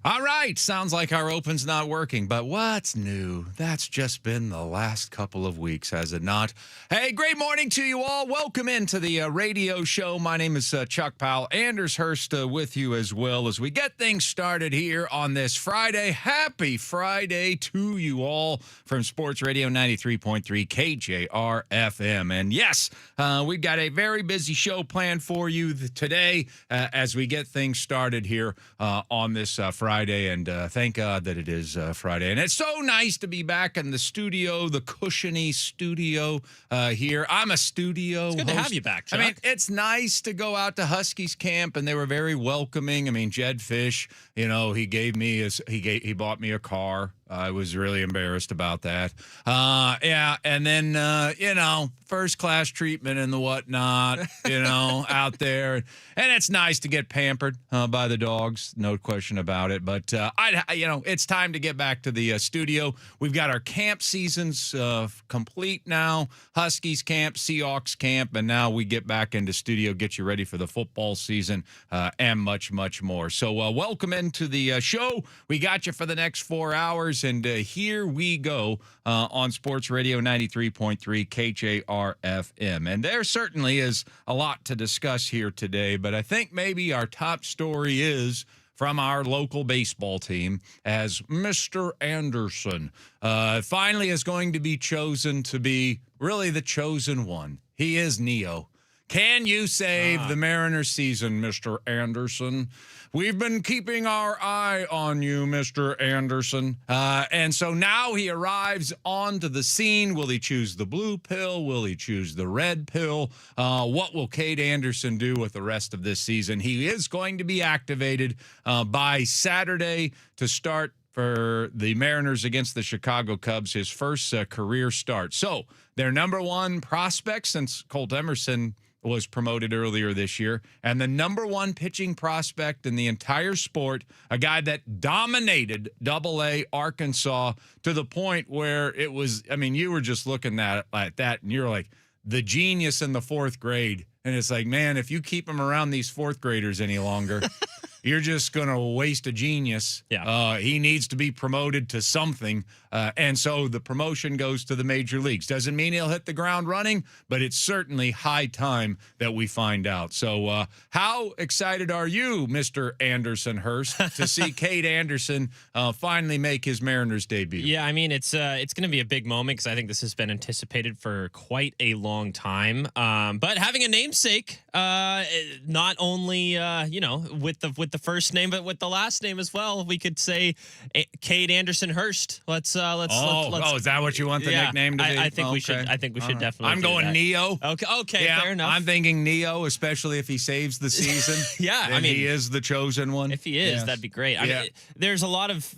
All right, sounds like our open's not working, but what's new? That's just been the last couple of weeks, has it not? Hey, great morning to you all. Welcome into the radio show. My name is Chuck Powell. Anders Hurst with you as well as we get things started here on this Friday. Happy Friday to you all from Sports Radio 93.3 KJR FM. And yes, we've got a very busy show planned for you today as we get things started here on this Friday. And thank God that it is Friday. And it's so nice to be back in the studio, the cushiony studio here. I'm a studio It's good host. to have you back, Chuck. I mean, it's nice to go out to Huskies camp, and they were very welcoming. I mean, Jed Fish, you know, he bought me a car. I was really embarrassed about that. Yeah, and then, first class treatment and the whatnot, out there. And it's nice to get pampered by the dogs, no question about it. But, it's time to get back to the studio. We've got our camp seasons complete now. Huskies camp, Seahawks camp, and now we get back into studio, get you ready for the football season and much, much more. So welcome into the show. We got you for the next 4 hours. And here we go on Sports Radio 93.3 KJR FM. And there certainly is a lot to discuss here today, but I think maybe our top story is from our local baseball team as Mr. Anderson finally is going to be chosen to be really the chosen one. He is Neo. Can you save the Mariners season, Mr. Anderson? We've been keeping our eye on you, Mr. Anderson. And so now he arrives onto the scene. Will he choose the blue pill? Will he choose the red pill? What will Cade Anderson do with the rest of this season? He is going to be activated by Saturday to start for the Mariners against the Chicago Cubs, his first career start. So their number one prospect since Colt Emerson was promoted earlier this year, and the number one pitching prospect in the entire sport, a guy that dominated Double-A Arkansas to the point where it was, I mean, you were just looking at that, and you're like, the genius in the fourth grade. And it's like, man, if you keep him around these fourth graders any longer, you're just going to waste a genius. Yeah. He needs to be promoted to something. And so the promotion goes to the major leagues. Doesn't mean he'll hit the ground running, but it's certainly high time that we find out. So how excited are you, Mr. Anderson Hurst, to see Cade Anderson finally make his Mariners debut? Yeah, I mean, it's going to be a big moment because I think this has been anticipated for quite a long time. But having a namesake, not only, with the first name, but with the last name as well, we could say Cade Anderson Hurst. Let's is that what you want the nickname to be? I think we should. I think we should definitely. I'm going Neo. Okay, yeah, fair enough. I'm thinking Neo, especially if he saves the season. Yeah, I mean, he is the chosen one. If he is, that'd be great. I mean, there's a lot of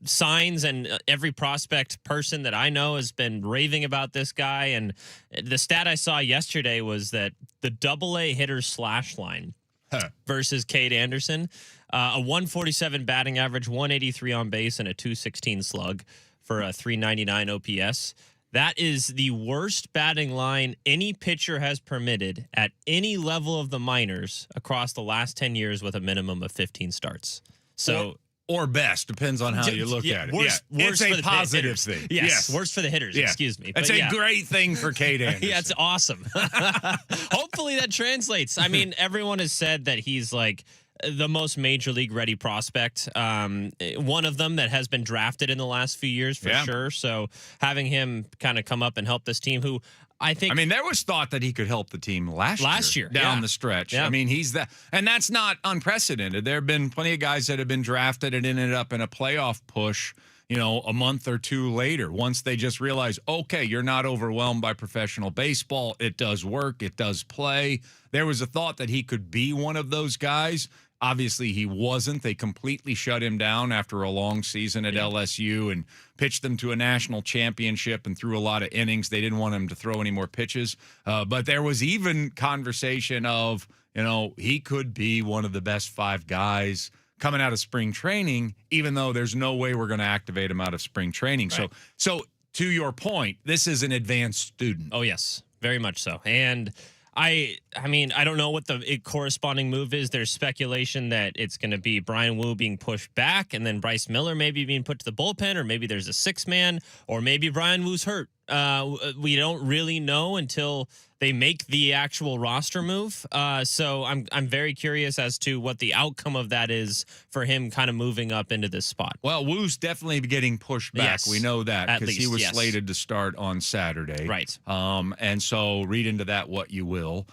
signs, and every prospect person that I know has been raving about this guy. And the stat I saw yesterday was that the Double-A hitters slash line versus Cade Anderson, a 147 batting average, 183 on base, and a 216 slug for a 399 OPS. That is the worst batting line any pitcher has permitted at any level of the minors across the last 10 years with a minimum of 15 starts. So. Or best, depends on how you look at it. Worst it's for a the positive hitters. thing. Yes, worst for the hitters, excuse me. It's a great thing for Cade Anderson. Yeah, it's awesome. Hopefully that translates. I mean, everyone has said that he's like the most major league ready prospect. One of them that has been drafted in the last few years for sure. So having him kind of come up and help this team who I mean, there was thought that he could help the team last year down the stretch. Yeah. I mean, and that's not unprecedented. There have been plenty of guys that have been drafted and ended up in a playoff push, a month or two later, once they just realize, okay, you're not overwhelmed by professional baseball. It does work. It does play. There was a thought that he could be one of those guys. Obviously, he wasn't. They completely shut him down after a long season at LSU and pitched them to a national championship and threw a lot of innings. They didn't want him to throw any more pitches. But there was even conversation of, he could be one of the best five guys coming out of spring training, even though there's no way we're going to activate him out of spring training. Right. So to your point, this is an advanced student. Oh, yes, very much so. And I mean, I don't know what the corresponding move is. There's speculation that it's going to be Brian Wu being pushed back and then Bryce Miller maybe being put to the bullpen, or maybe there's a 6-man, or maybe Brian Wu's hurt. We don't really know until they make the actual roster move. So I'm very curious as to what the outcome of that is for him kind of moving up into this spot. Well, Wu's definitely getting pushed back. Yes, We know that because he was yes. slated to start on Saturday. Right. And so read into that what you will.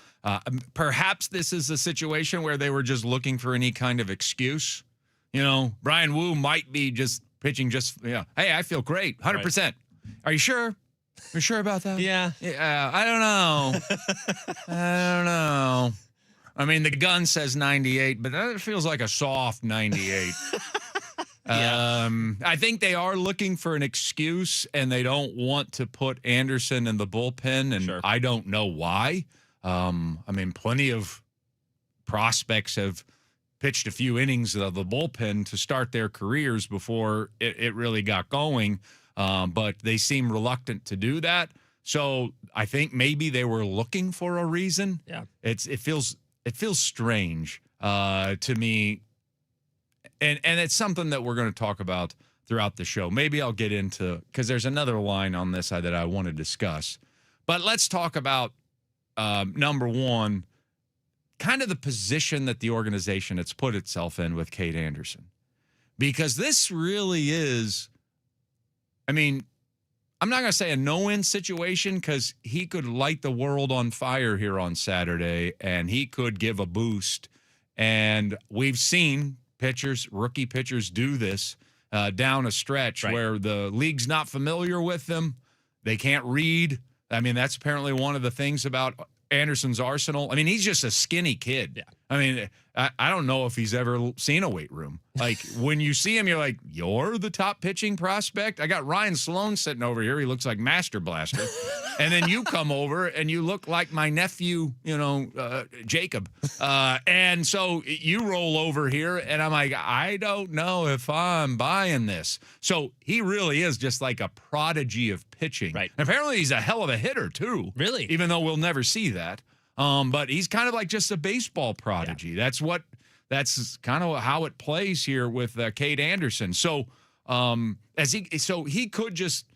Perhaps this is a situation where they were just looking for any kind of excuse. You know, Brian Wu might be just pitching hey, I feel great, 100%. Right. Are you sure? You sure about that? Yeah. I don't know. I mean, the gun says 98, but that feels like a soft 98. Yeah. I think they are looking for an excuse, and they don't want to put Anderson in the bullpen, and Sure. I don't know why. I mean, plenty of prospects have pitched a few innings of the bullpen to start their careers before it really got going. But they seem reluctant to do that. So I think maybe they were looking for a reason. Yeah. It feels strange to me. And it's something that we're going to talk about throughout the show. Maybe I'll get into, because there's another line on this that I want to discuss. But let's talk about number one, kind of the position that the organization has put itself in with Kate Anderson. Because this really is, I mean, I'm not going to say a no-win situation, because he could light the world on fire here on Saturday, and he could give a boost. And we've seen rookie pitchers do this down a stretch where the league's not familiar with them. They can't read. I mean, that's apparently one of the things about Anderson's arsenal. I mean, he's just a skinny kid. Yeah. I mean, I don't know if he's ever seen a weight room. Like, when you see him, you're like, you're the top pitching prospect? I got Ryan Sloan sitting over here. He looks like Master Blaster. And then you come over and you look like my nephew, Jacob. And so you roll over here, and I'm like, I don't know if I'm buying this. So he really is just like a prodigy of pitching. Right. And apparently he's a hell of a hitter, too. Really? Even though we'll never see that. But he's kind of like just a baseball prodigy. Yeah. That's kind of how it plays here with Kate Anderson. So he could just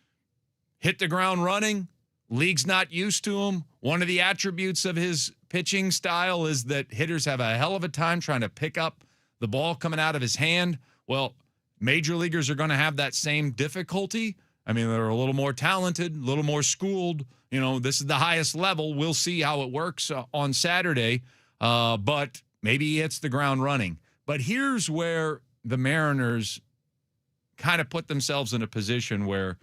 hit the ground running. League's not used to him. One of the attributes of his pitching style is that hitters have a hell of a time trying to pick up the ball coming out of his hand. Well, major leaguers are going to have that same difficulty. I mean, they're a little more talented, a little more schooled. You know, this is the highest level. We'll see how it works on Saturday. But maybe he hits the ground running. But here's where the Mariners kind of put themselves in a position where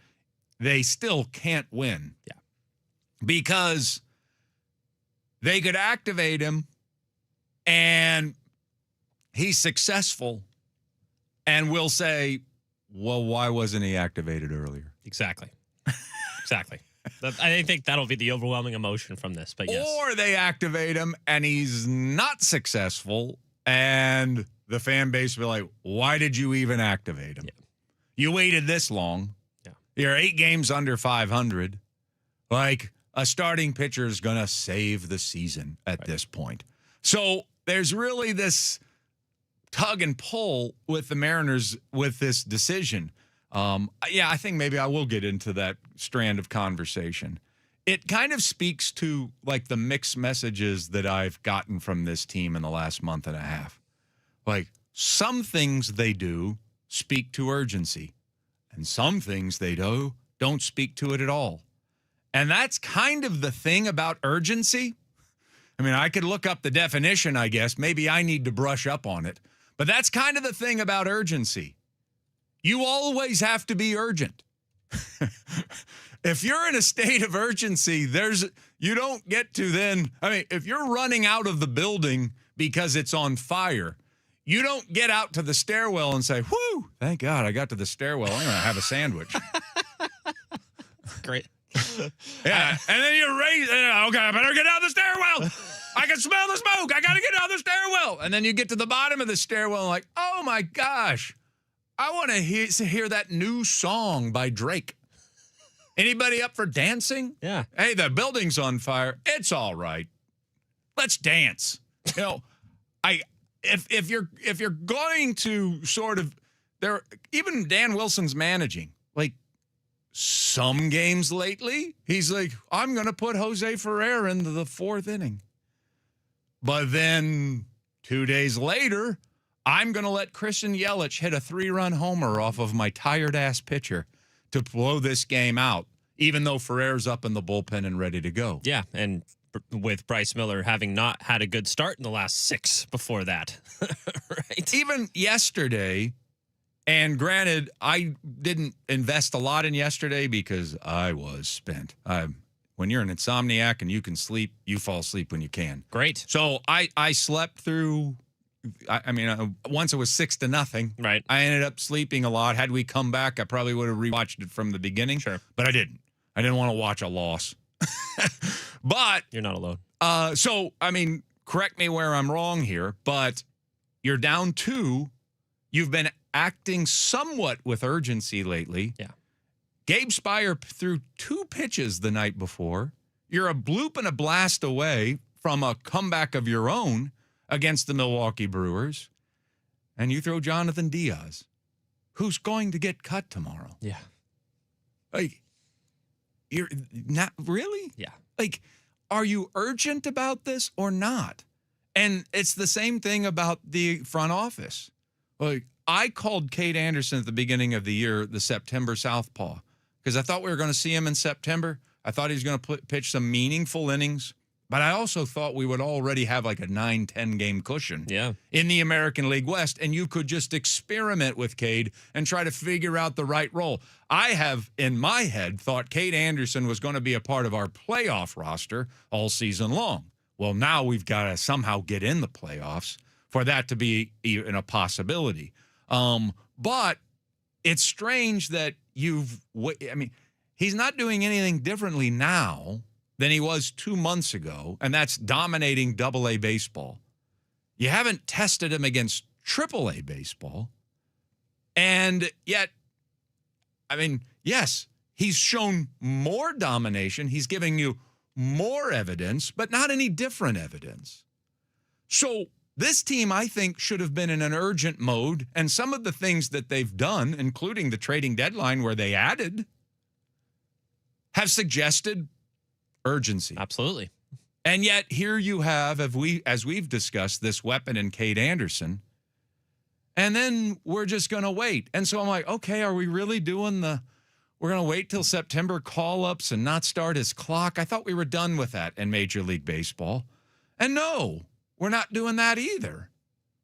they still can't win. Yeah. Because they could activate him, and he's successful, and we'll say, well, why wasn't he activated earlier? Exactly. I think that'll be the overwhelming emotion from this, but yes. Or they activate him and he's not successful, and the fan base will be like, why did you even activate him? Yeah. You waited this long. Yeah. You're 8 games under 500. Like, a starting pitcher is going to save the season at this point. So there's really this tug and pull with the Mariners with this decision. I think maybe I will get into that strand of conversation. It kind of speaks to like the mixed messages that I've gotten from this team in the last month and a half. Like, some things they do speak to urgency, and some things they do don't speak to it at all. And that's kind of the thing about urgency. I mean, I could look up the definition, I guess. Maybe I need to brush up on it. But that's kind of the thing about urgency. You always have to be urgent. If you're in a state of urgency, you don't get to then, I mean, if you're running out of the building because it's on fire, you don't get out to the stairwell and say, whew, thank God I got to the stairwell. I'm going to have a sandwich. Great. Yeah, and then you raise, okay, I better get out of the stairwell. I can smell the smoke. I got to get out of the stairwell. And then you get to the bottom of the stairwell and like, oh my gosh, I want to hear that new song by Drake. Anybody up for dancing? Yeah. Hey, the building's on fire. It's all right. let's dance. You know, if you're going to sort of even Dan Wilson's managing, like some games lately, he's like, I'm going to put Jose Ferrer into the fourth inning. But then 2 days later, I'm going to let Christian Yelich hit a 3-run homer off of my tired-ass pitcher to blow this game out, even though Ferrer's up in the bullpen and ready to go. Yeah, and with Bryce Miller having not had a good start in the last 6 before that. Right? Even yesterday, and granted, I didn't invest a lot in yesterday because I was spent. When you're an insomniac and you can sleep, you fall asleep when you can. Great. So I slept through. Once it was 6-0. Right. I ended up sleeping a lot. Had we come back, I probably would have rewatched it from the beginning. Sure. But I didn't. I didn't want to watch a loss. But you're not alone. So correct me where I'm wrong here, but you're down 2. You've been acting somewhat with urgency lately. Yeah. Gabe Spire threw 2 pitches the night before. You're a bloop and a blast away from a comeback of your own against the Milwaukee Brewers. And you throw Jonathan Diaz, who's going to get cut tomorrow. Yeah. Like, you're not really? Yeah. Like, are you urgent about this or not? And it's the same thing about the front office. Like, I called Cade Anderson at the beginning of the year the September Southpaw because I thought we were going to see him in September. I thought he was going to pitch some meaningful innings, but I also thought we would already have like a 9-10 game cushion in the American League West, and you could just experiment with Cade and try to figure out the right role. I have, in my head, thought Cade Anderson was going to be a part of our playoff roster all season long. Well, now we've got to somehow get in the playoffs for that to be even a possibility. But it's strange that he's not doing anything differently now than he was 2 months ago, and that's dominating Double-A baseball. You haven't tested him against Triple-A baseball, and yet, yes, he's shown more domination. He's giving you more evidence, but not any different evidence. So this team, I think, should have been in an urgent mode, and some of the things that they've done, including the trading deadline where they added, have suggested urgency. Absolutely. And yet here you have, as we've discussed, this weapon in Cade Anderson, and then we're just going to wait. And so I'm like, okay, are we really doing we're going to wait till September call-ups and not start his clock? I thought we were done with that in Major League Baseball. And no, we're not doing that either.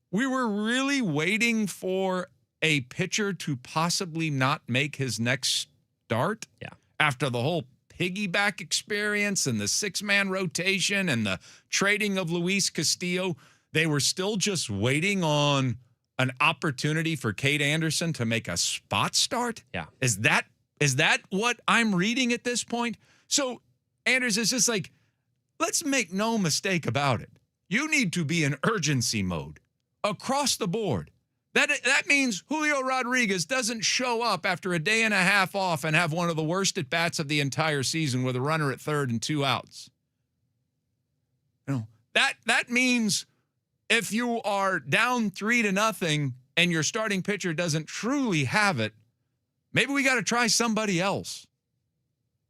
We were really waiting for a pitcher to possibly not make his next start. Yeah. After the whole piggyback experience and the 6-man rotation and the trading of Luis Castillo, they were still just waiting on an opportunity for Cade Anderson to make a spot start. Yeah. Is that what I'm reading at this point? So Anders is just like, let's make no mistake about it. You need to be in urgency mode across the board. That means Julio Rodriguez doesn't show up after a day and a half off and have one of the worst at-bats of the entire season with a runner at third and 2 outs. That means if you are down 3-0 and your starting pitcher doesn't truly have it, maybe we got to try somebody else.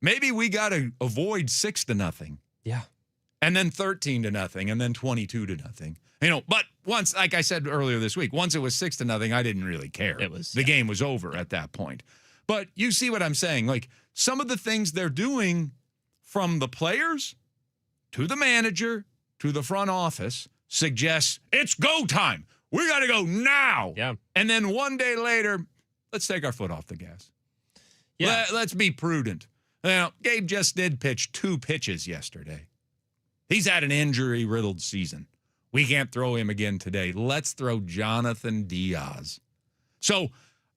Maybe we got to avoid 6-0. Yeah. And then 13-0, and then 22-0. But once, like I said earlier this week, once it was 6-0, I didn't really care. The game was over at that point. But you see what I'm saying? Like, some of the things they're doing, from the players to the manager to the front office, suggests it's go time. We got to go now. Yeah. And then one day later, let's take our foot off the gas. Yeah. Let's be prudent. Gabe just did pitch 2 pitches yesterday. He's had an injury-riddled season. We can't throw him again today. Let's throw Jonathan Diaz. So,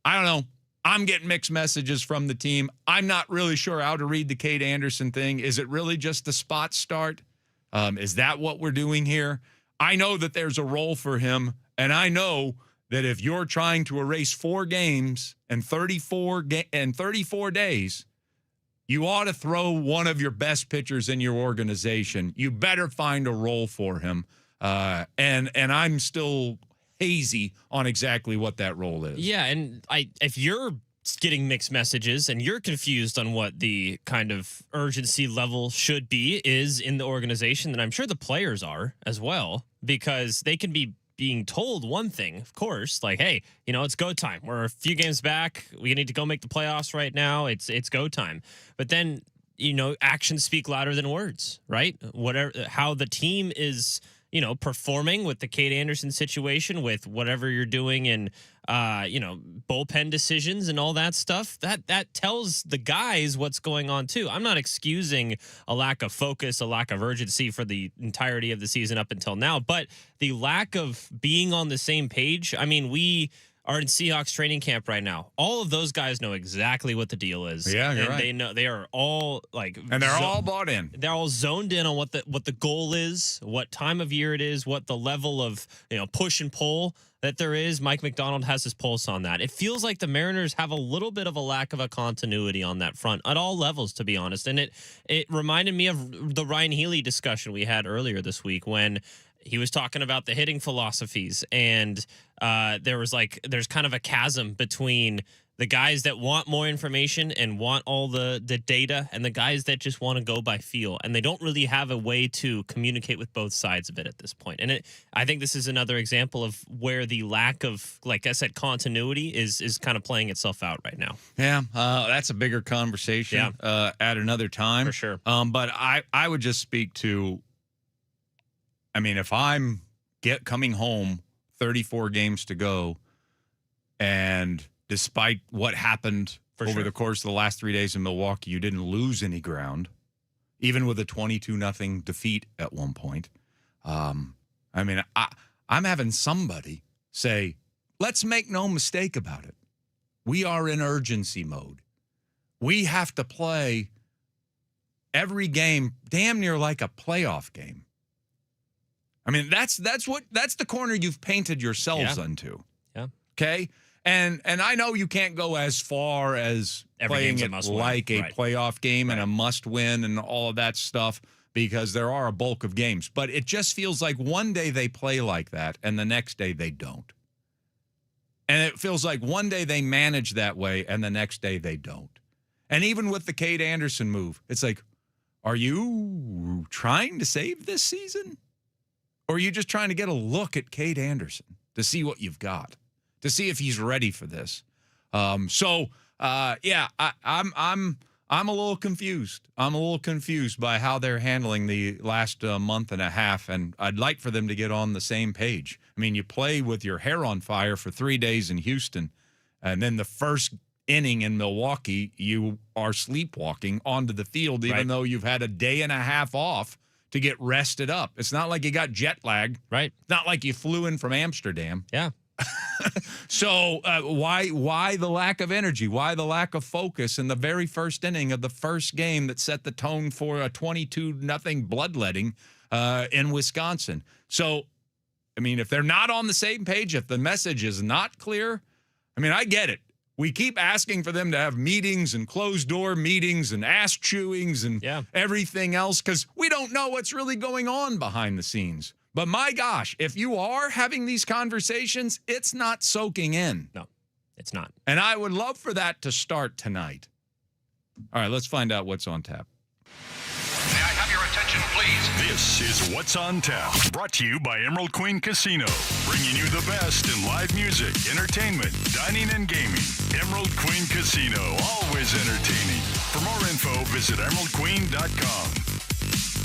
I don't know. I'm getting mixed messages from the team. I'm not really sure how to read the Cade Anderson thing. Is it really just the spot start? Is that what we're doing here? I know that there's a role for him, and I know that if you're trying to erase 4 games and 34 days, You ought to throw one of your best pitchers in your organization. You better find a role for him. And I'm still hazy on exactly what that role is. Yeah, and if you're getting mixed messages and you're confused on what the kind of urgency level should be is in the organization, then I'm sure the players are as well, because they can be being told one thing, of course, like, hey, it's go time. We're a few games back. We need to go make the playoffs right now. It's go time. But then, actions speak louder than words, right? Whatever, how the team is, performing with the Kate Anderson situation, with whatever you're doing in, bullpen decisions and all that stuff, that tells the guys what's going on too. I'm not excusing a lack of focus, a lack of urgency for the entirety of the season up until now, but the lack of being on the same page. I mean, we are in Seahawks training camp right now. All of those guys know exactly what the deal is. Yeah, you're and right. They know, they are all and they're all bought in. They're all zoned in on what the goal is, what time of year it is, what the level of push and pull that there is. Mike McDonald has his pulse on that. It feels like the Mariners have a little bit of a lack of a continuity on that front at all levels, to be honest. And it reminded me of the Ryan Healy discussion we had earlier this week when he was talking about the hitting philosophies, and there's kind of a chasm between the guys that want more information and want all the data, and the guys that just want to go by feel, and they don't really have a way to communicate with both sides of it at this point. And I think this is another example of where the lack of, like I said, continuity is kind of playing itself out right now. Yeah, that's a bigger conversation at another time. For sure. But I would just speak to, if I'm coming home 34 games to go, and despite what happened over the course of the last 3 days in Milwaukee, you didn't lose any ground, even with a 22-0 defeat at one point. I'm having somebody say, let's make no mistake about it. We are in urgency mode. We have to play every game damn near like a playoff game. That's the corner you've painted yourselves into. Yeah. Okay? And I know you can't go as far as playing it like a playoff game and a must-win and all of that stuff, because there are a bulk of games. But it just feels like one day they play like that and the next day they don't. And it feels like one day they manage that way and the next day they don't. And even with the Kate Anderson move, it's like, are you trying to save this season? Or are you just trying to get a look at Kate Anderson to see what you've got, to see if he's ready for this? I'm a little confused. I'm a little confused by how they're handling the last month and a half, and I'd like for them to get on the same page. You play with your hair on fire for 3 days in Houston, and then the first inning in Milwaukee, you are sleepwalking onto the field, even though you've had a day and a half off to get rested up. It's not like you got jet lag. Right. It's not like you flew in from Amsterdam. Yeah. So why the lack of energy? Why the lack of focus in the very first inning of the first game that set the tone for a 22-0 bloodletting in Wisconsin? So, if they're not on the same page, if the message is not clear, I get it. We keep asking for them to have meetings and closed-door meetings and ass chewings and everything else, because we don't know what's really going on behind the scenes. But my gosh, if you are having these conversations, it's not soaking in. No, it's not. And I would love for that to start tonight. All right, let's find out what's on tap. May I have your attention, please? This is What's on Tap, brought to you by Emerald Queen Casino, bringing you the best in live music, entertainment, dining, and gaming. Emerald Queen Casino, always entertaining. For more info, visit emeraldqueen.com.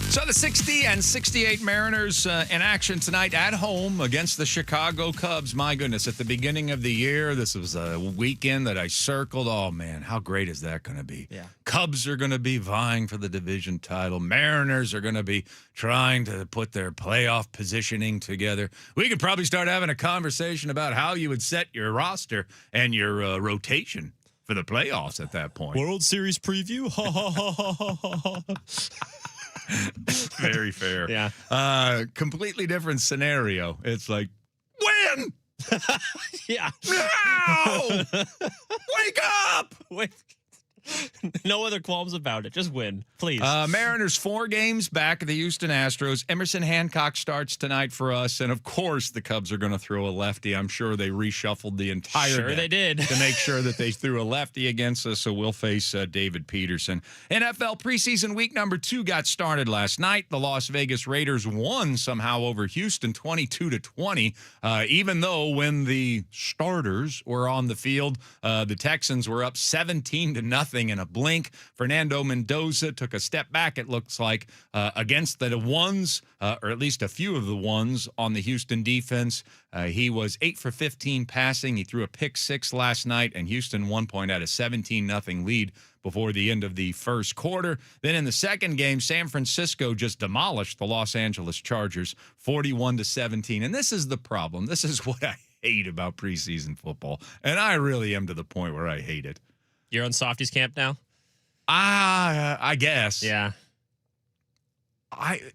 So the 60 and 68 Mariners in action tonight at home against the Chicago Cubs. My goodness, at the beginning of the year, this was a weekend that I circled. Oh, man, how great is that going to be? Yeah. Cubs are going to be vying for the division title. Mariners are going to be trying to put their playoff positioning together. We could probably start having a conversation about how you would set your roster and your rotation for the playoffs at that point. World Series preview? Ha, ha, ha, ha, ha, ha. Very fair. Yeah. Completely different scenario. It's like, win! Yeah. No! Wake up! No other qualms about it. Just win, please. Mariners 4 games back at the Houston Astros. Emerson Hancock starts tonight for us, and of course the Cubs are going to throw a lefty. I'm sure they reshuffled the entire Sure deck they did. to make sure that they threw a lefty against us. So we'll face David Peterson. NFL preseason week number 2 got started last night. The Las Vegas Raiders won somehow over Houston, 22-20. Even though when the starters were on the field, the Texans were up 17-0 in a blink. Fernando Mendoza took a step back, it looks like, against the ones, or at least a few of the ones on the Houston defense. He was 8 for 15 passing. He threw a pick 6 last night, and Houston 1 point at a 17-0 lead before the end of the first quarter. Then in the second game, San Francisco just demolished the Los Angeles Chargers 41-17. And this is the problem. This is what I hate about preseason football. And I really am to the point where I hate it. You're on Softies camp now? I guess. Yeah.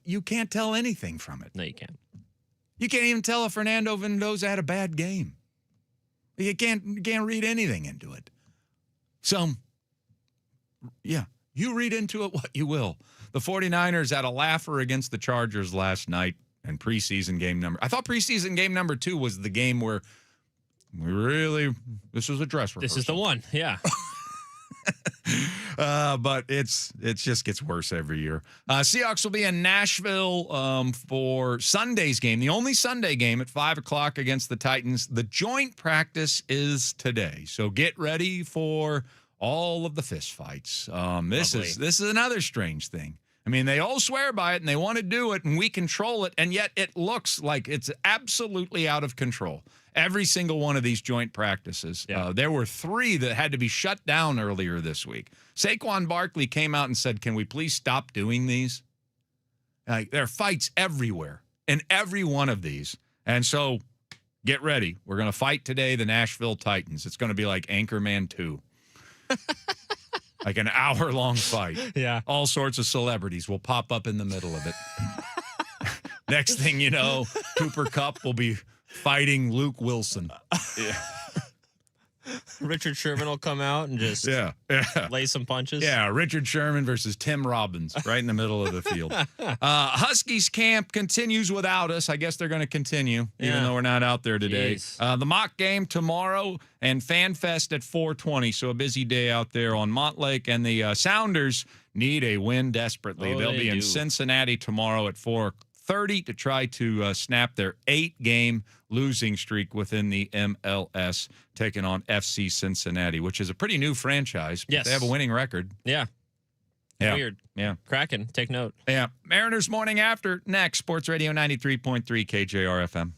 You can't tell anything from it. No, you can't. You can't even tell if Fernando Mendoza had a bad game. You can't read anything into it. So, yeah, you read into it what you will. The 49ers had a laugher against the Chargers last night and preseason game number. I thought preseason game number 2 was the game where this was a dress rehearsal. This is the one, yeah. But it just gets worse every year. Seahawks will be in Nashville for Sunday's game, the only Sunday game at 5 o'clock against the Titans. The joint practice is today, so get ready for all of the fist fights. This is another strange thing. I mean, they all swear by it and they want to do it and we control it, and yet it looks like it's absolutely out of control. Every single one of these joint practices. Yeah. There were 3 that had to be shut down earlier this week. Saquon Barkley came out and said, "Can we please stop doing these?" There are fights everywhere in every one of these. And so get ready. We're going to fight today the Nashville Titans. It's going to be like Anchorman 2. Like an hour-long fight. Yeah. All sorts of celebrities will pop up in the middle of it. Next thing you know, Cooper Kupp will be fighting Luke Wilson. Yeah. Richard Sherman will come out and just lay some punches. Yeah, Richard Sherman versus Tim Robbins right in the middle of the field. Huskies camp continues without us. I guess they're going to continue, even though we're not out there today. The mock game tomorrow and Fan Fest at 4:20, so a busy day out there on Montlake. And the Sounders need a win desperately. They'll be in Cincinnati tomorrow at 4:30 to try to snap their 8-game losing streak within the MLS, taking on FC Cincinnati, which is a pretty new franchise. But they have a winning record. Yeah. Weird. Yeah. Kraken, take note. Yeah. Mariners Morning After next. Sports Radio 93.3 KJR FM.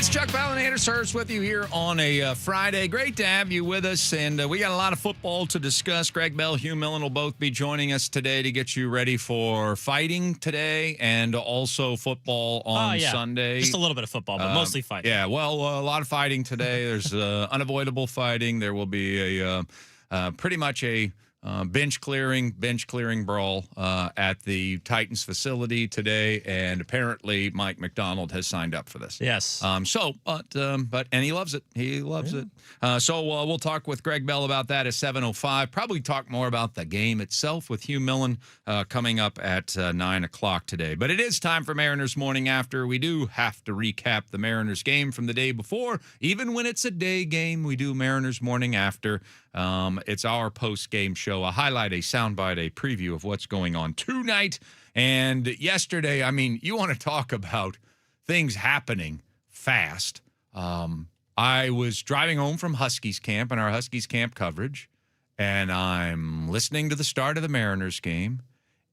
It's Chuck Ballinator, sirs, with you here on a Friday. Great to have you with us, and we got a lot of football to discuss. Greg Bell, Hugh Millen will both be joining us today to get you ready for fighting today and also football on Sunday. Just a little bit of football, but mostly fighting. Yeah, well, a lot of fighting today. There's unavoidable fighting. There will be pretty much a bench clearing brawl at the Titans facility today, and apparently Mike McDonald has signed up for this. Yes. But he loves it. He loves it. So we'll talk with Greg Bell about that at 7:05. Probably talk more about the game itself with Hugh Millen coming up at 9 o'clock today. But it is time for Mariners Morning After. We do have to recap the Mariners game from the day before. Even when it's a day game, we do Mariners Morning After. It's our post-game show, a highlight, a soundbite, a preview of what's going on tonight. And yesterday, I mean, you want to talk about things happening fast. I was driving home from Huskies camp and our Huskies camp coverage, and I'm listening to the start of the Mariners game,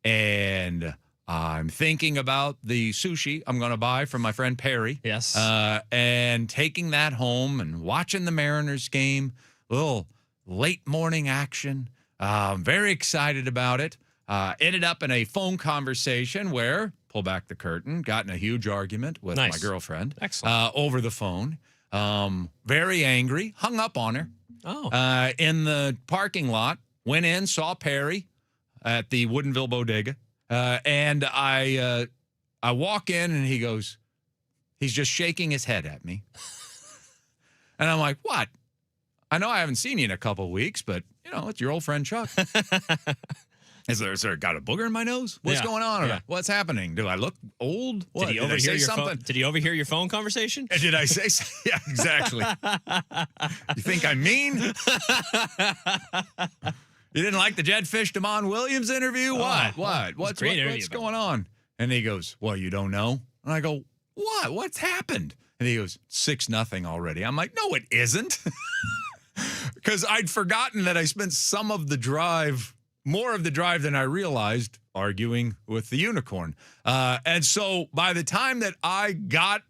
and I'm thinking about the sushi I'm going to buy from my friend Perry. Yes. And taking that home and watching the Mariners game, little late morning action. Very excited about it. Ended up in a phone conversation where, pull back the curtain, got in a huge argument with my girlfriend. Excellent. Over the phone. Very angry. Hung up on her. Oh. In the parking lot. Went in, saw Perry at the Woodinville Bodega. And I walk in and he goes, he's just shaking his head at me. And I'm like, what? I know I haven't seen you in a couple of weeks, but, you know, it's your old friend Chuck. Is there got a booger in my nose? What's going on? Yeah. What's happening? Do I look old? What? Did he overhear your phone conversation? Did I say something? Yeah, exactly. You think I'm mean? You didn't like the Jed Fish Damon Williams interview? What? What's going on? And he goes, well, you don't know? And I go, what? What's happened? And he goes, 6-0 already. I'm like, no, it isn't. Because I'd forgotten that I spent more of the drive than I realized, arguing with the unicorn. And so by the time that I got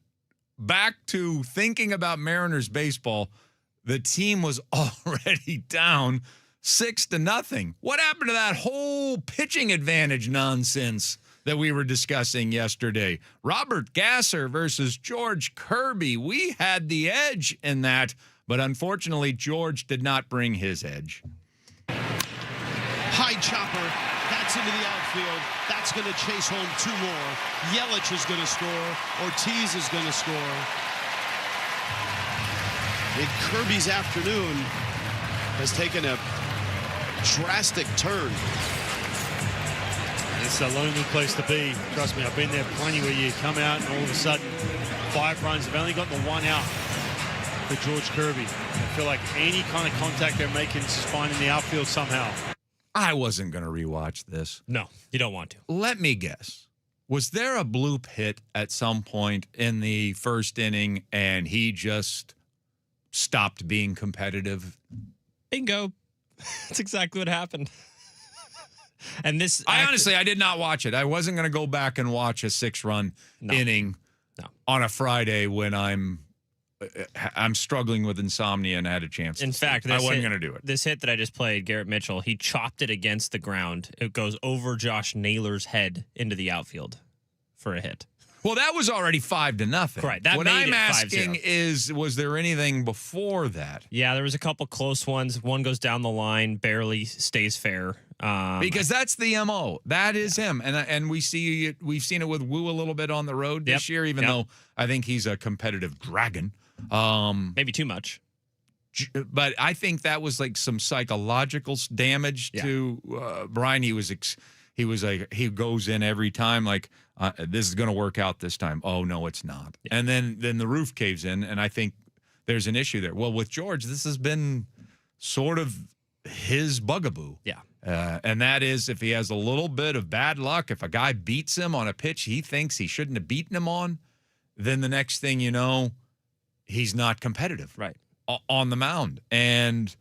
back to thinking about Mariners baseball, the team was already down 6-0. What happened to that whole pitching advantage nonsense that we were discussing yesterday? Robert Gasser versus George Kirby. We had the edge in that, but unfortunately, George did not bring his edge. High chopper, that's into the outfield. That's going to chase home 2 more. Yelich is going to score. Ortiz is going to score. And Kirby's afternoon has taken a drastic turn. It's a lonely place to be. Trust me, I've been there plenty where you come out and all of a sudden 5 runs. They've only got the 1 out for George Kirby. I feel like any kind of contact they're making is finding the outfield somehow. I wasn't going to rewatch this. No, you don't want to. Let me guess. Was there a bloop hit at some point in the first inning and he just stopped being competitive? Bingo. That's exactly what happened. And this, honestly, I did not watch it. I wasn't going to go back and watch a 6-run inning on a Friday when I'm struggling with insomnia and had a chance. In fact, I wasn't going to do it. This hit that I just played, Garrett Mitchell, he chopped it against the ground. It goes over Josh Naylor's head into the outfield for a hit. Well, that was already 5-0. Right. That what made I'm it asking 5-0. is, was there anything before that? Yeah, there was a couple close ones. One goes down the line, barely stays fair. Because that's the MO. That is him. And we've seen it with Wu a little bit on the road this year, even though I think he's a competitive dragon. Maybe too much. But I think that was like some psychological damage to Brian. He was like, he goes in every time like, this is going to work out this time. Oh, no, it's not. Yeah. And then the roof caves in, and I think there's an issue there. Well, with George, this has been sort of his bugaboo. Yeah. And that is if he has a little bit of bad luck, if a guy beats him on a pitch he thinks he shouldn't have beaten him on, then the next thing you know, he's not competitive on the mound. And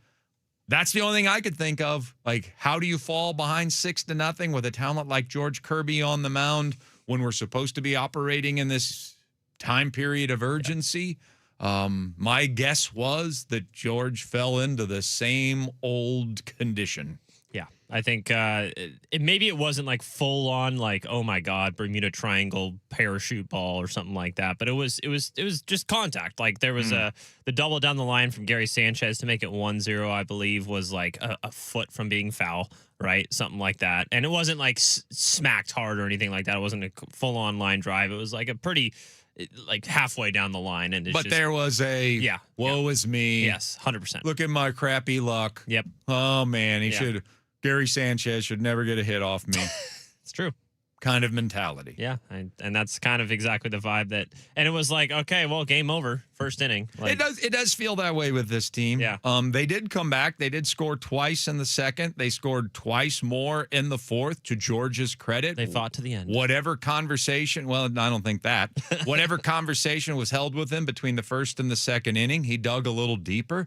that's the only thing I could think of. Like, how do you fall behind 6-0 with a talent like George Kirby on the mound when we're supposed to be operating in this time period of urgency. My guess was that George fell into the same old condition. Yeah, I think maybe it wasn't like full on like, oh my God, Bermuda Triangle parachute ball or something like that, but it was just contact. Like there was the double down the line from Gary Sanchez to make it 1-0, I believe, was like a foot from being foul, right? Something like that, and it wasn't like smacked hard or anything like that. It wasn't a full on line drive. It was like a pretty like halfway down the line, and But there was a woe is me. Yes, 100%. Look at my crappy luck. Yep. Oh man, Gary Sanchez should never get a hit off me. It's true. Kind of mentality. Yeah, and that's kind of exactly the vibe and it was like, okay, well, game over, first inning. Like, It does feel that way with this team. Yeah. They did come back. They did score twice in the second. They scored twice more in the fourth, to George's credit. They fought to the end. Whatever conversation, well, I don't think that. Whatever conversation was held with him between the first and the second inning, he dug a little deeper,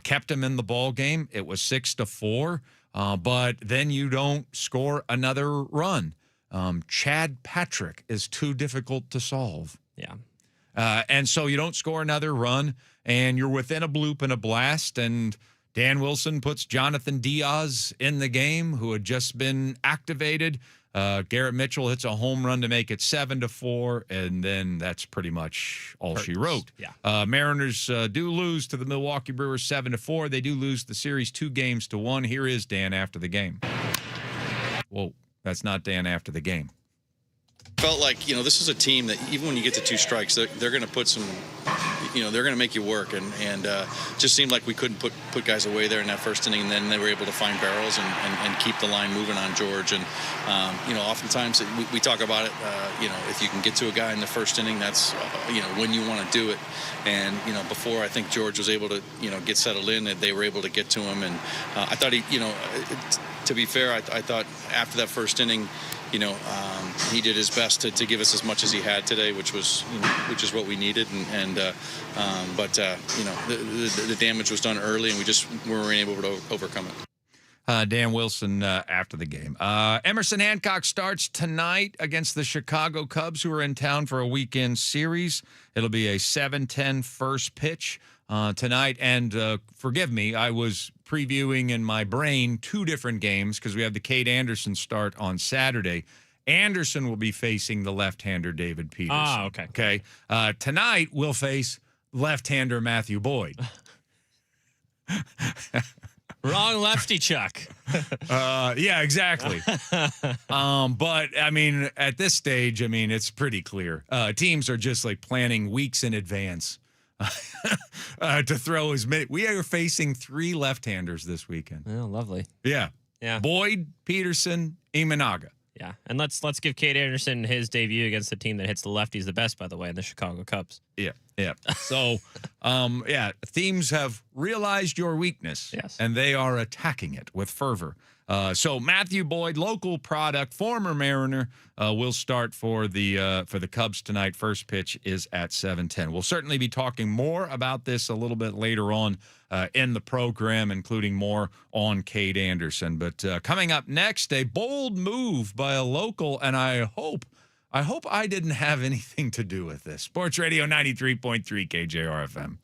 kept him in the ball game. It was 6-4, but then you don't score another run. Chad Patrick is too difficult to solve. Yeah. And so you don't score another run, and you're within a bloop and a blast, and Dan Wilson puts Jonathan Diaz in the game, who had just been activated. Garrett Mitchell hits a home run to make it 7-4, and then that's pretty much all she wrote. Yeah. Mariners do lose to the Milwaukee Brewers 7-4. They do lose the series 2-1. Here is Dan after the game. Whoa. That's not Dan after the game. Felt like, this is a team that even when you get to 2 strikes, they're going to put some, they're going to make you work. And just seemed like we couldn't put guys away there in that first inning. And then they were able to find barrels and keep the line moving on George. And, oftentimes we talk about it, if you can get to a guy in the first inning, that's, when you want to do it. And, before I think George was able to, get settled in, that they were able to get to him. And I thought to be fair, I thought after that first inning, he did his best to give us as much as he had today, which is what we needed. But the damage was done early, and we just weren't able to overcome it. Dan Wilson after the game. Emerson Hancock starts tonight against the Chicago Cubs, who are in town for a weekend series. It'll be a 7:10 first pitch tonight. And forgive me, I was previewing in my brain 2 different games because we have the Cade Anderson start on Saturday. Anderson will be facing the left-hander David Peterson. Ah, okay. Okay. Tonight we'll face left-hander Matthew Boyd. Wrong lefty, Chuck. Yeah, exactly. But I mean, at this stage, it's pretty clear. Teams are just like planning weeks in advance to throw as many. We are facing 3 left-handers this weekend. Oh, lovely. Yeah. Yeah. Boyd, Peterson, Imanaga. Yeah, and let's give Cade Anderson his debut against the team that hits the lefties the best, by the way, in the Chicago Cubs. Yeah. So, teams have realized your weakness, yes, and they are attacking it with fervor. So Matthew Boyd, local product, former Mariner, will start for the Cubs tonight. First pitch is at 7:10. We'll certainly be talking more about this a little bit later on in the program, including more on Cade Anderson. But coming up next, a bold move by a local, and I hope I didn't have anything to do with this. Sports Radio 93.3 KJR FM.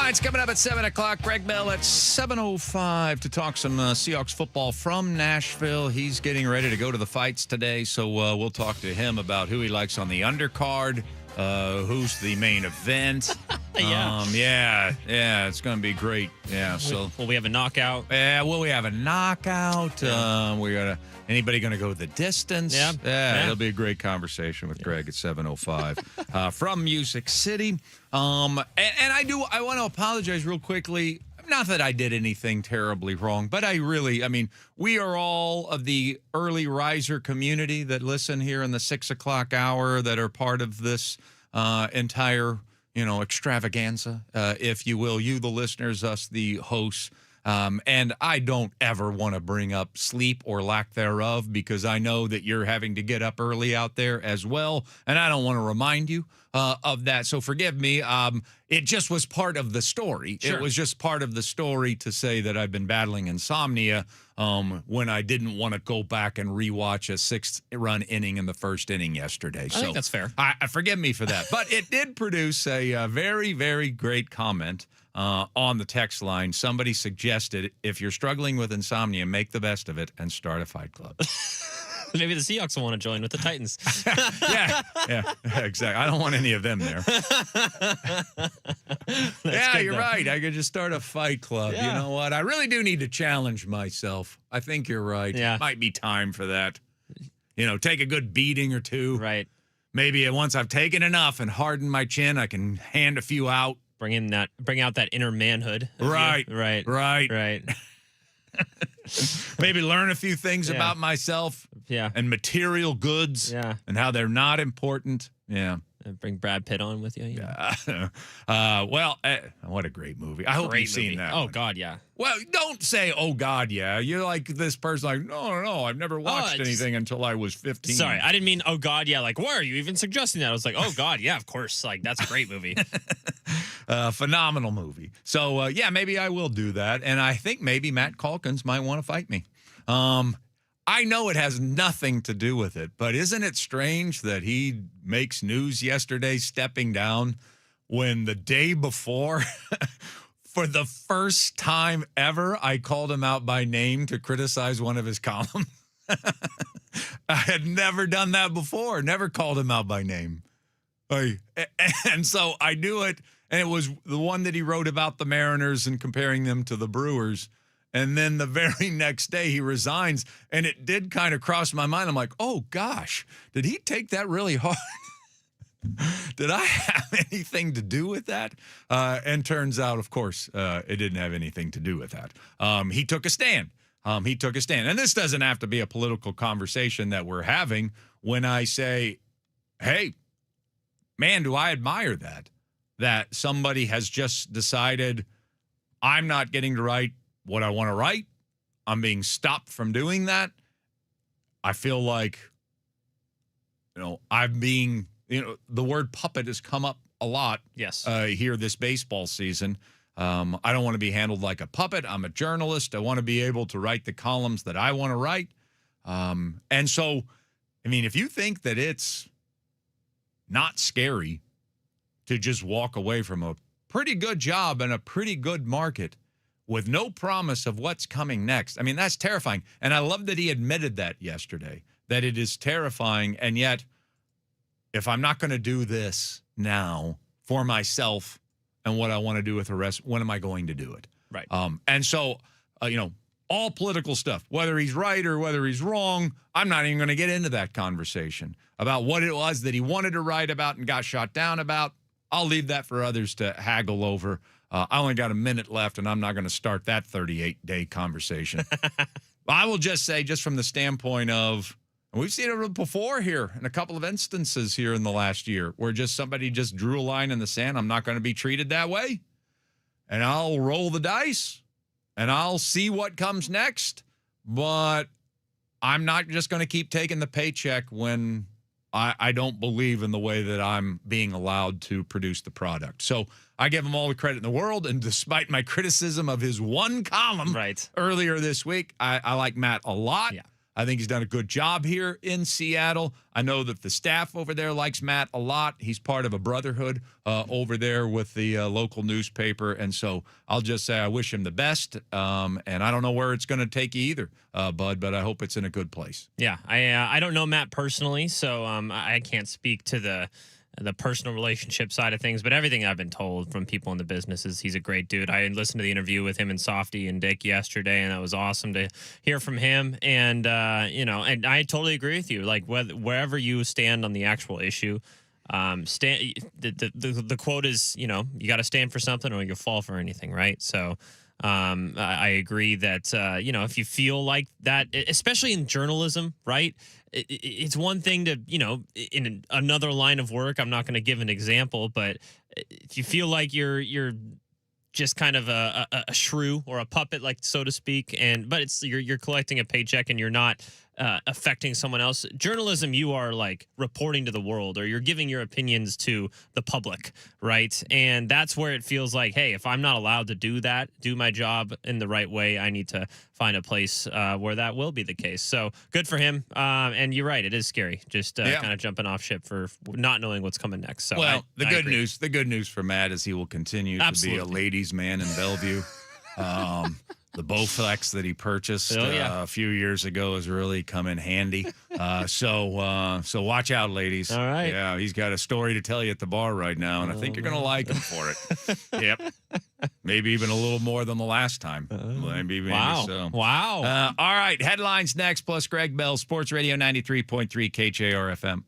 right, it's coming up at 7 o'clock. Greg Bell at 7:05 to talk some Seahawks football from Nashville. He's getting ready to go to the fights today, so we'll talk to him about who he likes on the undercard, who's the main event. Yeah. It's going to be great. Yeah, so. Will we have a knockout? Yeah, will we have a knockout? Anybody going to go the distance? Yeah. It'll be a great conversation with Greg at 7:05 from Music City. And I want to apologize real quickly. Not that I did anything terribly wrong, but we are all of the early riser community that listen here in the 6 o'clock hour that are part of this entire, extravaganza, if you will. You, the listeners, us, the hosts. And I don't ever want to bring up sleep or lack thereof because I know that you're having to get up early out there as well. And I don't want to remind you of that. So forgive me. It just was part of the story. Sure. It was just part of the story to say that I've been battling insomnia when I didn't want to go back and rewatch a 6-run inning in the first inning yesterday. I think that's fair. Forgive me for that. But it did produce a very, very great comment on the text line. Somebody suggested if you're struggling with insomnia, make the best of it and start a fight club. Maybe the Seahawks will want to join with the Titans. yeah, exactly. I don't want any of them there. You're right. I could just start a fight club. Yeah. You know what? I really do need to challenge myself. I think you're right. Yeah. Might be time for that. Take a good beating or two. Right. Maybe once I've taken enough and hardened my chin, I can hand a few out. Bring out that inner manhood. Right. Right. Maybe learn a few things about myself. Yeah. And material goods. Yeah. And how they're not important. Yeah. Bring Brad Pitt on with you. What a great movie. I hope you've seen that. Oh, one. God, yeah. Well, don't say, oh, God, yeah. You're like this person like, no, I've never watched anything until I was 15. Sorry, I didn't mean, oh, God, yeah. Like, why are you even suggesting that? I was like, oh, God, yeah, of course. Like, that's a great movie. Phenomenal movie. So, maybe I will do that. And I think maybe Matt Calkins might want to fight me. I know it has nothing to do with it, but isn't it strange that he makes news yesterday stepping down when the day before, for the first time ever, I called him out by name to criticize one of his columns? I had never done that before, never called him out by name. And so I do it, and it was the one that he wrote about the Mariners and comparing them to the Brewers. And then the very next day he resigns, and it did kind of cross my mind. I'm like, oh, gosh, did he take that really hard? Did I have anything to do with that? And turns out, of course, it didn't have anything to do with that. He took a stand. And this doesn't have to be a political conversation that we're having when I say, hey, man, do I admire that somebody has just decided I'm not getting to write what I want to write. I'm being stopped from doing that. I feel like, I'm being, the word puppet has come up a lot. Yes. Here this baseball season. I don't want to be handled like a puppet. I'm a journalist. I want to be able to write the columns that I want to write. And so, if you think that it's not scary to just walk away from a pretty good job and a pretty good market with no promise of what's coming next. That's terrifying. And I love that he admitted that yesterday, that it is terrifying. And yet, if I'm not going to do this now for myself and what I want to do with the rest, when am I going to do it? Right. And so, all political stuff, whether he's right or whether he's wrong, I'm not even going to get into that conversation about what it was that he wanted to write about and got shot down about. I'll leave that for others to haggle over. I only got a minute left, and I'm not going to start that 38-day conversation. I will just say, just from the standpoint of, and we've seen it before here in a couple of instances here in the last year, where somebody just drew a line in the sand. I'm not going to be treated that way, and I'll roll the dice, and I'll see what comes next. But I'm not just going to keep taking the paycheck when I don't believe in the way that I'm being allowed to produce the product. So I give him all the credit in the world. And despite my criticism of his one column earlier this week, I like Matt a lot. Yeah. I think he's done a good job here in Seattle. I know that the staff over there likes Matt a lot. He's part of a brotherhood over there with the local newspaper. And so I'll just say I wish him the best. And I don't know where it's going to take you either, Bud, but I hope it's in a good place. Yeah, I don't know Matt personally, so I can't speak to the personal relationship side of things, but everything I've been told from people in the business is he's a great dude. I listened to the interview with him and Softy and Dick yesterday, and that was awesome to hear from him. And and I totally agree with you. Like wherever you stand on the actual issue, stand. The quote is, you got to stand for something or you'll fall for anything, right? So. I agree that if you feel like that, especially in journalism, right? It's one thing to in another line of work. I'm not going to give an example, but if you feel like you're just kind of a shrew or a puppet, like so to speak, but you're collecting a paycheck and you're not affecting someone else. Journalism, you are like reporting to the world, or you're giving your opinions to the public, right? And that's where it feels like, hey, if I'm not allowed to do that, do my job in the right way, I need to find a place where that will be the case. So good for him. And you're right, it is scary, just kind of jumping off ship for not knowing what's coming next. So the good news for Matt is he will continue to be a ladies' man in Bellevue. The Bowflex that he purchased a few years ago has really come in handy. So watch out, ladies. All right. Yeah, he's got a story to tell you at the bar right now, and I think you're going to like him for it. Yep. Maybe even a little more than the last time. Maybe wow. so. Wow. All right, headlines next, plus Greg Bell, Sports Radio 93.3 KJR FM.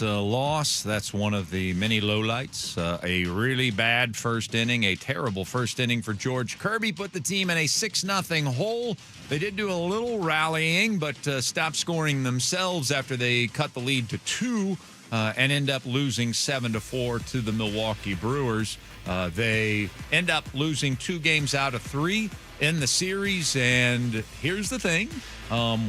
loss. That's one of the many lowlights. A really bad first inning, a terrible first inning for George Kirby. Put the team in a 6-0 hole. They did do a little rallying, but stopped scoring themselves after they cut the lead to 2 and end up losing 7-4 to the Milwaukee Brewers. They end up losing 2 games out of 3 in the series. And here's the thing.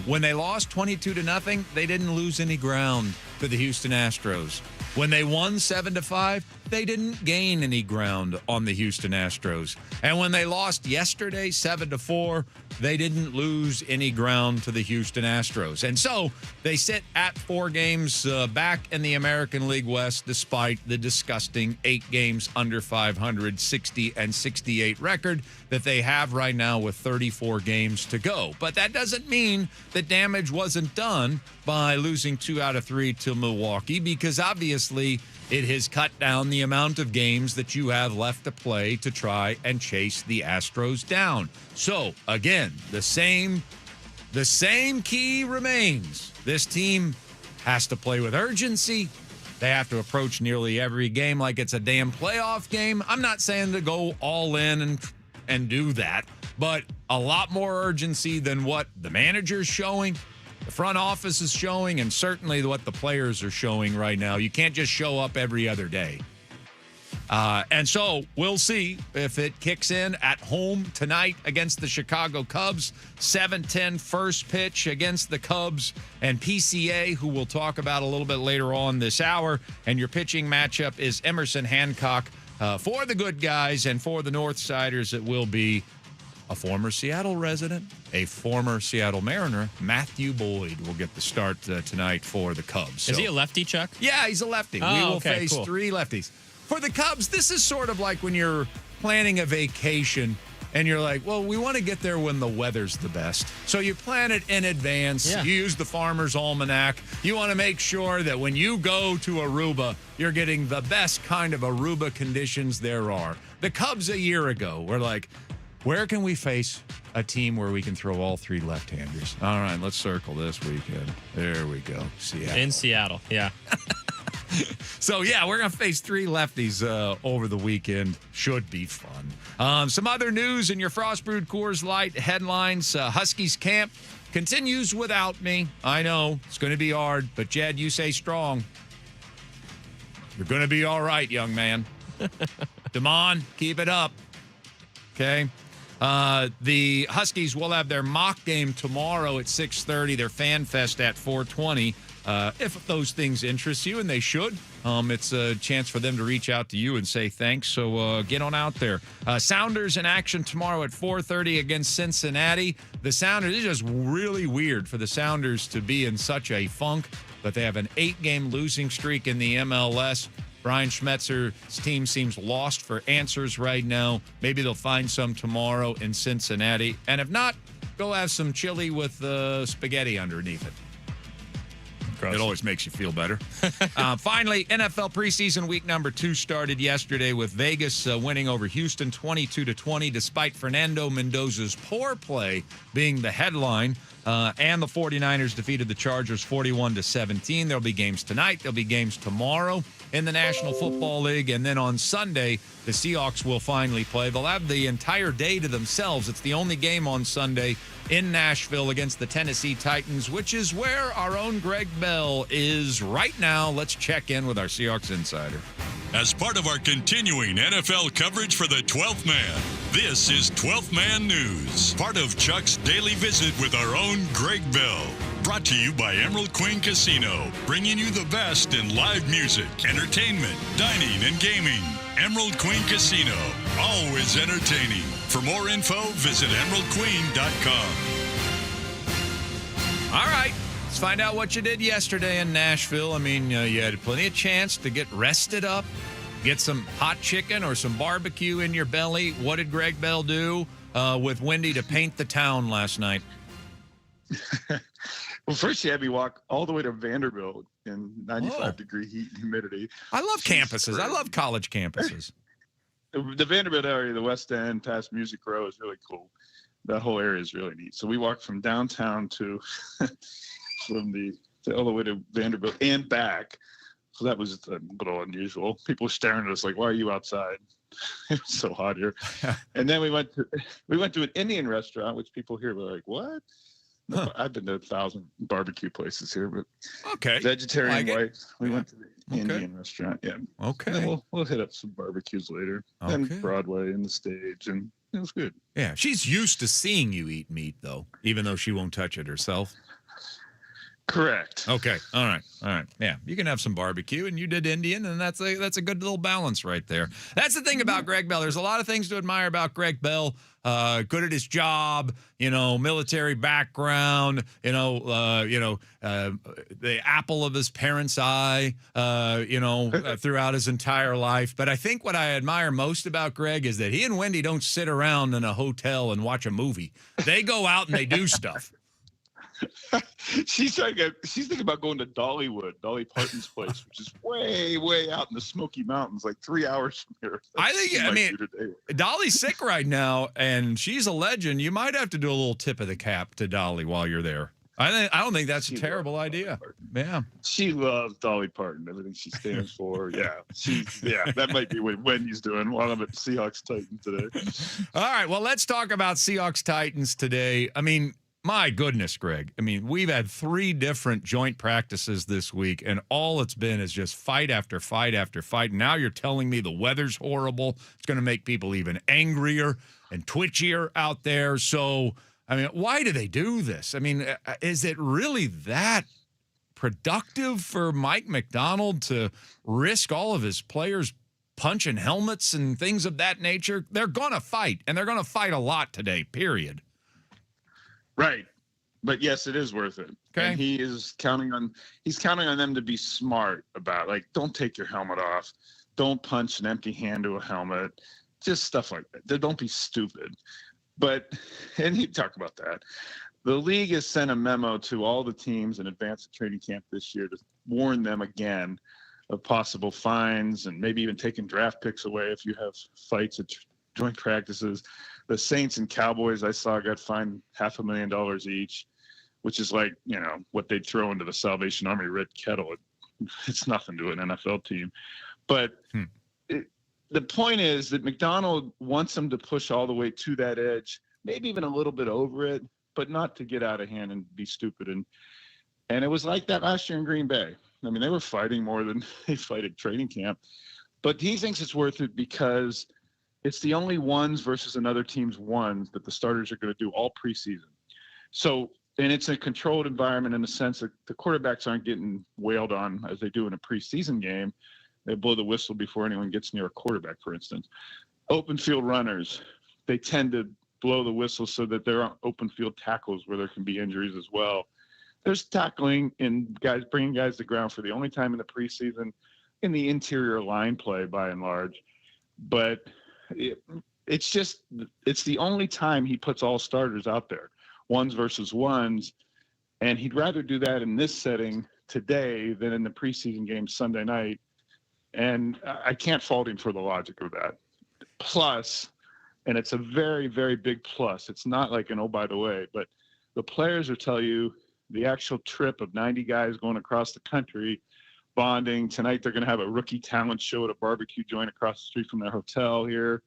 When they lost 22-0, they didn't lose any ground to the Houston Astros. When they won 7-5, they didn't gain any ground on the Houston Astros. And when they lost yesterday 7-4, they didn't lose any ground to the Houston Astros. And so they sit at 4 games back in the American League West, despite the disgusting 8 games under 500, 60-68 record that they have right now with 34 games to go. But that doesn't mean that damage wasn't done by losing 2 out of 3 to Milwaukee, because obviously it has cut down the amount of games that you have left to play to try and chase the Astros down. So, again, the same key remains. This team has to play with urgency. They have to approach nearly every game like it's a damn playoff game. I'm not saying to go all in and do that, but a lot more urgency than what the manager's showing, the front office is showing, and certainly what the players are showing right now. You can't just show up every other day. And so we'll see if it kicks in at home tonight against the Chicago Cubs. 7:10 first pitch against the Cubs and PCA, who we'll talk about a little bit later on this hour. And your pitching matchup is Emerson Hancock for the good guys, and for the Northsiders, it will be a former Seattle resident, a former Seattle Mariner, Matthew Boyd, will get the start tonight for the Cubs. Is he a lefty, Chuck? Yeah, he's a lefty. Oh, we will okay, face cool. 3 lefties. For the Cubs, this is sort of like when you're planning a vacation and you're like, well, we want to get there when the weather's the best. So you plan it in advance. Yeah. You use the Farmer's Almanac. You want to make sure that when you go to Aruba, you're getting the best kind of Aruba conditions there are. The Cubs a year ago were like, where can we face a team where we can throw all 3 left-handers? All right, let's circle this weekend. There we go. Seattle. In Seattle, yeah. So, yeah, we're going to face 3 lefties over the weekend. Should be fun. Some other news in your Frostbrewed Coors Light headlines. Huskies camp continues without me. I know it's going to be hard, but Jed, you stay strong. You're going to be all right, young man. Damon, keep it up. Okay. The Huskies will have their mock game tomorrow at 6:30. Their Fan Fest at 4:20. If those things interest you, and they should, it's a chance for them to reach out to you and say thanks. So get on out there. Sounders in action tomorrow at 4:30 against Cincinnati. The Sounders, it's just really weird for the Sounders to be in such a funk, but they have an 8-game losing streak in the MLS. Brian Schmetzer's team seems lost for answers right now. Maybe they'll find some tomorrow in Cincinnati. And if not, go have some chili with spaghetti underneath it. Gross. It always makes you feel better. Finally, NFL preseason week number 2 started yesterday with Vegas winning over Houston 22-20, despite Fernando Mendoza's poor play being the headline. And the 49ers defeated the Chargers 41-17. There'll be games tonight. There'll be games tomorrow in the National Football League. And then on Sunday, the Seahawks will finally play. They'll have the entire day to themselves. It's the only game on Sunday in Nashville against the Tennessee Titans, which is where our own Greg Bell is right now. Let's check in with our Seahawks insider. As part of our continuing NFL coverage for the 12th man, this is 12th Man News, part of Chuck's daily visit with our own Greg Bell. Brought to you by Emerald Queen Casino, bringing you the best in live music, entertainment, dining, and gaming. Emerald Queen Casino, always entertaining. For more info, visit emeraldqueen.com. All right. Let's find out what you did yesterday in Nashville. I mean, you had plenty of chance to get rested up, get some hot chicken or some barbecue in your belly. What did Greg Bell do with Wendy to paint the town last night? Well, first you had me walk all the way to Vanderbilt in 95-degree heat and humidity. I love campuses. I love college campuses. The Vanderbilt area, the West End, past Music Row is really cool. That whole area is really neat. So we walked from downtown to all the way to Vanderbilt and back. So that was a little unusual. People were staring at us like, "Why are you outside?" It was so hot here. And then we went to an Indian restaurant, which people here were like, "What?" No, Huh. I've been to 1,000 barbecue places here, but Okay. vegetarian Like it. white. We Yeah. went to the Indian restaurant. Yeah. And then Okay. we'll hit up some barbecues later. Okay. And Broadway and the stage, and it was good. Yeah. She's used to seeing you eat meat, though, even though she won't touch it herself. Correct. Okay. All right. All right. Yeah. You can have some barbecue, and you did Indian, and that's a good little balance right there. That's the thing about Greg Bell. There's a lot of things to admire about Greg Bell. Good at his job, military background, the apple of his parents' eye, throughout his entire life. But I think what I admire most about Greg is that he and Wendy don't sit around in a hotel and watch a movie. They go out and they do stuff. She's thinking about going to Dolly Parton's place, which is way, way out in the Smoky Mountains, like 3 hours from here. Dolly's sick right now, and she's a legend. You might have to do a little tip of the cap to Dolly while you're there. I don't think that's a terrible idea. Yeah. She loves Dolly Parton, everything she stands for. Yeah. That might be what Wendy's doing while I'm at Seahawks Titans today. All right. Well, let's talk about Seahawks Titans today. I mean, my goodness, Greg. I mean, we've had 3 different joint practices this week, and all it's been is just fight after fight after fight. And now you're telling me the weather's horrible. It's going to make people even angrier and twitchier out there. So, I mean, why do they do this? I mean, is it really that productive for Mike McDonald to risk all of his players punching helmets and things of that nature? They're going to fight, and they're going to fight a lot today, period. Right. But yes, it is worth it. Okay. And he's counting on them to be smart about, like, don't take your helmet off. Don't punch an empty hand to a helmet. Just stuff like that. Don't be stupid. And he talked about that. The league has sent a memo to all the teams in advance of training camp this year to warn them again of possible fines and maybe even taking draft picks away if you have fights at joint practices. The Saints and Cowboys I saw got fined $500,000 each, which is like, what they'd throw into the Salvation Army red kettle. It's nothing to an NFL team. But the point is that McDonald wants them to push all the way to that edge, maybe even a little bit over it, but not to get out of hand and be stupid. And it was like that last year in Green Bay. I mean, they were fighting more than they fight at training camp. But he thinks it's worth it because it's the only ones versus another team's ones that the starters are going to do all preseason. So, and it's a controlled environment in the sense that the quarterbacks aren't getting wailed on as they do in a preseason game. They blow the whistle before anyone gets near a quarterback, for instance. Open field runners, they tend to blow the whistle so that there aren't open field tackles where there can be injuries as well. There's tackling and bringing guys to the ground for the only time in the preseason in the interior line play by and large. But it's the only time he puts all starters out there, ones versus ones. And he'd rather do that in this setting today than in the preseason game Sunday night. And I can't fault him for the logic of that. Plus, and it's a very, very big plus. It's not like an, oh, by the way, but the players will tell you the actual trip of 90 guys going across the country, bonding. Tonight they're going to have a rookie talent show at a barbecue joint across the street from their hotel here.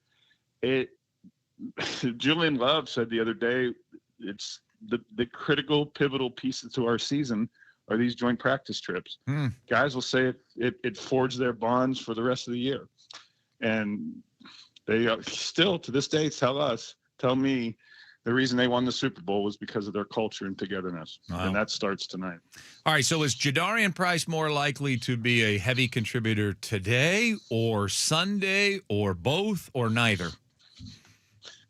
Julian Love said the other day, it's the critical, pivotal pieces to our season are these joint practice trips. Guys will say it forged their bonds for the rest of the year. And they still, to this day, tell me the reason they won the Super Bowl was because of their culture and togetherness. Wow. And that starts tonight. All right, so is Jadarian Price more likely to be a heavy contributor today or Sunday or both or neither?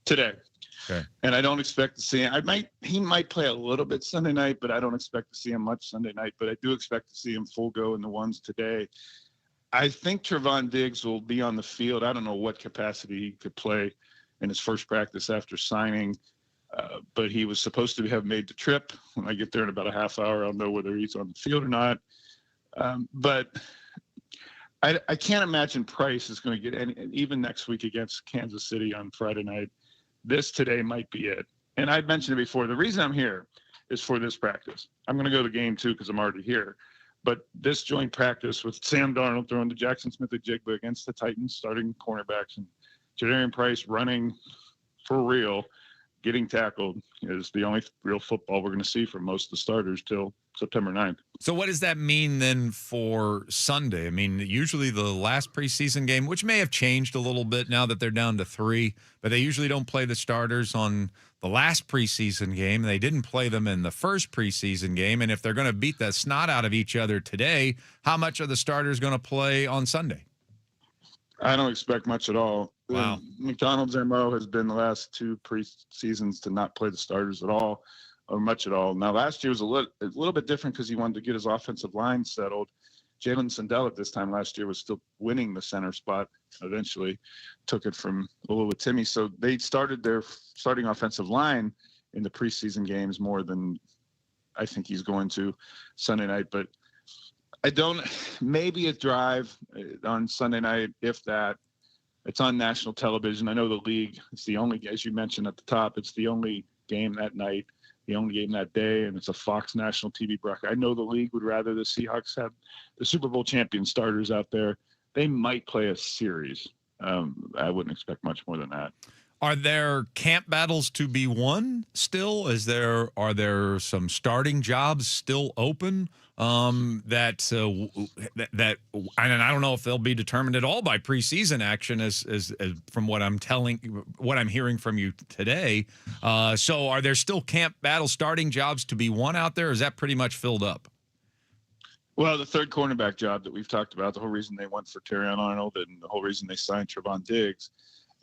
Today. Okay. And I don't expect to see him. He might play a little bit Sunday night, but I don't expect to see him much Sunday night. But I do expect to see him full go in the ones today. I think Trevon Diggs will be on the field. I don't know what capacity he could play in his first practice after signing, but he was supposed to have made the trip. When I get there in about a half hour, I'll know whether he's on the field or not. But I can't imagine Price is going to get any, even next week against Kansas City on Friday night. This today might be it. And I mentioned it before. The reason I'm here is for this practice. I'm going to go to the game too because I'm already here. But this joint practice with Sam Darnold throwing to Jackson Smith-Njigba against the Titans starting cornerbacks and Jadarian Price running for real, getting tackled, is the only real football we're going to see from most of the starters till September 9th. So what does that mean then for Sunday? I mean, usually the last preseason game, which may have changed a little bit now that they're down to 3, but they usually don't play the starters on the last preseason game. They didn't play them in the first preseason game. And if they're going to beat the snot out of each other today, how much are the starters going to play on Sunday? I don't expect much at all. Wow. McDonald's MO has been the last 2 preseasons to not play the starters at all, or much at all. Now, last year was a little bit different because he wanted to get his offensive line settled. Jalen Sandell at this time last year was still winning the center spot. Eventually took it from Oluwatimi. So they started their starting offensive line in the preseason games more than I think he's going to Sunday night. But maybe a drive on Sunday night, if that. It's on national television. I know the league, it's the only, as you mentioned at the top, it's the only game that night, the only game that day, and it's a Fox national TV broadcast. I know the league would rather the Seahawks have the Super Bowl champion starters out there. They might play a series. I wouldn't expect much more than that. Are there camp battles to be won still? Are there some starting jobs still open that and I don't know if they'll be determined at all by preseason action as from what I'm hearing from you today. So are there still camp battle starting jobs to be won out there? Or is that pretty much filled up? Well, the third cornerback job that we've talked about, the whole reason they went for Terrion Arnold and the whole reason they signed Trevon Diggs,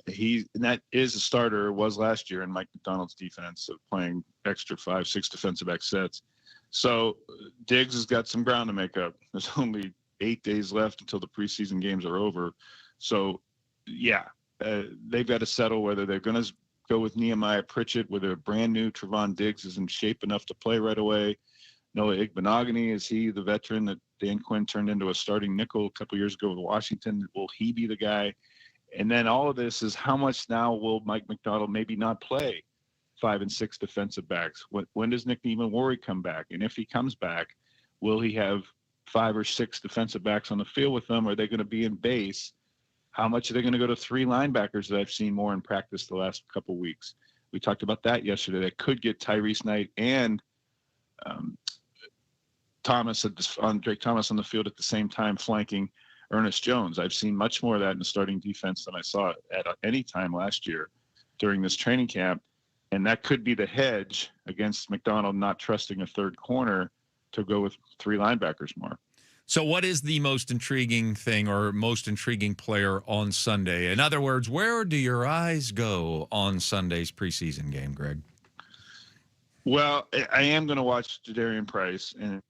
and that is a starter, was last year in Mike McDonald's defense of playing extra 5-6 defensive back sets. So Diggs has got some ground to make up. There's only 8 days left until the preseason games are over. So, yeah, they've got to settle whether they're going to go with Nehemiah Pritchett, whether a brand new Trevon Diggs is in shape enough to play right away. Noah Igbenogany, is he the veteran that Dan Quinn turned into a starting nickel a couple years ago with Washington? Will he be the guy? And then all of this is how much now will Mike McDonald maybe not play 5 and 6 defensive backs? When does Nick Niemewori come back? And if he comes back, will he have 5 or 6 defensive backs on the field with them? Are they going to be in base? How much are they going to go to 3 linebackers that I've seen more in practice the last couple of weeks? We talked about that yesterday. That could get Tyrese Knight and Drake Thomas on the field at the same time, flanking Ernest Jones. I've seen much more of that in the starting defense than I saw at any time last year during this training camp. And that could be the hedge against McDonald not trusting a third corner to go with 3 linebackers more. So what is the most intriguing thing or most intriguing player on Sunday? In other words, where do your eyes go on Sunday's preseason game, Greg? Well, I am going to watch Jadarian Price, and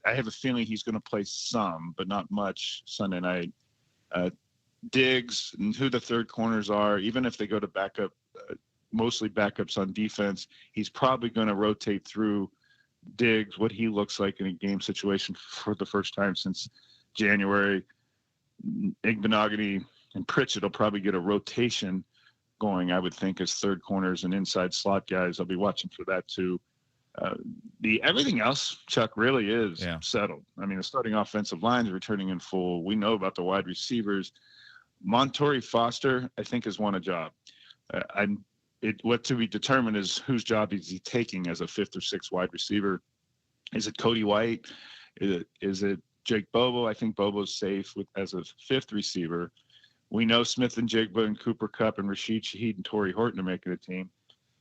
I have a feeling he's going to play some, but not much Sunday night. Diggs and who the third corners are, even if they go to backup, mostly backups on defense, he's probably going to rotate through Diggs, what he looks like in a game situation for the first time since January. Igbenogany and Pritchett will probably get a rotation going, I would think, as third corners and inside slot guys. I'll be watching for that too. Everything else, Chuck, really is settled. I mean, the starting offensive line is returning in full. We know about the wide receivers. Montori Foster, I think, has won a job. What to be determined is whose job is he taking as a 5th or 6th wide receiver. Is it Cody White? Is it Jake Bobo? I think Bobo's safe as a 5th receiver. We know Smith-Njigba and Cooper Kupp and Rashid Shaheed and Torrey Horton are making the team,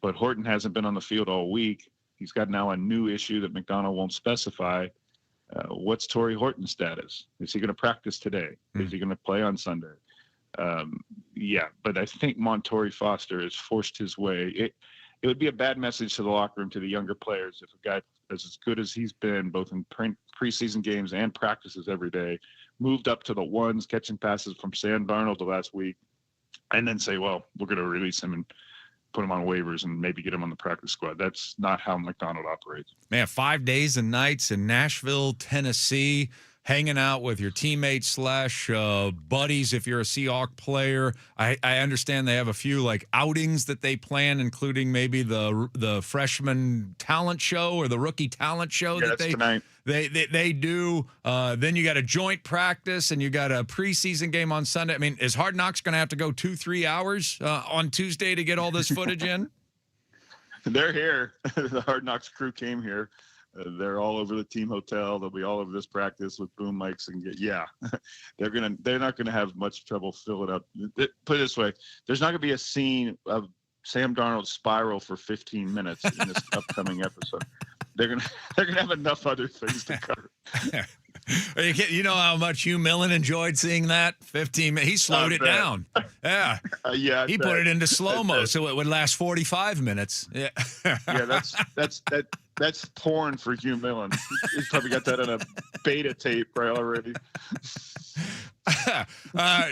but Horton hasn't been on the field all week. He's got now a new issue that McDonald won't specify. What's Torrey Horton's status? Is he going to practice today? Is he going to play on Sunday? But I think Montori Foster has forced his way. It would be a bad message to the locker room, to the younger players, if a guy as good as he's been, both in preseason games and practices every day, moved up to the ones, catching passes from Sam Darnold the last week, and then say, well, we're going to release him and put him on waivers and maybe get him on the practice squad. That's not how McDonald operates. Man, 5 days and nights in Nashville, Tennessee. hanging out with your teammates slash buddies if you're a Seahawk player. I understand they have a few like outings that they plan, including maybe the freshman talent show or the rookie talent show that tonight. They do. Then you got a joint practice and you got a preseason game on Sunday. I mean, is Hard Knocks going to have to go 2-3 hours on Tuesday to get all this footage in? They're here. The Hard Knocks crew came here. They're all over the team hotel. They'll be all over this practice with boom mics and they're not gonna have much trouble filling up. Put it this way, there's not gonna be a scene of Sam Darnold's spiral for 15 minutes in this upcoming episode. They're gonna have enough other things to cover. You know how much Hugh Millen enjoyed seeing that 15 minutes. He slowed it down. Yeah, he put it into slow mo so it would last 45 minutes. Yeah, that's porn for Hugh Millen. He's probably got that on a beta tape right already.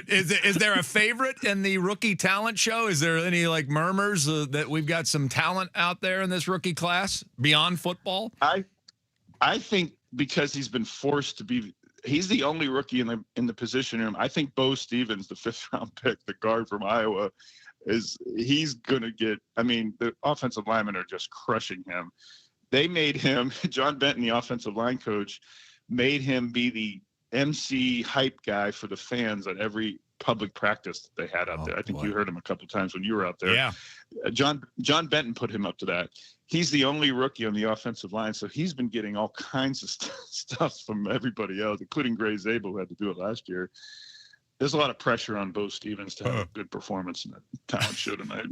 Is there a favorite in the rookie talent show? Is there any like murmurs that we've got some talent out there in this rookie class beyond football? I think because he's been forced to be, he's the only rookie in the position room. I think Bo Stevens, the 5th round pick, the guard from Iowa, he's gonna get. I mean, the offensive linemen are just crushing him. They made him, John Benton, the offensive line coach, made him be the MC hype guy for the fans at every public practice that they had out there. I think you heard him a couple of times when you were out there. Yeah. John Benton put him up to that. He's the only rookie on the offensive line, so he's been getting all kinds of stuff from everybody else, including Gray Zabel, who had to do it last year. There's a lot of pressure on Bo Stevens to have a good performance in that talent show tonight.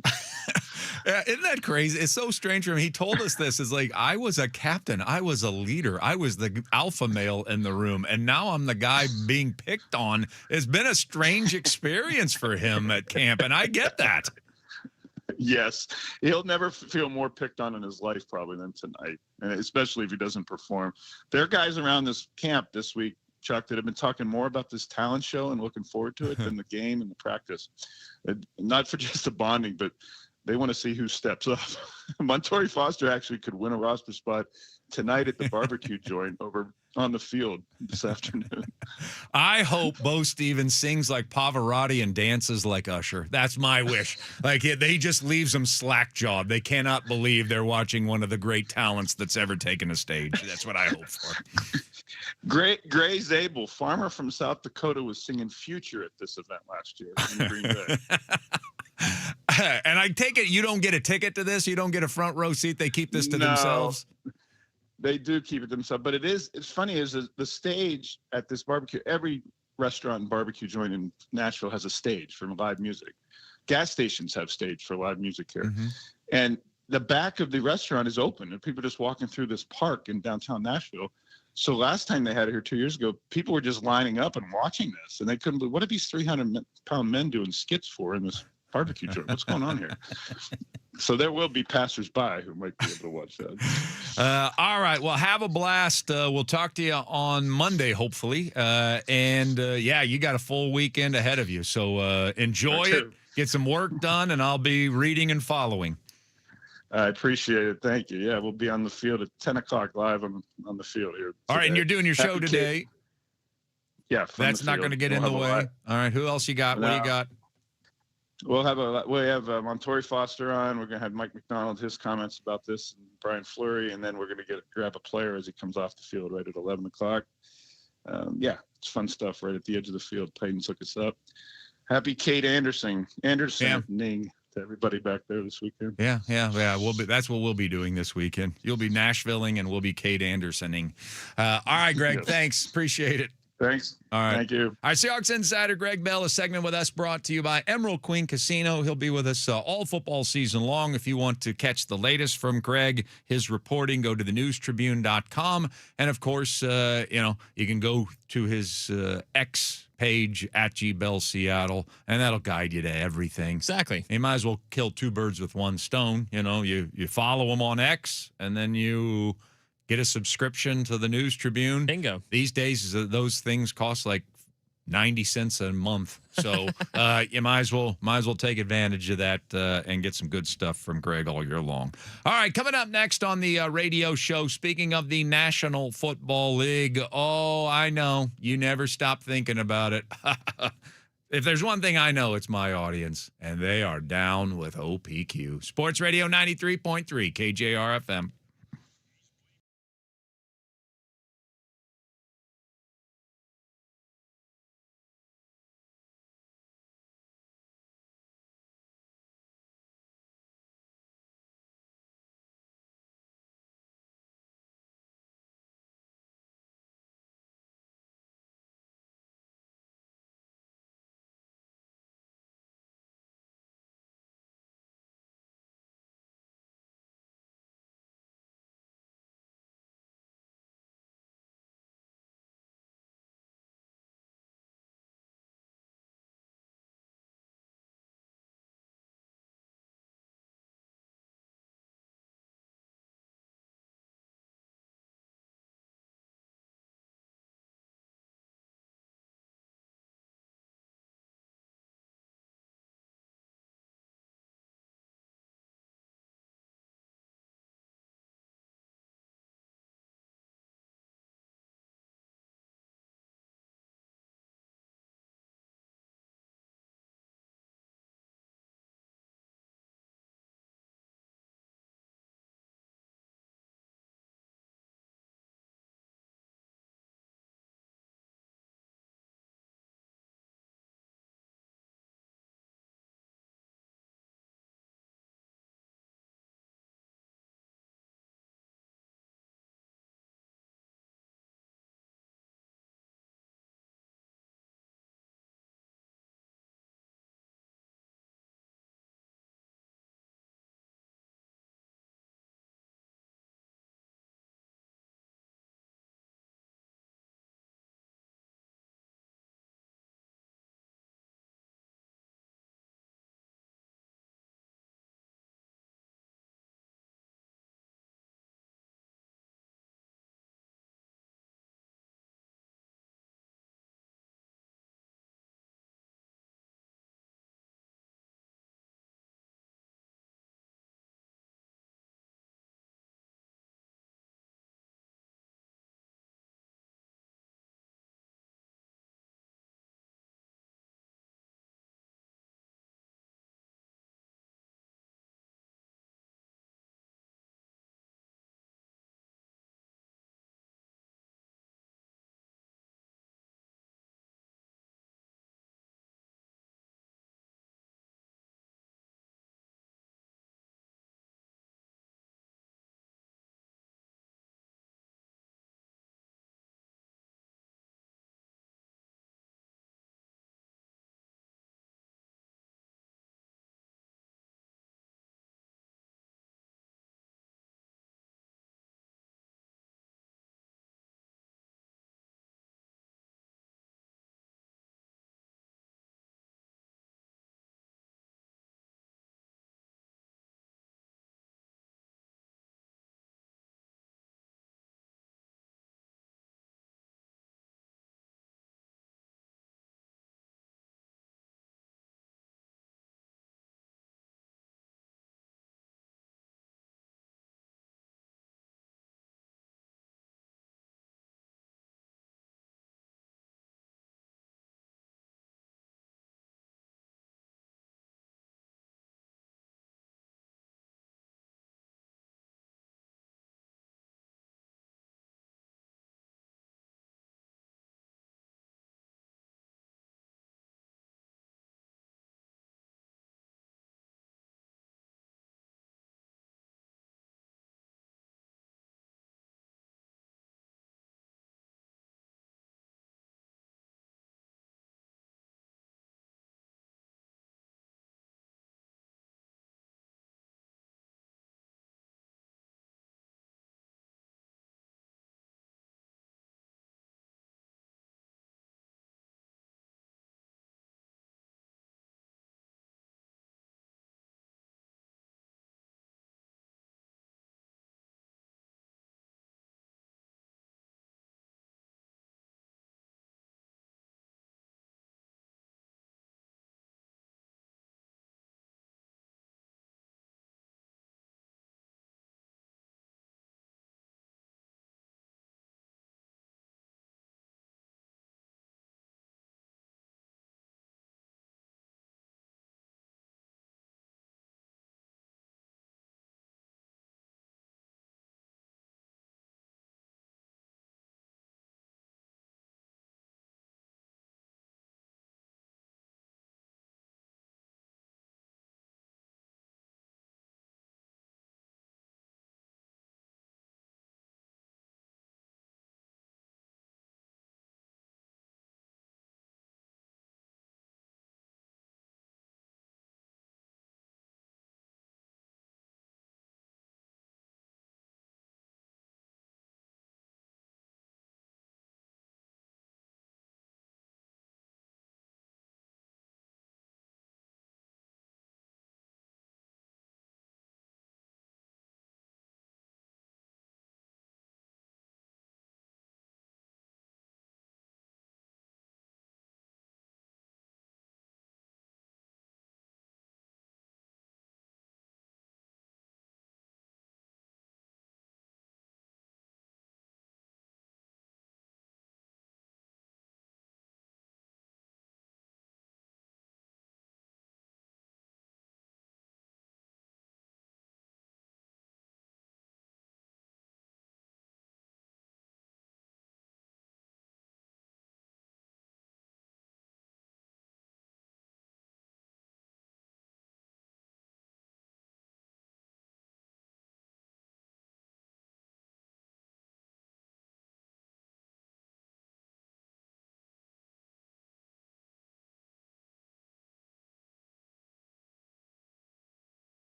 Isn't that crazy? It's so strange for him. He told us this. It's like, I was a captain. I was a leader. I was the alpha male in the room. And now I'm the guy being picked on. It's been a strange experience for him at camp. And I get that. Yes. He'll never feel more picked on in his life probably than tonight. And especially if he doesn't perform. There are guys around this camp this week, Chuck, that have been talking more about this talent show and looking forward to it than the game and the practice. Not for just the bonding, but they want to see who steps up. Montori Foster actually could win a roster spot tonight at the barbecue joint over on the field this afternoon. I hope Bo Stevens sings like Pavarotti and dances like Usher. That's my wish. Like, they just leaves them slack-jawed. They cannot believe they're watching one of the great talents that's ever taken a stage. That's what I hope for. Gray Zabel, farmer from South Dakota, was singing Future at this event last year in Green Bay. And I take it you don't get a ticket to this? You don't get a front row seat? They keep this to themselves? They do keep it themselves. But it's funny is the stage at this barbecue, every restaurant and barbecue joint in Nashville has a stage for live music. Gas stations have stage for live music here. Mm-hmm. And the back of the restaurant is open and people are just walking through this park in downtown Nashville. So last time they had it here 2 years ago, people were just lining up and watching this, and they couldn't believe, what are these 300-pound men doing skits for in this barbecue joint? What's going on here? So there will be passersby who might be able to watch that. All right. Well, have a blast. We'll talk to you on Monday, hopefully. You got a full weekend ahead of you. So enjoy it. Get some work done, and I'll be reading and following. I appreciate it. Thank you. Yeah, we'll be on the field at 10 o'clock live on the field here today. All right, and you're doing your show today. Yeah. That's not going to get in the way. All right, who else you got? What do you got? We have Montori Foster on. We're going to have Mike McDonald, his comments about this, and Brian Fleury, and then we're going to grab a player as he comes off the field right at 11 o'clock. It's fun stuff right at the edge of the field. Peyton took us up. Happy Kate Anderson. Ning. To everybody back there this weekend. Yeah. That's what we'll be doing this weekend. You'll be Nashvilling and we'll be Kate Andersoning. All right, Greg. Yes. Thanks. Appreciate it. Thanks. All right. Thank you. All right, Seahawks Insider Greg Bell, a segment with us brought to you by Emerald Queen Casino. He'll be with us all football season long. If you want to catch the latest from Greg, his reporting, go to thenewstribune.com. And, of course, you can go to his X page at GBellSeattle, and that'll guide you to everything. Exactly. You might as well kill two birds with one stone. You follow him on X, and then you get a subscription to the News Tribune. Bingo. These days, those things cost like 90 cents a month. So you might as well take advantage of that and get some good stuff from Greg all year long. All right, coming up next on the radio show, speaking of the National Football League, oh, I know, you never stop thinking about it. If there's one thing I know, it's my audience, and they are down with OPQ. Sports Radio 93.3 KJR FM.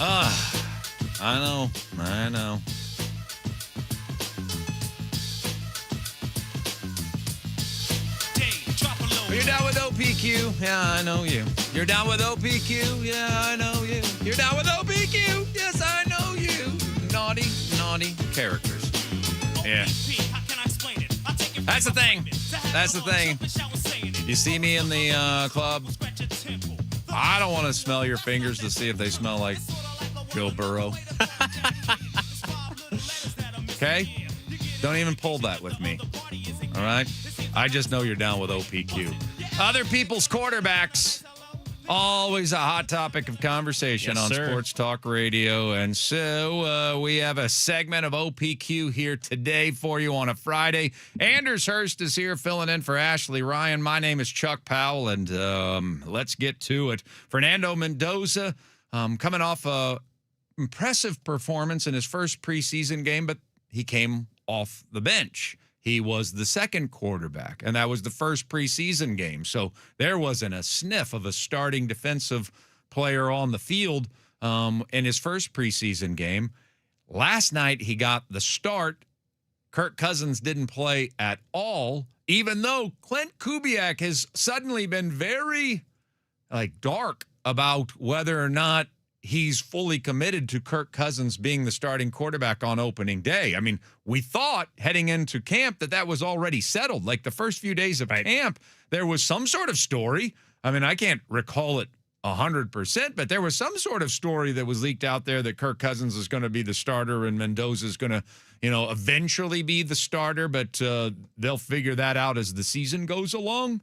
I know. You're down with OPQ? Yeah, I know you. You're down with OPQ? Yeah, I know you. You're down with OPQ? Yes, I know you. Naughty characters. Yeah. That's the thing. You see me in the club, I don't want to smell your fingers to see if they smell like Joe Burrow. Okay? Don't even pull that with me. All right? I just know you're down with OPQ. Other people's quarterbacks, always a hot topic of conversation on Sports Talk Radio. And so we have a segment of OPQ here today for you on a Friday. Anders Hurst is here filling in for Ashley Ryan. My name is Chuck Powell, and let's get to it. Fernando Mendoza coming off a impressive performance in his first preseason game, but he came off the bench. He was the second quarterback, and that was the first preseason game. So there wasn't a sniff of a starting defensive player on the field in his first preseason game. Last night, he got the start. Kirk Cousins didn't play at all, even though Clint Kubiak has suddenly been very dark about whether or not he's fully committed to Kirk Cousins being the starting quarterback on opening day. I mean, we thought heading into camp that was already settled. Like the first few days of camp, there was some sort of story. I mean, I can't recall it 100%, but there was some sort of story that was leaked out there that Kirk Cousins is going to be the starter and Mendoza is going to, eventually be the starter, but they'll figure that out as the season goes along.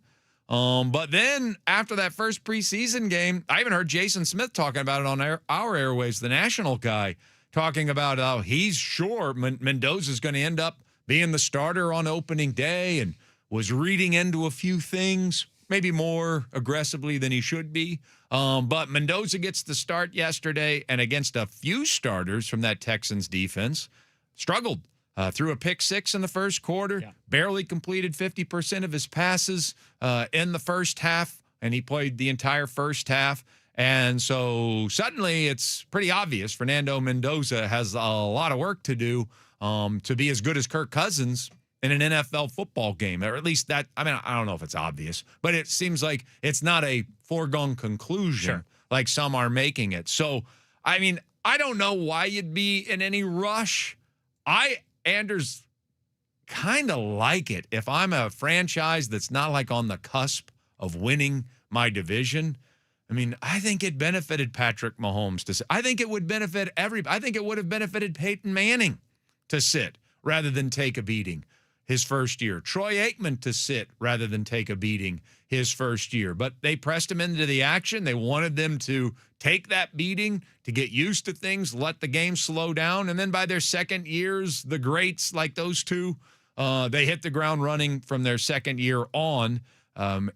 But then after that first preseason game, I even heard Jason Smith talking about it on our airways, the national guy, talking about how he's sure Mendoza's going to end up being the starter on opening day, and was reading into a few things, maybe more aggressively than he should be. But Mendoza gets the start yesterday, and against a few starters from that Texans defense, struggled. Threw a pick six in the first quarter, barely completed 50% of his passes in the first half, and he played the entire first half. And so suddenly it's pretty obvious Fernando Mendoza has a lot of work to do to be as good as Kirk Cousins in an NFL football game, or at least that. I mean, I don't know if it's obvious, but it seems like it's not a foregone conclusion like some are making it. So, I mean, I don't know why you'd be in any rush. Anders, kind of like it. If I'm a franchise that's not on the cusp of winning my division, I mean, I think it benefited Patrick Mahomes to sit. I think it would benefit I think it would have benefited Peyton Manning to sit rather than take a beating his first year. Troy Aikman to sit rather than take a beating his first year. But they pressed him into the action. They wanted them to take that beating, to get used to things, let the game slow down. And then by their second years, the greats like those two, they hit the ground running from their second year on.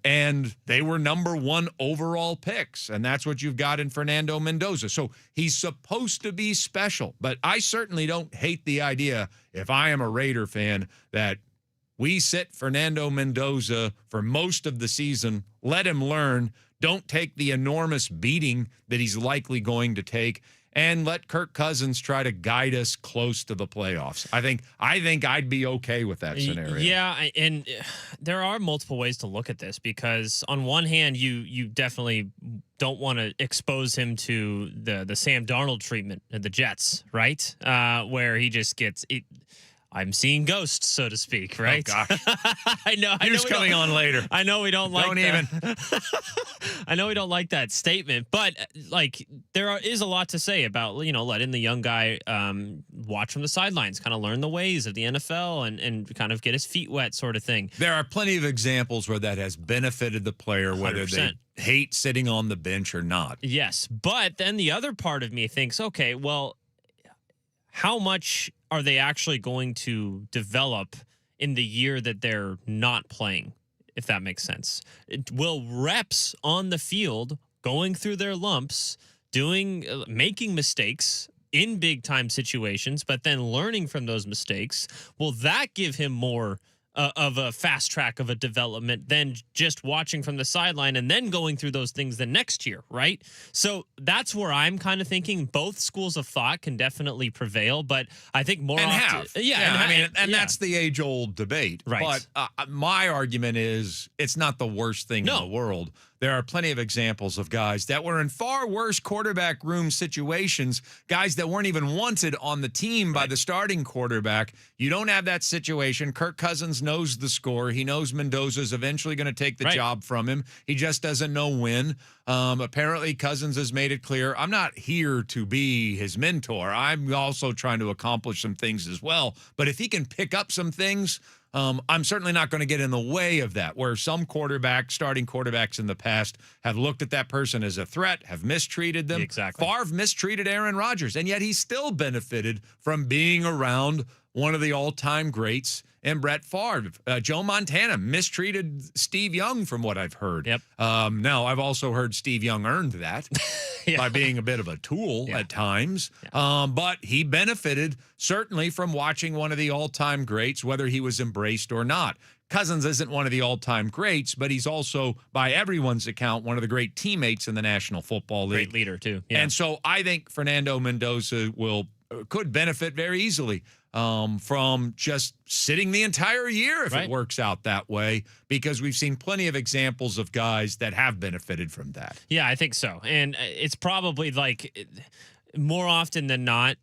And they were number one overall picks. And that's what you've got in Fernando Mendoza. So he's supposed to be special. But I certainly don't hate the idea, if I am a Raider fan, that we sit Fernando Mendoza for most of the season, let him learn, don't take the enormous beating that he's likely going to take, and let Kirk Cousins try to guide us close to the playoffs. I think I'd be okay with that scenario. Yeah, and there are multiple ways to look at this, because on one hand, you definitely don't want to expose him to the Sam Darnold treatment at the Jets, right? Where he just gets it. I'm seeing ghosts, so to speak, right? Oh, gosh. I know. Who's coming on later? I know we don't like Don't that. I know we don't like that statement, but there is a lot to say about, letting the young guy watch from the sidelines, kind of learn the ways of the NFL and kind of get his feet wet, sort of thing. There are plenty of examples where that has benefited the player, whether 100%. they hate sitting on the bench or not. Yes, but then the other part of me thinks, okay, well, how much are they actually going to develop in the year that they're not playing, if that makes sense? Will reps on the field, going through their lumps, making mistakes in big time situations, but then learning from those mistakes, will that give him more of a fast track of a development than just watching from the sideline and then going through those things the next year, right? So that's where I'm kind of thinking both schools of thought can definitely prevail, but I think more often, that's the age-old debate. Right. But my argument is it's not the worst thing in the world. There are plenty of examples of guys that were in far worse quarterback room situations, guys that weren't even wanted on the team by the starting quarterback. You don't have that situation. Kirk Cousins knows the score. He knows Mendoza's eventually going to take the job from him. He just doesn't know when. Apparently, Cousins has made it clear, I'm not here to be his mentor. I'm also trying to accomplish some things as well. But if he can pick up some things, I'm certainly not going to get in the way of that, where some starting quarterbacks in the past have looked at that person as a threat, have mistreated them. Exactly. Favre mistreated Aaron Rodgers, and yet he still benefited from being around one of the all-time greats and Brett Favre. Joe Montana mistreated Steve Young, from what I've heard. Yep. Now, I've also heard Steve Young earned that by being a bit of a tool at times. But he benefited certainly from watching one of the all-time greats, whether he was embraced or not. Cousins isn't one of the all-time greats, but he's also, by everyone's account, one of the great teammates in the National Football League. Great leader, too. Yeah. And so I think Fernando Mendoza could benefit very easily from just sitting the entire year if it works out that way, because we've seen plenty of examples of guys that have benefited from that. Yeah, I think so. And it's probably like more often than not,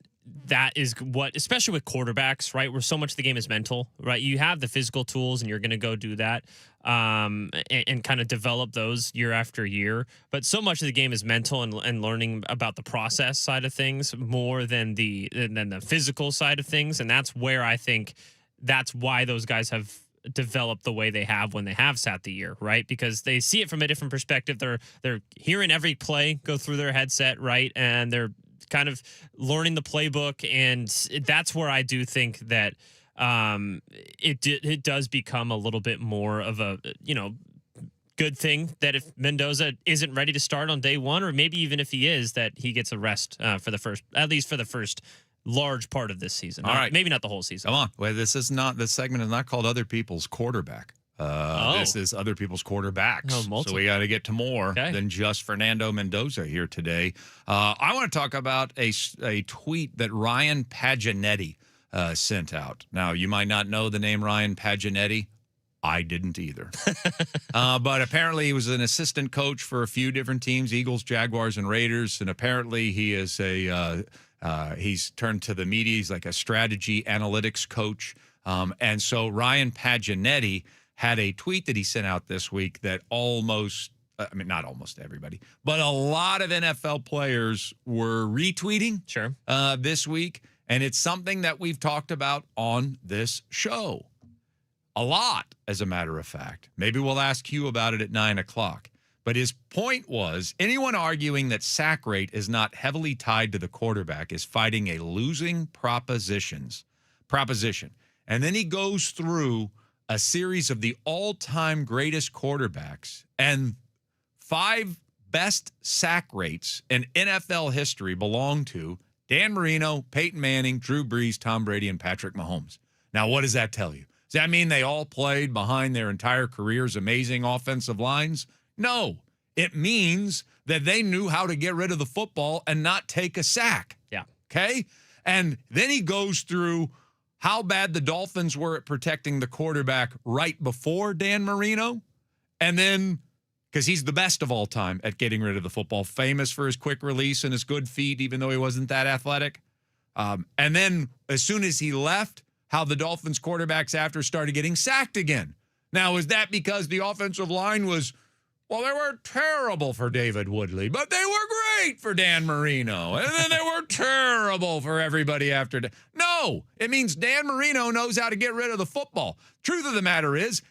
that is what, especially with quarterbacks, right, where so much of the game is mental, right? You have the physical tools and you're going to go do that and kind of develop those year after year. But so much of the game is mental and learning about the process side of things more than the physical side of things. And that's where I think that's why those guys have developed the way they have when they have sat the year, right? Because they see it from a different perspective. They're hearing every play go through their headset, right? And they're kind of learning the playbook, and that's where I do think that it does become a little bit more of a good thing that if Mendoza isn't ready to start on day one, or maybe even if he is, that he gets a rest for the first large part of this season. All right, maybe not the whole season. Come on, well, this segment is not called Other People's Quarterback. This is Other People's Quarterbacks. So we got to get to more than just Fernando Mendoza here today. I want to talk about a tweet that Ryan Paginetti sent out. Now, you might not know the name Ryan Paginetti. I didn't either. But apparently he was an assistant coach for a few different teams, Eagles, Jaguars, and Raiders. And apparently he is he's turned to the media. He's like a strategy analytics coach. And so Ryan Paginetti had a tweet that he sent out this week that not almost everybody, but a lot of NFL players were retweeting this week. And it's something that we've talked about on this show a lot, as a matter of fact. Maybe we'll ask you about it at 9 o'clock. But his point was, anyone arguing that sack rate is not heavily tied to the quarterback is fighting a losing proposition. And then he goes through a series of the all-time greatest quarterbacks, and 5 best sack rates in NFL history belong to Dan Marino, Peyton Manning, Drew Brees, Tom Brady, and Patrick Mahomes. Now, what does that tell you? Does that mean they all played behind their entire careers amazing offensive lines? No. It means that they knew how to get rid of the football and not take a sack. Yeah. Okay? And then he goes through how bad the Dolphins were at protecting the quarterback right before Dan Marino. And then, because he's the best of all time at getting rid of the football, famous for his quick release and his good feet, even though he wasn't that athletic. And then as soon as he left, how the Dolphins quarterbacks after started getting sacked again. Now, is that because the offensive line was, well, they were terrible for David Woodley, but they were great for Dan Marino. And then they were terrible for everybody after. No, it means Dan Marino knows how to get rid of the football. Truth of the matter is,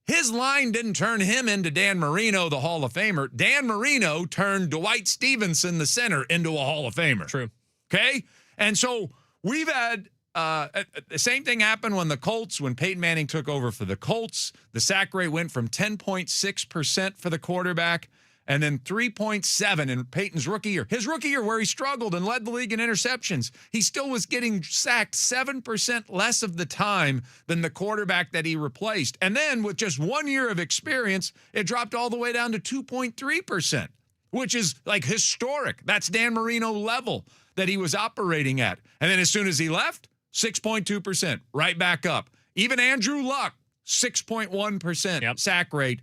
his line didn't turn him into Dan Marino, the Hall of Famer. Dan Marino turned Dwight Stevenson, the center, into a Hall of Famer. True. Okay? And so we've had the same thing happened when Peyton Manning took over for the Colts. The sack rate went from 10.6% for the quarterback and then 3.7 in Peyton's rookie year. His rookie year where he struggled and led the league in interceptions, he still was getting sacked 7% less of the time than the quarterback that he replaced. And then with just 1 year of experience, it dropped all the way down to 2.3%, which is like historic. That's Dan Marino level that he was operating at. And then as soon as he left, 6.2%, right back up. Even Andrew Luck, 6.1% sack rate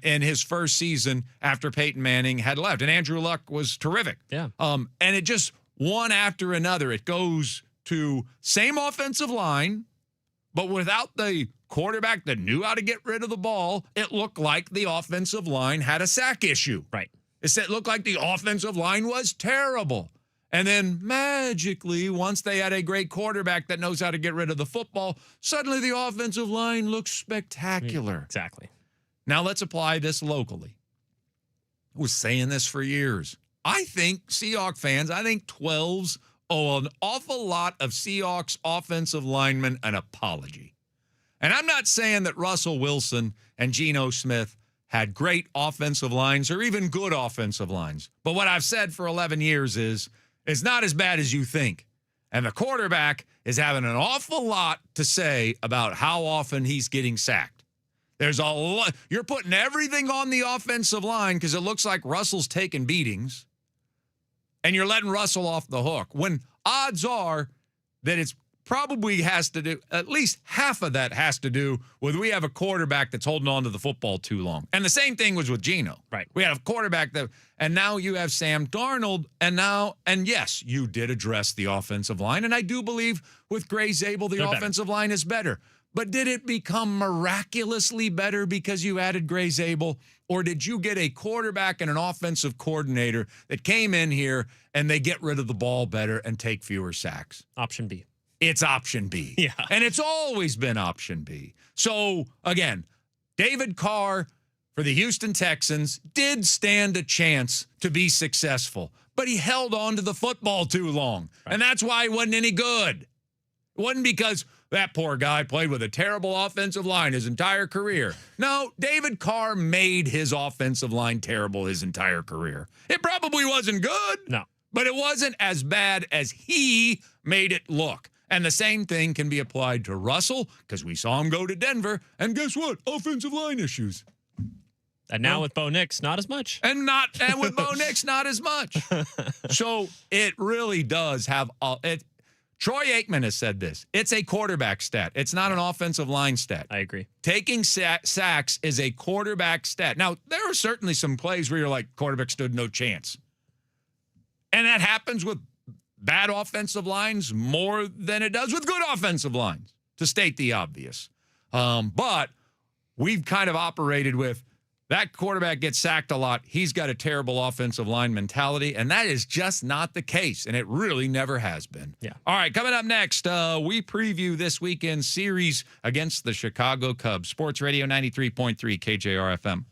in his first season after Peyton Manning had left. And Andrew Luck was terrific. Yeah. And it just one after another. It goes to same offensive line, but without the quarterback that knew how to get rid of the ball, it looked like the offensive line had a sack issue. Right. It looked like the offensive line was terrible. And then magically, once they had a great quarterback that knows how to get rid of the football, suddenly the offensive line looks spectacular. Exactly. Now let's apply this locally. I was saying this for years. I think Seahawks fans, I think 12s owe an awful lot of Seahawks offensive linemen an apology. And I'm not saying that Russell Wilson and Geno Smith had great offensive lines or even good offensive lines. But what I've said for 11 years is it's not as bad as you think. And the quarterback is having an awful lot to say about how often he's getting sacked. There's a lot. You're putting everything on the offensive line because it looks like Russell's taking beatings. And you're letting Russell off the hook. When odds are that it's probably has to do, at least half of that has to do with we have a quarterback that's holding on to the football too long. And the same thing was with Geno. Right. We had a quarterback that, and now you have Sam Darnold, and yes, you did address the offensive line, and I do believe with Gray Zabel, the offensive line is better. But did it become miraculously better because you added Gray Zabel, or did you get a quarterback and an offensive coordinator that came in here and they get rid of the ball better and take fewer sacks? Option B. It's option B. Yeah. And it's always been option B. So, again, David Carr for the Houston Texans did stand a chance to be successful, but he held on to the football too long. Right. And that's why he wasn't any good. It wasn't because that poor guy played with a terrible offensive line his entire career. No, David Carr made his offensive line terrible his entire career. It probably wasn't good. No. But it wasn't as bad as he made it look. And the same thing can be applied to Russell because we saw him go to Denver. And guess what? Offensive line issues. And now with Bo Nix, not as much. And with Bo Nix, not as much. So it really does have it. Troy Aikman has said this. It's a quarterback stat. It's not an offensive line stat. I agree. Taking sacks is a quarterback stat. Now, there are certainly some plays where you're like, quarterback stood no chance. And that happens with bad offensive lines more than it does with good offensive lines, to state the obvious. But we've kind of operated with that quarterback gets sacked a lot. He's got a terrible offensive line mentality, and that is just not the case, and it really never has been. Yeah. All right, coming up next, we preview this weekend's series against the Chicago Cubs. Sports Radio 93.3 KJR FM.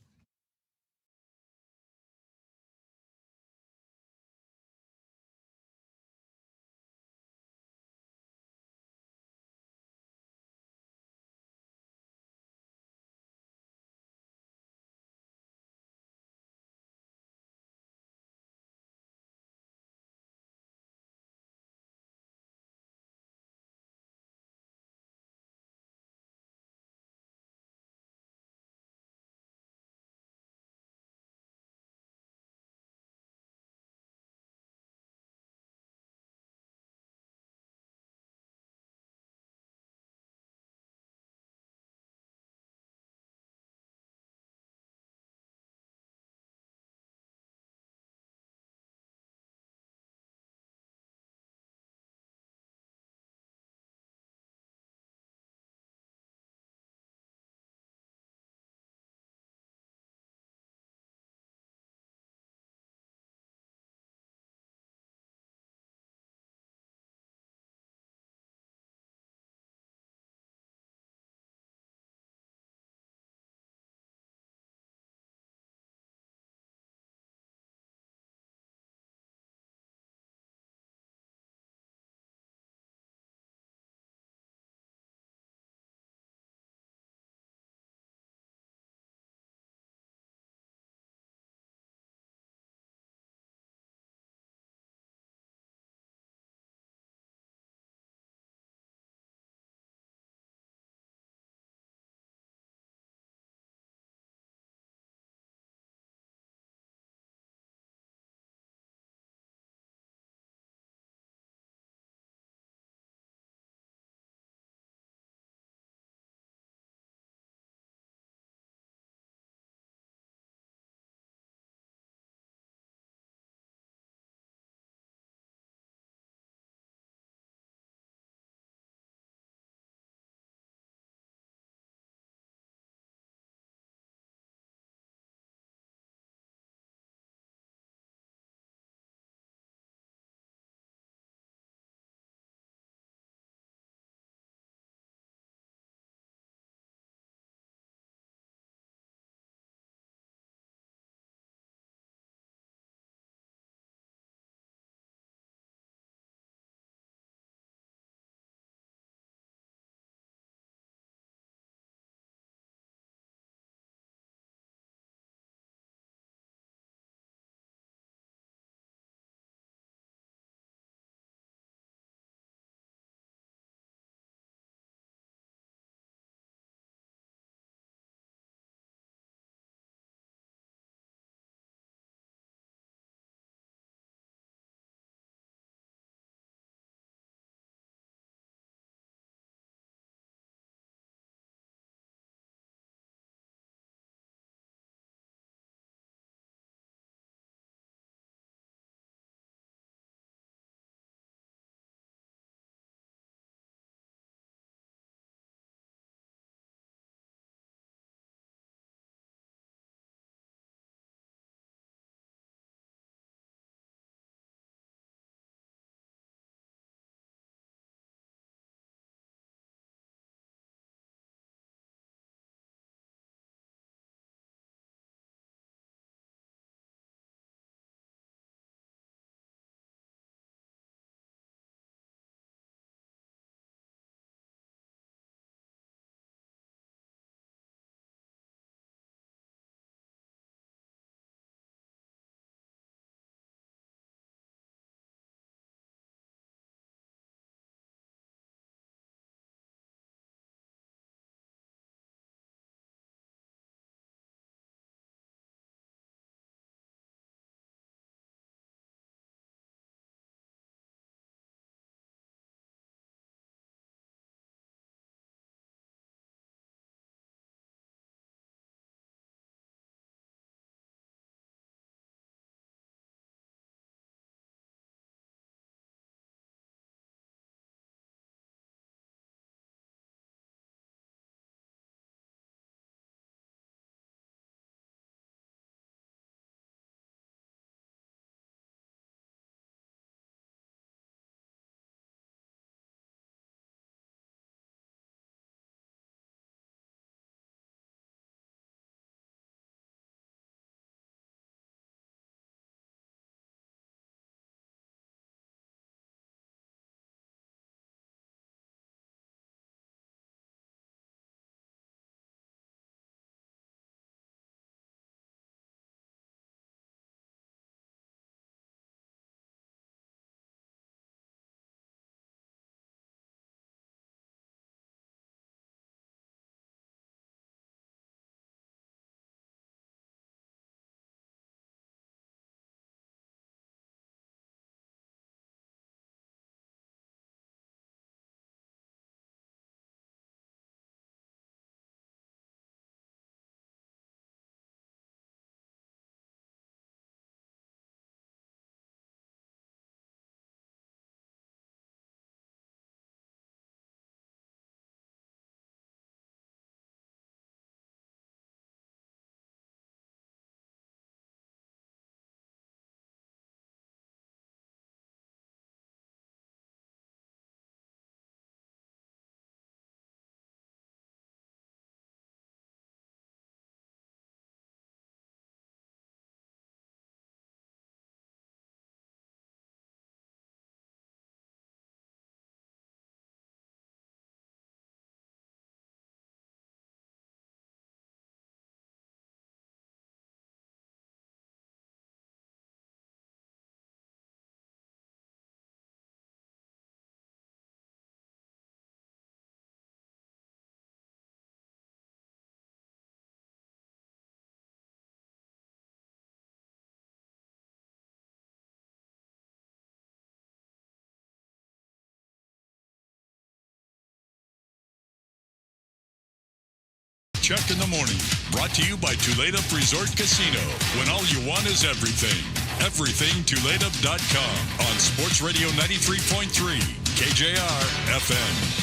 Chuck in the Morning. Brought to you by Tulip Resort Casino. When all you want is everything. Everything Tulip.com on Sports Radio 93.3 KJR FM.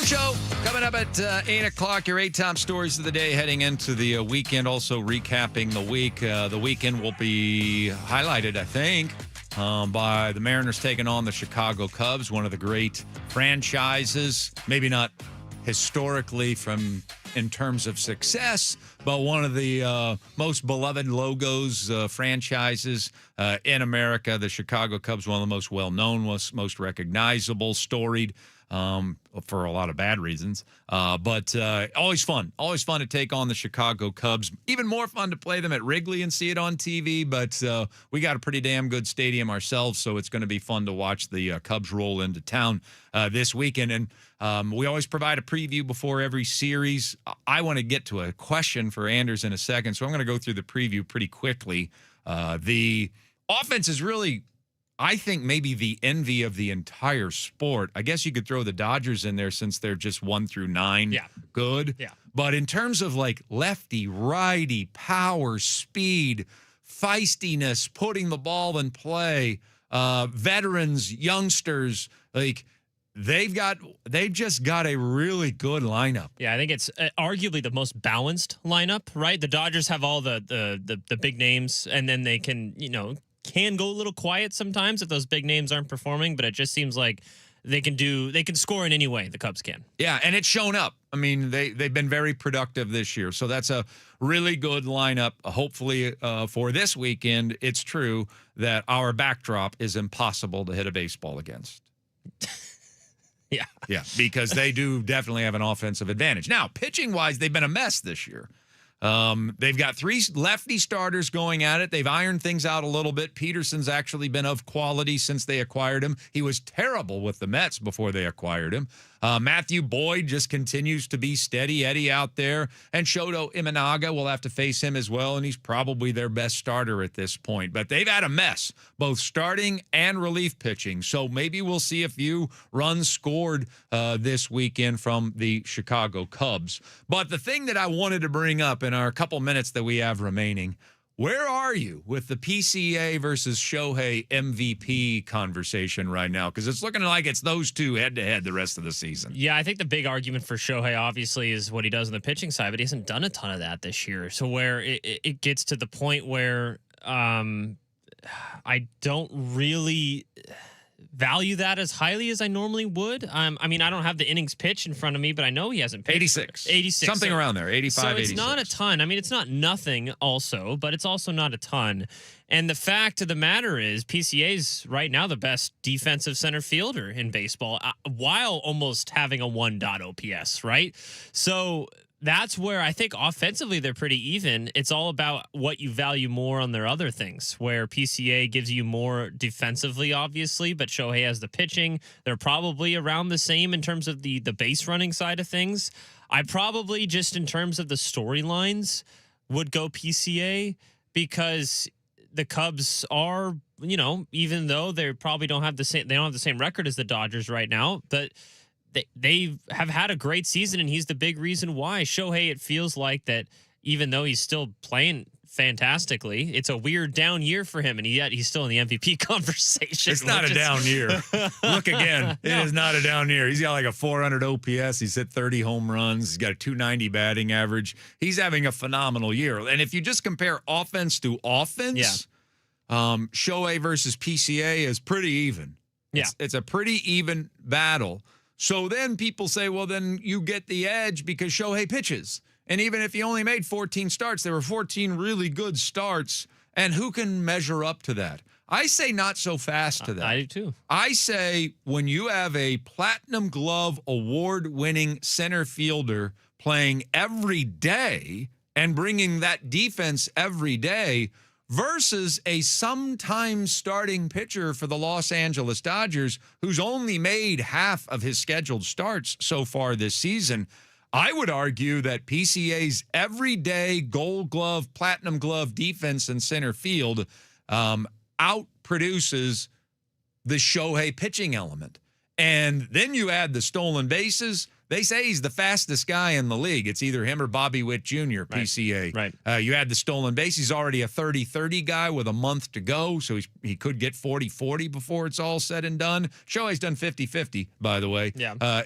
Show coming up at 8 o'clock. Your 8 top stories of the day heading into the weekend. Also recapping the week. The weekend will be highlighted, I think, by the Mariners taking on the Chicago Cubs, one of the great franchises. Maybe not historically in terms of success, but one of the most beloved logos, franchises in America. The Chicago Cubs, one of the most well-known, most recognizable, storied, for a lot of bad reasons. But always fun to take on the Chicago Cubs. Even more fun to play them at Wrigley and see it on TV. But we got a pretty damn good stadium ourselves, so it's going to be fun to watch the Cubs roll into town this weekend. And we always provide a preview before every series. I want to get to a question for Anders in a second, so I'm going to go through the preview pretty quickly. The offense is really, I think, maybe the envy of the entire sport. I guess you could throw the Dodgers in there since they're just 1 through 9. Yeah. Good. Yeah. But in terms of like lefty, righty, power, speed, feistiness, putting the ball in play, veterans, youngsters, like they've just got a really good lineup. Yeah, I think it's arguably the most balanced lineup, right? The Dodgers have all the big names, and then they can go a little quiet sometimes if those big names aren't performing, but it just seems like they can score in any way the Cubs can. Yeah, and it's shown up. I mean, they've been very productive this year. So that's a really good lineup. Hopefully for this weekend, it's true that our backdrop is impossible to hit a baseball against. Yeah. Yeah, because they do definitely have an offensive advantage. Now, pitching-wise, they've been a mess this year. They've got 3 lefty starters going at it. They've ironed things out a little bit. Peterson's actually been of quality since they acquired him. He was terrible with the Mets before they acquired him. Matthew Boyd just continues to be steady Eddie out there. And Shoto Imanaga will have to face him as well, and he's probably their best starter at this point. But they've had a mess, both starting and relief pitching. So maybe we'll see a few runs scored this weekend from the Chicago Cubs. But the thing that I wanted to bring up in our couple minutes that we have remaining, where are you with the PCA versus Shohei MVP conversation right now? Because it's looking like it's those two head-to-head the rest of the season. Yeah, I think the big argument for Shohei, obviously, is what he does on the pitching side, but he hasn't done a ton of that this year. So where it gets to the point where I don't really value that as highly as I normally would. I mean, I don't have the innings pitch in front of me, but I know he hasn't pitched. 86. Something around there, 85, So it's 86. not a ton. I mean, it's not nothing also, but it's also not a ton. And the fact of the matter is PCA's right now the best defensive center fielder in baseball while almost having a 1.0 OPS, right? So that's where I think offensively they're pretty even. It's all about what you value more on their other things, where PCA gives you more defensively, obviously, but Shohei has the pitching. They're probably around the same in terms of the base running side of things. I probably, just in terms of the storylines, would go PCA because the Cubs are, even though they probably don't have the same record as the Dodgers right now, but they have had a great season, and he's the big reason why. Shohei, it feels like that even though he's still playing fantastically, it's a weird down year for him, and yet he's still in the MVP conversation. It's not a down year. Look again. It is not a down year. He's got like a 400 OPS. He's hit 30 home runs. He's got a 290 batting average. He's having a phenomenal year. And if you just compare offense to offense, Shohei versus PCA is pretty even. Yeah. It's a pretty even battle. So then people say, well, then you get the edge because Shohei pitches. And even if he only made 14 starts, there were 14 really good starts. And who can measure up to that? I say not so fast to that. I do too. I say when you have a Platinum Glove award-winning center fielder playing every day and bringing that defense every day versus a sometimes starting pitcher for the Los Angeles Dodgers who's only made half of his scheduled starts so far this season, I would argue that PCA's everyday Gold Glove, Platinum Glove defense in center field outproduces the Shohei pitching element. And then you add the stolen bases. They say he's the fastest guy in the league. It's either him or Bobby Witt Jr., PCA. Right. You add the stolen base. He's already a 30-30 guy with a month to go, so he could get 40-40 before it's all said and done. Shohei's done 50-50, by the way,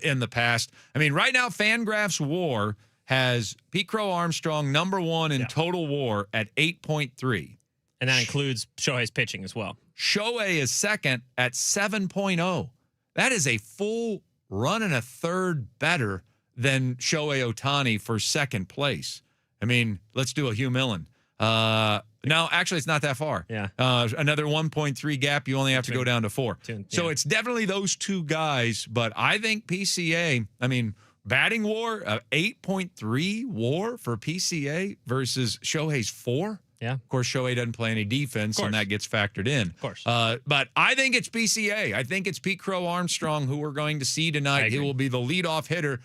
in the past. I mean, right now, Fangraphs WAR has Pete Crow Armstrong number one in total WAR at 8.3. And that includes Shohei's pitching as well. Shohei is second at 7.0. That is a full run and a third better than Shohei Ohtani for second place. I mean, let's do a Hugh Millen. No, actually, it's not that far. Yeah. Another 1.3 gap. You only have to go down to 4. So it's definitely those two guys. But I think PCA, I mean, batting WAR, 8.3 WAR for PCA versus Shohei's 4. Yeah. Of course, Shohei doesn't play any defense, and that gets factored in. Of course. But I think it's PCA. I think it's Pete Crow Armstrong who we're going to see tonight. He will be the leadoff hitter.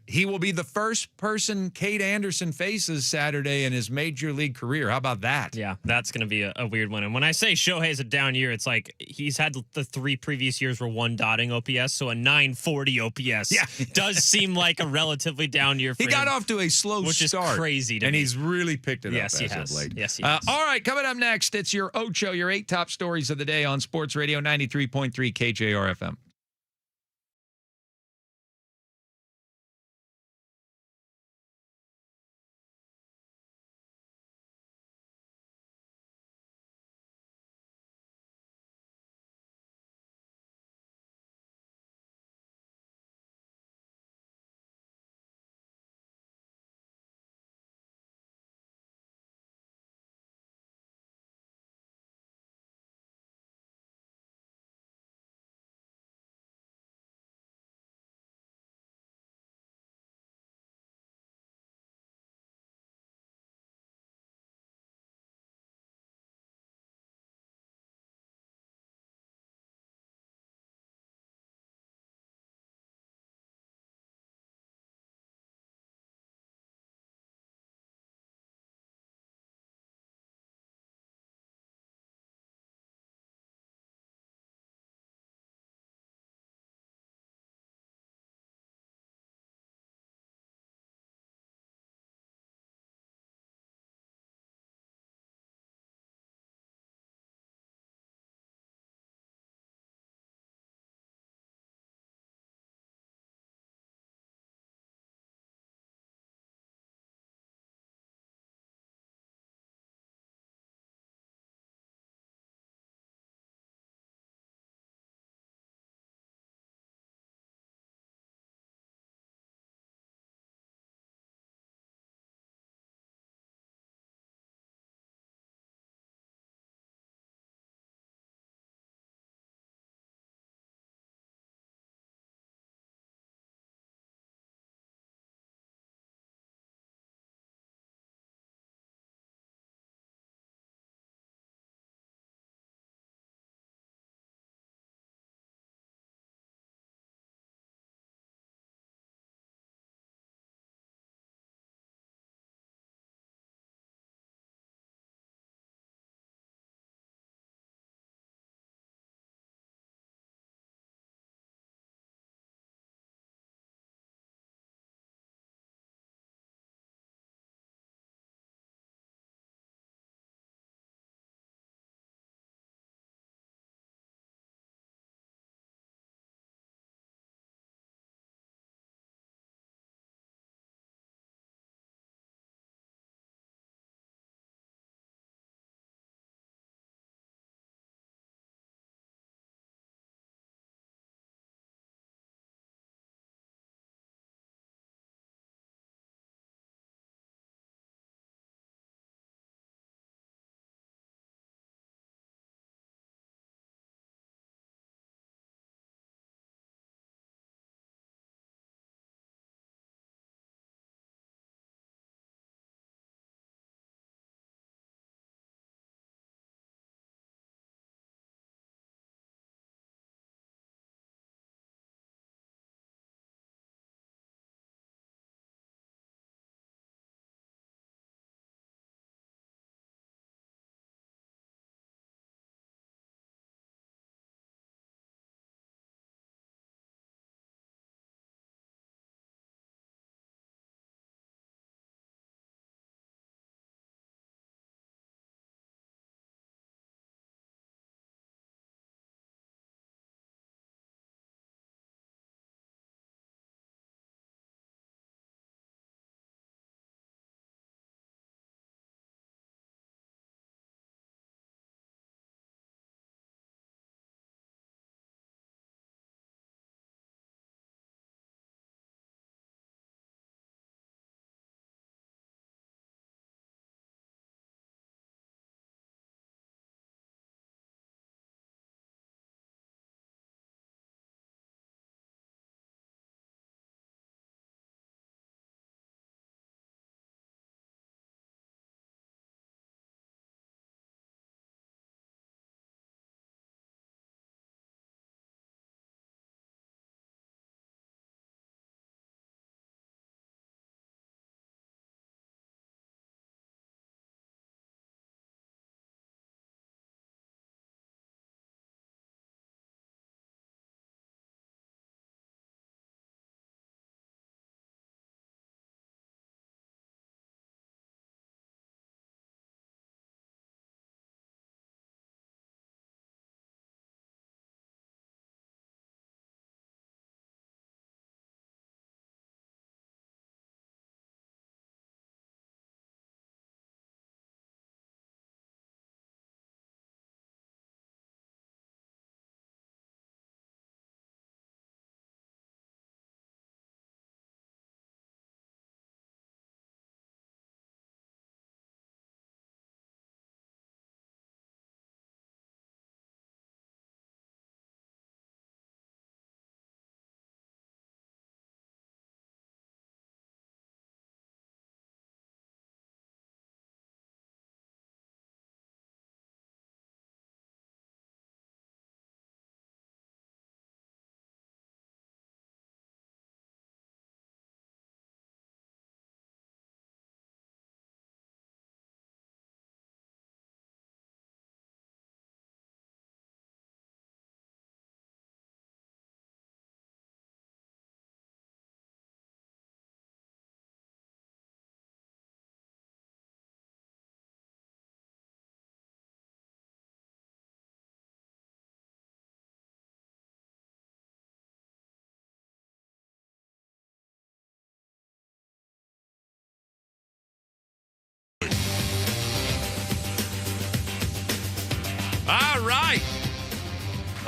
He will be the first person Kate Anderson faces Saturday in his major league career. How about that? Yeah, that's going to be a weird one. And when I say Shohei's a down year, it's like he's had the 3 previous years were 1 dotting OPS, so a 940 OPS does seem like a relatively down year for him. He got off to a slow which start. Is crazy to and me. he's really picked it up Yes, he as has. of late. Yes, he has. All right, coming up next, it's your Ocho, your 8 top stories of the day on Sports Radio 93.3 KJR FM.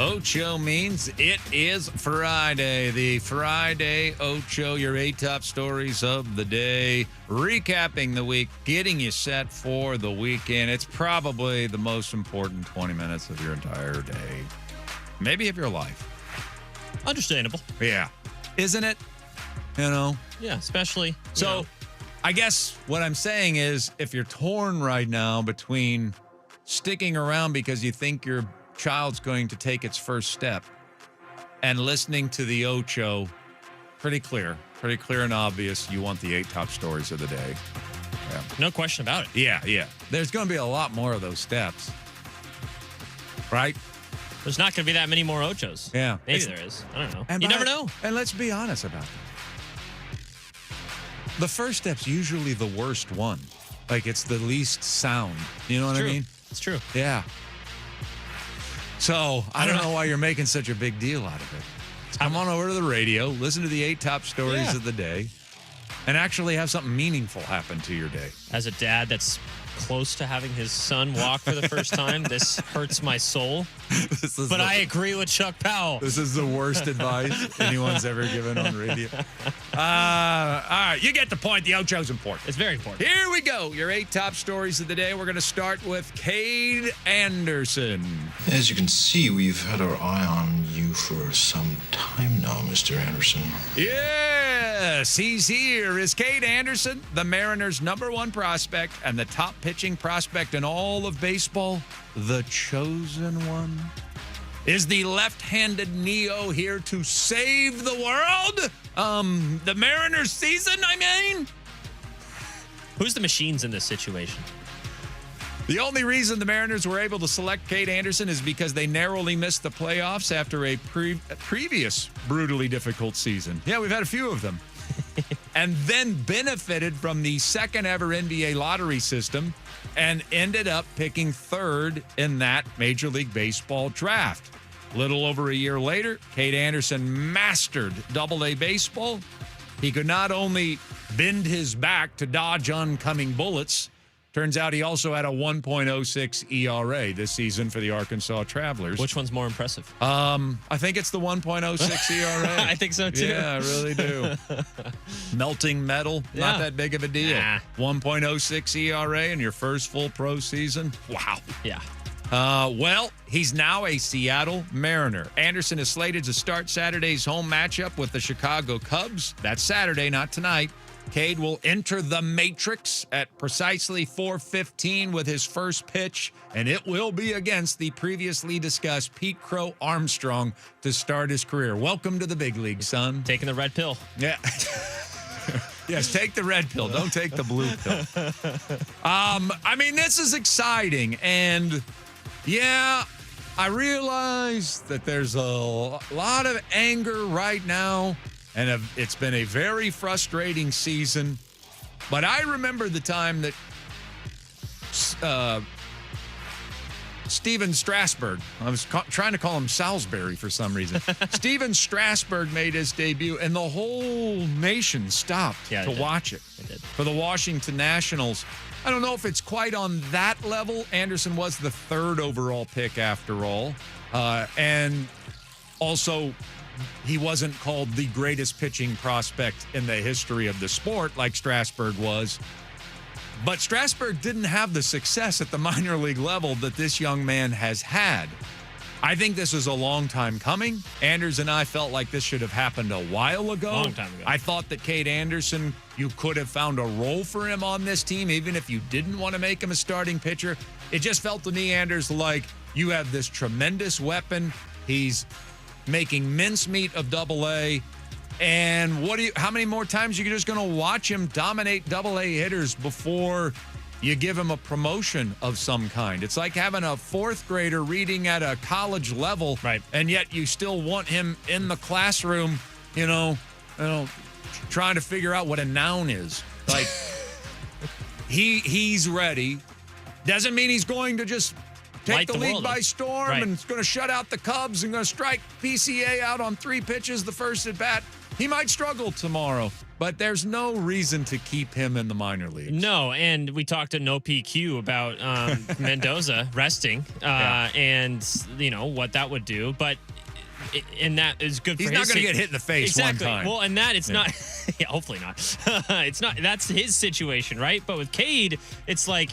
Ocho means it is Friday. The Friday Ocho, your 8 top stories of the day, recapping the week, getting you set for the weekend. It's probably the most important 20 minutes of your entire day, maybe of your life. Understandable. Yeah. Isn't it? You know? Yeah, especially. So I guess what I'm saying is if you're torn right now between sticking around because you think your child's going to take its first step and listening to the Ocho, pretty clear and obvious, you want the 8 top stories of the day. Yeah. No question about it. Yeah. There's going to be a lot more of those steps. Right? There's not going to be that many more Ochos. Yeah. Maybe there is. I don't know. And You never know. And let's be honest about that. The first step's usually the worst one. Like, it's the least sound. You know what I mean? It's true. Yeah. So, I don't know why you're making such a big deal out of it. Come on over to the radio, listen to the 8 top stories of the day, and actually have something meaningful happen to your day. As a dad that's close to having his son walk for the first time, this hurts my soul. But I agree with Chuck Powell. This is the worst advice anyone's ever given on radio. All right, you get the point. The Ocho's important. It's very important. Here we go. Your 8 top stories of the day. We're going to start with Cade Anderson. As you can see, we've had our eye on you for some time now, Mr. Anderson. Yes, he's here. Is Cade Anderson, the Mariners' #1 prospect and the top pitching prospect in all of baseball, the chosen one? Is the left-handed Neo here to save the world? The Mariners season, I mean? Who's the machines in this situation? The only reason the Mariners were able to select Cade Anderson is because they narrowly missed the playoffs after a previous brutally difficult season. Yeah, we've had a few of them. And then benefited from the second ever NBA lottery system and ended up picking 3rd in that Major League Baseball draft. Little over a year later, Cade Anderson mastered Double-A baseball. He could not only bend his back to dodge oncoming bullets, turns out he also had a 1.06 ERA this season for the Arkansas Travelers. Which one's more impressive? I think it's the 1.06 ERA. I think so, too. Yeah, I really do. Melting metal, not that big of a deal. Nah. 1.06 ERA in your first full pro season. Wow. Yeah. Well, he's now a Seattle Mariner. Anderson is slated to start Saturday's home matchup with the Chicago Cubs. That's Saturday, not tonight. Cade will enter the Matrix at precisely 4:15 with his first pitch, and it will be against the previously discussed Pete Crow Armstrong to start his career. Welcome to the big league, son. Taking the red pill. Yeah. Yes, take the red pill. Don't take the blue pill. I mean, this is exciting, and yeah, I realize that there's a lot of anger right now. And it's been a very frustrating season. But I remember the time that Steven Strasburg, I was trying to call him Salisbury for some reason. Steven Strasburg made his debut, and the whole nation stopped to watch it. They did. For the Washington Nationals. I don't know if it's quite on that level. Anderson was the 3rd overall pick after all. And also, he wasn't called the greatest pitching prospect in the history of the sport like Strasburg was. But Strasburg didn't have the success at the minor league level that this young man has had. I think this is a long time coming. Anders and I felt like this should have happened a while ago. Long time ago. I thought that Cade Anderson, you could have found a role for him on this team, even if you didn't want to make him a starting pitcher. It just felt to me, Anders, like you have this tremendous weapon. He's making mincemeat of Double-A. And how many more times are you just going to watch him dominate Double-A hitters before you give him a promotion of some kind? It's like having a 4th grader reading at a college level, right? And yet you still want him in the classroom, trying to figure out what a noun is. Like, he's ready. Doesn't mean he's going to just take the league by storm and is going to shut out the Cubs and going to strike PCA out on 3 pitches the first at bat. He might struggle tomorrow, but there's no reason to keep him in the minor leagues. No, and we talked to No PQ about Mendoza resting and, what that would do. But and that is good for his He's not going to get hit in the face one time. Well, and that it's not – hopefully not. It's not – that's his situation, right? But with Cade, it's like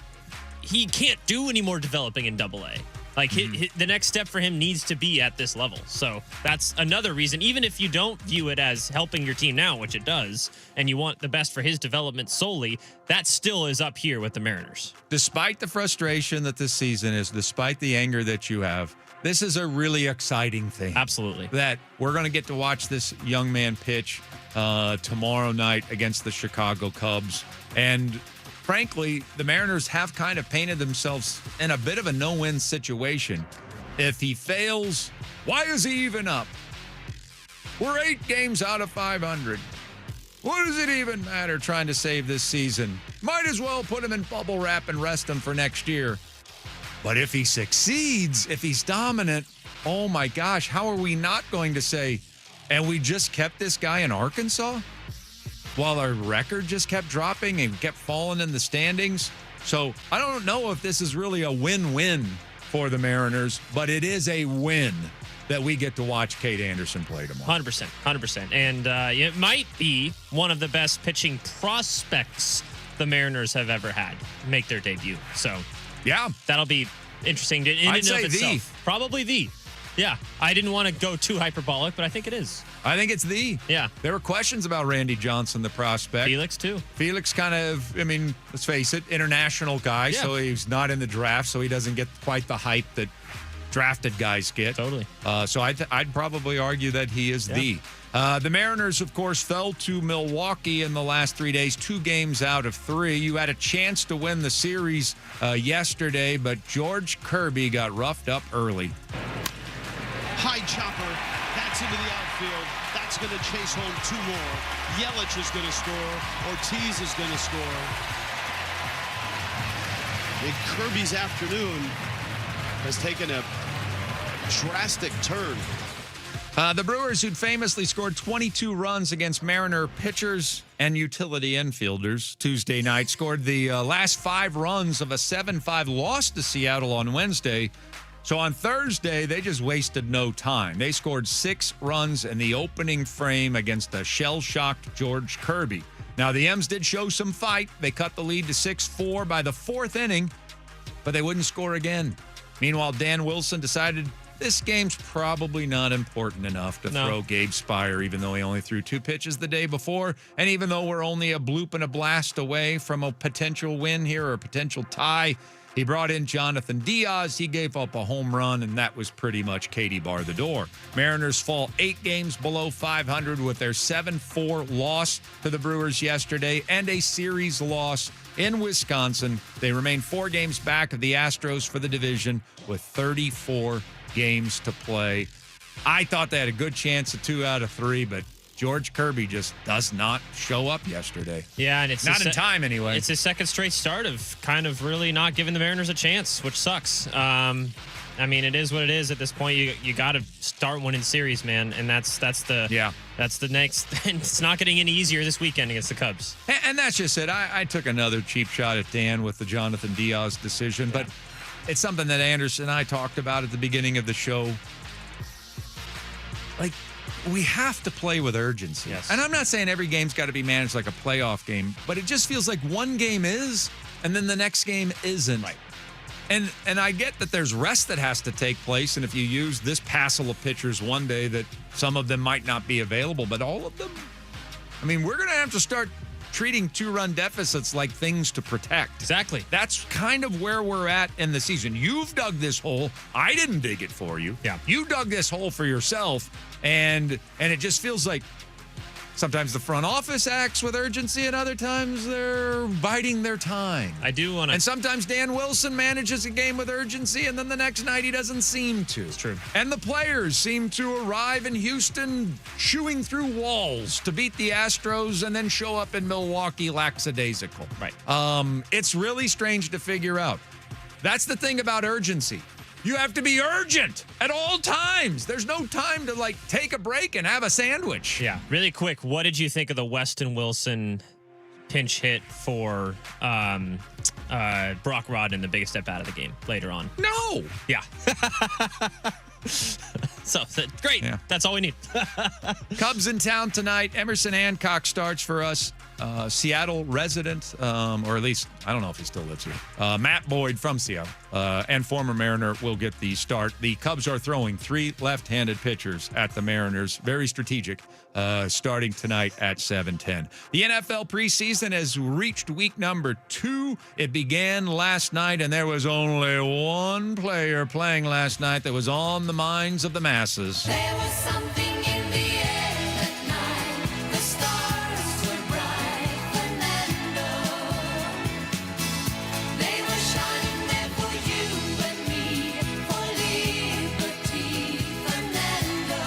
he can't do any more developing in AA. Like, the next step for him needs to be at this level. So that's another reason, even if you don't view it as helping your team now, which it does, and you want the best for his development solely, that still is up here with the Mariners. Despite the frustration that this season is, despite the anger that you have, this is a really exciting thing. Absolutely. That we're going to get to watch this young man pitch tomorrow night against the Chicago Cubs. And frankly, the Mariners have kind of painted themselves in a bit of a no-win situation. If he fails, why is he even up? We're 8 games out of 500. What does it even matter trying to save this season? Might as well put him in bubble wrap and rest him for next year. But if he succeeds, if he's dominant, oh my gosh, how are we not going to say, and we just kept this guy in Arkansas? While our record just kept dropping and kept falling in the standings. So I don't know if this is really a win-win for the Mariners, but it is a win that we get to watch Cade Anderson play tomorrow. 100%. And it might be one of the best pitching prospects the Mariners have ever had make their debut. So yeah, that'll be interesting in I'd and of say itself. Probably the. Yeah, I didn't want to go too hyperbolic, but I think it is. I think it's the. Yeah. There were questions about Randy Johnson, the prospect. Felix, too. Felix kind of, let's face it, international guy, so he's not in the draft, so he doesn't get quite the hype that drafted guys get. Totally. So I'd probably argue that he is the. The Mariners, of course, fell to Milwaukee in the last 3 days, 2 games out of 3. You had a chance to win the series yesterday, but George Kirby got roughed up early. High chopper. That's into the outfield. That's going to chase home 2 more. Yelich is going to score. Ortiz is going to score. And Kirby's afternoon has taken a drastic turn. The Brewers, who'd famously scored 22 runs against Mariner pitchers and utility infielders Tuesday night, scored the last 5 runs of a 7-5 loss to Seattle on Wednesday. So on Thursday, they just wasted no time. They scored 6 runs in the opening frame against a shell-shocked George Kirby. Now, the M's did show some fight. They cut the lead to 6-4 by the 4th inning, but they wouldn't score again. Meanwhile, Dan Wilson decided this game's probably not important enough to throw Gabe Spire, even though he only threw 2 pitches the day before, and even though we're only a bloop and a blast away from a potential win here or a potential tie. He brought in Jonathan Diaz. He gave up a home run, and that was pretty much Katie bar the door. Mariners fall 8 games below 500 with their 7-4 loss to the Brewers yesterday and a series loss in Wisconsin. They remain 4 games back of the Astros for the division with 34 games to play. I thought they had a good chance of 2 out of 3, but George Kirby just does not show up yesterday. Yeah, and it's not in time anyway. It's his second straight start of kind of really not giving the Mariners a chance, which sucks. It is what it is at this point. You got to start winning series, man, and that's the next. And it's not getting any easier this weekend against the Cubs. And that's just it. I took another cheap shot at Dan with the Jonathan Diaz decision, but it's something that Anderson and I talked about at the beginning of the show. Like, we have to play with urgency. Yes. And I'm not saying every game's got to be managed like a playoff game, but it just feels like one game is, and then the next game isn't. Right. And I get that there's rest that has to take place, and if you use this passel of pitchers one day, that some of them might not be available, but all of them, we're going to have to start treating 2-run deficits like things to protect. Exactly. That's kind of where we're at in the season. You've dug this hole. I didn't dig it for you. Yeah. You dug this hole for yourself, and it just feels like sometimes the front office acts with urgency, and other times they're biding their time. I do want to. And sometimes Dan Wilson manages a game with urgency, and then the next night he doesn't seem to. It's true. And the players seem to arrive in Houston chewing through walls to beat the Astros and then show up in Milwaukee lackadaisical. Right. It's really strange to figure out. That's the thing about urgency. You have to be urgent at all times. There's no time to, like, take a break and have a sandwich. Yeah. Really quick, what did you think of the Weston Wilson pinch hit for Brock Rodden, the biggest step out of the game later on? No. Yeah. So, great. Yeah. That's all we need. Cubs in town tonight. Emerson Hancock starts for us. Seattle resident, or at least, I don't know if he still lives here. Matt Boyd from Seattle and former Mariner will get the start. The Cubs are throwing 3 left-handed pitchers at the Mariners. Very strategic, starting tonight at 7:10. The NFL preseason has reached week number 2. It began last night, and there was only one player playing last night that was on the minds of the masses. There was something in the air that night. The stars were bright, Fernando. They were shining there for you and me, for liberty, Fernando.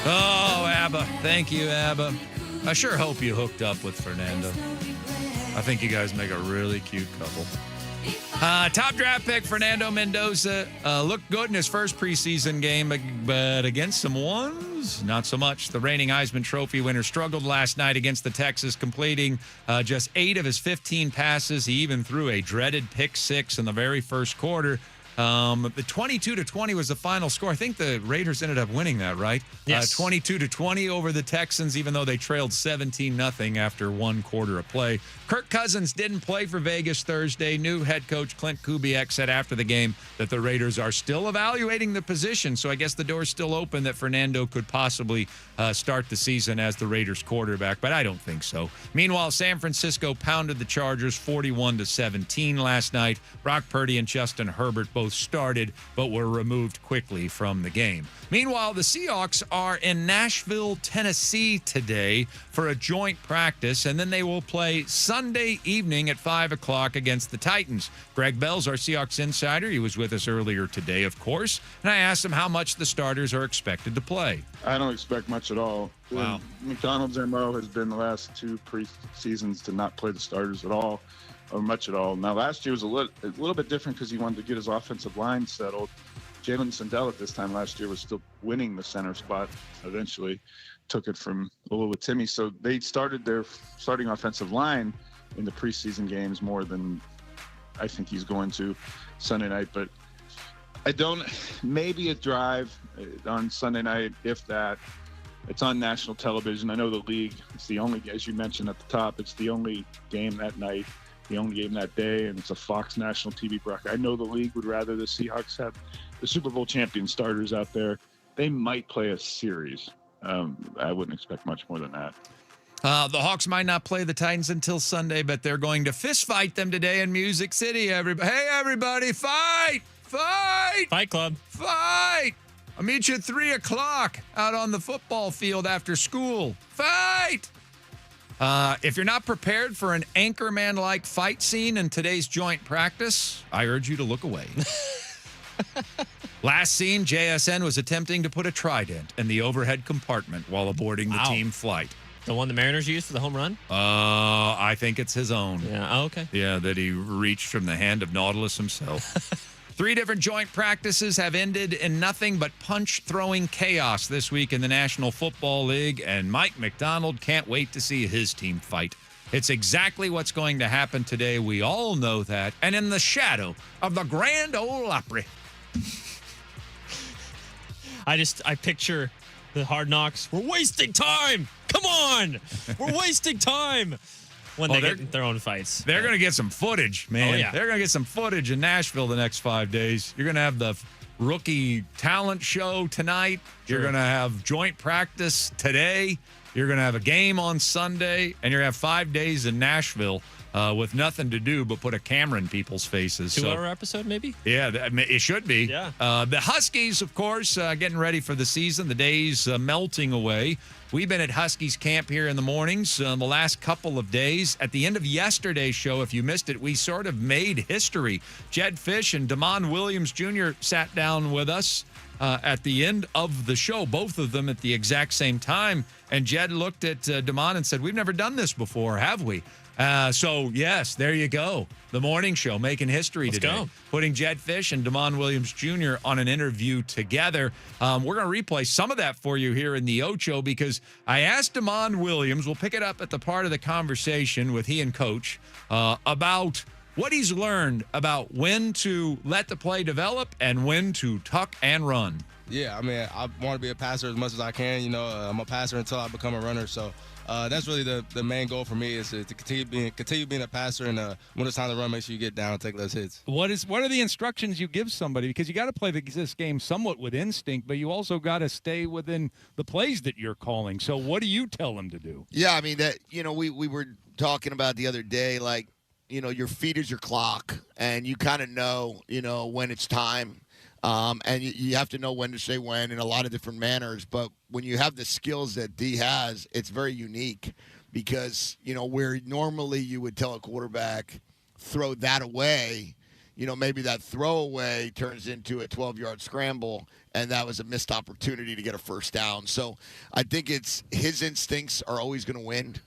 Oh, ABBA. Thank you, ABBA. I sure hope you hooked up with Fernando. I think you guys make a really cute couple. Top draft pick Fernando Mendoza looked good in his first preseason game, but against some ones, not so much. The reigning Heisman Trophy winner struggled last night against the Texans, completing just 8 of his 15 passes. He even threw a dreaded pick 6 in the very first quarter. The 22-20 was the final score. I think the Raiders ended up winning that, right? Yes. 22-20 over the Texans, even though they trailed 17-0 after 1 quarter of play. Kirk Cousins didn't play for Vegas Thursday. New head coach Clint Kubiak said after the game that the Raiders are still evaluating the position, so I guess the door's still open that Fernando could possibly start the season as the Raiders quarterback, but I don't think so. Meanwhile, San Francisco pounded the Chargers 41-17 last night. Brock Purdy and Justin Herbert both started, but were removed quickly from the game. Meanwhile, the Seahawks are in Nashville, Tennessee today for a joint practice, and then they will play Sunday evening at 5 o'clock against the Titans. Greg Bell's our Seahawks insider. He was with us earlier today, of course, and I asked him how much the starters are expected to play. I don't expect much at all. Wow. McDonald's MO has been the last 2 pre-seasons to not play the starters at all, or much at all. Now, last year was a little bit different because he wanted to get his offensive line settled. Jalen Sandell at this time last year was still winning the center spot. Eventually took it from Oluwatimi. So they started their starting offensive line in the preseason games more than I think he's going to Sunday night. But maybe a drive on Sunday night, if that. It's on national television. I know the league, it's the only, as you mentioned at the top, it's the only game that night, the only game that day, and it's a Fox national TV broadcast. I know the league would rather the Seahawks have the Super Bowl champion starters out there. They might play a series. I wouldn't expect much more than that. The Hawks might not play the Titans until Sunday, but they're going to fist fight them today in Music City. Hey, everybody, fight! Fight! Fight Club. Fight! I'll meet you at 3 o'clock out on the football field after school. Fight! If you're not prepared for an Anchorman-like fight scene in today's joint practice, I urge you to look away. Last seen, JSN was attempting to put a trident in the overhead compartment while aborting the team flight. The one the Mariners used for the home run? I think it's his own. Yeah, oh, okay. Yeah, that he reached from the hand of Nautilus himself. 3 different joint practices have ended in nothing but punch-throwing chaos this week in the National Football League, and Mike McDonald can't wait to see his team fight. It's exactly what's going to happen today. We all know that. And in the shadow of the Grand Ole Opry. I picture the Hard Knocks. We're wasting time. Come on. We're wasting time. When they get their own fights. They're going to get some footage, man. Oh, yeah. They're going to get some footage in Nashville the next 5 days. You're going to have the rookie talent show tonight. Sure. You're going to have joint practice today. You're going to have a game on Sunday. And you're going to have 5 days in Nashville with nothing to do but put a camera in people's faces. 2-hour episode, maybe? Yeah, it should be. Yeah. The Huskies, of course, getting ready for the season. The days melting away. We've been at Huskies camp here in the mornings the last couple of days. At the end of yesterday's show, if you missed it, we sort of made history. Jed Fish and Damon Williams Jr. sat down with us at the end of the show, both of them at the exact same time. And Jed looked at Damon and said, "We've never done this before, have we?" So, yes, there you go. The morning show making history Let's today. go. Putting Jed Fish and Damon Williams Jr. on an interview together. We're going to replay some of that for you here in the Ocho because I asked Damon Williams, we'll pick it up at the part of the conversation with he and Coach, about what he's learned about when to let the play develop and when to tuck and run. Yeah, I mean, I want to be a passer as much as I can. You know, I'm a passer until I become a runner. So that's really the main goal for me is to continue being a passer. And when it's time to run, make sure you get down and take less hits. What are the instructions you give somebody? Because you got to play this game somewhat with instinct, but you also got to stay within the plays that you're calling. So what do you tell them to do? Yeah, I mean, that we were talking about the other day, like, your feet is your clock, and you kind of know, when it's time. And you have to know when to say when in a lot of different manners. But when you have the skills that D has, it's very unique because, where normally you would tell a quarterback, throw that away, maybe that throwaway turns into a 12-yard scramble, and that was a missed opportunity to get a first down. So I think it's his instincts are always going to win.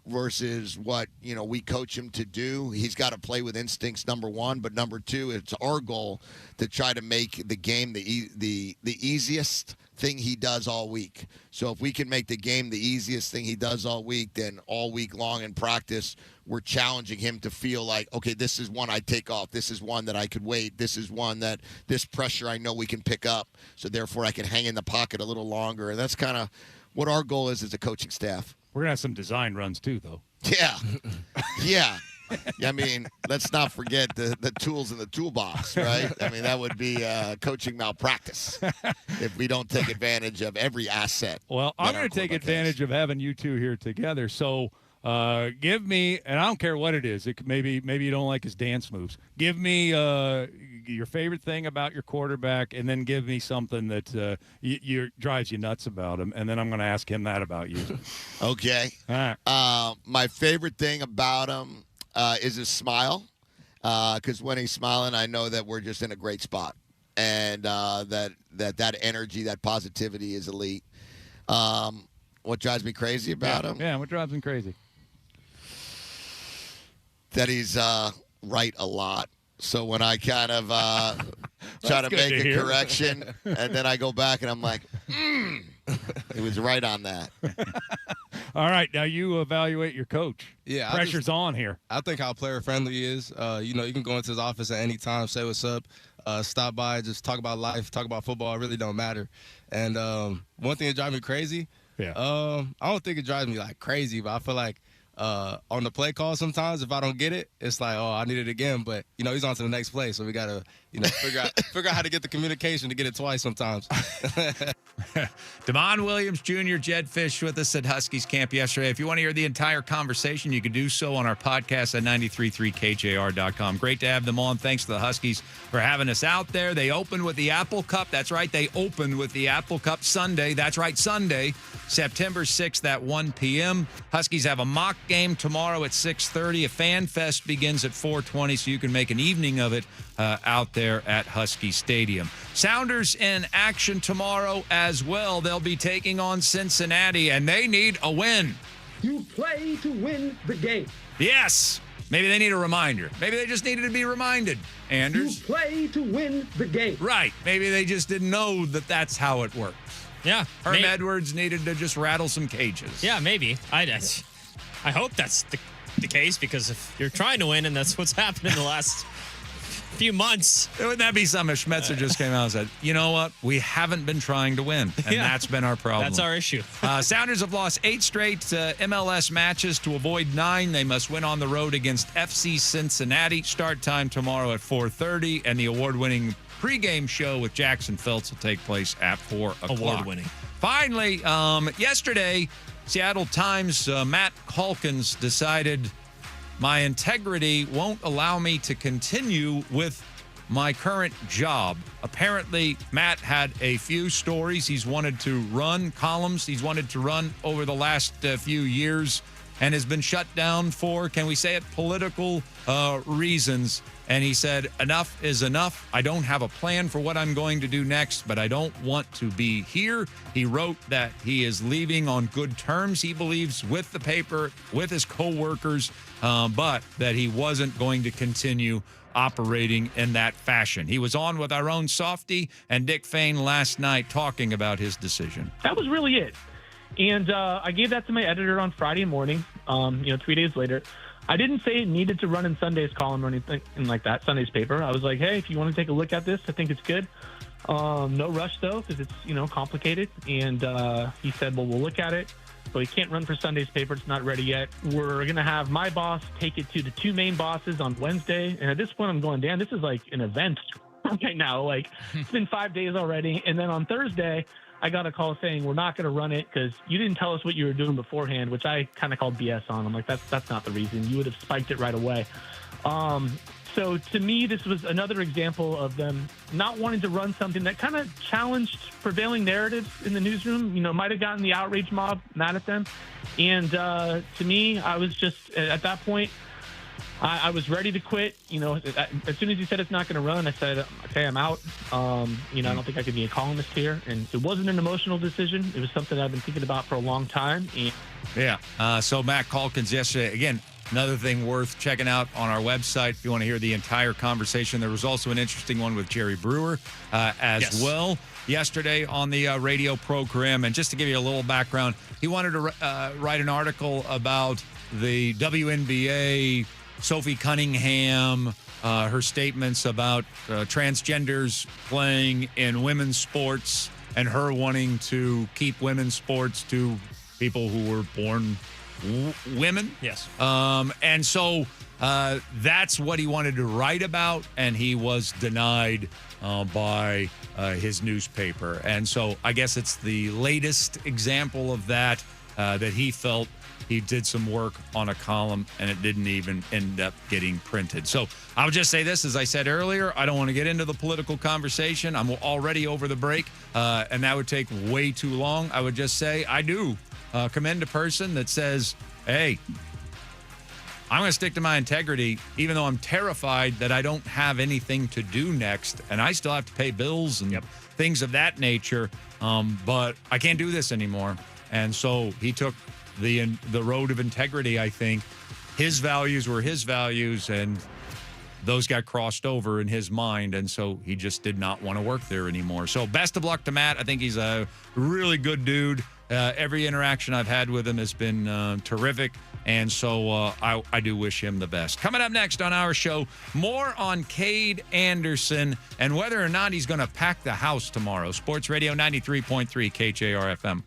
Versus what, we coach him to do. He's got to play with instincts, number one. But number two, it's our goal to try to make the game the easiest thing he does all week. So if we can make the game the easiest thing he does all week, then all week long in practice, we're challenging him to feel like, okay, this is one I take off. This is one that I could wait. This is one that this pressure I know we can pick up. So therefore I can hang in the pocket a little longer. And that's kind of what our goal is as a coaching staff. We're going to have some design runs too, though. Yeah. Yeah. I mean, let's not forget the tools in the toolbox, right? I mean, that would be coaching malpractice if we don't take advantage of every asset. Well, I'm going to take advantage of having you two here together. So give me, and I don't care what it is. Maybe you don't like his dance moves. Give me your favorite thing about your quarterback, and then give me something that drives you nuts about him, and then I'm going to ask him that about you. Okay. All right. My favorite thing about him is his smile, because when he's smiling, I know that we're just in a great spot, and that energy, that positivity is elite. What drives me crazy about him? Yeah, what drives him crazy? That he's right a lot. So when I kind of try to make a correction, and then I go back and I'm like, he was right on that. All right, now you evaluate your coach. Yeah, Pressure's on here. I think how player friendly he is. You can go into his office at any time, say what's up, stop by, just talk about life, talk about football. It really don't matter. And one thing that drives me crazy. Yeah. I don't think it drives me like crazy, but I feel like on the play call sometimes if I don't get it, it's like, oh, I need it again. But he's on to the next play, so we gotta figure out how to get the communication to get it twice sometimes. Damon Williams Jr., Jed Fish with us at Huskies camp yesterday. If you want to hear the entire conversation, you can do so on our podcast at 93.3KJR.com. Great to have them on. Thanks to the Huskies for having us out there. They opened with the Apple Cup. That's right. They opened with the Apple Cup Sunday. That's right, Sunday, September 6th at 1 p.m. Huskies have a mock game tomorrow at 6:30. A fan fest begins at 4:20, so you can make an evening of it out there at Husky Stadium. Sounders in action tomorrow as well. They'll be taking on Cincinnati, and they need a win. You play to win the game. Yes. Maybe they need a reminder. Maybe they just needed to be reminded, Anders. You play to win the game. Right. Maybe they just didn't know that that's how it works. Yeah. Herm Edwards needed to just rattle some cages. Yeah, maybe. I hope that's the case, because if you're trying to win, and that's what's happened in the last few months. Wouldn't that be something if Schmetzer just came out and said, you know what? We haven't been trying to win, and that's been our problem. That's our issue. Sounders have lost 8 straight MLS matches. To avoid 9, they must win on the road against FC Cincinnati. Start time tomorrow at 4:30, and the award-winning pregame show with Jackson Phelps will take place at 4 o'clock. Award-winning. Finally, yesterday, Seattle Times' Matt Calkins decided my integrity won't allow me to continue with my current job. Apparently, Matt had a few stories he's wanted to run, columns he's wanted to run over the last few years, and has been shut down for, can we say it, political reasons. And he said, enough is enough. I don't have a plan for what I'm going to do next, but I don't want to be here. He wrote that he is leaving on good terms, he believes, with the paper, with his co-workers, but that he wasn't going to continue operating in that fashion. He was on with our own Softy and Dick Fain last night talking about his decision. That was really it. And I gave that to my editor on Friday morning, 3 days later. I didn't say it needed to run in Sunday's column or anything like that, Sunday's paper. I was like, hey, if you want to take a look at this, I think it's good. No rush, though, because it's, complicated. And he said, well, we'll look at it. But it can't run for Sunday's paper. It's not ready yet. We're going to have my boss take it to the two main bosses on Wednesday. And at this point, I'm going, Dan, this is like an event right now. Like, it's been 5 days already. And then on Thursday, I got a call saying we're not going to run it because you didn't tell us what you were doing beforehand, which I kind of called BS on. I'm like, that's not the reason. You would have spiked it right away. So to me, this was another example of them not wanting to run something that kind of challenged prevailing narratives in the newsroom. Might have gotten the outrage mob mad at them. And to me, I was just, at that point, I was ready to quit. As soon as he said it's not going to run, I said, okay, I'm out. I don't think I could be a columnist here. And it wasn't an emotional decision. It was something I've been thinking about for a long time. Yeah. So Matt Calkins yesterday, again, another thing worth checking out on our website if you want to hear the entire conversation. There was also an interesting one with Jerry Brewer as well yesterday on the radio program. And just to give you a little background, he wanted to write an article about the WNBA, Sophie Cunningham, her statements about transgenders playing in women's sports and her wanting to keep women's sports to people who were born women. Yes. And so that's what he wanted to write about, and he was denied by his newspaper. And so I guess it's the latest example of that he felt he did some work on a column and it didn't even end up getting printed. So I'll just say this, as I said earlier, I don't want to get into the political conversation. I'm already over the break, and that would take way too long. I would just say I do commend a person that says, hey, I'm going to stick to my integrity, even though I'm terrified that I don't have anything to do next, and I still have to pay bills and things of that nature, but I can't do this anymore. And so he took the road of integrity, I think. His values were his values, and those got crossed over in his mind, and so he just did not want to work there anymore. So best of luck to Matt. I think he's a really good dude. Every interaction I've had with him has been terrific, and so I do wish him the best. Coming up next on our show, more on Cade Anderson and whether or not he's going to pack the house tomorrow. Sports Radio 93.3 KJR FM.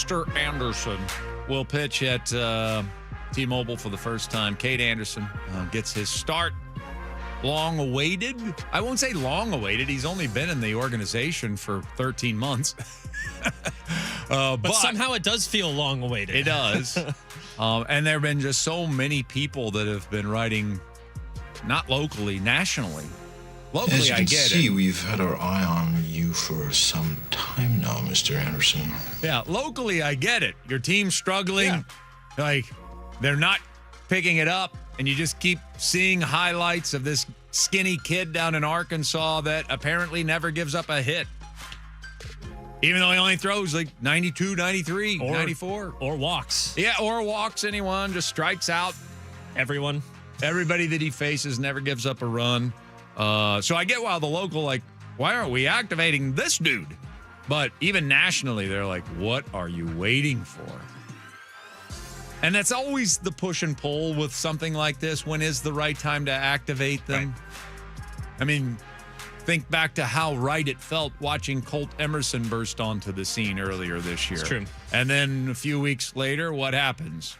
Mr. Anderson will pitch at T-Mobile for the first time. Cade Anderson gets his start. Long awaited. I won't say long awaited. He's only been in the organization for 13 months. But somehow it does feel long awaited. It does. And there have been just so many people that have been writing, not locally, nationally. Locally, As you I can get see, it. we've had our eye on you for some time now, Mr. Anderson. Yeah, locally, I get it. Your team's struggling. Like, they're not picking it up. And you just keep seeing highlights of this skinny kid down in Arkansas that apparently never gives up a hit. Even though he only throws like 92, 93, 94. Or walks. Yeah, or walks anyone, just strikes out. Everyone. Everybody that he faces never gives up a run. So I get why the local, like, why aren't we activating this dude? But even nationally, they're like, what are you waiting for? And that's always the push and pull with something like this. When is the right time to activate them? Right. I mean, think back to how right it felt watching Colt Emerson burst onto the scene earlier this year. It's true. And then a few weeks later, what happens?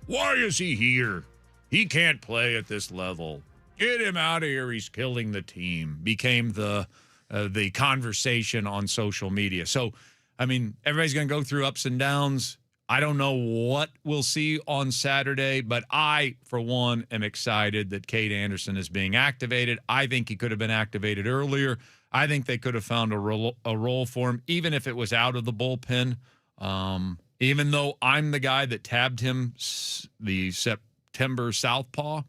Why is he here? He can't play at this level. Get him out of here. He's killing the team. Became the conversation on social media. So, I mean, everybody's going to go through ups and downs. I don't know what we'll see on Saturday, but I, for one, am excited that Cade Anderson is being activated. I think he could have been activated earlier. I think they could have found a role for him, even if it was out of the bullpen. Even though I'm the guy that tabbed him the September Southpaw,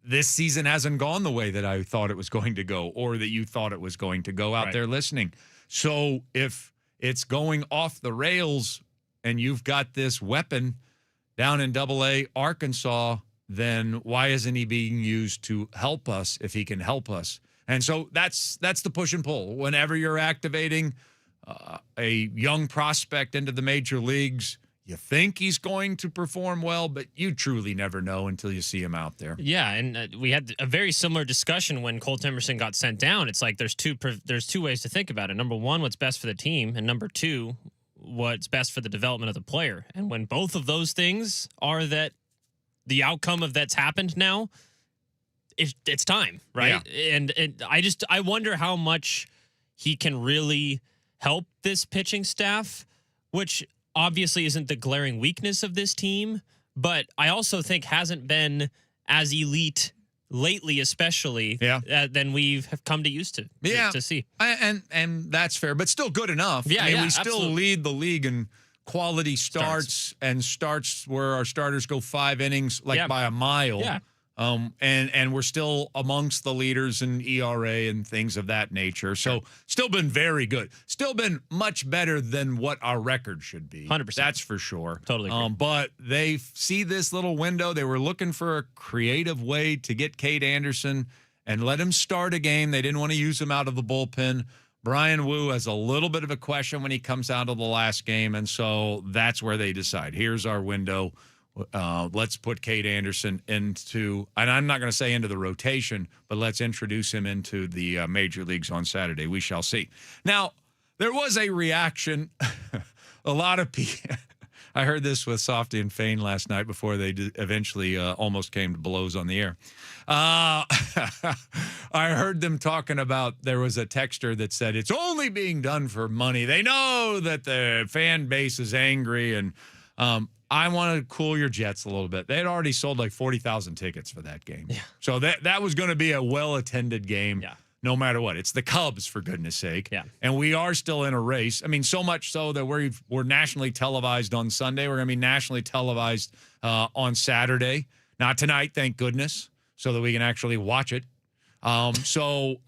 this season hasn't gone the way that I thought it was going to go, or that you thought it was going to go out there listening. So if it's going off the rails and you've got this weapon down in AA Arkansas, then why isn't he being used to help us if he can help us? And so that's the push and pull. Whenever you're activating a young prospect into the major leagues, you think he's going to perform well, but you truly never know until you see him out there. Yeah, and we had a very similar discussion when Colt Emerson got sent down. It's like there's two ways to think about it. Number one, what's best for the team, and number two, what's best for the development of the player. And when both of those things are that the outcome of that's happened now, it's time, right? Yeah. And I wonder how much he can really help this pitching staff, which obviously isn't the glaring weakness of this team, but I also think hasn't been as elite lately, especially than we've have come to used to see. And that's fair, but still good enough. Yeah, I mean, we still absolutely. lead the league in quality starts where our starters go 5 innings by a mile. Yeah. And we're still amongst the leaders in ERA and things of that nature. So still been very good. Still been much better than what our record should be. 100%. That's for sure. Totally agree. But they see this little window. They were looking for a creative way to get Cade Anderson and let him start a game. They didn't want to use him out of the bullpen. Brian Wu has a little bit of a question when he comes out of the last game, and so that's where they decide. Here's our window. Let's put Cade Anderson into, and I'm not going to say into the rotation, but let's introduce him into the major leagues on Saturday. We shall see. Now, there was a reaction. A lot of people, I heard this with Softy and Fane last night before they eventually almost came to blows on the air. I heard them talking about, there was a texter that said, it's only being done for money. They know that the fan base is angry, and I want to cool your jets a little bit. They had already sold like 40,000 tickets for that game. Yeah. So that was going to be a well-attended game no matter what. It's the Cubs, for goodness sake. Yeah. And we are still in a race. I mean, so much so that we're nationally televised on Sunday. We're going to be nationally televised on Saturday. Not tonight, thank goodness, so that we can actually watch it. So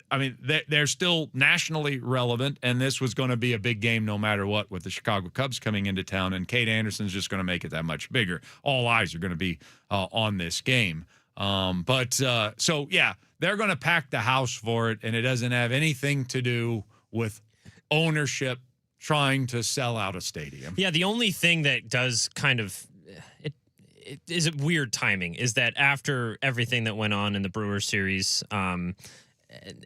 I mean, they're still nationally relevant, and this was going to be a big game no matter what, with the Chicago Cubs coming into town, and Cade Anderson's just going to make it that much bigger. All eyes are going to be on this game. So they're going to pack the house for it, and it doesn't have anything to do with ownership trying to sell out a stadium. Yeah, the only thing that does kind of it is weird timing is that after everything that went on in the Brewers series,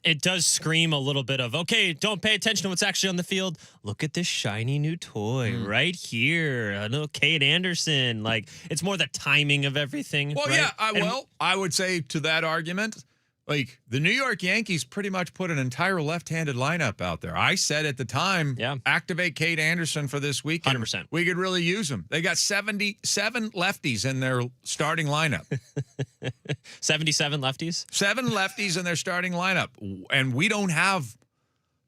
it does scream a little bit of, okay, don't pay attention to what's actually on the field. Look at this shiny new toy right here. A little Kate Anderson. Like, it's more the timing of everything. Well, right? yeah, I would say to that argument, like the New York Yankees pretty much put an entire left-handed lineup out there. I said at the time, activate Kate Anderson for this weekend. 100%. We could really use him. They got 77 lefties in their starting lineup. 77 lefties? 7 lefties in their starting lineup. And we don't have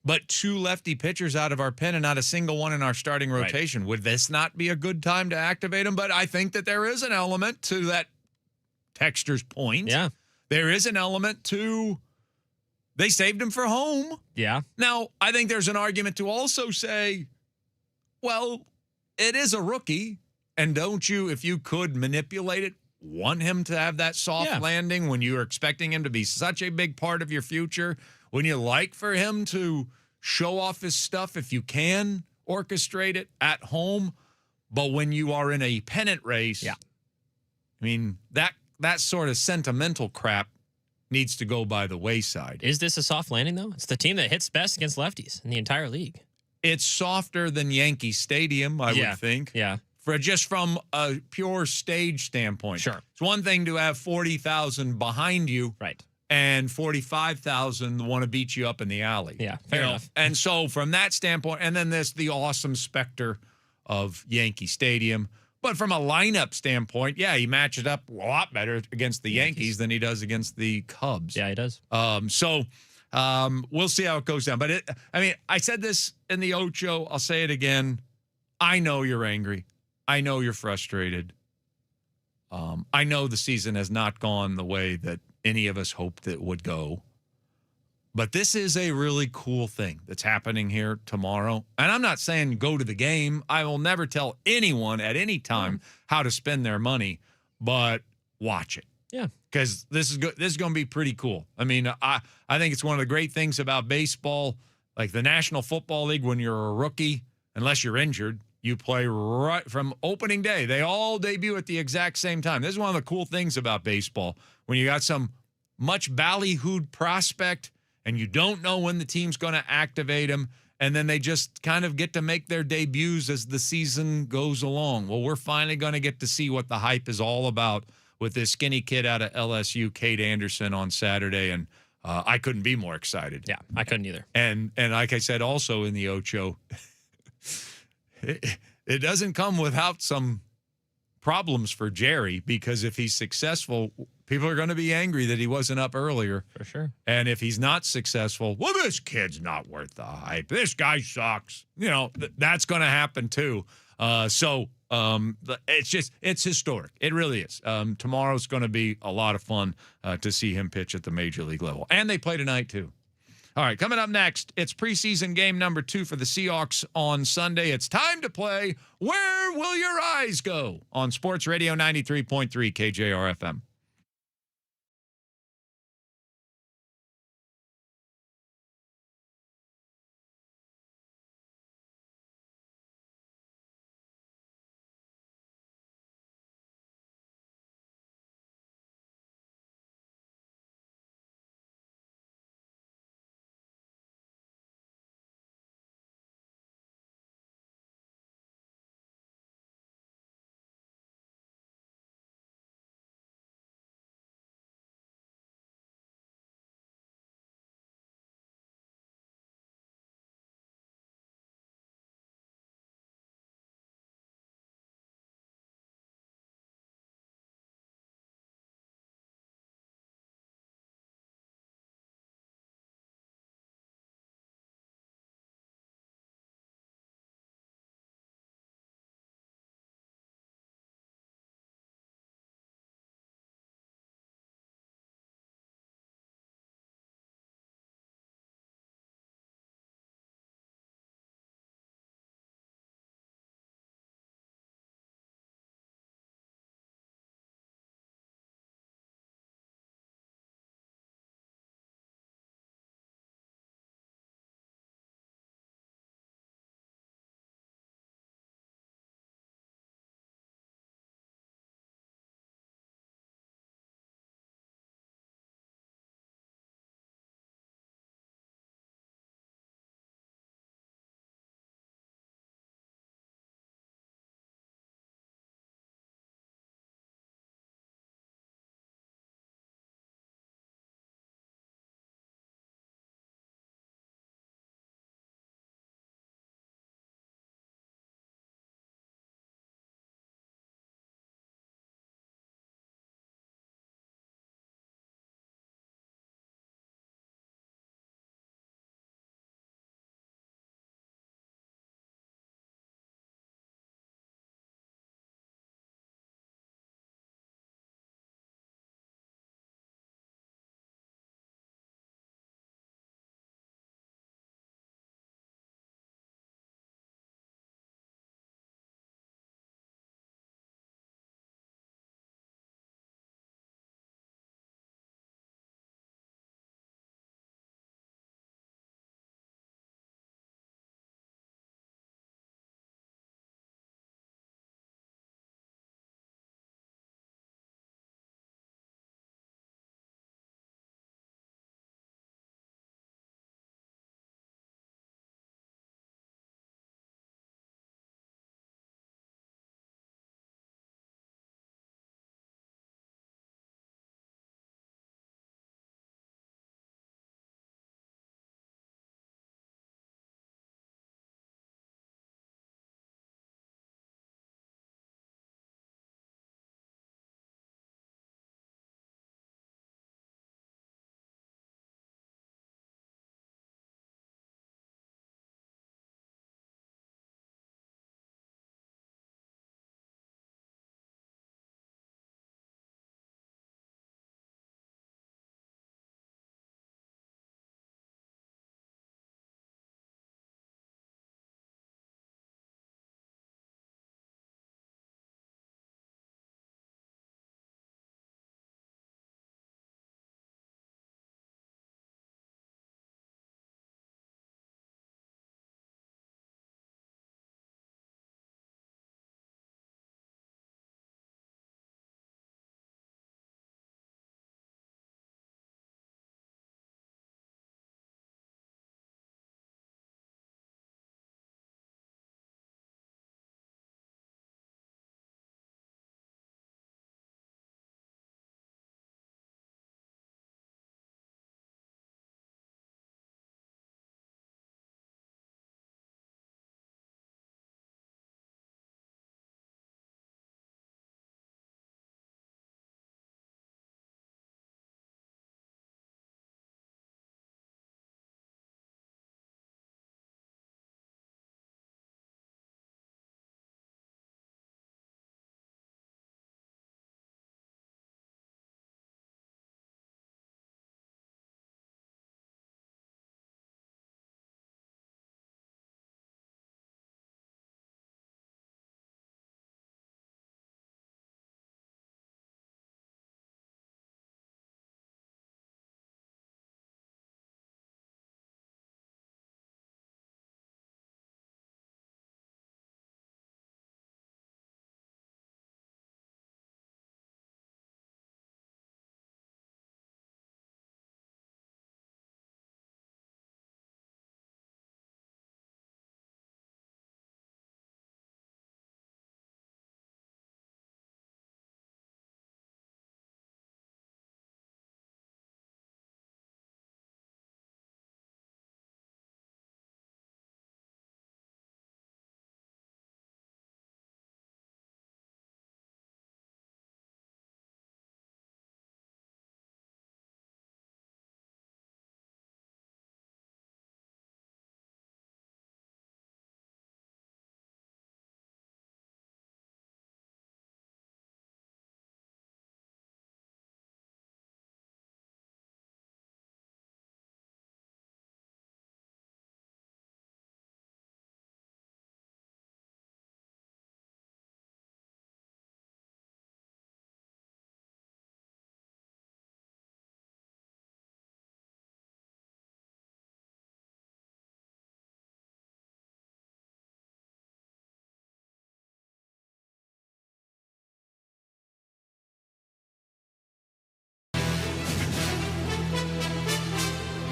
but 2 lefty pitchers out of our pen and not a single one in our starting rotation. Would this not be a good time to activate him? But I think that there is an element to that texter's point. Yeah. There is an element to they saved him for home. Yeah. Now, I think there's an argument to also say, well, it is a rookie, and don't you, if you could manipulate it, want him to have that soft landing when you're expecting him to be such a big part of your future? Wouldn't you like for him to show off his stuff if you can orchestrate it at home? But when you are in a pennant race, I mean, that sort of sentimental crap needs to go by the wayside. Is this a soft landing, though? It's the team that hits best against lefties in the entire league. It's softer than Yankee Stadium, I would think. Yeah. From a pure stage standpoint. Sure. It's one thing to have 40,000 behind you. Right. And 45,000 want to beat you up in the alley. Yeah, fair enough. And so from that standpoint, and then there's the awesome specter of Yankee Stadium. But from a lineup standpoint, he matches up a lot better against the Yankees than he does against the Cubs. Yeah, he does. So we'll see how it goes down. But I said this in the Ocho. I'll say it again. I know you're angry. I know you're frustrated. I know the season has not gone the way that any of us hoped it would go. But this is a really cool thing that's happening here tomorrow. And I'm not saying go to the game. I will never tell anyone at any time how to spend their money, but watch it. Yeah. Because this is good. This is going to be pretty cool. I mean, I think it's one of the great things about baseball, like the National Football League, when you're a rookie, unless you're injured, you play right from opening day. They all debut at the exact same time. This is one of the cool things about baseball. When you got some much ballyhooed prospect and you don't know when the team's going to activate them, and then they just kind of get to make their debuts as the season goes along. Well, we're finally going to get to see what the hype is all about with this skinny kid out of LSU, Kate Anderson, on Saturday, and I couldn't be more excited. Yeah, I couldn't either. And like I said also in the Ocho, it doesn't come without some problems for Jerry, because if he's successful, people are going to be angry that he wasn't up earlier. For sure. And if he's not successful, well, this kid's not worth the hype. This guy sucks. That's going to happen too. It's historic. It really is. Tomorrow's going to be a lot of fun to see him pitch at the major league level. And they play tonight too. All right, coming up next, it's preseason game number 2 for the Seahawks on Sunday. It's time to play Where Will Your Eyes Go? On Sports Radio 93.3 KJR FM.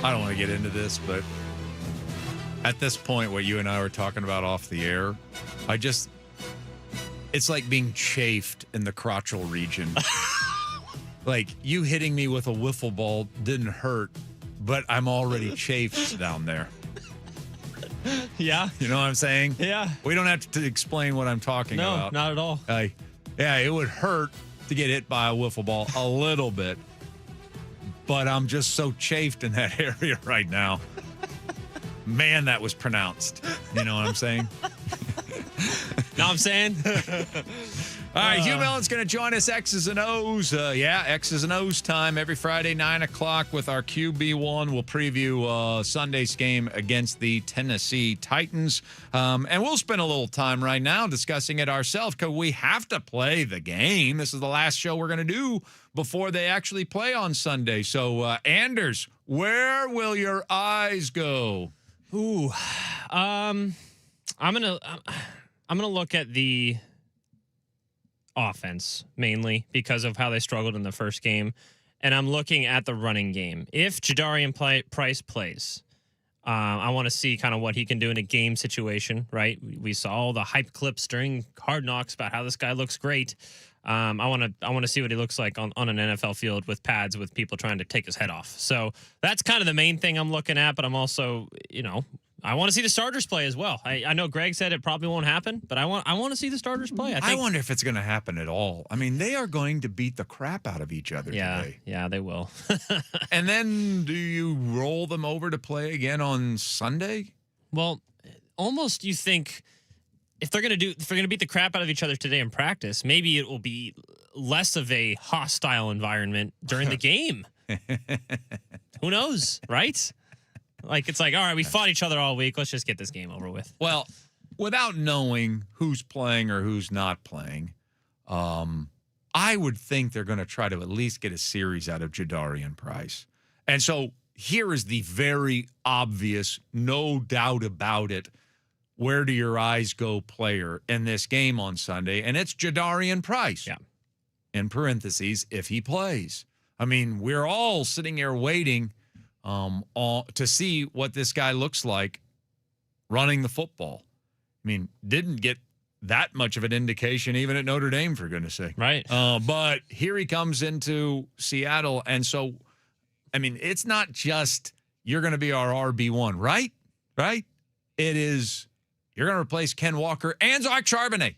I don't want to get into this, but at this point, what you and I were talking about off the air, it's like being chafed in the crotchal region. Like, you hitting me with a wiffle ball didn't hurt, but I'm already chafed down there. Yeah. You know what I'm saying? Yeah. We don't have to explain what I'm talking about. No, not at all. Yeah, it would hurt to get hit by a wiffle ball a little bit, but I'm just so chafed in that area right now. Man, that was pronounced. You know what I'm saying? Know what I'm saying? All right, Hugh Millen's going to join us, X's and O's. X's and O's time every Friday, 9 o'clock with our QB1. We'll preview Sunday's game against the Tennessee Titans. And we'll spend a little time right now discussing it ourselves because we have to play the game. This is the last show we're going to do before they actually play on Sunday. So, Anders, where will your eyes go? Ooh, I'm gonna look at the offense mainly because of how they struggled in the first game, and I'm looking at the running game. If Jadarian Price plays, I want to see kind of what he can do in a game situation. Right, we saw all the hype clips during Hard Knocks about how this guy looks great. I want to see what he looks like on an NFL field with pads with people trying to take his head off. So that's kind of the main thing I'm looking at. But I'm also, I want to see the starters play as well. I know Greg said it probably won't happen, but I want to see the starters play. I wonder if it's going to happen at all. I mean, they are going to beat the crap out of each other today. Yeah, they will. And then do you roll them over to play again on Sunday? Well, almost you think if they're going to beat the crap out of each other today in practice, maybe it will be less of a hostile environment during the game. Who knows, right? Like, it's like, all right, we fought each other all week. Let's just get this game over with. Well, without knowing who's playing or who's not playing, I would think they're going to try to at least get a series out of Jadarian Price. And so here is the very obvious, no doubt about it, where do your eyes go player in this game on Sunday, and it's Jadarian Price. Yeah. In parentheses, if he plays. I mean, we're all sitting here waiting to see what this guy looks like running the football. I mean, didn't get that much of an indication even at Notre Dame, for goodness sake. Right. But here he comes into Seattle, and so, I mean, it's not just you're going to be our RB1, right? Right? It is you're going to replace Ken Walker and Zach Charbonnet.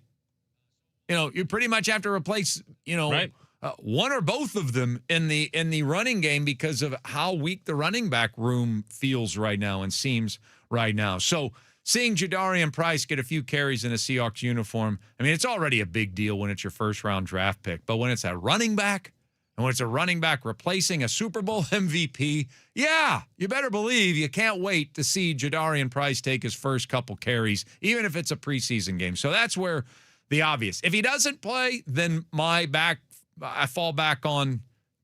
You pretty much have to replace, right. One or both of them in the running game because of how weak the running back room feels right now and seems right now. So seeing Jadarian Price get a few carries in a Seahawks uniform, I mean, it's already a big deal when it's your first-round draft pick. But when it's a running back, and when it's a running back replacing a Super Bowl MVP, yeah, you better believe you can't wait to see Jadarian Price take his first couple carries, even if it's a preseason game. So that's where the obvious. If he doesn't play, then I fall back on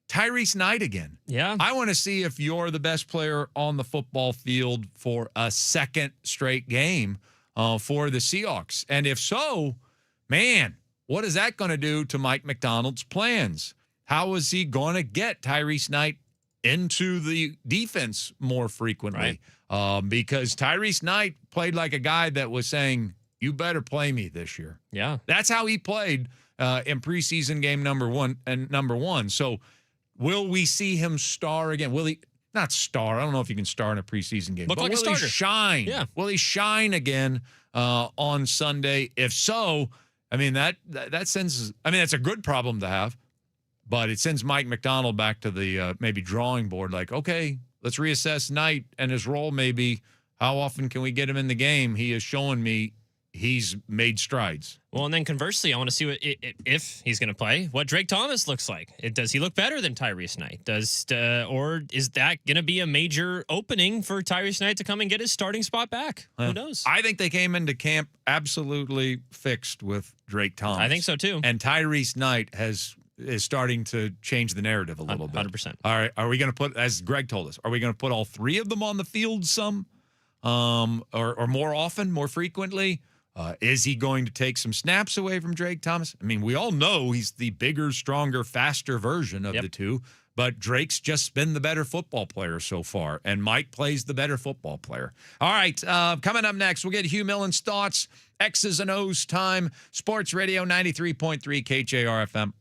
Tyrese Knight again. Yeah. I want to see if you're the best player on the football field for a second straight game for the Seahawks. And if so, man, what is that going to do to Mike McDonald's plans? How is he going to get Tyrese Knight into the defense more frequently? Right. Because Tyrese Knight played like a guy that was saying, you better play me this year. Yeah. That's how he played in preseason game number one. So will we see him star again? Will he not star? I don't know if he can star in a preseason game. Look but like a will he starter. shine? Yeah. Will he shine again on Sunday? If so, I mean, that sends, I mean, that's a good problem to have, but it sends Mike McDonald back to the maybe drawing board. Like, okay, let's reassess Knight and his role. Maybe how often can we get him in the game? He is showing me he's made strides. Well, and then conversely, I want to see if he's going to play, what Drake Thomas looks like. Does he look better than Tyrese Knight? Or is that going to be a major opening for Tyrese Knight to come and get his starting spot back? Who knows? I think they came into camp absolutely fixed with Drake Thomas. I think so too. And Tyrese Knight is starting to change the narrative a little bit. 100%. All right, are we going to put, as Greg told us, are we going to put all three of them on the field some, or more often, more frequently? Is he going to take some snaps away from Drake Thomas? I mean, we all know he's the bigger, stronger, faster version of the two, but Drake's just been the better football player so far, and Mike plays the better football player. All right, coming up next, we'll get Hugh Millen's thoughts, X's and O's time, Sports Radio 93.3 KJR FM.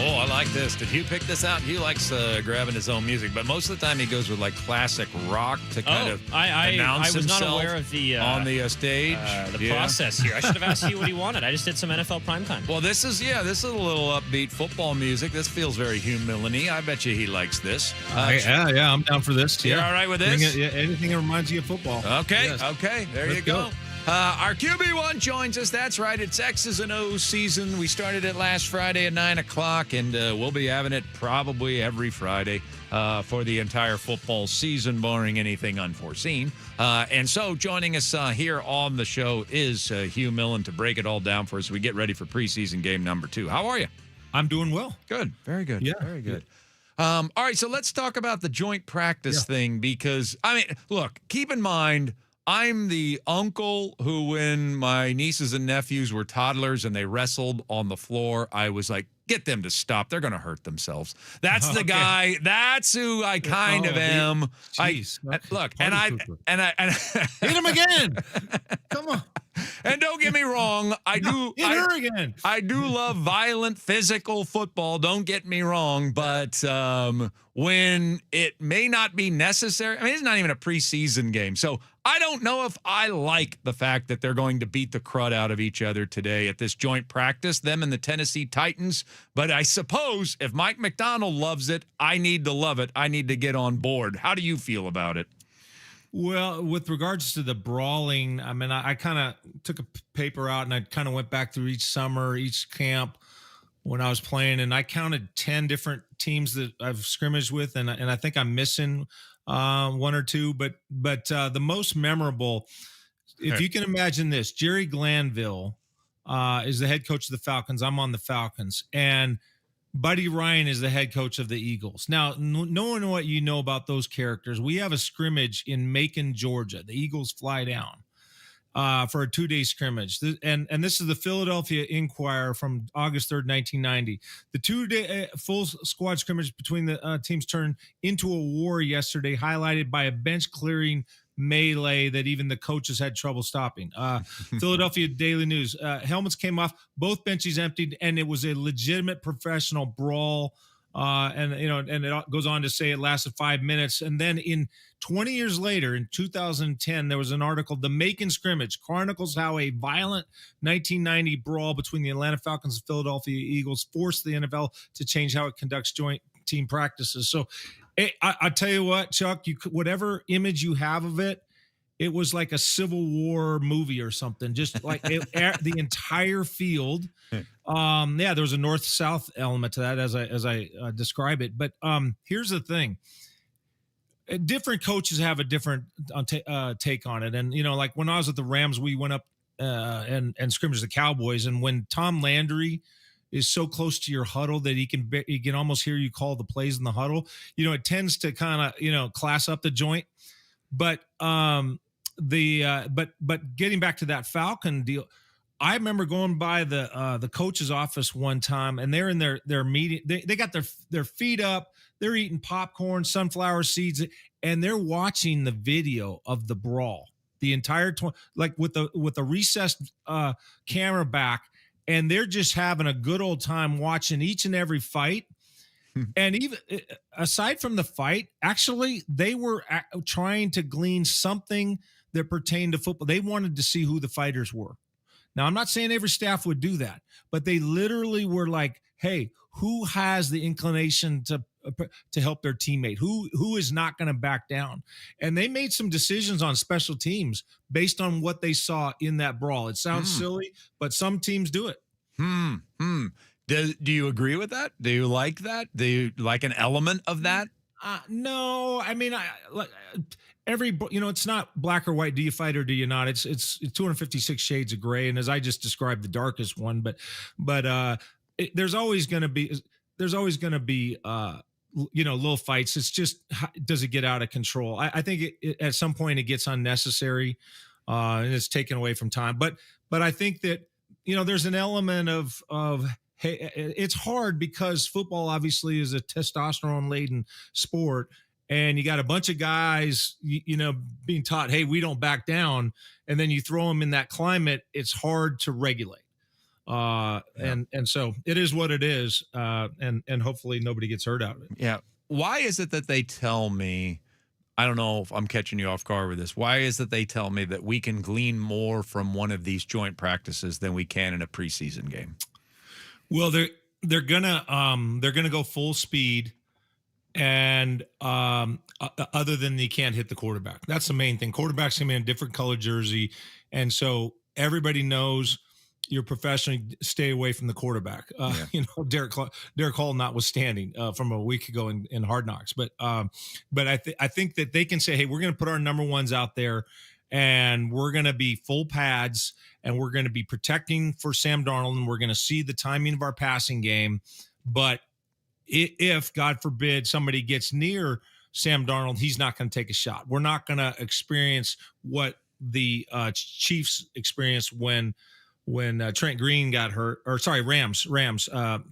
Oh, I like this. Did Hugh pick this out? Hugh likes grabbing his own music, but most of the time he goes with like classic rock to kind of announce I was not himself aware of the on the stage. the process here. I should have asked you what he wanted. I just did some NFL primetime. Well, this is a little upbeat football music. This feels very Hugh Millen-y. I bet you he likes this. Yeah, I'm down for this. You're Yeah. all right with this? Anything that reminds you of football. Okay, Yes. okay. There Let's you go. Our QB1 joins us. That's right. It's X's and O's season. We started it last Friday at 9 o'clock, and we'll be having it probably every Friday for the entire football season, barring anything unforeseen. And so joining us here on the show is Hugh Millen to break it all down for us. We get ready for preseason game number 2. How are you? I'm doing well. Good. Very good. Yeah. Very good. All right, so let's talk about the joint practice thing because, I mean, look, keep in mind, I'm the uncle who, when my nieces and nephews were toddlers and they wrestled on the floor, I was like, get them to stop. They're going to hurt themselves. That's the guy. That's who I kind of am. Jeez. Look, and I Hit him again. Come on. And don't get me wrong, Hit her again. I do love violent physical football, don't get me wrong, but when it may not be necessary, I mean, it's not even a preseason game. So I don't know if I like the fact that they're going to beat the crud out of each other today at this joint practice, them and the Tennessee Titans. But I suppose if Mike McDonald loves it, I need to love it. I need to get on board. How do you feel about it? Well, with regards to the brawling, I mean, I kind of took a paper out and I kind of went back through each summer, each camp when I was playing, and I counted 10 different teams that I've scrimmaged with, and I think I'm missing one or two, but the most memorable, if you can imagine this, Jerry Glanville is the head coach of the Falcons. I'm on the Falcons, and Buddy Ryan is the head coach of the Eagles. Now, knowing what you know about those characters, we have a scrimmage in Macon, Georgia. The Eagles fly down for a 2-day scrimmage. And this is the Philadelphia Inquirer from August 3rd, 1990. The 2-day full squad scrimmage between the teams turned into a war yesterday, highlighted by a bench-clearing melee that even the coaches had trouble stopping. Philadelphia Daily News. Helmets came off, both benches emptied, and it was a legitimate professional brawl. And it goes on to say it lasted 5 minutes. And then 20 years later, in 2010, there was an article, The Macon Scrimmage chronicles how a violent 1990 brawl between the Atlanta Falcons and Philadelphia Eagles forced the NFL to change how it conducts joint team practices. So I tell you what, Chuck, whatever image you have of it, it was like a Civil War movie or something, just like the entire field. There was a north-south element to that as I describe it. But here's the thing. Different coaches have a different take on it. And, like when I was at the Rams, we went up and scrimmaged the Cowboys. And when Tom Landry is so close to your huddle that he can almost hear you call the plays in the huddle, it tends to kind of, class up the joint. But but getting back to that Falcon deal, I remember going by the coach's office one time, and they're in their meeting. They got their feet up. They're eating popcorn, sunflower seeds, and they're watching the video of the brawl, the entire like with the recessed camera back, and they're just having a good old time watching each and every fight. And even aside from the fight, actually, they were trying to glean something that pertained to football. They wanted to see who the fighters were. Now, I'm not saying every staff would do that, but they literally were like, hey, who has the inclination to help their teammate? Who is not going to back down? And they made some decisions on special teams based on what they saw in that brawl. It sounds silly, but some teams do it. Do you agree with that? Do you like that? Do you like an element of that? No, I mean, it's not black or white. Do you fight or do you not? It's 256 shades of gray. And as I just described, the darkest one, but there's always going to be little fights. It's just, does it get out of control? I think at some point it gets unnecessary and it's taken away from time. But I think that, there's an element of, hey, it's hard because football obviously is a testosterone-laden sport, and you got a bunch of guys, being taught, hey, we don't back down, and then you throw them in that climate, it's hard to regulate. And so it is what it is, and hopefully nobody gets hurt out of it. Yeah. Why is it that they tell me, I don't know if I'm catching you off guard with this, why is it they tell me that we can glean more from one of these joint practices than we can in a preseason game? Well, they're gonna go full speed, and other than they can't hit the quarterback. That's the main thing. Quarterback's gonna be in a different color jersey, and so everybody knows you're professional. Stay away from the quarterback. You know, Derek Hall notwithstanding from a week ago in Hard Knocks, but I think that they can say, hey, we're going to put our number ones out there, and we're going to be full pads, and we're going to be protecting for Sam Darnold, and we're going to see the timing of our passing game. But if, God forbid, somebody gets near Sam Darnold, he's not going to take a shot. We're not going to experience what the Chiefs experienced when Trent Green got hurt, or sorry, Rams,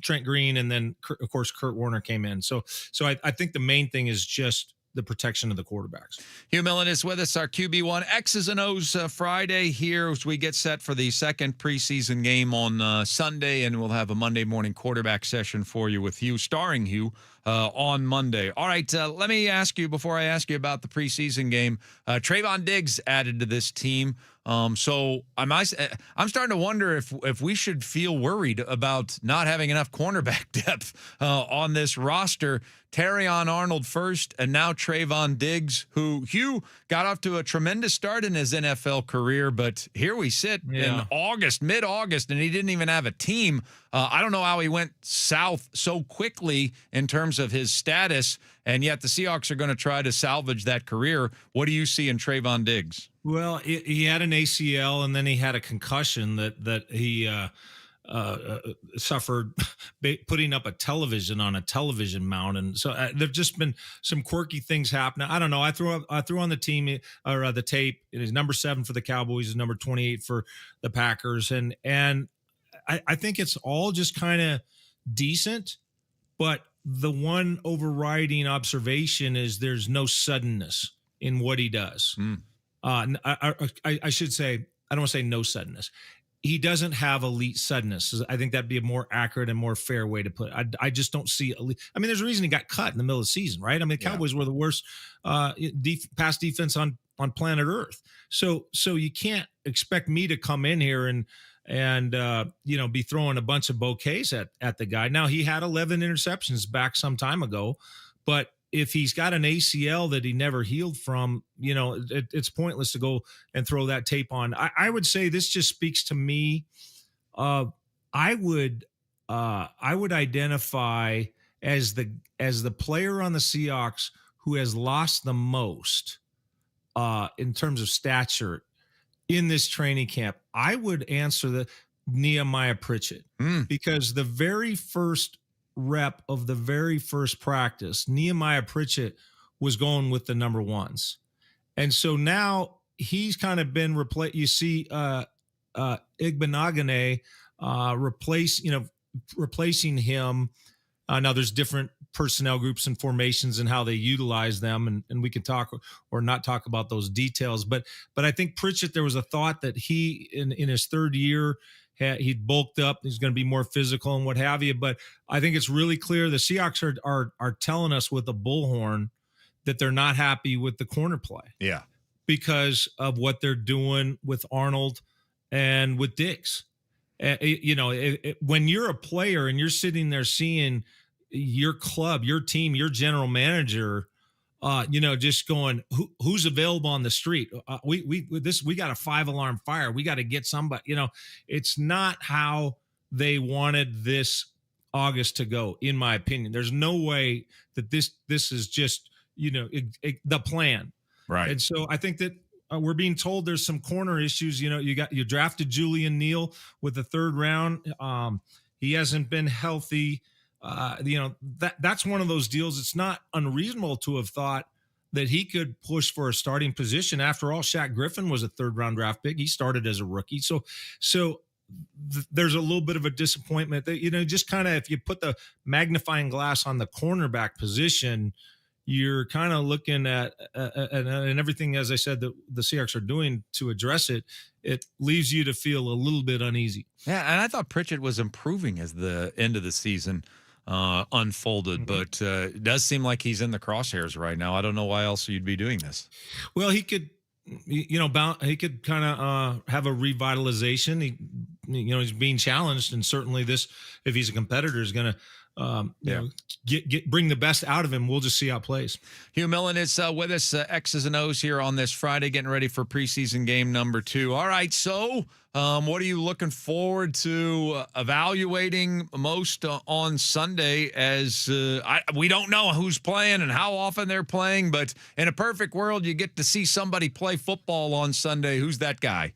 Trent Green, and then of course Kurt Warner came in. So I think the main thing is just the protection of the quarterbacks. Hugh Millen is with us, our QB1 X's and O's Friday here as we get set for the second preseason game on Sunday, and we'll have a Monday morning quarterback session for you with Hugh, starring Hugh, on Monday. All right, let me ask you, before I ask you about the preseason game, Trayvon Diggs added to this team. So I'm starting to wonder if we should feel worried about not having enough cornerback depth on this roster. Terrion Arnold first, and now Trayvon Diggs, who Hugh got off to a tremendous start in his NFL career, but here we sit in August, mid-August, and he didn't even have a team. I don't know how he went south so quickly in terms of his status, and yet the Seahawks are going to try to salvage that career. What do you see in Trayvon Diggs? Well, he had an ACL, and then he had a concussion that he suffered putting up a television on a television mount, and so there've just been some quirky things happening. I don't know. I threw on the team or the tape. It is number 7 for the Cowboys, is number 28 for the Packers, and I think it's all just kind of decent, but the one overriding observation is there's no suddenness in what he does. I should say, I don't want to say no suddenness. He doesn't have elite suddenness. I think that'd be a more accurate and more fair way to put it. I just don't see elite. I mean, there's a reason he got cut in the middle of the season, right? I mean, the Cowboys were the worst pass defense on planet Earth. So you can't expect me to come in here and be throwing a bunch of bouquets at the guy. Now, he had 11 interceptions back some time ago, but if he's got an ACL that he never healed from, it's pointless to go and throw that tape on. I would say this just speaks to me. I would identify as the player on the Seahawks who has lost the most in terms of stature in this training camp. I would answer the Nehemiah Pritchett because the very first rep of the very first practice, Nehemiah Pritchett was going with the number ones. And so now he's kind of been replaced. You see Igbenogany replacing him. Now there's different personnel groups and formations and how they utilize them. And we can talk or not talk about those details. But I think Pritchett, there was a thought that he, in his third year, he'd bulked up. He's going to be more physical and what have you. But I think it's really clear the Seahawks are telling us with a bullhorn that they're not happy with the corner play. Yeah. Because of what they're doing with Arnold and with Diggs. When you're a player and you're sitting there seeing your club, your team, your general manager, just going, who's available on the street? We got a 5-alarm fire. We got to get somebody. It's not how they wanted this August to go, in my opinion. There's no way that this is just the plan, right? And so I think that we're being told there's some corner issues. You drafted Julian Neal with the 3rd round. He hasn't been healthy. That's one of those deals. It's not unreasonable to have thought that he could push for a starting position. After all, Shaq Griffin was a 3rd round draft pick. He started as a rookie. So there's a little bit of a disappointment that, just kind of, if you put the magnifying glass on the cornerback position, you're kind of looking at and everything, as I said, that the Seahawks are doing to address it. It leaves you to feel a little bit uneasy. Yeah, and I thought Pritchett was improving as the end of the season unfolded, but it does seem like he's in the crosshairs right now. I don't know why else you'd be doing this. Well, he could, he could kind of have a revitalization. He's being challenged, and certainly this, if he's a competitor, is going to bring the best out of him. We'll just see how it plays. Hugh Millen is with us, X's and O's here on this Friday, getting ready for preseason game number 2. All right, so what are you looking forward to evaluating most on Sunday? As we don't know who's playing and how often they're playing, but in a perfect world, you get to see somebody play football on Sunday. Who's that guy?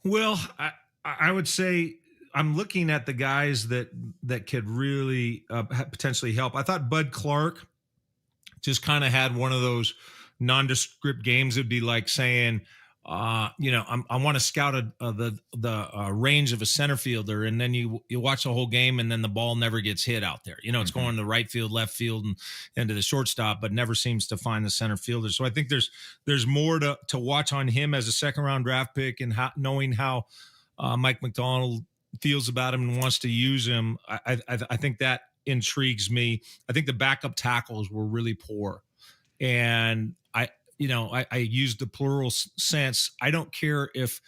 Well, I would say I'm looking at the guys that could really potentially help. I thought Bud Clark just kind of had one of those nondescript games. It'd be like saying, I want to scout the range of a center fielder, and then you watch the whole game, and then the ball never gets hit out there. It's going to right field, left field, and to the shortstop, but never seems to find the center fielder. So I think there's more to watch on him as a second round draft pick, and knowing how Mike McDonald feels about him and wants to use him. I think that intrigues me. I think the backup tackles were really poor, and I used the plural sense. I don't care if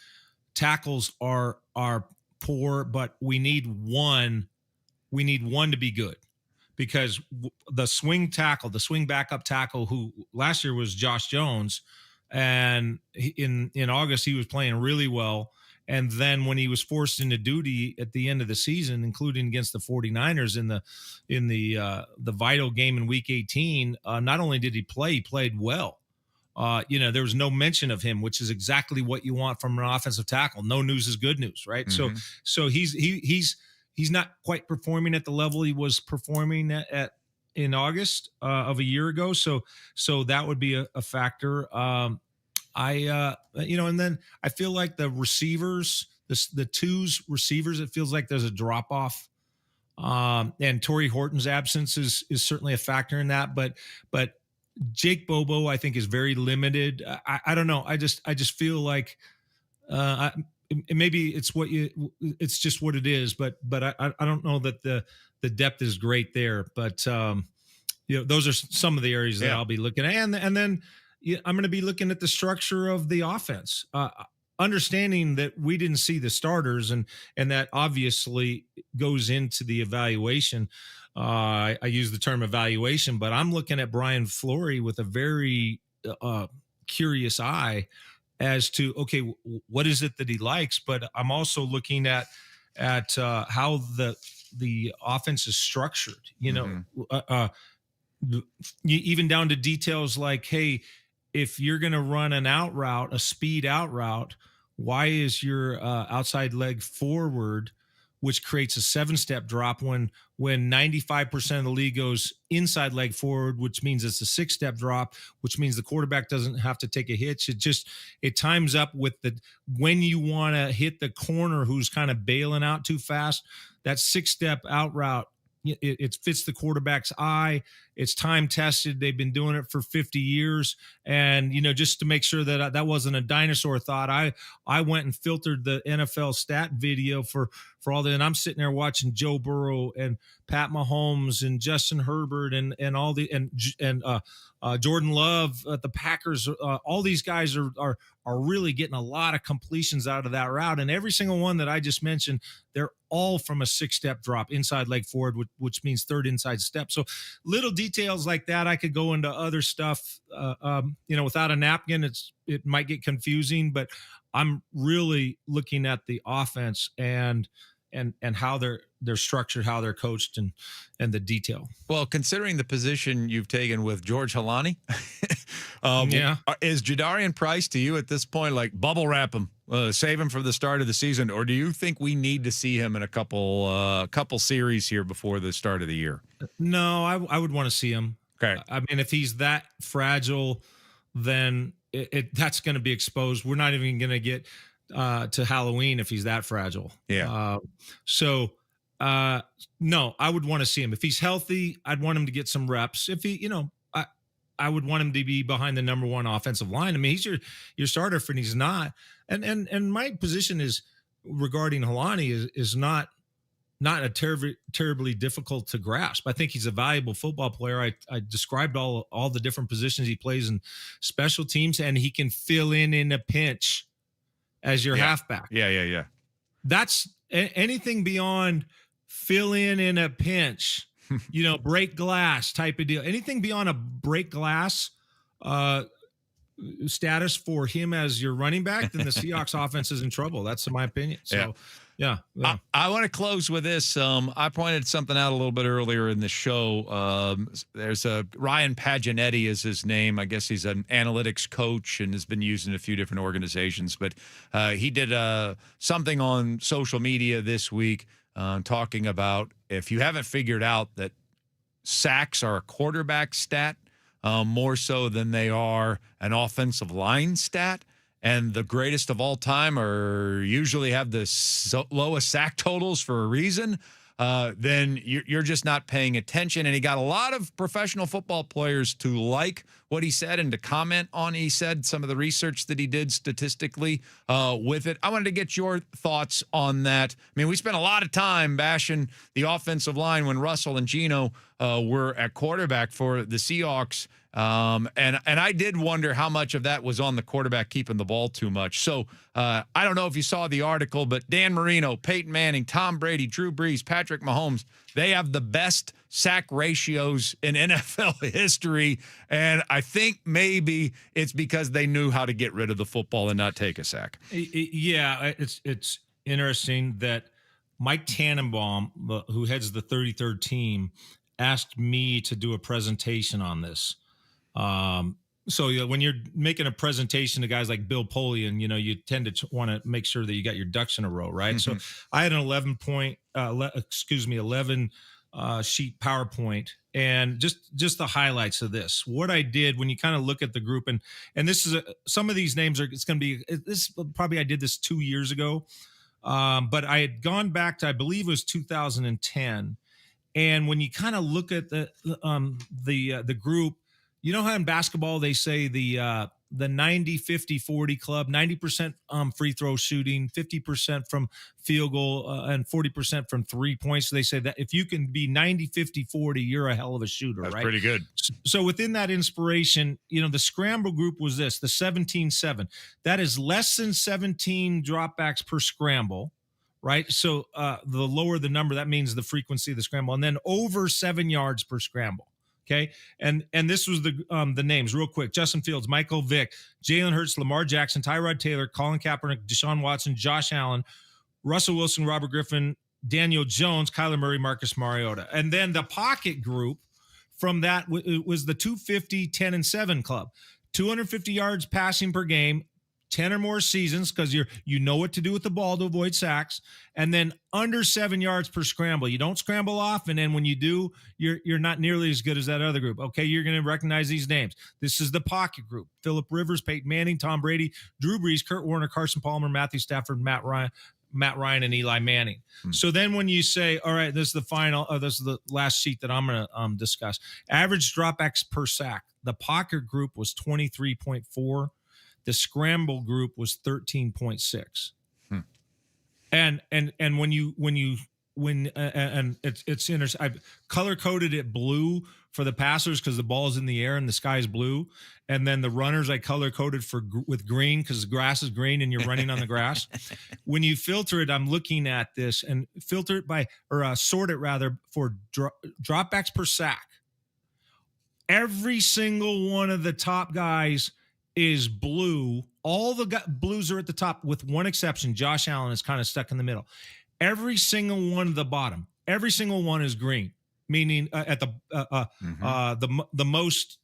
tackles are poor, but we need one to be good, because the swing backup tackle, who last year was Josh Jones, and in August he was playing really well. And then when he was forced into duty at the end of the season, including against the 49ers in the vital game in Week 18, not only did he play, he played well. There was no mention of him, which is exactly what you want from an offensive tackle. No news is good news, right? Mm-hmm. So he's not quite performing at the level he was performing at in August of a year ago. So that would be a factor. And then I feel like the receivers, the twos receivers, it feels like there's a drop off. And Torrey Horton's absence is certainly a factor in that, but Jake Bobo, I think, is very limited. I don't know. I just feel like, maybe it's just what it is, but I don't know that the depth is great there, but those are some of the areas that I'll be looking at. And then, I'm going to be looking at the structure of the offense, understanding that we didn't see the starters, and that obviously goes into the evaluation. I use the term evaluation, but I'm looking at Brian Fleury with a very curious eye as to, okay, what is it that he likes? But I'm also looking at how the offense is structured, even down to details like, hey, if you're going to run an out route, a speed out route, why is your outside leg forward, which creates a 7-step drop when 95% of the league goes inside leg forward, which means it's a 6-step drop, which means the quarterback doesn't have to take a hitch. It times up with when you want to hit the corner who's kind of bailing out too fast, that 6-step out route, it fits the quarterback's eye. It's time tested. They've been doing it for 50 years. And, just to make sure that wasn't a dinosaur thought, I went and filtered the NFL stat video for all that. And I'm sitting there watching Joe Burrow and Pat Mahomes and Justin Herbert and all the, and Jordan Love at the Packers. All these guys are really getting a lot of completions out of that route. And every single one that I just mentioned, they're all from a 6-step drop inside leg forward, which means third inside step. So little details like that. I could go into other stuff, without a napkin, it might get confusing, but I'm really looking at the offense and how they're structured, how they're coached, and the detail. Well, considering the position you've taken with George Halani, is Jadarian Price to you at this point like bubble wrap him, save him for the start of the season, or do you think we need to see him in a couple series here before the start of the year? No, I would want to see him. Okay. I mean, if he's that fragile, then that's going to be exposed. We're not even going to get to Halloween if he's that fragile. Yeah. So No, I would want to see him. If he's healthy, I'd want him to get some reps. If he, I would want him to be behind the number one offensive line. I mean, he's your starter, and he's not. And my position is regarding Helani is not a terribly difficult to grasp. I think he's a valuable football player. I described all the different positions he plays in special teams, and he can fill in a pinch as your halfback. Yeah. That's anything beyond fill in a pinch, break glass type of deal. Anything beyond a break glass status for him as your running back, then the Seahawks offense is in trouble. That's my opinion. So, yeah. I want to close with this. I pointed something out a little bit earlier in the show. There's Ryan Paginetti is his name. I guess he's an analytics coach and has been used in a few different organizations. But he did something on social media this week talking about, if you haven't figured out that sacks are a quarterback stat more so than they are an offensive line stat. And the greatest of all time usually have the lowest sack totals for a reason, then you're just not paying attention. And he got a lot of professional football players to like what he said and to comment on, he said, some of the research that he did statistically with it. I wanted to get your thoughts on that. I mean, we spent a lot of time bashing the offensive line when Russell and Geno were at quarterback for the Seahawks. And I did wonder how much of that was on the quarterback keeping the ball too much. So I don't know if you saw the article, but Dan Marino, Peyton Manning, Tom Brady, Drew Brees, Patrick Mahomes, they have the best sack ratios in NFL history. And I think maybe it's because they knew how to get rid of the football and not take a sack. Yeah, it's interesting that Mike Tannenbaum, who heads the 33rd team, asked me to do a presentation on this. So when you're making a presentation to guys like Bill Polian, you tend to want to make sure that you got your ducks in a row, right? Mm-hmm. So I had an 11 sheet PowerPoint, and just the highlights of this. What I did when you kind of look at the group, and this is some of these names it's going to be this probably I did this 2 years ago, but I had gone back to, I believe it was 2010, and when you kind of look at the group. You know how in basketball they say the 90-50-40 club, 90% free throw shooting, 50% from field goal, and 40% from 3 points. So they say that if you can be 90-50-40, you're a hell of a shooter, That's right? pretty good. So within that inspiration, the scramble group was this, the 17-7. That is less than 17 dropbacks per scramble, right? So the lower the number, that means the frequency of the scramble, and then over 7 yards per scramble. Okay. And this was the names real quick: Justin Fields, Michael Vick, Jalen Hurts, Lamar Jackson, Tyrod Taylor, Colin Kaepernick, Deshaun Watson, Josh Allen, Russell Wilson, Robert Griffin, Daniel Jones, Kyler Murray, Marcus Mariota. And then the pocket group from that was the 250, 10 and 7 club, 250 yards passing per game, 10 or more seasons, because you know what to do with the ball to avoid sacks, and then under 7 yards per scramble. You don't scramble off, and then when you do, you're not nearly as good as that other group. Okay, you're going to recognize these names. This is the pocket group: Phillip Rivers, Peyton Manning, Tom Brady, Drew Brees, Kurt Warner, Carson Palmer, Matthew Stafford, Matt Ryan, and Eli Manning. So then when you say, all right, this is the final, this is the last sheet that I'm going to discuss. Average dropbacks per sack. The pocket group was 23.4. The scramble group was 13.6. And it's interesting. I've color coded it blue for the passers because the ball's in the air and the sky is blue. And then the runners I color coded with green because the grass is green and you're running on the grass. When you filter it, I'm looking at this and filter it sort it rather for dropbacks per sack. Every single one of the top guys is blue. All the blues are at the top with one exception. Josh Allen is kind of stuck in the middle. Every single one at the bottom, every single one is green, meaning at the most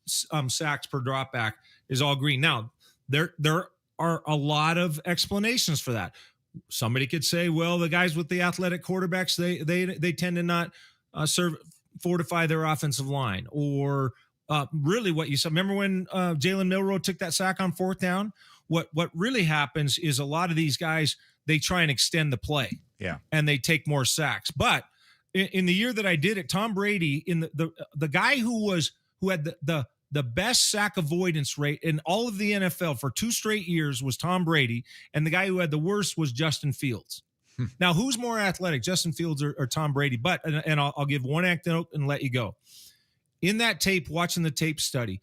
sacks per dropback is all green. Now, there are a lot of explanations for that. Somebody could say, well, the guys with the athletic quarterbacks, they tend to not fortify their offensive line, or really what you said. Remember when Jalen Milroe took that sack on 4th down? What really happens is a lot of these guys, they try and extend the play. Yeah. And they take more sacks. But in the year that I did it, Tom Brady in the guy who had the best sack avoidance rate in all of the NFL for 2 straight years was Tom Brady, and the guy who had the worst was Justin Fields. Now, who's more athletic, Justin Fields or Tom Brady? But and I'll give one anecdote and let you go. In that tape, watching the tape study,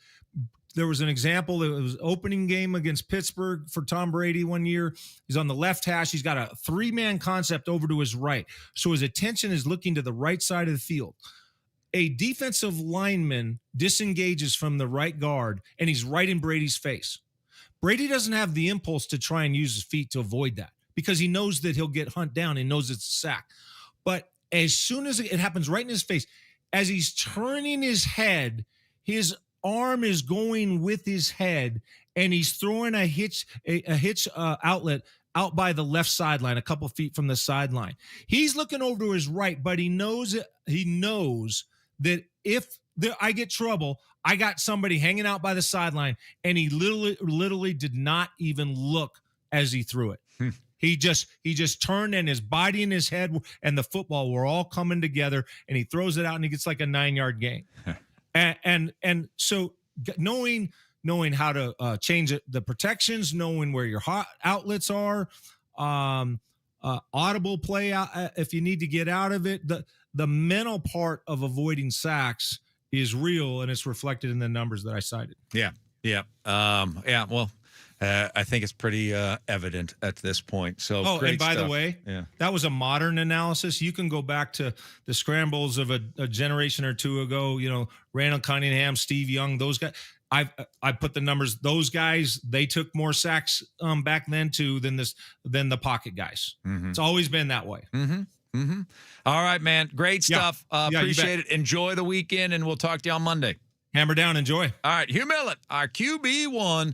there was an example. It was opening game against Pittsburgh for Tom Brady one year. He's on the left hash. He's got a 3-man concept over to his right. So his attention is looking to the right side of the field. A defensive lineman disengages from the right guard, and he's right in Brady's face. Brady doesn't have the impulse to try and use his feet to avoid that because he knows that he'll get hunt down and knows it's a sack. But as soon as it happens right in his face, as he's turning his head, his arm is going with his head, and he's throwing a hitch outlet out by the left sideline, a couple feet from the sideline. He's looking over to his right, but he knows that if I get trouble, I got somebody hanging out by the sideline, and he literally did not even look as he threw it. He just turned, and his body and his head and the football were all coming together, and he throws it out, and he gets like a 9-yard gain. and so knowing how to change the protections, knowing where your hot outlets are, audible play out if you need to get out of it. The mental part of avoiding sacks is real, and it's reflected in the numbers that I cited. Yeah. Well, I think it's pretty evident at this point. So, great and by stuff. the way, yeah. that was a modern analysis. You can go back to the scrambles of a generation or two ago. Randall Cunningham, Steve Young, those guys. I put the numbers. Those guys, they took more sacks back then too than the pocket guys. Mm-hmm. It's always been that way. All right, man. Great stuff. you Appreciate bet. it. Enjoy the weekend, and we'll talk to you on Monday. Hammer down. Enjoy. All right, Hugh Millett, our QB1,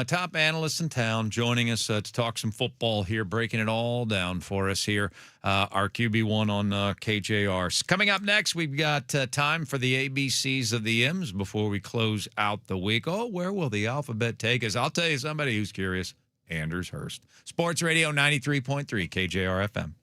top analyst in town, joining us to talk some football here, breaking it all down for us here. Our QB1 on KJR. Coming up next, we've got time for the ABCs of the M's before we close out the week. Oh, where will the alphabet take us? I'll tell you somebody who's curious. Anders Hurst. Sports Radio 93.3 KJR FM.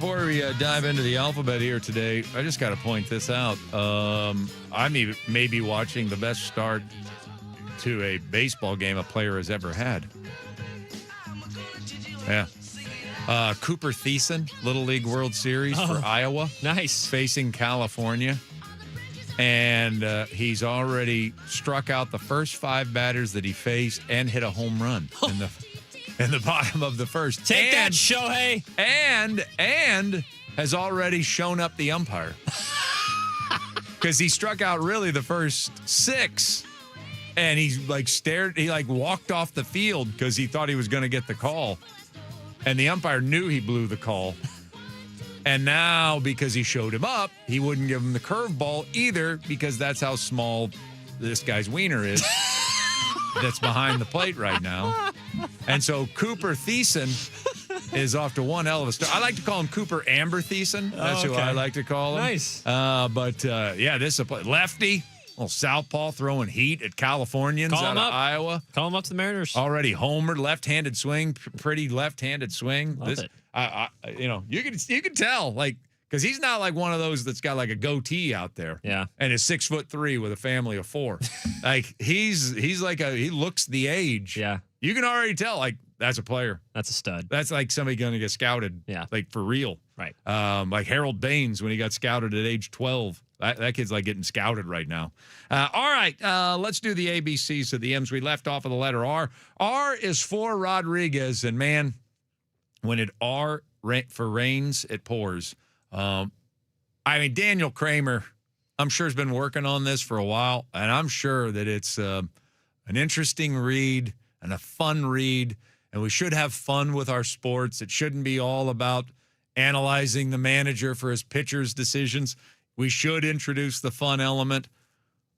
before we dive into the alphabet here today, I just got to point this out. I'm maybe watching the best start to a baseball game a player has ever had. Yeah. Cooper Thiessen, Little League World Series for Iowa. Nice. Facing California. And he's already struck out the first 5 batters that he faced and hit a home run in the bottom of the first. Take that, Shohei. And has already shown up the umpire. Because he struck out really the first 6. And he walked off the field because he thought he was going to get the call. And the umpire knew he blew the call. And now, because he showed him up, he wouldn't give him the curveball either, because that's how small this guy's wiener is that's behind the plate right now. And so Cooper Thiessen is off to one hell of a start. I like to call him Cooper Amber Thiessen. That's who I like to call him. Nice. This is a lefty. Little southpaw throwing heat at Californians out of Iowa. Call him up to the Mariners. Already homered, left-handed swing, pretty left-handed swing. Love it. You can tell, because he's not like one of those that's got like a goatee out there. Yeah. And is 6'3" with a family of 4. He looks the age. Yeah. You can already tell, that's a player. That's a stud. That's like somebody going to get scouted. Yeah. For real. Right. Like Harold Baines when he got scouted at age 12. That kid's getting scouted right now. All right, let's do the ABCs of the M's. We left off of the letter R. R is for Rodriguez, and man, when it R for rains, it pours. Daniel Kramer, I'm sure has been working on this for a while, and I'm sure that it's an interesting read and a fun read, and we should have fun with our sports. It shouldn't be all about analyzing the manager for his pitcher's decisions. We should introduce the fun element,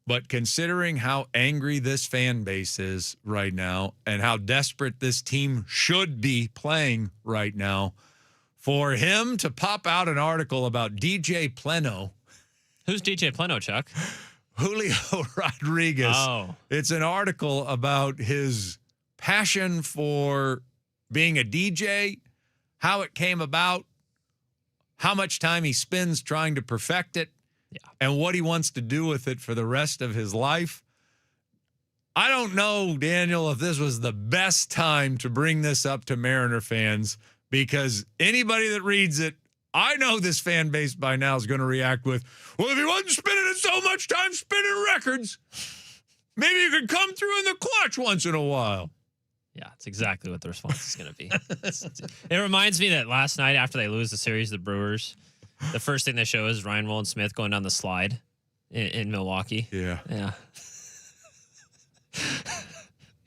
but considering how angry this fan base is right now and how desperate this team should be playing right now, for him to pop out an article about DJ Pleno. Who's DJ Pleno, Chuck? Julio Rodriguez. Oh. It's an article about his passion for being a DJ, how it came about, how much time he spends trying to perfect it, and what he wants to do with it for the rest of his life. I don't know, Daniel, if this was the best time to bring this up to Mariner fans, because anybody that reads it, I know this fan base by now is going to react with, well, if he wasn't spending it so much time spinning records, maybe you could come through in the clutch once in a while. Yeah, it's exactly what the response is going to be. It reminds me that last night after they lose the series, the Brewers, the first thing they show is Ryan Wolin-Smith going down the slide in Milwaukee. Yeah.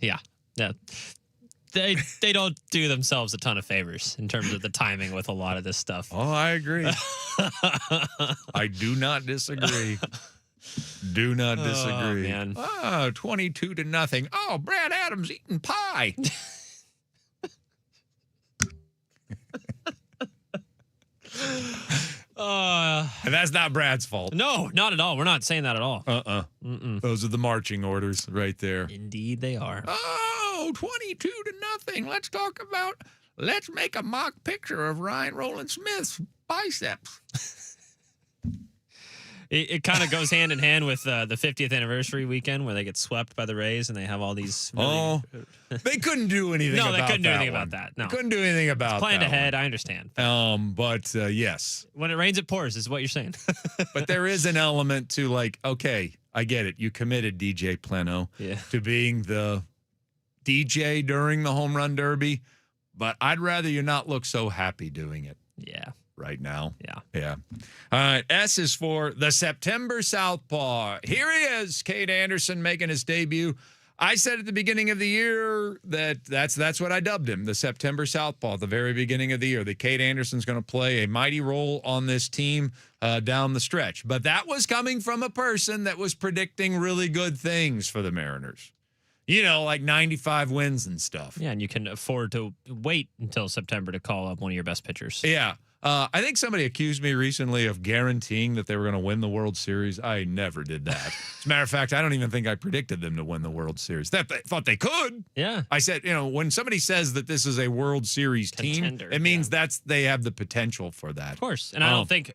Yeah. Yeah. They don't do themselves a ton of favors in terms of the timing with a lot of this stuff. Oh, I agree. I do not disagree. Do not disagree. Man. 22-0. Oh, Brad Adams eating pie. And that's not Brad's fault. No, not at all. We're not saying that at all. Those are the marching orders right there. Indeed they are. Oh, 22-0. Let's make a mock picture of Ryan Wolin-Smith's biceps. It kind of goes hand in hand with the 50th anniversary weekend where they get swept by the Rays and they have all these. They couldn't do anything about that. No, they couldn't do anything one. about that. No. They couldn't do anything about Planned that. ahead, I understand. But yes. When it rains, it pours, is what you're saying. But there is an element to okay, I get it. You committed DJ Pleno to being the DJ during the home run derby, but I'd rather you not look so happy doing it. Yeah. Right now. Yeah. All right. S is for the September Southpaw. Here he is, Cade Anderson making his debut. I said at the beginning of the year that's what I dubbed him, the September Southpaw, at the very beginning of the year. That Cade Anderson's going to play a mighty role on this team down the stretch. But that was coming from a person that was predicting really good things for the Mariners. Like 95 wins and stuff. Yeah, and you can afford to wait until September to call up one of your best pitchers. Yeah. I think somebody accused me recently of guaranteeing that they were going to win the World Series. I never did that. As a matter of fact, I don't even think I predicted them to win the World Series. That they thought they could. Yeah. I said, when somebody says that this is a World Series Contender, team, it means they have the potential for that. Of course. And I don't think,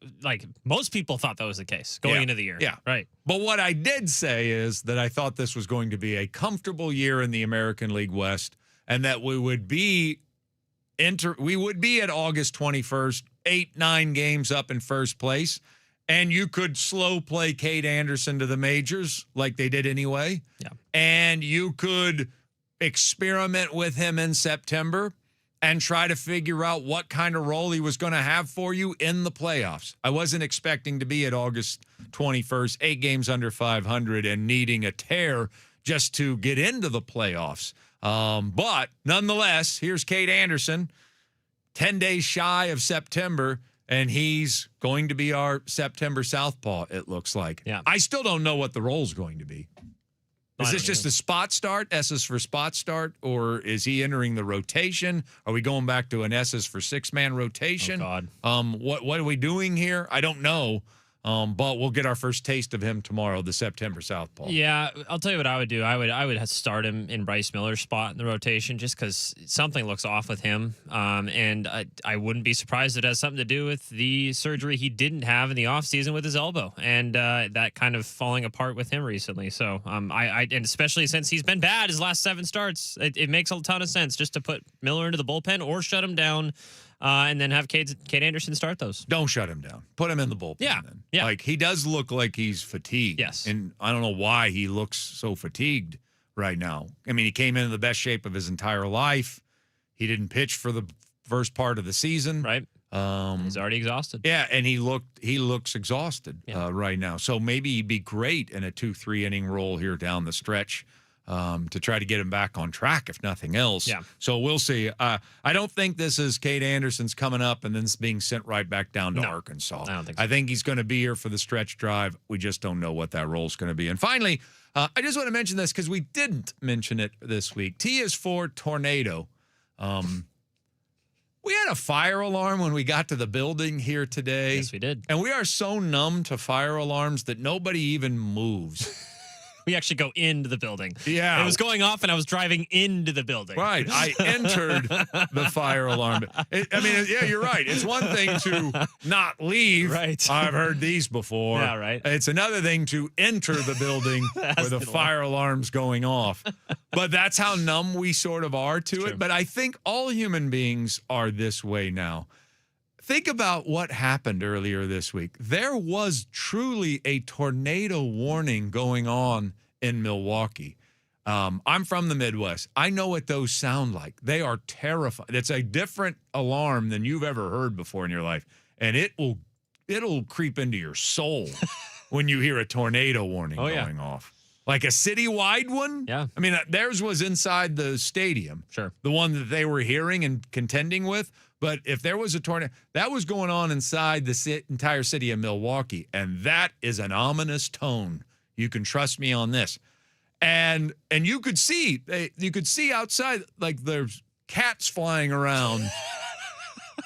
most people thought that was the case going into the year. Yeah. Right. But what I did say is that I thought this was going to be a comfortable year in the American League West, and that we would be at August 21st, 8-9 games up in first place, and you could slow play Cade Anderson to the majors like they did anyway. Yeah. And you could experiment with him in September and try to figure out what kind of role he was going to have for you in the playoffs. I wasn't expecting to be at August 21st, 8 games under 500 and needing a tear just to get into the playoffs. But nonetheless, here's Cade Anderson, 10 days shy of September, and he's going to be our September southpaw, it looks like. Yeah. I still don't know what the role's going to be. Is this just a spot start, S's for spot start, or is he entering the rotation? Are we going back to an S's for 6-man rotation? Oh, God. What are we doing here? I don't know. But we'll get our first taste of him tomorrow, the September southpaw. Yeah, I'll tell you what I would do. I would start him in Bryce Miller's spot in the rotation just because something looks off with him. And I wouldn't be surprised it has something to do with the surgery he didn't have in the offseason with his elbow and that kind of falling apart with him recently. So and especially since he's been bad his last 7 starts, it makes a ton of sense just to put Miller into the bullpen or shut him down. And then have Cade Anderson start those. Don't shut him down. Put him in the bullpen. Yeah. Then. Yeah. Like, he does look like he's fatigued. Yes. And I don't know why he looks so fatigued right now. I mean, he came into the best shape of his entire life. He didn't pitch for the first part of the season. Right. He's already exhausted. Yeah, and he looks exhausted right now. So maybe he'd be great in a 2-3 inning role here down the stretch. To try to get him back on track, if nothing else. Yeah. So we'll see. I don't think this is Cade Anderson's coming up and then being sent right back down to Arkansas. I don't think so. I think he's going to be here for the stretch drive. We just don't know what that role is going to be. And finally, I just want to mention this because we didn't mention it this week. T is for tornado. We had a fire alarm when we got to the building here today. Yes, we did. And we are so numb to fire alarms that nobody even moves. We actually go into the building. Yeah. It was going off, and I was driving into the building. Right. I entered the fire alarm. You're right. It's one thing to not leave. Right. I've heard these before. Yeah, right. It's another thing to enter the building where the fire alarm's going off. But that's how numb we sort of are to it. But I think all human beings are this way now. Think about what happened earlier this week. There was truly a tornado warning going on in Milwaukee. I'm from the Midwest. I know what those sound like. They are terrifying. It's a different alarm than you've ever heard before in your life, and it'll creep into your soul when you hear a tornado warning going off. Like a citywide one? Yeah. I mean, theirs was inside the stadium. Sure. The one that they were hearing and contending with. But if there was a tornado, that was going on inside the entire city of Milwaukee. And that is an ominous tone. You can trust me on this. And you could see outside, like there's cats flying around.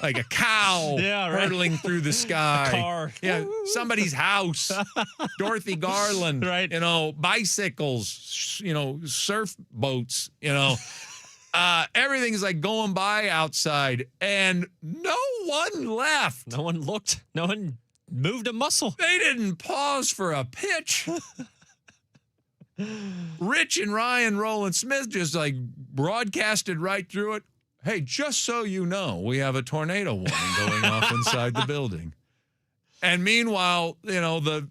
Like a cow hurtling through the sky. Car. Yeah, somebody's house. Dorothy Garland. Right. Bicycles, surf boats, everything's like going by outside, and no one left. No one looked. No one moved a muscle. They didn't pause for a pitch. Rich and Ryan Roland Smith just like broadcasted right through it. Hey, just so you know, we have a tornado warning going off inside the building. And meanwhile, the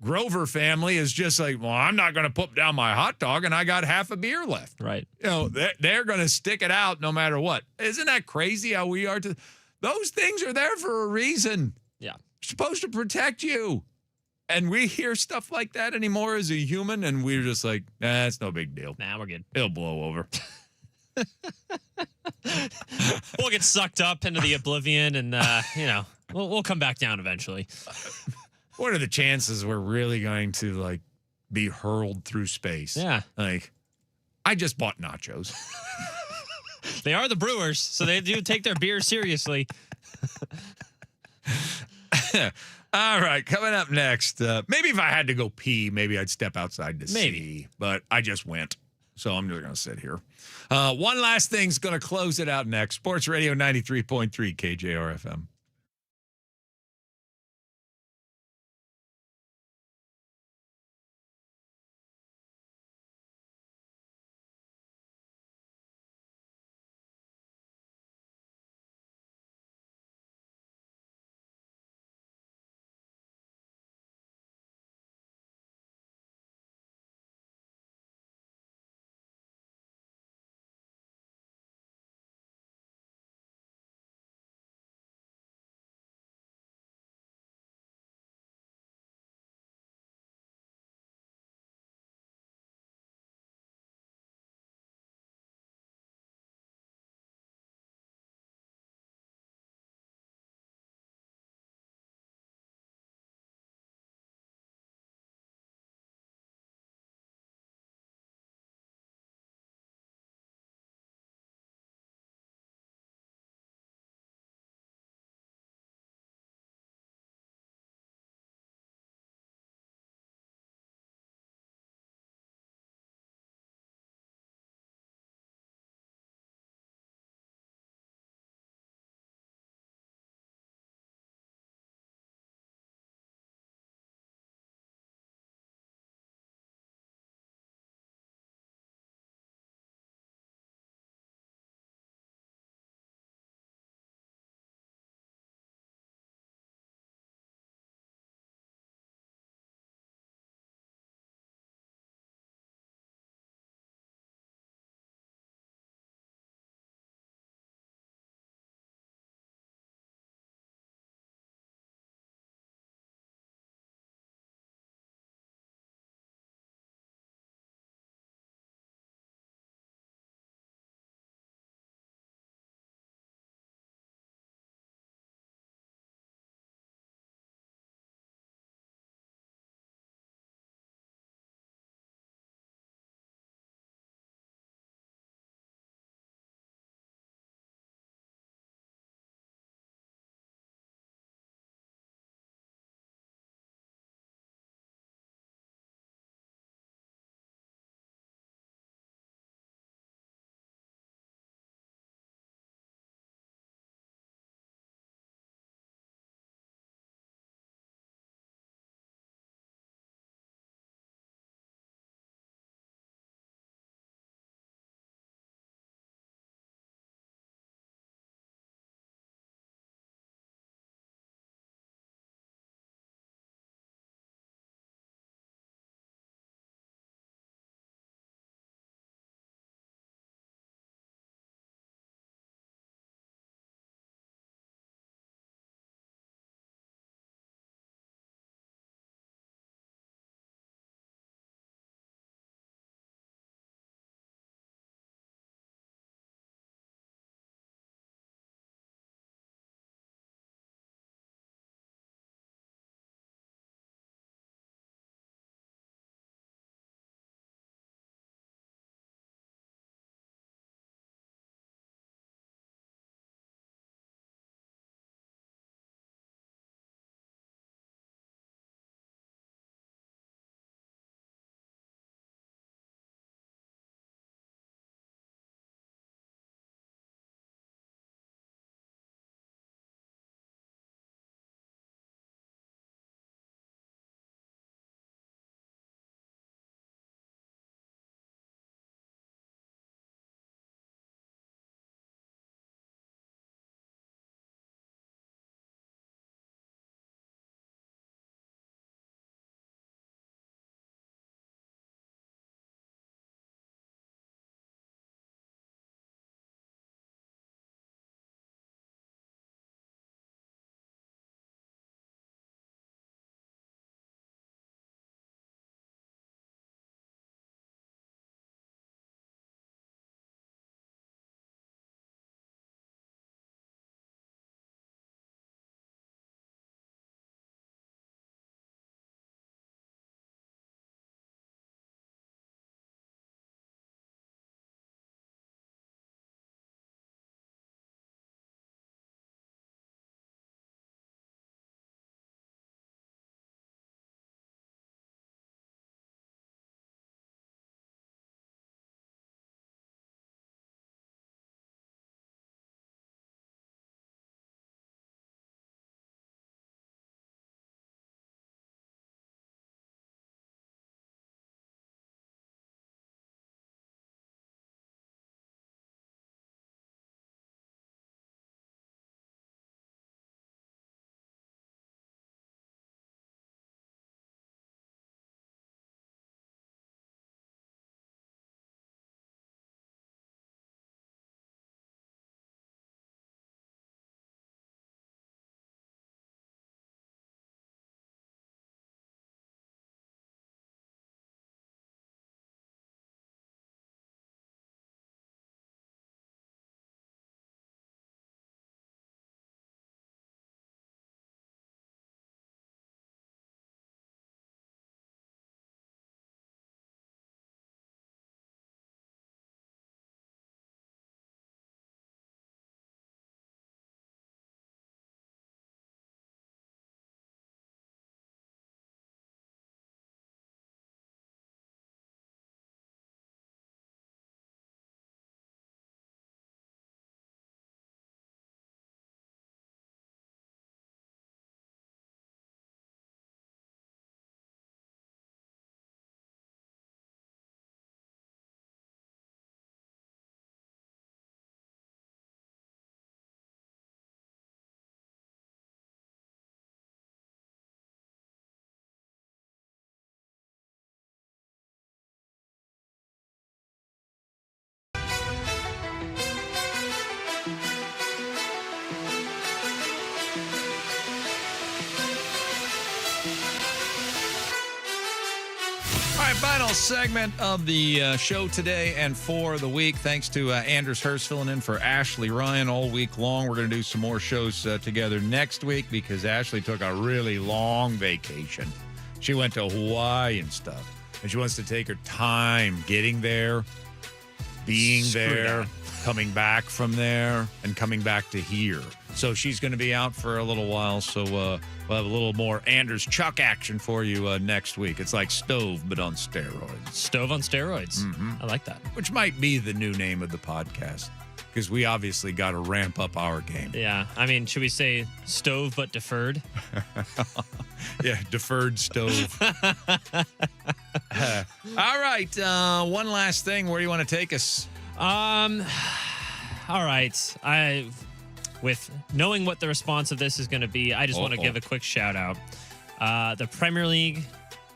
Grover family is just like, well, I'm not going to put down my hot dog, and I got half a beer left. Right. They're going to stick it out no matter what. Isn't that crazy how we are? Those things are there for a reason. Yeah. Supposed to protect you. And we hear stuff like that anymore as a human, and we're just like, it's no big deal. Nah, we're good. It'll blow over. We'll get sucked up into the oblivion, and we'll come back down eventually. What are the chances we're really going to be hurled through space? Yeah. I just bought nachos. They are the Brewers, so they do take their beer seriously. All right, coming up next. Maybe if I had to go pee, maybe I'd step outside to Maybe. see. But I just went. So I'm just going to sit here. One last thing's going to close it out next. Sports Radio 93.3 KJR FM. right, final segment of the show today and for the week. Thanks to Anders Hurst filling in for Ashley Ryan all week long. We're going to do some more shows together next week because Ashley took a really long vacation. She went to Hawaii and stuff, and she wants to take her time getting there, being there, coming back from there, and coming back to here. So she's going to be out for a little while, so we'll have a little more Anders Chuck action for you next week. It's like Stove, but on steroids. Stove on steroids. Mm-hmm. I like that. Which might be the new name of the podcast, because we obviously got to ramp up our game. Yeah. I mean, should we say stove but deferred? Yeah, deferred stove. All right, one last thing. Where do you want to take us? All right. With knowing what the response of this is going to be, I just want to give a quick shout out. The Premier League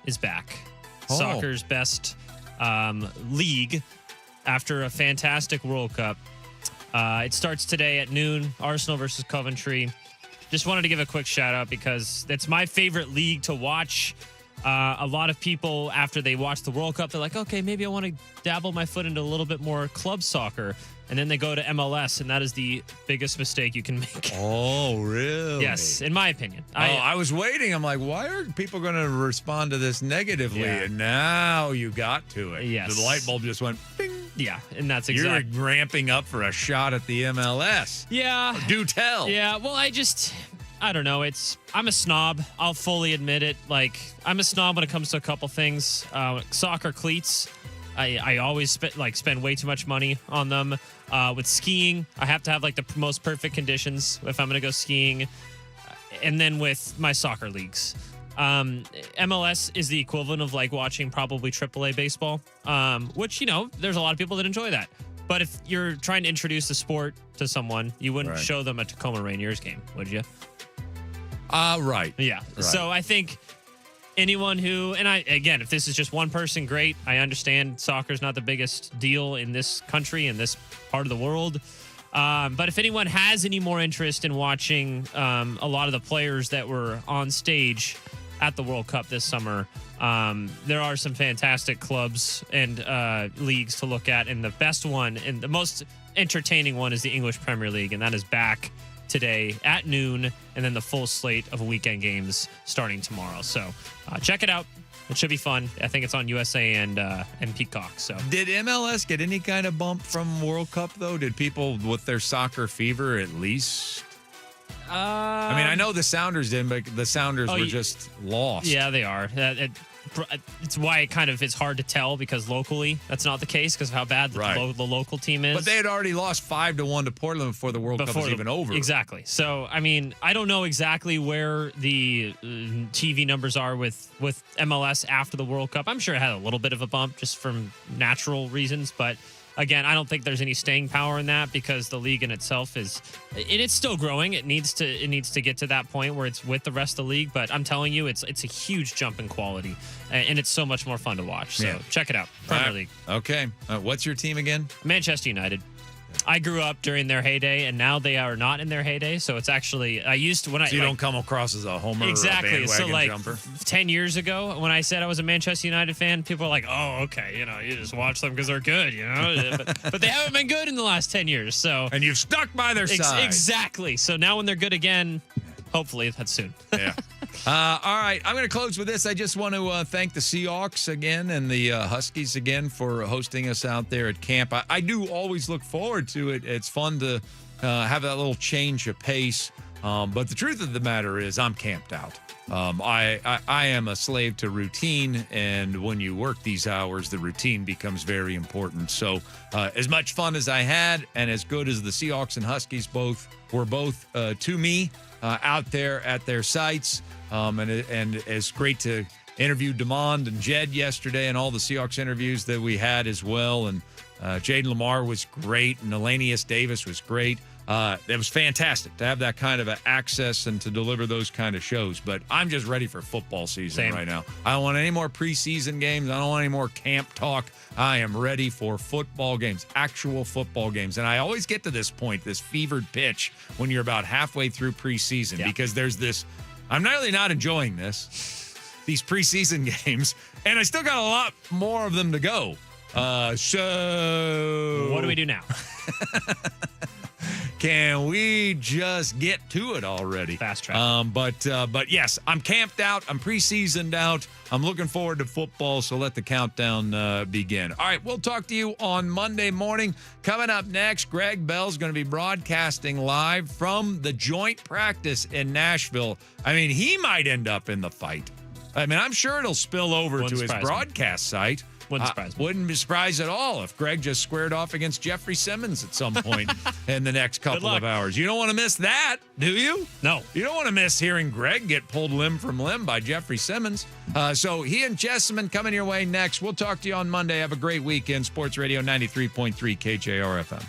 is back. Soccer's best league after a fantastic World Cup. It starts today at noon, Arsenal versus Coventry. Just wanted to give a quick shout out because it's my favorite league to watch. A lot of people, after they watch the World Cup, they're like, okay, maybe I want to dabble my foot into a little bit more club soccer. And then they go to MLS, and that is the biggest mistake you can make. Oh, really? Yes, in my opinion. I was waiting. I'm like, why are people going to respond to this negatively? Yeah. And now you got to it. Yes. The light bulb just went bing. Yeah, and that's exactly. You're ramping up for a shot at the MLS. Yeah. Do tell. Yeah, well, I don't know. I'm a snob. I'll fully admit it. Like, I'm a snob when it comes to a couple things. Soccer cleats, I always spend way too much money on them. With skiing, I have to have like the most perfect conditions if I'm going to go skiing. And then with my soccer leagues, MLS is the equivalent of like watching probably AAA baseball, which, there's a lot of people that enjoy that. But if you're trying to introduce the sport to someone, you wouldn't show them a Tacoma Rainiers game, would you? Right. Yeah. Right. So I think anyone who, if this is just one person, great. I understand soccer's not the biggest deal in this country, in this part of the world. But if anyone has any more interest in watching a lot of the players that were on stage at the World Cup this summer, there are some fantastic clubs and leagues to look at. And the best one and the most entertaining one is the English Premier League. And that is back today at noon, and then the full slate of weekend games starting tomorrow. So check it out. It should be fun. I think it's on USA and Peacock. So did MLS get any kind of bump from World Cup though? Did people with their soccer fever at least? I mean, I know the Sounders didn't, but the Sounders were just lost. Yeah, they are. It's why it kind of is hard to tell, because locally that's not the case because of how bad the local team is. But they had already lost 5-1 to Portland before the World Cup was even over. Exactly. So, I mean, I don't know exactly where the TV numbers are with MLS after the World Cup. I'm sure it had a little bit of a bump just from natural reasons, but again, I don't think there's any staying power in that because the league in itself it's still growing. It needs to get to that point where it's with the rest of the league. But I'm telling you, it's a huge jump in quality, and it's so much more fun to watch. So check it out, Premier League. Okay, what's your team again? Manchester United. I grew up during their heyday, and now they are not in their heyday. So it's actually you don't come across as a homer exactly. or a bandwagon so like jumper. 10 years ago, when I said I was a Manchester United fan, people were like, "Oh, okay, you just watch them because they're good, but they haven't been good in the last 10 years. So and you've stuck by their side exactly. So now when they're good again, hopefully that's soon. Yeah. All right, I'm going to close with this. I just want to thank the Seahawks again and the Huskies again for hosting us out there at camp. I do always look forward to it. It's fun to have that little change of pace. But the truth of the matter is I'm camped out. I am a slave to routine, and when you work these hours, the routine becomes very important. So as much fun as I had and as good as the Seahawks and Huskies were to me out there at their sites, and it's great to interview DeMond and Jed yesterday and all the Seahawks interviews that we had as well. And Jaden Lamar was great, and Elanius Davis was great. It was fantastic to have that kind of access and to deliver those kind of shows. But I'm just ready for football season right now. I don't want any more preseason games. I don't want any more camp talk. I am ready for football games, actual football games. And I always get to this point, this fevered pitch, when you're about halfway through preseason, because there's this, I'm really not enjoying this. these preseason games, and I still got a lot more of them to go. So What do we do now? Can we just get to it already? Fast track. But yes, I'm camped out. I'm preseasoned out. I'm looking forward to football, so let the countdown begin. All right, we'll talk to you on Monday morning. Coming up next, Greg Bell's going to be broadcasting live from the joint practice in Nashville. I mean, he might end up in the fight. I mean, I'm sure it'll spill over Wouldn't to his surprise me. broadcast site. Wouldn't surprise me. Wouldn't be surprised at all if Greg just squared off against Jeffrey Simmons at some point in the next couple luck. of hours. You don't want to miss that, do you? No. You don't want to miss hearing Greg get pulled limb from limb by Jeffrey Simmons. So he and Jessamine coming your way next. We'll talk to you on Monday. Have a great weekend. Sports Radio 93.3 KJR FM.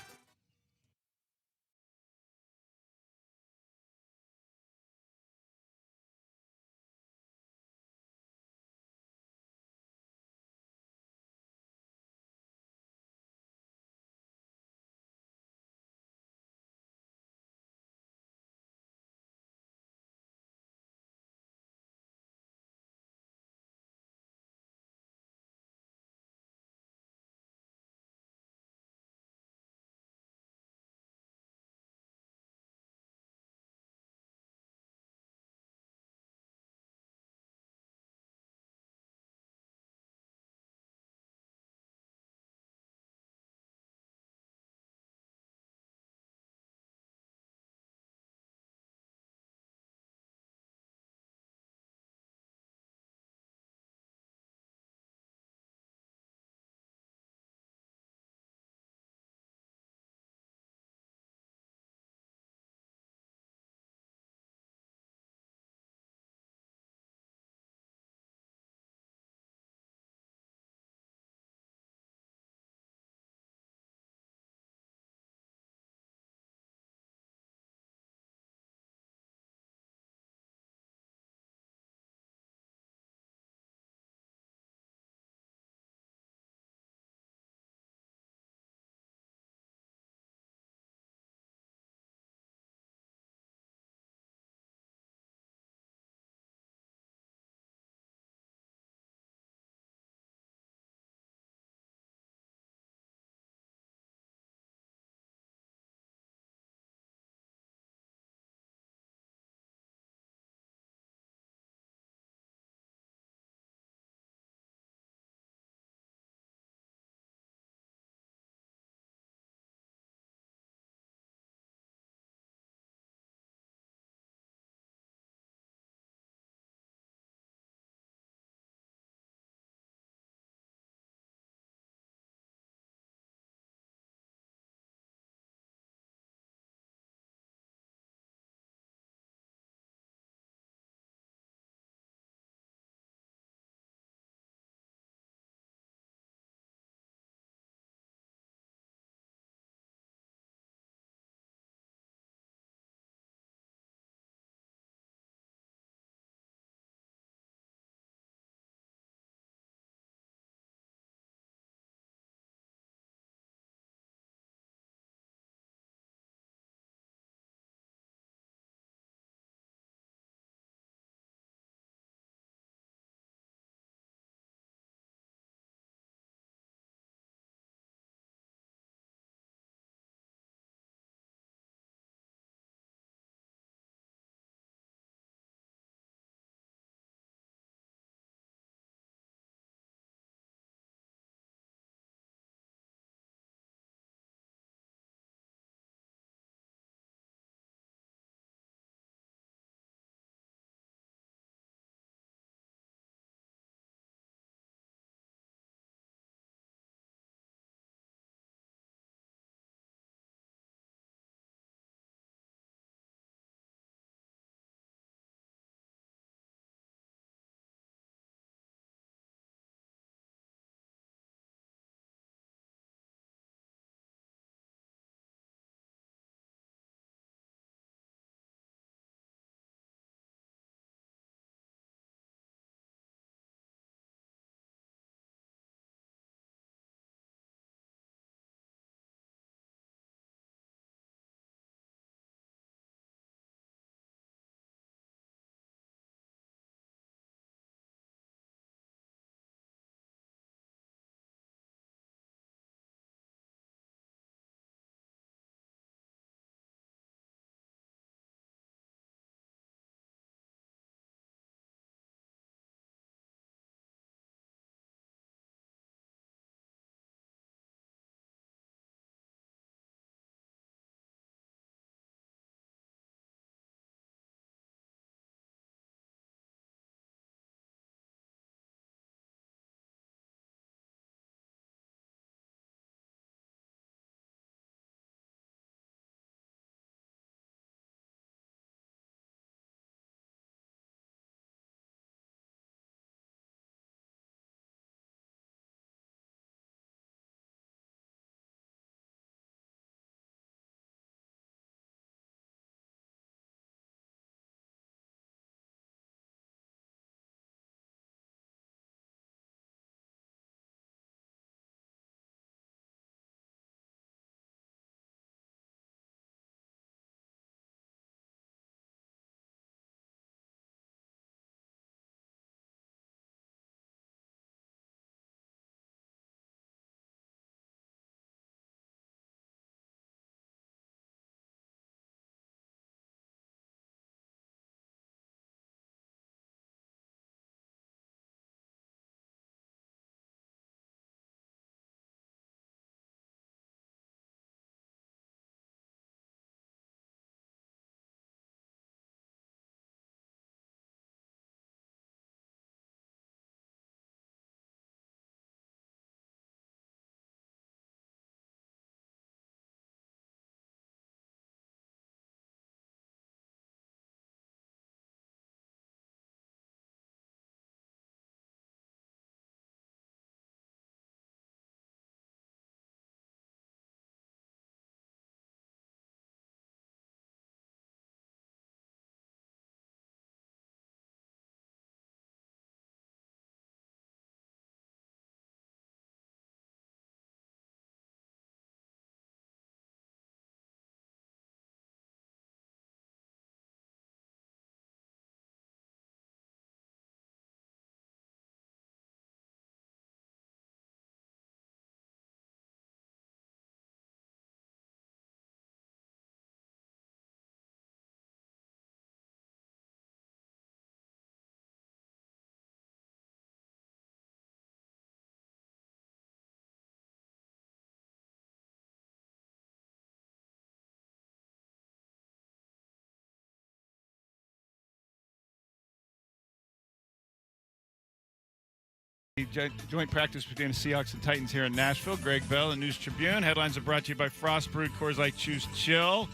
joint practice between the Seahawks and Titans here in Nashville. Greg Bell, the News Tribune. Headlines are brought to you by Frost Brewed Coors Light Choose Chill.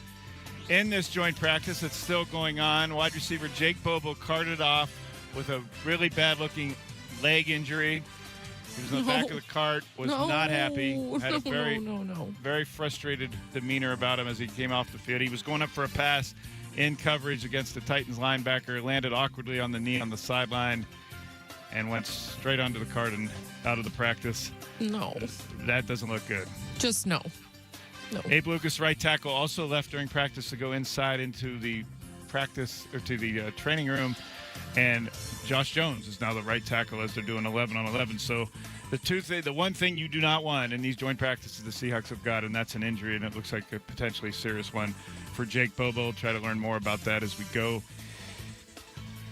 In this joint practice that's still going on, wide receiver Jake Bobo carted off with a really bad-looking leg injury. He was in the back of the cart, was not happy, had a very frustrated demeanor about him as he came off the field. He was going up for a pass in coverage against the Titans linebacker, landed awkwardly on the knee on the sideline, and went straight onto the cart and out of the practice. No. That doesn't look good. Just no. No. Abe Lucas, right tackle, also left during practice to go inside into the training room. And Josh Jones is now the right tackle as they're doing 11-on-11. So the one thing you do not want in these joint practices the Seahawks have got, and that's an injury, and it looks like a potentially serious one for Jake Bobo. We'll try to learn more about that as we go.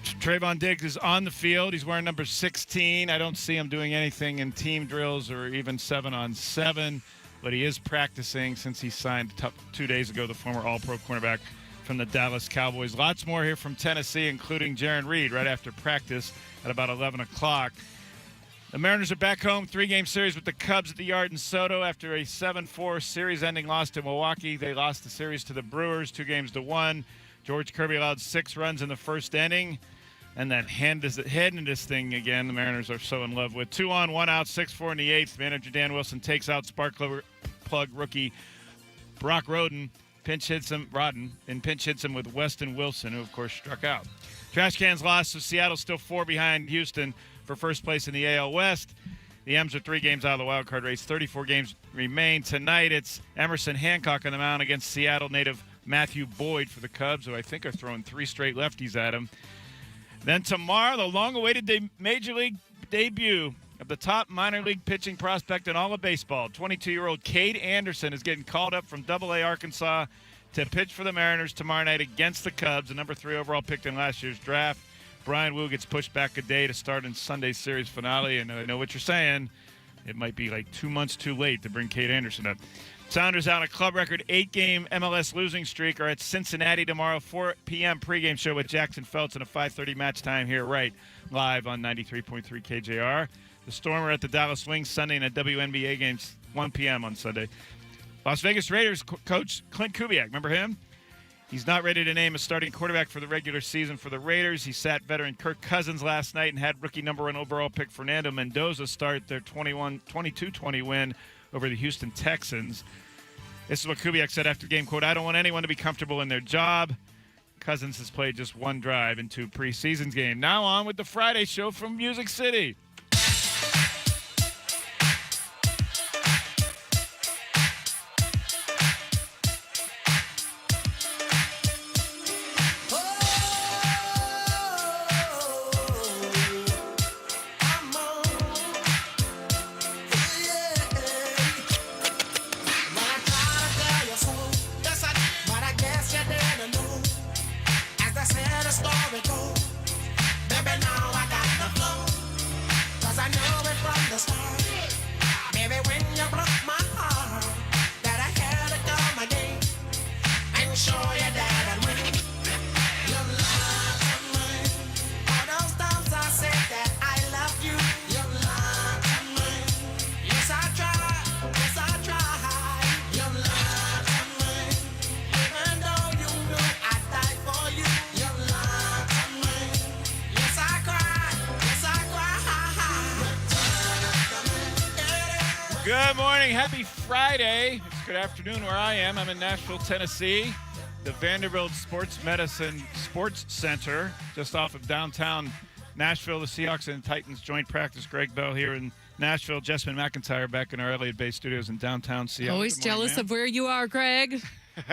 Trayvon Diggs is on the field. He's wearing number 16. I don't see him doing anything in team drills or even 7-on-7, but he is practicing since he signed 2 days ago, the former All-Pro cornerback from the Dallas Cowboys. Lots more here from Tennessee, including Jaron Reed right after practice at about 11 o'clock. The Mariners are back home, 3-game series with the Cubs at the Yard in Soto after a 7-4 series-ending loss to Milwaukee. They lost the series to the Brewers 2-1. George Kirby allowed 6 runs in the first inning. And then heading this thing again, the Mariners are so in love with. 2 on, 1 out, 6-4 in the 8th. Manager Dan Wilson takes out spark plug rookie Brock Rodden. Pinch hits him with Weston Wilson, who, of course, struck out. Trash cans lost, so Seattle's still 4 behind Houston for first place in the AL West. The M's are 3 games out of the wild card race. 34 games remain. Tonight, it's Emerson Hancock on the mound against Seattle native Matthew Boyd for the Cubs, who I think are throwing 3 straight lefties at him. Then tomorrow, the long-awaited Major League debut of the top minor league pitching prospect in all of baseball. 22-year-old Cade Anderson is getting called up from AA Arkansas to pitch for the Mariners tomorrow night against the Cubs, the number 3 overall pick in last year's draft. Brian Wu gets pushed back a day to start in Sunday's series finale, and I know what you're saying. It might be like 2 months too late to bring Cade Anderson up. Sounders out a club record 8-game MLS losing streak are at Cincinnati tomorrow, 4 p.m. pregame show with Jackson Feltz and a 5:30 match time here live on 93.3 KJR. The Storm are at the Dallas Wings Sunday, and a WNBA games 1 p.m. on Sunday. Las Vegas Raiders coach Clint Kubiak, remember him? He's not ready to name a starting quarterback for the regular season for the Raiders. He sat veteran Kirk Cousins last night and had rookie number 1 overall pick Fernando Mendoza start their 22-20 win over the Houston Texans. This is what Kubiak said after game, quote, "I don't want anyone to be comfortable in their job." Cousins has played just 1 drive in 2 preseason games. Now on with the Friday show from Music City. Good morning. Happy Friday. It's good afternoon where I am. I'm in Nashville, Tennessee, the Vanderbilt Sports Medicine Sports Center, just off of downtown Nashville. The Seahawks and Titans joint practice. Greg Bell here in Nashville. Jessamine McIntyre back in our Elliott-based studios in downtown Seattle. Always jealous of where you are, Greg.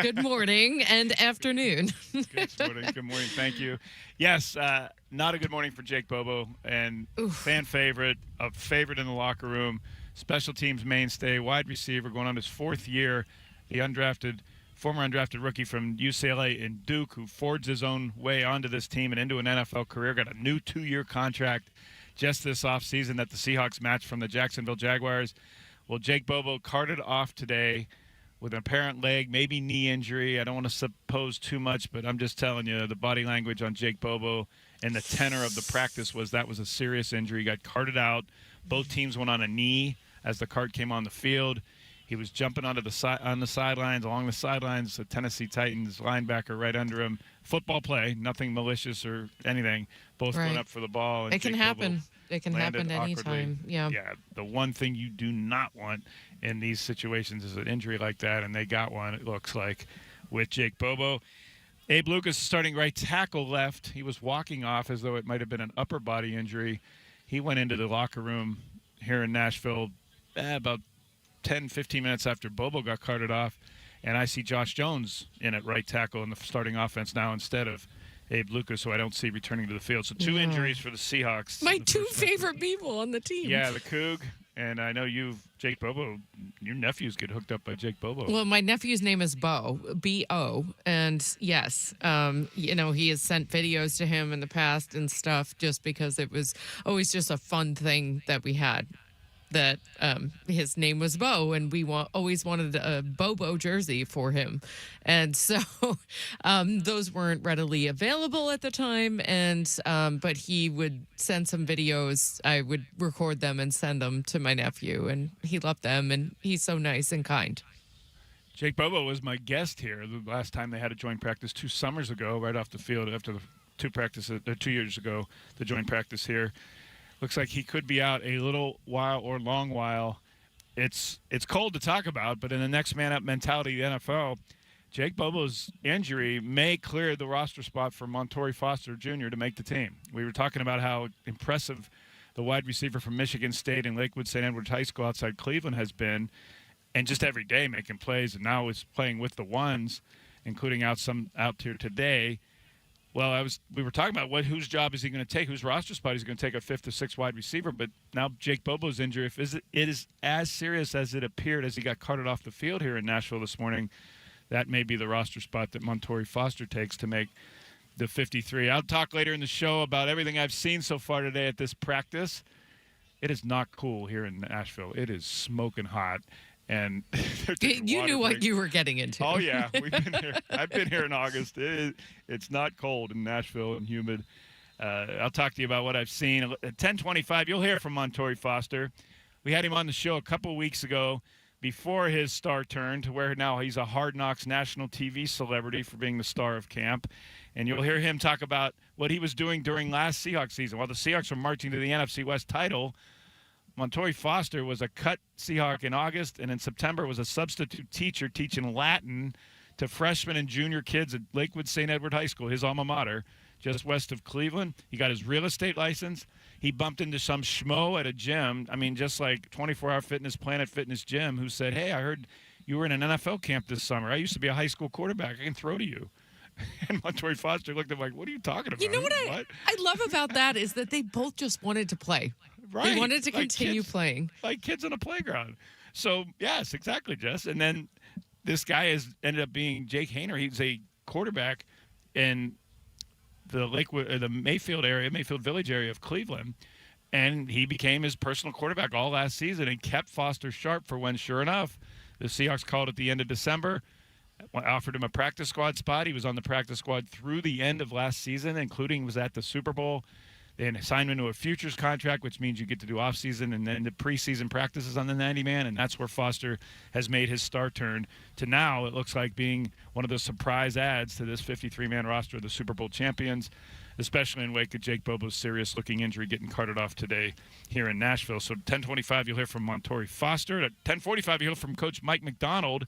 Good morning and afternoon. Good morning. Good morning. Thank you. Yes, not a good morning for Jake Bobo, and fan favorite, a favorite in the locker room. Special teams mainstay, wide receiver, going on his 4th year. The former undrafted rookie from UCLA and Duke, who forged his own way onto this team and into an NFL career, got a new 2-year contract just this offseason that the Seahawks matched from the Jacksonville Jaguars. Well, Jake Bobo carted off today with an apparent leg, maybe knee injury. I don't want to suppose too much, but I'm just telling you, the body language on Jake Bobo and the tenor of the practice was that was a serious injury. He got carted out. Both teams went on a knee as the cart came on the field. He was jumping onto the on the sidelines, along the sidelines. The Tennessee Titans linebacker right under him. Football play, nothing malicious or anything. Both went up for the ball. And it can Jake happen. Bobo It can happen awkwardly. anytime. Yeah. Yeah. The one thing you do not want in these situations is an injury like that, and they got one, it looks like, with Jake Bobo. Abe Lucas, starting right tackle, left. He was walking off as though it might have been an upper body injury. He went into the locker room here in Nashville about 10, 15 minutes after Bobo got carted off, and I see Josh Jones in at right tackle in the starting offense now instead of Abe Lucas, who I don't see returning to the field. So two injuries for the Seahawks. My two favorite people on the team. Yeah, the Coug, and I know Jake Bobo, your nephews get hooked up by Jake Bobo. Well, my nephew's name is Bo, B-O, and yes, he has sent videos to him in the past and stuff just because it was always just a fun thing that we had. That his name was Bo, and we always wanted a Bobo jersey for him. And so those weren't readily available at the time, and but he would send some videos. I would record them and send them to my nephew, and he loved them, and he's so nice and kind. Jake Bobo was my guest here the last time they had a joint practice 2 summers ago, right off the field after the 2 years ago, the joint practice here. Looks like he could be out a little while or long while. It's cold to talk about, but in the next man up mentality of the NFL, Jake Bobo's injury may clear the roster spot for Montorie Foster Jr. to make the team. We were talking about how impressive the wide receiver from Michigan State and Lakewood St. Edward High School outside Cleveland has been, and just every day making plays, and now is playing with the ones, including out here today. Well, we were talking about whose job is he going to take, whose roster spot he's going to take, a 5th or 6th wide receiver. But now Jake Bobo's injury, if it is as serious as it appeared as he got carted off the field here in Nashville this morning, that may be the roster spot that Montorie Foster takes to make the 53. I'll talk later in the show about everything I've seen so far today at this practice. It is not cool here in Nashville. It is smoking hot. And you knew what you were getting into. Oh yeah, we've been here. I've been here in August. It's not cold in Nashville and humid. I'll talk to you about what I've seen. At 10:25, you'll hear from Montorie Foster. We had him on the show a couple of weeks ago before his star turn to where now he's a Hard Knocks national TV celebrity for being the star of camp. And you'll hear him talk about what he was doing during last Seahawks season. While the Seahawks were marching to the NFC West title, Montorie Foster was a cut Seahawk in August, and in September was a substitute teacher teaching Latin to freshmen and junior kids at Lakewood St. Edward High School, his alma mater, just west of Cleveland. He got his real estate license. He bumped into some schmo at a gym, just like 24-Hour Fitness, Planet Fitness gym, who said, "Hey, I heard you were in an NFL camp this summer. I used to be a high school quarterback. I can throw to you." And Montorie Foster looked at him like, "What are you talking about?" You know what I love about that is that they both just wanted to play. Right. They wanted to Like continue kids. playing. Like kids on a playground. So, yes, exactly, Jess. And then this guy has ended up being Jake Haener. He's a quarterback in the Lakewood, or the Mayfield Village area of Cleveland. And he became his personal quarterback all last season and kept Foster sharp for when, sure enough, the Seahawks called at the end of December, offered him a practice squad spot. He was on the practice squad through the end of last season, including was at the Super Bowl. Then signed him to a futures contract, which means you get to do off-season and then the preseason practices on the 90-man, and that's where Foster has made his star turn to now it looks like being one of the surprise adds to this 53-man roster of the Super Bowl champions, especially in wake of Jake Bobo's serious-looking injury getting carted off today here in Nashville. So 10:25, you'll hear from Montorie Foster. At 10:45, you'll hear from Coach Mike McDonald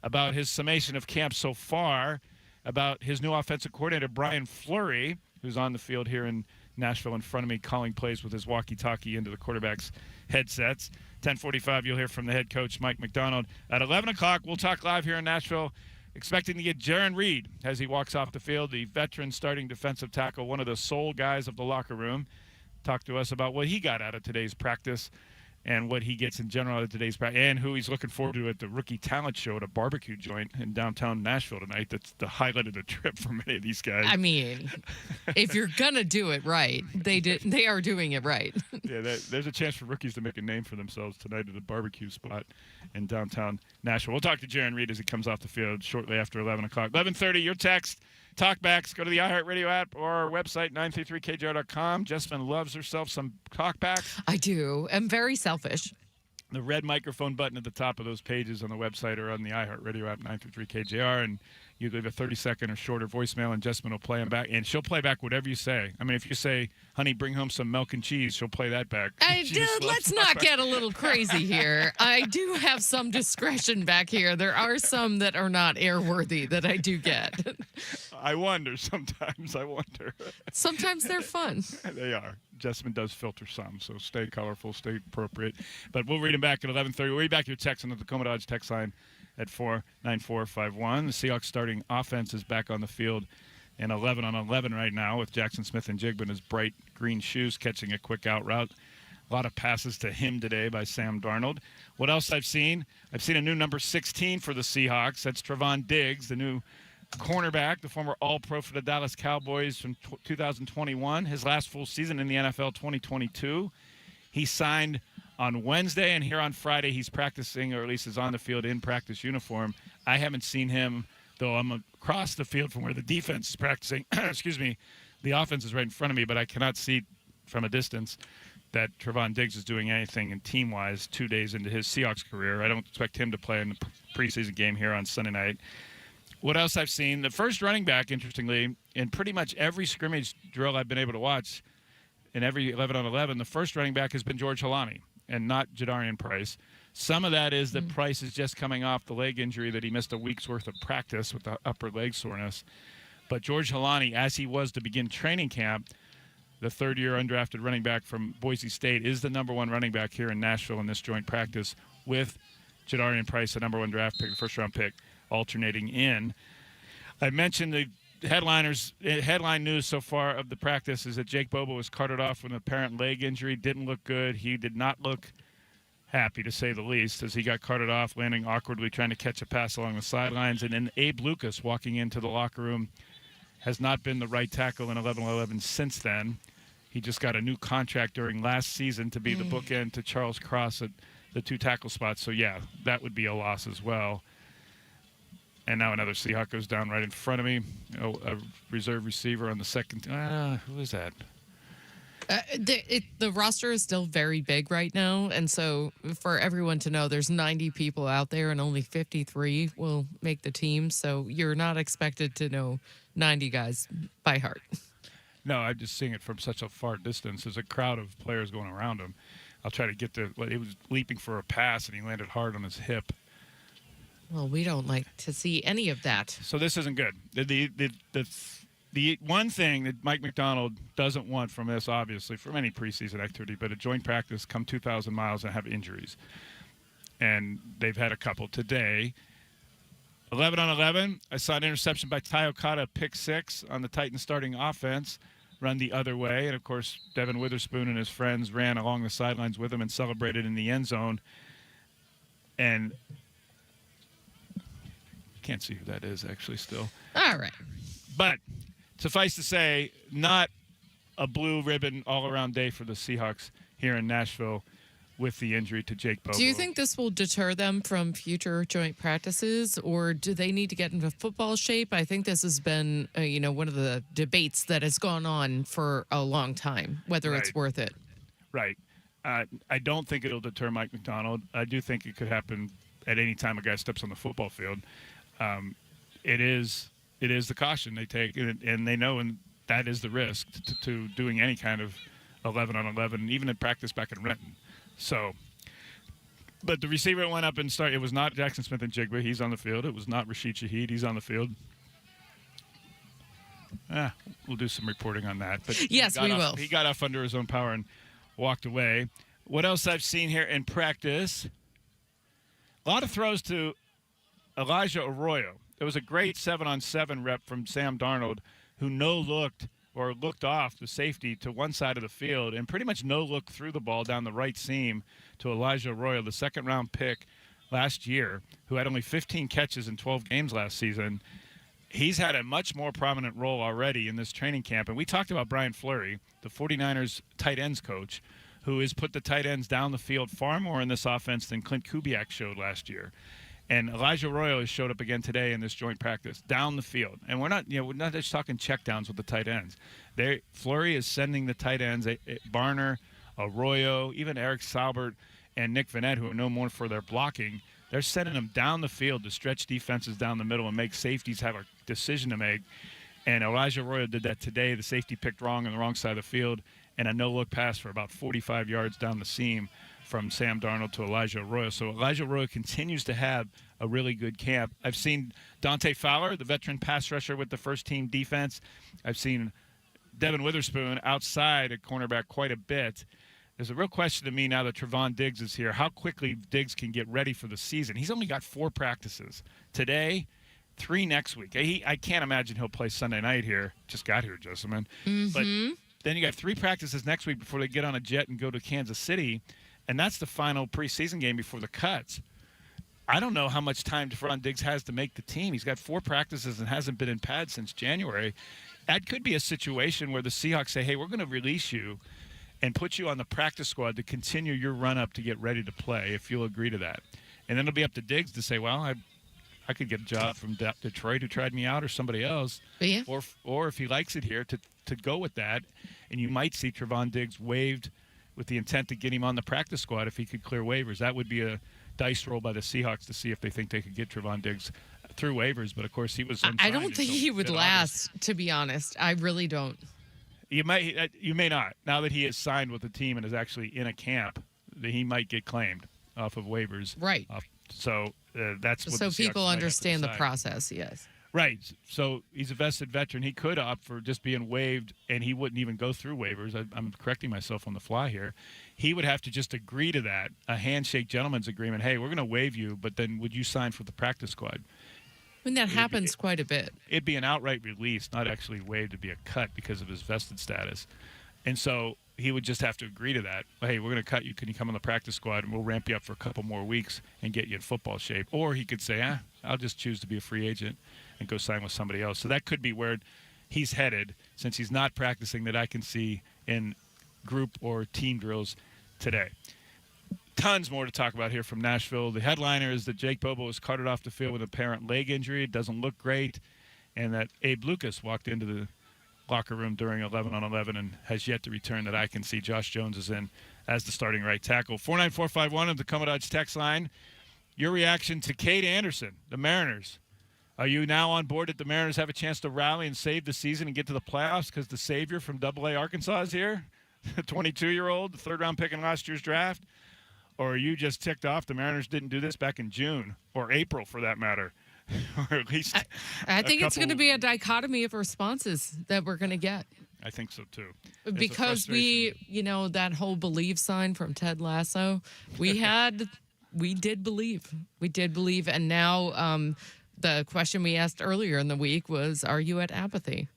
about his summation of camp so far, about his new offensive coordinator, Brian Fleury, who's on the field here in Nashville in front of me, calling plays with his walkie-talkie into the quarterback's headsets. 10:45, you'll hear from the head coach, Mike McDonald. At 11 o'clock, we'll talk live here in Nashville, expecting to get Jaron Reed as he walks off the field, the veteran starting defensive tackle, one of the sole guys of the locker room. Talk to us about what he got out of today's practice and what he gets in general out of today's practice, and who he's looking forward to at the rookie talent show at a barbecue joint in downtown Nashville tonight. That's the highlight of the trip for many of these guys. I mean, if you're gonna do it right, they are doing it right. Yeah, there's a chance for rookies to make a name for themselves tonight at a barbecue spot in downtown Nashville. We'll talk to Jaron Reed as he comes off the field shortly after 11 o'clock. 11:30, your text. Talkbacks, go to the iHeartRadio app or our website, 933KJR.com. Jessamine loves herself some talkbacks. I do. I'm very selfish. The red microphone button at the top of those pages on the website or on the iHeartRadio app, 933KJR, and you leave a 30-second or shorter voicemail, and Jessamine will play them back. And she'll play back whatever you say. I mean, if you say, honey, bring home some milk and cheese, she'll play that back. Let's not get a little crazy here. I do have some discretion back here. There are some that are not airworthy that I do get. I wonder sometimes. Sometimes they're fun. They are. Jessamine does filter some, so stay colorful, stay appropriate. But we'll read them back at 11:30. We'll read back your text on the Tacoma Dodge text line at 49451. The Seahawks starting offense is back on the field in 11-on-11 right now with Jackson Smith-Njigba in his bright green shoes catching a quick out route. A lot of passes to him today by Sam Darnold. What else I've seen? I've seen a new number 16 for the Seahawks. That's Trevon Diggs, the new cornerback, the former All-Pro for the Dallas Cowboys from 2021. His last full season in the NFL, 2022. He signed on Wednesday, and here on Friday he's practicing, or at least is on the field in practice uniform. I haven't seen him, though I'm across the field from where the defense is practicing. Excuse me. The offense is right in front of me, but I cannot see from a distance that Trevon Diggs is doing anything in team-wise 2 days into his Seahawks career. I don't expect him to play in the preseason game here on Sunday night. What else I've seen? The first running back, interestingly, in pretty much every scrimmage drill I've been able to watch, in every 11-on-11, the first running back has been George Halani and not Jadarian Price. Some of that is that Price is just coming off the leg injury that he missed a week's worth of practice with the upper leg soreness. But George Halani, as he was to begin training camp, the third-year undrafted running back from Boise State, is the number one running back here in Nashville in this joint practice with Jadarian Price, the number one draft pick, the first-round pick, alternating in. I mentioned the headline news so far of the practice is that Jake Bobo was carted off with an apparent leg injury. Didn't look good. He did not look happy, to say the least, as he got carted off, landing awkwardly, trying to catch a pass along the sidelines. And then Abe Lucas walking into the locker room has not been the right tackle in 11-on-11 since then. He just got a new contract during last season to be the bookend to Charles Cross at the two tackle spots. So, yeah, that would be a loss as well. And now another Seahawk goes down right in front of me. A reserve receiver on the second. Who is that? The roster is still very big right now. And so for everyone to know, there's 90 people out there and only 53 will make the team. So you're not expected to know 90 guys by heart. No, I'm just seeing it from such a far distance. There's a crowd of players going around him. I'll try to get to. He was leaping for a pass and he landed hard on his hip. Well, we don't like to see any of that. So this isn't good. The one thing that Mike McDonald doesn't want from this, obviously, from any preseason activity, but a joint practice come 2,000 miles and have injuries. And they've had a couple today. 11-on-11, I saw an interception by Ty Okada, pick six on the Titans starting offense, run the other way. And, of course, Devin Witherspoon and his friends ran along the sidelines with him and celebrated in the end zone. And can't see who that is, actually, still. All right. But suffice to say, not a blue ribbon all-around day for the Seahawks here in Nashville with the injury to Jake Bobo. Do you think this will deter them from future joint practices, or do they need to get into football shape? I think this has been, one of the debates that has gone on for a long time, whether it's worth it. Right. I don't think it'll deter Mike McDonald. I do think it could happen at any time a guy steps on the football field. It is the caution they take, and they know, and that is the risk to doing any kind of 11-on-11, even in practice back in Renton. So, but the receiver went up and started. It was not Jackson Smith-Njigba. He's on the field. It was not Rashid Shaheed. He's on the field. We'll do some reporting on that. But yes, we will. He got off under his own power and walked away. What else I've seen here in practice? A lot of throws to Elijah Arroyo. There was a great 7-on-7 rep from Sam Darnold, who no-looked or looked off the safety to one side of the field and pretty much no look through the ball down the right seam to Elijah Arroyo, the second-round pick last year, who had only 15 catches in 12 games last season. He's had a much more prominent role already in this training camp. And we talked about Brian Fleury, the 49ers tight ends coach, who has put the tight ends down the field far more in this offense than Clint Kubiak showed last year. And Elijah Arroyo has showed up again today in this joint practice, down the field. And we're not just talking checkdowns with the tight ends. Fleury is sending the tight ends, Barner, Arroyo, even Eric Saubert and Nick Vanette, who are known more for their blocking. They're sending them down the field to stretch defenses down the middle and make safeties have a decision to make. And Elijah Arroyo did that today. The safety picked wrong on the wrong side of the field, and a no-look pass for about 45 yards down the seam from Sam Darnold to Elijah Arroyo. So Elijah Arroyo continues to have a really good camp. I've seen Dante Fowler, the veteran pass rusher with the first-team defense. I've seen Devin Witherspoon outside at cornerback quite a bit. There's a real question to me now that Trevon Diggs is here, how quickly Diggs can get ready for the season. He's only got 4 practices today, 3 next week. I can't imagine he'll play Sunday night here. Just got here, Jessamine. But then you got 3 practices next week before they get on a jet and go to Kansas City, and that's the final preseason game before the cuts. I don't know how much time Trevon Diggs has to make the team. He's got 4 practices and hasn't been in pads since January. That could be a situation where the Seahawks say, hey, we're going to release you and put you on the practice squad to continue your run-up to get ready to play, if you'll agree to that. And then it'll be up to Diggs to say, well, I could get a job from Detroit who tried me out or somebody else. Yeah. Or if he likes it here, to go with that. And you might see Trevon Diggs waived with the intent to get him on the practice squad if he could clear waivers. That would be a dice roll by the Seahawks to see if they think they could get Trevon Diggs through waivers. But, of course, he was unsigned. I don't think he would last, to be honest. I really don't. You may not. Now that he is signed with the team and is actually in a camp, he might get claimed off of waivers. Right. So that's what So the Seahawks people might have to understand the decide. process, yes. Right. So he's a vested veteran. He could opt for just being waived, and he wouldn't even go through waivers. I'm correcting myself on the fly here. He would have to just agree to that, a handshake gentleman's agreement. Hey, we're going to waive you, but then would you sign for the practice squad? I mean, that happens quite a bit. It'd be an outright release, not actually waived. It'd be a cut because of his vested status. And so he would just have to agree to that. Hey, we're going to cut you. Can you come on the practice squad, and we'll ramp you up for a couple more weeks and get you in football shape. Or he could say, I'll just choose to be a free agent and go sign with somebody else. So that could be where he's headed, since he's not practicing, that I can see in group or team drills today. Tons more to talk about here from Nashville. The headliner is that Jake Bobo was carted off the field with an apparent leg injury. It doesn't look great. And that Abe Lucas walked into the locker room during 11-on-11 and has yet to return that I can see. Josh Jones is in as the starting right tackle. 49451 of the Commodore text line. Your reaction to Cade Anderson, the Mariners. Are you now on board that the Mariners have a chance to rally and save the season and get to the playoffs because the savior from AA Arkansas is here? The 22-year-old, the third-round pick in last year's draft? Or are you just ticked off the Mariners didn't do this back in June or April, for that matter? Or at least I think it's going to be a dichotomy of responses that we're going to get. I think so, too. There's a Because that whole believe sign from Ted Lasso, we did believe. We did believe. And now the question we asked earlier in the week was, are you at apathy?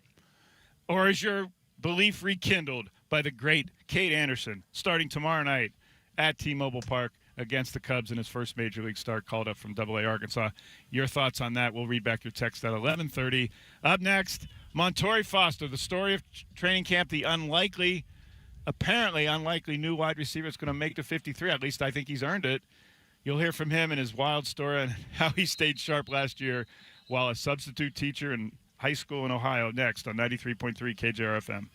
Or is your belief rekindled by the great Cade Anderson starting tomorrow night at T-Mobile Park against the Cubs in his first Major League start, called up from AA Arkansas? Your thoughts on that? We'll read back your text at 11:30. Up next, Montori Foster, the story of training camp, the apparently unlikely new wide receiver that's going to make the 53. At least I think he's earned it. You'll hear from him and his wild story on how he stayed sharp last year while a substitute teacher in high school in Ohio, next on 93.3 KJR FM.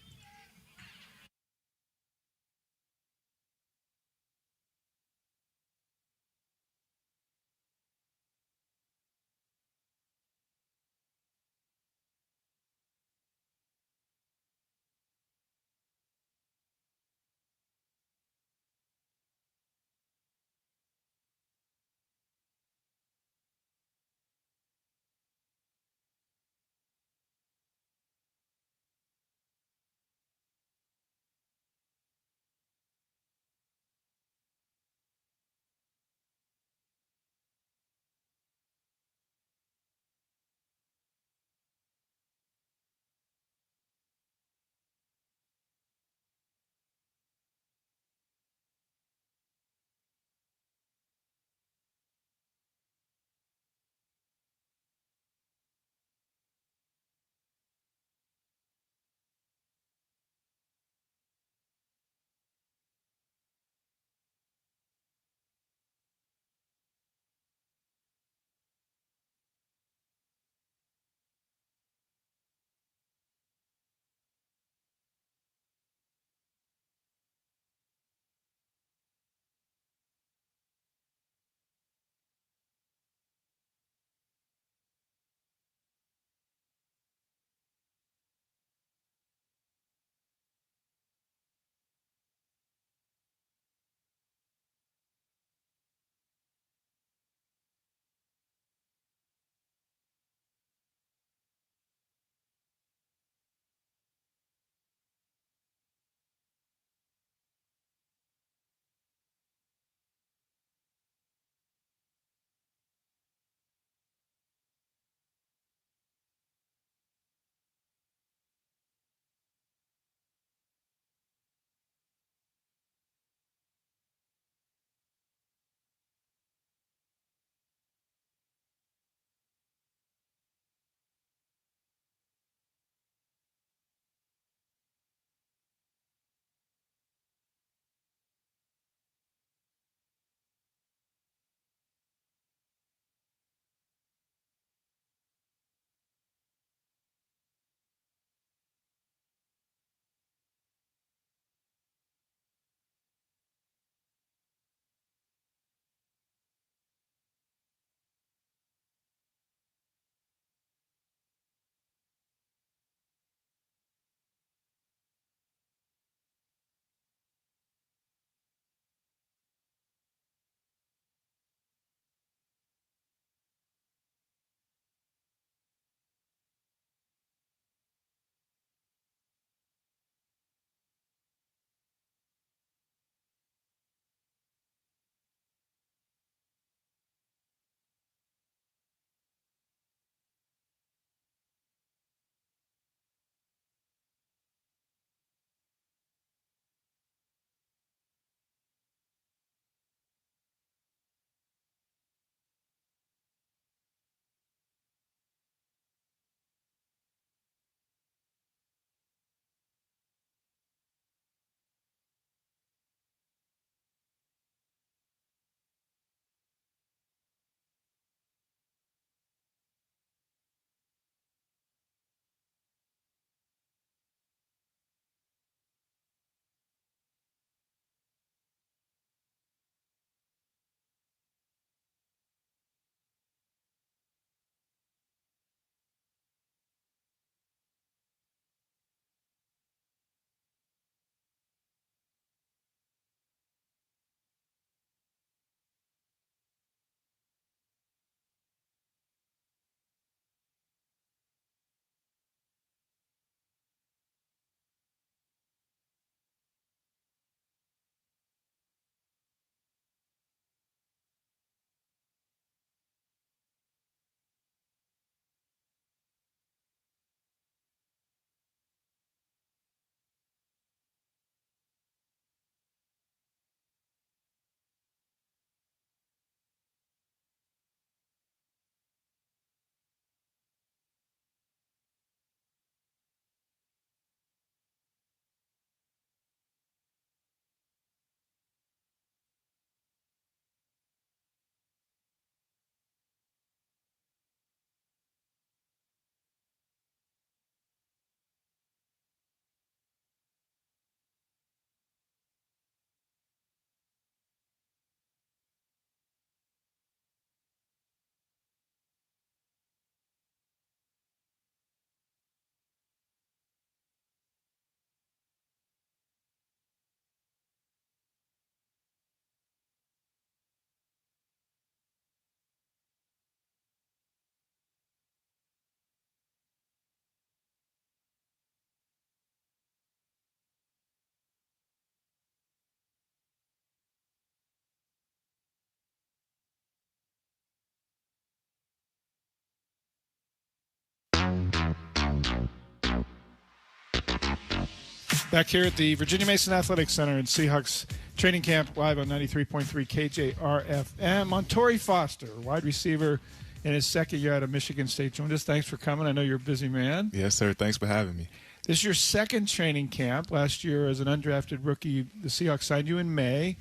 Back here at the Virginia Mason Athletic Center in Seahawks training camp, live on 93.3 KJR FM. Montori Foster, wide receiver in his second year out of Michigan State, joined us. Thanks for coming. I know you're a busy man. Yes, sir. Thanks for having me. This is your second training camp. Last year, as an undrafted rookie, the Seahawks signed you in May.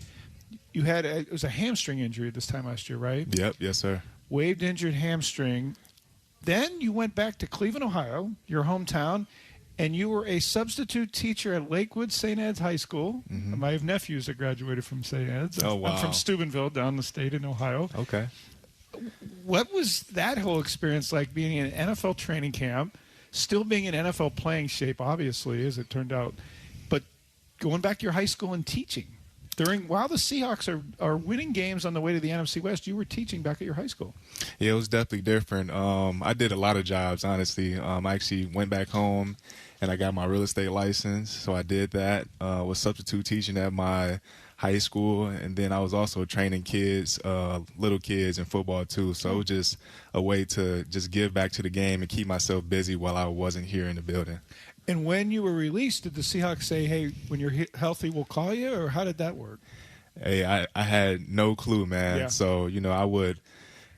You had it was a hamstring injury this time last year, right? Yep. Yes, sir. Waived injured hamstring. Then you went back to Cleveland, Ohio, your hometown, and you were a substitute teacher at Lakewood St. Ed's High School. I have nephews that graduated from St. Ed's. Oh, wow. I'm from Steubenville, down the state in Ohio. Okay. What was that whole experience like, being in an NFL training camp, still being in NFL playing shape, obviously, as it turned out, but going back to your high school and teaching? While the Seahawks are winning games on the way to the NFC West, you were teaching back at your high school. Yeah, it was definitely different. I did a lot of jobs, honestly. I actually went back home and I got my real estate license, so I did that. Was substitute teaching at my high school, and then I was also training kids, little kids in football too. So it was just a way to just give back to the game and keep myself busy while I wasn't here in the building. And when you were released, did the Seahawks say, hey, when you're healthy, we'll call you, or how did that work? Hey, I had no clue, man. Yeah. So, I would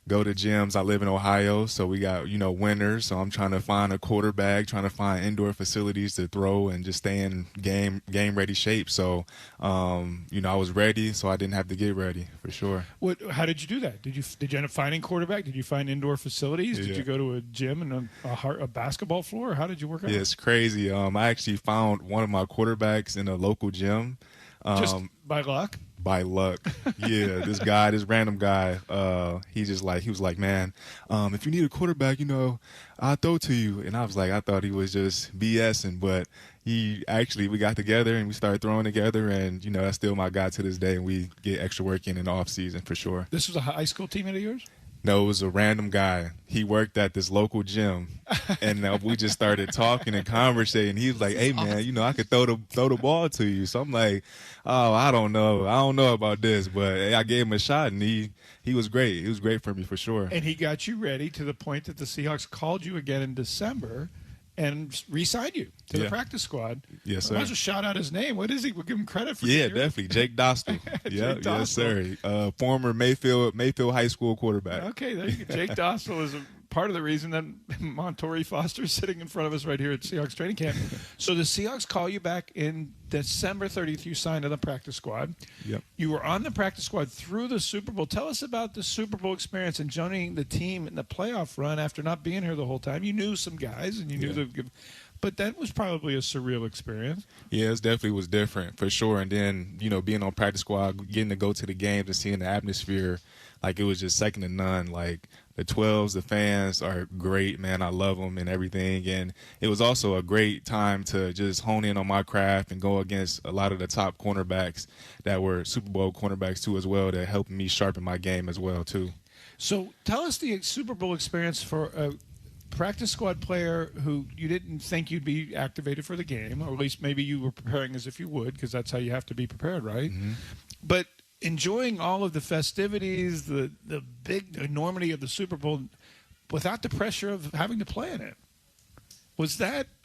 go to gyms. I live in Ohio, so we got, winters. So I'm trying to find a quarterback, trying to find indoor facilities to throw and just stay in game ready shape. So, I was ready, so I didn't have to get ready for sure. How did you do that? Did you end up finding quarterback? Did you find indoor facilities? Did Yeah. you go to a gym and a basketball floor? Or how did you work out? Yeah, it's crazy. I actually found one of my quarterbacks in a local gym. Just by luck? By luck. Yeah, this random guy, he was like, man, if you need a quarterback, I'll throw to you. And I was like, I thought he was just BSing, but we got together and we started throwing together, and, that's still my guy to this day, and we get extra work in the off season for sure. This was a high school teammate of yours? No, it was a random guy. He worked at this local gym, and we just started talking and conversating. He was like, "Hey, man, I could throw the ball to you." So I'm like, "Oh, I don't know about this," but I gave him a shot, and he was great. He was great for me for sure. And he got you ready to the point that the Seahawks called you again in December and re-signed you to the practice squad. Yes, sir. Why don't you shout out his name? What is he? We'll give him credit for Yeah, it. definitely. Jake Dostal. Yeah, yes, sir. Former Mayfield High School quarterback. Okay, there you go. Jake Dostal is a part of the reason that Montori Foster is sitting in front of us right here at Seahawks training camp. So the Seahawks call you back in December 30th. You signed on the practice squad. Yep. You were on the practice squad through the Super Bowl. Tell us about the Super Bowl experience and joining the team in the playoff run after not being here the whole time. You knew some guys, and you knew but that was probably a surreal experience. Yeah, it definitely was different for sure. And then, being on practice squad, getting to go to the games and seeing the atmosphere, like, it was just second to none. Like, the 12s, the fans are great, man. I love them and everything. And it was also a great time to just hone in on my craft and go against a lot of the top cornerbacks that were Super Bowl cornerbacks too as well, that helped me sharpen my game as well too. So tell us the Super Bowl experience for a practice squad player who you didn't think you'd be activated for the game, or at least maybe you were preparing as if you would, because that's how you have to be prepared, right? Mm-hmm. But enjoying all of the festivities, the big enormity of the Super Bowl without the pressure of having to play in it.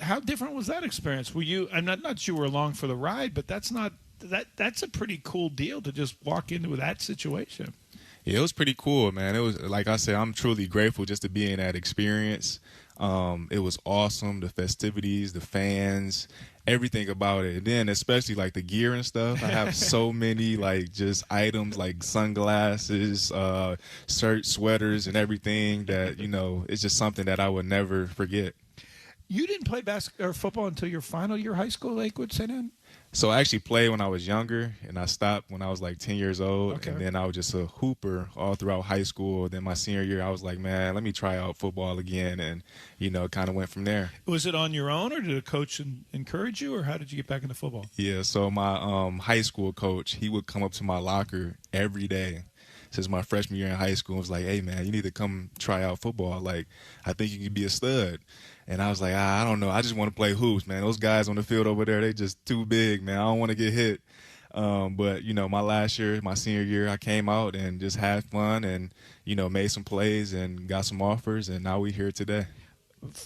How different was that experience? Were you, I'm not you were along for the ride, but that's a pretty cool deal to just walk into that situation. Yeah, it was pretty cool, man. It was, like I said, I'm truly grateful just to be in that experience. It was awesome. The festivities, the fans, everything about it. And then especially like the gear and stuff. I have so many like just items like sunglasses, shirts, sweaters, and everything that, it's just something that I would never forget. You didn't play basketball or football until your final year of high school, Lakewood St. Anne? So I actually played when I was younger, and I stopped when I was like 10 years old. Okay. And then I was just a hooper all throughout high school. Then my senior year, I was like, man, let me try out football again. And, kind of went from there. Was it on your own, or did a coach encourage you, or how did you get back into football? Yeah, so my high school coach, he would come up to my locker every day since my freshman year in high school and was like, hey, man, you need to come try out football. Like, I think you could be a stud. And I was like, I don't know. I just want to play hoops, man. Those guys on the field over there, they just too big, man. I don't want to get hit. But, my last year, my senior year, I came out and just had fun and, made some plays and got some offers, and now we're here today.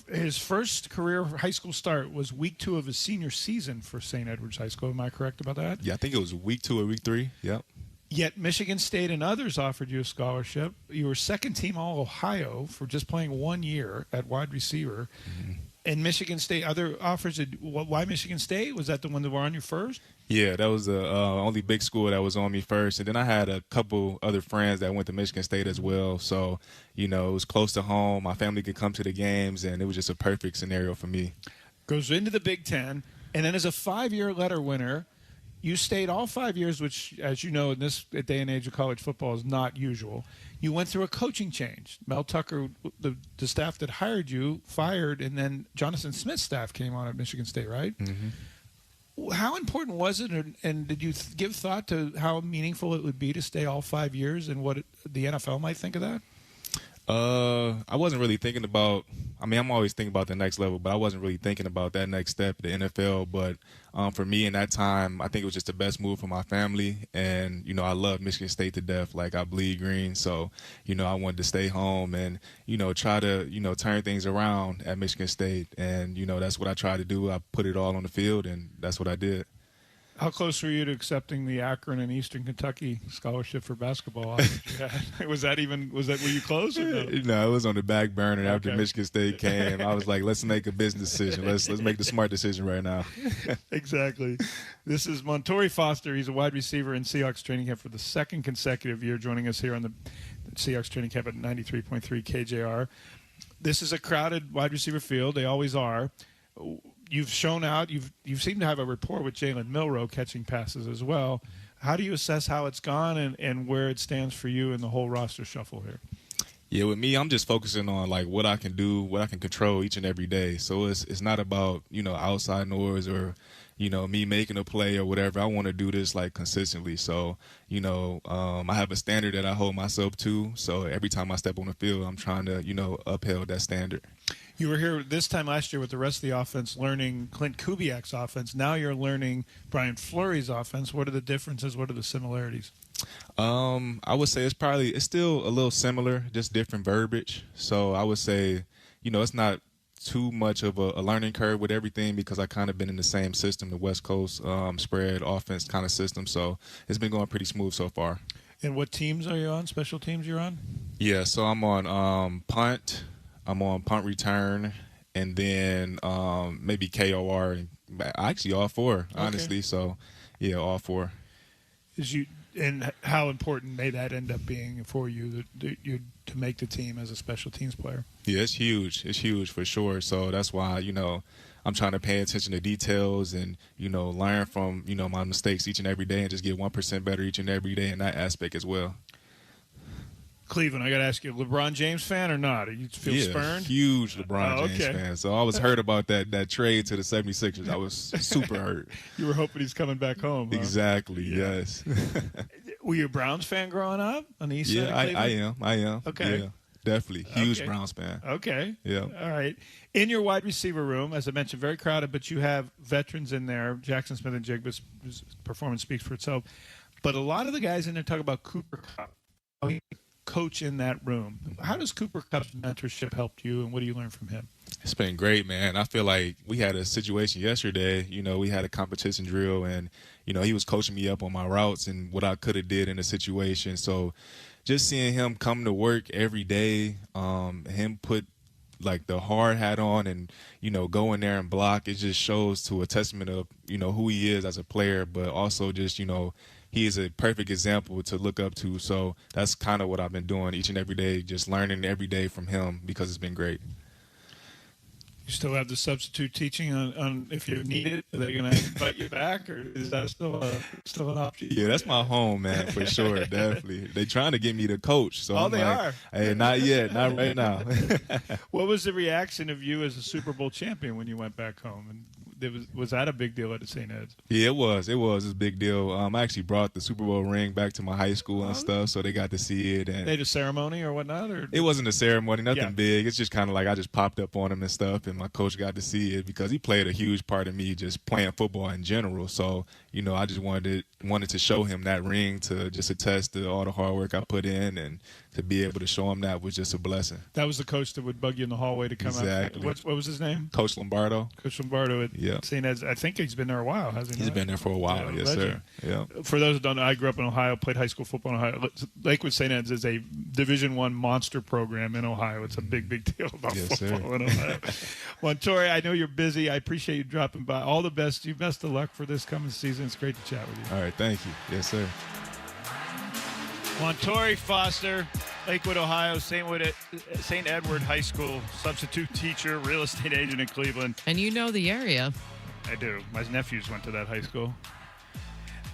His first career high school start was week 2 of his senior season for St. Edward's High School. Am I correct about that? Yeah, I think it was week 2 or week 3. Yep. Yet Michigan State and others offered you a scholarship. You were second team All-Ohio for just playing 1 year at wide receiver. And Michigan State, other offers, why Michigan State? Was that the one that were on you first? Yeah, that was the only big school that was on me first. And then I had a couple other friends that went to Michigan State as well. So, it was close to home. My family could come to the games, and it was just a perfect scenario for me. Goes into the Big Ten, and then as a 5-year letter winner, you stayed all 5 years, which, as you know, in this day and age of college football is not usual. You went through a coaching change. Mel Tucker, the staff that hired you, fired, and then Jonathan Smith's staff came on at Michigan State, right? Mm-hmm. How important was it, and did you give thought to how meaningful it would be to stay all 5 years and what the NFL might think of that? I wasn't really thinking about – I'm always thinking about the next level, but I wasn't really thinking about that next step, the NFL. But for me in that time, I think it was just the best move for my family. And, I love Michigan State to death. Like, I bleed green. So, I wanted to stay home and, try to, turn things around at Michigan State. And, that's what I tried to do. I put it all on the field, and that's what I did. How close were you to accepting the Akron and Eastern Kentucky scholarship for basketball? Were you close or no? No, it was on the back burner after Michigan State came. I was like, let's make a business decision. Let's make the smart decision right now. Exactly. This is Montori Foster. He's a wide receiver in Seahawks training camp for the second consecutive year, joining us here on the Seahawks training camp at 93.3 KJR. This is a crowded wide receiver field. They always are. You've shown out. You seem to have a rapport with Jalen Milroe catching passes as well. How do you assess how it's gone and where it stands for you in the whole roster shuffle here? Yeah, with me, I'm just focusing on like what I can do, what I can control each and every day. So it's not about outside noise or me making a play or whatever. I want to do this like consistently. So I have a standard that I hold myself to. So every time I step on the field, I'm trying to uphold that standard. You were here this time last year with the rest of the offense learning Clint Kubiak's offense. Now you're learning Brian Fleury's offense. What are the differences? What are the similarities? I would say it's still a little similar, just different verbiage. So I would say, it's not too much of a learning curve with everything because I kind of been in the same system, the West Coast spread offense kind of system. So it's been going pretty smooth so far. And what teams are you on? Special teams you're on? Yeah, so I'm on punt. I'm on punt return, and then maybe KOR, and actually all 4, honestly. Okay. So, yeah, all 4. And how important may that end up being for you to make the team as a special teams player? Yeah, it's huge. It's huge for sure. So that's why, I'm trying to pay attention to details and, learn from, my mistakes each and every day and just get 1% better each and every day in that aspect as well. Cleveland, I got to ask you, LeBron James fan or not? You feel spurned? Huge LeBron James fan. So I was hurt about that trade to the 76ers. I was super hurt. You were hoping he's coming back home. Huh? Exactly, yes. Were you a Browns fan growing up on the east side of Cleveland? I am. Okay. Yeah, definitely. Huge Browns fan. Okay. Yeah. All right. In your wide receiver room, as I mentioned, very crowded, but you have veterans in there. Jackson Smith and Jigba's performance speaks for itself. But a lot of the guys in there talk about Cooper Kupp. Coach in that room. How does Cooper Kupp's mentorship help you, and what do you learn from him? It's been great, man. I feel like we had a situation yesterday. We had a competition drill, and he was coaching me up on my routes and what I could have did in the situation. So just seeing him come to work every day, him put like the hard hat on and go in there and block, it just shows to a testament of who he is as a player, but also just he is a perfect example to look up to. So that's kind of what I've been doing each and every day, just learning every day from him because it's been great. You still have the substitute teaching on if you need it? Are they going to invite you back, or is that still an option? Yeah, that's my home, man, for sure, definitely. They're trying to get me to coach. So I'm they like, are? Hey, not yet, not right now. What was the reaction of you as a Super Bowl champion when you went back home? And Was that a big deal at St. Ed's? Yeah, it was. It was a big deal. I actually brought the Super Bowl ring back to my high school and stuff, so they got to see it. And They had a ceremony or whatnot, or it wasn't a ceremony, nothing Yeah. big. It's just kind of like I just popped up on him and stuff, and my coach got to see it because he played a huge part of me just playing football in general. So, I just wanted to show him that ring to just attest to all the hard work I put in, and to be able to show him that was just a blessing. That was the coach that would bug you in the hallway to come Exactly. out. What was his name? Coach Lombardo. Coach Lombardo at Yeah. St. Ed's. I think he's been there a while, hasn't he? He's been there for a while, yes, legend. sir. Yeah. For those who don't know, I grew up in Ohio, played high school football in Ohio. Lakewood St. Ed's is a Division I monster program in Ohio. It's a big deal about Yes, sir. football in Ohio. Montori, I know you're busy. I appreciate you dropping by. All the best. You best of luck for this coming season. It's great to chat with you. All right, thank you. Yes, sir. Montori Foster, Lakewood, Ohio, St. Edward High School, substitute teacher, real estate agent in Cleveland. And you know the area. I do. My nephews went to that high school.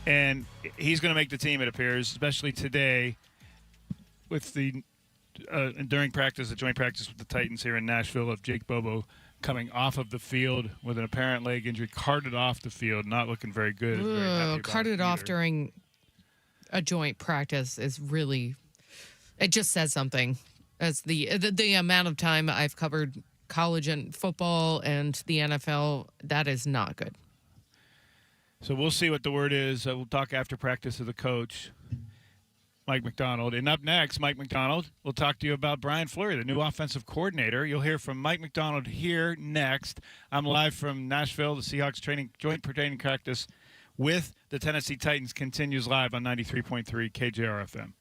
And he's going to make the team, it appears, especially today with the during practice, the joint practice with the Titans here in Nashville, of Jake Bobo coming off of the field with an apparent leg injury, carted off the field, not looking very good. Very happy about Carted it off either. during a joint practice is really, it just says something. As the amount of time I've covered college and football and the NFL, that is not good. So we'll see what the word is. We'll talk after practice to the coach, Mike McDonald. And up next, Mike McDonald, we'll talk to you about Brian Fleury, the new offensive coordinator. You'll hear from Mike McDonald here next. I'm live from Nashville. The Seahawks joint training practice with the Tennessee Titans continues live on 93.3 KJR FM.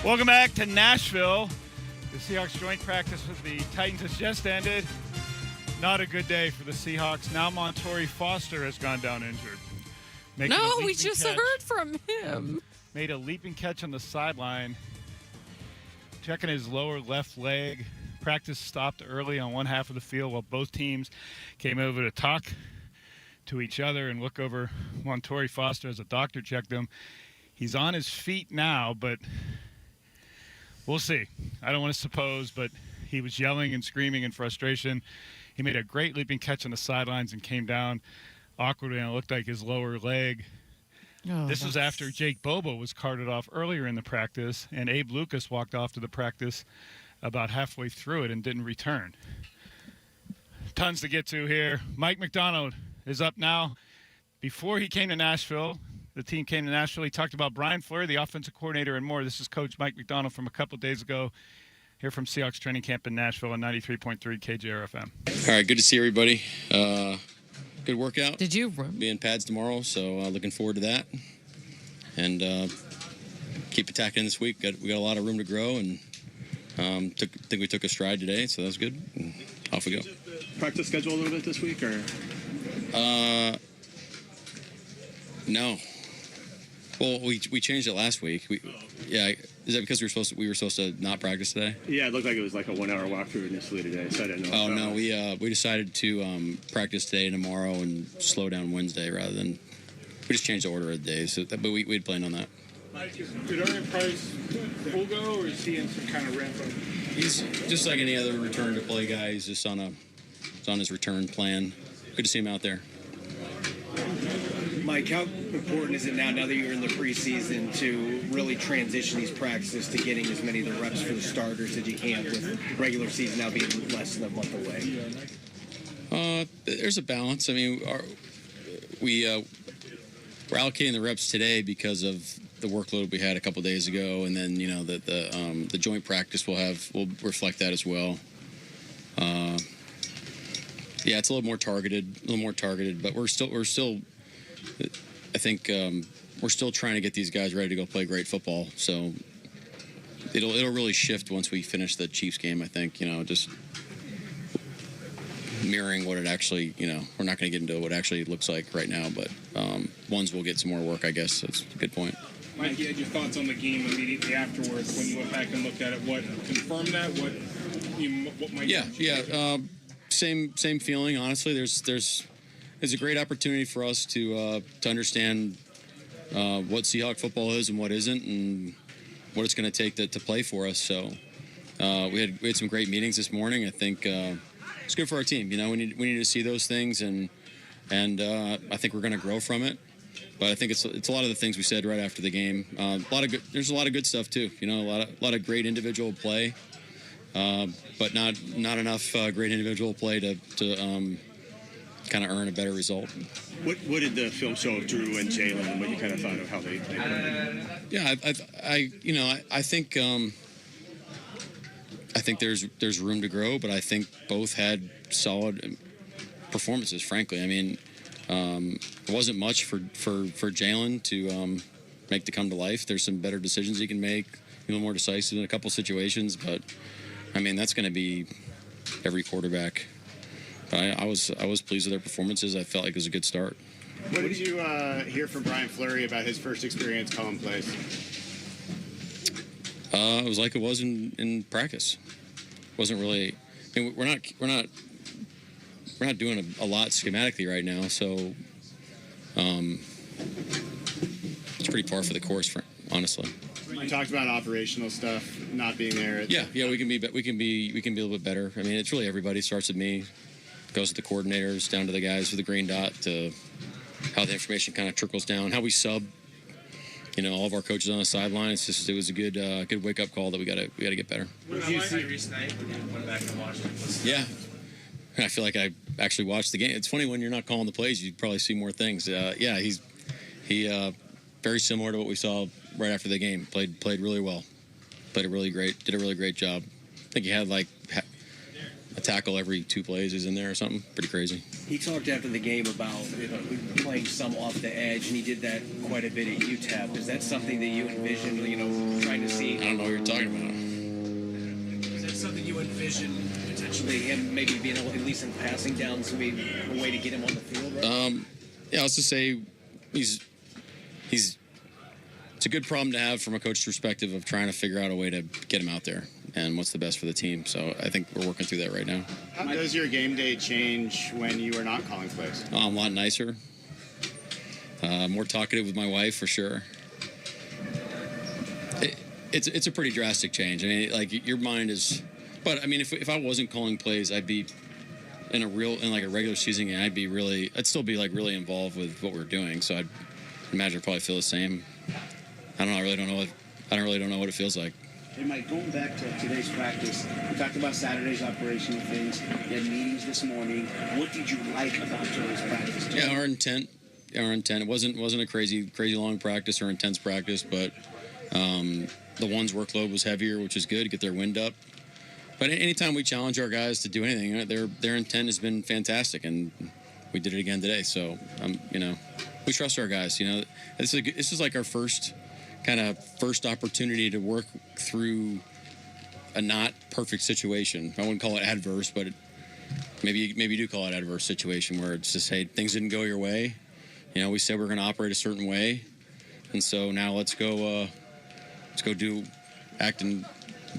Welcome back to Nashville. The Seahawks joint practice with the Titans has just ended. Not a good day for the Seahawks. Now Montori Foster has gone down injured. Making a No, we leaping just catch. heard from him. Made a leaping catch on the sideline. Checking his lower left leg. Practice stopped early on one half of the field while both teams came over to talk to each other and look over Montori Foster as a doctor checked him. He's on his feet now, but we'll see. I don't want to suppose, but he was yelling and screaming in frustration. He made a great leaping catch on the sidelines and came down awkwardly, and it looked like his lower leg. This was after Jake Bobo was carted off earlier in the practice, and Abe Lucas walked off to the practice about halfway through it and didn't return. Tons to get to here. Mike McDonald is up now. Before he came to Nashville, the team came to Nashville, he talked about Brian Fleury, the offensive coordinator, and more. This is Coach Mike McDonald from a couple days ago here from Seahawks training camp in Nashville on 93.3 KJR FM. All right, good to see everybody. Good workout. Did you be in pads tomorrow? So looking forward to that, and keep attacking this week. We got a lot of room to grow, and think we took a stride today, so that's good. And off we go. Practice schedule a little bit this week, or? No. Well, we changed it last week. Yeah. Is that because we were supposed to not practice today? Yeah, it looked like it was like a 1 hour walkthrough initially today, so I didn't know. Oh no, we decided to practice today and tomorrow and slow down Wednesday rather than. We just changed the order of the days, but we'd planned on that. Mike, did Aaron Price full go, or is he in some kind of ramp up? He's just like any other return to play guy. He's just on his return plan. Good to see him out there. Mike, how important is it now that you're in the preseason to really transition these practices to getting as many of the reps for the starters as you can with regular season now being less than a month away? There's a balance. I mean, we're allocating the reps today because of the workload we had a couple days ago, and then the joint practice will reflect that as well. Yeah, it's a little more targeted, but we're still. I think we're still trying to get these guys ready to go play great football. So it'll really shift once we finish the Chiefs game. I think just mirroring what it actually we're not going to get into what it actually looks like right now, but ones will get some more work. I guess that's a good point. Mike, you had your thoughts on the game immediately afterwards when you went back and looked at it. What confirmed that? What might? Yeah. Same feeling. Honestly, there's a great opportunity for us to understand what Seahawk football is and what isn't, and what it's going to take to play for us. So we had some great meetings this morning. I think it's good for our team. We need to see those things, and I think we're going to grow from it. But I think it's a lot of the things we said right after the game. There's a lot of good stuff too. A lot of great individual play, but not enough great individual play to kind of earn a better result. What did the film show of Drew and Jalen, and what you kind of thought of how they played? Yeah, I think there's room to grow, but I think both had solid performances. Frankly, I mean, it wasn't much for Jalen to make to come to life. There's some better decisions he can make, a little more decisive in a couple situations, but I mean that's going to be every quarterback. But I was pleased with their performances. I felt like it was a good start. What did you hear from Brian Fleury about his first experience calling plays? It was like it was in practice. It wasn't really. I mean, we're not doing a lot schematically right now, so it's pretty par for the course, honestly. You talked about operational stuff not being there. Yeah, we can be a little bit better. I mean, it's really everybody. It starts with me, goes to the coordinators, down to the guys with the green dot, to how the information kind of trickles down, how we sub. All of our coaches on the sideline. It was a good wake up call that we gotta get better. What did you see recently when you went back and watched it? Yeah, I feel like I actually watched the game. It's funny when you're not calling the plays, you probably see more things. Yeah, he very similar to what we saw right after the game. Played really well. Did a really great job. I think he had a tackle every 2 plays is in there or something. Pretty crazy. He talked after the game about playing some off the edge, and he did that quite a bit at UTEP. Is that something that you envision, trying to see? I don't know what you're talking about. Is that something you envision potentially him maybe being able, at least in passing down, so maybe a way to get him on the field? Right? Yeah, let's just say it's a good problem to have from a coach's perspective of trying to figure out a way to get him out there and what's the best for the team. So I think we're working through that right now. How does your game day change when you are not calling plays? I'm a lot nicer. More talkative with my wife for sure. It's a pretty drastic change. I mean, like your mind is. But I mean, if I wasn't calling plays, I'd be in a regular season game. I'd still be like really involved with what we're doing. So I'd imagine I'd probably feel the same. I don't know. I really don't know what it feels like. Hey, Mike, going back to today's practice, we talked about Saturday's operational things. You had meetings this morning. What did you like about today's practice? Yeah, our intent. It wasn't a crazy long practice or intense practice, but the one's workload was heavier, which is good to get their wind up. But anytime we challenge our guys to do anything, their intent has been fantastic, and we did it again today. So we trust our guys. This is like our first opportunity to work through a not perfect situation. I wouldn't call it adverse, but maybe you do call it adverse situation where it's just, hey, things didn't go your way. We said we're going to operate a certain way, and so now let's go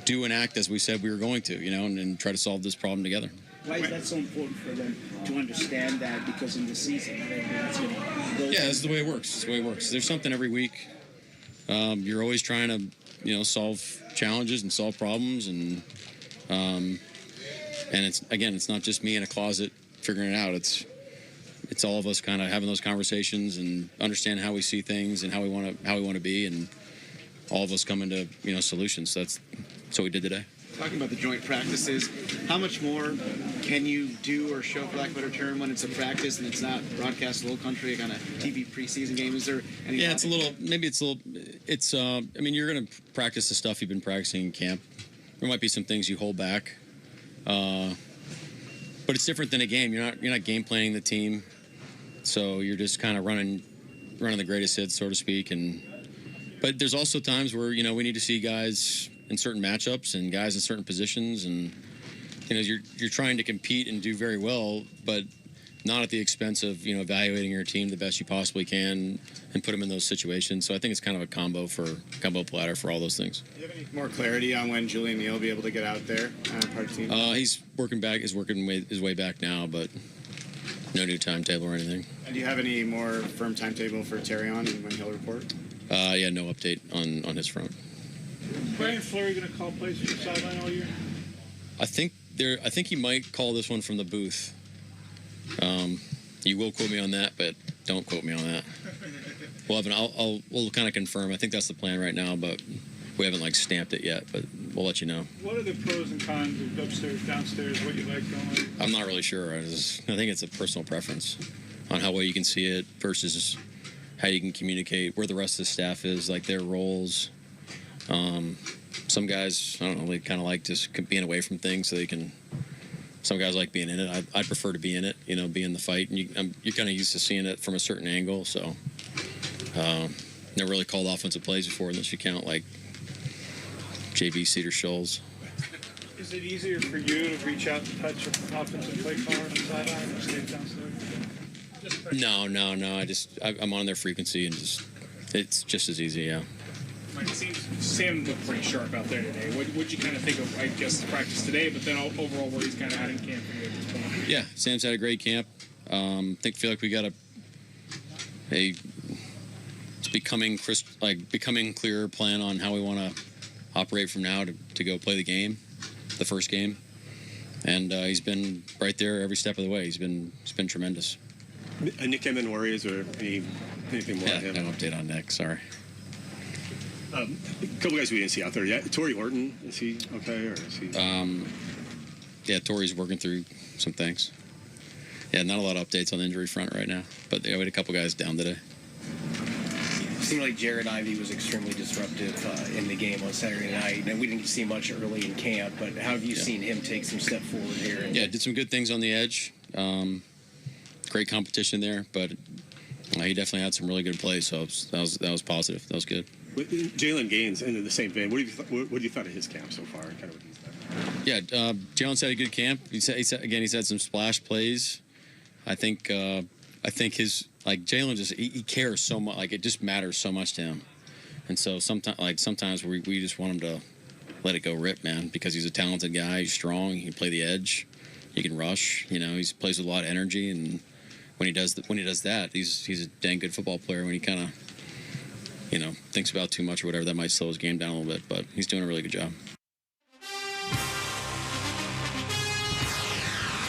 do and act as we said we were going to, and try to solve this problem together. Why is that so important for them to understand that? Because in the season, that's going to go. Yeah, that's the way it works. There's something every week. You're always trying to, solve challenges and solve problems, and it's not just me in a closet figuring it out. It's all of us kind of having those conversations and understand how we see things and how we want to be, and all of us coming to solutions. That's what we did today. Talking about the joint practices, how much more can you do or show, for lack of a better term, when it's a practice and it's not broadcast low country, a kind of TV preseason game? Is there any? Yeah, I mean, you're going to practice the stuff you've been practicing in camp. There might be some things you hold back, but it's different than a game. You're not game planning the team, so you're just kind of running the greatest hits, so to speak. But there's also times where we need to see guys in certain matchups and guys in certain positions, and you're trying to compete and do very well, but not at the expense of evaluating your team the best you possibly can and put them in those situations. So I think it's kind of a combo platter for all those things. Do you have any more clarity on when Julian Neal will be able to get out there, part of the team? He's working his way back now, but no new timetable or anything. And do you have any more firm timetable for Terrion and when he'll report? Yeah, no update on his front. Brian Fleury going to call plays for the sideline all year? I think he might call this one from the booth. You will quote me on that, but don't quote me on that. We'll kind of confirm. I think that's the plan right now, but we haven't stamped it yet. But we'll let you know. What are the pros and cons of upstairs, downstairs? What you like going? I'm not really sure. I think it's a personal preference on how well you can see it versus how you can communicate where the rest of the staff is, like their roles. Some guys, I don't know, they kind of like just being away from things so they can. Some guys like being in it. I prefer to be in it, be in the fight. And you're kind of used to seeing it from a certain angle. So, never really called offensive plays before unless you count JV Cedar Shoals. Is it easier for you to reach out and touch an offensive play caller on the sideline or stay downstairs? No. I'm on their frequency and it's just as easy, yeah. Mike, it seems Sam looked pretty sharp out there today. What'd you kind of think of, I guess, the practice today, but then overall where he's kind of at in camp for you at this point? Yeah, Sam's had a great camp. Feel like we got it's becoming clearer plan on how we want to operate from now to go play the first game. And he's been right there every step of the way. He's been tremendous. Nick Emenwari, is there anything more on him? No update on Nick, sorry. A couple guys we didn't see out there yet. Torrey Horton, is he okay, or is he? Yeah, Torrey's working through some things. Yeah, not a lot of updates on the injury front right now, but we had a couple guys down today. seemed like Jared Ivey was extremely disruptive in the game on Saturday night, and we didn't see much early in camp. But how have you seen him take some step forward here? Yeah, did some good things on the edge. Great competition there, but he definitely had some really good plays. So that was positive. That was good. With Jalen Gaines in the same vein, what do you thought of his camp so far? Kind of what he's done? Yeah, Jalen's had a good camp. He's had some splash plays. I think his Jalen he cares so much. Like, it just matters so much to him. And so sometimes we just want him to let it go rip, man, because he's a talented guy. He's strong. He can play the edge. He can rush. You know, he plays with a lot of energy. And when he does that, he's a dang good football player. When he kind of, thinks about too much or whatever, that might slow his game down a little bit. But he's doing a really good job.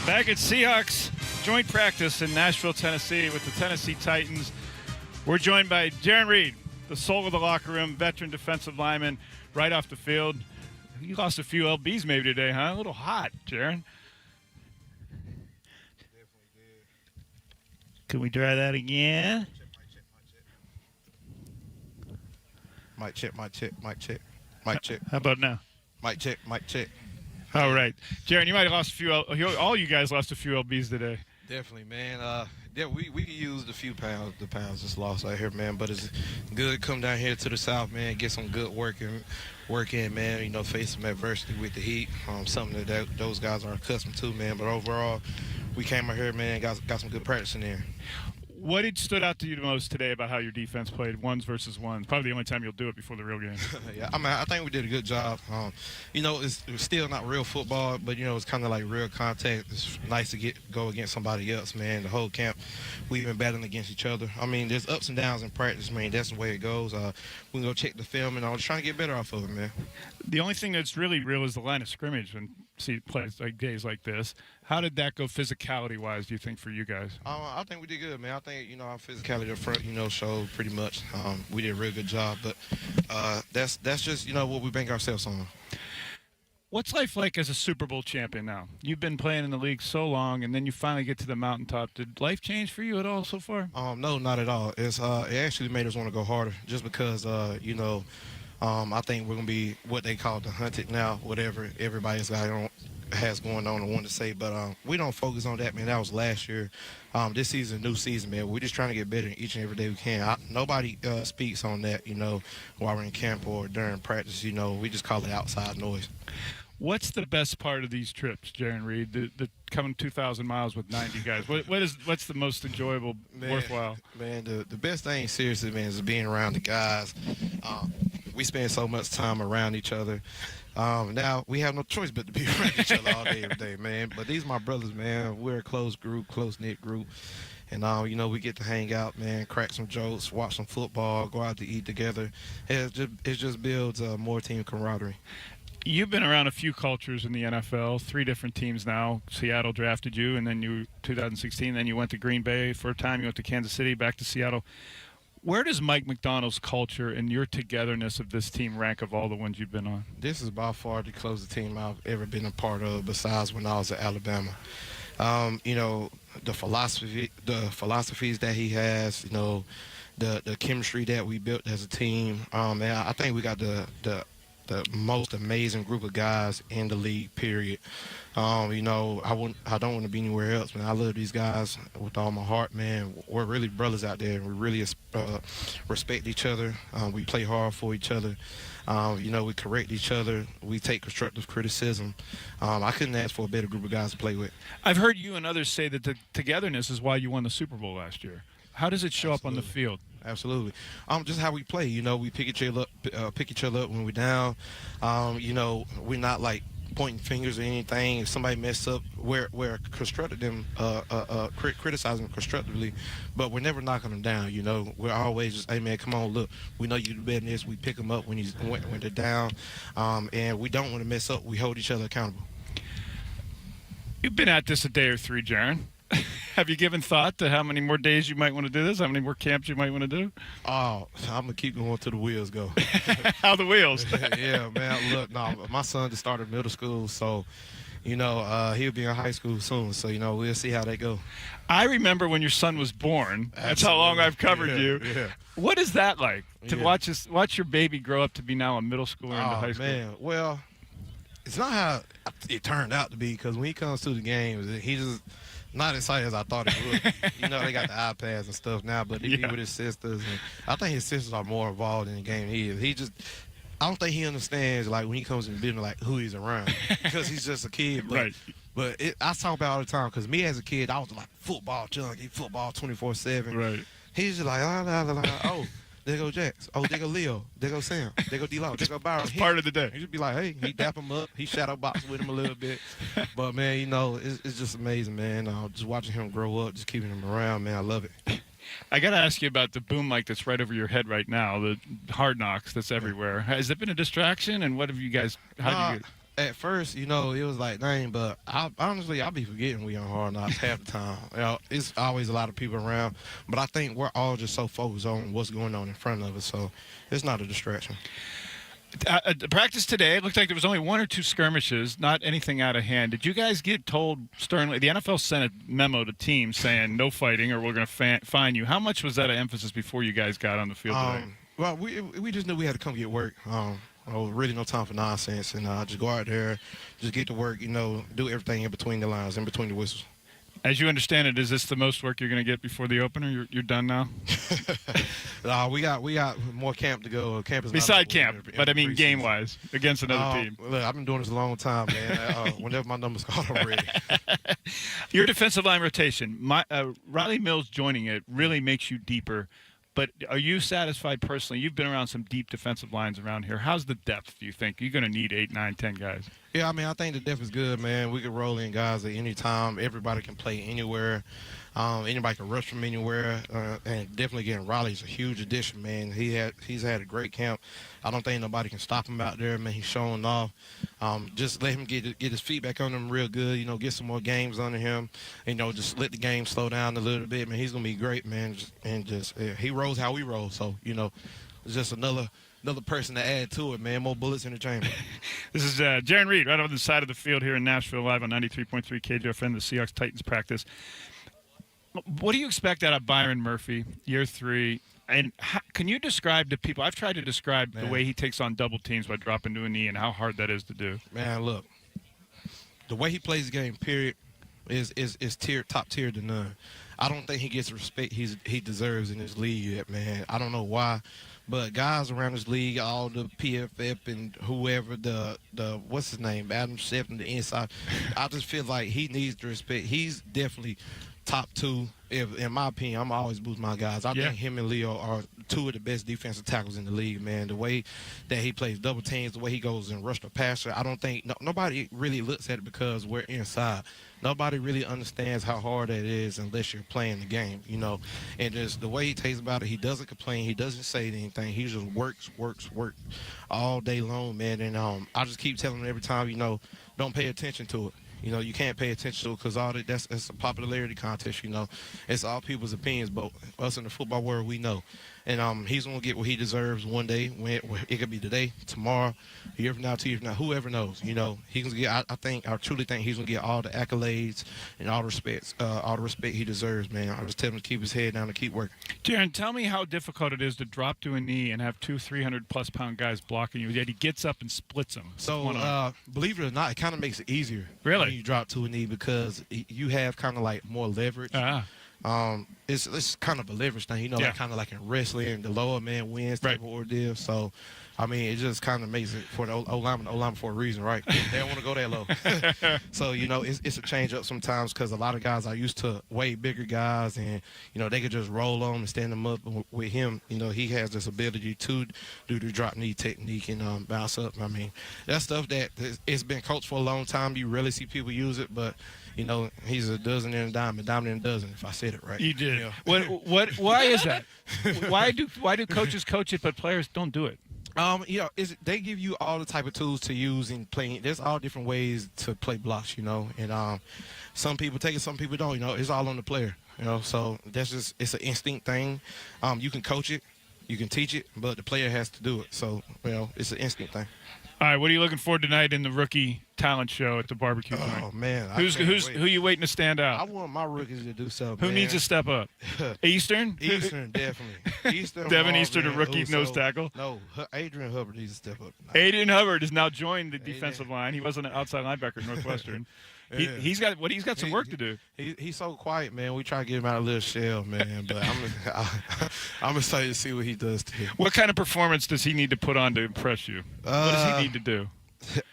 Back at Seahawks joint practice in Nashville, Tennessee with the Tennessee Titans. We're joined by Jaron Reed, the soul of the locker room, veteran defensive lineman, right off the field. You lost a few LBs maybe today, huh? A little hot, Jaron. Can we try that again? Mic check. How about now? Mic check. All right. Jaron, you might have lost a few. All you guys lost a few LBs today. Definitely, man. We could use the pounds just lost out here, man. But it's good to come down here to the South, man, get some good work in, man. Face some adversity with the heat. Something that those guys are accustomed to, man. But overall, we came out here, man, got some good practice in there. What had stood out to you the most today about how your defense played, ones versus ones? Probably the only time you'll do it before the real game. Yeah, I think we did a good job. It's still not real football, but, it's kind of like real contact. It's nice to go against somebody else, man. The whole camp, we've been battling against each other. I mean, there's ups and downs in practice, man. That's the way it goes. We can go check the film, and I'm trying to get better off of it, man. The only thing that's really real is the line of scrimmage when plays like days like this. How did that go physicality-wise, do you think, for you guys? I think we did good, man. I think, our physicality up front, showed pretty much. We did a real good job, but that's just, what we bank ourselves on. What's life like as a Super Bowl champion now? You've been playing in the league so long, and then you finally get to the mountaintop. Did life change for you at all so far? No, not at all. It actually made us want to go harder just because, I think we're going to be what they call the hunted now, whatever everybody's has going on and want to say. But we don't focus on that, man. That was last year. This season, new season, man. We're just trying to get better each and every day we can. Nobody speaks on that, while we're in camp or during practice. We just call it outside noise. What's the best part of these trips, Jaron Reed? The coming 2,000 miles with 90 guys. What's the most enjoyable, worthwhile? Man, the best thing, seriously, man, is being around the guys. We spend so much time around each other. Now we have no choice but to be around each other all day, every day, man. But these are my brothers, man. We're a close-knit group. And, we get to hang out, man, crack some jokes, watch some football, go out to eat together. It just builds more team camaraderie. You've been around a few cultures in the NFL, 3 different teams now. Seattle drafted you, and then 2016, then you went to Green Bay for a time. You went to Kansas City, back to Seattle. Where does Mike McDonald's culture and your togetherness of this team rank of all the ones you've been on? This is by far the closest team I've ever been a part of, besides when I was at Alabama. The philosophies that he has, the chemistry that we built as a team. I think we got the most amazing group of guys in the league, period. I don't want to be anywhere else, man. I love these guys with all my heart, man. We're really brothers out there. We really respect each other. We play hard for each other. We correct each other. We take constructive criticism. I couldn't ask for a better group of guys to play with. I've heard you and others say that the togetherness is why you won the Super Bowl last year. How does it show up on the field? Absolutely. Just how we play. We pick each other up when we're down. We're not like pointing fingers or anything. If somebody messed up, we're constructing them, criticizing them constructively, but we're never knocking them down. We're always just, hey man, come on, look, we know you do better than this. We pick them up when they're down, and we don't want to mess up. We hold each other accountable. You've been at this a day or 3, Jaron. Have you given thought to how many more days you might want to do this? How many more camps you might want to do? Oh, I'm going to keep going till the wheels go. How the wheels? Yeah, man. Look, my son just started middle school, so, He'll be in high school soon. So, we'll see how that go. I remember when your son was born. That's how long I've covered you. Yeah. What is that like to Yeah. watch your baby grow up to be now a middle schooler into high school? Man. Well, it's not how it turned out to be, because when he comes to the games, he's just not as excited as I thought he would. They got the iPads and stuff now, but he be with his sisters. And I think his sisters are more involved in the game than he is. I don't think he understands, like, when he comes in the building, like, who he's around, because he's just a kid. But, Right. But I talk about it all the time, because me as a kid, I was like football junkie, football 24/7. Right. He's just like, oh, there go Jax. Oh, there go Leo. There go Sam. There go D-Law. There go Byron. It's part of the day. He just be like, hey, he dap him up. He shadow box with him a little bit. But, man, it's just amazing, man. Just watching him grow up, just keeping him around, man, I love it. I got to ask you about the boom mic that's right over your head right now, the Hard Knocks that's everywhere. Has it been a distraction? And what have you guys, how do you get At first, it was like, dang, but honestly, I'll be forgetting we on Hard Knocks half the time. It's always a lot of people around, but I think we're all just so focused on what's going on in front of us, so it's not a distraction. The practice today, it looked like there was only one or two skirmishes, not anything out of hand. Did you guys get told sternly? The NFL sent a memo to teams saying no fighting or we're going to fine you. How much was that an emphasis before you guys got on the field today? Well, we just knew we had to come get work. Really no time for nonsense, and just go out there, just get to work, do everything in between the lines, in between the whistles. As you understand it, is this the most work you're going to get before the opener? You're done now? We got more camp to go. Camp is Beside camp, but I mean game-wise, against another team. Look, I've been doing this a long time, man. Whenever my number's called, I'm ready. Your defensive line rotation, Riley Mills joining it really makes you deeper. But are you satisfied personally? You've been around some deep defensive lines around here. How's the depth, do you think? You're going to need 8, 9, 10 guys. Yeah, I think the depth is good, man. We can roll in guys at any time. Everybody can play anywhere. Anybody can rush from anywhere. And definitely getting Riley's a huge addition, man. He's had a great camp. I don't think nobody can stop him out there, man. He's showing off. Just let him get his feet back on him real good, get some more games under him. Just let the game slow down a little bit, man. He's going to be great, man. He rolls how we roll. So, it's just another person to add to it, man. More bullets in the chamber. This is Jaron Reed right over the side of the field here in Nashville, live on 93.3 KJR, friend of the Seahawks-Titans practice. What do you expect out of Byron Murphy, year 3? And can you describe to people, I've tried to describe the way he takes on double teams by dropping to a knee and how hard that is to do. Man, look, the way he plays the game, period, is top tier to none. I don't think he gets the respect he deserves in this league yet, man. I don't know why. But guys around this league, all the PFF and whoever, the what's his name, Adam Schefter, the inside, I just feel like he needs the respect. He's definitely top 2. In my opinion, I'm always boost my guys. I think him and Leo are 2 of the best defensive tackles in the league, man. The way that he plays double teams, the way he goes and rush the passer, I don't think nobody really looks at it because we're inside. Nobody really understands how hard that is unless you're playing the game, And just the way he takes about it, he doesn't complain. He doesn't say anything. He just works all day long, man. And I just keep telling him every time, don't pay attention to it. You can't pay attention to it because that's a popularity contest, It's all people's opinions, but us in the football world, we know. And he's going to get what he deserves one day. It could be today, tomorrow, a year from now, 2 years from now, whoever knows. He's going to get. I truly think he's going to get all the accolades and all the respect he deserves, man. I just tell him to keep his head down and keep working. Jaron, tell me how difficult it is to drop to a knee and have 2 300+ pound guys blocking you. Yet he gets up and splits them. So believe it or not, it kind of makes it easier. Really? When you drop to a knee because you have kind of like more leverage. It's kind of a leverage thing, like kind of like in wrestling, the lower man wins type of ordeal. So, it just kind of makes it for the O-lineman for a reason, right? They don't want to go that low. So, it's a change up sometimes because a lot of guys are used to way bigger guys and, they could just roll on and stand them up. With him, he has this ability to do the drop knee technique and bounce up. That's stuff that it's been coached for a long time. You rarely see people use it, but he's a dozen and a dime in a dozen, if I said it right. You did. Why is that? Why do coaches coach it, but players don't do it? They give you all the type of tools to use in playing. There's all different ways to play blocks, and some people take it, some people don't. It's all on the player. So it's an instinct thing. You can coach it, you can teach it, but the player has to do it. So it's an instinct thing. All right, what are you looking for tonight in the rookie talent show at the barbecue joint? Oh man, who you waiting to stand I out? want my rookies to do something. Who needs to step up? Eastern? Eastern, definitely. Eastern. Devin Marvin, Eastern, a rookie nose tackle. No, Adrian Hubbard needs to step up. Adrian Hubbard has now joined the defensive line. He wasn't an outside linebacker at Northwestern. Yeah. He's got some work to do. He's so quiet, man. We try to get him out of a little shell, man. But I'm excited to see what he does to him. What kind of performance does he need to put on to impress you? What does he need to do?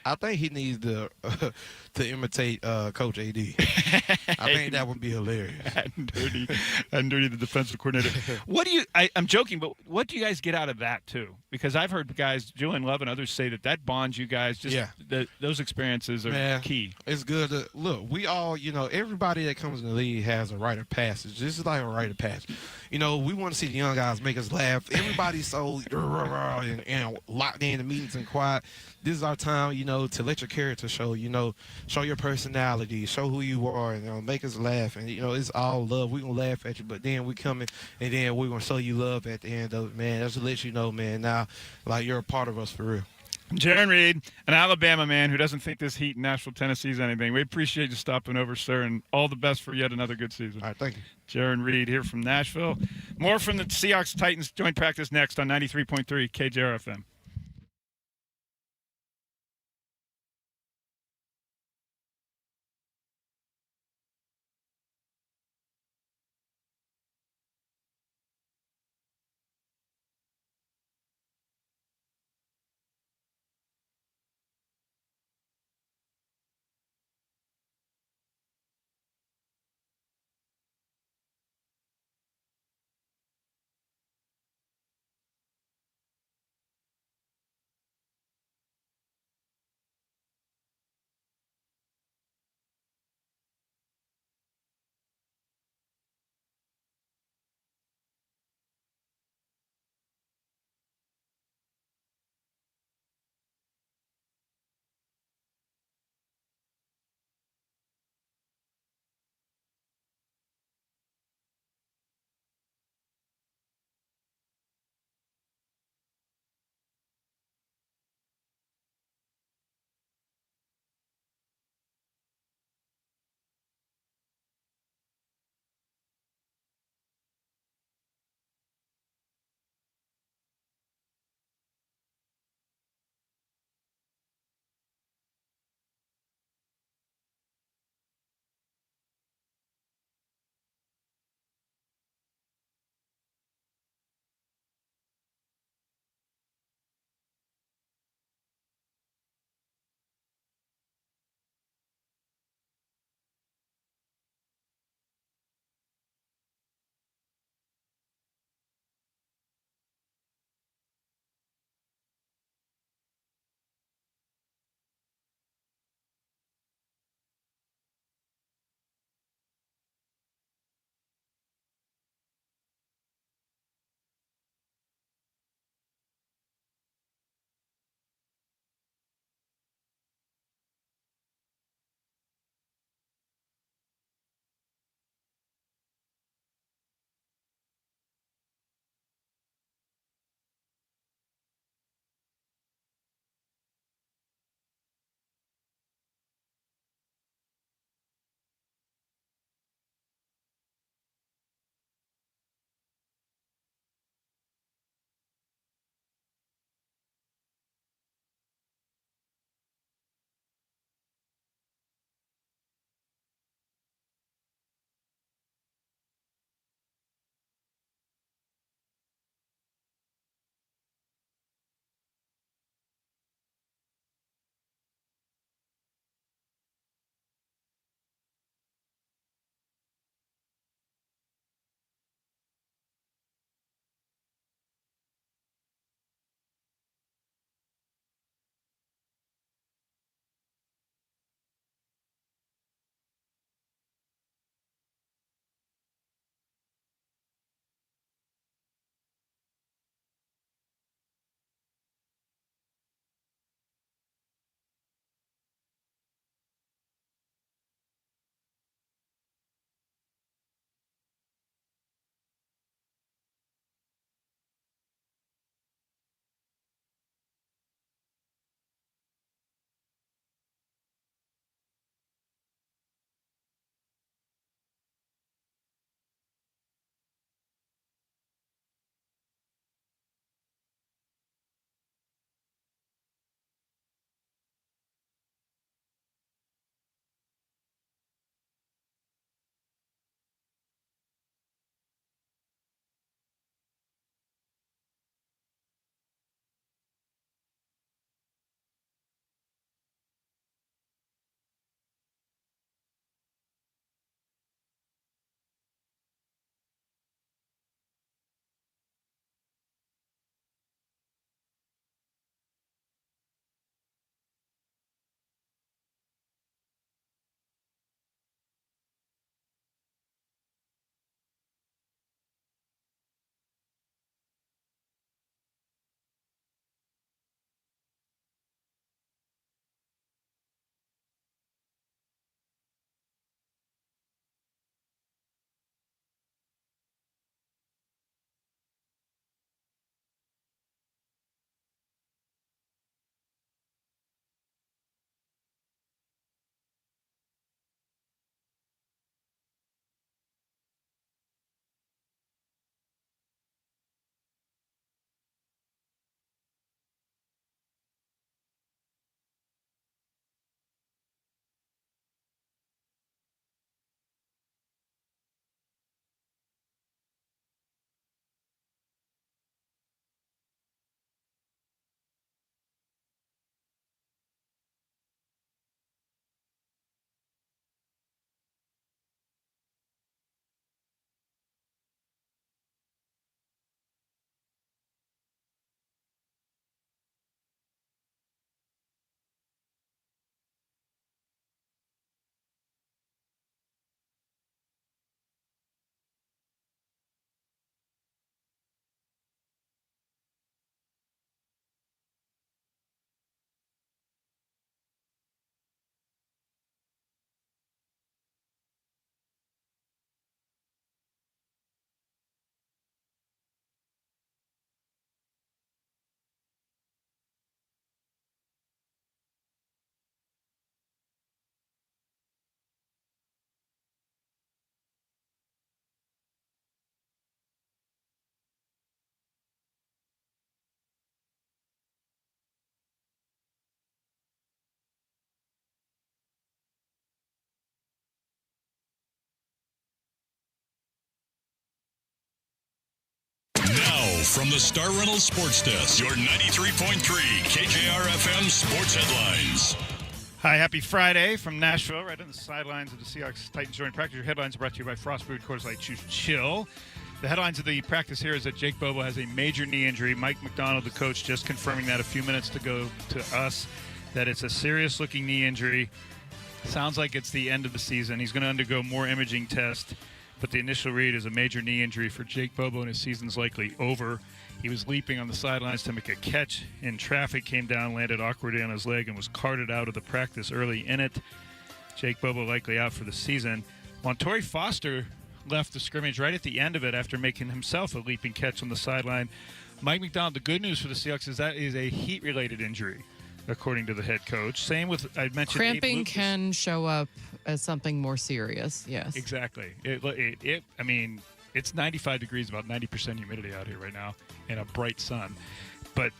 I think he needs to imitate Coach AD. I think that would be hilarious. and dirty, the defensive coordinator. What do you? I'm joking, but what do you guys get out of that too? Because I've heard guys, Julian Love and others, say that bonds you guys. Just those experiences are key. It's good to look. We all, everybody that comes in the league has a rite of passage. This is like a rite of passage. We want to see the young guys make us laugh. Everybody's so and locked in the meetings and quiet. This is our time, to let your character show, show your personality, show who you are, and make us laugh. And, it's all love. We're going to laugh at you, but then we coming, and then we're going to show you love at the end of it, man. Just to let you know, man, now, like, you're a part of us for real. Jaron Reed, an Alabama man who doesn't think this heat in Nashville, Tennessee is anything. We appreciate you stopping over, sir, and all the best for yet another good season. All right, thank you. Jaron Reed here from Nashville. More from the Seahawks-Titans joint practice next on 93.3 KJR FM. from the Star Reynolds Sports Desk. Your 93.3 KJR FM Sports Headlines. Hi, happy Friday from Nashville, right on the sidelines of the Seahawks Titans joint practice. Your headlines are brought to you by Frost Brewed Coors Light Choose Chill. The headlines of the practice here is that Jake Bobo has a major knee injury. Mike McDonald, the coach, just confirming that a few minutes to go to us, that it's a serious-looking knee injury. Sounds like it's the end of the season. He's going to undergo more imaging tests, but the initial read is a major knee injury for Jake Bobo, and his season's likely over. He was leaping on the sidelines to make a catch in traffic, came down, landed awkwardly on his leg, and was carted out of the practice early in it. Jake Bobo likely out for the season. Montori Foster left the scrimmage right at the end of it after making himself a leaping catch on the sideline. Mike McDonald, the good news for the Seahawks is that is a heat-related injury, according to the head coach. Same with, I mentioned, cramping Abe Lucas. can show up as something more serious. Yes, Exactly. I mean, it's 95 degrees, about 90% humidity out here right now, and a bright sun. But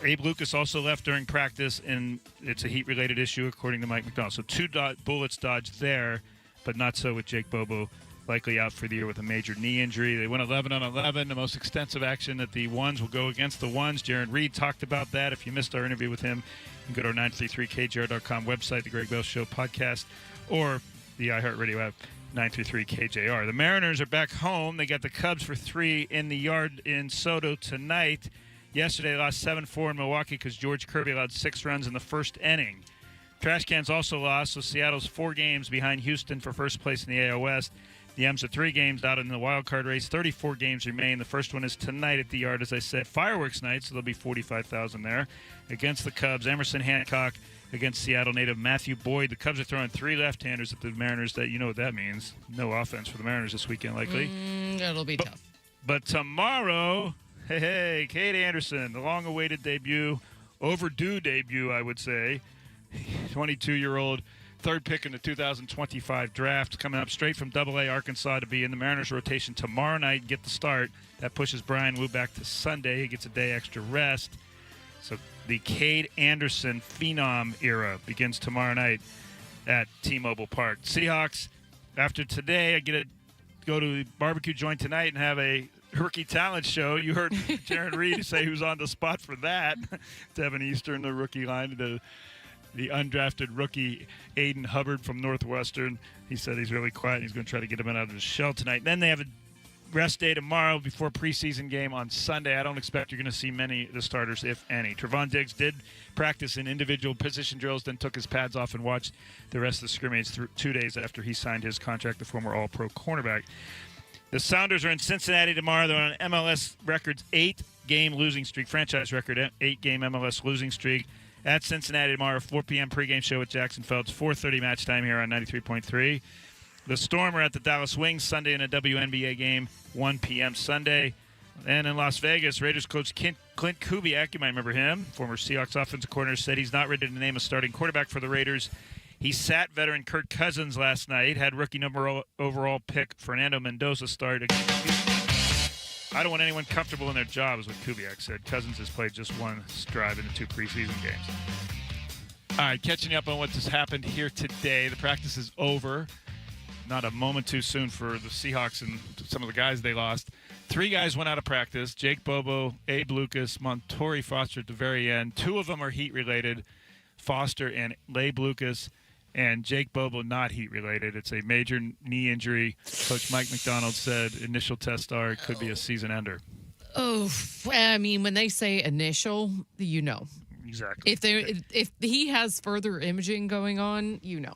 Abe Lucas also left during practice, and it's a heat-related issue, according to Mike McDonald. So two bullets dodged there, but not so with Jake Bobo, likely out for the year with a major knee injury. They went 11-on-11, the most extensive action that the ones will go against the ones. Jaron Reed talked about that. If you missed our interview with him, you can go to our 933KJR.com website, the Greg Bell Show podcast, or the iHeartRadio app, 933 KJR. The Mariners are back home. They got the Cubs for 3 in the yard in Soto tonight. Yesterday, they lost 7-4 in Milwaukee because George Kirby allowed 6 runs in the first inning. Trash Cans also lost, so Seattle's 4 games behind Houston for first place in the AL West. The M's are 3 games out in the wild card race. 34 games remain. The first one is tonight at the yard, as I said. Fireworks night, so there'll be 45,000 there. Against the Cubs, Emerson Hancock against Seattle native Matthew Boyd. The Cubs are throwing 3 left-handers at the Mariners. That, you know what that means. No offense for the Mariners this weekend, likely. It'll be tough. But tomorrow, hey, Cade Anderson, the long-awaited debut, overdue debut, I would say. 22-year-old. 3rd pick in the 2025 draft, coming up straight from Double-A Arkansas to be in the Mariners rotation tomorrow night and get the start. That pushes Brian Wu back to Sunday. He gets a day extra rest. So the Cade Anderson phenom era begins tomorrow night at T-Mobile Park. Seahawks, after today, I get to go to the barbecue joint tonight and have a rookie talent show. You heard Jaron Reed say he was on the spot for that. Devin Eastern, the rookie line, the undrafted rookie Aiden Hubbard from Northwestern. He said he's really quiet. He's going to try to get him out of his shell tonight. Then they have a rest day tomorrow before preseason game on Sunday. I don't expect you're going to see many of the starters, if any. Trevon Diggs did practice in individual position drills, then took his pads off and watched the rest of the scrimmage 2 days after he signed his contract, the former All-Pro cornerback. The Sounders are in Cincinnati tomorrow. They're on MLS record's 8-game losing streak, franchise record, 8-game MLS losing streak. At Cincinnati tomorrow, 4 p.m. pregame show with Jackson Phelps, 4:30 match time here on 93.3. The Storm are at the Dallas Wings Sunday in a WNBA game, 1 p.m. Sunday. And in Las Vegas, Raiders coach Clint Kubiak, you might remember him, former Seahawks offensive coordinator, said he's not ready to name a starting quarterback for the Raiders. He sat veteran Kirk Cousins last night, had rookie number overall pick Fernando Mendoza start against Houston. I don't want anyone comfortable in their job, is what Kubiak said. Cousins has played just one drive in the 2 preseason games. All right, catching you up on what just happened here today. The practice is over. Not a moment too soon for the Seahawks and some of the guys they lost. 3 guys went out of practice. Jake Bobo, Abe Lucas, Montori Foster at the very end. 2 of them are heat-related, Foster and Abe Lucas. And Jake Bobo not heat-related. It's a major knee injury. Coach Mike McDonald said initial tests are it could be a season ender. Oh, I mean, when they say initial, you know. Exactly. If he has further imaging going on, you know.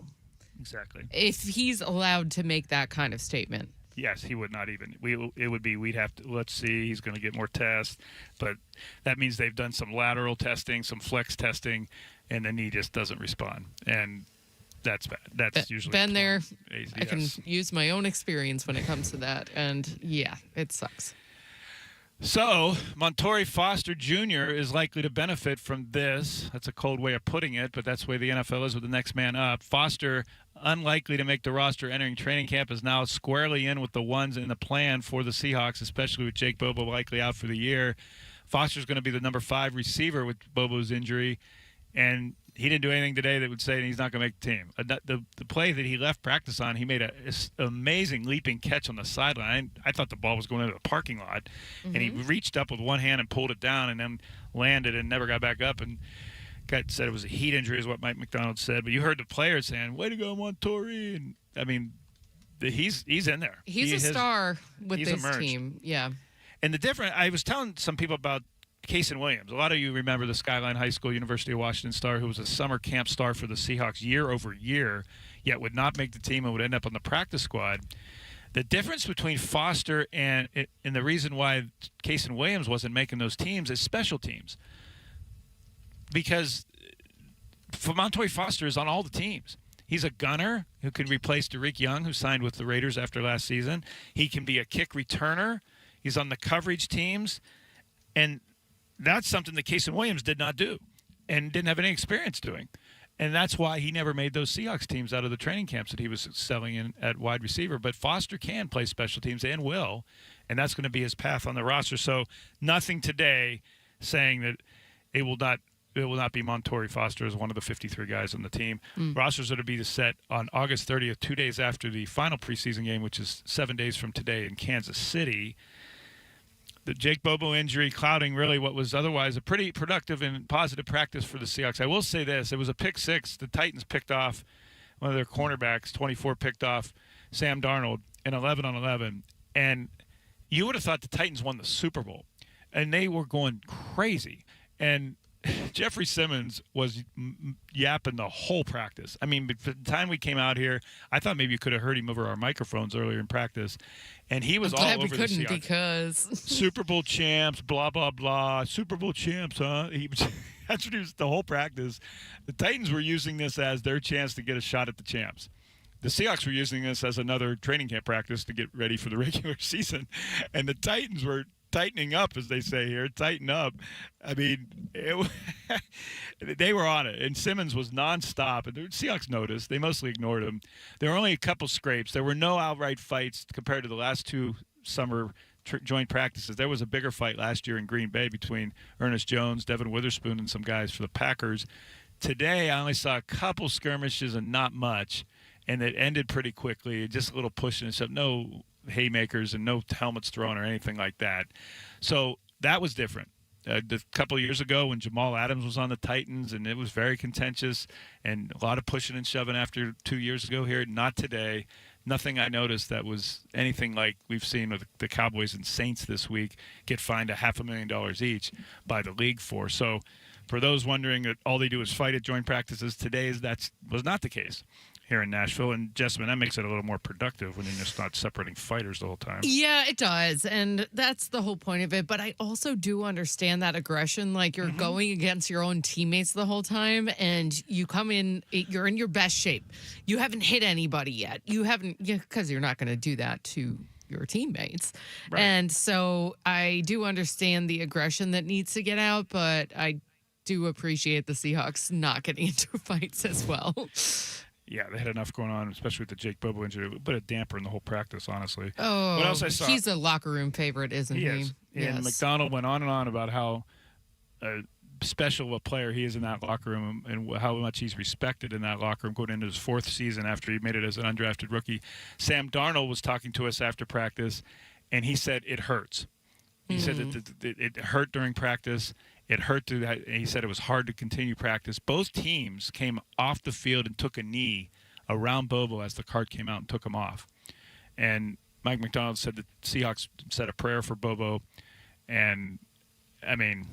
Exactly. If he's allowed to make that kind of statement. Yes, he would not even. We'd have to, let's see, he's going to get more tests. But that means they've done some lateral testing, some flex testing, and the knee just doesn't respond. And that's bad. That's usually been there. Yes. I can use my own experience when it comes to that, and yeah, it sucks. So Montori Foster Jr. is likely to benefit from this. That's a cold way of putting it, but that's the way the NFL is with the next man up. Foster, unlikely to make the roster entering training camp, is now squarely in with the ones in the plan for the Seahawks, especially with Jake Bobo likely out for the year. Foster's going to be the number 5 receiver with Bobo's injury. And he didn't do anything today that would say he's not going to make the team. The play that he left practice on, he made an amazing leaping catch on the sideline. I thought the ball was going into the parking lot, and he reached up with one hand and pulled it down and then landed and never got back up. And said it was a heat injury is what Mike McDonald said. But you heard the players saying, way to go, Montori. And, I mean, he's in there. He's a star with this emerged. team. Yeah. And I was telling some people about Kason Williams. A lot of you remember the Skyline High School, University of Washington star who was a summer camp star for the Seahawks year over year, yet would not make the team and would end up on the practice squad. The difference between Foster and the reason why Kason Williams wasn't making those teams is special teams. Because Montoya Foster is on all the teams. He's a gunner who can replace Derek Young, who signed with the Raiders after last season. He can be a kick returner. He's on the coverage teams. And that's something that Kason Williams did not do and didn't have any experience doing. And that's why he never made those Seahawks teams out of the training camps that he was selling in at wide receiver. But Foster can play special teams and will, and that's going to be his path on the roster. So nothing today saying that it will not be Montori Foster as one of the 53 guys on the team. Rosters are to be set on August 30th, 2 days after the final preseason game, which is 7 days from today in Kansas City. The Jake Bobo injury clouding really what was otherwise a pretty productive and positive practice for the Seahawks. I will say this. It was a pick six. The Titans picked off one of their cornerbacks, 24 picked off Sam Darnold in 11 on 11. And you would have thought the Titans won the Super Bowl. And they were going crazy. And Jeffrey Simmons was yapping the whole practice. I mean, by the time we came out here, I thought maybe you could have heard him over our microphones earlier in practice. And he was all over the Seahawks. Because Super Bowl champs, blah, blah, blah. Super Bowl champs, huh? That's what he was the whole practice. The Titans were using this as their chance to get a shot at the champs. The Seahawks were using this as another training camp practice to get ready for the regular season. And the Titans were tightening up, as they say here, tighten up. I mean, they were on it, and Simmons was nonstop. And the Seahawks noticed. They mostly ignored him. There were only a couple scrapes. There were no outright fights compared to the last two summer joint practices. There was a bigger fight last year in Green Bay between Ernest Jones, Devin Witherspoon, and some guys for the Packers. Today, I only saw a couple skirmishes and not much, and it ended pretty quickly. Just a little pushing and stuff. No haymakers and no helmets thrown or anything like that. So that was different. A couple of years ago when Jamal Adams was on the Titans, and it was very contentious and a lot of pushing and shoving after 2 years ago here. Not today. Nothing I noticed that was anything like we've seen with the Cowboys and Saints this week get fined $500,000 each by the league for. So for those wondering that all they do is fight at joint practices, today that was not the case here in Nashville. And Jessamine, that makes it a little more productive when you're just not separating fighters the whole time. Yeah, it does. And that's the whole point of it. But I also do understand that aggression. Like you're going against your own teammates the whole time, and you come in, you're in your best shape. You haven't hit anybody yet. You haven't, because you're not going to do that to your teammates. Right. And so I do understand the aggression that needs to get out, but I do appreciate the Seahawks not getting into fights as well. Yeah, they had enough going on, especially with the Jake Bobo injury. It put a damper in the whole practice, honestly. Oh, what else I saw? He's a locker room favorite, isn't he? Is. Yes. And McDonald went on and on about how special a player he is in that locker room and how much he's respected in that locker room going into his fourth season after he made it as an undrafted rookie. Sam Darnold was talking to us after practice, and he said it hurts. He said that it hurt during practice. It hurt he said it was hard to continue practice. Both teams came off the field and took a knee around Bobo as the cart came out and took him off. And Mike McDonald said the Seahawks said a prayer for Bobo. And, I mean,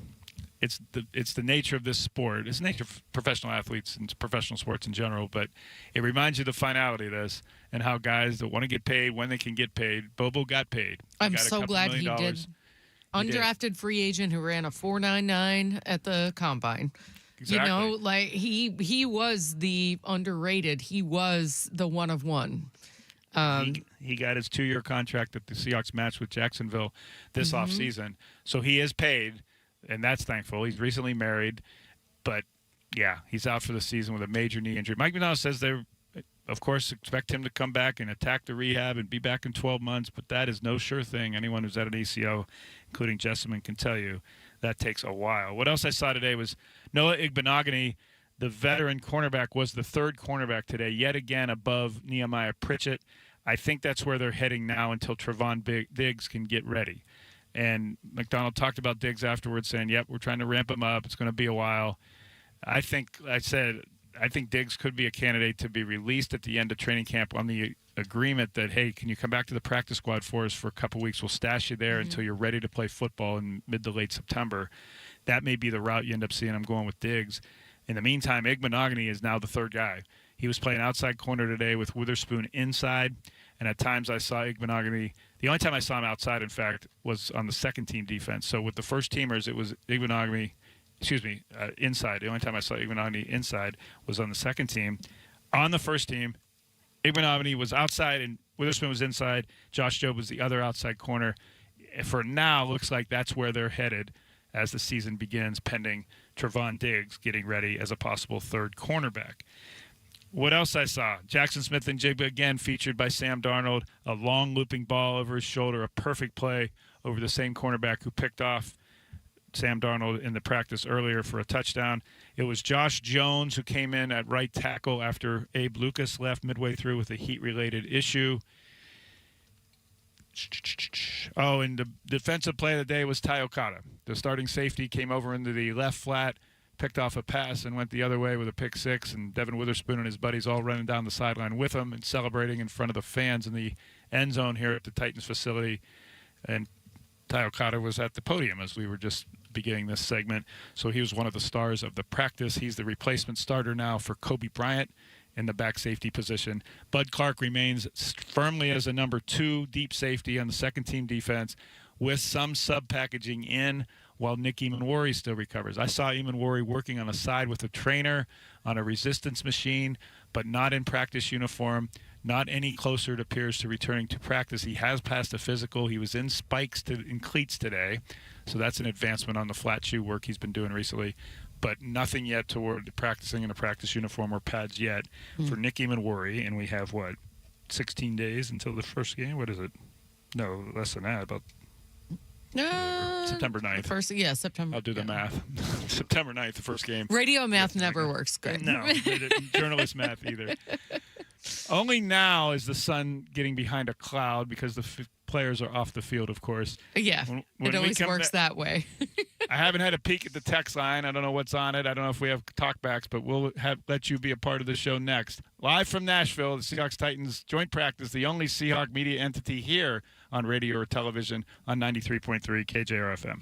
it's the nature of this sport. It's the nature of professional athletes and professional sports in general. But it reminds you of the finality of this and how guys that want to get paid when they can get paid. Bobo got paid. I'm so glad he did. Undrafted free agent who ran a 4.99 at the combine. Exactly. You know, like he was the underrated. He was the one of one. He got his 2-year contract that the Seahawks matched with Jacksonville this offseason. So he is paid, and that's thankful. He's recently married. But, yeah, he's out for the season with a major knee injury. Mike McDonald says they're, of course, expect him to come back and attack the rehab and be back in 12 months, but that is no sure thing. Anyone who's at an ACO, including Jessamine, can tell you that takes a while. What else I saw today was Noah Igbenogany The veteran cornerback was the third cornerback today, yet again above Nehemiah Pritchett. I think that's where they're heading now until Trevon Diggs can get ready. And McDonald talked about Diggs afterwards, saying, yep, we're trying to ramp him up. It's going to be a while. I think Diggs could be a candidate to be released at the end of training camp on the agreement that, hey, can you come back to the practice squad for us for a couple weeks? We'll stash you there until you're ready to play football in mid to late September. That may be the route you end up seeing. I'm going with Diggs. In the meantime, Igbenogany is now the third guy. He was playing outside corner today with Witherspoon inside, and at times I saw Igbenogany. The only time I saw him outside, in fact, was on the second team defense. So with the first teamers, it was Igbenogany, inside. The only time I saw Igbenogany inside was on the second team. On the first team, Igbenogany was outside and Witherspoon was inside. Josh Jobe was the other outside corner. For now, looks like that's where they're headed as the season begins, pending Trevon Diggs getting ready as a possible third cornerback. What else I saw? Jackson Smith and Jigba again featured by Sam Darnold. A long looping ball over his shoulder, a perfect play over the same cornerback who picked off Sam Darnold in the practice earlier for a touchdown. It was Josh Jones who came in at right tackle after Abe Lucas left midway through with a heat-related issue. Oh, and the defensive play of the day was Ty Okada. The starting safety came over into the left flat, picked off a pass, and went the other way with a pick six, and Devin Witherspoon and his buddies all running down the sideline with him and celebrating in front of the fans in the end zone here at the Titans facility. And Ty Okada was at the podium as we were just beginning this segment, so he was one of the stars of the practice. He's the replacement starter now for Kobe Bryant in the back safety position. Bud Clark remains firmly as a number 2 deep safety on the second team defense with some sub-packaging in while Nick Emanwari still recovers. I saw Emanwari working on the side with a trainer on a resistance machine, but not in practice uniform, not any closer, it appears, to returning to practice. He has passed a physical. He was in spikes in cleats today, so that's an advancement on the flat shoe work he's been doing recently. But nothing yet toward practicing in a practice uniform or pads yet for Nick Emanwari. And we have, 16 days until the first game? What is it? No, less than that, about September 9th. September. I'll do the math. September 9th, the first game. Radio math never works good. No, journalist math either. Only now is the sun getting behind a cloud because the players are off the field, of course. Yeah, when it always works that way. I haven't had a peek at the text line. I don't know what's on it. I don't know if we have talkbacks, but we'll let you be a part of the show next. Live from Nashville, the Seahawks-Titans joint practice, the only Seahawk media entity here on radio or television on 93.3 KJR FM.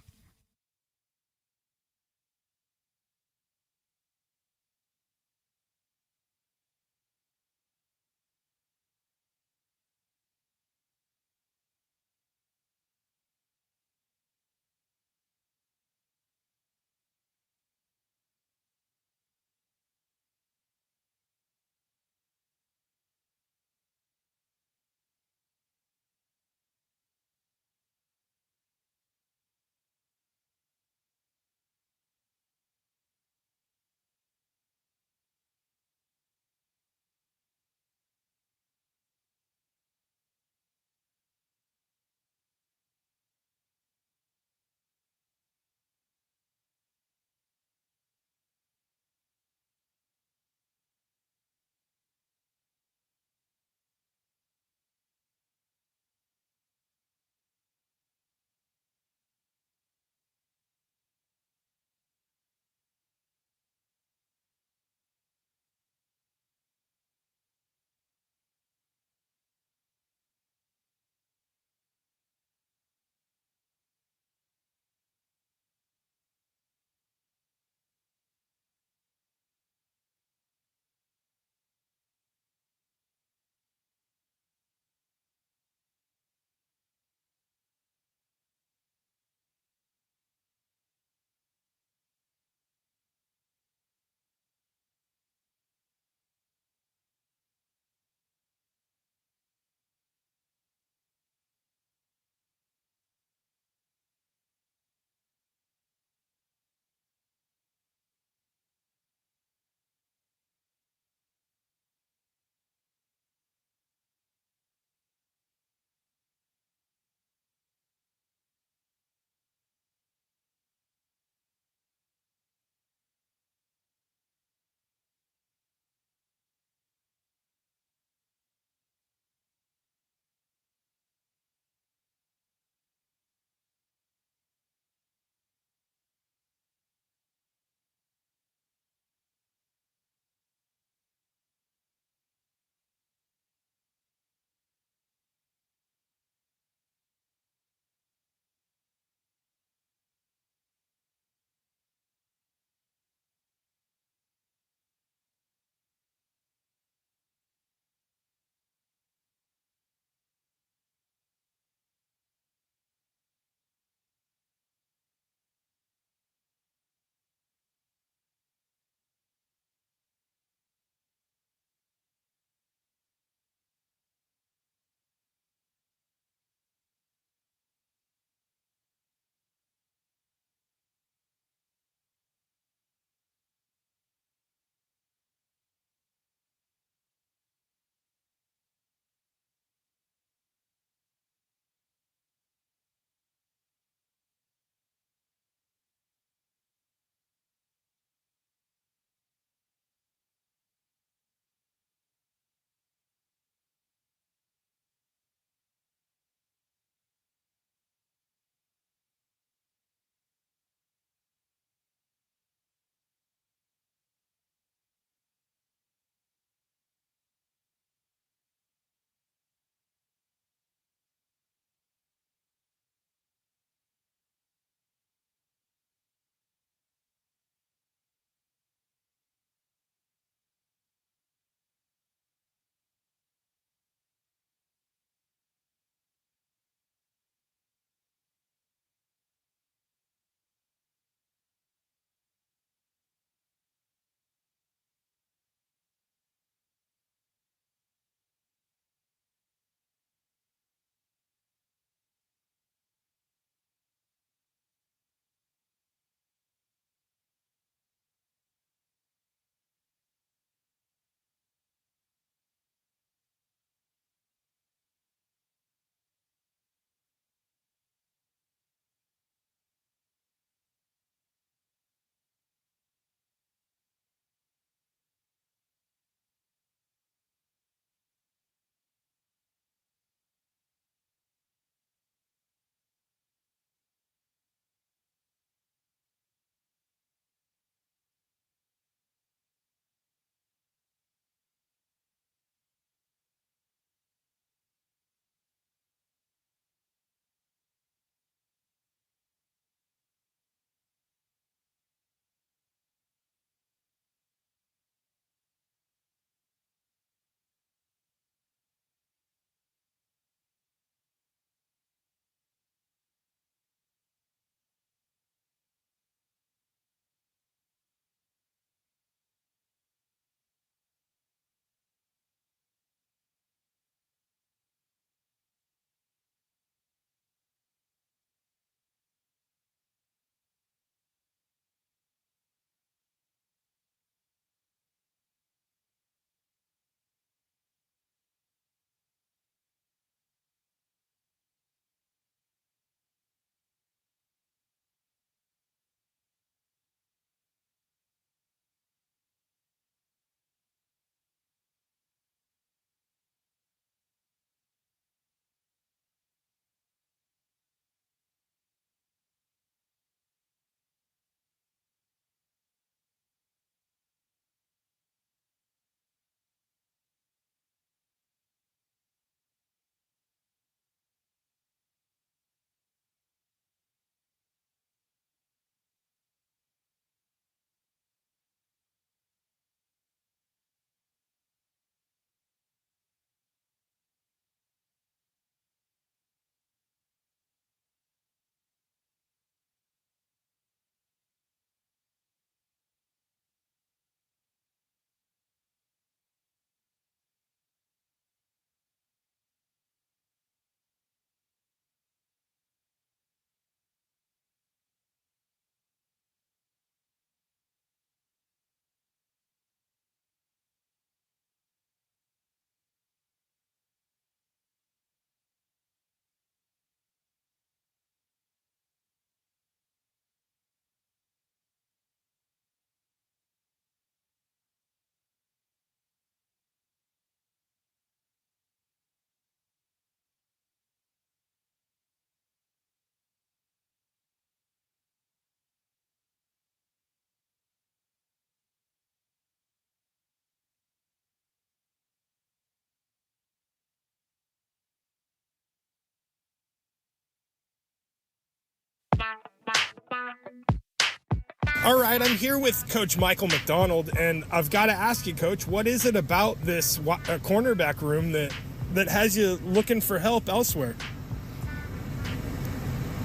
All right, I'm here with Coach Michael McDonald, and I've got to ask you, Coach, what is it about this cornerback room that has you looking for help elsewhere?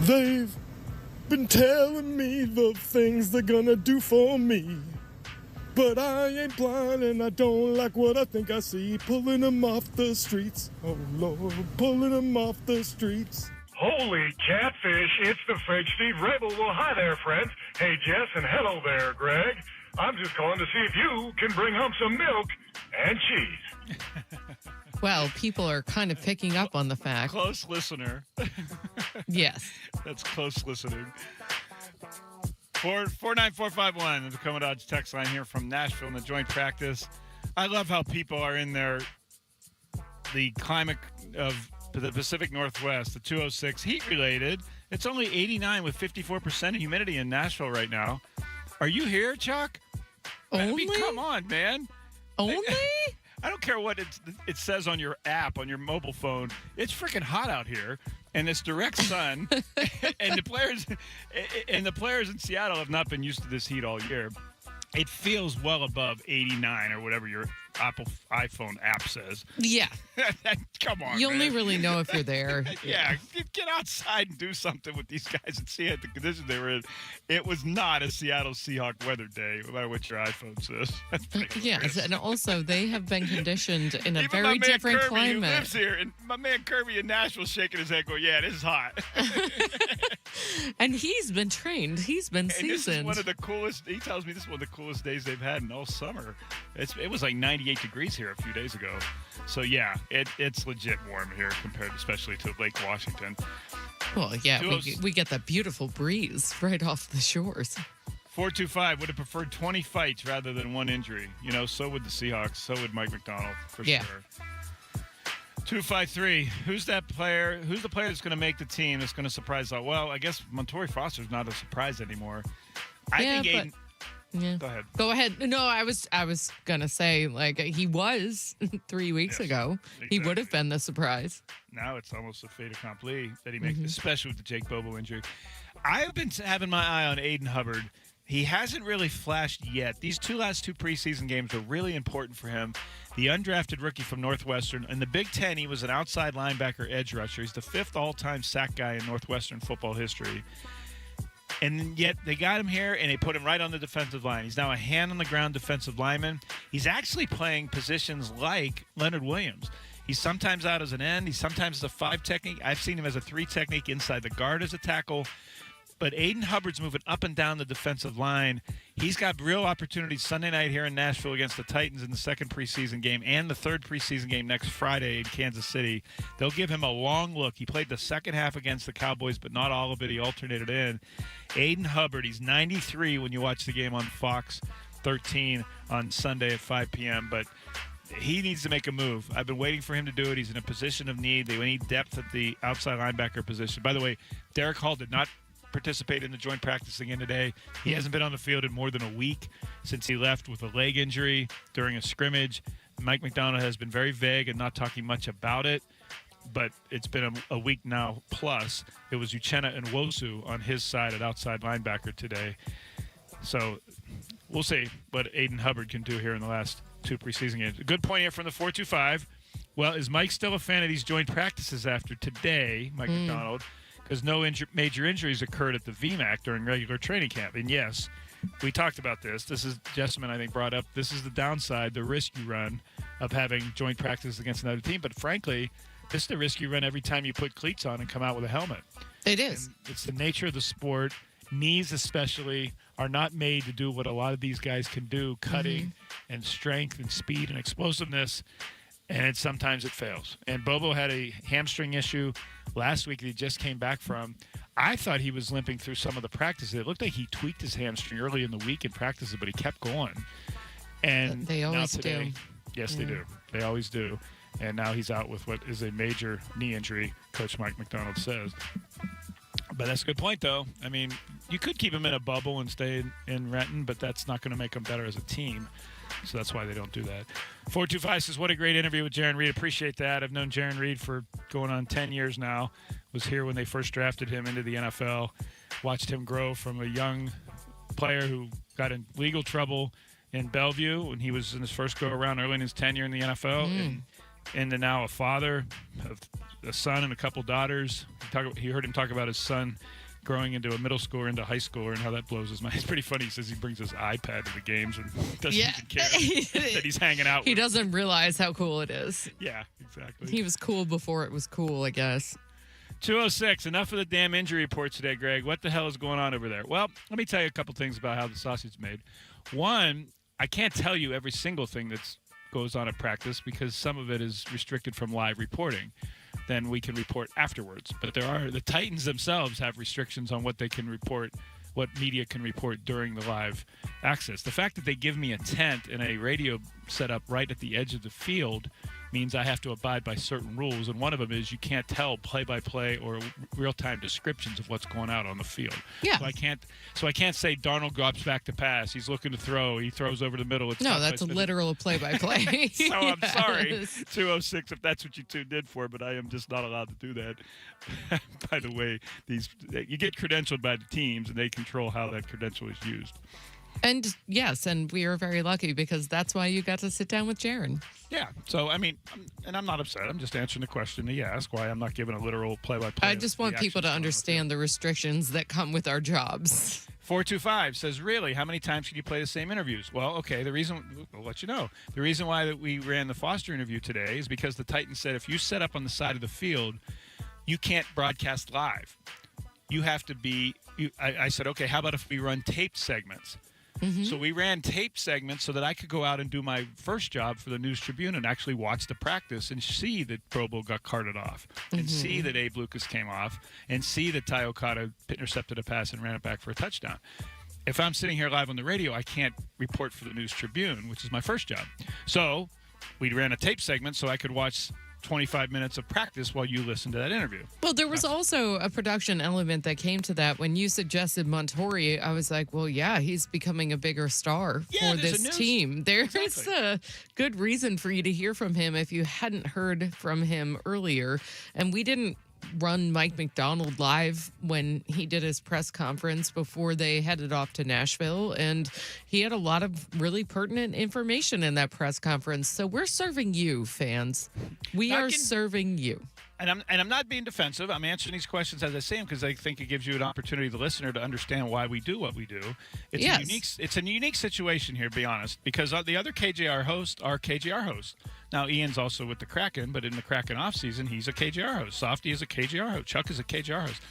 They've been telling me the things they're gonna do for me, but I ain't blind and I don't like what I think I see. Pulling them off the streets, oh Lord, pulling them off the streets. Holy catfish, it's the French Steve Rebel. Well, hi there, friends. Hey, Jess, and hello there, Greg. I'm just calling to see if you can bring home some milk and cheese. Well, people are kind of picking up on the fact. Close listener. Yes. That's close listening. 49451, the Coming Dodge text line here from Nashville in the joint practice. I love how people are in there. The climate of the Pacific Northwest, the 206, heat related. It's only 89 with 54% humidity in Nashville right now. Are you here, Chuck? Only? I mean, come on, man. Only? I don't care what it says on your app, on your mobile phone. It's freaking hot out here, and it's direct sun, and the players in Seattle have not been used to this heat all year. It feels well above 89 or whatever your Apple iPhone app says. Yeah. Come on, You man. only really know if you're there. Yeah, get outside and do something with these guys and see the conditions they were in. It was not a Seattle Seahawk weather day, no matter what your iPhone says. That's pretty Yes, hilarious. and also they have been conditioned in a Even very my man different Kirby, climate. who lives here, and my man Kirby in Nashville shaking his head going, yeah, this is hot. And he's been trained. He's been And this is seasoned. one of the coolest, he tells me this is one of the coolest days they've had in all summer. It was like 98 degrees here a few days ago. So, yeah, it's legit warm here compared especially to Lake Washington. Well, yeah, 206 we get that beautiful breeze right off the shores. 425 would have preferred 20 fights rather than one injury. You know, so would the Seahawks. So would Mike McDonald, for Yeah. sure. 253. Who's that player? Who's the player that's going to make the team that's going to surprise all? Well, I guess Montori Foster's not a surprise anymore. I Yeah, think but- Aiden. Yeah. Go ahead. Go ahead. No, I was gonna say, like, he was 3 weeks ago. He would have been the surprise. Now it's almost a fait accompli that he makes, Mhm. especially with the Jake Bobo injury. I've been having my eye on Aiden Hubbard. He hasn't really flashed yet. These last two preseason games were really important for him. The undrafted rookie from Northwestern. In the Big Ten, he was an outside linebacker edge rusher. He's the 5th all-time sack guy in Northwestern football history. And yet they got him here, and they put him right on the defensive line. He's now a hand-on-the-ground defensive lineman. He's actually playing positions like Leonard Williams. He's sometimes out as an end. He's sometimes as a 5 technique. I've seen him as a 3 technique inside the guard as a tackle. But Aiden Hubbard's moving up and down the defensive line. He's got real opportunities Sunday night here in Nashville against the Titans in the second preseason game and the third preseason game next Friday in Kansas City. They'll give him a long look. He played the second half against the Cowboys, but not all of it. He alternated in. Aiden Hubbard, he's 93 when you watch the game on Fox 13 on Sunday at 5 p.m., but he needs to make a move. I've been waiting for him to do it. He's in a position of need. They need depth at the outside linebacker position. By the way, Derek Hall did not participate in the joint practice again today. He hasn't been on the field in more than a week since he left with a leg injury during a scrimmage. Mike McDonald has been very vague and not talking much about it, but it's been a week now plus. It was Uchenna and Wosu on his side at outside linebacker today. So we'll see what Aiden Hubbard can do here in the last 2 preseason games. A good point here from the 425. Well, is Mike still a fan of these joint practices after today, Mike McDonald? Because no major injuries occurred at the VMAC during regular training camp. And yes, we talked about this. This is, Jessamine, I think, brought up, this is the downside, the risk you run of having joint practices against another team. But frankly, this is the risk you run every time you put cleats on and come out with a helmet. It is. And it's the nature of the sport. Knees especially are not made to do what a lot of these guys can do, cutting and strength and speed and explosiveness. And sometimes it fails. And Bobo had a hamstring issue last week that he just came back from. I thought he was limping through some of the practices. It looked like he tweaked his hamstring early in the week in practices, but he kept going. And They now always today, do. Yes, they do. They always do. And now he's out with what is a major knee injury, Coach Mike McDonald says. But that's a good point, though. I mean, you could keep him in a bubble and stay in Renton, but that's not going to make them better as a team. So that's why they don't do that. 425 says, what a great interview with Jaron Reed. Appreciate that. I've known Jaron Reed for going on 10 years now. Was here when they first drafted him into the NFL. Watched him grow from a young player who got in legal trouble in Bellevue when he was in his first go-around early in his tenure in the NFL, and now a father of a son and a couple daughters. He heard him talk about his son growing into a middle schooler, into a high schooler, and how that blows his mind. It's pretty funny. He says he brings his iPad to the games and doesn't even care that he's hanging out He with. doesn't realize how cool it is. Yeah, exactly. He was cool before it was cool, I guess. 206, enough of the damn injury reports today, Greg. What the hell is going on over there? Well, let me tell you a couple things about how the sausage is made. One, I can't tell you every single thing that goes on at practice because some of it is restricted from live reporting. Then we can report afterwards. But the Titans themselves have restrictions on what they can report, what media can report during the live access. The fact that they give me a tent and a radio setup right at the edge of the field means I have to abide by certain rules, and one of them is you can't tell play-by-play or real-time descriptions of what's going out on the field. Yeah. So I can't say Darnold drops back to pass. He's looking to throw. He throws over the middle. No, that's a literal play-by-play. So I'm sorry, Yes. 206, if that's what you tuned in for, but I am just not allowed to do that. By the way, you get credentialed by the teams, and they control how that credential is used. And yes, and we are very lucky because that's why you got to sit down with Jaron. Yeah. So, I mean, and I'm not upset. I'm just answering the question that you asked, why I'm not giving a literal play-by-play. I just want people to understand the restrictions that come with our jobs. 425 says, really, how many times can you play the same interviews? Well, okay, I'll let you know. The reason why that we ran the Foster interview today is because the Titans said if you set up on the side of the field, you can't broadcast live. You have to be, I said, okay, how about if we run taped segments? So we ran tape segments so that I could go out and do my first job for the News Tribune and actually watch the practice and see that Probo got carted off and see that Abe Lucas came off and see that Ty Okada intercepted a pass and ran it back for a touchdown. If I'm sitting here live on the radio, I can't report for the News Tribune, which is my first job. So we ran a tape segment so I could watch 25 minutes of practice while you listen to that interview. Well, there was also a production element that came to that. When you suggested Montori, I was like, well, yeah, he's becoming a bigger star for this team. There's a good reason for you to hear from him if you hadn't heard from him earlier. And we didn't run Mike McDonald live when he did his press conference before they headed off to Nashville, and he had a lot of really pertinent information in that press conference. So we're serving you, fans. We are serving you. And I'm not being defensive. I'm answering these questions as I say them because I think it gives you an opportunity, the listener, to understand why we do what we do. It's a unique situation here, to be honest, because the other KJR hosts are KJR hosts. Now, Ian's also with the Kraken, but in the Kraken offseason, he's a KJR host. Softy is a KJR host. Chuck is a KJR host.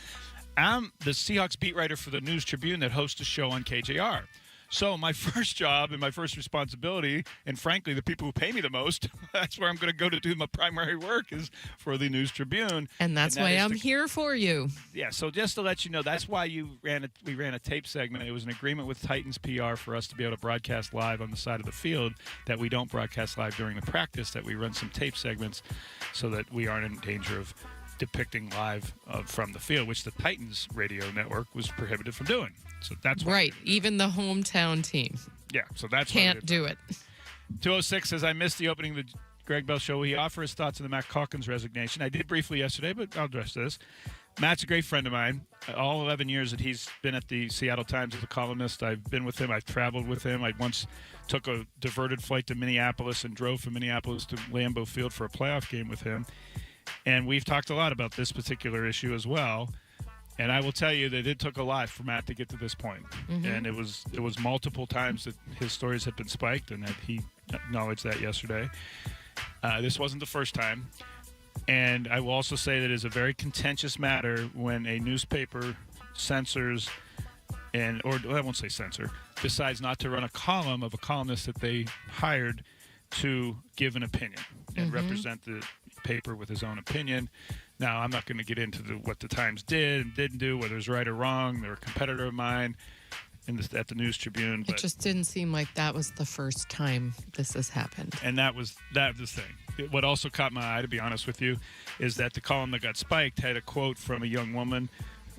I'm the Seahawks beat writer for the News Tribune that hosts a show on KJR. So my first job and my first responsibility, and frankly, the people who pay me the most, that's where I'm going to go to do my primary work is for the News Tribune. And that's why I'm here for you. Yeah, so just to let you know, that's why we ran a tape segment. It was an agreement with Titans PR for us to be able to broadcast live on the side of the field, that we don't broadcast live during the practice, that we run some tape segments so that we aren't in danger of depicting live from the field, which the Titans radio network was prohibited from doing. So that's why right. Even the hometown team. Yeah, so that's can't do it. 206 says, I missed the opening of the Greg Bell show. He offered his thoughts on the Matt Calkins resignation. I did briefly yesterday, but I'll address this. Matt's a great friend of mine. All 11 years that he's been at the Seattle Times as a columnist, I've been with him. I've traveled with him. I once took a diverted flight to Minneapolis and drove from Minneapolis to Lambeau Field for a playoff game with him. And we've talked a lot about this particular issue as well. And I will tell you that it took a lot for Matt to get to this point. And it was multiple times that his stories had been spiked, and that he acknowledged that yesterday. This wasn't the first time. And I will also say that it is a very contentious matter when a newspaper censors or I won't say censor, decides not to run a column of a columnist that they hired to give an opinion and represent the paper with his own opinion. Now, I'm not going to get into what the Times did and didn't do, whether it's right or wrong. They're a competitor of mine at the News Tribune. But it just didn't seem like that was the first time this has happened. And that was the thing. What also caught my eye, to be honest with you, is that the column that got spiked had a quote from a young woman,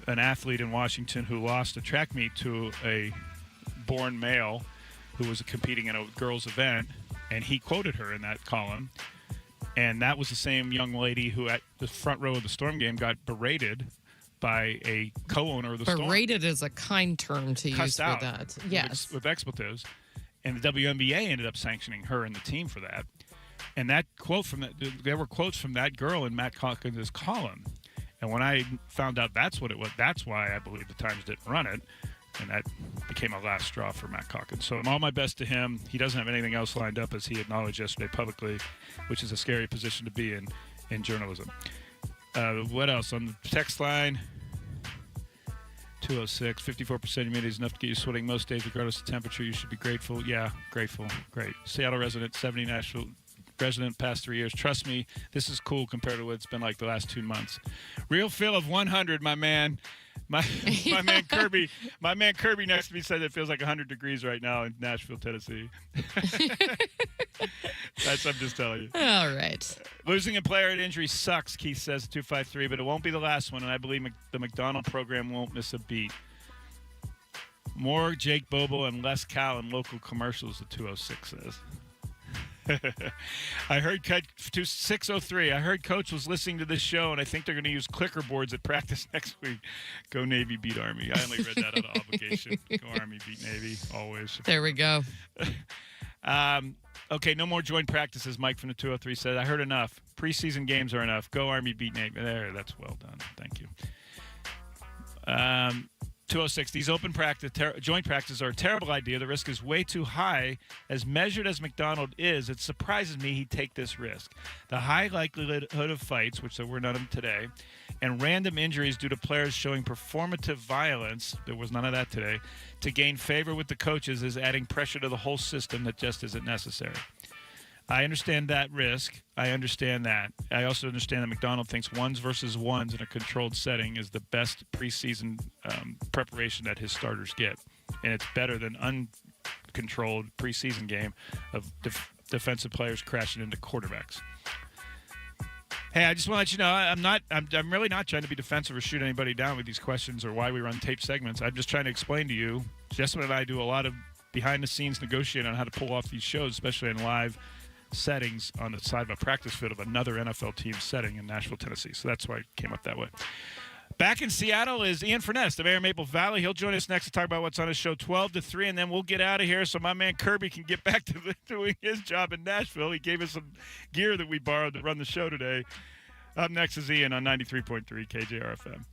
an athlete in Washington who lost a track meet to a born male who was competing in a girls' event, and he quoted her in that column. And that was the same young lady who at the front row of the Storm game got berated by a co-owner of the Storm. Berated is a kind term to use Cussed for out that. Yes. with expletives. And the WNBA ended up sanctioning her and the team for that. And that quote from that, there were quotes from that girl in Matt Calkins' column. And when I found out that's what it was, that's why I believe the Times didn't run it. And that became a last straw for Matt Calkins. So all my best to him. He doesn't have anything else lined up, as he acknowledged yesterday publicly, which is a scary position to be in journalism. What else? On the text line, 206, 54% humidity is enough to get you sweating most days, regardless of temperature. You should be grateful. Yeah, grateful. Great. Seattle resident, 70 Nashville resident, past 3 years. Trust me, this is cool compared to what it's been like the last 2 months. Real feel of 100, my man. My man Kirby next to me said it feels like 100 degrees right now in Nashville, Tennessee. I'm just telling you. All right. Losing a player at injury sucks, Keith says, 253, but it won't be the last one, and I believe the McDonald program won't miss a beat. More Jake Bobo and less Cal in local commercials, the 206 says. I heard 603. I heard Coach was listening to this show, and I think they're going to use clicker boards at practice next week. Go Navy, beat Army. I only read that out of obligation. Go Army, beat Navy, always. There we go. Okay, no more joint practices. Mike from the 203 said, I heard enough. Preseason games are enough. Go Army, beat Navy. There, that's well done. Thank you. 206. These open joint practices are a terrible idea. The risk is way too high. As measured as McDonald is, it surprises me he'd take this risk. The high likelihood of fights, which there were none of them today, and random injuries due to players showing performative violence, there was none of that today, to gain favor with the coaches is adding pressure to the whole system that just isn't necessary. I understand that risk. I understand that. I also understand that McDonald thinks ones versus ones in a controlled setting is the best preseason preparation that his starters get. And it's better than uncontrolled preseason game of defensive players crashing into quarterbacks. Hey, I just want to let you know, I'm really not trying to be defensive or shoot anybody down with these questions or why we run tape segments. I'm just trying to explain to you, Jessamine and I do a lot of behind-the-scenes negotiating on how to pull off these shows, especially in live settings on the side of a practice field of another NFL team setting in Nashville, Tennessee. So that's why it came up that way. Back in Seattle is Ian Furness, the mayor of Maple Valley. He'll join us next to talk about what's on his show 12 to 3, and then we'll get out of here so my man Kirby can get back to doing his job in Nashville. He gave us some gear that we borrowed to run the show today. Up next is Ian on 93.3 KJR FM.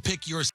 pick yours.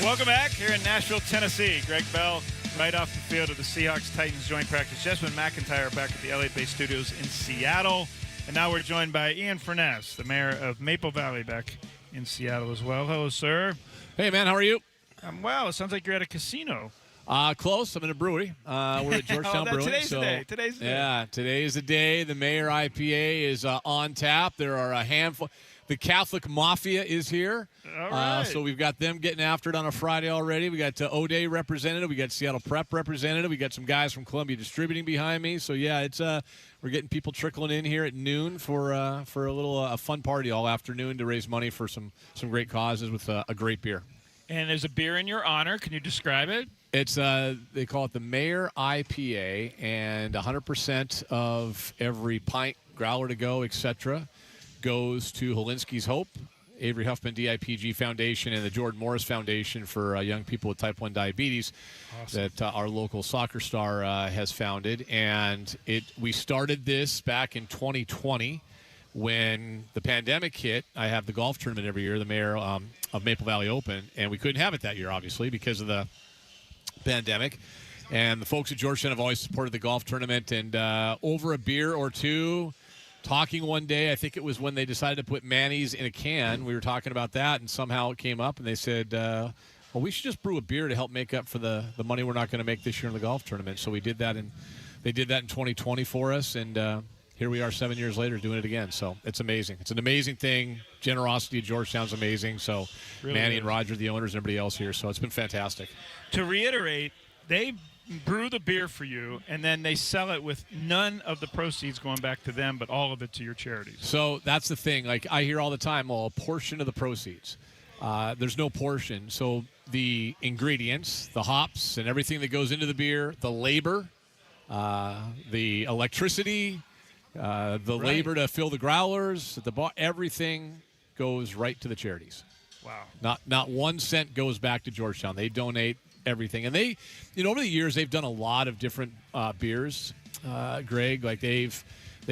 Welcome back here in Nashville, Tennessee. Greg Bell right off the field of the Seahawks-Titans joint practice. Jessamine McIntyre back at the LA-based studios in Seattle. And now we're joined by Ian Furness, the mayor of Maple Valley, back in Seattle as well. Hello, sir. Hey, man, how are you? I'm well. It sounds like you're at a casino. Close. I'm in a brewery. We're at Georgetown Brewing. Today's the day. Today's the day. Yeah, today is the day. The Mayor IPA is on tap. There are a handful. The Catholic Mafia is here. All right. So we've got them getting after it on a Friday already. We got O'Day representative. We got Seattle Prep representative. We got some guys from Columbia Distributing behind me. So, yeah, it's we're getting people trickling in here at noon for a little a fun party all afternoon to raise money for some great causes with a great beer. And there's a beer in your honor. Can you describe it? It's they call it the Mayor IPA, and 100% of every pint, growler to go, etc., goes to Helinski's Hope, Avery Huffman DIPG Foundation, and the Jordan Morris Foundation for young people with type 1 diabetes. Awesome. That our local soccer star has founded. And we started this back in 2020 when the pandemic hit. I have the golf tournament every year, the Mayor of Maple Valley Open, and we couldn't have it that year, obviously, because of the pandemic. And the folks at Georgetown have always supported the golf tournament. And over a beer or two, talking one day, I think it was when they decided to put mayonnaise in a can. We were talking about that, and somehow it came up, and they said, well, we should just brew a beer to help make up for the money we're not going to make this year in the golf tournament. So we did that, and they did that in 2020 for us, and here we are 7 years later doing it again. So it's amazing. It's an amazing thing. Generosity at Georgetown's amazing. So really Manny and Roger, the owners, and everybody else here. So it's been fantastic. To reiterate, they brew the beer for you, and then they sell it with none of the proceeds going back to them, but all of it to your charities. So that's the thing. Like I hear all the time, well, a portion of the proceeds. There's no portion. So the ingredients, the hops, and everything that goes into the beer, the labor, the electricity, the labor to fill the growlers, everything goes right to the charities. Wow. Not 1 cent goes back to Georgetown. They donate everything. And they, over the years, they've done a lot of different beers, Greg. Like they've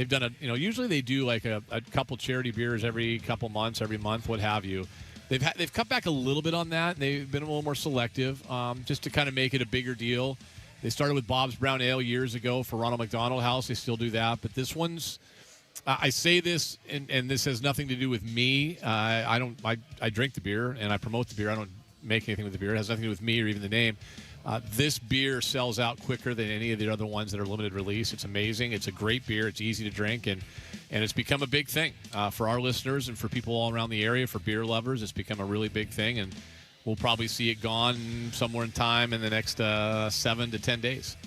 done usually they do like a couple charity beers every couple months, every month, what have you. They've cut back a little bit on that. They've been a little more selective, just to kind of make it a bigger deal. They started with Bob's Brown Ale years ago for Ronald McDonald House. They still do that. But this one's, I say this, and this has nothing to do with me. I drink the beer and I promote the beer. I don't make anything with the beer. It has nothing to do with me or even the name. This beer sells out quicker than any of the other ones that are limited release. It's amazing. It's a great beer. It's easy to drink, and it's become a big thing for our listeners and for people all around the area, for beer lovers. It's become a really big thing, and we'll probably see it gone somewhere in time in the next 7 to 10 days.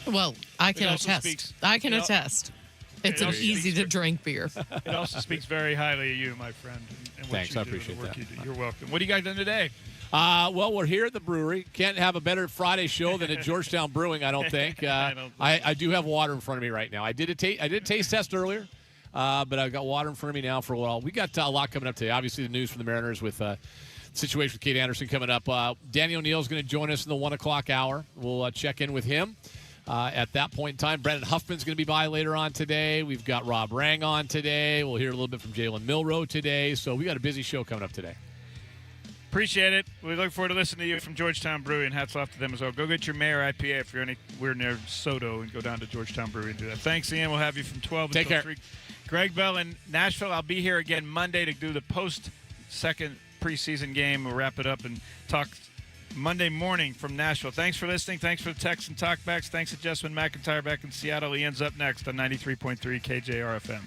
Well, I can attest. Attest. It's an easy-to-drink beer. It also speaks very highly of you, my friend. And what Thanks, you I do, appreciate the work that. You do. You're welcome. What do you guys done today? Well, we're here at the brewery. Can't have a better Friday show than at Georgetown Brewing, I don't think. I do have water in front of me right now. I did a taste test earlier. but I've got water in front of me now for a while. We got a lot coming up today. Obviously, the news from the Mariners with situation with Kate Anderson coming up. Danny O'Neil is going to join us in the 1 o'clock hour. We'll check in with him at that point in time. Brendan Huffman's going to be by later on today. We've got Rob Rang on today. We'll hear a little bit from Jalen Milroe today. So we got a busy show coming up today. Appreciate it. We look forward to listening to you from Georgetown Brewery, and hats off to them as well. Go get your Mayor IPA if you're anywhere near Soto and go down to Georgetown Brewery and do that. Thanks, Ian. We'll have you from 12 Take until care. 3. Greg Bell in Nashville. I'll be here again Monday to do the second preseason game. We'll wrap it up and talk Monday morning from Nashville. Thanks for listening. Thanks for the texts and talkbacks. Thanks to Jessamine McIntyre back in Seattle. Ian's up next on 93.3 KJR FM.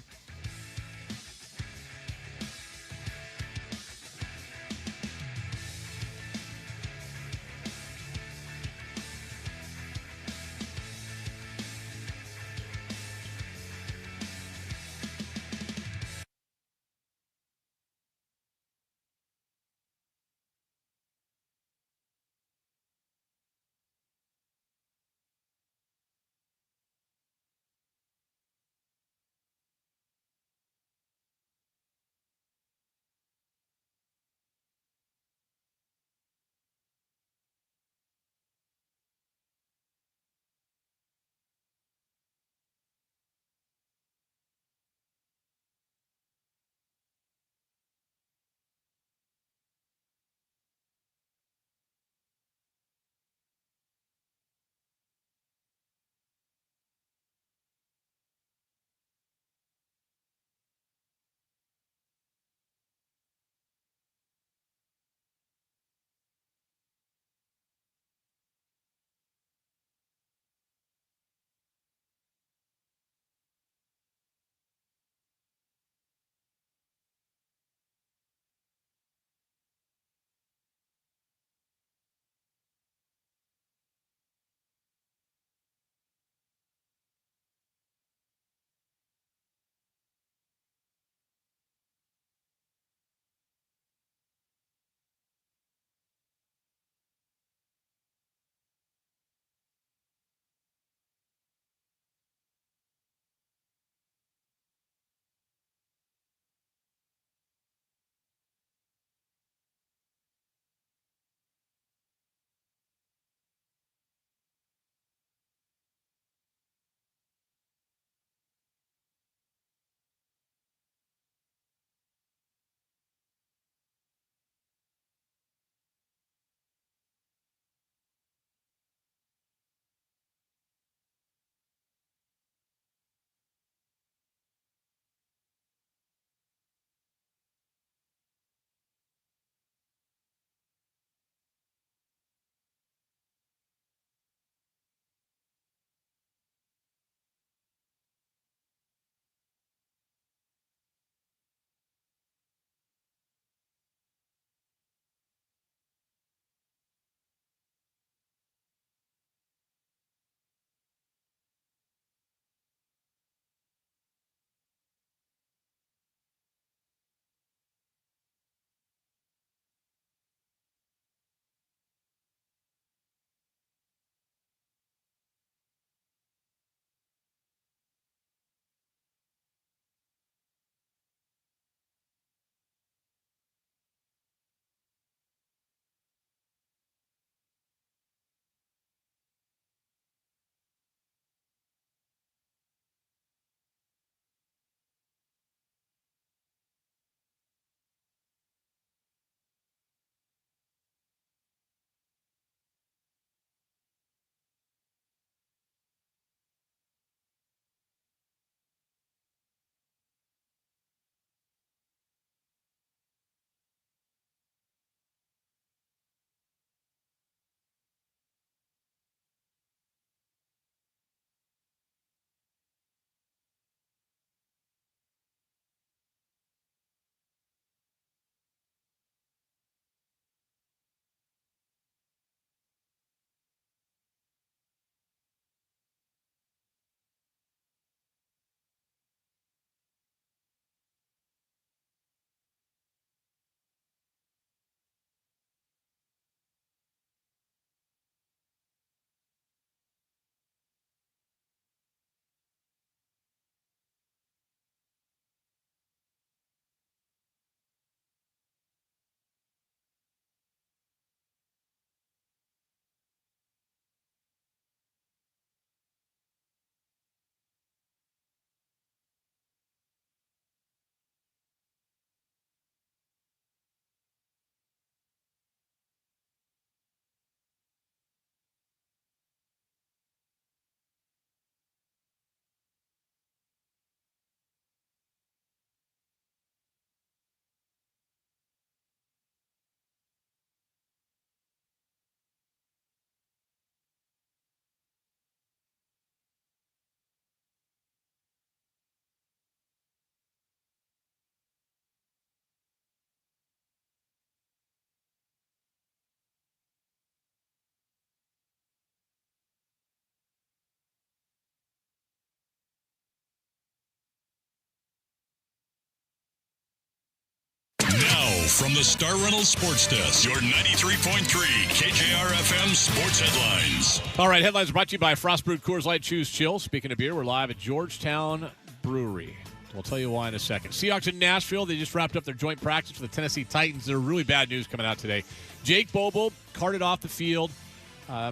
From the Star Reynolds Sports Desk, your 93.3 KJR FM sports headlines. All right, headlines brought to you by Frost Brewed Coors Light. Choose chill. Speaking of beer, we're live at Georgetown Brewery. We'll tell you why in a second. Seahawks in Nashville, they just wrapped up their joint practice with the Tennessee Titans. There's really bad news coming out today. Jake Bobo carted off the field.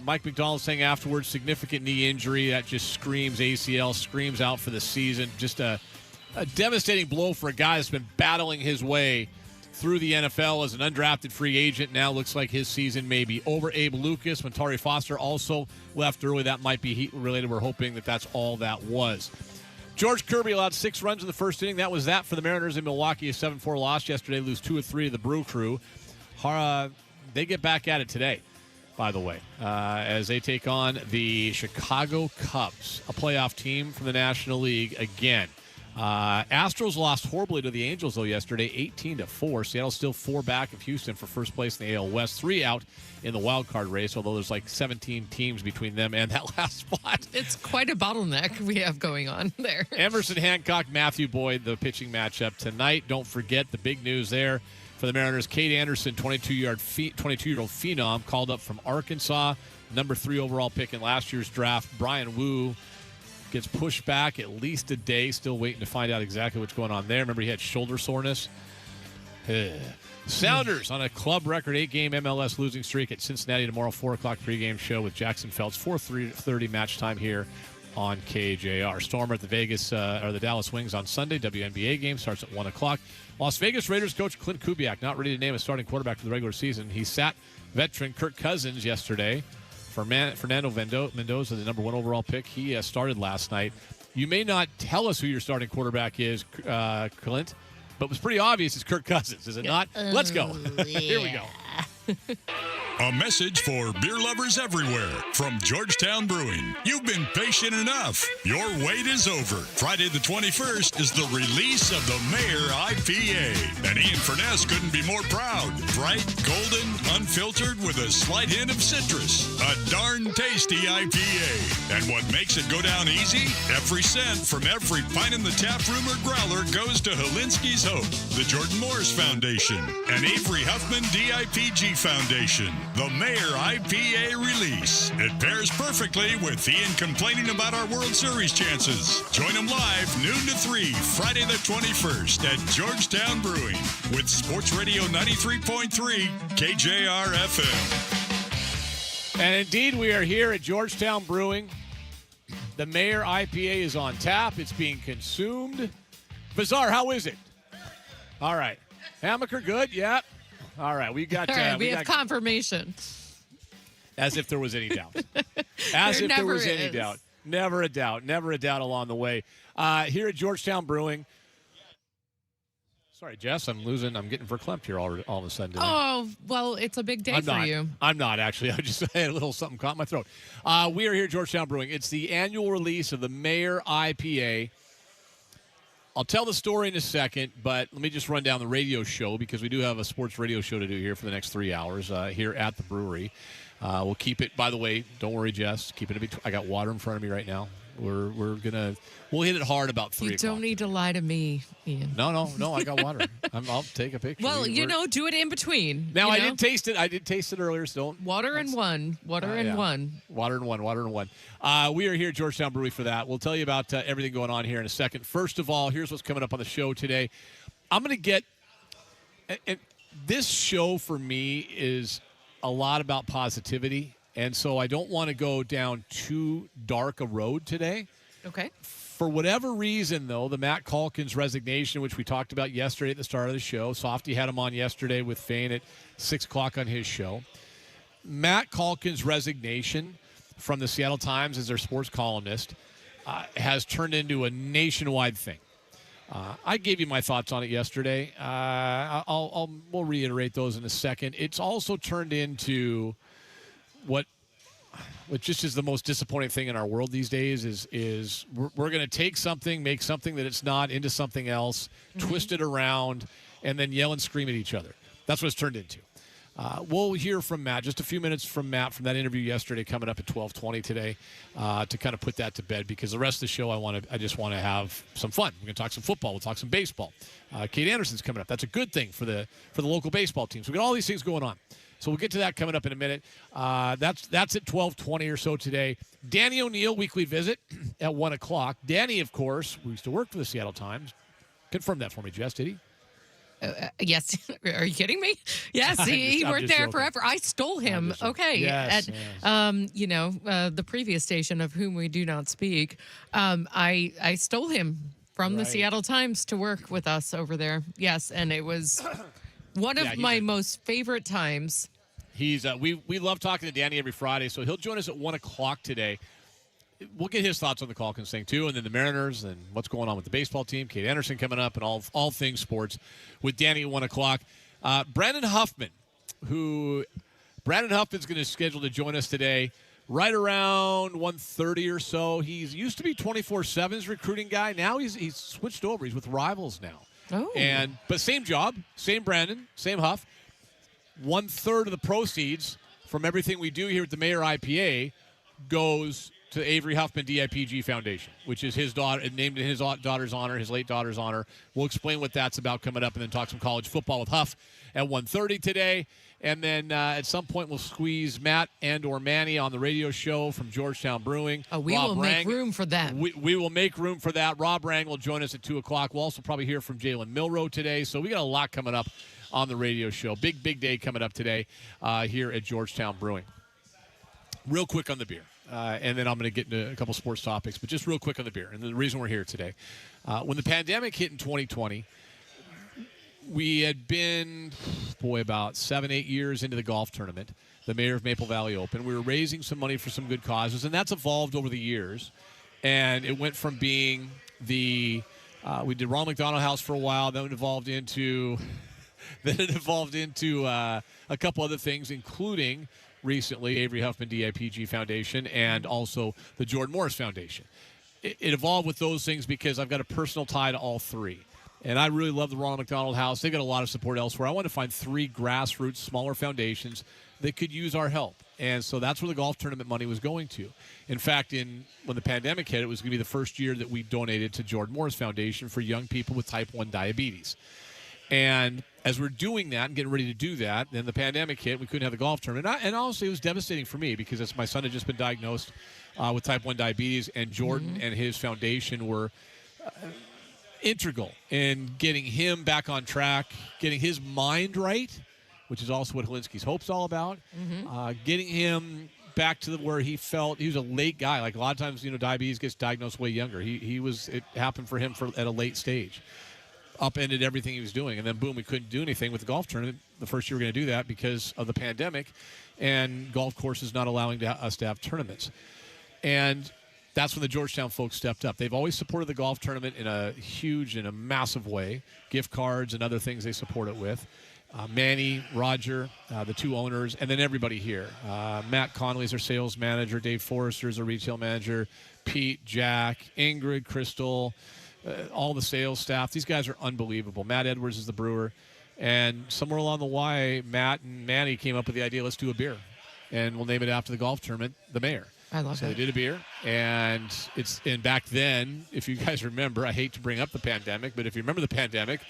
Mike McDonald saying afterwards, significant knee injury. That just screams ACL, screams out for the season. Just a devastating blow for a guy that's been battling his way through the NFL as an undrafted free agent. Now looks like his season may be over. Abe Lucas, Montari Foster also left early. That might be heat related. We're hoping that that's all that was. George Kirby allowed 6 runs in the first inning. That was that for the Mariners in Milwaukee. A 7-4 loss yesterday. Lose 2 of 3 to the Brew Crew. They get back at it today, by the way, as they take on the Chicago Cubs, a playoff team from the National League again. Astros lost horribly to the Angels, though, yesterday, 18-4. Seattle's still 4 back of Houston for first place in the AL West, 3 out in the wild card race, although there's like 17 teams between them and that last spot. It's quite a bottleneck we have going on there. Emerson Hancock, Matthew Boyd, the pitching matchup tonight. Don't forget the big news there for the Mariners. Cade Anderson, 22-year-old phenom, called up from Arkansas, number 3 overall pick in last year's draft. Brian Wu gets pushed back at least a day. Still waiting to find out exactly what's going on there. Remember, he had shoulder soreness. Sounders on a club record 8-game MLS losing streak at Cincinnati tomorrow. 4 o'clock pregame show with Jackson Phelps. 4:30 match time here on KJR. Stormer at the Dallas Wings on Sunday. WNBA game starts at 1 o'clock. Las Vegas Raiders coach Clint Kubiak not ready to name a starting quarterback for the regular season. He sat veteran Kirk Cousins yesterday. Fernando Mendoza, the number 1 overall pick, he started last night. You may not tell us who your starting quarterback is, Clint, but it was pretty obvious it's Kirk Cousins, is it not? Let's go. Here we go. A message for beer lovers everywhere from Georgetown Brewing. You've been patient enough. Your wait is over. Friday the 21st is the release of the Mayor IPA. And Ian Furness couldn't be more proud. Bright, golden, unfiltered with a slight hint of citrus. A darn tasty IPA. And what makes it go down easy? Every cent from every pint in the tap room or growler goes to Helinski's Hope, the Jordan Morris Foundation, and Avery Huffman DIPG Foundation. The Mayor IPA release. It pairs perfectly with Ian complaining about our World Series chances. Join him live noon to 3, Friday the 21st at Georgetown Brewing with Sports Radio 93.3 KJR FM. And indeed, we are here at Georgetown Brewing. The Mayor IPA is on tap. It's being consumed. Bizarre, how is it? All right. Hammaker, good? Yeah. All right, we got. All right, we have confirmation. As if there was any doubt. As if there was any doubt. Never a doubt. Never a doubt along the way. Here at Georgetown Brewing. Sorry, Jess, I'm getting verklempt here all of a sudden. Oh, well, it's a big day for you. I'm not, actually. I just had a little something caught in my throat. We are here at Georgetown Brewing. It's the annual release of the Mayor IPA. I'll tell the story in a second, but let me just run down the radio show because we do have a sports radio show to do here for the next 3 hours here at the brewery. We'll keep it, by the way, don't worry, Jess. Keep it in between. I got water in front of me right now. We'll hit it hard about 3 o'clock. You don't need to lie to me, Ian. No, I got water. I'll take a picture. Well, do it in between. Now, I did taste it earlier, so Water and one. Water and one. We are here at Georgetown Brewery for that. We'll tell you about everything going on here in a second. First of all, here's what's coming up on the show today. I'm going to get this show for me is a lot about positivity. And so I don't want to go down too dark a road today. Okay. For whatever reason, though, the Matt Calkins resignation, which we talked about yesterday at the start of the show. Softy had him on yesterday with Fain at 6 o'clock on his show. Matt Calkins' resignation from the Seattle Times as their sports columnist has turned into a nationwide thing. I gave you my thoughts on it yesterday. We'll reiterate those in a second. It's also turned into what just is the most disappointing thing in our world these days is we're going to take something, make something that it's not into something else, twist it around, and then yell and scream at each other. That's what it's turned into. We'll hear from Matt, just a few minutes from Matt from that interview yesterday, coming up at 12:20 today, to kind of put that to bed, because the rest of the show I just want to have some fun. We're going to talk some football. We'll talk some baseball. Kate Anderson's coming up. That's a good thing for the local baseball teams. We've got all these things going on. So we'll get to that coming up in a minute. That's at 12:20 or so today. Danny O'Neill, weekly visit at 1 o'clock. Danny, of course, we used to work for the Seattle Times. Confirm that for me, Jess, did he? Yes. Are you kidding me? Yes, he I'm worked just there joking. forever. I stole him. Okay. Yes, At, the previous station of whom we do not speak, I stole him from the Right. Seattle Times to work with us over there. Yes, and it was one of my most favorite times. He's we love talking to Danny every Friday, so he'll join us at 1 o'clock today. We'll get his thoughts on the Calkins thing too, and then the Mariners and what's going on with the baseball team. Kate Anderson coming up, and all things sports with Danny at 1 o'clock. Brandon Huffman's going to schedule to join us today, right around 1:30 or so. He's used to be 24/7's recruiting guy. Now he's switched over. He's with Rivals now. Oh, But same job, same Brandon, same Huff. 1/3 of the proceeds from everything we do here at the Mayor IPA goes to Avery Huffman DIPG Foundation, which is his daughter, named in his daughter's honor, his late daughter's honor. We'll explain what that's about coming up, and then talk some college football with Huff at 1:30 today. And then at some point, we'll squeeze Matt and/or Manny on the radio show from Georgetown Brewing. we will make room for that. We will make room for that. Rob Rang will join us at 2 o'clock. We'll also probably hear from Jalen Milroe today. So we got a lot coming up on the radio show. Big day coming up today here at Georgetown Brewing. Real quick on the beer. And then I'm going to get into a couple sports topics, but just real quick on the beer. And the reason we're here today. When the pandemic hit in 2020, we had been, about 7-8 years into the golf tournament, the Mayor of Maple Valley Open. We were raising some money for some good causes, and that's evolved over the years. And it went from being we did Ronald McDonald House for a while, then it evolved into a couple other things, including recently Avery Huffman DIPG Foundation and also the Jordan Morris Foundation. It evolved with those things because I've got a personal tie to all three. And I really love the Ronald McDonald House. They've got a lot of support elsewhere. I want to find 3 grassroots, smaller foundations that could use our help. And so that's where the golf tournament money was going to. In fact, when the pandemic hit, it was going to be the first year that we donated to Jordan Morris Foundation for young people with type 1 diabetes. And as we're doing that and getting ready to do that, then the pandemic hit. We couldn't have the golf tournament. And honestly, it was devastating for me because my son had just been diagnosed with type 1 diabetes, and Jordan and his foundation were integral in getting him back on track, getting his mind right, which is also what Helinski's Hope's all about, getting him back to where he felt he was a late guy. Like a lot of times, diabetes gets diagnosed way younger. It happened for him at a late stage. Upended everything he was doing, and then boom, we couldn't do anything with the golf tournament the first year we were going to do that because of the pandemic and golf courses not allowing us to have tournaments. And that's when the Georgetown folks stepped up. They've always supported the golf tournament in a huge and a massive way, gift cards and other things they support it with. Manny, Roger, the 2 owners, and then everybody here. Matt Connolly is our sales manager, Dave Forrester is our retail manager, Pete, Jack, Ingrid, Crystal, all the sales staff. These guys are unbelievable. Matt Edwards is the brewer. And somewhere along the way, Matt and Manny came up with the idea, let's do a beer. And we'll name it after the golf tournament, the Mayor. I love so it. They did a beer. And back then, if you guys remember, I hate to bring up the pandemic, but if you remember the pandemic,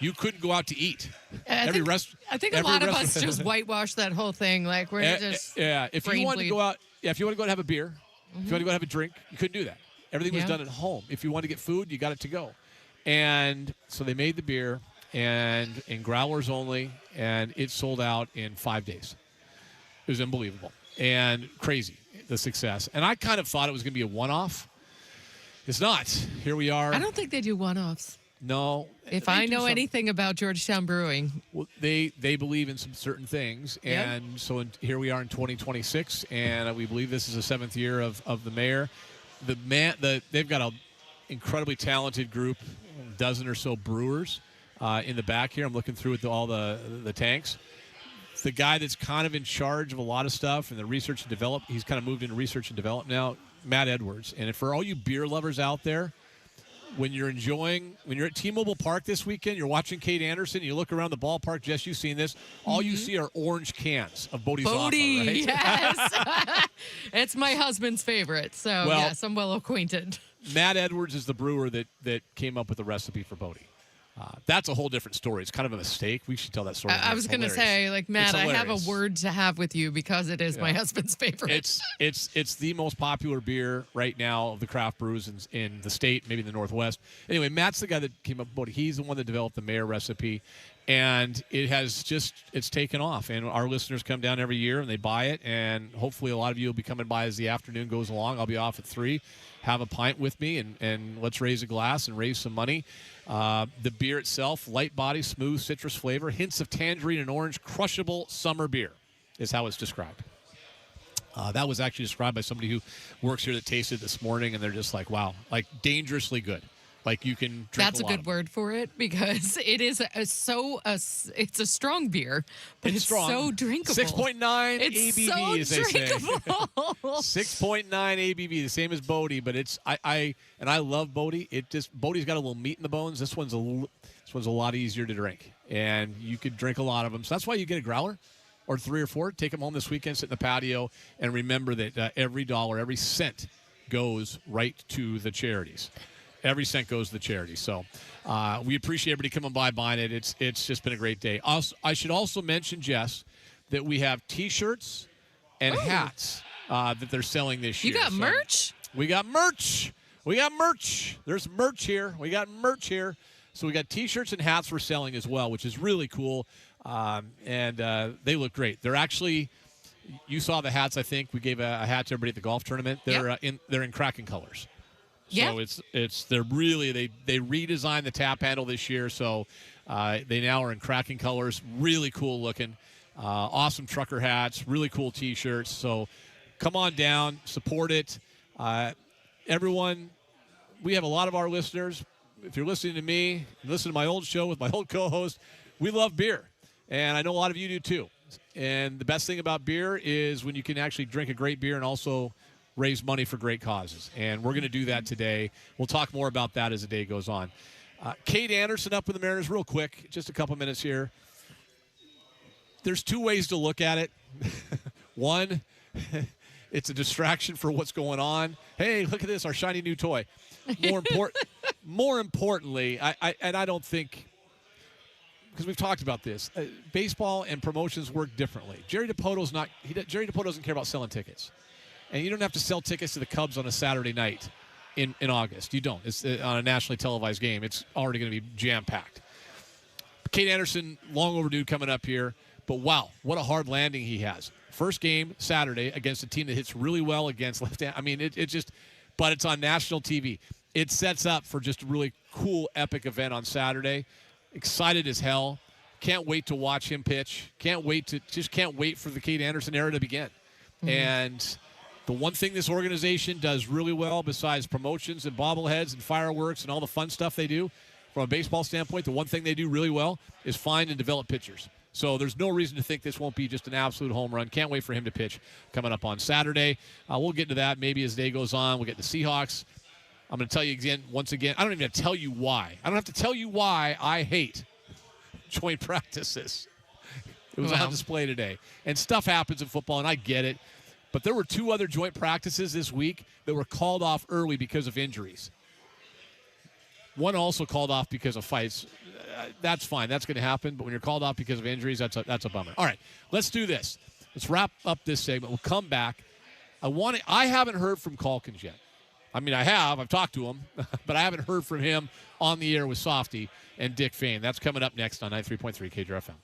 you couldn't go out to eat. I think a lot of us just whitewashed that whole thing. Like we're just if you wanted to go out, if you want to go and have a beer, if you want to go and have a drink, you couldn't do that. Everything was done at home. If you wanted to get food, you got it to go. And so they made the beer and in growlers only, and it sold out in 5 days. It was unbelievable and crazy, the success. And I kind of thought it was going to be a one-off. It's not. Here we are. I don't think they do one-offs. No. If I know anything about Georgetown Brewing. Well, they believe in some certain things. And so here we are in 2026, and we believe this is the 7th year of the Mayor. They've got an incredibly talented group, a dozen or so brewers in the back here. I'm looking through at all the tanks. The guy that's kind of in charge of a lot of stuff and the research and develop, he's kind of moved into research and develop now, Matt Edwards. And for all you beer lovers out there, when you're at T-Mobile Park this weekend, you're watching Kate Anderson, you look around the ballpark, Jess, you've seen this, all you see are orange cans of Bodhi's Offer, right? Yes. It's my husband's favorite, so Well, yes, I'm well acquainted. Matt Edwards is the brewer that came up with the recipe for Bodhi. That's a whole different story. It's kind of a mistake. We should tell that story. I was going to say, like, Matt, I have a word to have with you because it is my husband's favorite. It's the most popular beer right now of the craft brews in the state, maybe in the Northwest. Anyway, Matt's the guy that came up with it. He's the one that developed the Mayor recipe, and it's taken off. And our listeners come down every year and they buy it, and hopefully a lot of you will be coming by as the afternoon goes along. I'll be off at 3. Have a pint with me, and let's raise a glass and raise some money. The beer itself, light body, smooth citrus flavor, hints of tangerine and orange, crushable summer beer is how it's described. That was actually described by somebody who works here that tasted it this morning, and they're just like, wow, like dangerously good. Like you can drink That's a a lot good of word for it because it is it's a strong beer, but it's strong. so drinkable. 6.9 It's ABV, so as they say. drinkable. 6.9 ABV, the same as Bodhi, but I love Bodhi. Bodhi's got a little meat in the bones. This one's a lot easier to drink, and you could drink a lot of them. So that's why you get a growler or 3 or 4. Take them home this weekend, sit in the patio, and remember that every dollar, every cent goes right to the charities. Every cent goes to the charity. So we appreciate everybody coming by buying it. It's just been a great day. I should also mention, Jess, that we have T-shirts and hats that they're selling this year. You got merch? We got merch. There's merch here. We got merch here. So we got T-shirts and hats we're selling as well, which is really cool. And they look great. They're actually, you saw the hats, I think. We gave a hat to everybody at the golf tournament. They're in Kraken colors. So they're really they redesigned the tap handle this year, so they now are in Kraken colors, really cool looking, awesome trucker hats, really cool T-shirts. So come on down, support it, everyone. We have a lot of our listeners. If you're listening to me, listen to my old show with my old co-host. We love beer, and I know a lot of you do too. And the best thing about beer is when you can actually drink a great beer and also raise money for great causes, and we're going to do that today. We'll talk more about that as the day goes on. Kate Anderson up with the Mariners real quick, just a couple minutes here. There's 2 ways to look at it. One, it's a distraction for what's going on. Hey, look at this, our shiny new toy. More importantly, I don't think, because we've talked about this, baseball and promotions work differently. Jerry Dipoto doesn't care about selling tickets. And you don't have to sell tickets to the Cubs on a Saturday night in August. You don't. It's on a nationally televised game. It's already going to be jam-packed. Kate Anderson, long overdue coming up here. But, wow, what a hard landing he has. First game Saturday against a team that hits really well against left-hand. I mean, but it's on national TV. It sets up for just a really cool, epic event on Saturday. Excited as hell. Can't wait to watch him pitch. Can't wait for the Kate Anderson era to begin. Mm-hmm. And the one thing this organization does really well, besides promotions and bobbleheads and fireworks and all the fun stuff they do, from a baseball standpoint, the one thing they do really well is find and develop pitchers. So there's no reason to think this won't be just an absolute home run. Can't wait for him to pitch coming up on Saturday. We'll get into that maybe as the day goes on. We'll get the Seahawks. I'm going to tell you once again, I don't even have to tell you why. I don't have to tell you why I hate joint practices. It was on display today. And stuff happens in football, and I get it. But there were 2 other joint practices this week that were called off early because of injuries. One also called off because of fights. That's fine. That's going to happen. But when you're called off because of injuries, that's a bummer. All right, let's do this. Let's wrap up this segment. We'll come back. I haven't heard from Calkins yet. I mean, I've talked to him, but I haven't heard from him on the air with Softy and Dick Fain. That's coming up next on 93.3 KJR FM.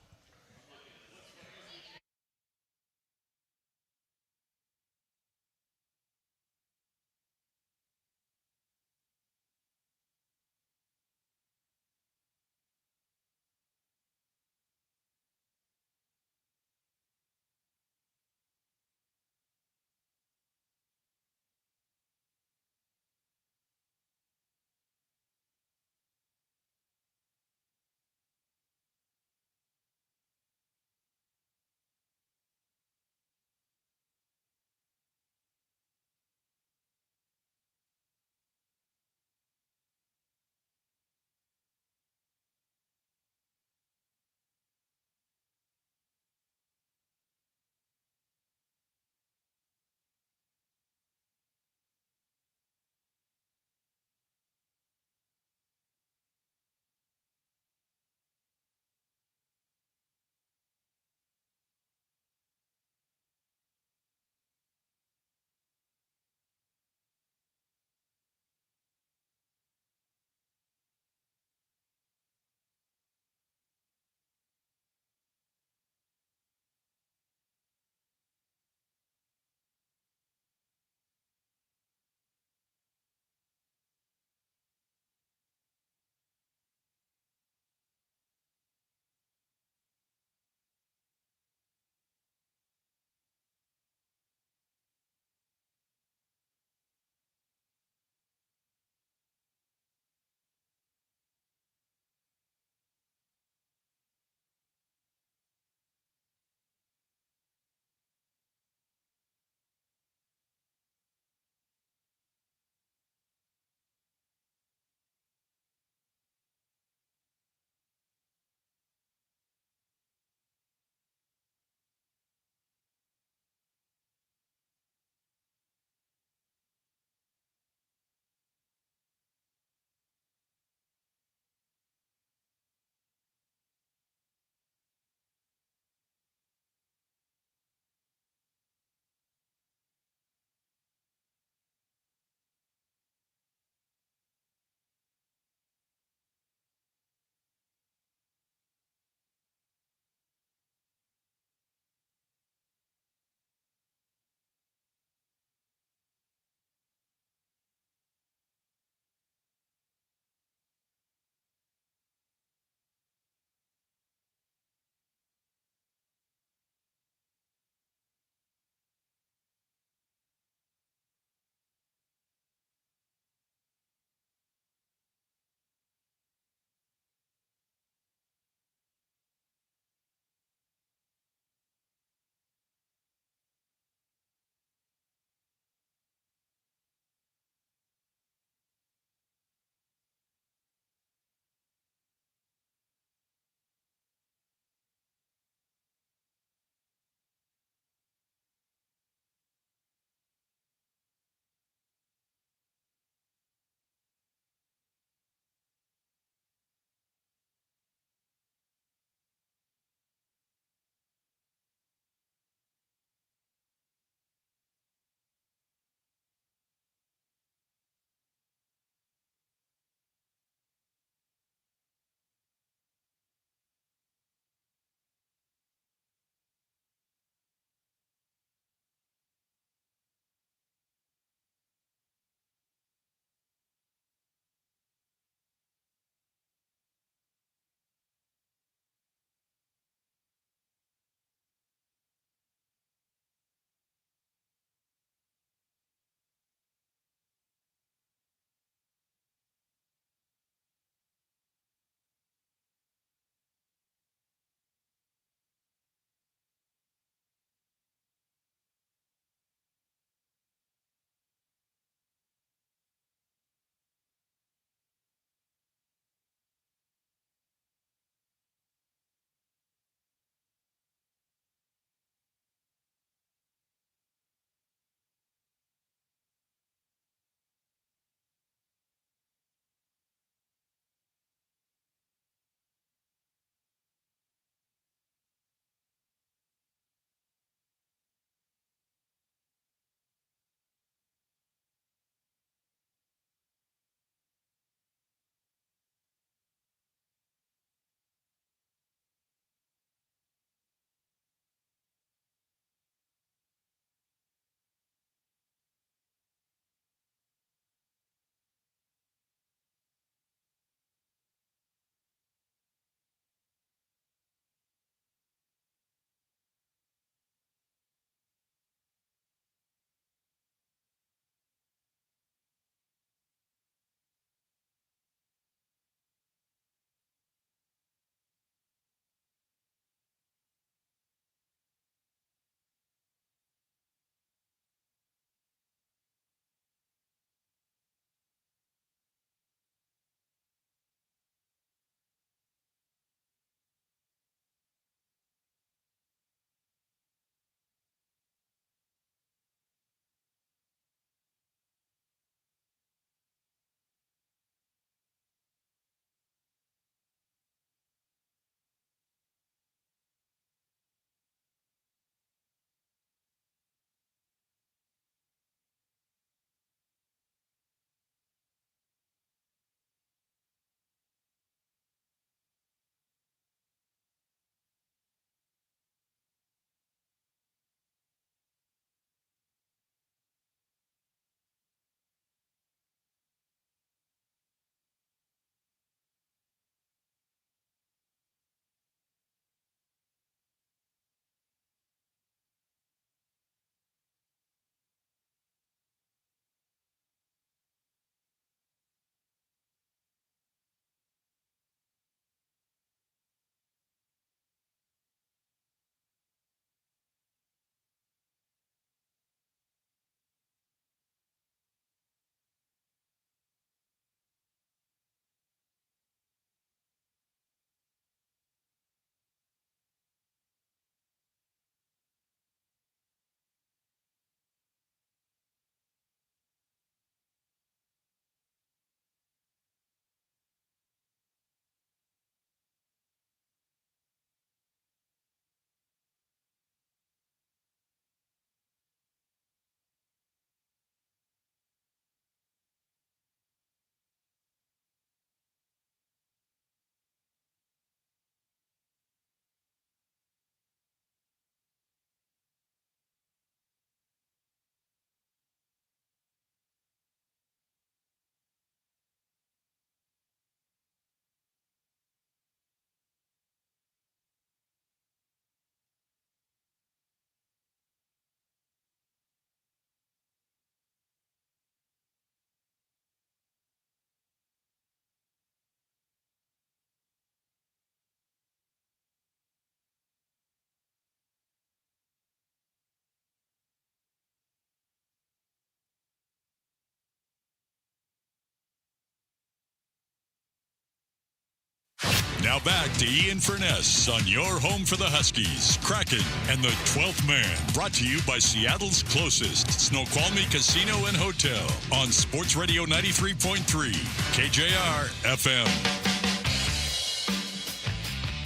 Now back to Ian Furness on your home for the Huskies, Kraken, and the 12th Man. Brought to you by Seattle's closest Snoqualmie Casino and Hotel on Sports Radio 93.3 KJR FM.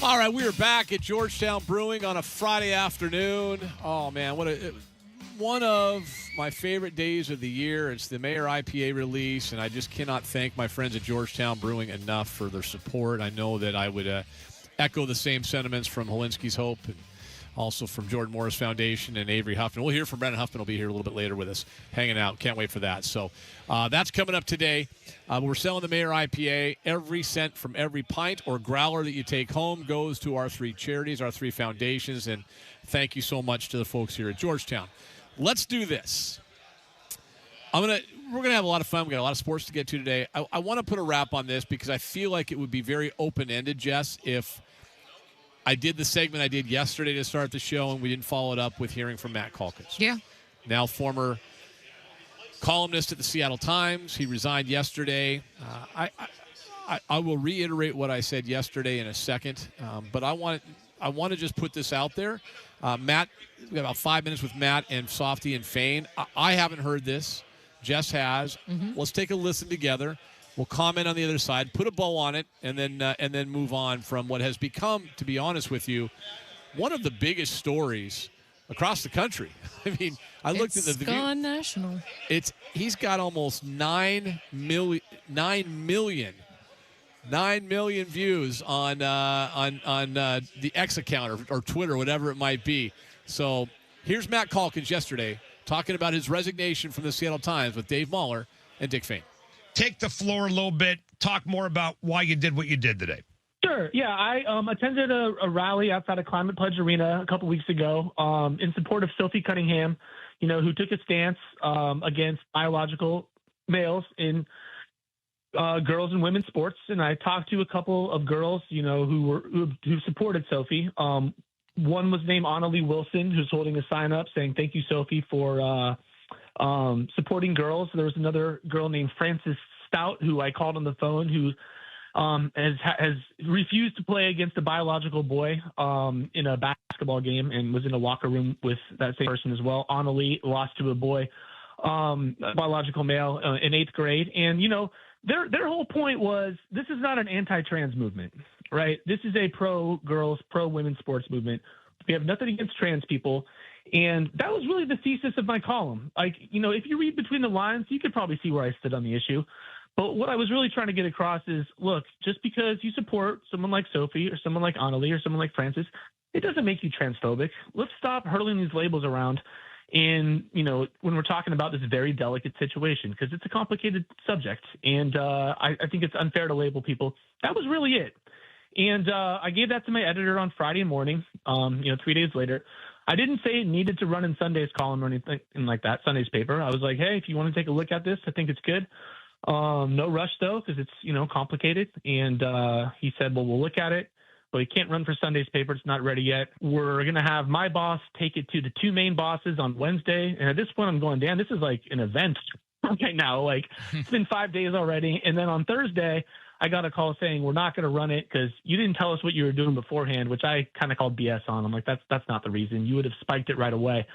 All right, we are back at Georgetown Brewing on a Friday afternoon. Oh, man, one of my favorite days of the year. It's the Mayor IPA release, and I just cannot thank my friends at Georgetown Brewing enough for their support. I know that I would echo the same sentiments from Helinski's Hope and also from Jordan Morris Foundation and Avery Huffman. We'll hear from Brendan Huffman. Will be here a little bit later with us, hanging out. Can't wait for that. So that's coming up today. We're selling the Mayor IPA. Every cent from every pint or growler that you take home goes to our 3 charities, our 3 foundations, and thank you so much to the folks here at Georgetown. Let's do this. We're gonna have a lot of fun. We got a lot of sports to get to today. I want to put a wrap on this because I feel like it would be very open-ended, Jess, if I did the segment I did yesterday to start the show and we didn't follow it up with hearing from Matt Calkins. Yeah. Now former columnist at the Seattle Times. He resigned yesterday. I will reiterate what I said yesterday in a second, but I want to just put this out there. Matt, we got about 5 minutes with Matt and Softy and Fane. I haven't heard this. Jess has. Mm-hmm. Let's take a listen together. We'll comment on the other side, put a bow on it, and then move on from what has become, to be honest with you, one of the biggest stories across the country. I mean, I looked at the It's gone national. He's got almost 9 million views on the X account or Twitter, whatever it might be. So here's Matt Calkins yesterday talking about his resignation from the Seattle Times with Dave Mahler and Dick Fane. Take the floor a little bit. Talk more about why you did what you did today. Sure. Yeah, I attended a rally outside of Climate Pledge Arena a couple weeks ago in support of Sophie Cunningham, who took a stance against biological males in girls and women's sports. And I talked to a couple of girls, who supported Sophie. One was named Annalie Wilson, who's holding a sign up saying, "Thank you, Sophie, for supporting girls." There was another girl named Frances Stout, who I called on the phone, who has refused to play against a biological boy in a basketball game and was in a locker room with that same person as well. Annalie lost to a boy, a biological male, in 8th grade. And, their whole point was, this is not an anti-trans movement, right? This is a pro-girls, pro-women's sports movement. We have nothing against trans people. And that was really the thesis of my column. Like, if you read between the lines, you could probably see where I stood on the issue. But what I was really trying to get across is, look, just because you support someone like Sophie or someone like Annalie or someone like Frances, it doesn't make you transphobic. Let's stop hurling these labels around in, when we're talking about this very delicate situation, because it's a complicated subject. And I think it's unfair to label people. That was really it. And I gave that to my editor on Friday morning, 3 days later. I didn't say it needed to run in Sunday's column or anything like that, Sunday's paper. I was like, hey, if you want to take a look at this, I think it's good. No rush, though, because it's, complicated. And he said, well, we'll look at it, but it can't run for Sunday's paper. It's not ready yet. We're going to have my boss take it to the 2 main bosses on Wednesday. And at this point, I'm going, Dan, this is like an event right now. Like, it's been 5 days already. And then on Thursday, I got a call saying we're not going to run it because you didn't tell us what you were doing beforehand, which I kind of called BS on. I'm like, that's not the reason. You would have spiked it right away.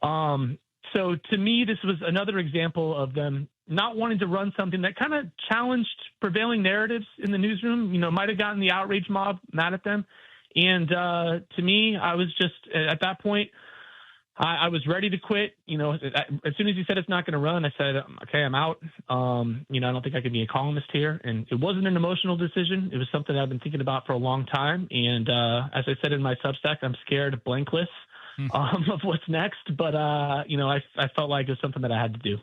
So to me, this was another example of them not wanting to run something that kind of challenged prevailing narratives in the newsroom, might have gotten the outrage mob mad at them. And to me, I was just, at that point, I was ready to quit. As soon as he said it's not going to run, I said, okay, I'm out. I don't think I can be a columnist here. And it wasn't an emotional decision. It was something I've been thinking about for a long time. And as I said in my Substack, I'm scared blankless of what's next. But, I felt like it was something that I had to do.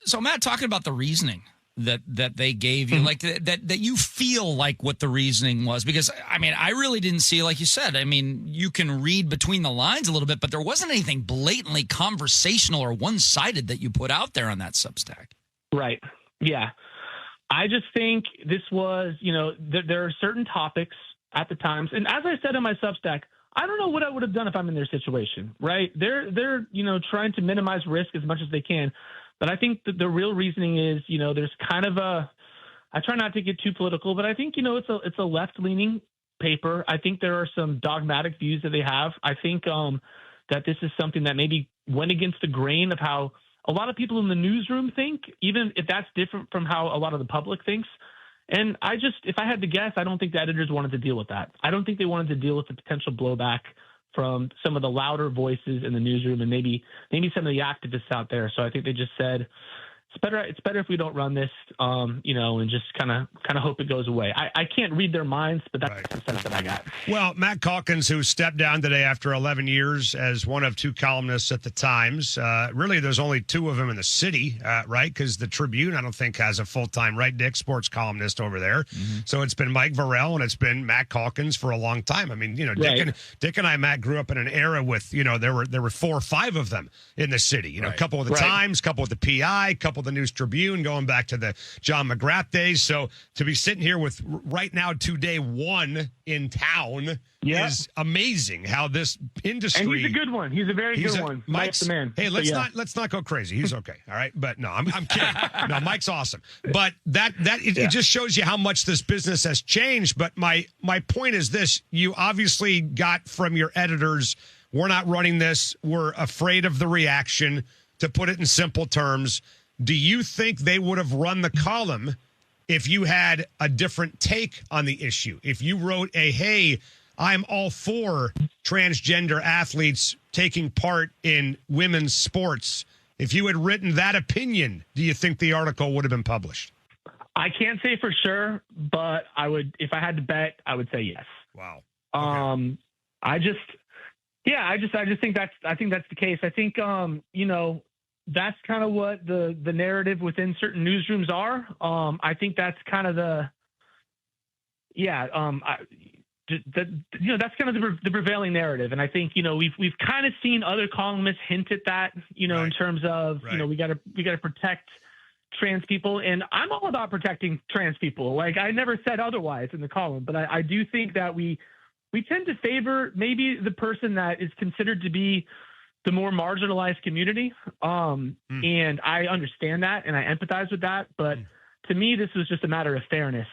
So, Matt, talking about the reasoning that they gave you, like that you feel like what the reasoning was, because I really didn't see, like you said, you can read between the lines a little bit, but there wasn't anything blatantly conversational or one-sided that you put out there on that Substack. Right. Yeah. I just think this was, there are certain topics at the times, and as I said in my Substack, I don't know what I would have done if I'm in their situation, right? They're trying to minimize risk as much as they can. But I think that the real reasoning is, there's kind of I try not to get too political, but I think, it's a left-leaning paper. I think there are some dogmatic views that they have. I think that this is something that maybe went against the grain of how a lot of people in the newsroom think, even if that's different from how a lot of the public thinks. And if I had to guess, I don't think the editors wanted to deal with that. I don't think they wanted to deal with the potential blowback from some of the louder voices in the newsroom and maybe some of the activists out there. So I think they just said, it's better if we don't run this, and just kind of hope it goes away. I can't read their minds, but that's the sense that I got. Well, Matt Calkins, who stepped down today after 11 years as one of two columnists at the Times, really there's only two of them in the city, right? Because the Tribune, I don't think, has a full-time, right, Dick, sports columnist over there. Mm-hmm. So it's been Mike Varell and it's been Matt Calkins for a long time. I mean, Dick and I, Matt, grew up in an era with, there were 4 or 5 of them in the city. A couple of the Times, couple of the PI, couple of the News Tribune, going back to the John McGrath days. So to be sitting here with right now today one in town is amazing. How this industry, and he's a good one. He's a very good one. Mike's the man. Hey, let's not go crazy. He's okay. All right, but no, I'm kidding. No, Mike's awesome. But it just shows you how much this business has changed. But my point is this: you obviously got from your editors, we're not running this. We're afraid of the reaction. To put it in simple terms, do you think they would have run the column if you had a different take on the issue? If you wrote hey, I'm all for transgender athletes taking part in women's sports, if you had written that opinion, do you think the article would have been published? I can't say for sure, but I would, if I had to bet, I would say yes. Wow. Okay. I just think that's the case. I think, that's kind of what the narrative within certain newsrooms are. I think that's kind of that's kind of the prevailing narrative. And I think, we've kind of seen other columnists hint at that, in terms of, we got to protect trans people. And I'm all about protecting trans people. Like, I never said otherwise in the column, but I do think that we tend to favor maybe the person that is considered to be the more marginalized community. And I understand that and I empathize with that. But to me, this was just a matter of fairness.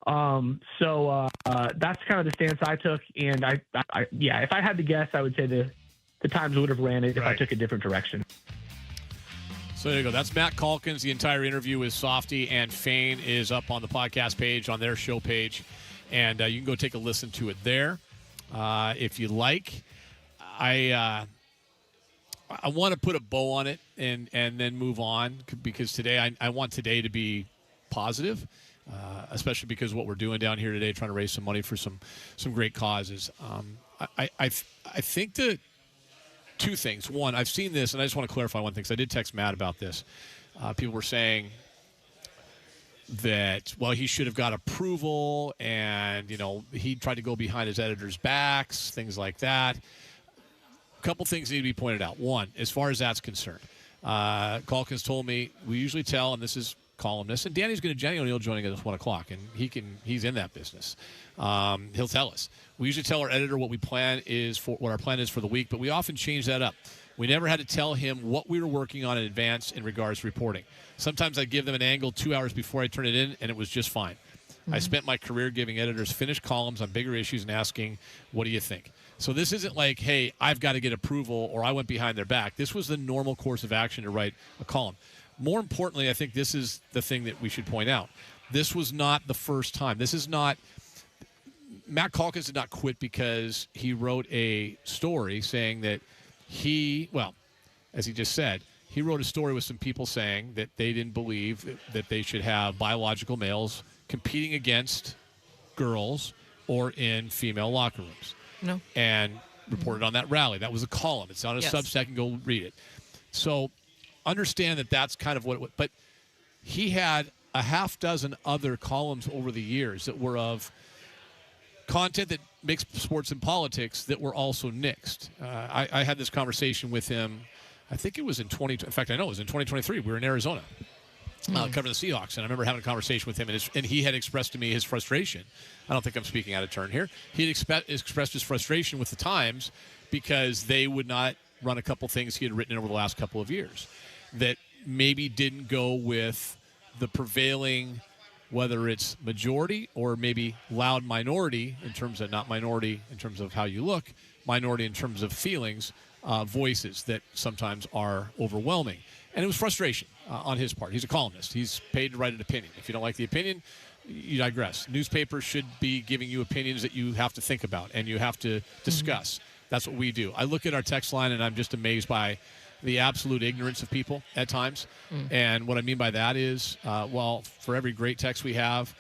So that's kind of the stance I took. And if I had to guess, I would say the Times would have ran it if I took a different direction. So there you go. That's Matt Calkins. The entire interview with Softy and Fane is up on the podcast page, on their show page. And you can go take a listen to it there if you like. I want to put a bow on it and then move on, because today I want today to be positive, especially because what we're doing down here today, trying to raise some money for some great causes. I think that two things. One, I've seen this, and I just want to clarify one thing, because I did text Matt about this. People were saying that, well, he should have got approval, and he tried to go behind his editors' backs, things like that. Couple things need to be pointed out. One, as far as that's concerned, Calkins told me we usually tell, and this is columnists, and Danny O'Neill joining us at 1 o'clock, and he's in that business. He'll tell us. We usually tell our editor what our plan is for the week, but we often change that up. We never had to tell him what we were working on in advance in regards to reporting. Sometimes I give them an angle 2 hours before I turn it in, and it was just fine. Mm-hmm. I spent my career giving editors finished columns on bigger issues and asking, what do you think? So this isn't like, hey, I've got to get approval or I went behind their back. This was the normal course of action to write a column. More importantly, I think this is the thing that we should point out. This was not the first time. Matt Calkins did not quit because he wrote a story saying that as he just said, he wrote a story with some people saying that they didn't believe that they should have biological males competing against girls or in female locker rooms. No. And reported on that rally. That was a column. It's on a Substack, and go read it. So understand that that's kind of what it was. But he had a half dozen other columns over the years that were of content that makes sports and politics that were also nixed. I had this conversation with him, I think it was in 2023. We were in Arizona. Covering the Seahawks, and I remember having a conversation with him, and he had expressed to me his frustration. I don't think I'm speaking out of turn here. He had expressed his frustration with the Times because they would not run a couple things he had written over the last couple of years that maybe didn't go with the prevailing whether it's majority or maybe loud minority in terms of not minority in terms of how you look, minority in terms of feelings, voices that sometimes are overwhelming. And it was frustration on his part. He's a columnist. He's paid to write an opinion. If you don't like the opinion, you digress. Newspapers should be giving you opinions that you have to think about and you have to discuss. That's what we do. I look at our text line and I'm just amazed by the absolute ignorance of people at times. And what I mean by that is, well, for every great text we have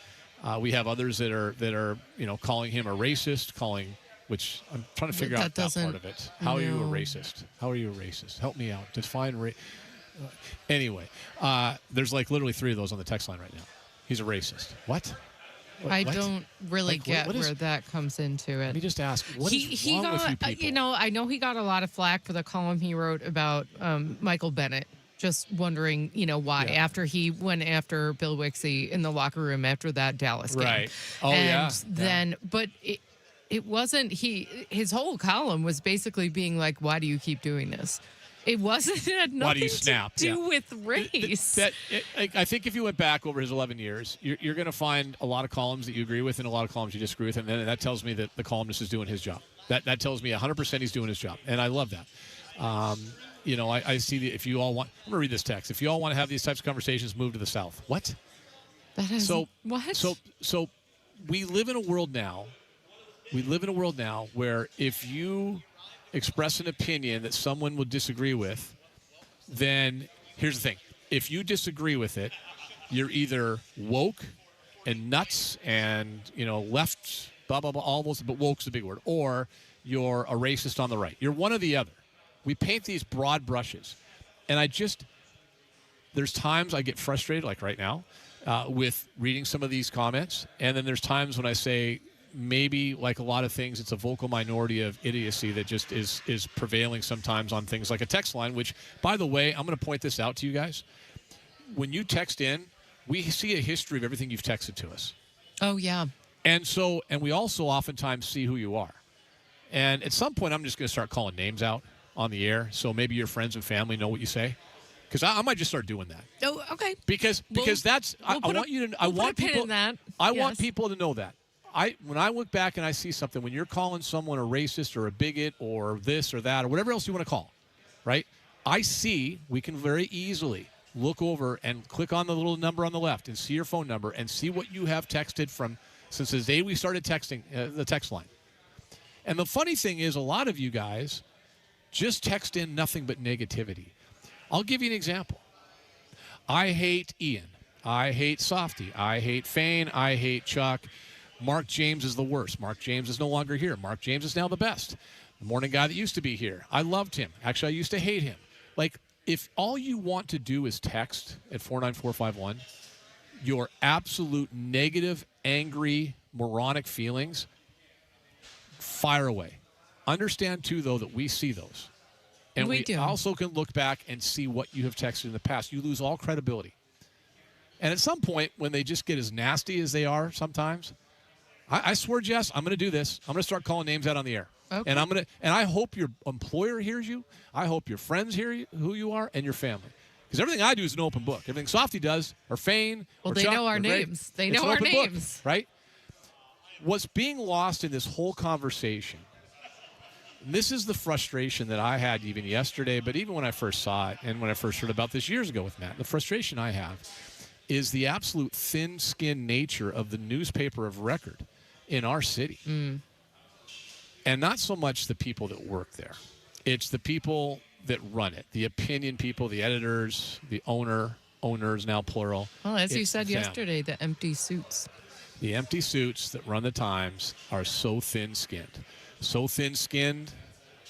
others that are calling him a racist, which I'm trying to figure out that part of it. How are you a racist? How are you a racist? Help me out. Define Anyway, there's like literally 3 of those on the text line right now. He's a racist. What? I don't really get where that comes into it. Let me just ask, what is wrong with you people? I know he got a lot of flack for the column he wrote about Michael Bennett. Just wondering, why after he went after Bill Wixie in the locker room after that Dallas game. Right. Oh, and then, but it wasn't, his whole column was basically being like, why do you keep doing this? It wasn't. It had nothing Why do you snap? to do with race. I think if you went back over his 11 years, you're going to find a lot of columns that you agree with and a lot of columns you disagree with, and then that tells me that the columnist is doing his job. That tells me 100% he's doing his job, and I love that. I see if you all want. I'm going to read this text. If you all want to have these types of conversations, move to the South. What? That is what? So we live in a world now. Where if you express an opinion that someone would disagree with, then here's the thing. If you disagree with it, you're either woke and nuts and, left, blah, blah, blah, all those, but woke's a big word, or you're a racist on the right. You're one or the other. We paint these broad brushes. And there's times I get frustrated, like right now, with reading some of these comments. And then there's times when I say, maybe like a lot of things, it's a vocal minority of idiocy that just is prevailing sometimes on things like a text line, which, by the way, I'm going to point this out to you guys. When you text in, we see a history of everything you've texted to us. Oh, yeah. And we also oftentimes see who you are. And at some point, I'm just going to start calling names out on the air, so maybe your friends and family know what you say. Because I might just start doing that. Oh, okay. Because I want people to know that. When I look back and I see something, when you're calling someone a racist or a bigot or this or that or whatever else you want to call, right? We can very easily look over and click on the little number on the left and see your phone number and see what you have texted since the day we started texting the text line. And the funny thing is, a lot of you guys just text in nothing but negativity. I'll give you an example. I hate Ian. I hate Softy. I hate Fane. I hate Chuck. Mark James is the worst. Mark James is no longer here. Mark James is now the best. The morning guy that used to be here. I loved him. Actually, I used to hate him. Like, if all you want to do is text at 49451, your absolute negative, angry, moronic feelings, fire away. Understand, too, though, that we see those. And we also can look back and see what you have texted in the past. You lose all credibility. And at some point, when they just get as nasty as they are sometimes, I swear, Jess, I'm going to do this. I'm going to start calling names out on the air. Okay. And I hope your employer hears you. I hope your friends hear who you are and your family. Because everything I do is an open book. Everything Softy does, or Fane, or Chuck, know our names. They know our names. Book, right? What's being lost in this whole conversation, and this is the frustration that I had even yesterday, but even when I first saw it and when I first heard about this years ago with Matt, the frustration I have is the absolute thin-skinned nature of the newspaper of record in our city. And not so much the people that work there. It's the people that run it, the opinion people, the editors, the owners now plural. Well, as you said yesterday, the empty suits. The empty suits that run the Times are so thin-skinned. So thin-skinned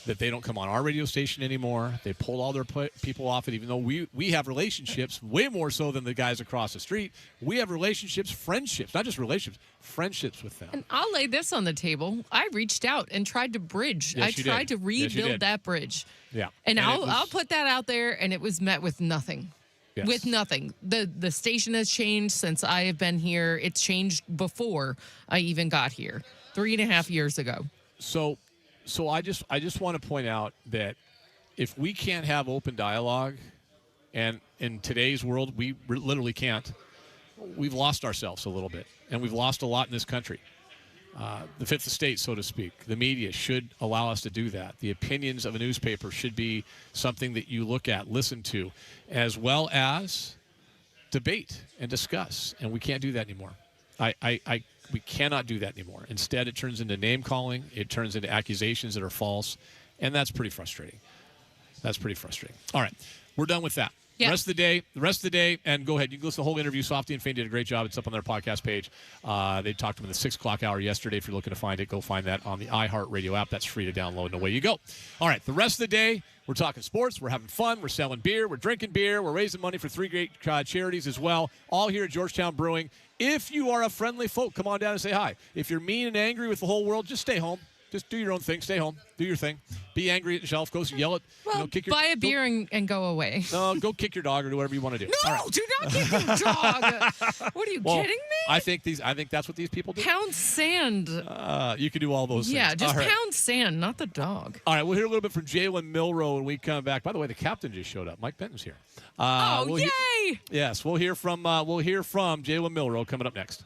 that they don't come on our radio station anymore. They pulled all their people off it, even though we have relationships, way more so than the guys across the street. We have relationships, friendships, not just relationships, friendships with them. And I'll lay this on the table. I reached out and tried to bridge. Yes, I tried to rebuild that bridge. Yeah. And I'll put that out there, and it was met with nothing. Yes. With nothing. The station has changed since I have been here. It's changed before I even got here, 3.5 years ago. So I just want to point out that if we can't have open dialogue, and in today's world we literally can't, we've lost ourselves a little bit, and we've lost a lot in this country. The fifth estate, so to speak. The media should allow us to do that. The opinions of a newspaper should be something that you look at, listen to, as well as debate and discuss. And we can't do that anymore. We cannot do that anymore. Instead, it turns into name calling. It turns into accusations that are false, and that's pretty frustrating. All right, we're done with that. Yeah. The rest of the day, and go ahead. You can listen to the whole interview. Softy and Faye did a great job. It's up on their podcast page. They talked to them in the 6 o'clock hour yesterday. If you're looking to find it, go find that on the iHeartRadio app. That's free to download, and away you go. All right, the rest of the day, we're talking sports. We're having fun. We're selling beer. We're drinking beer. We're raising money for 3 great charities as well, all here at Georgetown Brewing. If you are a friendly folk, come on down and say hi. If you're mean and angry with the whole world, just stay home. Just do your own thing. Stay home. Do your thing. Be angry at yourself. Go yell at. Well, kick your, buy a beer and go away. No, go kick your dog or do whatever you want to do. No, do not kick your dog. What are you kidding me? I think that's what these people do. Pound sand. You can do all those things. Yeah, just All right. pound sand, not the dog. All right, we'll hear a little bit from Jalen Milroe when we come back. By the way, the captain just showed up. Mike Benton's here. Yay! Yes, we'll hear from Jalen Milroe coming up next.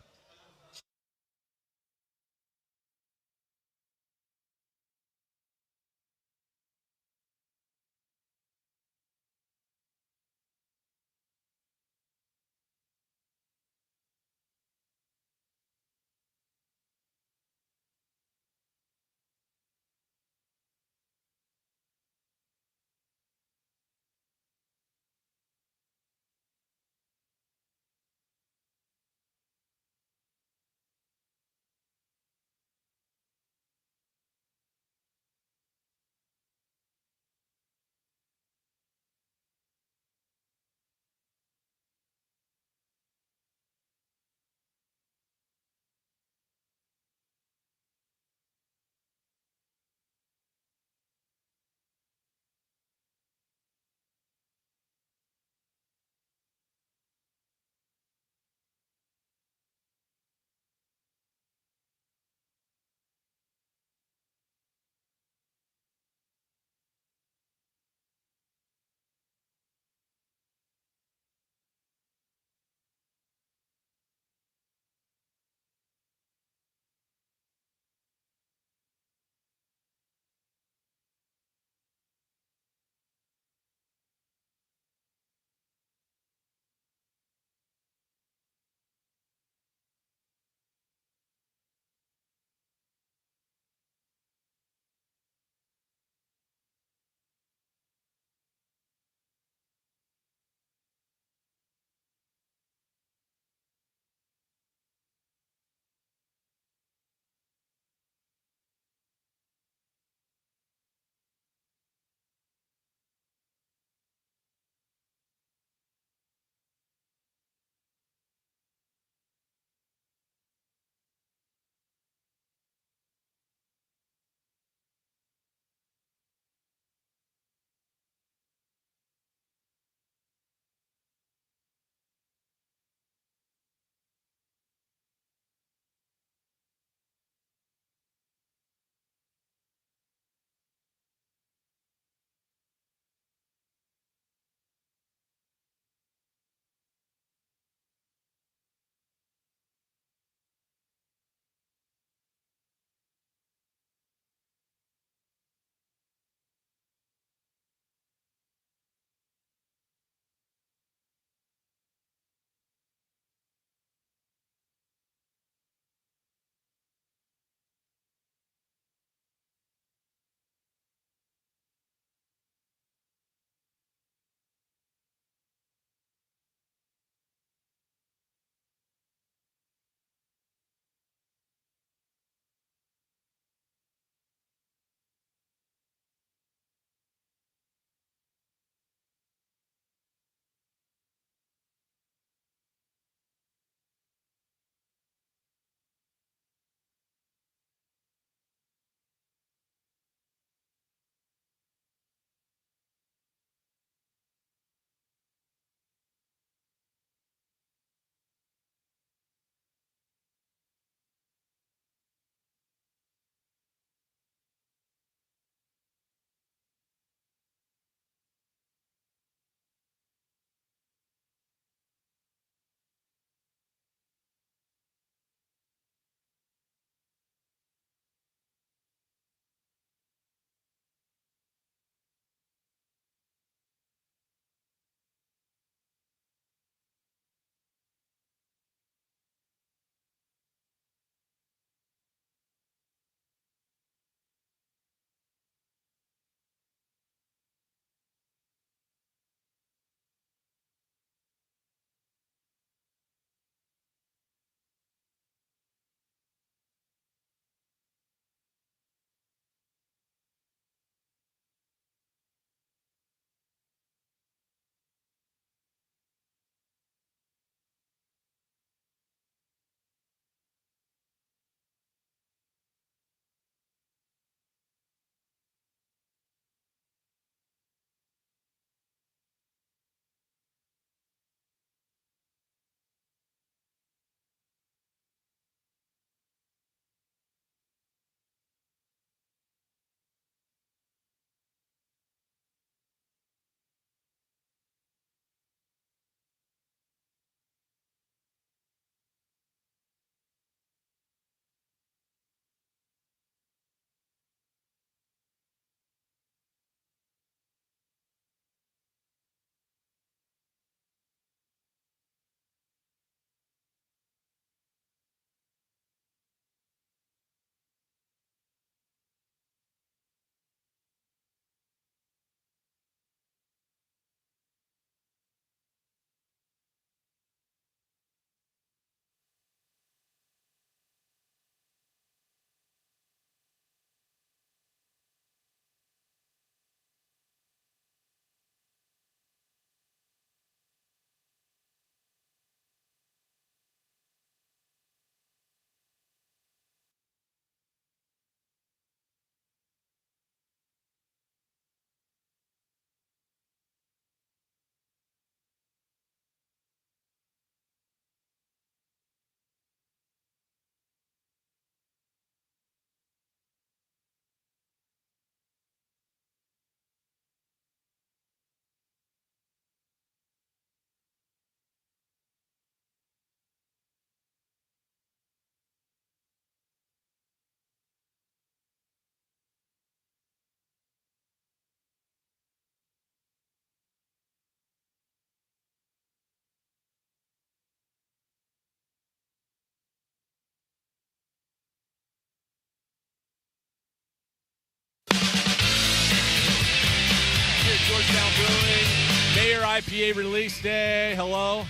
IPA release day. Hello.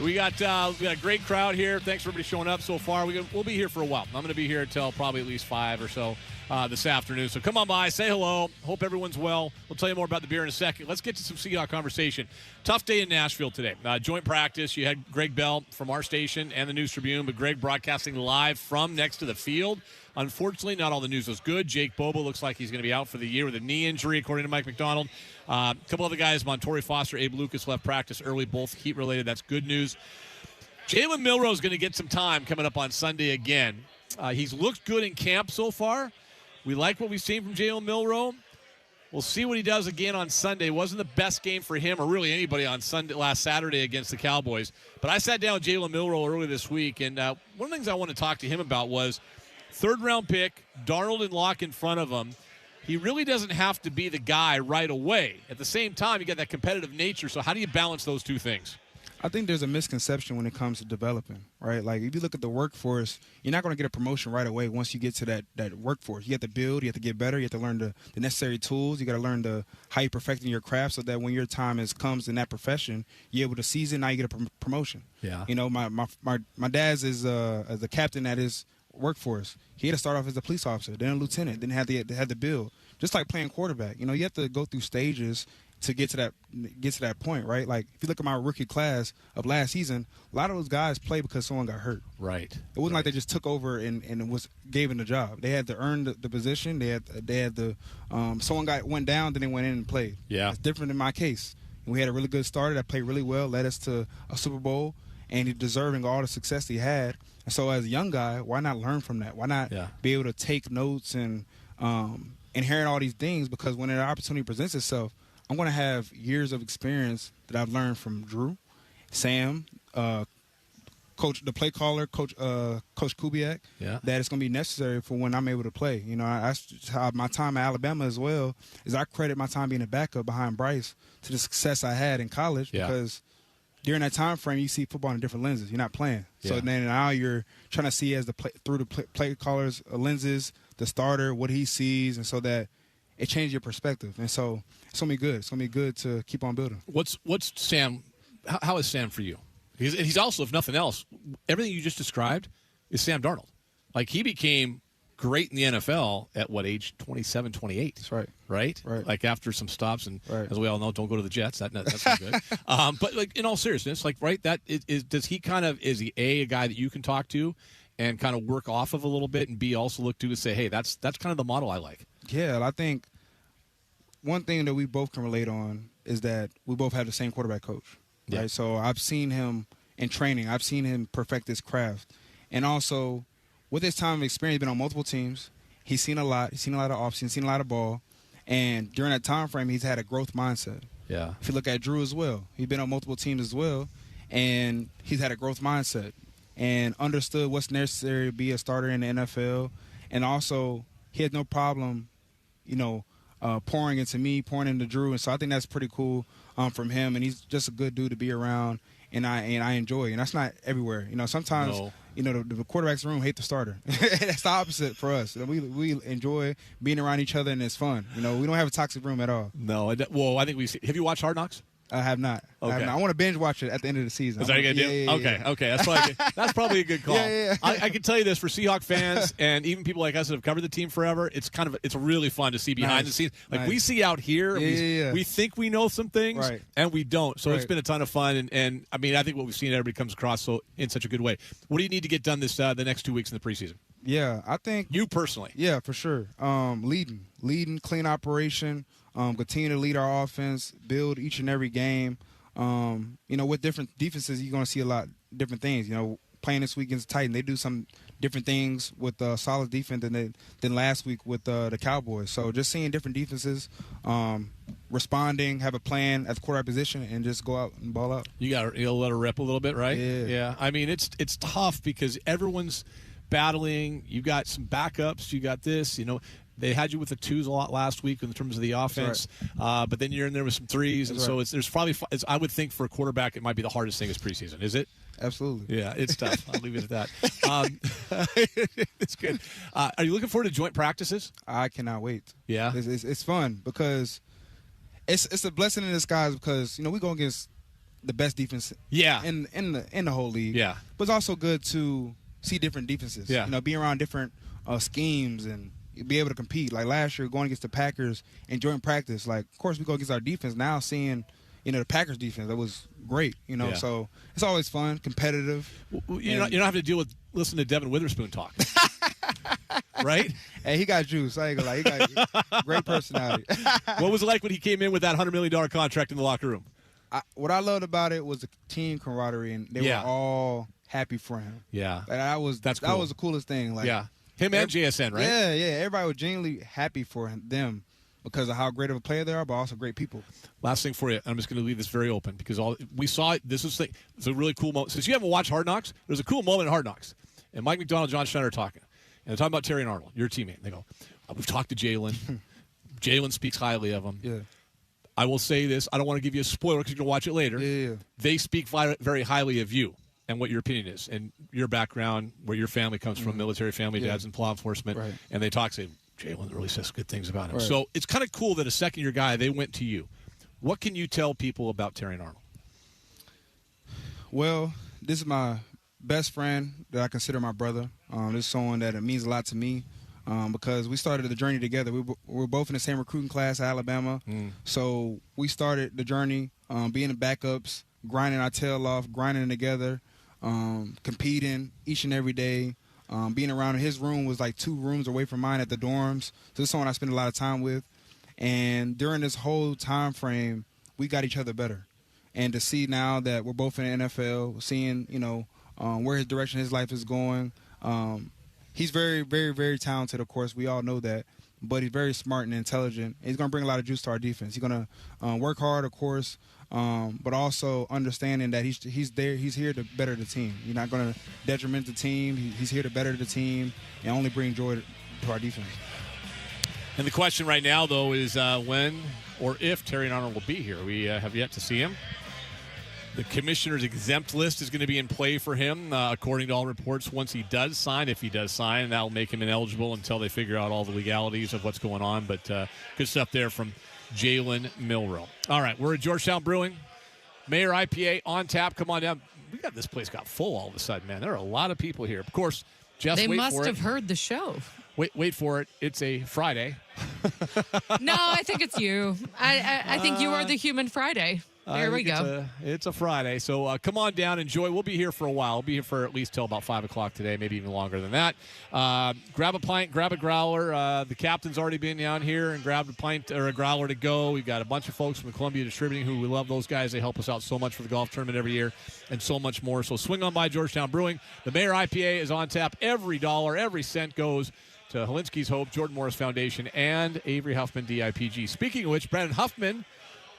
We got a great crowd here. Thanks for everybody showing up so far. We'll be here for a while. I'm going to be here until probably at least 5 or so this afternoon. So come on by, say hello. Hope everyone's well. We'll tell you more about the beer in a second. Let's get to some Seahawk conversation. Tough day in Nashville today. Joint practice. You had Greg Bell from our station and the News Tribune, but Greg broadcasting live from next to the field. Unfortunately, not all the news was good. Jake Bobo looks like he's going to be out for the year with a knee injury, according to Mike McDonald. A couple other guys, Montori Foster, Abe Lucas, left practice early, both heat-related. That's good news. Jalen Milroe is going to get some time coming up on Sunday again. He's looked good in camp so far. We like what we've seen from Jalen Milroe. We'll see what he does again on Sunday. It wasn't the best game for him or really anybody on last Saturday against the Cowboys. But I sat down with Jalen Milroe earlier this week, and one of the things I want to talk to him about was third-round pick, Darnold and Locke in front of him. He really doesn't have to be the guy right away. At the same time, you got that competitive nature. So how do you balance those two things? I think there's a misconception when it comes to developing, right? Like, if you look at the workforce, you're not going to get a promotion right away once you get to that workforce. You have to build, you have to get better, you have to learn the necessary tools, you got to learn how you're perfecting your craft so that when your time comes in that profession, you're able to season, now you get a promotion. Yeah. You know, my dad's is as a captain at his workforce. He had to start off as a police officer, then a lieutenant, then had the build. Just like playing quarterback. You know, you have to go through stages to get to that point, right? Like, if you look at my rookie class of last season, a lot of those guys played because someone got hurt. Right. It wasn't like they just took over and gave them the job. They had to earn the position. They had the someone went down, then they went in and played. Yeah. It's different in my case. And we had a really good starter that played really well, led us to a Super Bowl, and he's deserving all the success he had. And so as a young guy, why not learn from that? Why not be able to take notes and inherit all these things? Because when an opportunity presents itself, I'm going to have years of experience that I've learned from Drew, Sam, coach, the play caller, Coach Kubiak. Yeah. That it's going to be necessary for when I'm able to play. You know, that's how my time at Alabama as well is I credit my time being a backup behind Bryce to the success I had in college because during that time frame you see football in different lenses. You're not playing, so then now you're trying to see through the play caller's lenses, the starter, what he sees, and so that it changes your perspective. And so it's going to be good. It's going to be good to keep on building. What's Sam? How is Sam for you? He's also, if nothing else, everything you just described is Sam Darnold. Like, he became great in the NFL at what age? 27, 28. That's right. Right? Like, after some stops, and as we all know, don't go to the Jets. That's not good. But, like, in all seriousness, like, right, does he kind of, is he a guy that you can talk to and kind of work off of a little bit, and B, also look to and say, hey, that's kind of the model I like? Yeah, I think one thing that we both can relate on is that we both have the same quarterback coach. Yeah. Right? So I've seen him in training. I've seen him perfect his craft. And also, with his time of experience, he's been on multiple teams. He's seen a lot. He's seen a lot of offseason, seen a lot of ball. And during that time frame, he's had a growth mindset. Yeah. If you look at Drew as well, he's been on multiple teams as well, and he's had a growth mindset and understood what's necessary to be a starter in the NFL. And also, he had no problem, pouring into me, pouring into Drew. And so I think that's pretty cool from him. And he's just a good dude to be around, and I enjoy. And that's not everywhere. Sometimes the quarterbacks in the room hate the starter. That's the opposite for us. We enjoy being around each other, and it's fun. We don't have a toxic room at all. No. Well, I think have you watched Hard Knocks? I have not. Okay. I want to binge watch it at the end of the season. Is that what you're going to do? Okay. That's probably a good call. Yeah. I can tell you this, for Seahawk fans and even people like us that have covered the team forever, it's really fun to see behind the scenes. Like, we see out here, we think we know some things, and we don't. So it's been a ton of fun. And I mean, I think what we've seen, everybody comes across in such a good way. What do you need to get done the next 2 weeks in the preseason? Yeah, I think you personally. Yeah, for sure. Leading, clean operation. Continue to lead our offense. Build each and every game. With different defenses, you're going to see a lot different things. Playing this week against the Titans, they do some different things with solid defense than last week with the Cowboys. So just seeing different defenses, responding, have a plan at the quarterback position, and just go out and ball out. You'll let her rip a little bit, right? Yeah. I mean, it's tough because everyone's battling. You got some backups. You got this. They had you with the twos a lot last week in terms of the offense, but then you're in there with some threes, and so there's probably. I would think for a quarterback, it might be the hardest thing this preseason. Is it? Absolutely. Yeah, it's tough. I'll leave it at that. It's good. Are you looking forward to joint practices? I cannot wait. Yeah, it's fun because It's a blessing in disguise because we go against the best defense in the whole league. Yeah. But it's also good to see different defenses. Yeah. Be around different schemes and be able to compete. Like last year, going against the Packers and joint practice. Like, of course, we go against our defense. Now seeing, the Packers defense, that was great. Yeah. So it's always fun, competitive. You don't have to deal with listening to Devin Witherspoon talk. Right? Hey, he got juice. I ain't gonna lie. He got great personality. What was it like when he came in with that $100 million contract in the locker room? What I loved about it was the team camaraderie, and they were all happy for him. Yeah. Like, that was the coolest thing. Like, him and JSN, right? Yeah. Everybody was genuinely happy for them because of how great of a player they are, but also great people. Last thing for you, and I'm just going to leave this very open because we saw it. It's a really cool moment. Since you haven't watched Hard Knocks, there's a cool moment in Hard Knocks, and Mike McDonald, John Schneider are talking, and they're talking about Terry and Arnold, your teammate. And they go, "We've talked to Jalen. Jalen speaks highly of him." Yeah. I will say this. I don't want to give you a spoiler because you can watch it later. Yeah. They speak very highly of you and what your opinion is and your background, where your family comes from, military family, dad's in law enforcement. Right. And they say, Jalen really says good things about him. Right. So it's kind of cool that a second-year guy, they went to you. What can you tell people about Terry and Arnold? Well, this is my best friend that I consider my brother. This is someone that it means a lot to me. Because we started the journey together. We were both in the same recruiting class at Alabama. So we started the journey being the backups, grinding our tail off, grinding together, competing each and every day. Being around his room was like 2 rooms away from mine at the dorms. So this is someone I spent a lot of time with. And during this whole time frame, we got each other better. And to see now that we're both in the NFL, seeing, where his direction his life is going, he's very, very, very talented, of course. We all know that. But he's very smart and intelligent. He's going to bring a lot of juice to our defense. He's going to work hard, of course, but also understanding that he's there. He's here to better the team. He's not going to detriment the team. He's here to better the team and only bring joy to our defense. And the question right now, though, is when or if Terry and Arnold will be here. We have yet to see him. The commissioner's exempt list is going to be in play for him, according to all reports, once he does sign. If he does sign, that will make him ineligible until they figure out all the legalities of what's going on. But good stuff there from Jalen Milroe. All right, we're at Georgetown Brewing. Mayor IPA on tap. Come on down. This place got full all of a sudden, man. There are a lot of people here. Of course, Jess, they wait must for have it. heard the show. Wait for it. It's a Friday. No, I think it's you. I think you are the human Friday. There we go. It's a Friday, so come on down, enjoy. We'll be here for a while. We'll be here for at least till about 5 o'clock today, maybe even longer than that. Grab a pint, grab a growler. The captain's already been down here and grabbed a pint or a growler to go. We've got a bunch of folks from Columbia Distributing who we love those guys. They help us out so much for the golf tournament every year and so much more. So swing on by Georgetown Brewing. The Mayor IPA is on tap. Every dollar, every cent goes to Helinski's Hope, Jordan Morris Foundation, and Avery Huffman DIPG. Speaking of which, Brandon Huffman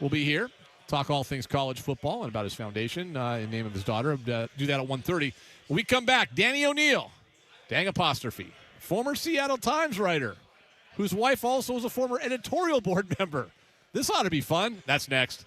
will be here. Talk all things college football and about his foundation in name of his daughter. Do that at 1:30. When we come back, Danny O'Neill, dang apostrophe, former Seattle Times writer, whose wife also is a former editorial board member. This ought to be fun. That's next.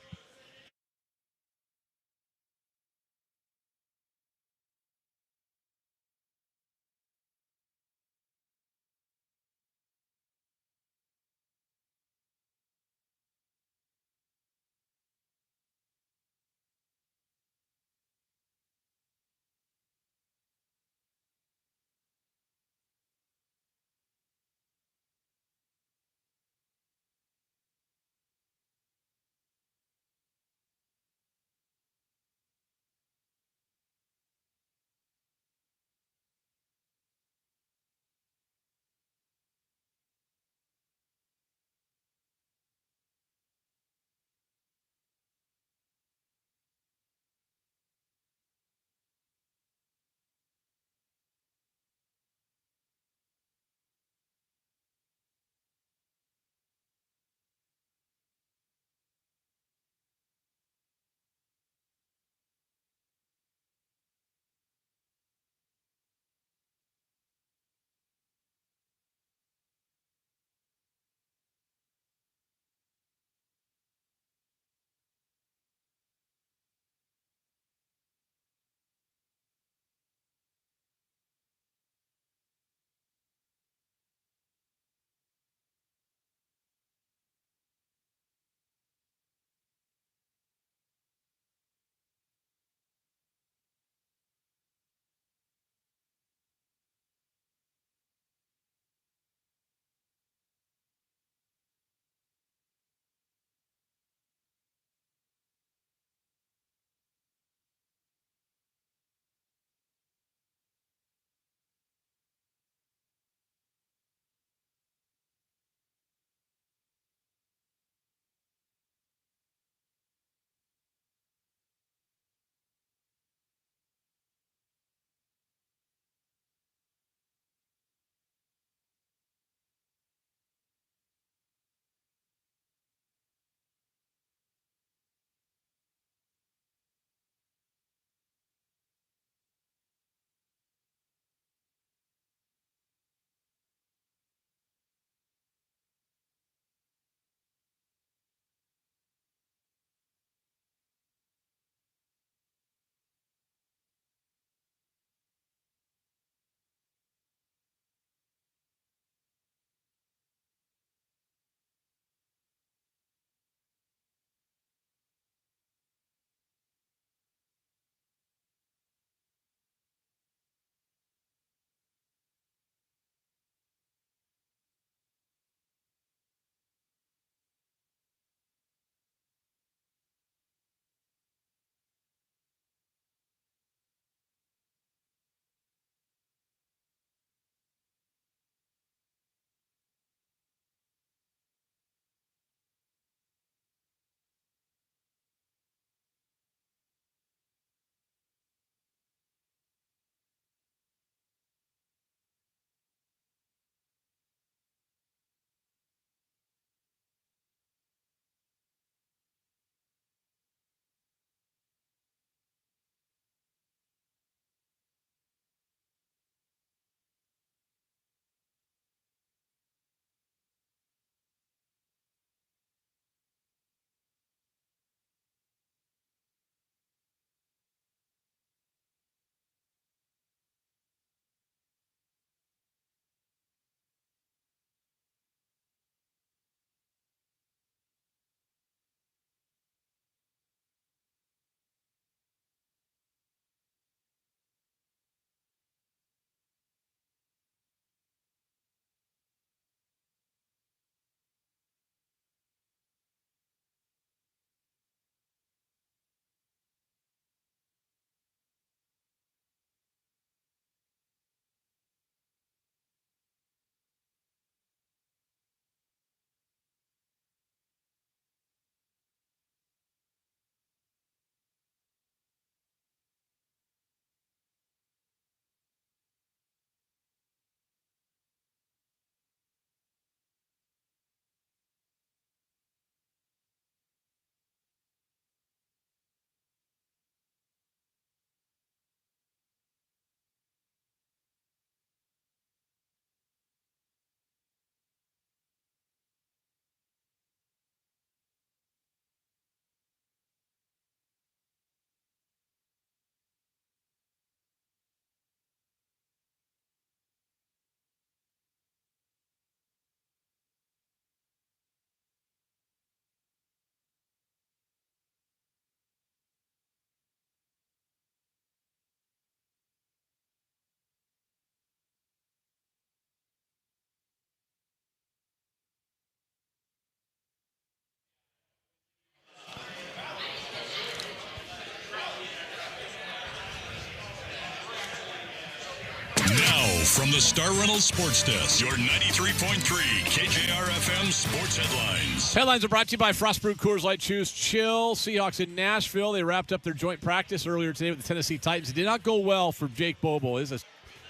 From the Star Reynolds Sports Desk, your 93.3 KJR FM sports headlines. Headlines are brought to you by Frostbrewed Coors Light. Choose chill. Seahawks in Nashville. They wrapped up their joint practice earlier today with the Tennessee Titans. It did not go well for Jake Bobo. This is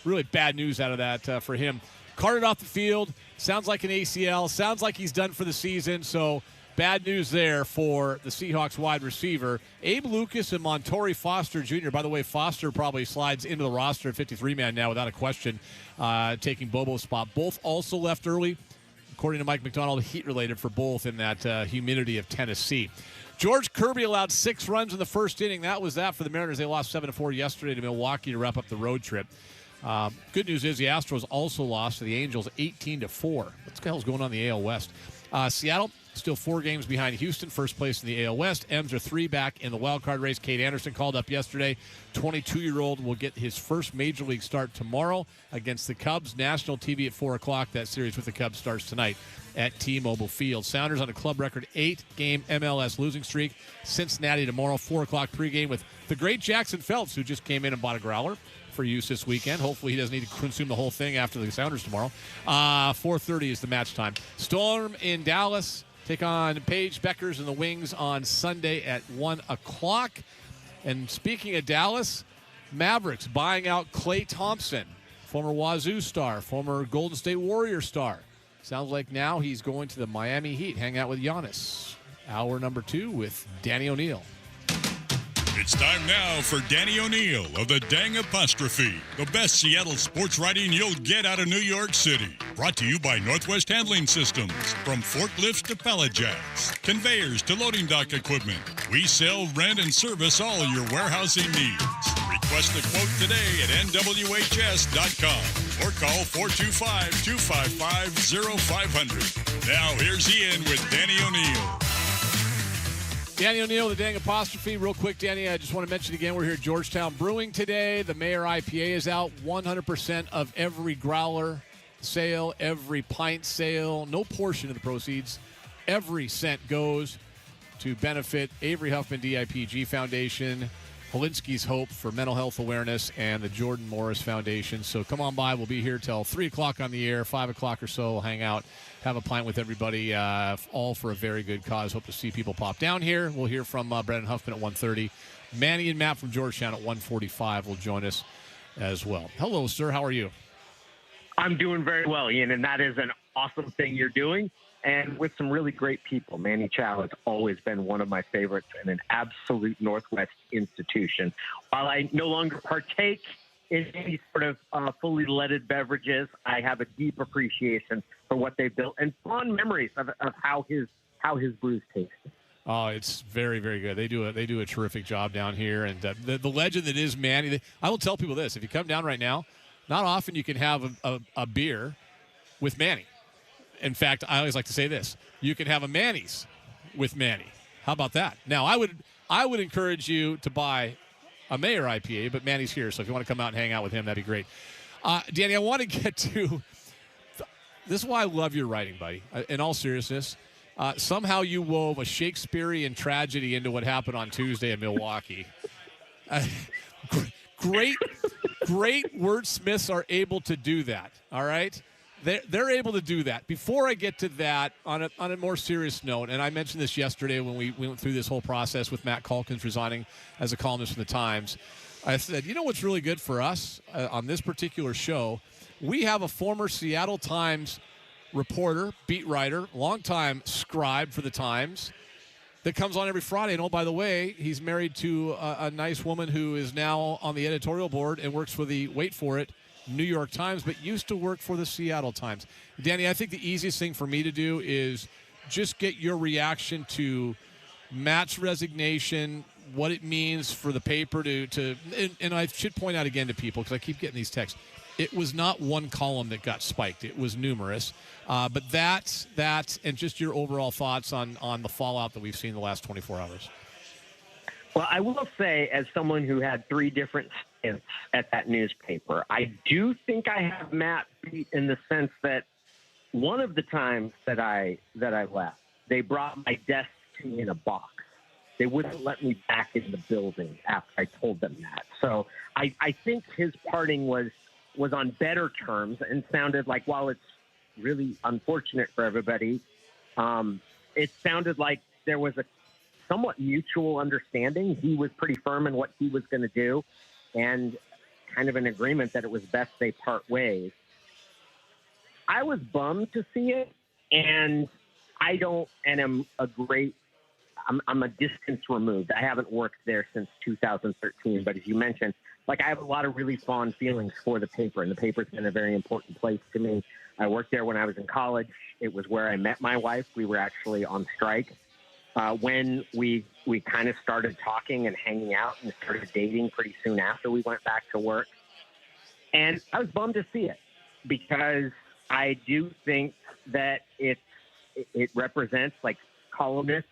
really bad news out of that for him. Carted off the field. Sounds like an ACL. Sounds like he's done for the season. So bad news there for the Seahawks wide receiver. Abe Lucas and Montori Foster Jr. By the way, Foster probably slides into the roster at 53-man now without a question, taking Bobo's spot. Both also left early, according to Mike McDonald, heat-related for both in that humidity of Tennessee. George Kirby allowed 6 runs in the first inning. That was that for the Mariners. They lost 7-4 yesterday to Milwaukee to wrap up the road trip. Good news is the Astros also lost to the Angels 18-4. What the hell's going on in the AL West? Seattle still 4 games behind Houston, first place in the AL West. M's are 3 back in the wild card race. Cade Anderson called up yesterday. 22-year-old will get his first major league start tomorrow against the Cubs. National TV at 4 o'clock. That series with the Cubs starts tonight at T-Mobile Field. Sounders on a club record 8-game MLS losing streak. Cincinnati tomorrow, 4 o'clock pregame with the great Jackson Phelps, who just came in and bought a growler for use this weekend. Hopefully he doesn't need to consume the whole thing after the Sounders tomorrow. 4:30 is the match time. Storm in Dallas take on Paige Beckers and the Wings on Sunday at 1 o'clock. And speaking of Dallas, Mavericks buying out Klay Thompson, former Wazoo star, former Golden State Warrior star. Sounds like now he's going to the Miami Heat, hang out with Giannis. Hour number 2 with Danny O'Neill. It's time now for Danny O'Neill of the Dang Apostrophe, the best Seattle sports writing you'll get out of New York City. Brought to you by Northwest Handling Systems. From forklifts to pallet jacks, conveyors to loading dock equipment, we sell, rent, and service all of your warehousing needs. Request a quote today at nwhs.com or call 425-255-0500. Now here's Ian with Danny O'Neill. Danny O'Neill, the Dang Apostrophe. Real quick, Danny, I just want to mention again, we're here at Georgetown Brewing today. The Mayor IPA is out. 100% of every growler sale, every pint sale, no portion of the proceeds, every cent goes to benefit Avery Huffman DIPG Foundation, Holinsky's Hope for Mental Health Awareness, and the Jordan Morris Foundation. So come on by. We'll be here till 3 o'clock on the air, 5 o'clock or so. We'll hang out, have a pint with everybody, all for a very good cause. Hope to see people pop down here. We'll hear from Brendan Huffman at 1:30. Manny and Matt from Georgetown at 1:45 will join us as well. Hello, sir. How are you? I'm doing very well, Ian, and that is an awesome thing you're doing, and with some really great people. Manny Chow has always been one of my favorites and an absolute Northwest institution. While I no longer partake in any sort of fully leaded beverages, I have a deep appreciation for what they've built and fond memories of how his brews taste. Oh, it's very, very good. They do a terrific job down here, and the legend that is Manny. I will tell people this: if you come down right now, not often you can have a beer with Manny. In fact, I always like to say this: you can have a Manny's with Manny. How about that? Now, I would encourage you to buy a Mayor IPA, but Manny's here, so if you want to come out and hang out with him, that'd be great. Danny, I want to get to this is why I love your writing, buddy. In all seriousness, somehow you wove a Shakespearean tragedy into what happened on Tuesday in Milwaukee. Great wordsmiths are able to do that. All right. They're able to do that. Before I get to that, on a more serious note, and I mentioned this yesterday when we went through this whole process with Matt Calkins resigning as a columnist from the Times, I said, you know what's really good for us on this particular show? We have a former Seattle Times reporter, beat writer, longtime scribe for the Times that comes on every Friday. And, oh, by the way, he's married to a nice woman who is now on the editorial board and works for the, wait for it, New York Times, but used to work for the Seattle Times. Danny, I think the easiest thing for me to do is just get your reaction to Matt's resignation, what it means for the paper to and I should point out again to people, because I keep getting these texts, it was not one column that got spiked. It was numerous. But that, and just your overall thoughts on the fallout that we've seen in the last 24 hours. Well, I will say, as someone who had 3 different stints at that newspaper, I do think I have Matt beat in the sense that one of the times that I left, they brought my desk to me in a box. They wouldn't let me back in the building after I told them that. So I think his parting was on better terms and sounded like, while it's really unfortunate for everybody, it sounded like there was a somewhat mutual understanding. He was pretty firm in what he was going to do, and kind of an agreement that it was best they part ways. I was bummed to see it, and I'm a distance removed. I haven't worked there since 2013, but as you mentioned, like, I have a lot of really fond feelings for the paper, and the paper's been a very important place to me. I worked there when I was in college. It was where I met my wife. We were actually on strike when we kind of started talking and hanging out and started dating pretty soon after we went back to work. And I was bummed to see it, because I do think that it represents, like, columnists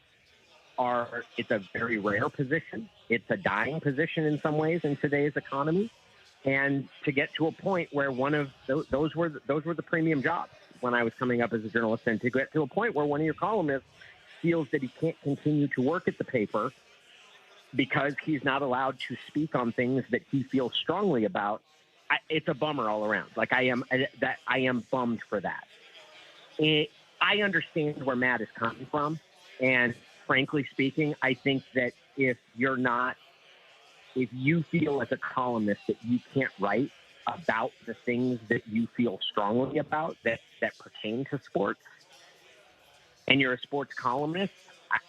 it's a very rare position. It's a dying position in some ways in today's economy. And to get to a point where one of those were the premium jobs when I was coming up as a journalist, and to get to a point where one of your columnists feels that he can't continue to work at the paper because he's not allowed to speak on things that he feels strongly about, it's a bummer all around. Like, I am bummed for that. I understand where Matt is coming from, and frankly speaking, I think that if you feel as a columnist that you can't write about the things that you feel strongly about that pertain to sports, and you're a sports columnist,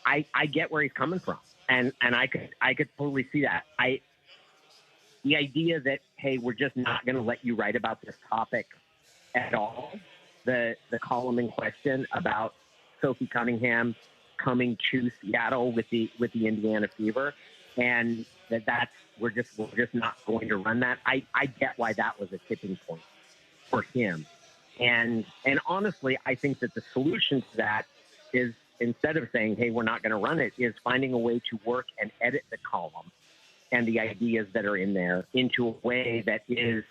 I get where he's coming from, and I could totally see that. The idea that, hey, we're just not going to let you write about this topic at all, the column in question about Sophie Cunningham coming to Seattle with the Indiana Fever, and we're just not going to run that. I get why that was a tipping point for him, and honestly, I think that the solution to that is, instead of saying, hey, we're not going to run it, is finding a way to work and edit the column and the ideas that are in there into a way that is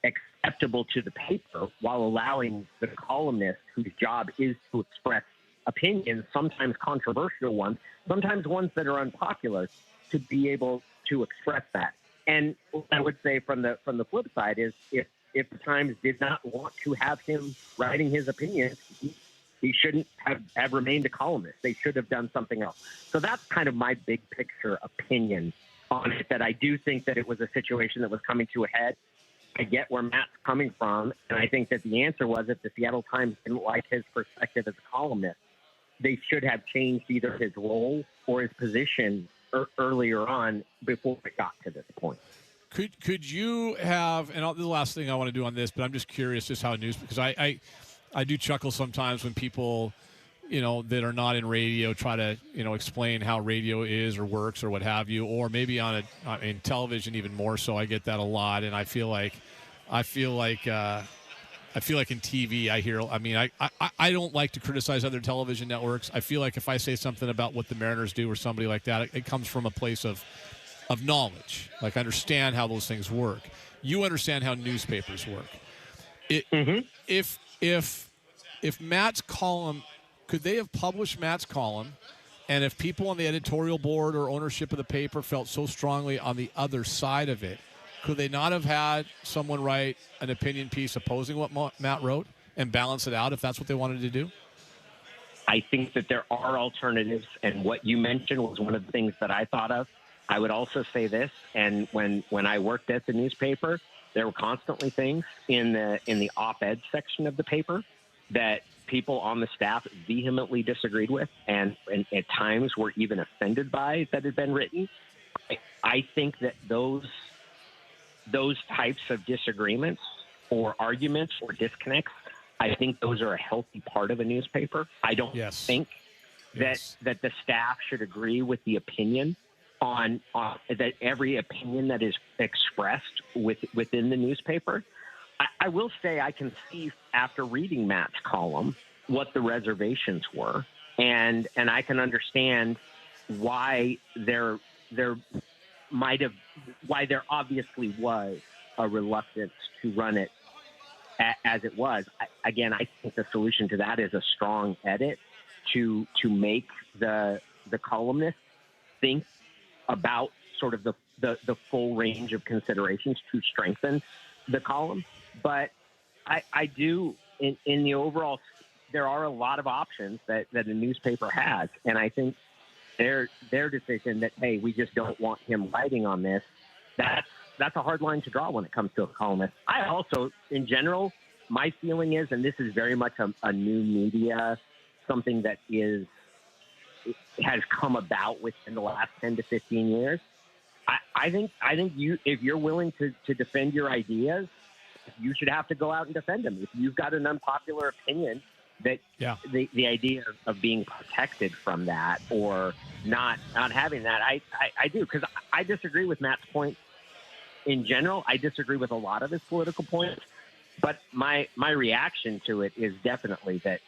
acceptable to the paper, while allowing the columnist, whose job is to express opinions, sometimes controversial ones, sometimes ones that are unpopular, to be able to express that. And I would say from the flip side is, if the Times did not want to have him writing his opinions, he shouldn't have remained a columnist. They should have done something else. So that's kind of my big picture opinion on it, that I do think that it was a situation that was coming to a head. I get where Matt's coming from, and I think that the answer was, if the Seattle Times didn't like his perspective as a columnist, they should have changed either his role or his position earlier on, before it got to this point. Could you have, and the last thing I want to do on this, but I'm just curious just how news, because I do chuckle sometimes when people, that are not in radio try to, explain how radio is or works or what have you, or maybe in television even more so. I get that a lot, and I feel like in TV I hear, I don't like to criticize other television networks. I feel like if I say something about what the Mariners do or somebody like that, it comes from a place of knowledge. Like, I understand how those things work. You understand how newspapers work. If Matt's column, could they have published Matt's column, and if people on the editorial board or ownership of the paper felt so strongly on the other side of it, could they not have had someone write an opinion piece opposing what Matt wrote and balance it out if that's what they wanted to do? I think that there are alternatives, and what you mentioned was one of the things that I thought of. I would also say this, and when I worked at the newspaper, there were constantly things in the op-ed section of the paper that people on the staff vehemently disagreed with, and at times were even offended by, that had been written. I think that those types of disagreements or arguments or disconnects, I think those are a healthy part of a newspaper. I don't think that the staff should agree with the opinion on that every opinion that is expressed within the newspaper. I will say I can see, after reading Matt's column, what the reservations were, and I can understand why there obviously was a reluctance to run it as it was. I think the solution to that is a strong edit to make the columnist think about sort of the full range of considerations to strengthen the column. But I do, in the overall, there are a lot of options that a newspaper has. And I think their decision that, hey, we just don't want him writing on this, that's a hard line to draw when it comes to a columnist. I also, in general, my feeling is, and this is very much a new media, something that has come about within the last 10 to 15 years. I think you, if you're willing to defend your ideas, you should have to go out and defend them. If you've got an unpopular opinion, that the idea of being protected from that or not having that, I do, because I disagree with Matt's point. In general, I disagree with a lot of his political points, but my reaction to it is definitely that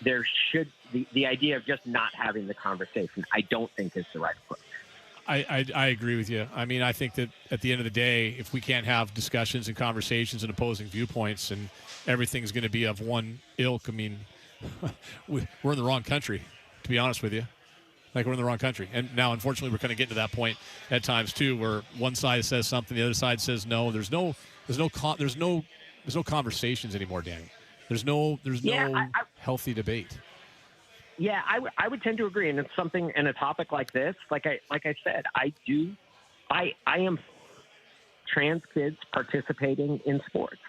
there should the idea of just not having the conversation, I don't think is the right approach. I agree with you. I mean, I think that at the end of the day, if we can't have discussions and conversations and opposing viewpoints and everything's going to be of one ilk, I mean, we're in the wrong country, to be honest with you. Like, we're in the wrong country. And now, unfortunately, we're kind of getting to that point at times, too, where one side says something, the other side says no. There's no conversations anymore, Danny. There's no healthy debate. Yeah, I would tend to agree, and it's something in a topic like this. Like I said, I am trans kids participating in sports.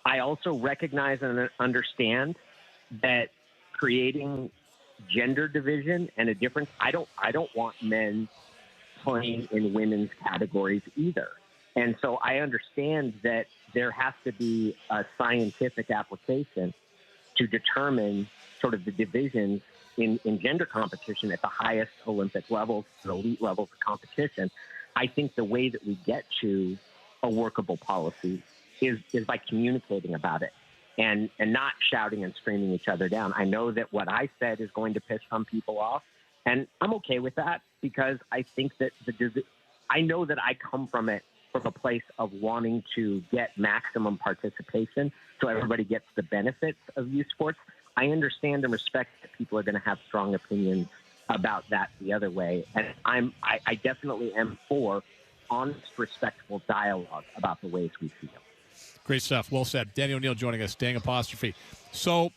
I also recognize and understand that creating gender division and a difference. I don't want men playing in women's categories either, and so I understand that there has to be a scientific application to determine sort of the divisions in gender competition at the highest Olympic levels, the elite levels of competition. I think the way that we get to a workable policy is by communicating about it and not shouting and screaming each other down. I know that what I said is going to piss some people off, and I'm okay with that because I think that I know that I come from a place of wanting to get maximum participation so everybody gets the benefits of youth sports. I understand and respect that people are going to have strong opinions about that the other way. And I definitely am for honest, respectful dialogue about the ways we feel. Great stuff. Well said. Danny O'Neill joining us, Dang Apostrophe. So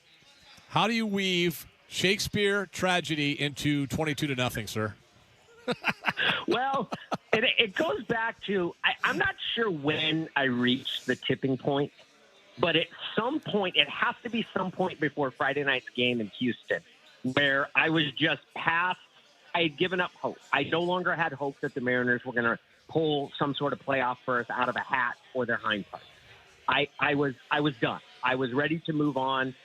how do you weave Shakespeare tragedy into 22-0, sir? Well, it goes back to, I'm not sure when I reached the tipping point, but at some point, it has to be some point before Friday night's game in Houston, where I was just past, I had given up hope. I no longer had hope that the Mariners were going to pull some sort of playoff berth out of a hat or their hind part. I was done. I was ready to move on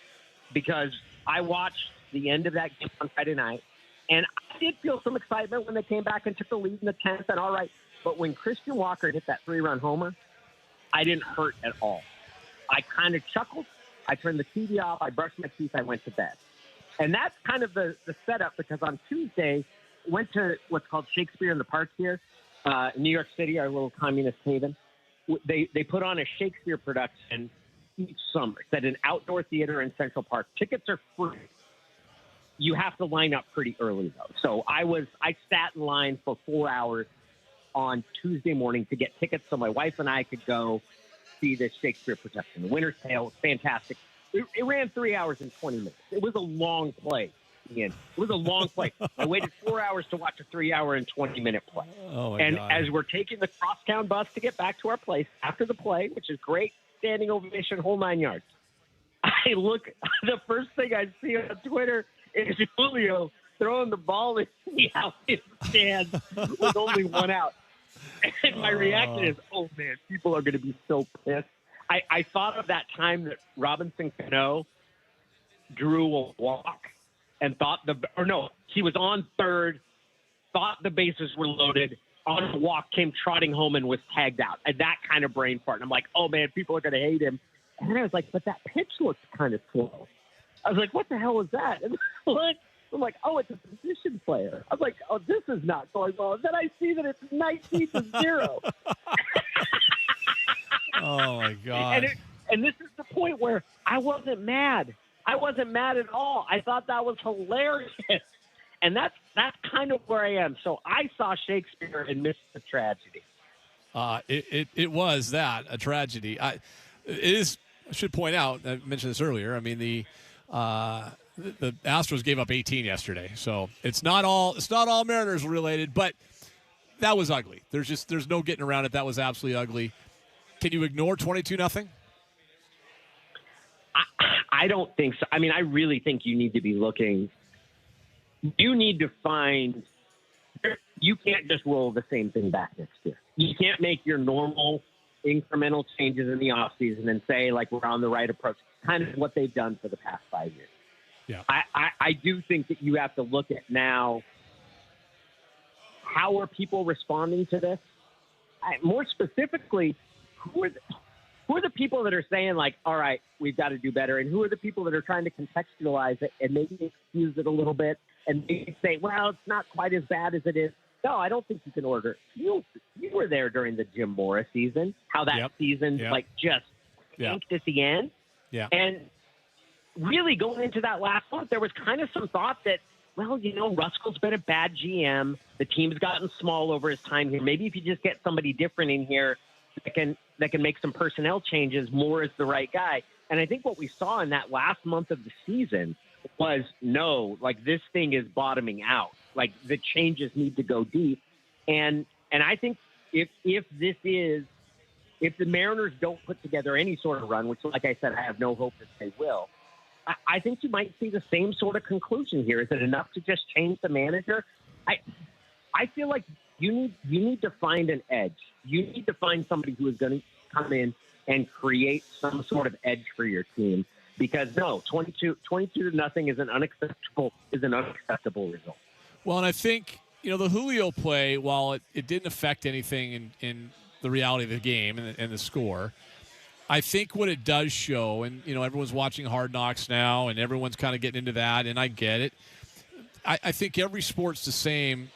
because I watched the end of that game on Friday night, and I did feel some excitement when they came back and took the lead in the 10th, and all right. But when Christian Walker hit that 3-run homer, I didn't hurt at all. I kind of chuckled. I turned the TV off. I brushed my teeth. I went to bed. And that's kind of the setup because on Tuesday, went to what's called Shakespeare in the Park here in New York City, our little communist haven. They put on a Shakespeare production each summer. It's at an outdoor theater in Central Park. Tickets are free. You have to line up pretty early, though. So I sat in line for 4 hours on Tuesday morning to get tickets so my wife and I could go see this Shakespeare production. The Winter's Tale was fantastic. It ran 3 hours and 20 minutes. It was a long play, Ian. It was a long play. I waited 4 hours to watch a 3 hour and 20-minute play. Oh, and as we're taking the crosstown bus to get back to our place after the play, which is great, standing ovation, whole 9 yards, I look, the first thing I see on Twitter is Julio throwing the ball in the outfield stands with only one out. And my reaction is, oh, man, people are going to be so pissed. I thought of that time that Robinson Cano drew a walk and he was on third, thought the bases were loaded, on a walk, came trotting home and was tagged out. And that kind of brain fart. And I'm like, oh, man, people are going to hate him. And then I was like, but that pitch looks kind of slow. I was like, what the hell was that? And I'm like, oh, it's a position player. I was like, oh, this is not going well. And then I see that it's 19-0. Oh, my God. And this is the point where I wasn't mad. I wasn't mad at all. I thought that was hilarious. And that's kind of where I am. So I saw Shakespeare and missed the tragedy. It was that, a tragedy. I should point out, I mentioned this earlier, I mean, the Astros gave up 18 yesterday. So it's not all Mariners related, but that was ugly. There's no getting around it. That was absolutely ugly. Can you ignore 22-0? I don't think so. I mean, I really think you need to be looking. You need to find. You can't just roll the same thing back next year. You can't make your normal incremental changes in the offseason and say, like, we're on the right approach. Kind of what they've done for the past 5 years. Yeah. I do think that you have to look at now, how are people responding to this? More specifically, who are the people that are saying, like, all right, we've got to do better? And who are the people that are trying to contextualize it and maybe excuse it a little bit and maybe say, well, it's not quite as bad as it is? No, I don't think you can order. You were there during the Jim Morris season, how that season, like, just tanked at the end. Yeah. And really going into that last month, there was kind of some thought that, well, you know, Ruskell's been a bad GM. The team's gotten small over his time here. Maybe if you just get somebody different in here that can make some personnel changes, Moore is the right guy. And I think what we saw in that last month of the season was, no, like, this thing is bottoming out. Like, the changes need to go deep. And I think if the Mariners don't put together any sort of run, which, like I said, I have no hope that they will, I think you might see the same sort of conclusion here. Is it enough to just change the manager? I feel like you need to find an edge. You need to find somebody who is going to come in and create some sort of edge for your team. Because no, 22-0 is an unacceptable result. Well, and I think, you know, the Julio play, while it didn't affect anything in the reality of the game and the score, I think what it does show, and, you know, everyone's watching Hard Knocks now, and everyone's kind of getting into that, and I get it. I think every sport's the same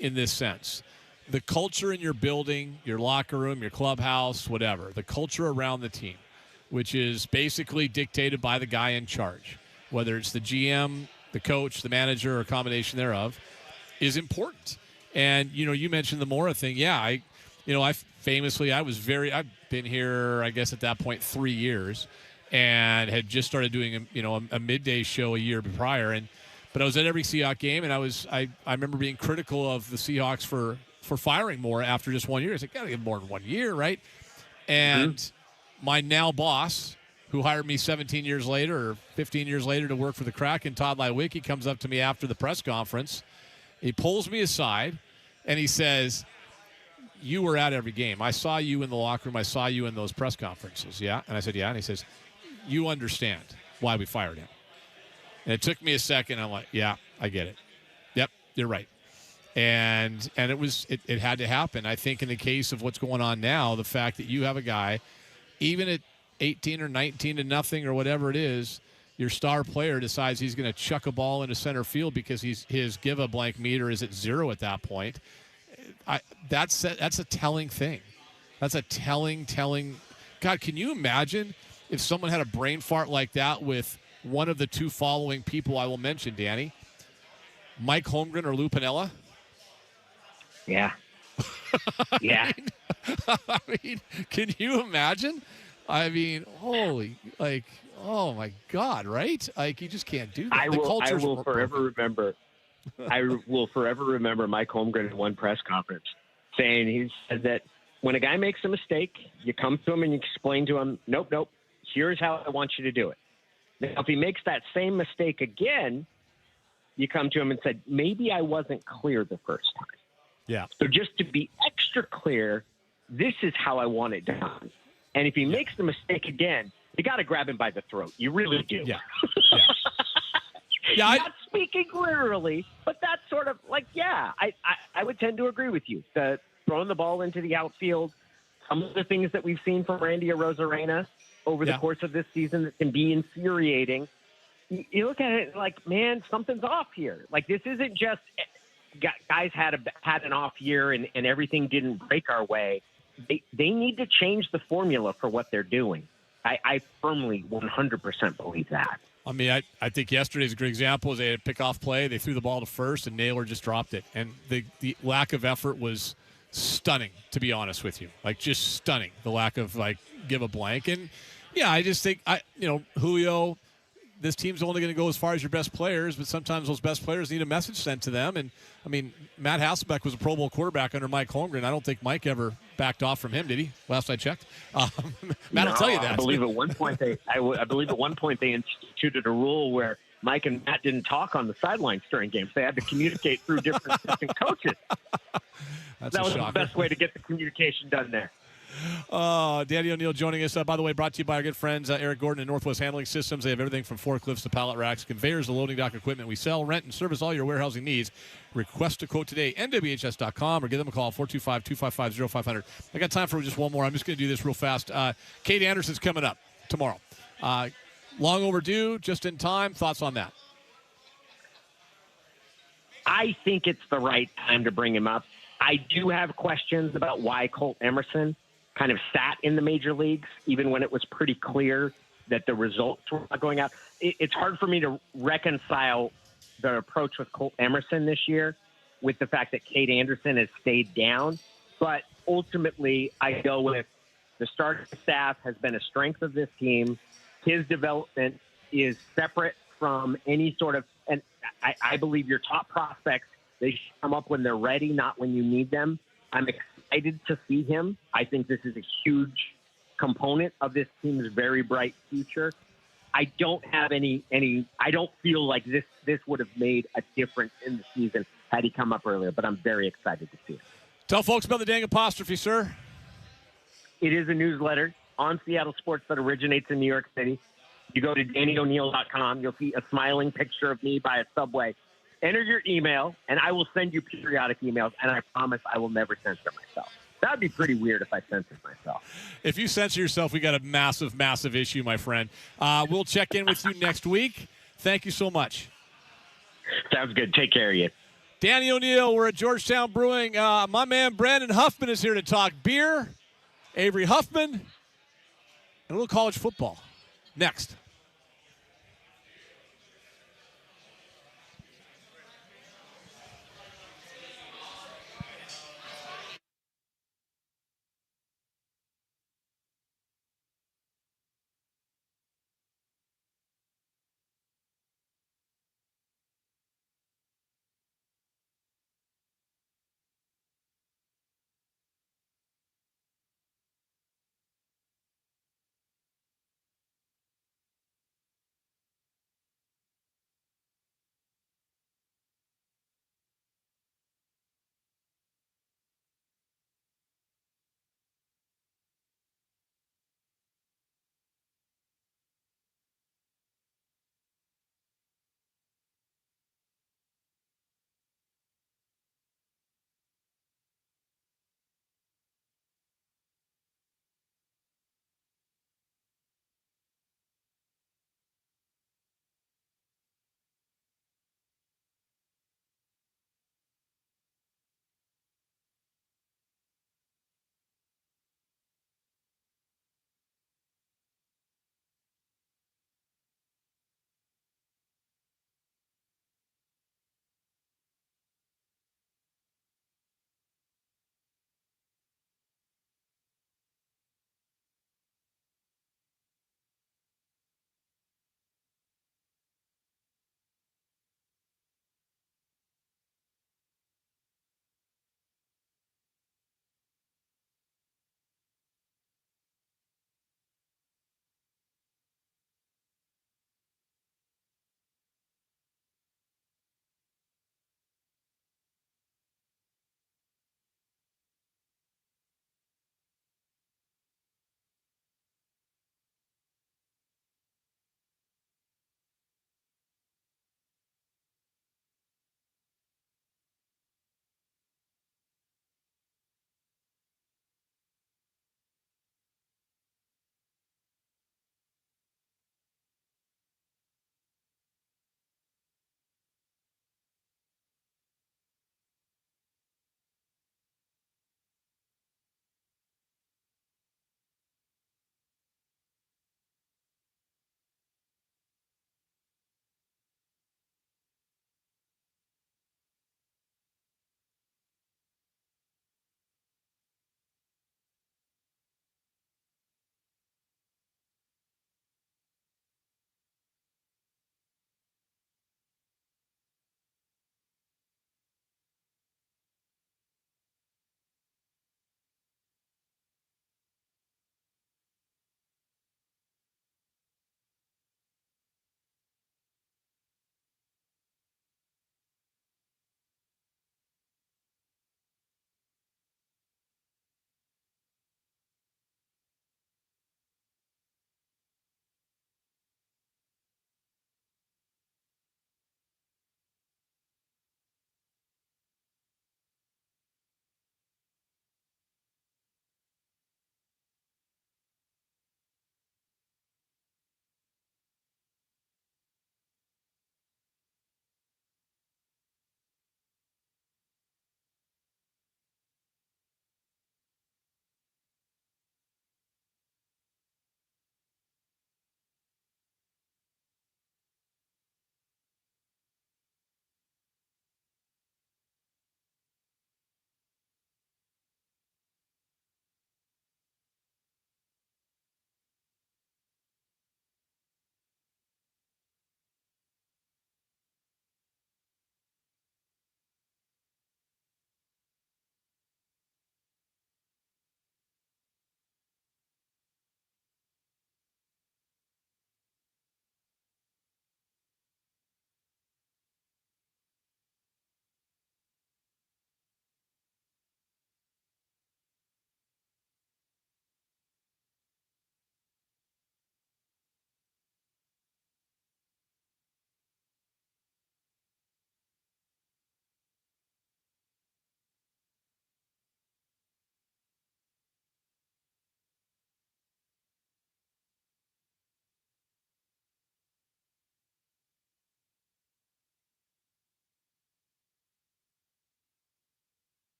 in this sense. The culture in your building, your locker room, your clubhouse, whatever, the culture around the team, which is basically dictated by the guy in charge, whether it's the GM, the coach, the manager, or a combination thereof, is important. And, you know, you mentioned the Mora thing. Yeah, I've been here, I guess at that point, 3 years, and had just started doing a midday show a year prior. But I was at every Seahawks game, and I remember being critical of the Seahawks for firing Mora after just 1 year. I said, got to give more than 1 year, right? And my now boss, who hired me 17 years later or 15 years later to work for the Kraken, Todd Lywicki, comes up to me after the press conference. He pulls me aside, and he says, you were at every game. I saw you in the locker room. I saw you in those press conferences. Yeah? And I said, yeah. And he says, you understand why we fired him. And it took me a second. I'm like, yeah, I get it. Yep, you're right. And it had to happen. I think in the case of what's going on now, the fact that you have a guy, even at 18 or 19-0 or whatever it is, your star player decides he's going to chuck a ball into center field because his give a blank meter is at 0 at that point. That's a telling thing. That's a telling. God, can you imagine if someone had a brain fart like that with one of the two following people I will mention, Danny? Mike Holmgren or Lou Piniella? Yeah. Yeah. I mean, can you imagine? I mean, oh my God, right? Like, you just can't do that. I will forever remember Mike Holmgren in one press conference saying, he said that when a guy makes a mistake, you come to him and you explain to him, nope, here's how I want you to do it. Now, if he makes that same mistake again, you come to him and said, maybe I wasn't clear the first time. Yeah. So just to be extra clear, this is how I want it done. And if he makes the mistake again, you got to grab him by the throat. You really do. Yeah. Not speaking literally, but that's sort of like, yeah, I would tend to agree with you. Throwing the ball into the outfield, some of the things that we've seen from Randy Arozarena over the course of this season that can be infuriating. You look at it like, man, something's off here. Like, this isn't just guys had an off year and everything didn't break our way. They need to change the formula for what they're doing. I firmly 100% believe that. I mean, I think yesterday's a great example. They had a pickoff play. They threw the ball to first, and Naylor just dropped it. And the lack of effort was stunning, to be honest with you. Like, just stunning, the lack of, like, give a blank. And, yeah, I just think, Julio, this team's only going to go as far as your best players, but sometimes those best players need a message sent to them. And, I mean, Matt Hasselbeck was a Pro Bowl quarterback under Mike Holmgren. I don't think Mike ever backed off from him, did he? Last I checked. Matt will tell you that. I believe at one point they instituted a rule where Mike and Matt didn't talk on the sidelines during games. They had to communicate through different assistant coaches. That was the best way to get the communication done there. Danny O'Neill joining us. By the way, brought to you by our good friends Eric Gordon and Northwest Handling Systems. They have everything from forklifts to pallet racks, conveyors to loading dock equipment. We sell, rent, and service all your warehousing needs. Request a quote today, nwhs.com, or give them a call, 425-255-0500. I got time for just one more. I'm just going to do this real fast. Kate Anderson's coming up tomorrow. Long overdue, just in time. Thoughts on that? I think it's the right time to bring him up. I do have questions about why Colt Emerson kind of sat in the major leagues, even when it was pretty clear that the results were not going out. It's hard for me to reconcile the approach with Colt Emerson this year with the fact that Kate Anderson has stayed down. But ultimately, I go with the starting staff has been a strength of this team. His development is separate from any sort of, and I believe your top prospects, they should come up when they're ready, not when you need them. I'm excited to see him. I think this is a huge component of this team's very bright future. I don't have I don't feel like this would have made a difference in the season had he come up earlier, but I'm very excited to see it. Tell folks about the dang apostrophe, sir. It is a newsletter on Seattle sports that originates in New York City. You go to DannyO'Neill.com. You'll see a smiling picture of me by a subway. Enter your email, and I will send you periodic emails, and I promise I will never censor myself. That would be pretty weird if I censored myself. If you censor yourself, we got a massive, massive issue, my friend. We'll check in with you next week. Thank you so much. Sounds good. Take care of you. Danny O'Neill, we're at Georgetown Brewing. My man Brandon Huffman is here to talk beer, Avery Huffman, and a little college football. Next.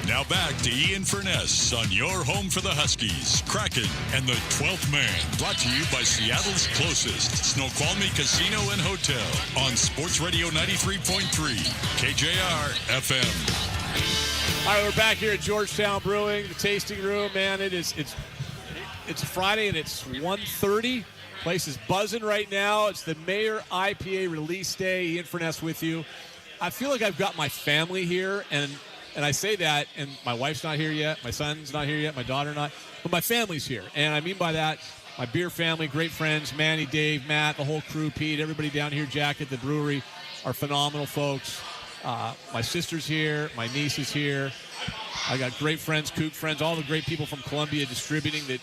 Now back to Ian Furness on your home for the Huskies, Kraken, and the 12th Man. Brought to you by Seattle's closest Snoqualmie Casino and Hotel on Sports Radio 93.3 KJR FM. All right, we're back here at Georgetown Brewing, the tasting room. Man, it's Friday and it's 1:30. Place is buzzing right now. It's the Mayor IPA release day. Ian Furness with you. I feel like I've got my family here, and I say that, and my wife's not here yet, my son's not here yet, my daughter not, but my family's here. And I mean by that, my beer family, great friends, Manny, Dave, Matt, the whole crew, Pete, everybody down here, Jack at the brewery, are phenomenal folks. My sister's here, my niece is here. I got great friends, kook friends, all the great people from Columbia Distributing that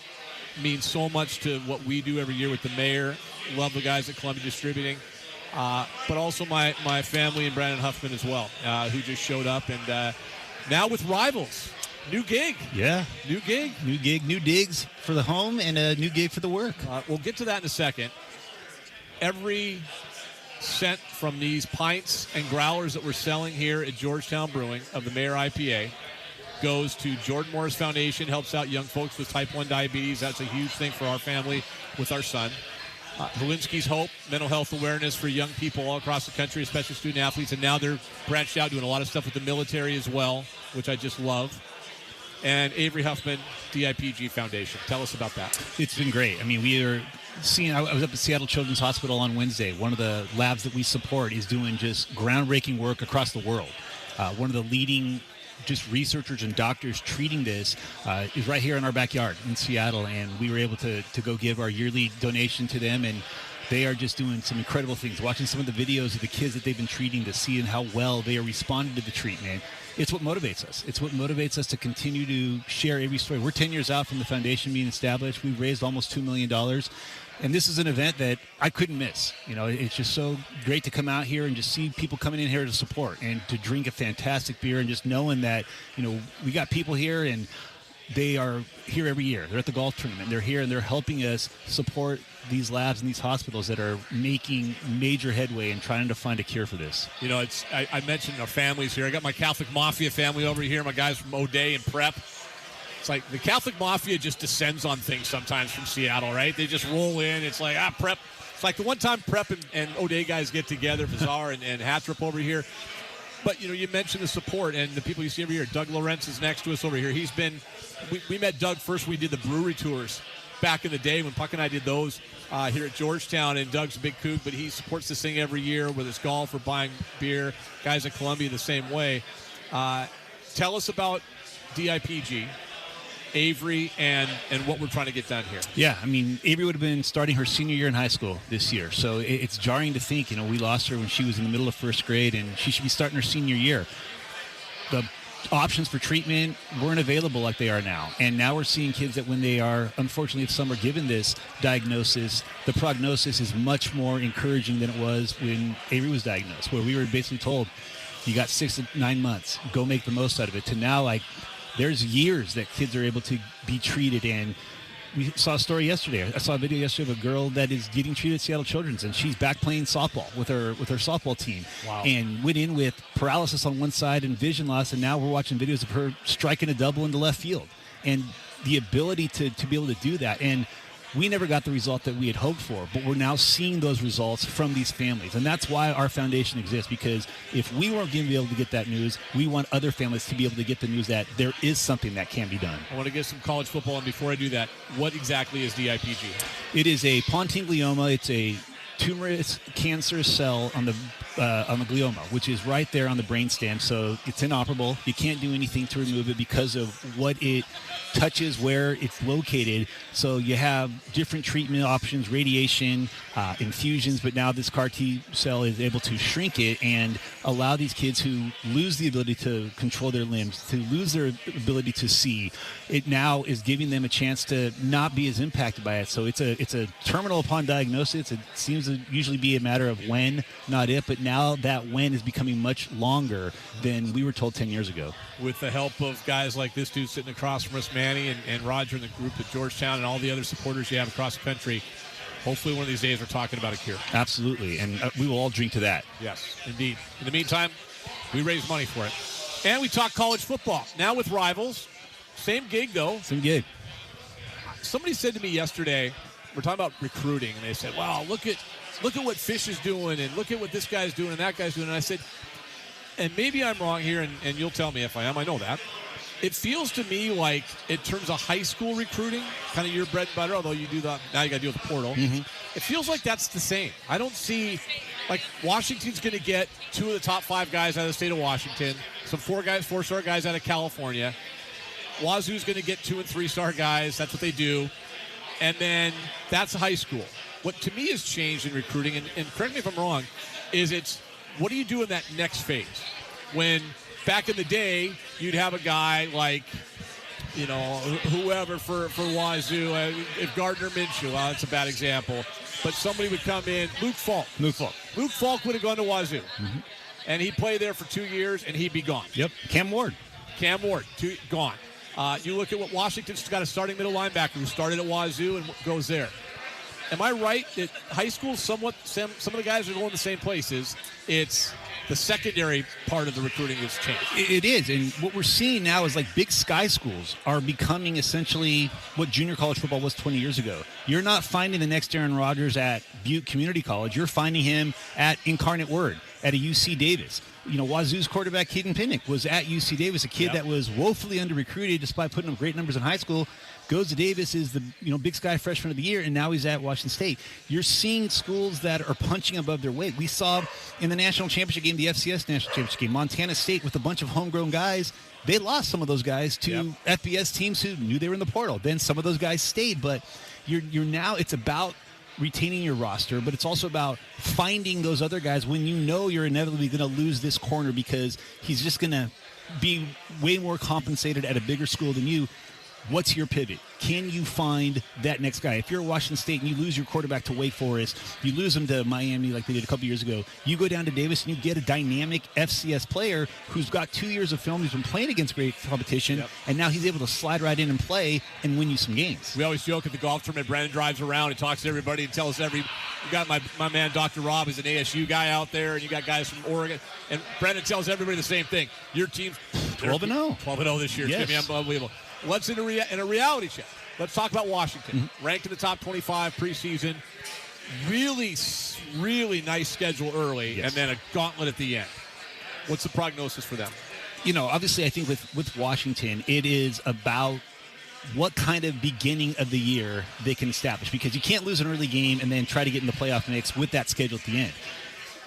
mean so much to what we do every year with the Mayor. Love the guys at Columbia Distributing. But also my family and Brandon Huffman as well, who just showed up. And now with Rivals, new gig. Yeah. New gig. New gig, new digs for the home, and a new gig for the work. We'll get to that in a second. Every cent from these pints and growlers that we're selling here at Georgetown Brewing of the Mayor IPA goes to Jordan Morris Foundation, helps out young folks with type 1 diabetes. That's a huge thing for our family with our son. Helinski's Hope, mental health awareness for young people all across the country, especially student athletes. And now they're branched out, doing a lot of stuff with the military as well, which I just love. And Avery Huffman, DIPG Foundation. Tell us about that. It's been great. I mean, I was up at Seattle Children's Hospital on Wednesday. One of the labs that we support is doing just groundbreaking work across the world. One of the leading just researchers and doctors treating this is right here in our backyard in Seattle, and we were able to go give our yearly donation to them, and they are just doing some incredible things. Watching some of the videos of the kids that they've been treating, to seeing how well they are responding to the treatment, it's what motivates us. It's what motivates us to continue to share every story. We're 10 years out from the foundation being established. We've raised almost $2 million. And this is an event that I couldn't miss. You know, it's just so great to come out here and just see people coming in here to support and to drink a fantastic beer, and just knowing that, you know, we got people here and they are here every year. They're at the golf tournament. They're here and they're helping us support these labs and these hospitals that are making major headway and trying to find a cure for this. You know, I mentioned our families here. I got my Catholic Mafia family over here, my guys from O'Day and Prep. It's like the Catholic Mafia just descends on things sometimes from Seattle, right? They just roll in. It's like, Prep. It's like the one time Prep and O'Day guys get together, Bizarre and Hattrop over here. But, you know, you mentioned the support and the people you see over here. Doug Lorenz is next to us over here. He's been – we met Doug first. We did the brewery tours back in the day when Puck and I did those here at Georgetown. And Doug's a big kook, but he supports this thing every year, whether it's golf or buying beer. Guys at Columbia the same way. Tell us about DIPG, Avery, and what we're trying to get done here. Yeah, I mean, Avery would have been starting her senior year in high school this year. So it's jarring to think, you know, we lost her when she was in the middle of first grade, and she should be starting her senior year. The options for treatment weren't available like they are now. And now we're seeing kids that when they are, unfortunately, if some are given this diagnosis, the prognosis is much more encouraging than it was when Avery was diagnosed, where we were basically told, you got 6 to 9 months, go make the most out of it, to now, like, there's years that kids are able to be treated. And we saw a story yesterday. I saw a video yesterday of a girl that is getting treated at Seattle Children's, and she's back playing softball with her softball team. Wow. And went in with paralysis on one side and vision loss, and now we're watching videos of her striking a double into left field. And the ability to be able to do that. And we never got the result that we had hoped for, but we're now seeing those results from these families. And that's why our foundation exists, because if we weren't going to be able to get that news, we want other families to be able to get the news that there is something that can be done. I want to get some college football, and before I do that, what exactly is DIPG? It is a pontine glioma. It's a tumorous cancerous cell on the glioma, which is right there on the brainstem. So it's inoperable. You can't do anything to remove it because of what it touches, where it's located. So you have different treatment options, radiation, infusions, but now this CAR T cell is able to shrink it and allow these kids who lose the ability to control their limbs, to lose their ability to see. It now is giving them a chance to not be as impacted by it. So it's a terminal upon diagnosis. It seems to usually be a matter of when, not if, but now that when is becoming much longer than we were told 10 years ago. With the help of guys like this dude sitting across from us, Manny, and Roger and the group at Georgetown and all the other supporters you have across the country, hopefully one of these days we're talking about a cure. Absolutely, and we will all drink to that. Yes, indeed. In the meantime, we raise money for it. And we talk college football. Now with Rivals. Same gig, though. Same gig. Somebody said to me yesterday, we're talking about recruiting, and they said, wow, look at what Fish is doing, and look at what this guy's doing and that guy's doing. And I said, and maybe I'm wrong here, and you'll tell me if I am. I know that. It feels to me like, in terms of high school recruiting, kind of your bread and butter, although you do that, now you got to deal with the portal. Mm-hmm. It feels like that's the same. I don't see, like, Washington's going to get 2 of the top 5 guys out of the state of Washington, some 4-star guys out of California. Wazoo's going to get 2 and 3-star guys. That's what they do. And then that's high school. What to me has changed in recruiting, and correct me if I'm wrong, is it's what do you do in that next phase? When back in the day, you'd have a guy like, whoever for Wazoo, if Gardner Minshew, well, that's a bad example, but somebody would come in, Luke Falk would have gone to Wazoo. Mm-hmm. And he'd play there for 2 years, and he'd be gone. Yep. Cam Ward, gone. You look at what Washington's got a starting middle linebacker who started at Wazoo and goes there. Am I right that high school some of the guys are going the same places? It's the secondary part of the recruiting has changed. It is, and what we're seeing now is like Big Sky schools are becoming essentially what junior college football was 20 years ago. You're not finding the next Aaron Rodgers at Butte Community College. You're finding him at Incarnate Word, at a UC Davis. Wazoo's quarterback, Caden Pinnick, was at UC Davis, a kid that was woefully under-recruited despite putting up great numbers in high school, goes to Davis, is the Big Sky Freshman of the Year, and now he's at Washington State. You're seeing schools that are punching above their weight. We saw in the national championship game, the FCS national championship game, Montana State with a bunch of homegrown guys. They lost some of those guys to FBS teams who knew they were in the portal. Then some of those guys stayed, but you're now, it's about retaining your roster, but it's also about finding those other guys when you know you're inevitably going to lose this corner because he's just going to be way more compensated at a bigger school than you. What's your pivot? Can you find that next guy? If you're at Washington State and you lose your quarterback to Wake Forest, you lose him to Miami like they did a couple years ago, you go down to Davis and you get a dynamic FCS player who's got 2 years of film, who's been playing against great competition, and now he's able to slide right in and play and win you some games. We always joke at the golf tournament, Brandon drives around and talks to everybody and tells you got my man Dr. Rob, who's an ASU guy out there, and you got guys from Oregon, and Brandon tells everybody the same thing. Your team's 12-0. 12-0 this year. Yes. It's going to be unbelievable. Let's in a reality check. Let's talk about Washington. Ranked in the top 25 preseason. Really, really nice schedule early, and then a gauntlet at the end. What's the prognosis for them? Obviously, I think with Washington, it is about what kind of beginning of the year they can establish, because you can't lose an early game and then try to get in the playoff mix with that schedule at the end.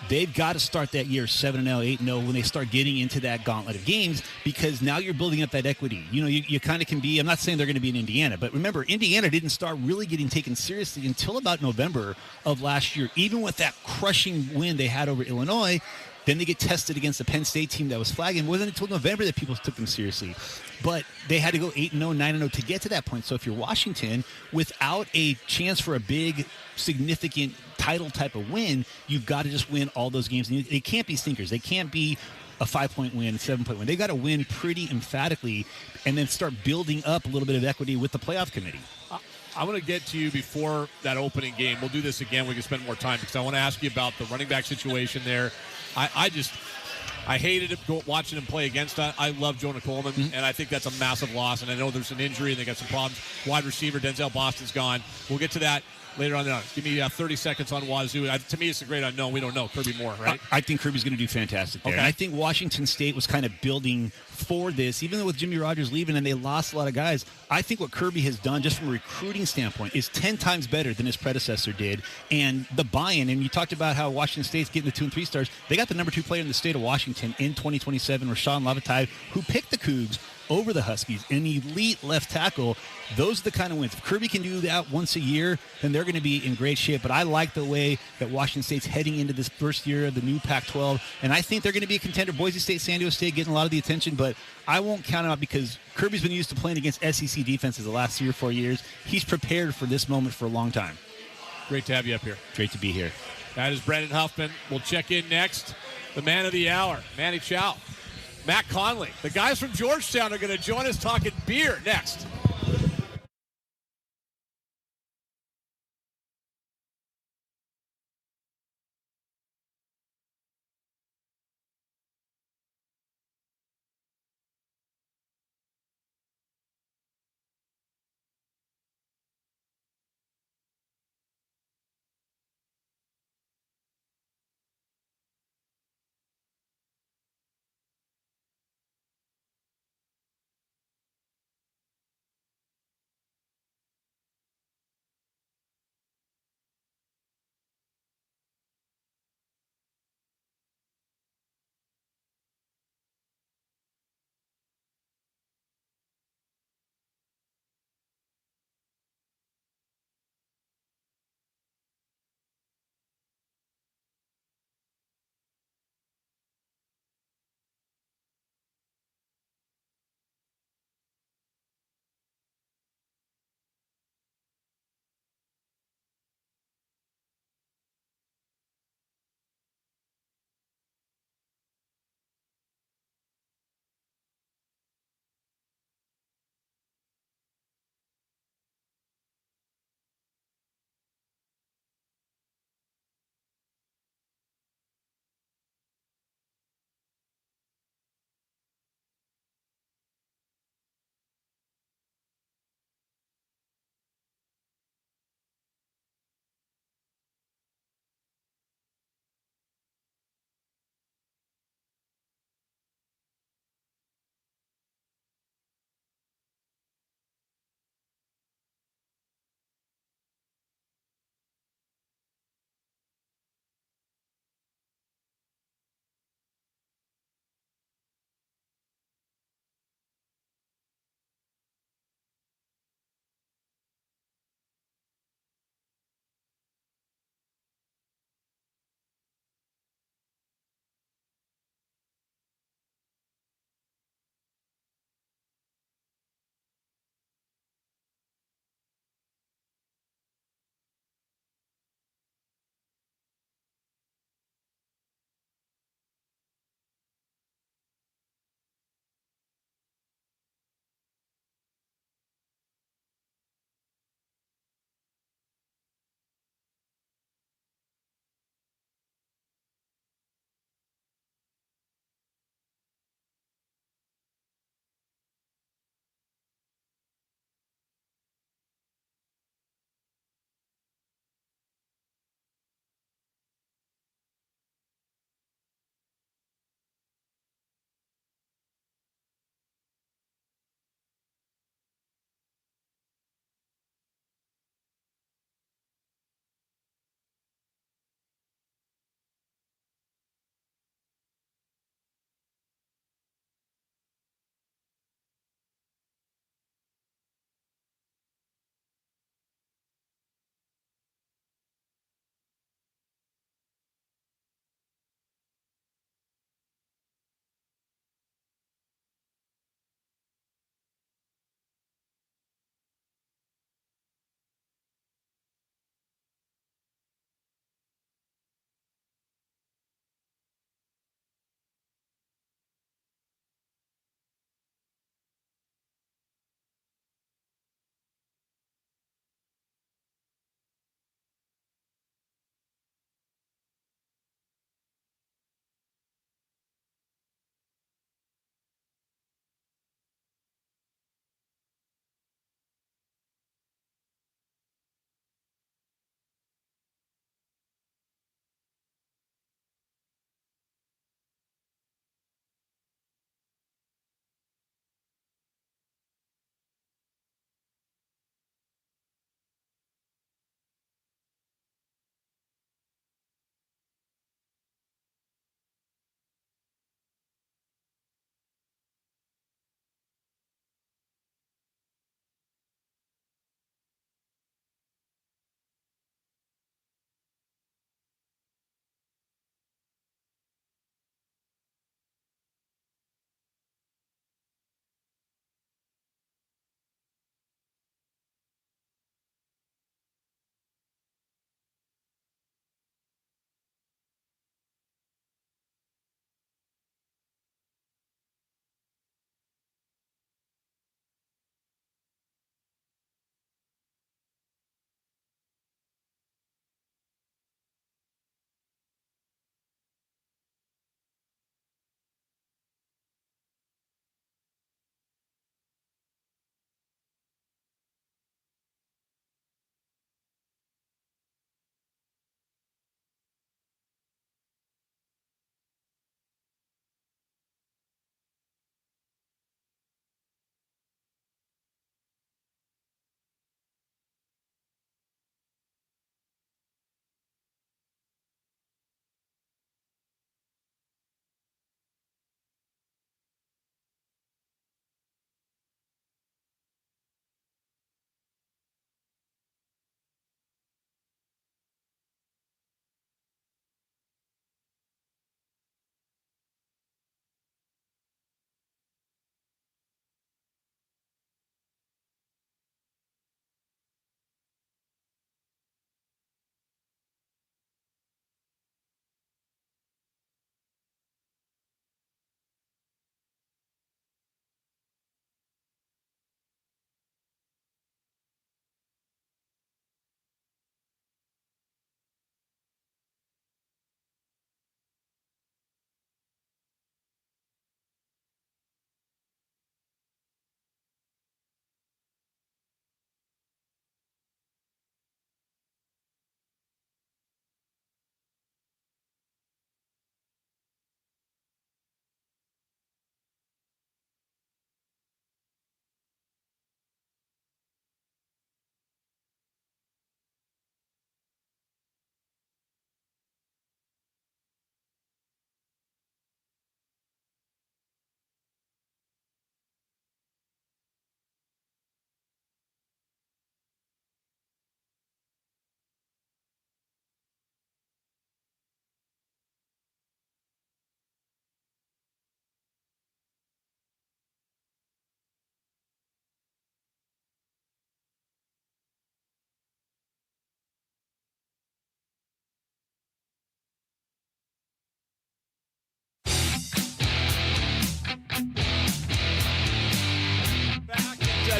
They've got to start that year 7-0, 8-0 when they start getting into that gauntlet of games, because now you're building up that equity. You kind of can be, I'm not saying they're going to be in Indiana, but remember, Indiana didn't start really getting taken seriously until about November of last year. Even with that crushing win they had over Illinois, then they get tested against the Penn State team that was flagging. It wasn't until November that people took them seriously. But they had to go 8-0, 9-0 to get to that point. So if you're Washington, without a chance for a big, significant title type of win, you've got to just win all those games. And they can't be stinkers. They can't be a 5-point win, a 7-point win. They got to win pretty emphatically and then start building up a little bit of equity with the playoff committee. I want to get to you before that opening game. We'll do this again. We can spend more time because I want to ask you about the running back situation there. I hated it watching him play against. I love Jonah Coleman, and I think that's a massive loss. And I know there's an injury, and they got some problems. Wide receiver Denzel Boston's gone. We'll get to that later on. Give me 30 seconds on Wazoo. To me, it's a great unknown. We don't know. Kirby Moore, right? I think Kirby's going to do fantastic there. Okay. And I think Washington State was kind of building for this, even though with Jimmy Rogers leaving and they lost a lot of guys. I think what Kirby has done, just from a recruiting standpoint, is 10 times better than his predecessor did. And the buy-in, and you talked about how Washington State's getting the 2 and 3 stars. They got the number 2 player in the state of Washington in 2027, Rashawn Lavatai, who picked the Cougs over the Huskies, an elite left tackle. Those are the kind of wins. If Kirby can do that once a year, then they're going to be in great shape. But I like the way that Washington State's heading into this first year of the new Pac-12, and I think they're going to be a contender. Boise State, San Diego State getting a lot of the attention, but I won't count them out because Kirby's been used to playing against SEC defenses the last 3 or 4 years. He's prepared for this moment for a long time. Great to have you up here. Great to be here. That is Brandon Huffman. We'll check in next. The man of the hour, Manny Chow. Matt Conley. The guys from Georgetown are going to join us talking beer next.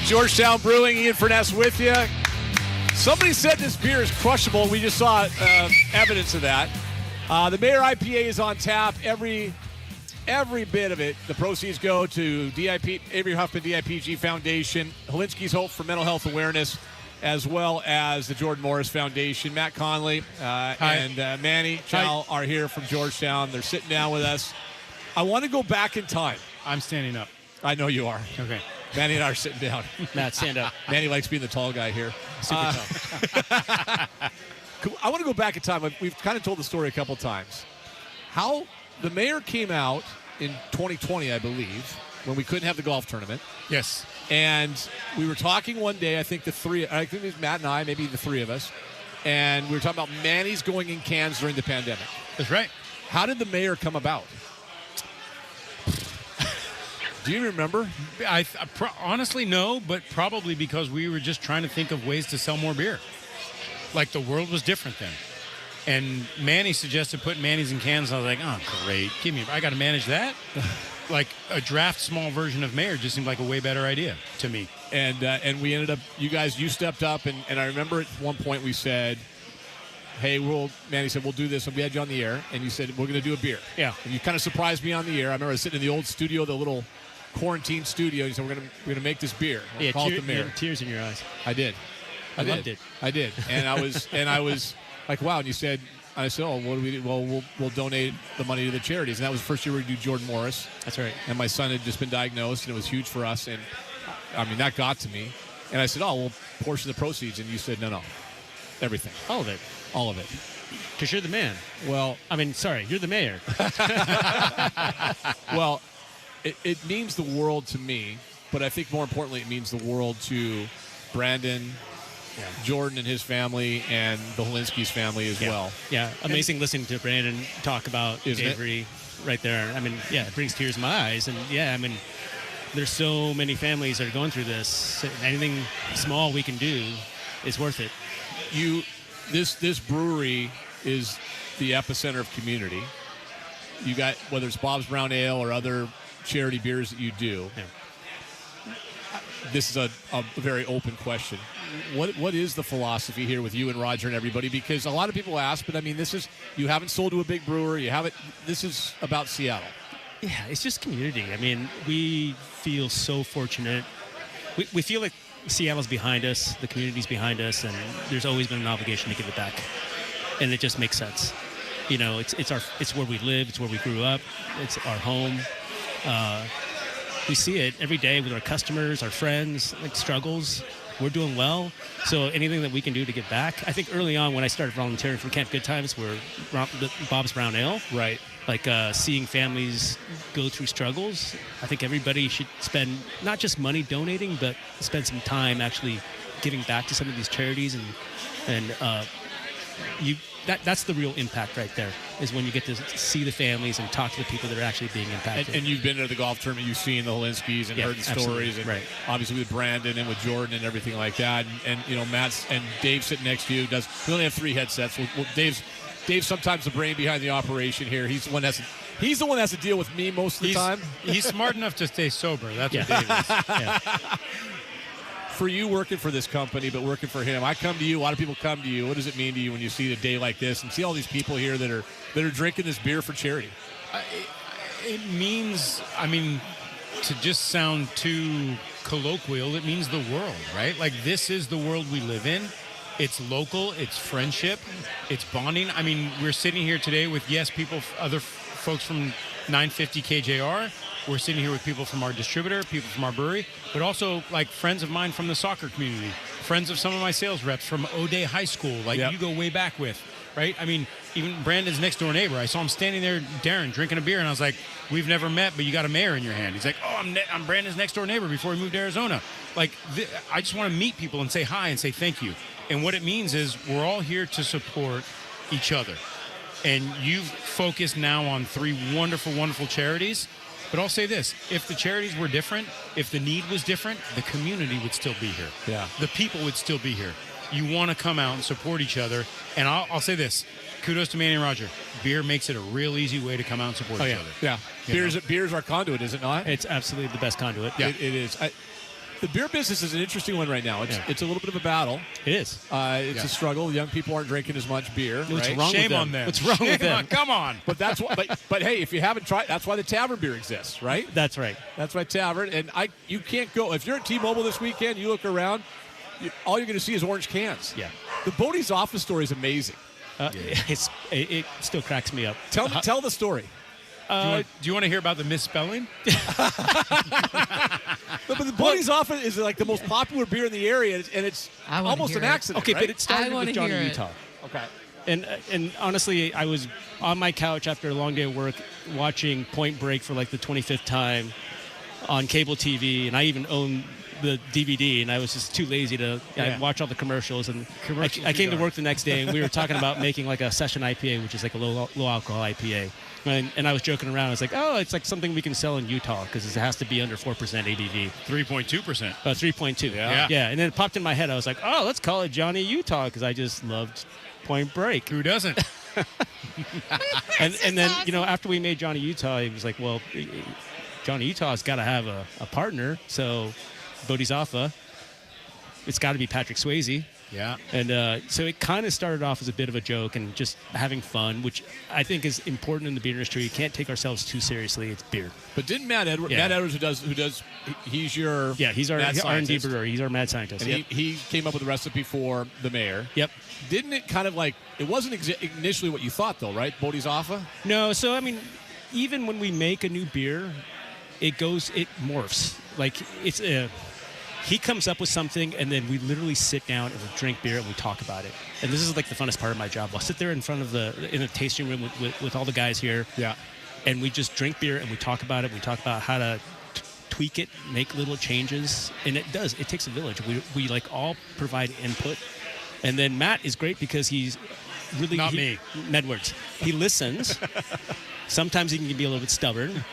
Georgetown Brewing, Ian Furness with you. Somebody said this beer is crushable. We just saw evidence of that. The Mayor IPA is on tap. Every bit of it. The proceeds go to DIP, Avery Huffman DIPG Foundation, Holinsky's Hope for Mental Health Awareness, as well as the Jordan Morris Foundation. Matt Conley and Manny Chow are here from Georgetown. They're sitting down with us. I want to go back in time. I'm standing up. I know you are. Okay. Manny and I are sitting down. Matt, stand up. Manny likes being the tall guy here. Super tall. I want to go back in time. We've kind of told the story a couple times. How the mayor came out in 2020, I believe, when we couldn't have the golf tournament. Yes. And we were talking one day, I think it was Matt and I, maybe the three of us, and we were talking about Manny's going in cans during the pandemic. That's right. How did the mayor come about? Do you remember? Honestly, no, but probably because we were just trying to think of ways to sell more beer. Like, the world was different then. And Manny suggested putting Manny's in cans. And I was like, oh, great. I got to manage that? Like, a draft small version of Mayor just seemed like a way better idea to me. And we ended up, you stepped up, and I remember at one point we said, hey, Manny said, we'll do this. And we had you on the air, and you said, we're going to do a beer. Yeah. And you kind of surprised me on the air. I remember I was sitting in the old studio, the little quarantine studio. You said, we're gonna make this beer. Yeah, call it the Mayor. Tears in your eyes. I did. I loved it. I did. And I was like, wow. And you said, I said, oh, what do we do? Well, we'll donate the money to the charities. And that was the first year we do Jordan Morris. That's right. And my son had just been diagnosed, and it was huge for us. And I mean, that got to me. And I said, oh, well, portion of the proceeds. And you said, no, everything. All of it. All of it. Because you're the man. Well, I mean, sorry, you're the mayor. Well, it means the world to me, but I think more importantly, it means the world to Brandon, Jordan and his family, and the Holinsky's family as well. Yeah, amazing listening to Brandon talk about Avery right there. I mean, yeah, it brings tears in my eyes. And, yeah, I mean, there's so many families that are going through this. Anything small we can do is worth it. This brewery is the epicenter of community. You got, whether it's Bob's Brown Ale or other charity beers that you do. Yeah. This is a very open question. What is the philosophy here with you and Roger and everybody? Because a lot of people ask, but I mean, you haven't sold to a big brewer. This is about Seattle. Yeah, it's just community. I mean, we feel so fortunate. We feel like Seattle's behind us, the community's behind us, and there's always been an obligation to give it back. And it just makes sense. You know, it's where we live, it's where we grew up, it's our home. We see it every day with our customers, our friends, like struggles. We're doing well. So anything that we can do to give back. I think early on when I started volunteering for Camp Good Times, were Bob's Brown Ale. Right. Like seeing families go through struggles. I think everybody should spend not just money donating, but spend some time actually giving back to some of these charities. That's the real impact right there, is when you get to see the families and talk to the people that are actually being impacted. And you've been to the golf tournament, you've seen the Holinskys and heard the stories, and obviously with Brandon and with Jordan and everything like that. And you know, Matt's and Dave sitting next to you we only have 3 headsets. Dave's sometimes the brain behind the operation here. He's the one that has to deal with me most of the time. He's smart enough to stay sober. That's what Dave is. Yeah. For you working for this company, but working for him, I come to you. A lot of people come to you. What does it mean to you when you see a day like this and see all these people here that are drinking this beer for charity? It means, I mean, to just sound too colloquial, it means the world, right? Like, this is the world we live in. It's local. It's friendship. It's bonding. I mean, we're sitting here today with, other folks from 93.3 KJR. We're sitting here with people from our distributor, people from our brewery, but also like friends of mine from the soccer community, friends of some of my sales reps from O'Day High School, you go way back with, right? I mean, even Brandon's next door neighbor. I saw him standing there, Darren, drinking a beer, and I was like, we've never met, but you got a mayor in your hand. He's like, oh, I'm Brandon's next door neighbor before he moved to Arizona. Like, I just want to meet people and say hi and say thank you. And what it means is we're all here to support each other. And you've focused now on 3 wonderful, wonderful charities. But I'll say this, if the charities were different, if the need was different, the community would still be here. Yeah. The people would still be here. You want to come out and support each other. And I'll say this, kudos to Manny and Roger. Beer makes it a real easy way to come out and support each other. Yeah. Beer's our conduit, is it not? It's absolutely the best conduit. Yeah. It is. The beer business is an interesting one right now. It's a little bit of a battle. It is. It's a struggle. Young people aren't drinking as much beer. What's right? wrong Shame with them? on them. What's wrong with them? Come on. But that's what. But hey, if you haven't tried, that's why the tavern beer exists, right? That's right. That's why tavern. And you can't go if you're at T-Mobile this weekend. You look around, all you're going to see is orange cans. Yeah. The Bodie's office story is amazing. It still cracks me up. Tell the story. Do you want to hear about the misspelling? But the Bodie's office is like the most popular beer in the area, and it's almost an accident. Okay, right? but it started with Johnny Utah. Okay. And honestly, I was on my couch after a long day of work watching Point Break for like the 25th time on cable TV, and I even own the DVD, and I was just too lazy to watch all the commercials. And I came to work the next day, and we were talking about making like a session IPA, which is like a low alcohol IPA. And I was joking around. I was like, oh, it's like something we can sell in Utah because it has to be under 4% ABV. 3.2%. 3.2. Yeah. Yeah. And then it popped in my head. I was like, oh, let's call it Johnny Utah because I just loved Point Break. Who doesn't? and then, after we made Johnny Utah, he was like, well, Johnny Utah's got to have a partner. So Bodhisattva, it's got to be Patrick Swayze. Yeah. And so it kind of started off as a bit of a joke and just having fun, which I think is important in the beer industry. You can't take ourselves too seriously. It's beer. But didn't Matt Edwards? Yeah. Matt Edwards, he's your he's our R&D brewer. He's our mad scientist. And he came up with a recipe for the mayor. Yep. Didn't it kind of like it wasn't initially what you thought though, right? Bodhisattva. No. So I mean, even when we make a new beer, it morphs. Like it's a. He comes up with something, and then we literally sit down and we drink beer and we talk about it. And this is like the funnest part of my job. I'll sit there in a tasting room with all the guys here. Yeah. And we just drink beer and we talk about it. We talk about how to tweak it, make little changes. And it takes a village. We like all provide input. And then Matt is great because he's really me. Medwards. He listens. Sometimes he can be a little bit stubborn,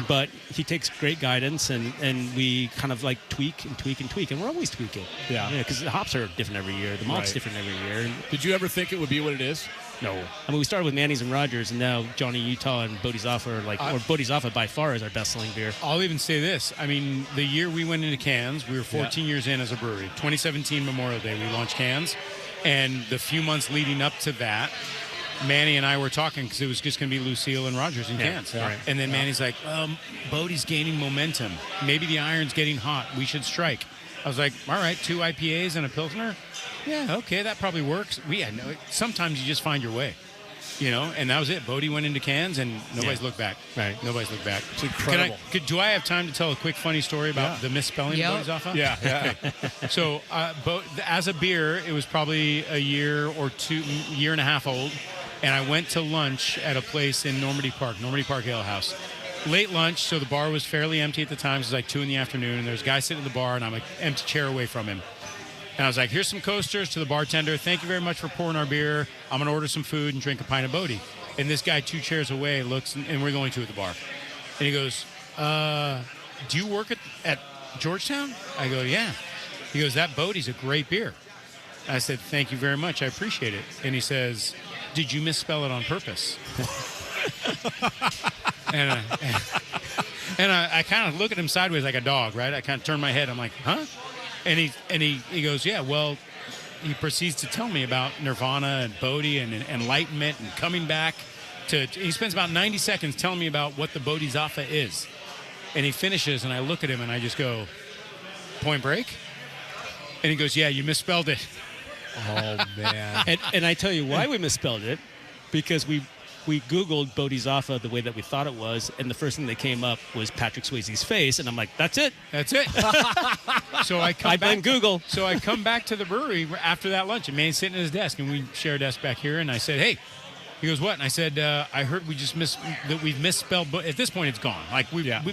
but he takes great guidance, and we kind of like tweak, and we're always tweaking. Yeah. Because the hops are different every year. The malt's different every year. Did you ever think it would be what it is? No. I mean, we started with Manny's and Rogers, and now Johnny Utah and Bodhisattva or Bodhisattva by far is our best-selling beer. I'll even say this. I mean, the year we went into cans, we were 14 years in as a brewery. 2017 Memorial Day, we launched cans, and the few months leading up to that, Manny and I were talking because it was just going to be Lucille and Rogers in cans. Yeah. And then Manny's like, Bodie's gaining momentum. Maybe the iron's getting hot. We should strike. I was like, all right, 2 IPAs and a Pilsner? Yeah, okay, that probably works. Sometimes you just find your way, and that was it. Bodie went into cans, and nobody's looked back. Right. Nobody's looked back. It's incredible. Do I have time to tell a quick funny story about the misspelling of Bodhisattva? Yeah. So, as a beer, it was probably a year and a half old. And I went to lunch at a place in Normandy Park Ale House. Late lunch, so the bar was fairly empty at the time. It was like 2 in the afternoon, and there's a guy sitting at the bar, and I'm an empty chair away from him. And I was like, here's some coasters to the bartender. Thank you very much for pouring our beer. I'm going to order some food and drink a pint of Bodhi. And this guy 2 chairs away looks, and we're going to at the bar. And he goes, do you work at Georgetown? I go, yeah. He goes, that Bodhi's a great beer. I said, thank you very much. I appreciate it. And he says, did you misspell it on purpose? and I kind of look at him sideways like a dog, right? I kind of turn my head. I'm like, huh? And he goes, yeah, well, he proceeds to tell me about Nirvana and Bodhi and enlightenment and coming back. He spends about 90 seconds telling me about what the Bodhisattva is. And he finishes, and I look at him, and I just go, Point Break? And he goes, yeah, you misspelled it. Oh, man. And I tell you why we misspelled it, because we Googled Bodhisattva the way that we thought it was, and the first thing that came up was Patrick Swayze's face, and I'm like, that's it. That's it. So I blame Google. So I come back to the brewery after that lunch, and Manny's sitting at his desk, and we share a desk back here, and I said, hey. He goes, what? And I said, I heard that we've misspelled. At this point, it's gone. Like,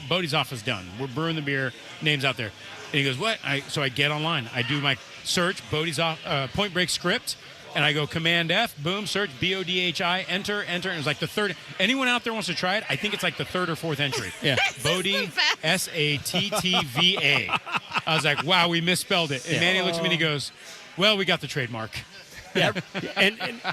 Bodhisattva's done. We're brewing the beer. Name's out there. And he goes, what? So I get online. I do my search, Point Break script, and I go Command F, boom, search, BODHI, enter. And it's like the third. Anyone out there wants to try it? I think it's like the third or fourth entry. Yeah. Bodhi, SATTVA. I was like, wow, we misspelled it. And Manny looks at me and he goes, well, we got the trademark. Yeah.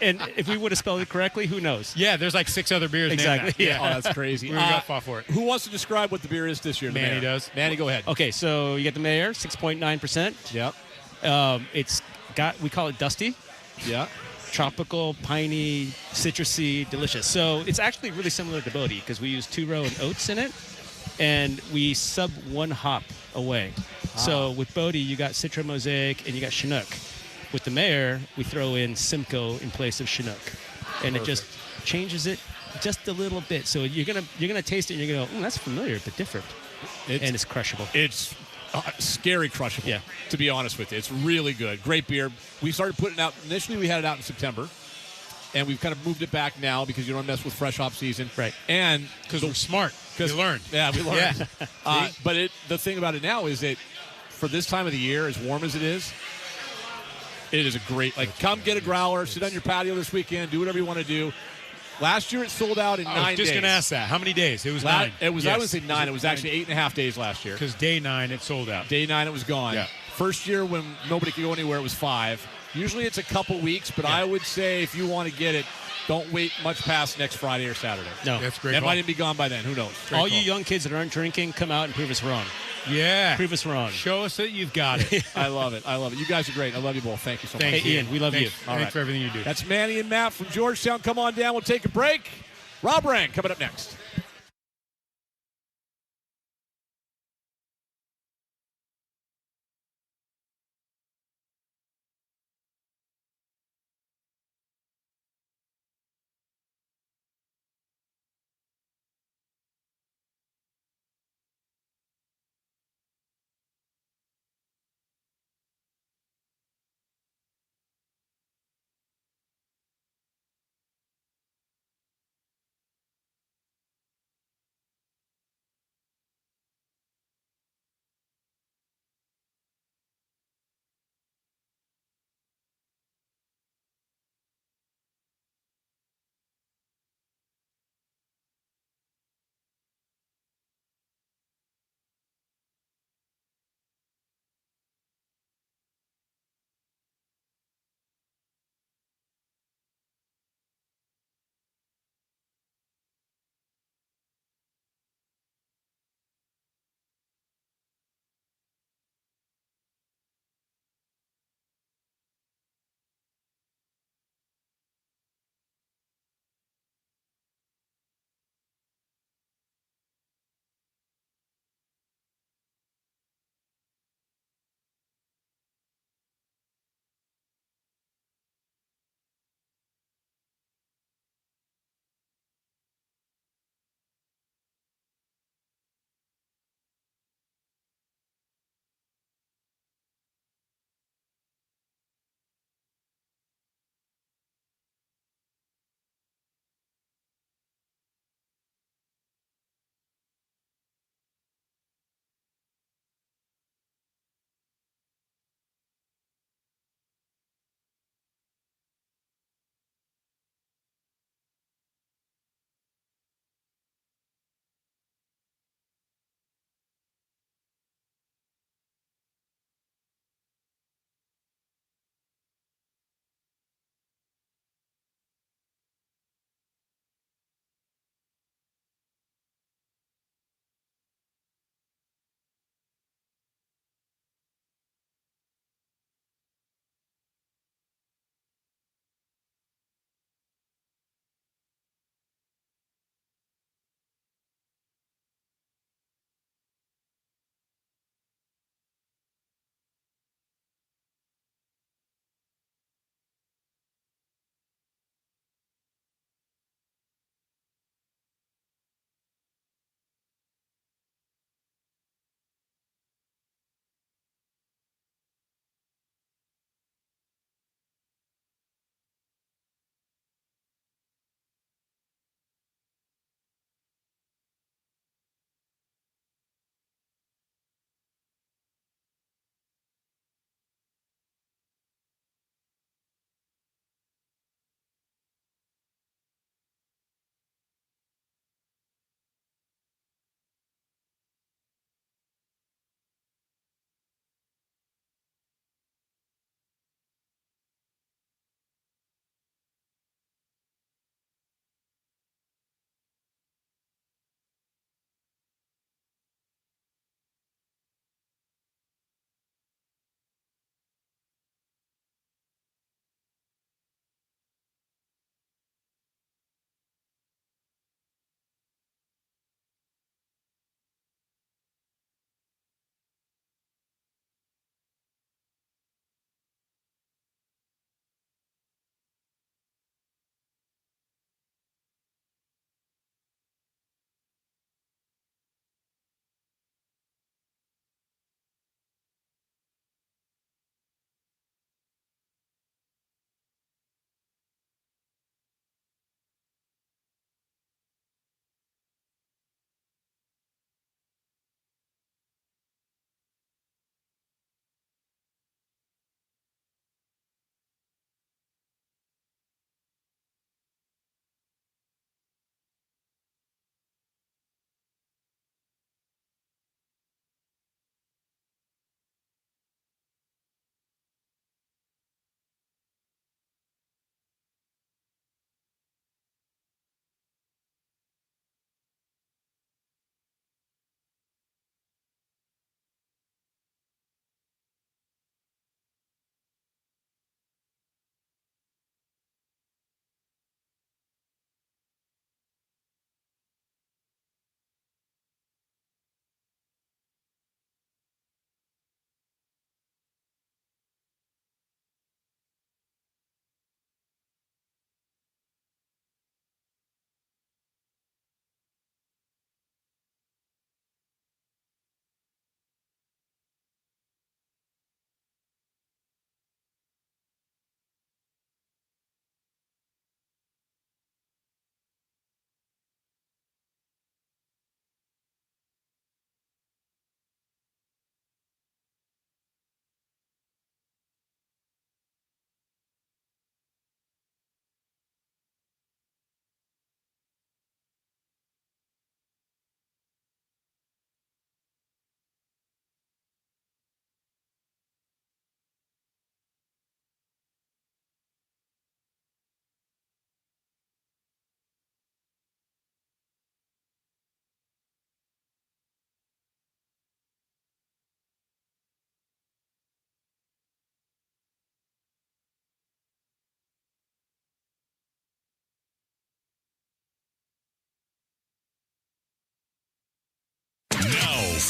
And if we would have spelled it correctly, who knows? Yeah, there's like 6 other beers. Exactly. Named that. Yeah. Oh, that's crazy. We got fought for it. Who wants to describe what the beer is this year? The Manny Mayor? does. Manny, go ahead. Okay, so you get the Mayor, 6.9%. Yep. It's got, we call it Dusty. Yeah. Tropical, piney, citrusy, delicious. So it's actually really similar to Bodhi because we use 2-row and oats in it, and we sub 1 hop away. So with Bodhi, you got Citra Mosaic and you got Chinook. With the Mayor, we throw in Simcoe in place of Chinook, and it just changes it just a little bit. So you're gonna taste it and you're gonna go, that's familiar but different, and it's crushable. It's scary crushable. Yeah. To be honest with you, it's really good. Great beer. We started putting it out. Initially, we had it out in September, and we've kind of moved it back now because you don't mess with fresh hop season. Right. And because we're smart. We learned. Yeah, we learned. Yeah. But the thing about it now is that for this time of the year, as warm as it is a great, come get a growler, sit on your patio this weekend, do whatever you want to do. Last year it sold out in 9 days. I was just going to ask that. How many days? It was 9. It was, Yes. I would say 9. It was actually 8.5 days last year. Because day 9 it sold out. Day 9 it was gone. Yeah. First year when nobody could go anywhere, it was 5. Usually it's a couple weeks, but I would say if you want to get it, don't wait much past next Friday or Saturday. No. That's great. That call. might even be gone by then. Who knows? All you young kids that aren't drinking, come out and prove us wrong. Yeah. Prove us wrong. Show us that you've got it. I love it. I love it. You guys are great. I love you both. Thank you so much. Thank you. Ian, we love you. All Thanks right. for everything you do. That's Manny and Matt from Georgetown. Come on down. We'll take a break. Rob Rang coming up next.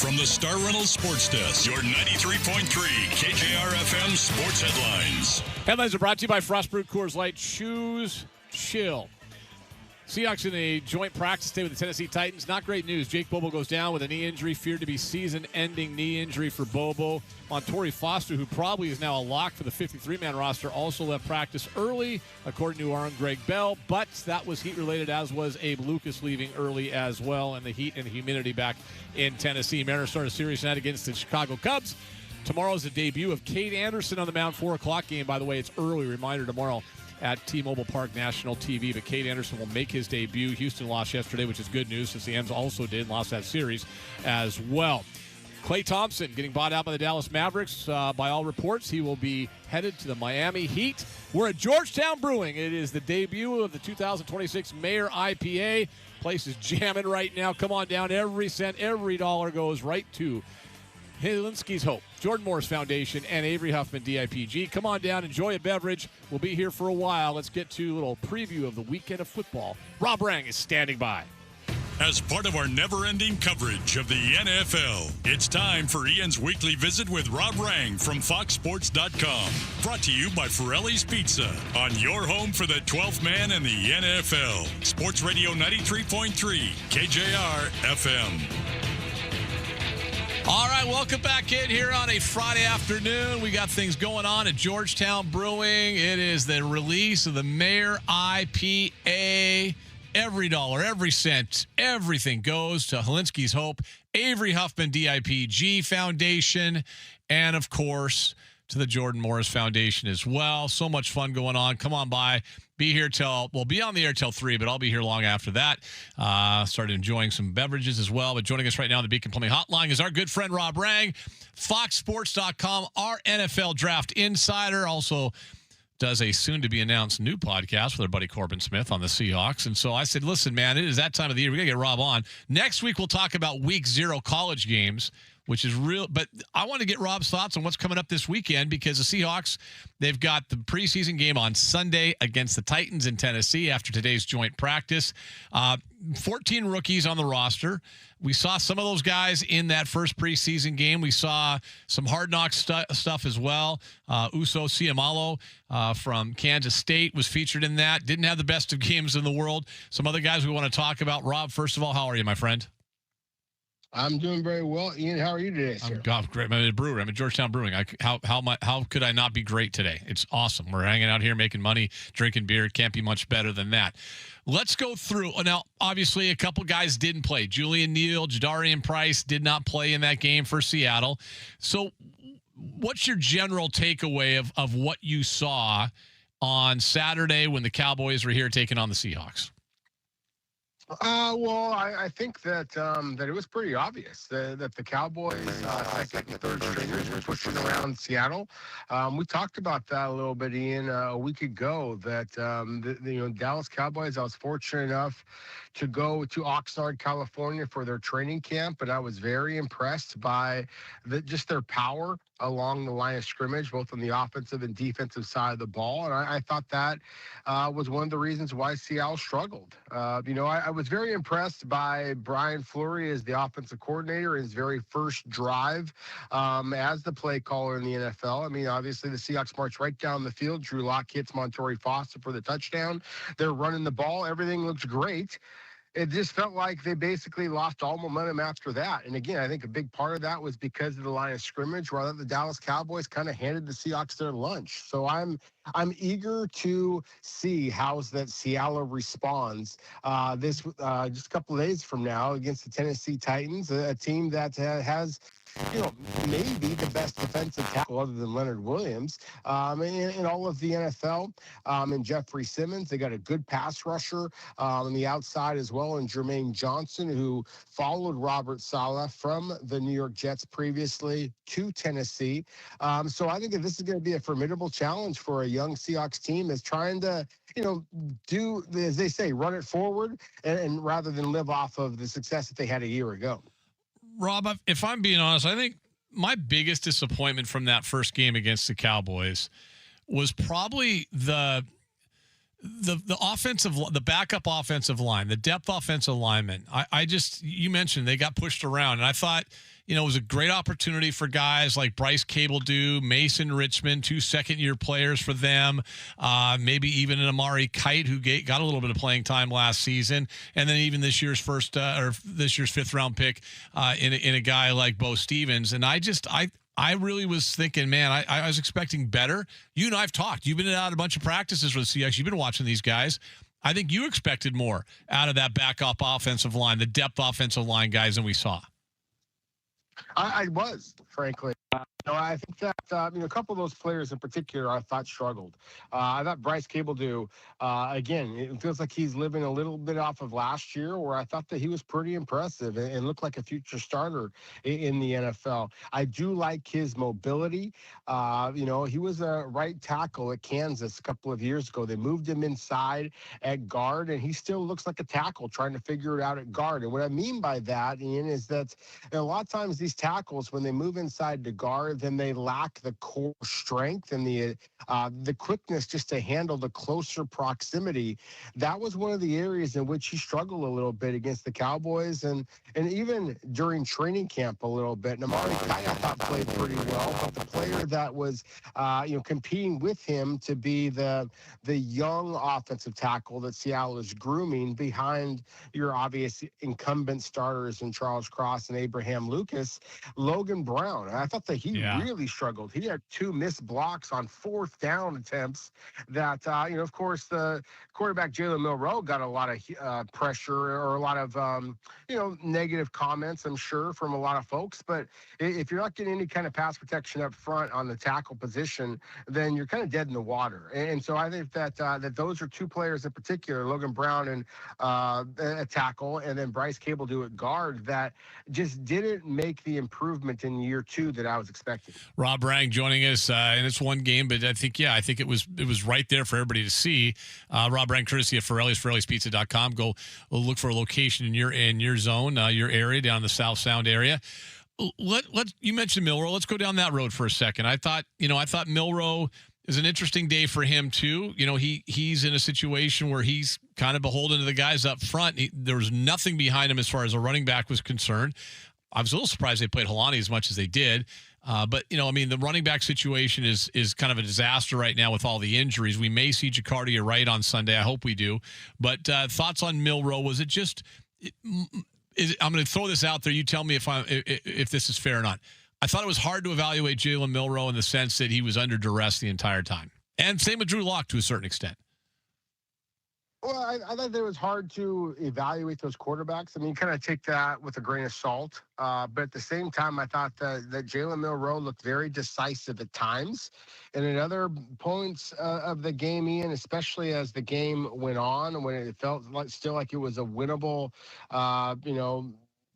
From the Star Reynolds Sports Desk, your 93.3 KJR FM sports headlines. Headlines are brought to you by Frostbrewed Coors Light. Choose chill. Seahawks in a joint practice day with the Tennessee Titans. Not great news. Jake Bobo goes down with a knee injury, feared to be season-ending knee injury for Bobo. Montori Foster, who probably is now a lock for the 53-man roster, also left practice early, according to our own Greg Bell. But that was heat-related, as was Abe Lucas leaving early as well, and the heat and humidity back in Tennessee. Mariners start a series tonight against the Chicago Cubs. Tomorrow is the debut of Cade Anderson on the mound. 4 o'clock game, by the way. It's early. Reminder tomorrow at T-Mobile Park National TV. But Cade Anderson will make his debut. Houston lost yesterday, which is good news since the M's also did, lost that series as well. Klay Thompson getting bought out by the Dallas Mavericks. By all reports, he will be headed to the Miami Heat. We're at Georgetown Brewing. It is the debut of the 2026 Mayor IPA. Place is jamming right now. Come on down. Every cent, every dollar goes right to Helinski's Hope, Jordan Morris Foundation, and Avery Huffman DIPG. Come on down, enjoy a beverage. We'll be here for a while. Let's get to a little preview of the weekend of football. Rob Rang is standing by. As part of our never-ending coverage of the NFL, it's time for Ian's weekly visit with Rob Rang from FoxSports.com. Brought to you by Forelli's Pizza, on your home for the 12th man in the NFL. Sports Radio 93.3 KJR FM. All right, welcome back in here on a Friday afternoon. We got things going on at Georgetown Brewing. It is the release of the Mayor IPA. Every dollar, every cent, everything goes to Helinski's Hope, Avery Huffman DIPG Foundation, and, of course, to the Jordan Morris Foundation as well. So much fun going on. Come on by. Be here be on the air till 3, but I'll be here long after that. Started enjoying some beverages as well. But joining us right now on the Beacon Plumbing Hotline is our good friend Rob Rang, FoxSports.com, our NFL Draft Insider. Also does a soon-to-be-announced new podcast with our buddy Corbin Smith on the Seahawks. And so I said, listen, man, it is that time of the year. We got to get Rob on. Next week, we'll talk about Week 0 college games, which is real. But I want to get Rob's thoughts on what's coming up this weekend, because the Seahawks, they've got the preseason game on Sunday against the Titans in Tennessee after today's joint practice. 14 rookies on the roster. We saw some of those guys in that first preseason game. We saw some hard knock stuff as well. Uso Ciamalo from Kansas State was featured in that. Didn't have the best of games in the world. Some other guys we want to talk about. Rob, first of all, how are you, my friend? I'm doing very well. Ian, how are you today, sir? I'm great. I'm a brewer. I'm at Georgetown Brewing. How could I not be great today? It's awesome. We're hanging out here, making money, drinking beer. It can't be much better than that. Let's go through. Now, obviously, a couple guys didn't play. Julian Neal, Jadarian Price did not play in that game for Seattle. So what's your general takeaway of what you saw on Saturday when the Cowboys were here taking on the Seahawks? Well, I think that that it was pretty obvious that the Cowboys, second and third stringers, were pushing around Seattle. We talked about that a little bit, Ian, a week ago. That the Dallas Cowboys. I was fortunate enough to go to Oxnard, California, for their training camp, and I was very impressed by just their power along the line of scrimmage, both on the offensive and defensive side of the ball. And I thought that was one of the reasons why Seattle struggled. I was very impressed by Brian Fleury as the offensive coordinator, his very first drive as the play caller in the NFL. I mean, obviously the Seahawks march right down the field. Drew Lock hits Montori Foster for the touchdown. They're running the ball. Everything looks great. It just felt like they basically lost all momentum after that. And again, I think a big part of that was because of the line of scrimmage, where the Dallas Cowboys kind of handed the Seahawks their lunch. So I'm eager to see how that Seattle responds this just a couple of days from now against the Tennessee Titans, a team that has maybe the best defensive tackle other than Leonard Williams in all of the NFL. And Jeffrey Simmons, they got a good pass rusher on the outside as well, and Jermaine Johnson, who followed Robert Saleh from the New York Jets previously to Tennessee. So I think that this is going to be a formidable challenge for a young Seahawks team, is trying to, do, as they say, run it forward and rather than live off of the success that they had a year ago. Rob, if I'm being honest, I think my biggest disappointment from that first game against the Cowboys was probably the the backup offensive line, the depth offensive lineman. You mentioned they got pushed around, and I thought, it was a great opportunity for guys like Bryce Cable-Dew, Mason Richmond, 2 second-year players for them, maybe even an Amari Kite who got a little bit of playing time last season, and then even this year's fifth-round pick in a guy like Bo Stevens. And I really was thinking, man, I was expecting better. You and I have talked. You've been out a bunch of practices with the Seahawks. You've been watching these guys. I think you expected more out of that backup offensive line, the depth offensive line guys than we saw. I was, frankly. I think that a couple of those players in particular I thought struggled. I thought Bryce Cable-Dew, again, it feels like he's living a little bit off of last year, where I thought that he was pretty impressive and looked like a future starter in the NFL. I do like his mobility. He was a right tackle at Kansas a couple of years ago. They moved him inside at guard, and he still looks like a tackle trying to figure it out at guard. And what I mean by that, Ian, is that a lot of times these tackles, when they move inside to guard, then they lack the core strength and the quickness just to handle the closer proximity. That was one of the areas in which he struggled a little bit against the Cowboys and even during training camp a little bit. And Amari Kite, I thought, played pretty well, but the player that was competing with him to be the young offensive tackle that Seattle is grooming behind your obvious incumbent starters in Charles Cross and Abraham Lucas, Logan Brown. And I thought that he really struggled. He had 2 missed blocks on 4th down attempts that, of course, the quarterback Jalen Milroe got a lot of pressure or a lot of, negative comments, I'm sure, from a lot of folks. But if you're not getting any kind of pass protection up front on the tackle position, then you're kind of dead in the water. And so I think that those are 2 players in particular, Logan Brown and a tackle, and then Bryce Cable-Dew at guard, that just didn't make the improvement in year 2 that I was expecting. Rob Rang joining us, and it's one game, but I think it was right there for everybody to see. Rob Rang, courtesy of Ferrelli's, Ferrelli'sPizza.com. Go look for a location in your zone, your area down the South Sound area. You mentioned Milroe. Let's go down that road for a second. I thought Milroe is an interesting day for him too. He's in a situation where he's kind of beholden to the guys up front. There was nothing behind him as far as a running back was concerned. I was a little surprised they played Helani as much as they did. But the running back situation is kind of a disaster right now with all the injuries. We may see Jacardia Wright on Sunday. I hope we do. But thoughts on Milroe? Was it just I'm going to throw this out there. You tell me if this is fair or not. I thought it was hard to evaluate Jalen Milroe in the sense that he was under duress the entire time. And same with Drew Lock to a certain extent. Well, I thought it was hard to evaluate those quarterbacks. You kind of take that with a grain of salt. But at the same time, I thought that Jalen Milroe looked very decisive at times. And at other points of the game, Ian, especially as the game went on, when it felt still like it was a winnable,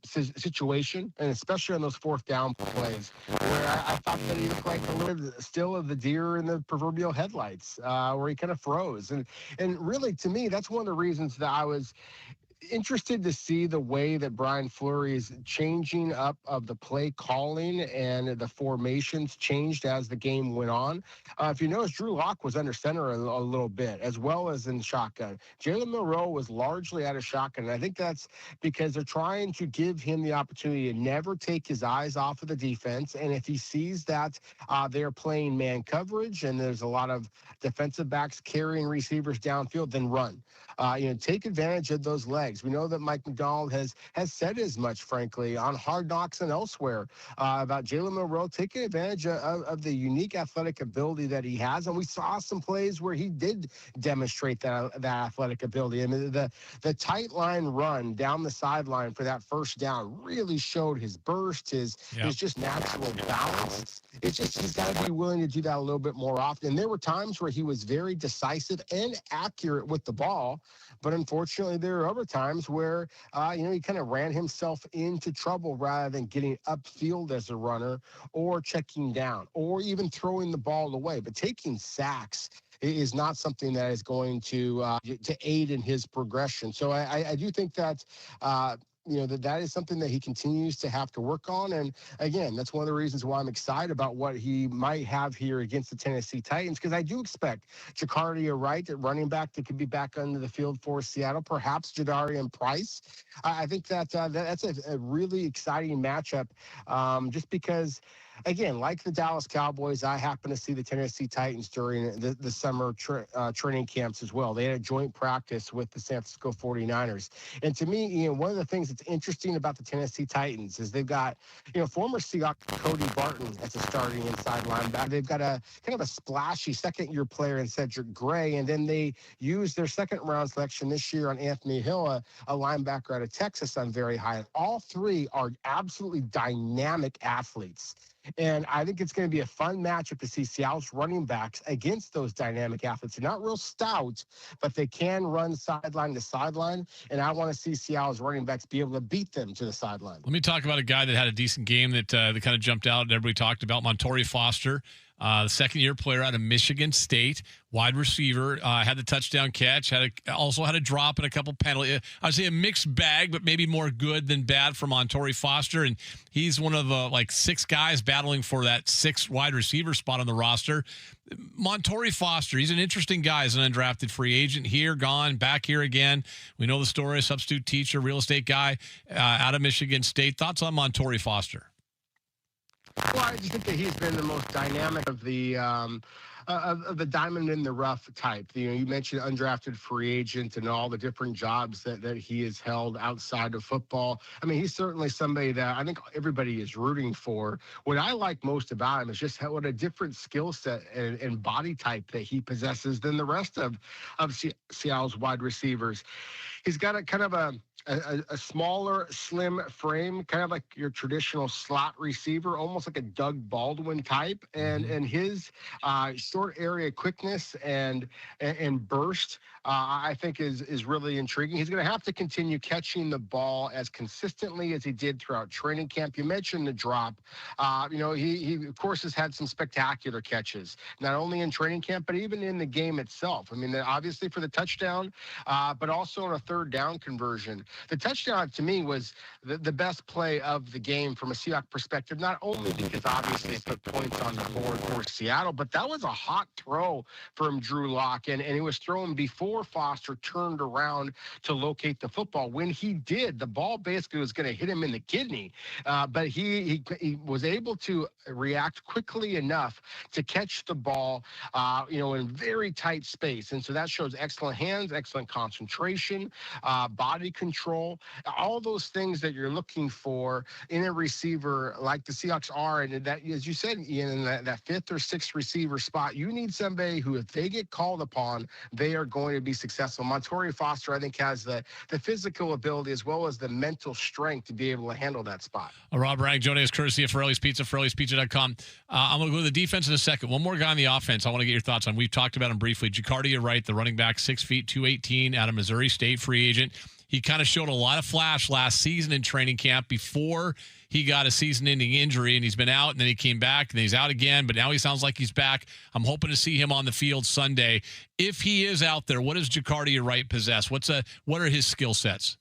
situation, and especially on those 4th down plays, where I thought that he looked like a little still of the deer in the proverbial headlights, where he kind of froze. And really, to me, that's one of the reasons that I was interested to see the way that Brian Fleury is changing up of the play calling and the formations changed as the game went on. If you notice, Drew Lock was under center a little bit, as well as in shotgun. Jalen Milroe was largely out of shotgun, and I think that's because they're trying to give him the opportunity to never take his eyes off of the defense, and if he sees that they're playing man coverage and there's a lot of defensive backs carrying receivers downfield, then run. Take advantage of those legs. We know that Mike McDonald has said as much, frankly, on Hard Knocks and elsewhere about Jalen Milroe taking advantage of the unique athletic ability that he has. And we saw some plays where he did demonstrate that athletic ability. The tight line run down the sideline for that 1st down really showed his burst, his just natural balance. It's just he's got to be willing to do that a little bit more often. And there were times where he was very decisive and accurate with the ball. But unfortunately, there are other times where, he kind of ran himself into trouble rather than getting upfield as a runner or checking down or even throwing the ball away. But taking sacks is not something that is going to aid in his progression. So I do think that that is something that he continues to have to work on. And again, that's one of the reasons why I'm excited about what he might have here against the Tennessee Titans, because I do expect Jacardia Wright at running back that could be back onto the field for Seattle, perhaps Jadarian Price. I think that's a really exciting matchup, just because, again, like the Dallas Cowboys, I happen to see the Tennessee Titans during the summer training camps as well. They had a joint practice with the San Francisco 49ers. And to me, Ian, one of the things that's interesting about the Tennessee Titans is they've got, former Seahawks Cody Barton as a starting inside linebacker. They've got a kind of a splashy second-year player in Cedric Gray, and then they used their second-round selection this year on Anthony Hill, a linebacker out of Texas on very high. All three are absolutely dynamic athletes. And I think it's going to be a fun matchup to see Seattle's running backs against those dynamic athletes. They're not real stout, but they can run sideline to sideline. And I want to see Seattle's running backs be able to beat them to the sideline. Let me talk about a guy that had a decent game that kind of jumped out and everybody talked about, Montori Foster. The second-year player out of Michigan State, wide receiver, had the touchdown catch, also had a drop and a couple penalties. I'd say a mixed bag, but maybe more good than bad for Montori Foster. And he's one of the six guys battling for that sixth wide receiver spot on the roster. Montori Foster, he's an interesting guy as an undrafted free agent, here, gone, back here again. We know the story, substitute teacher, real estate guy out of Michigan State. Thoughts on Montori Foster? Well, I just think that he's been the most dynamic of the diamond in the rough type. You mentioned undrafted free agent and all the different jobs that he has held outside of football. I mean, he's certainly somebody that I think everybody is rooting for. What I like most about him is just what a different skill set and body type that he possesses than the rest of Seattle's wide receivers. He's got a kind of a smaller, slim frame, kind of like your traditional slot receiver, almost like a Doug Baldwin type. And his short area quickness and burst, I think is really intriguing. He's going to have to continue catching the ball as consistently as he did throughout training camp. You mentioned the drop. He of course has had some spectacular catches, not only in training camp, but even in the game itself. I mean, obviously for the touchdown, but also on a third down conversion. The touchdown, to me, was the best play of the game from a Seahawks perspective, not only because obviously it put points on the board for Seattle, but that was a hot throw from Drew Lock, and it was thrown before Foster turned around to locate the football. When he did, the ball basically was going to hit him in the kidney, but he was able to react quickly enough to catch the ball, in very tight space. And so that shows excellent hands, excellent concentration, body control, all those things that you're looking for in a receiver like the Seahawks are. And that, as you said, Ian, in that fifth or sixth receiver spot, you need somebody who, if they get called upon, they are going to be successful. Montori Foster, I think, has the physical ability as well as the mental strength to be able to handle that spot. Rob Rang joining us courtesy of Ferrelli's Pizza, Ferrelli'sPizza.com. I'm going to go to the defense in a second. One more guy on the offense I want to get your thoughts on. We've talked about him briefly. Jacardia Wright, the running back, 6 feet, 218, out of Missouri State, free agent. He kind of showed a lot of flash last season in training camp before he got a season-ending injury, and he's been out, and then he came back, and he's out again, but now he sounds like he's back. I'm hoping to see him on the field Sunday. If he is out there, what does Jacardia Wright possess? What are his skill sets?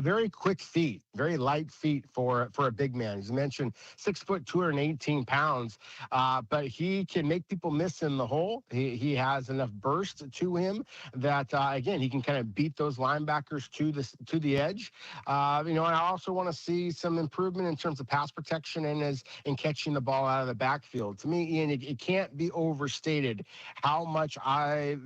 Very quick feet, very light feet for a big man. As you mentioned, 6 foot, 218 pounds, but he can make people miss in the hole. He has enough burst to him that, again, he can kind of beat those linebackers to the edge. And I also want to see some improvement in terms of pass protection and catching the ball out of the backfield. To me, Ian, it can't be overstated how much I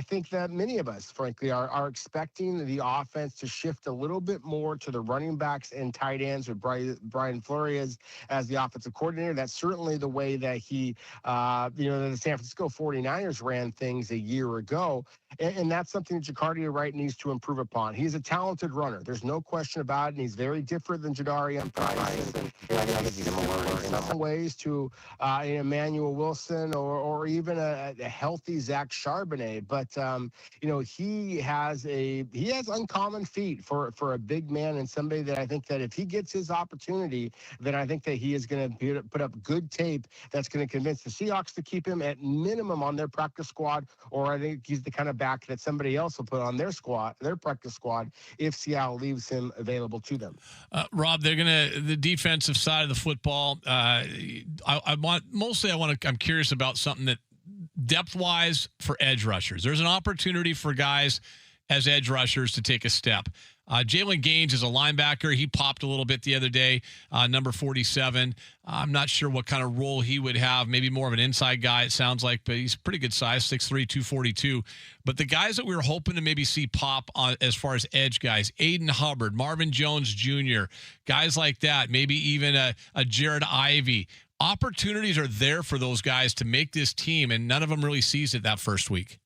think that many of us, frankly, are expecting the offense to shift a little bit more to the running backs and tight ends with Brian Flores as the offensive coordinator. That's certainly the way that the San Francisco 49ers ran things a year ago. And that's something that Jacardia Wright needs to improve upon. He's a talented runner. There's no question about it. And he's very different than Jadarian Price. And he's similar in some ways to Emmanuel Wilson or even a healthy Zach Charbonnet. but he has uncommon feet for a big man, and somebody that I think that if he gets his opportunity, then I think that he is going to put up good tape that's going to convince the Seahawks to keep him at minimum on their practice squad, or I think he's the kind of back that somebody else will put on their practice squad if Seattle leaves him available to them. Rob, they're the defensive side of the football. I'm curious about something that depth-wise for edge rushers. There's an opportunity for guys as edge rushers to take a step. Jalen Gaines is a linebacker. He popped a little bit the other day, number 47. I'm not sure what kind of role he would have. Maybe more of an inside guy, it sounds like, but he's pretty good size, 6'3", 242. But the guys that we were hoping to maybe see pop on as far as edge guys, Aiden Hubbard, Marvin Jones Jr., guys like that, maybe even a Jared Ivey. Opportunities are there for those guys to make this team, and none of them really seized it that first week.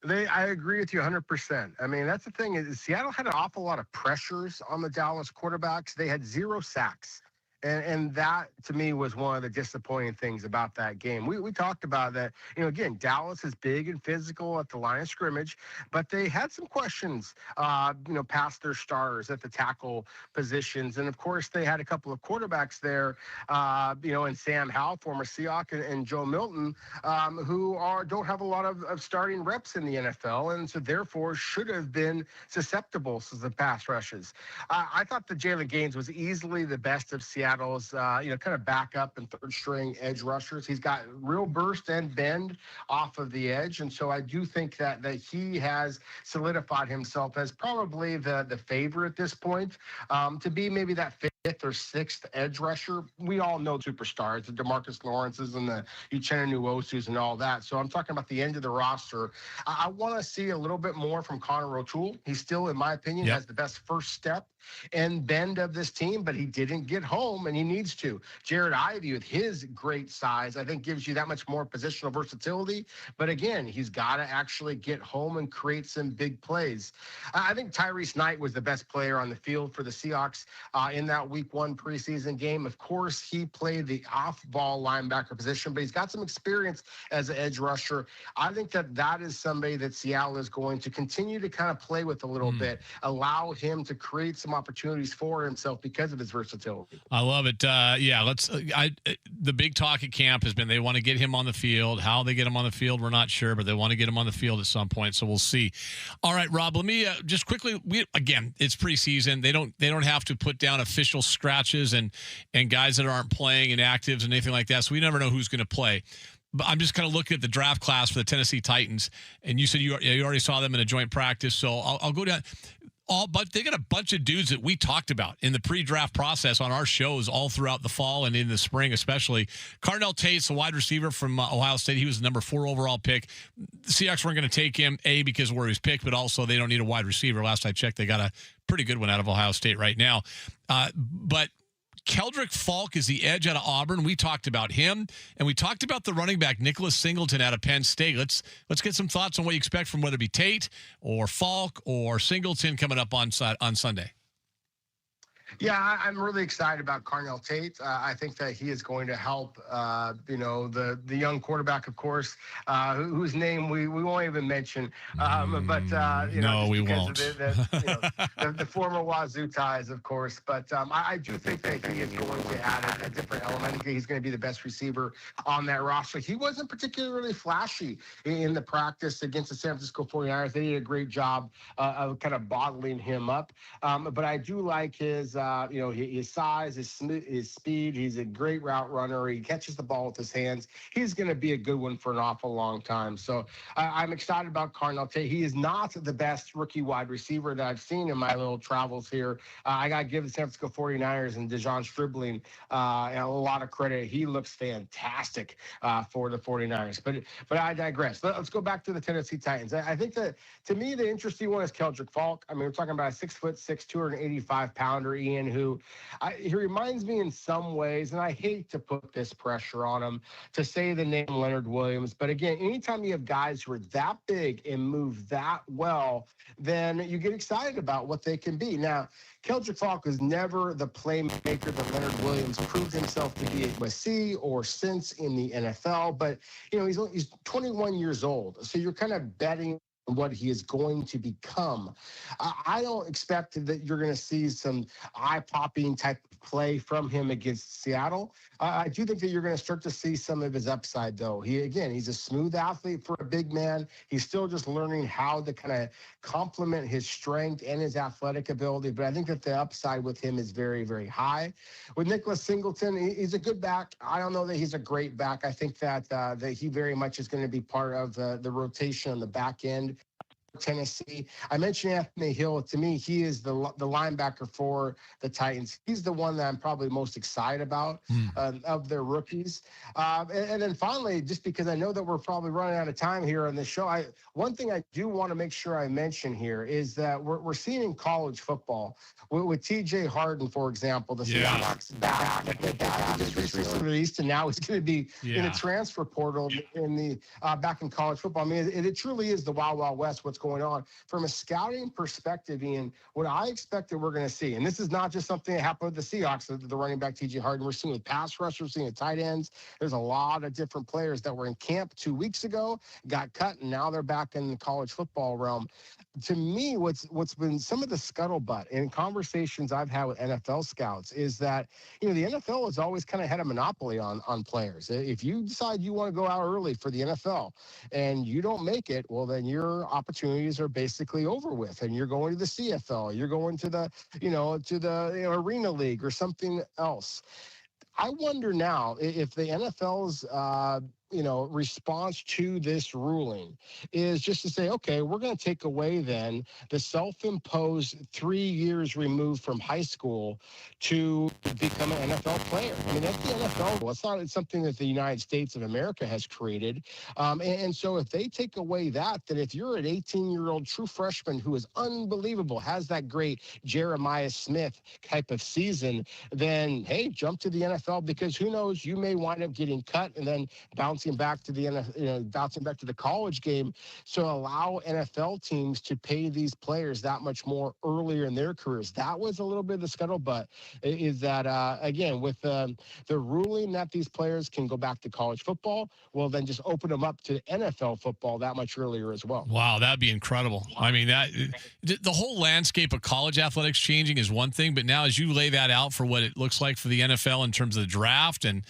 I agree with you 100%. I mean, that's the thing is Seattle had an awful lot of pressures on the Dallas quarterbacks. They had 0 sacks. And that, to me, was one of the disappointing things about that game. We talked about that. Again, Dallas is big and physical at the line of scrimmage, but they had some questions, past their starters at the tackle positions. And, of course, they had a couple of quarterbacks there, and Sam Howell, former Seahawk, and Joe Milton, who don't have a lot of starting reps in the NFL, and so, therefore, should have been susceptible to the pass rushes. I thought that Jalen Gaines was easily the best of Seattle. Kind of backup and third string edge rushers. He's got real burst and bend off of the edge. And so I do think that he has solidified himself as probably the favorite at this point to be maybe that fifth or sixth edge rusher. We all know superstars, the DeMarcus Lawrences and the Uchenna Nwosus and all that. So I'm talking about the end of the roster. I want to see a little bit more from Connor O'Toole. He still, in my opinion, has the best first step and bend of this team, but he didn't get home, and he needs to. Jared Ivey, with his great size, I think gives you that much more positional versatility. But again, he's got to actually get home and create some big plays. I think Tyrese Knight was the best player on the field for the Seahawks in that Week 1 preseason game. Of course, he played the off-ball linebacker position, but he's got some experience as an edge rusher. I think that is somebody that Seattle is going to continue to kind of play with a little bit, allow him to create some opportunities for himself because of his versatility. I love it. The big talk at camp has been they want to get him on the field. How they get him on the field, we're not sure, but they want to get him on the field at some point, so we'll see. All right, Rob, let me just quickly, it's preseason. They don't have to put down official scratches and guys that aren't playing and actives and anything like that, so we never know who's going to play. But I'm just kind of looking at the draft class for the Tennessee Titans, and you said you already saw them in a joint practice, so I'll go down. But they got a bunch of dudes that we talked about in the pre-draft process on our shows all throughout the fall and in the spring especially. Carnell Tate's a wide receiver from Ohio State. He was the number 4 overall pick. The Seahawks weren't going to take him, A, because of where he was picked, but also they don't need a wide receiver. Last I checked, they got a pretty good one out of Ohio State right now. But Keldrick Falk is the edge out of Auburn. We talked about him, and we talked about the running back Nicholas Singleton out of Penn State. Let's get some thoughts on what you expect from whether it be Tate or Falk or Singleton coming up on Sunday. Yeah, I'm really excited about Carnell Tate. I think that he is going to help, the young quarterback, of course, whose name we won't even mention. No, we won't. The former Wazoo ties, of course. But I do think that he is going to add a different element. I think he's going to be the best receiver on that roster. He wasn't particularly flashy in the practice against the San Francisco 49ers. They did a great job of kind of bottling him up. But I do like his size, his speed. He's a great route runner. He catches the ball with his hands. He's going to be a good one for an awful long time. So I'm excited about Carnell Tate. He is not the best rookie wide receiver that I've seen in my little travels here. I got to give the San Francisco 49ers and Dejon Stribling a lot of credit. He looks fantastic for the 49ers. But I digress. Let's go back to the Tennessee Titans. I think that, to me, the interesting one is Keldrick Falk. I mean, we're talking about a 6'6", 285-pounder, Ian. Ian, who he reminds me in some ways, and I hate to put this pressure on him to say the name Leonard Williams, but again, anytime you have guys who are that big and move that well, then you get excited about what they can be. Now, Keldrick Falk was never the playmaker that Leonard Williams proved himself to be at USC or since in the NFL, but he's 21 years old, so you're kind of betting what he is going to become. I don't expect that you're going to see some eye-popping type of play from him against Seattle. I do think that you're going to start to see some of his upside, though. He's a smooth athlete for a big man. He's still just learning how to kind of complement his strength and his athletic ability, but I think that the upside with him is very, very high. With Nicholas Singleton, he's a good back. I don't know that he's a great back. I think that he very much is going to be part of the rotation on the back end. Tennessee. I mentioned Anthony Hill. To me, he is the linebacker for the Titans. He's the one that I'm probably most excited about of their rookies. And then finally, just because I know that we're probably running out of time here on the show, one thing I do want to make sure I mention here is that we're seeing in college football with T.J. Harden, for example, the Seahawks back. Just recently released, and now he's going to be in a transfer portal in the back in college football. I mean, it truly is the Wild Wild West. What's going on from a scouting perspective, Ian? What I expect that we're going to see, and this is not just something that happened with the Seahawks, the running back T.J. Harden. We're seeing with pass rushers, we're seeing with tight ends. There's a lot of different players that were in camp 2 weeks ago, got cut, and now they're back in the college football realm. To me, what's been some of the scuttlebutt in conversations I've had with NFL scouts is that the NFL has always kind of had a monopoly on players. If you decide you want to go out early for the NFL and you don't make it, well, then your opportunities are basically over with, and you're going to the CFL, you're going to the Arena League or something else. I wonder now if the NFL's response to this ruling is just to say, okay, we're going to take away then the self-imposed 3 years removed from high school to become an NFL player. I mean, that's the NFL. It's not something that the United States of America has created. And so if they take away that, then if you're an 18-year-old true freshman who is unbelievable, has that great Jeremiah Smith type of season, then, hey, jump to the NFL, because who knows, you may wind up getting cut and then bouncing back to the college game. So allow NFL teams to pay these players that much more earlier in their careers. That was a little bit of the scuttlebutt, is that, again, with the ruling that these players can go back to college football, well, then just open them up to NFL football that much earlier as well. Wow, that'd be incredible. I mean, the whole landscape of college athletics changing is one thing, but now as you lay that out for what it looks like for the NFL in terms of the draft and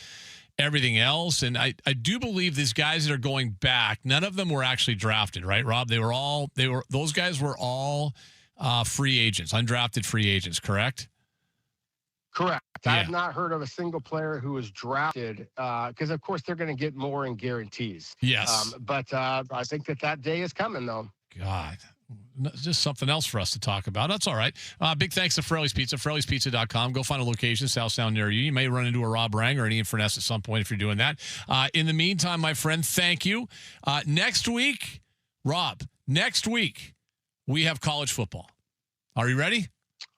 everything else, and I do believe these guys that are going back, none of them were actually drafted, right, Rob? Those guys were all free agents, undrafted free agents, correct? Correct. Yeah. I have not heard of a single player who was drafted, because of course they're going to get more in guarantees. Yes. But I think that day is coming, though. God, just something else for us to talk about. That's all right. Big thanks to Fraley's Pizza, Fraley'sPizza.com. Go find a location, South Sound near you. You may run into a Rob Rang or an Ian Furness at some point if you're doing that. In the meantime, my friend, thank you. Next week, Rob, we have college football. Are you ready?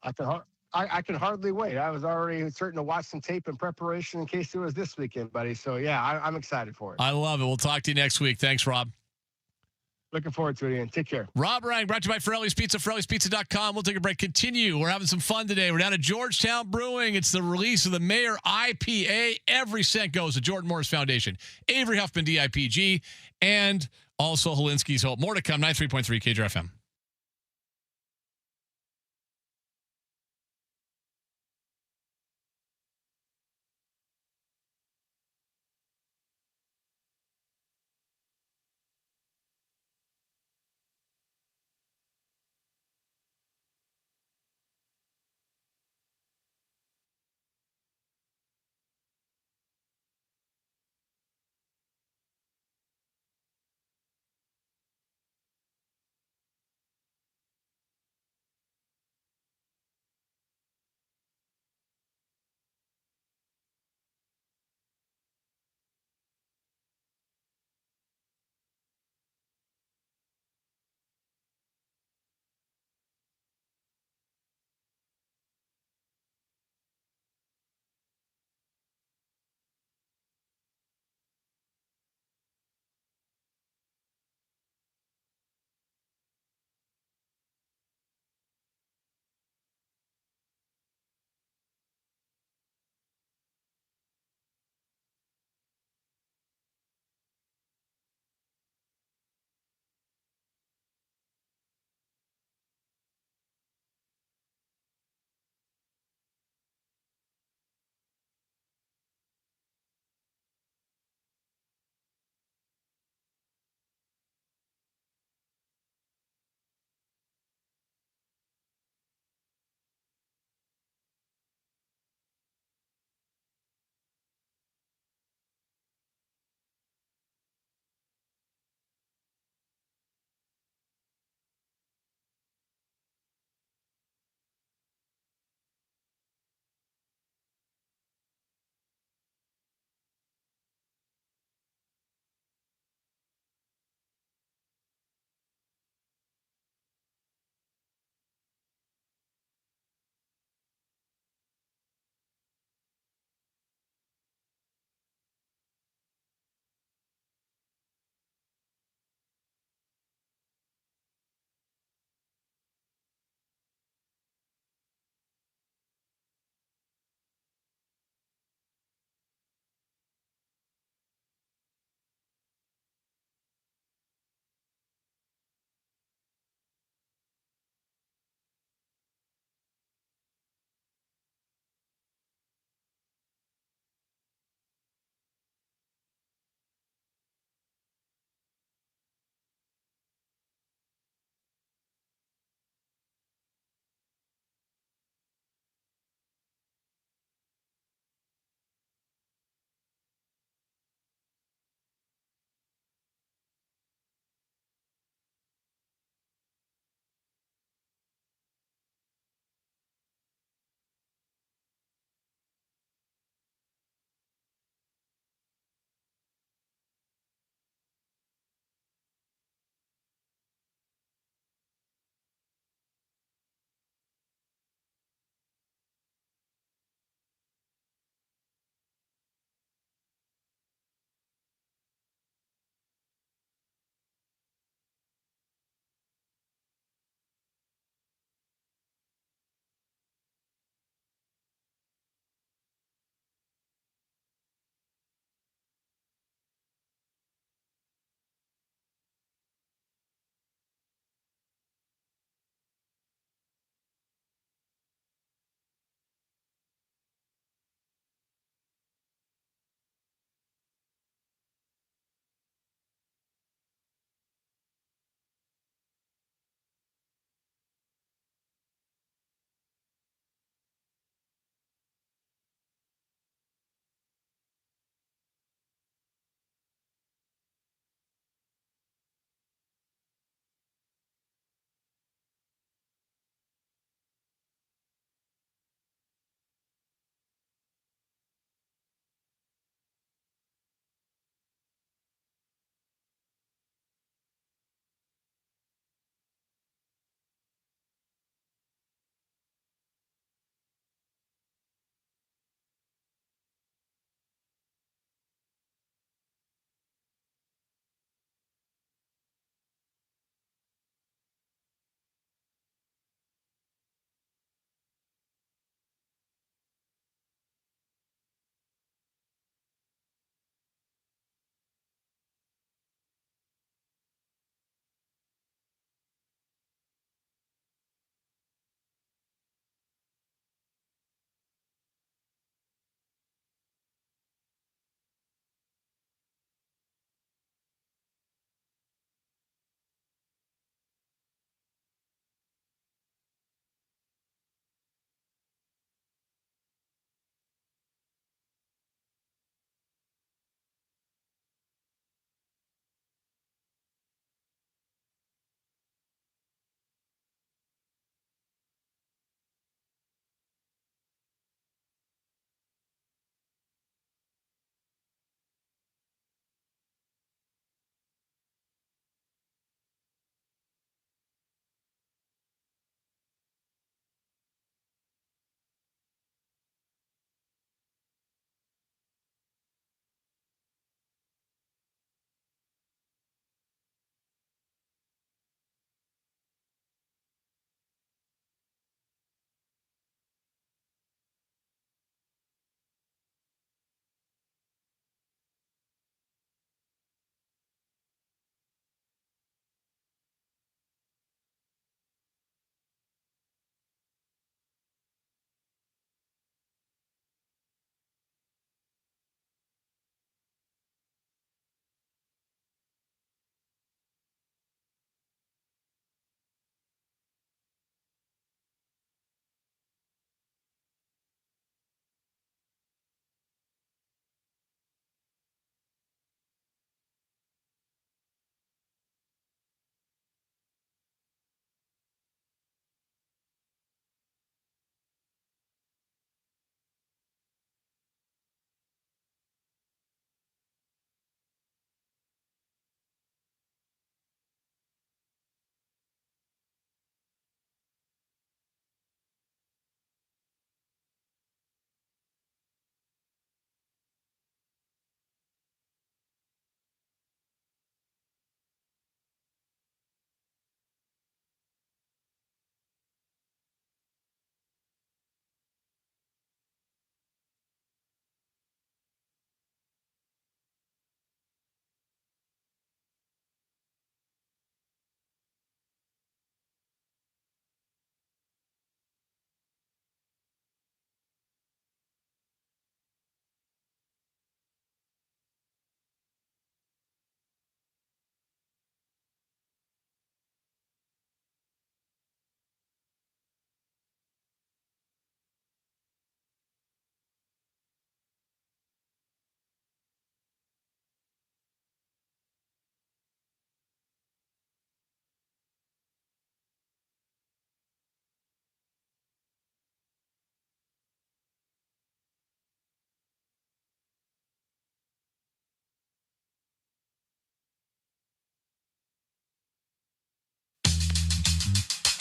I can hardly wait. I was already starting to watch some tape in preparation in case it was this weekend, buddy. So, yeah, I'm excited for it. I love it. We'll talk to you next week. Thanks, Rob. Looking forward to it, Ian. Take care. Rob Rang, brought to you by Fraley's Pizza, Fraley'sPizza.com. We'll take a break. Continue. We're having some fun today. We're down at Georgetown Brewing. It's the release of the Mayor IPA. Every cent goes to Jordan Morris Foundation, Avery Huffman DIPG, and also Holinsky's Hope. More to come. 93.3 KJR FM.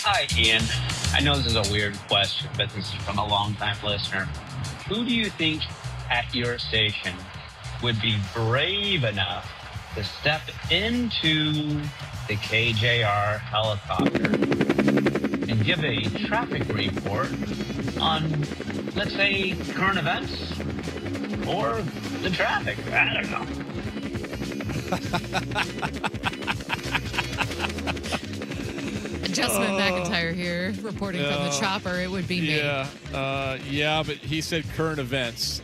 Hi, Ian. I know this is a weird question, but this is from a longtime listener. Who do you think at your station would be brave enough to step into the KJR helicopter and give a traffic report on, let's say, current events or the traffic? I don't know. Justin McIntyre here, reporting from the chopper. It would be me. Yeah, but he said current events.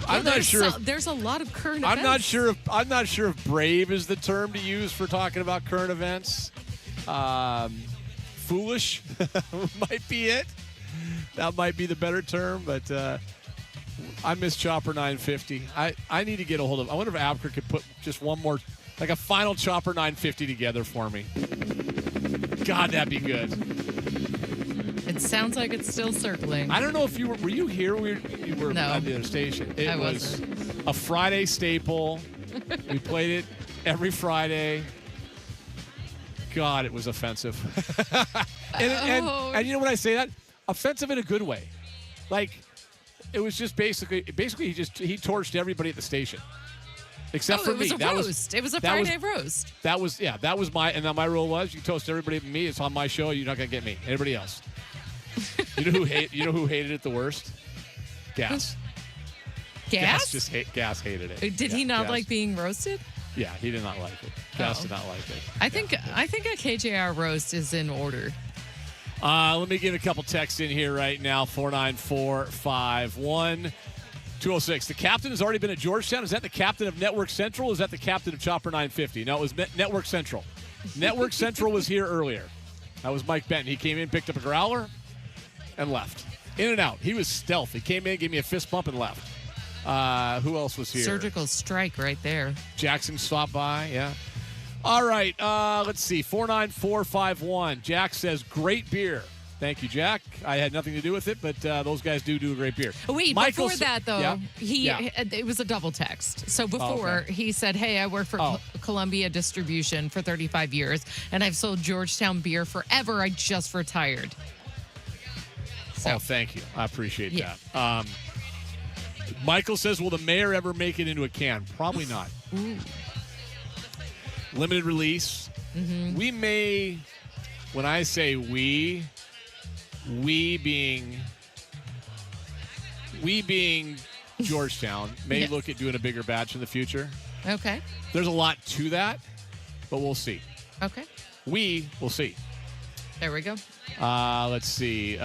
Well, I'm not sure. There's a lot of current I'm events. I'm not sure if brave is the term to use for talking about current events. Foolish might be it. That might be the better term, but I miss Chopper 950. I need to get a hold of. I wonder if Abker could put just one more, like a final Chopper 950 together for me. God, that'd be good. It sounds like it's still circling. I don't know if you were you here? You were No. at the other station. It I was wasn't. a Friday staple. We played it every Friday. God, it was offensive. and you know when I say that? Offensive in a good way. Like, it was just basically he torched everybody at the station. Except for it was me. a That roast. It was a Friday roast. That was my, and then my rule was you toast everybody but me. It's on my show. You're not gonna get me. Everybody else. You know who hated it the worst? Gas. Gas? Gas hated it. Did he not Gas. like being roasted? Yeah, he did not like it. Gas did not like it. I think a KJR roast is in order. Let me get a couple texts in here right now. 49451 206. The captain has already been at Georgetown. Is that the captain of Network Central? Or is that the captain of Chopper 950? No, it was Network Central. Network Central was here earlier. That was Mike Benton. He came in, picked up a growler, and left. In and out. He was stealth. He came in, gave me a fist bump, and left. Who else was here? Surgical strike right there. Jackson stopped by, yeah. All right, let's see. 49451. Jack says, great beer. Thank you, Jack. I had nothing to do with it, but those guys do a great beer. Wait, Michael before that, though, yeah. it was a double text. So before, okay. he said, hey, I work for Columbia Distribution for 35 years, and I've sold Georgetown beer forever. I just retired. So. Oh, thank you. I appreciate that. Michael says, will the mayor ever make it into a can? Probably not. Ooh. Limited release. Mm-hmm. We may, when I say we being Georgetown, may Yes. look at doing a bigger batch in the future. Okay. There's a lot to that, but we'll see. Okay. We will see. There we go. Let's see.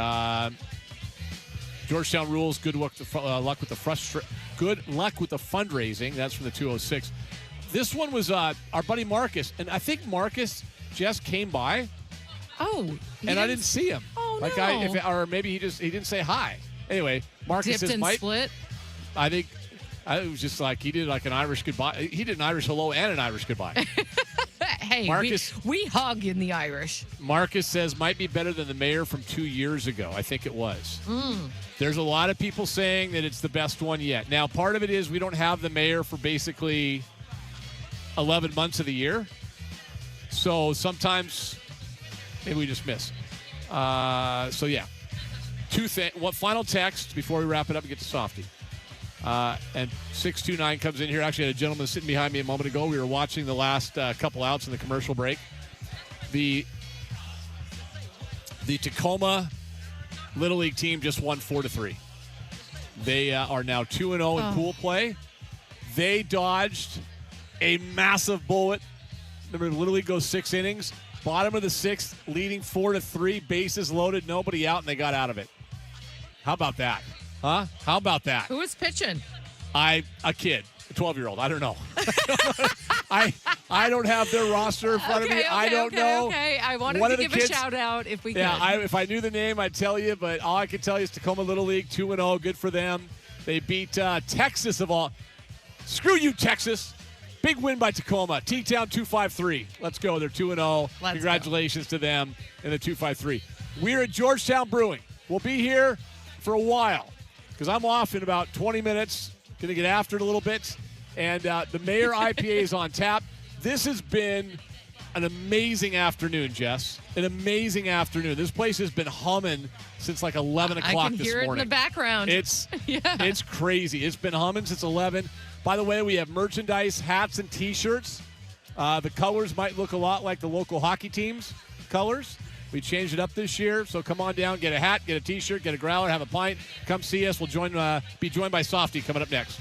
Georgetown rules. Good luck with the Good luck with the fundraising. That's from the 206. This one was our buddy Marcus, and I think Marcus just came by. Oh, and I didn't see him. Oh like no! Or maybe he didn't say hi. Anyway, Marcus Dipped says, and "Mike." split. I think it was just like he did like an Irish goodbye. He did an Irish hello and an Irish goodbye. Hey, Marcus- we hug in the Irish. Marcus says might be better than the mayor from 2 years ago. I think it was. There's a lot of people saying that it's the best one yet. Now, part of it is we don't have the mayor for basically 11 months of the year. So sometimes maybe we just miss. So, yeah. One final text before we wrap it up and get to Softy. And 629 comes in here. Actually, I had a gentleman sitting behind me a moment ago. We were watching the last couple outs in the commercial break. The Tacoma Little League team just won 4-3. They are now 2-0 in pool play. They dodged a massive bullet. Remember, Little League goes 6 innings. Bottom of the 6th, leading 4-3, bases loaded, nobody out, and they got out of it. How about that? Huh? How about that? Who was pitching? A kid, a 12-year-old. I don't know. I don't have their roster in front of me. I don't know. Okay, I wanted One to of the give kids- a shout out if we could. Yeah, if I knew the name, I'd tell you, but all I can tell you is Tacoma Little League, 2-0. Good for them. They beat Texas of all. Screw you, Texas. Big win by Tacoma. T-Town 253. Let's go. They're 2-0. Congratulations to them in the 253. We're at Georgetown Brewing. We'll be here for a while because I'm off in about 20 minutes. Going to get after it a little bit. And the Mayor IPA is on tap. This has been an amazing afternoon, Jess. An amazing afternoon. This place has been humming since like 11 o'clock this morning. I can hear it in the background. It's crazy. It's been humming since 11. By the way, we have merchandise, hats, and T-shirts. The colors might look a lot like the local hockey team's colors. We changed it up this year, so come on down, get a hat, get a T-shirt, get a growler, have a pint. Come see us. We'll be joined by Softy coming up next.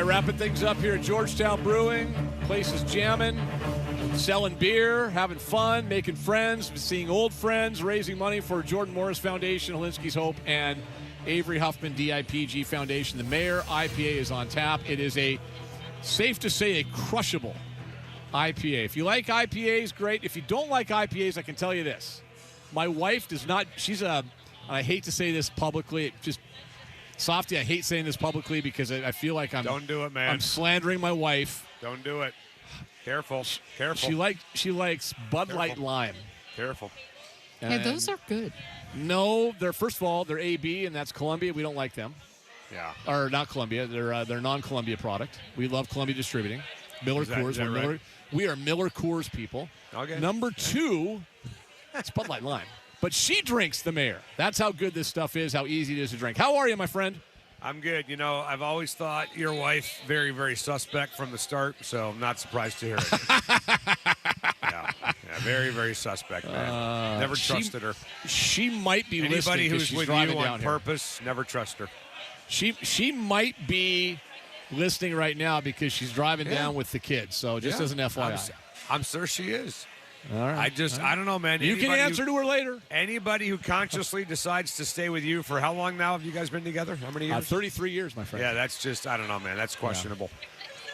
right, wrapping things up here at Georgetown Brewing. Place is jamming, selling beer, having fun, making friends, seeing old friends, raising money for Jordan Morris Foundation, Helinski's Hope, and Avery Huffman DIPG Foundation. The Mayor IPA is on tap. It is safe to say, a crushable IPA. If you like IPAs, great. If you don't like IPAs, I can tell you this. My wife does not, I hate to say this publicly, Softy, I hate saying this publicly because I feel like Don't do it, man. I'm slandering my wife. Don't do it. Careful. She likes Bud Light Lime. Careful. Yeah, those are good. No, first of all, they're AB, and that's Columbia. We don't like them. Yeah. Or not Columbia. They're non-Columbia product. We love Columbia Distributing. Miller Coors. Right? We are Miller Coors people. Okay. Number 2, it's Bud Light Lime. But she drinks the Mayor. That's how good this stuff is, how easy it is to drink. How are you, my friend? I'm good. You know, I've always thought your wife very, very suspect from the start, so I'm not surprised to hear it. yeah, very, very suspect, man. Never trusted her. She might be listening. Anybody who's she's with driving you down on here. purpose, never trust her. She might be listening right now because she's driving down with the kids. So just as an FYI. I'm sure she is. All right. I don't know, man. You can answer to her later. Anybody who consciously decides to stay with you for how long now have you guys been together? How many years? 33 years, my friend. Yeah, that's just, I don't know, man. That's questionable.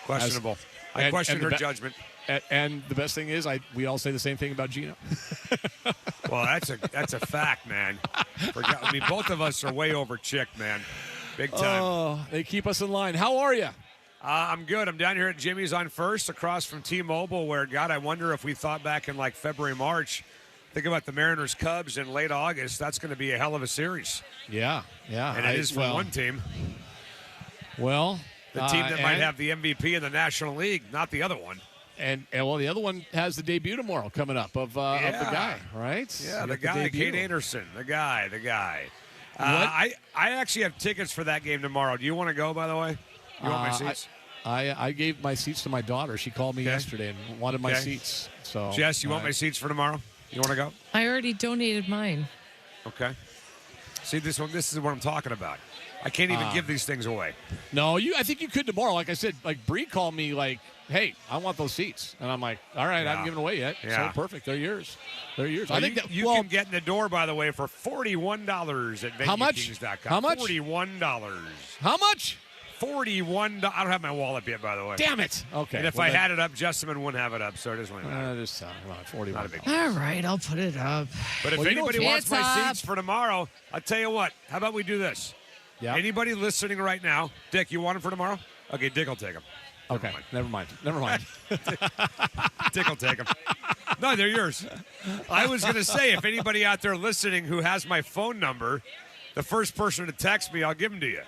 Questionable. I And- question and her the judgment. And the best thing is, we all say the same thing about Gino. Well, that's a fact, man. I mean, both of us are way over chick, man. Big time. Oh, they keep us in line. How are you? I'm good. I'm down here at Jimmy's on First, across from T-Mobile, where, God, I wonder if we thought back in like February, March, think about the Mariners-Cubs in late August. That's going to be a hell of a series. Yeah. And it is for one team. Well, The team that might have the MVP in the National League, not the other one. And the other one has the debut tomorrow coming up of the guy, right? Yeah, You the got guy, debut. Kate Anderson, the guy. I actually have tickets for that game tomorrow. Do you want to go, by the way? You want my seats? I gave my seats to my daughter. She called me yesterday and wanted my seats. So, Jess, you want my seats for tomorrow? You want to go? I already donated mine. Okay. See, this is what I'm talking about. I can't even give these things away. No, I think you could tomorrow. Like I said, like Bree called me like, hey, I want those seats. And I'm like, all right, I haven't given away yet. Yeah. So perfect. They're yours. They're yours. Well, I think you can get in the door, by the way, for $41 at How much? VenueKings.com. How much? $41. How much? $41. I don't have my wallet yet, by the way. Damn it. Okay. And if well, I then- had it up, Jessamine wouldn't have it up, so it doesn't really matter. Just 41. Not a big All right, I'll put it up. But if Well, you know anybody what's- wants my It's seats for tomorrow, I'll tell you what. How about we do this? Yeah. Anybody listening right now, Dick, you want them for tomorrow? Okay, Dick will take them. Okay. Never mind. Dick will take them. No, they're yours. I was going to say, if anybody out there listening who has my phone number, the first person to text me, I'll give them to you.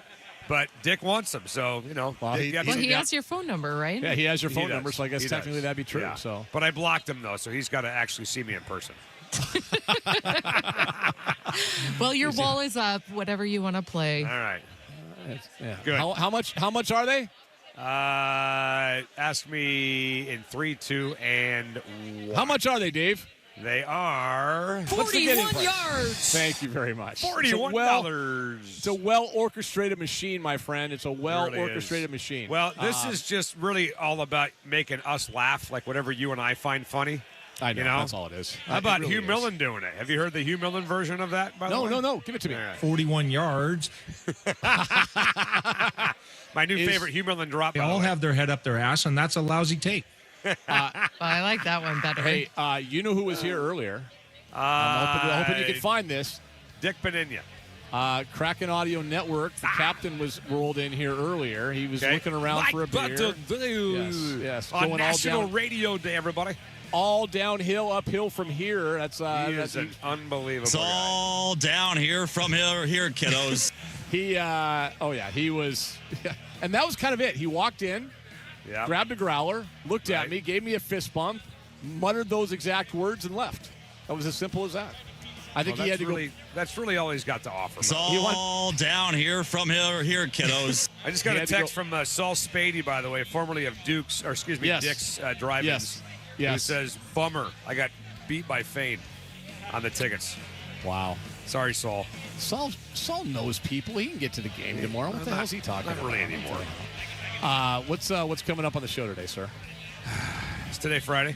But Dick wants them, so, you know. Well, Dick gets Well, them. he has your phone number, right? Yeah, he has your He phone does. number, so I guess He technically does. that'd be true. Yeah. So, But I blocked him, though, so he's got to actually see me in person. Well, your wall is up. Whatever you want to play. All right. yeah. Good. How much are they? Ask me in 3, 2, and 1. How much are they, Dave? They are 41 yards. Thank you very much. $41. It's a well orchestrated machine, my friend. It's a well Really orchestrated is. machine. Well, this is just really all about making us laugh, like whatever you and I find funny. I know, You know? that's all it is. How about It really Hugh is. Millen doing it? Have you heard the Hugh Millen version of that? By the way? No. Give it to me. All right. 41 yards. My new favorite Hugh Millen drop. They by the all way. have their head up their ass, and that's a lousy take. I like that one better. Hey, you know who was here earlier? I'm hoping you can find this. Dick Beninia. Kraken Audio Network. The captain was rolled in here earlier. He was looking around for a beer. Yes. On Going National all down, Radio Day, everybody. all downhill, uphill from here. That's He is an unbelievable It's all down here from here, kiddos. He was, and that was kind of it. He walked in, grabbed a growler, looked at me, gave me a fist bump, muttered those exact words, and left. That was as simple as that. I think he had to really, That's really all he's got to offer. It's all down here from here, kiddos. I just got a text from Saul Spady, by the way, formerly of Dick's Drive-Ins. Yes. Who says, bummer, I got beat by Fane on the tickets. Wow. Sorry, Saul. Saul knows people. He can get to the game tomorrow. What the hell is he talking about? Not really anymore. What's coming up on the show today, sir? Is today Friday?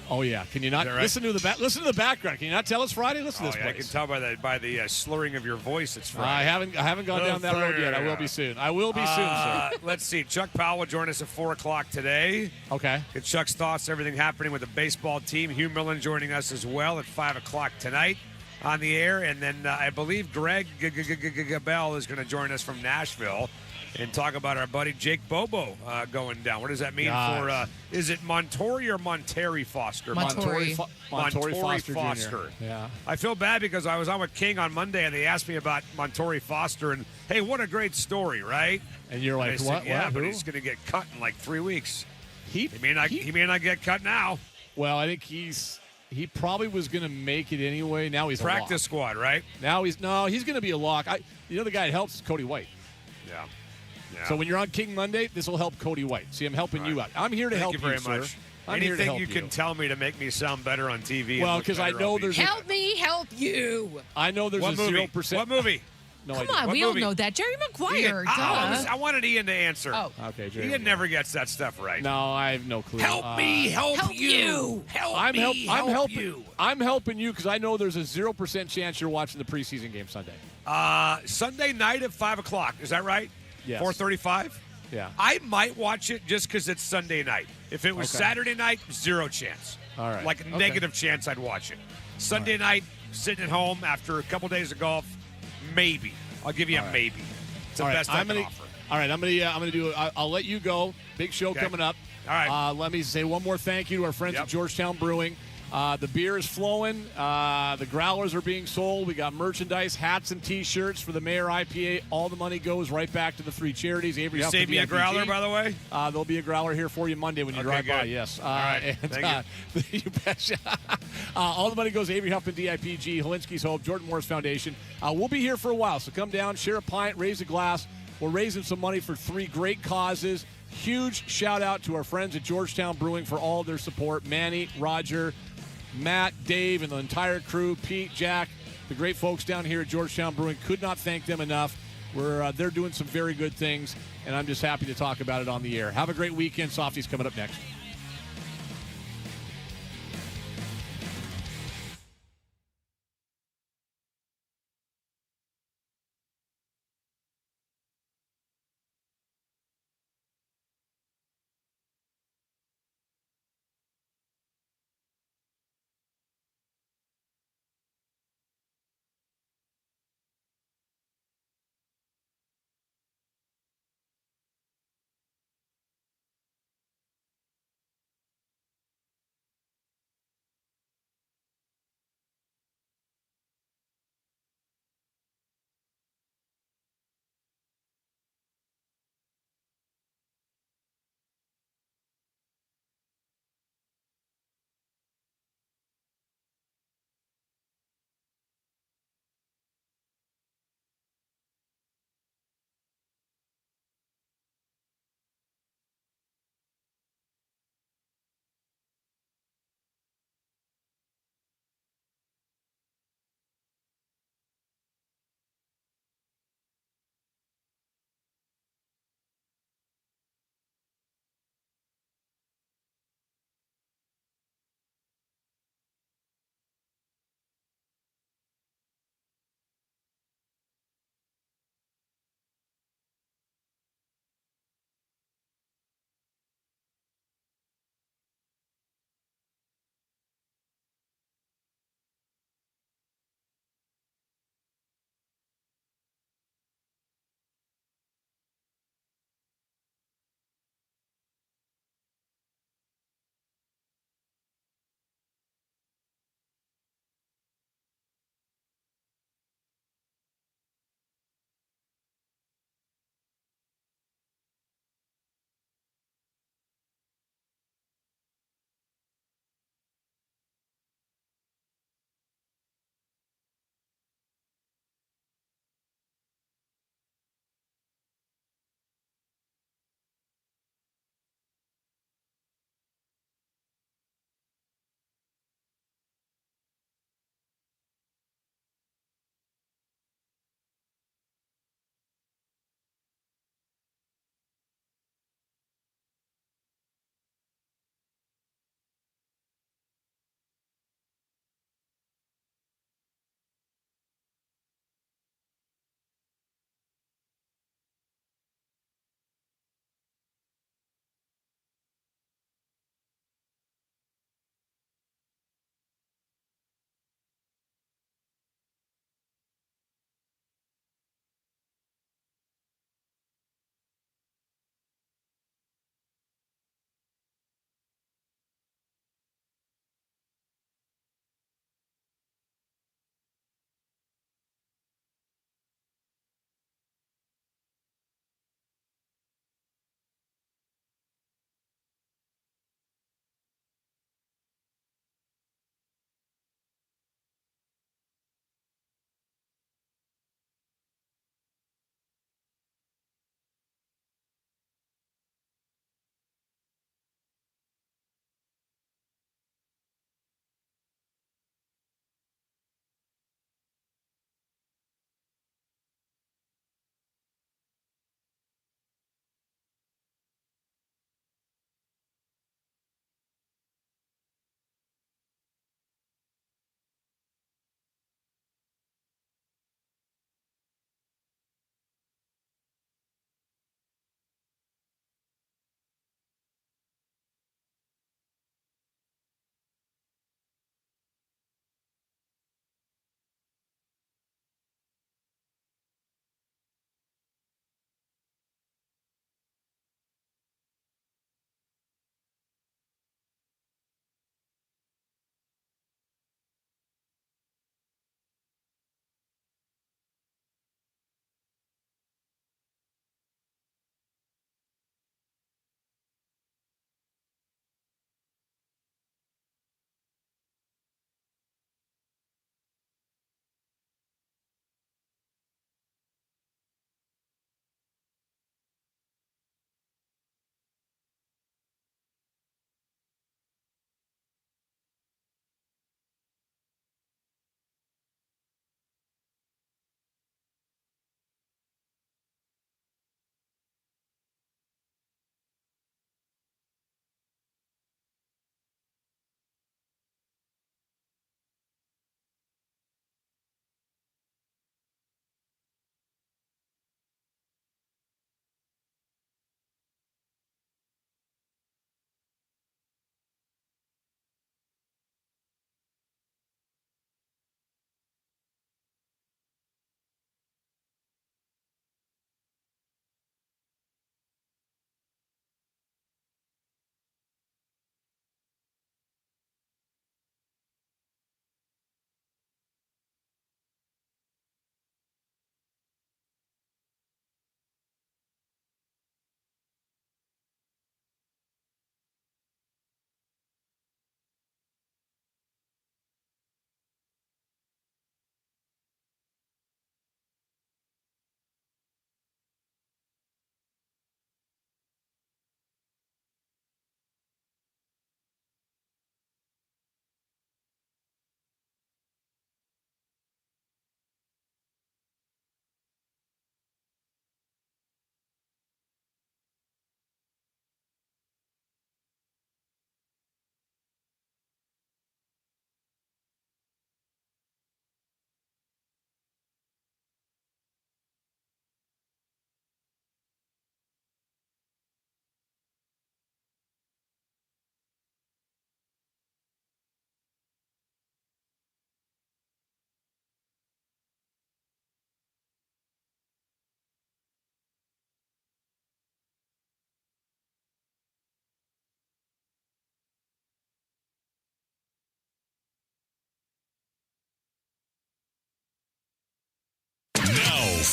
Oh yeah. Can you not right? listen to the background? Can you not tell it's Friday? Listen to this I place. can tell by the slurring of your voice. It's Friday. I haven't gone down that road yet. I will be soon. Sir. Let's see. Chuck Powell will join us at 4:00 today. Okay. Get Chuck's thoughts, everything happening with the baseball team. Hugh Millen joining us as well at 5:00 tonight on the air, and then I believe Greg Bell is going to join us from Nashville and talk about our buddy Jake Bobo going down. What does that mean for? Is it Montori or Monterey Foster? Montori. Montori Foster. Foster. Jr. Yeah. I feel bad because I was on with King on Monday and they asked me about Montori Foster and hey, what a great story, right? And you're like, I said, what? Yeah, what? but Who? he's going to get cut in like 3 weeks. He may not get cut now. Well, I think he probably was going to make it anyway. Now he's practice a lock. squad, right? Now he's going to be a lock. The guy that helps is Cody White. Yeah. So when you're on King Monday, this will help Cody White. See, I'm helping you out. I'm here to help you very sir. much. I'm here to Anything help you can tell me to make me sound better on TV. Well, because I know there's help me help you. I know there's what a movie? 0%. What movie? No Come idea. on, What we all movie? know that. Jerry Maguire. Ian, duh. I wanted Ian to answer. Oh. Okay, Jerry. Ian never gets that stuff right. No, I have no clue. Help me, help you. I'm helping you. I'm helping you because I know there's a 0% chance you're watching the preseason game Sunday. Sunday night at 5:00. Is that right? Yes. 4:35. Yeah. I might watch it just because it's Sunday night. If it was Saturday night, 0 chance. All right. Like a negative chance I'd watch it. Sunday night, sitting at home after a couple days of golf, maybe. I'll give you a maybe. It's the best I can offer. All right, I'm gonna do. I'll let you go. Big show coming up. All right. Let me say one more thank you to our friends at Georgetown Brewing. The beer is flowing. The growlers are being sold. We got merchandise, hats, and T-shirts for the Mayor IPA. All the money goes right back to the 3 charities. Avery You Huffman saved me a DIPG. growler, by the way? There'll be a growler here for you Monday when you drive by. good. Yes. All right. And, Thank you betcha. All the money goes to Avery Huffman DIPG, Helinski's Hope, Jordan Morris Foundation. We'll be here for a while, so come down, share a pint, raise a glass. We're raising some money for 3 great causes. Huge shout out to our friends at Georgetown Brewing for all their support. Manny, Roger, Matt, Dave, and the entire crew, Pete, Jack, the great folks down here at Georgetown Brewing. Could not thank them enough. They're doing some very good things, and I'm just happy to talk about it on the air. Have a great weekend. Softies coming up next.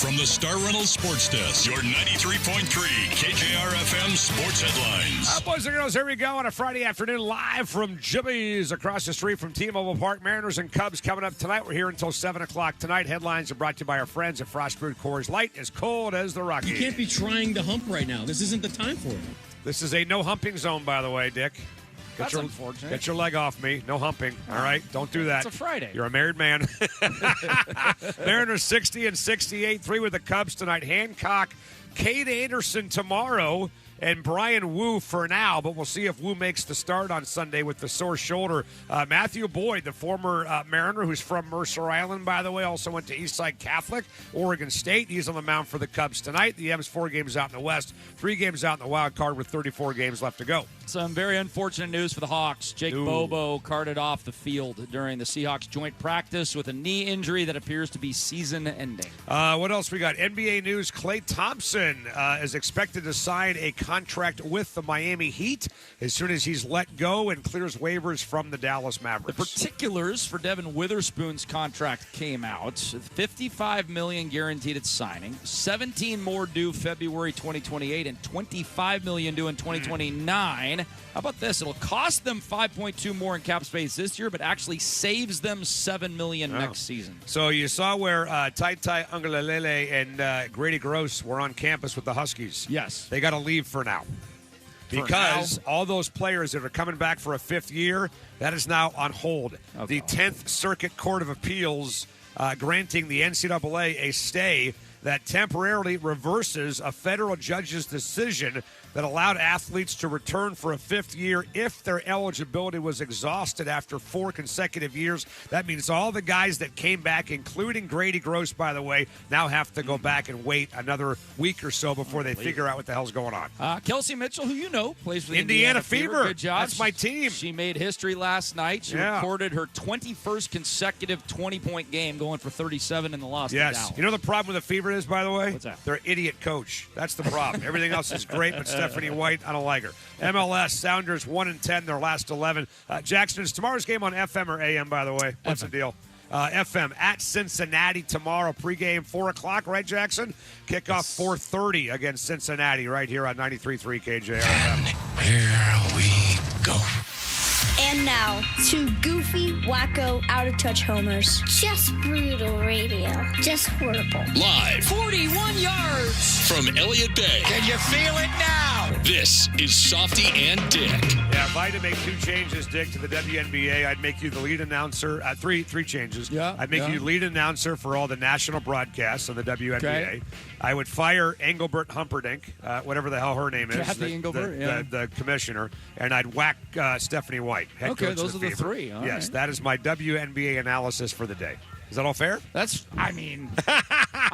from the Star Reynolds Sports Desk, your 93.3 KJR FM sports headlines. Boys and girls, here we go on a Friday afternoon live from Jimmy's across the street from T-Mobile Park. Mariners and Cubs coming up tonight. We're here until 7 o'clock tonight. Headlines are brought to you by our friends at Frost Brewed Coors Light, as cold as the Rockies. You can't be trying to hump right now. This isn't the time for it. This is a no humping zone, by the way, Dick. That's unfortunate. Get your leg off me. No humping. All right? Don't do that. It's a Friday. You're a married man. Mariners 60 and 68. 3 with the Cubs tonight. Hancock, Cade Anderson tomorrow, and Brian Wu for now, but we'll see if Wu makes the start on Sunday with the sore shoulder. Matthew Boyd, the former Mariner, who's from Mercer Island, by the way, also went to Eastside Catholic, Oregon State. He's on the mound for the Cubs tonight. The M's 4 games out in the West, 3 games out in the wild card with 34 games left to go. Some very unfortunate news for the Hawks. Jake Bobo carted off the field during the Seahawks joint practice with a knee injury that appears to be season-ending. What else we got? NBA news. Klay Thompson is expected to sign a contract with the Miami Heat as soon as he's let go and clears waivers from the Dallas Mavericks. The particulars for Devin Witherspoon's contract came out. $55 million guaranteed at signing, 17 more due February 2028, and $25 million due in 2029. How about this? It'll cost them $5.2 more in cap space this year, but actually saves them $7 million next season. So you saw where Tai Ungalalele and Grady Gross were on campus with the Huskies. Yes. They got to leave for now. Because all those players that are coming back for a 5th year, that is now on hold. The 10th Circuit Court of Appeals granting the NCAA a stay that temporarily reverses a federal judge's decision that allowed athletes to return for a 5th year if their eligibility was exhausted after 4 consecutive years. That means all the guys that came back, including Grady Gross, by the way, now have to go back and wait another week or so before they figure out what the hell's going on. Kelsey Mitchell, who you know, plays for the Indiana Fever. Good job. That's my team. She made history last night. She recorded her 21st consecutive 20-point game, going for 37 in the loss to Dallas. You know the problem with the Fever is, by the way? What's that? They're an idiot coach. That's the problem. Everything else is great, but Stephanie White, I don't like her. MLS, Sounders 1-10, their last 11. Jackson, is tomorrow's game on FM or AM, by the way? What's the deal? FM at Cincinnati tomorrow, pregame 4 o'clock, right, Jackson? Kickoff 4:30 against Cincinnati right here on 93.3 KJR. Here we go. And now, 2 goofy, wacko, out-of-touch homers. Just brutal radio. Just horrible. Live 41 yards. from Elliott Bay. Can you feel it now? This is Softy and Dick. Yeah, if I had to make 2 changes, Dick, to the WNBA, I'd make you the lead announcer. Three changes. Yeah, I'd make you lead announcer for all the national broadcasts on the WNBA. Okay. I would fire Engelbert Humperdinck, whatever the hell her name is. Kathy Engelbert, the commissioner. And I'd whack Stephanie White, head Okay, coach those of are the the Fever. 3. All Yes, right. that is my WNBA analysis for the day. Is that all fair? I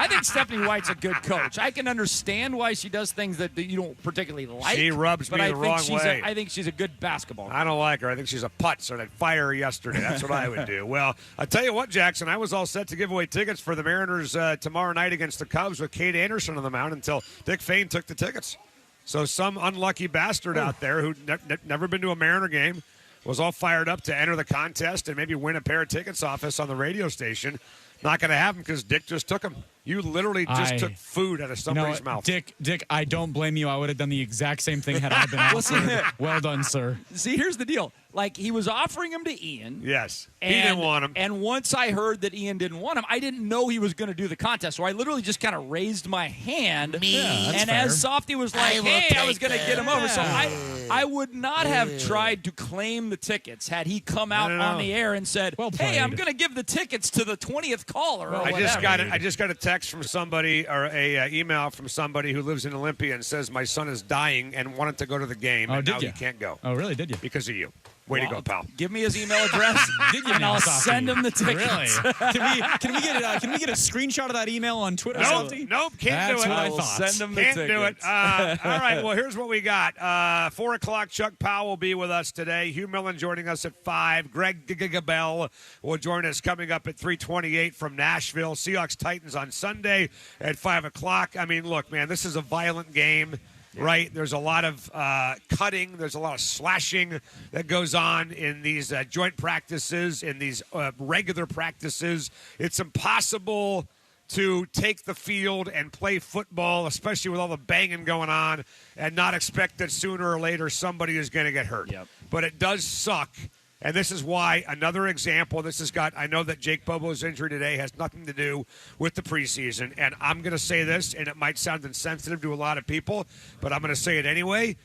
think Stephanie White's a good coach. I can understand why she does things that you don't particularly like. She rubs but me I the think wrong she's way. I think she's a good basketball coach. I don't like her. I think she's a putz, or I'd fire her yesterday. That's what I would do. Well, I tell you what, Jackson, I was all set to give away tickets for the Mariners tomorrow night against the Cubs with Cade Anderson on the mound until Dick Fain took the tickets. So some unlucky bastard out there who never been to a Mariner game was all fired up to enter the contest and maybe win a pair of tickets off us on the radio station. Not going to happen because Dick just took them. You literally just took food out of somebody's mouth. Dick, I don't blame you. I would have done the exact same thing had I been offered. Well done, sir. See, here's the deal. Like, he was offering him to Ian. Yes. He didn't want him. And once I heard that Ian didn't want him, I didn't know he was going to do the contest. So I literally just kind of raised my hand. And as Softy was like, I was going to get him over. So I would not have tried to claim the tickets had he come out on the air and said, hey, I'm going to give the tickets to the 20th caller. Or I just got a text from somebody, or a email from somebody who lives in Olympia and says my son is dying and wanted to go to the game, and now he can't go. Oh, really? Did you? Because of you. Way to go, pal. Give me his email address, and I'll send him the tickets. Really? Can we get a screenshot of that email on Twitter? Nope, can't do it. What I thought. Send him the Can't tickets. do it. All right, well, here's what we got. 4 o'clock, Chuck Powell will be with us today. Hugh Millen joining us at 5. Greg Gabell will join us coming up at 3:28 from Nashville. Seahawks Titans on Sunday at 5 o'clock. I mean, look, man, this is a violent game. Right, there's a lot of cutting, there's a lot of slashing that goes on in these joint practices, in these regular practices. It's impossible to take the field and play football, especially with all the banging going on, and not expect that sooner or later somebody is going to get hurt. Yep. But it does suck. And this is why, another example, I know that Jake Bobo's injury today has nothing to do with the preseason. And I'm going to say this, and it might sound insensitive to a lot of people, but I'm going to say it anyway.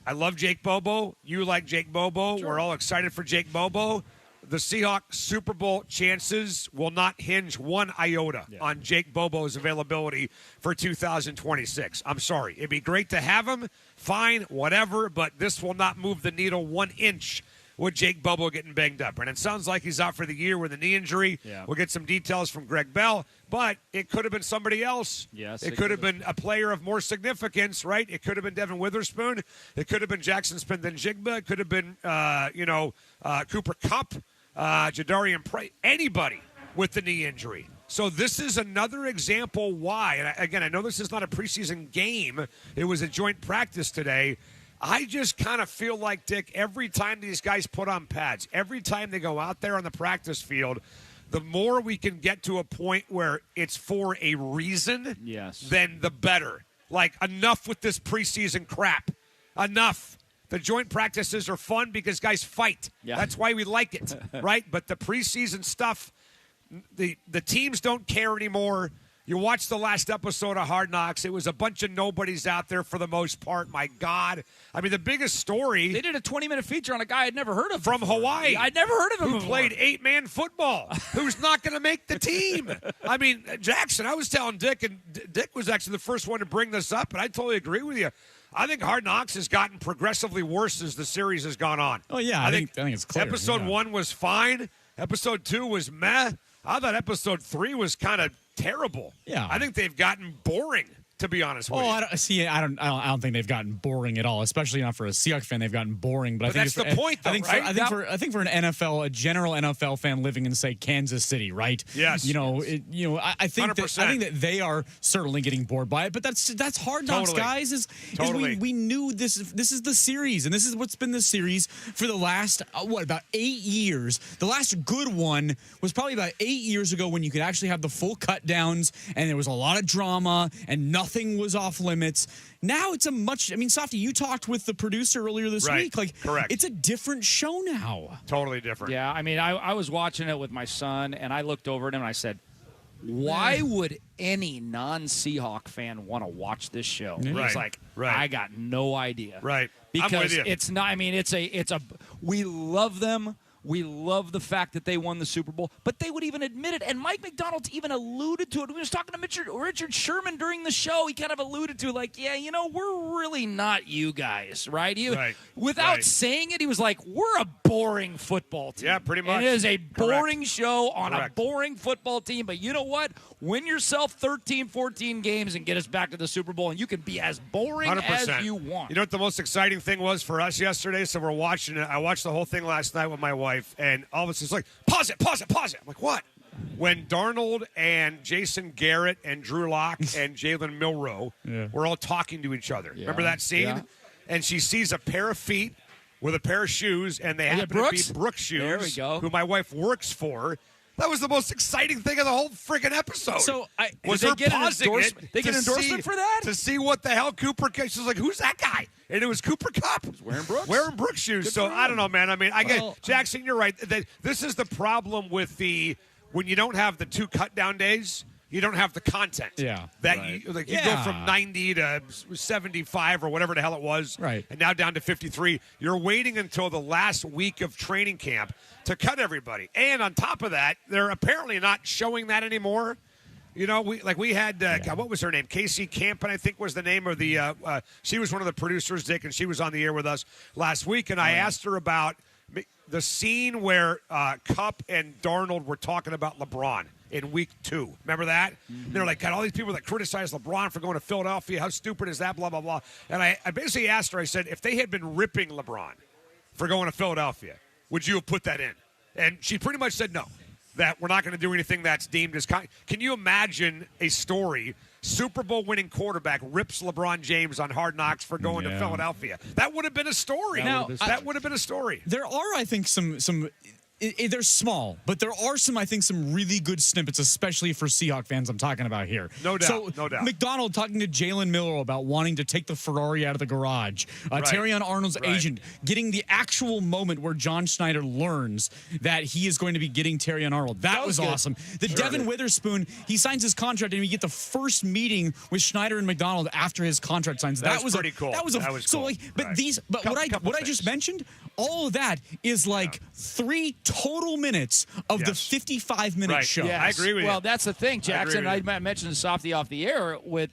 I love Jake Bobo. You like Jake Bobo. Sure. We're all excited for Jake Bobo. The Seahawks Super Bowl chances will not hinge one iota on Jake Bobo's availability for 2026. I'm sorry. It'd be great to have him. Fine, whatever, but this will not move the needle 1 inch with Jake Bobo getting banged up. And it sounds like he's out for the year with a knee injury. Yeah. We'll get some details from Greg Bell, but it could have been somebody else. Yes, it could have been a player of more significance, right? It could have been Devin Witherspoon. It could have been Jackson Spindon-Jigba. It could have been, Cooper Kupp, Jadarian Price, anybody with the knee injury. So this is another example why, and again, I know this is not a preseason game. It was a joint practice today. I just kind of feel like, Dick, every time these guys put on pads, every time they go out there on the practice field, the more we can get to a point where it's for a reason, then the better. Like, enough with this preseason crap. Enough. The joint practices are fun because guys fight. Yeah. That's why we like it, right? But the preseason stuff, the teams don't care anymore. You watched the last episode of Hard Knocks. It was a bunch of nobodies out there for the most part. My God. I mean, the biggest story. They did a 20-minute feature on a guy I'd never heard of from before. Hawaii. I'd never heard of him who before. Played 8-man football, who's not going to make the team. I mean, Jackson, I was telling Dick, and Dick was actually the first one to bring this up, and I totally agree with you. I think Hard Knocks has gotten progressively worse as the series has gone on. Oh, yeah. I think it's clear. Episode 1 was fine. Episode 2 was meh. I thought episode 3 was kind of terrible. Yeah. I think they've gotten boring, to be honest with you. I don't think they've gotten boring at all, especially not for a Seahawks fan. They've gotten boring, but I think that's the point, though, right? I think for an NFL, a general NFL fan living in, say, Kansas City, right? Yes. I think 100%. that they are certainly getting bored by it. But that's Hard Knocks, Totally. guys. Is we knew this is the series, and this is what's been the series for the last about 8 years. The last good one was probably about 8 years ago when you could actually have the full cut downs, and there was a lot of drama, and nothing was off limits. Now it's Softy, you talked with the producer earlier this week. Correct. It's a different show now. Totally different. Yeah, I mean, I was watching it with my son, and I looked over at him and I said, why would any non-Seahawk fan want to watch this show? Right. He's like, I got no idea. Right. Because I'm with you. it's not, I mean, we love them. We love the fact that they won the Super Bowl, but they would even admit it. And Mike McDonald even alluded to it. We was talking to Richard Sherman during the show. He kind of alluded to, we're really not you guys, right? Without saying it, he was like, we're a boring football team. Yeah, pretty much. It is a boring show on Correct. a boring football team, but you know what? Win yourself 13, 14 games and get us back to the Super Bowl, and you can be as boring 100%. as you want. You know what the most exciting thing was for us yesterday? So we're watching it. I watched the whole thing last night with my wife, and all of us is like, pause it. I'm like, what? When Darnold and Jason Garrett and Drew Lock and Jalen Milroe were all talking to each other. Remember that scene? Yeah. And she sees a pair of feet with a pair of shoes, and they happen to be Brooks shoes, There we go. who my wife works for. That was the most exciting thing of the whole freaking episode. So was Did her they get an pausing endorsement? it They get to an endorsement see- for that? to see what the hell Cooper. She was like, "Who's that guy?" And it was Cooper Kupp. Wearing Brooks shoes. Good So for I don't him. know, man. I mean, Well, get Jackson. You're right. This is the problem with when you don't have the 2 cut down days. You don't have the content. Yeah. You go from 90 to 75 or whatever the hell it was. Right. And now down to 53. You're waiting until the last week of training camp to cut everybody. And on top of that, they're apparently not showing that anymore. You know, we had God, what was her name? Casey Campen, I think was the name of the. She was one of the producers, Dick, and she was on the air with us last week. And I asked her about the scene where Kupp and Darnold were talking about LeBron in week 2. Remember that? Mm-hmm. They're like, got all these people that criticize LeBron for going to Philadelphia. How stupid is that? Blah, blah, blah. And I basically asked her, I said, if they had been ripping LeBron for going to Philadelphia, would you have put that in? And she pretty much said no, that we're not going to do anything that's deemed as Can you imagine a story? Super Bowl winning quarterback rips LeBron James on Hard Knocks for going to Philadelphia. That would have been a story. Now, that would have been a story. There are, I think, some they're small, but there are I think, some really good snippets, especially for Seahawks fans I'm talking about here. No doubt, So, no doubt. McDonald talking to Jalen Miller about wanting to take the Ferrari out of the garage. Right. Terrion Arnold's Right. agent getting the actual moment where John Schneider learns that he is going to be getting Terrion Arnold. That was good. awesome. The Devin Witherspoon, he signs his contract, and we get the first meeting with Schneider and McDonald after his contract signs. That was pretty cool. That was cool. Like, but Right. but what I just mentioned, all of that is like 3 total minutes of the 55-minute Right. show. Yeah, I agree with you. Well, that's the thing, Jackson. I agree I mentioned the softy off the air with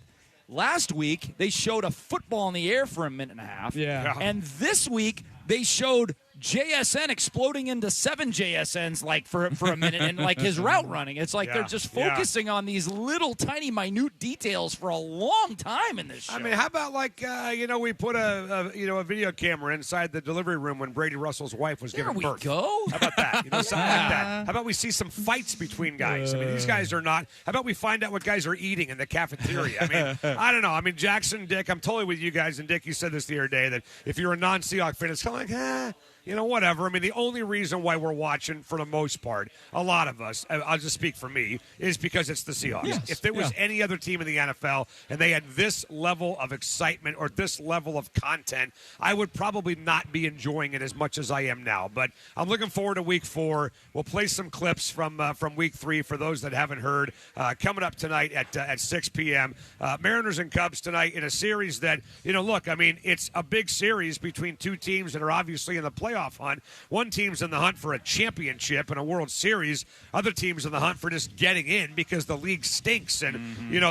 last week. They showed a football in the air for a minute and a half. Yeah. And this week they showed JSN exploding into 7 JSNs like for a minute and like his route running. It's like they're just focusing on these little tiny minute details for a long time in this show. I mean, how about like we put a video camera inside the delivery room when Brady Russell's wife was giving birth. Go. How about that? Something like that. How about we see some fights between guys? I mean, these guys are not. How about we find out what guys are eating in the cafeteria? I mean, I don't know. I mean, Jackson, Dick, I'm totally with you guys. And Dick, you said this the other day that if you're a non-Seahawks fan, it's kind of like, whatever. I mean, the only reason why we're watching, for the most part, a lot of us, I'll just speak for me, is because it's the Seahawks. Yes. If there was any other team in the NFL and they had this level of excitement or this level of content, I would probably not be enjoying it as much as I am now. But I'm looking forward to Week 4. We'll play some clips from Week 3 for those that haven't heard. Coming up tonight at 6 p.m. Mariners and Cubs tonight in a series that, look, I mean, it's a big series between two teams that are obviously in the playoff hunt. One team's in the hunt for a championship and a World Series. Other teams in the hunt for just getting in because the league stinks. And,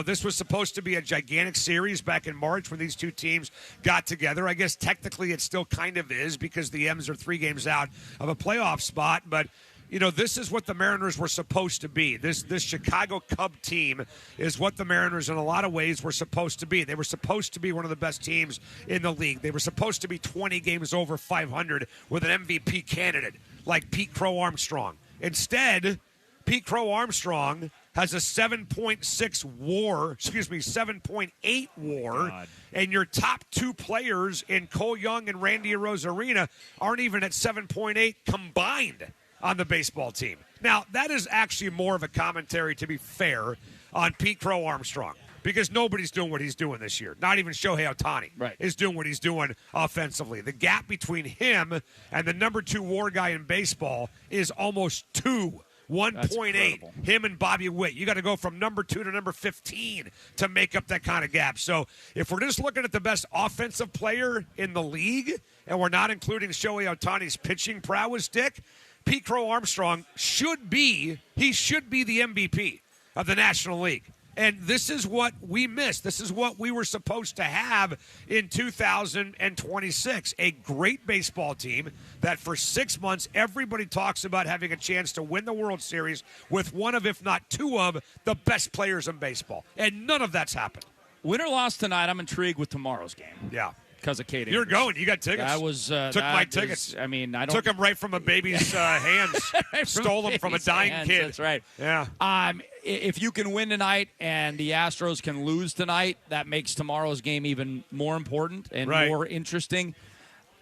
this was supposed to be a gigantic series back in March when these two teams got together. I guess technically it still kind of is because the M's are 3 games out of a playoff spot. But this is what the Mariners were supposed to be. This Chicago Cub team is what the Mariners, in a lot of ways, were supposed to be. They were supposed to be one of the best teams in the league. They were supposed to be 20 games over 500 with an MVP candidate like Pete Crow Armstrong. Instead, Pete Crow Armstrong has a 7.8 WAR, and your top 2 players in Cole Young and Randy Arozarena aren't even at 7.8 combined on the baseball team. Now, that is actually more of a commentary, to be fair, on Pete Crow Armstrong, because nobody's doing what he's doing this year. Not even Shohei Ohtani is doing what he's doing offensively. The gap between him and the number 2 WAR guy in baseball is almost 1.8. Him and Bobby Witt. You got to go from number 2 to number 15 to make up that kind of gap. So if we're just looking at the best offensive player in the league, and we're not including Shohei Ohtani's pitching prowess, Dick, Pete Crow Armstrong should be the MVP of the National League. And this is what we missed. This is what we were supposed to have in 2026. A great baseball team that for 6 months everybody talks about having a chance to win the World Series with one of, if not 2 of, the best players in baseball. And none of that's happened. Win or loss tonight, I'm intrigued with tomorrow's game. Yeah. Because of Kate You're Anderson. going. You got tickets. I was took my tickets. I mean, I don't took them right from a baby's hands. Stole them from a dying kid. That's right. Yeah. If you can win tonight and the Astros can lose tonight, that makes tomorrow's game even more important and more interesting.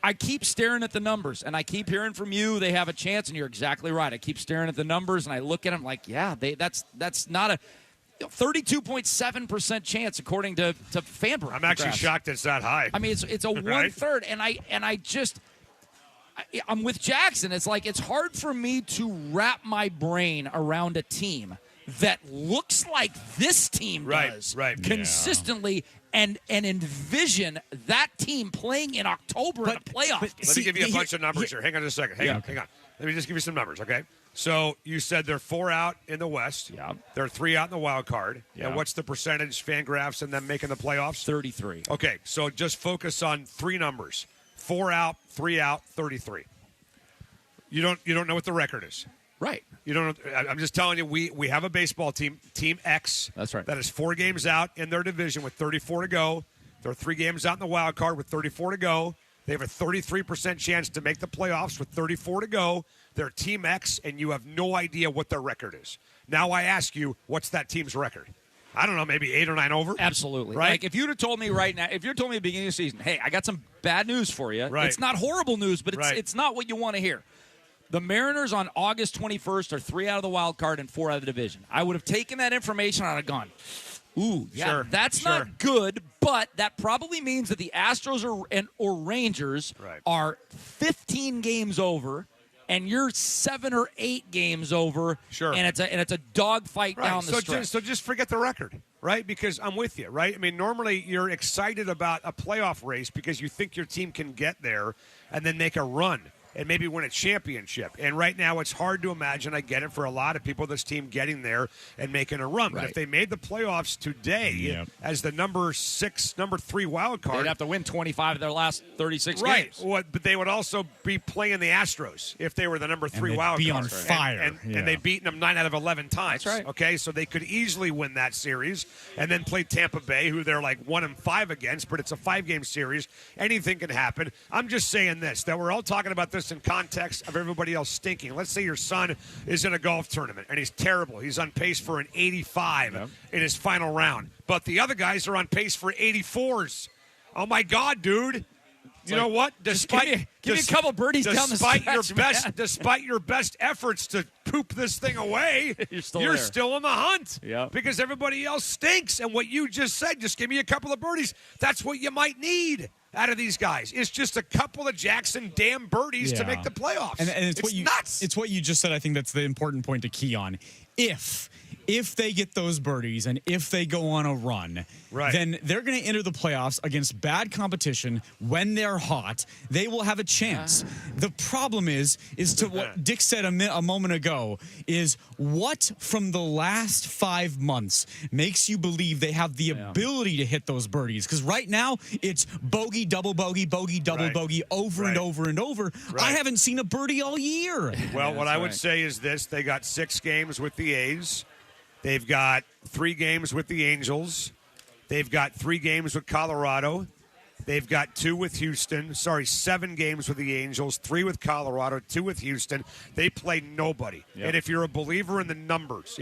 I keep staring at the numbers, and I keep hearing from you they have a chance, and you're exactly right. I keep staring at the numbers, and I look at them like, yeah, that's not a 32.7% chance according to FanBro. I'm actually shocked it's that high. I mean, it's a 1/3, and I'm with Jackson. It's like it's hard for me to wrap my brain around a team that looks like this team does consistently and envision that team playing in October in a playoff. Let me give you a bunch of numbers here. Hang on just a second. Hang on. Let me just give you some numbers, okay? So you said they're 4 out in the West. Yeah. They're 3 out in the wild card. Yeah. And what's the percentage, Fangraphs, and them making the playoffs? 33. Okay, so just focus on 3 numbers. 4 out, 3 out, 33. You don't know what the record is. Right. You don't. I'm just telling you, we have a baseball team, Team X. That's right. That is 4 games out in their division with 34 to go. They're 3 games out in the wild card with 34 to go. They have a 33% chance to make the playoffs with 34 to go. They're Team X, and you have no idea what their record is. Now I ask you, what's that team's record? I don't know, maybe 8 or 9 over? Absolutely. Right? Like, if you'd have told me right now, if you're told me at the beginning of the season, hey, I got some bad news for you. Right. It's not horrible news, but it's not what you want to hear. The Mariners on August 21st are 3 out of the wild card and 4 out of the division. I would have taken that information and I'd have gone, ooh, yeah, Sure, that's sure. not good, but that probably means that the Astros or Rangers are 15 games over, and you're 7 or 8 games over, Sure. and it's a dogfight down the stretch. So just forget the record, right? Because I'm with you, right? I mean, normally you're excited about a playoff race because you think your team can get there and then make a run and maybe win a championship. And right now it's hard to imagine, I get it, for a lot of people, this team getting there and making a run. But if they made the playoffs today as the number 3 wild card, They'd have to win 25 of their last 36 right. games. Well, but they would also be playing the Astros if they were the number 3 wild be card. on fire. And they've beaten them 9 out of 11 times. That's right. Okay, so they could easily win that series and then play Tampa Bay, who they're like 1-5 against, but it's a 5-game series. Anything can happen. I'm just saying this, that we're all talking about this in context of everybody else stinking. Let's say your son is in a golf tournament and he's terrible. He's on pace for an 85 in his final round. But the other guys are on pace for 84s. Oh, my God, dude. You know what? Despite give me a couple birdies down the stretch, despite your best efforts to poop this thing away, you're still in the hunt. Yep. Because everybody else stinks. And what you just said, just give me a couple of birdies. That's what you might need out of these guys. It's just a couple of Jackson damn birdies to make the playoffs. And it's what you nuts. It's what you just said. I think that's the important point to key on. If they get those birdies and if they go on a run, then they're going to enter the playoffs against bad competition when they're hot. They will have a chance. The problem is to what Dick said a moment ago, is what from the last 5 months makes you believe they have the ability to hit those birdies? Because right now it's bogey, double bogey, bogey, double bogey, over and over and over. I haven't seen a birdie all year. Well, what I would say is this. They got 6 games with the A's. They've got 3 games with the Angels. They've got 3 games with Colorado. They've got 2 with Houston. 7 games with the Angels, 3 with Colorado, 2 with Houston. They play nobody. And if you're a believer in the numbers,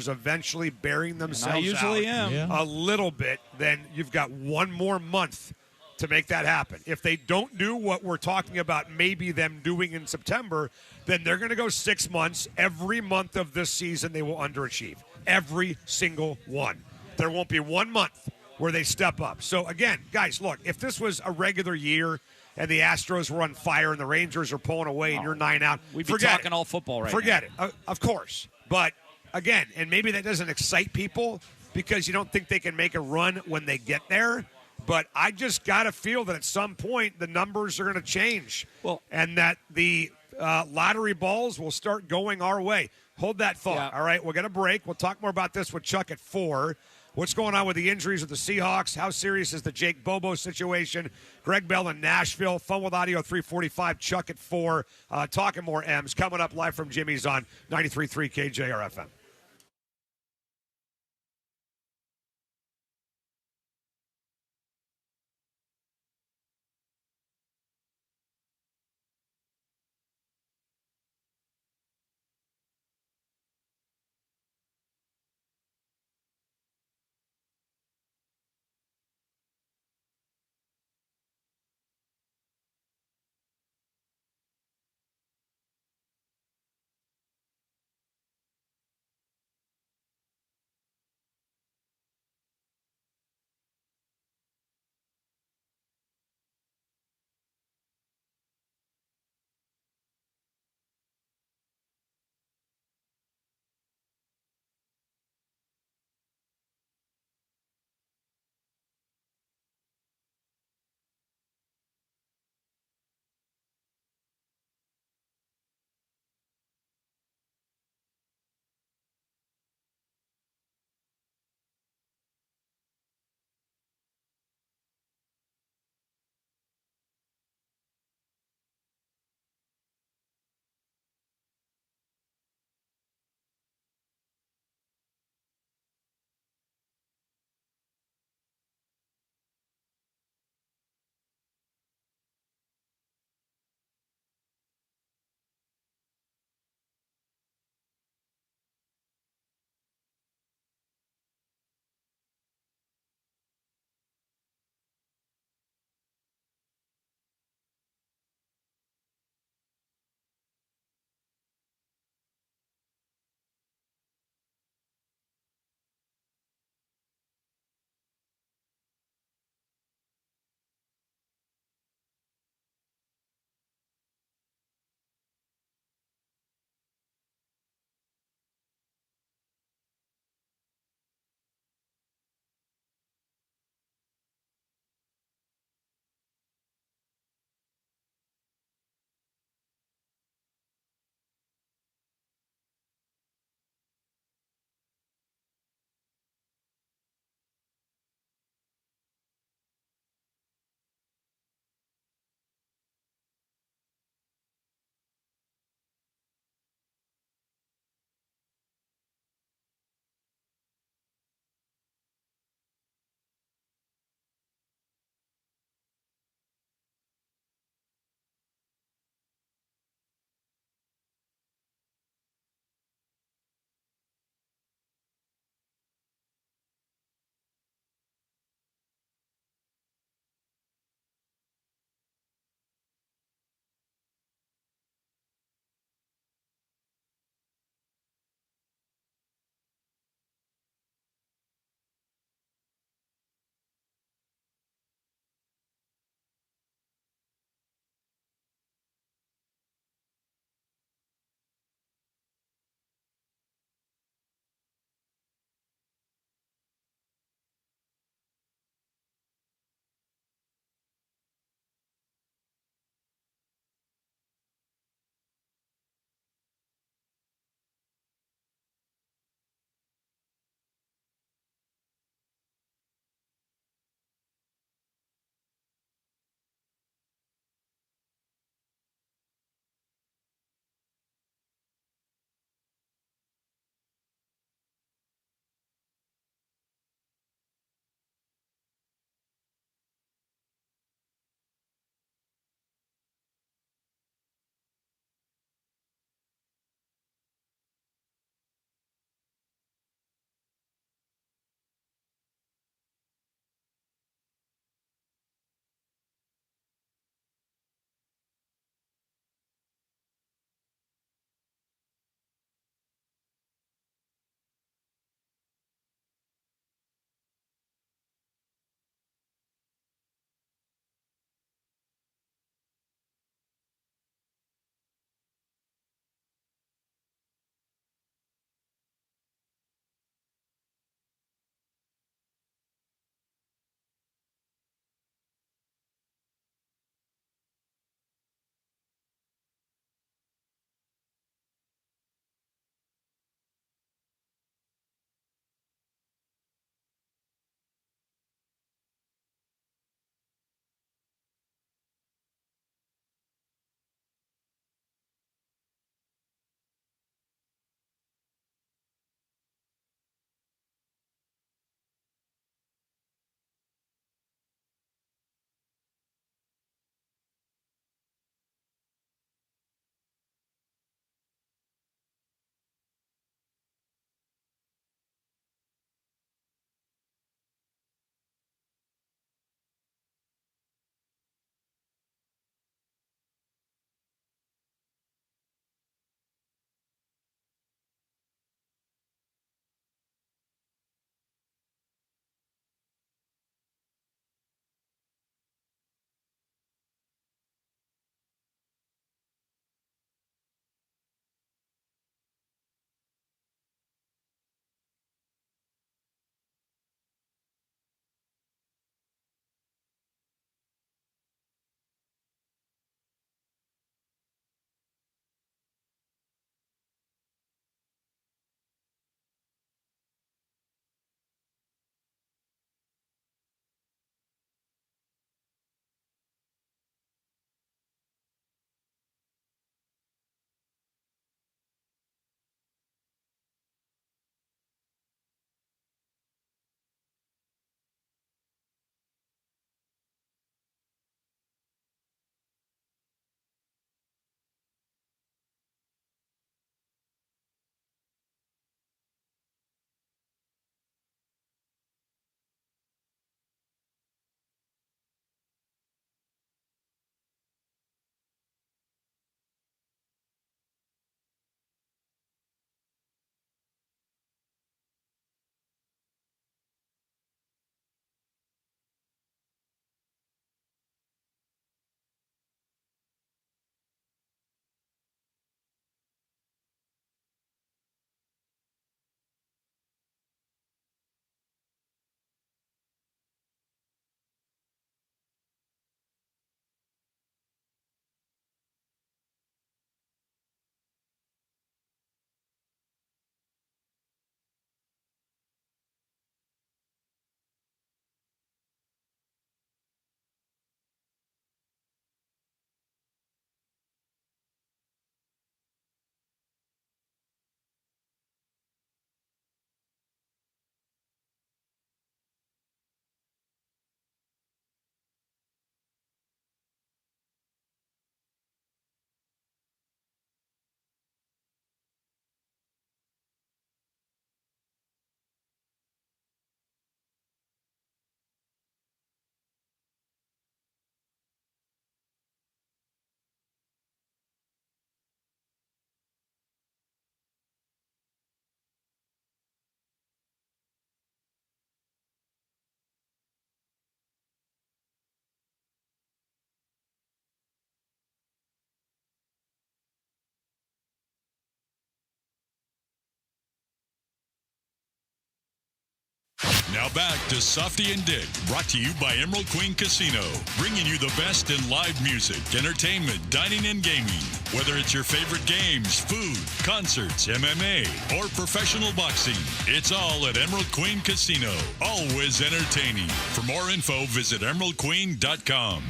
eventually bearing themselves I usually out am. a little bit, then you've got 1 more month to make that happen. If they don't do what we're talking about maybe them doing in September, then they're going to go 6 months. Every month of this season, they will underachieve. Every single one. There won't be 1 month where they step up. So, again, guys, look, if this was a regular year and the Astros were on fire and the Rangers are pulling away and you're 9 out, We'd be forget talking it. all football right Forget now. it. Of course. But, again, and maybe that doesn't excite people because you don't think they can make a run when they get there. But I just got to feel that at some point the numbers are going to change, and that the lottery balls will start going our way. Hold that thought, all right? We'll get a break. We'll talk more about this with Chuck at 4. What's going on with the injuries of the Seahawks? How serious is the Jake Bobo situation? Greg Bell in Nashville. Fun with Audio 345. Chuck at 4. Talking more M's. Coming up live from Jimmy's on 93.3 KJR FM. Now back to Softy and Dick, brought to you by Emerald Queen Casino, bringing you the best in live music, entertainment, dining, and gaming. Whether it's your favorite games, food, concerts, MMA, or professional boxing, it's all at Emerald Queen Casino. Always entertaining. For more info, visit emeraldqueen.com.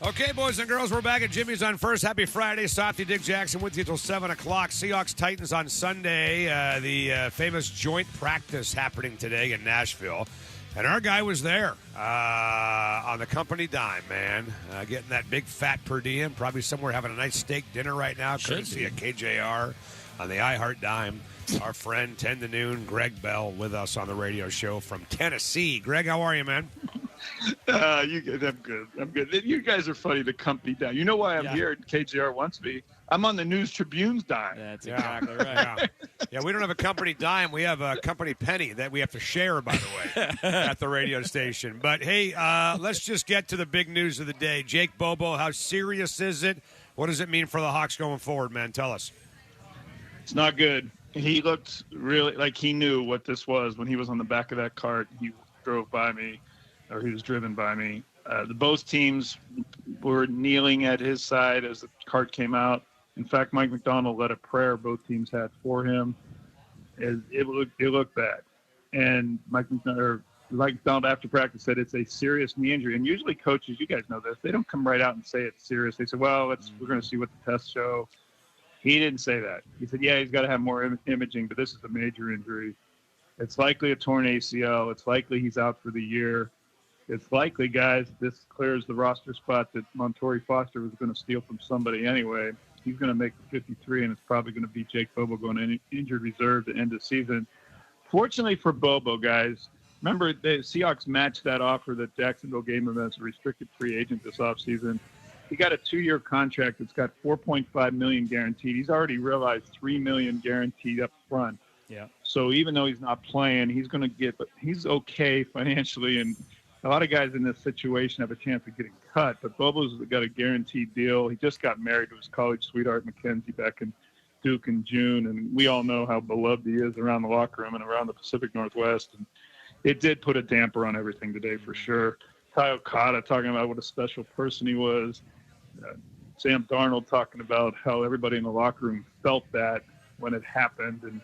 Okay, boys and girls, we're back at Jimmy's on First. Happy Friday. Softy Dick Jackson with you till 7 o'clock. Seahawks-Titans on Sunday. The famous joint practice happening today in Nashville. And our guy was there on the company dime, man. Getting that big fat per diem. Probably somewhere having a nice steak dinner right now. Courtesy of KJR on the iHeart dime. Our friend, 10 to noon, Greg Bell, with us on the radio show from Tennessee. Greg, how are you, man? I'm good. I'm good. You guys are funny, the company dime. You know why I'm here at KJR wants me? I'm on the News Tribune's dime. That's exactly right. Yeah, we don't have a company dime. We have a company penny that we have to share, by the way, at the radio station. But, hey, let's just get to the big news of the day. Jake Bobo, how serious is it? What does it mean for the Hawks going forward, man? Tell us. It's not good. He looked really like he knew what this was when he was on the back of that cart. He drove by me, or he was driven by me. Both teams were kneeling at his side as the cart came out. In fact, Mike McDonald led a prayer both teams had for him. It looked bad. And Mike McDonald after practice said it's a serious knee injury. And usually coaches, you guys know this, they don't come right out and say it's serious. They say, well, we're going to see what the tests show. He didn't say that. He said, yeah, he's got to have more imaging, but this is a major injury. It's likely a torn ACL. It's likely he's out for the year. It's likely, guys, this clears the roster spot that Montori Foster was going to steal from somebody anyway. He's going to make the 53, and it's probably going to be Jake Bobo going to injured reserve to end the season. Fortunately for Bobo, guys, remember the Seahawks matched that offer that Jacksonville gave him as a restricted free agent this offseason. He got a 2-year contract that's got $4.5 million guaranteed. He's already realized $3 million guaranteed up front. Yeah. So even though he's not playing, he's going to get, but he's okay financially. And a lot of guys in this situation have a chance of getting cut, but Bobo's got a guaranteed deal. He just got married to his college sweetheart, Mackenzie, back in Duke in June. And we all know how beloved he is around the locker room and around the Pacific Northwest. And it did put a damper on everything today for sure. Ty Okada talking about what a special person he was. Sam Darnold talking about how everybody in the locker room felt that when it happened, and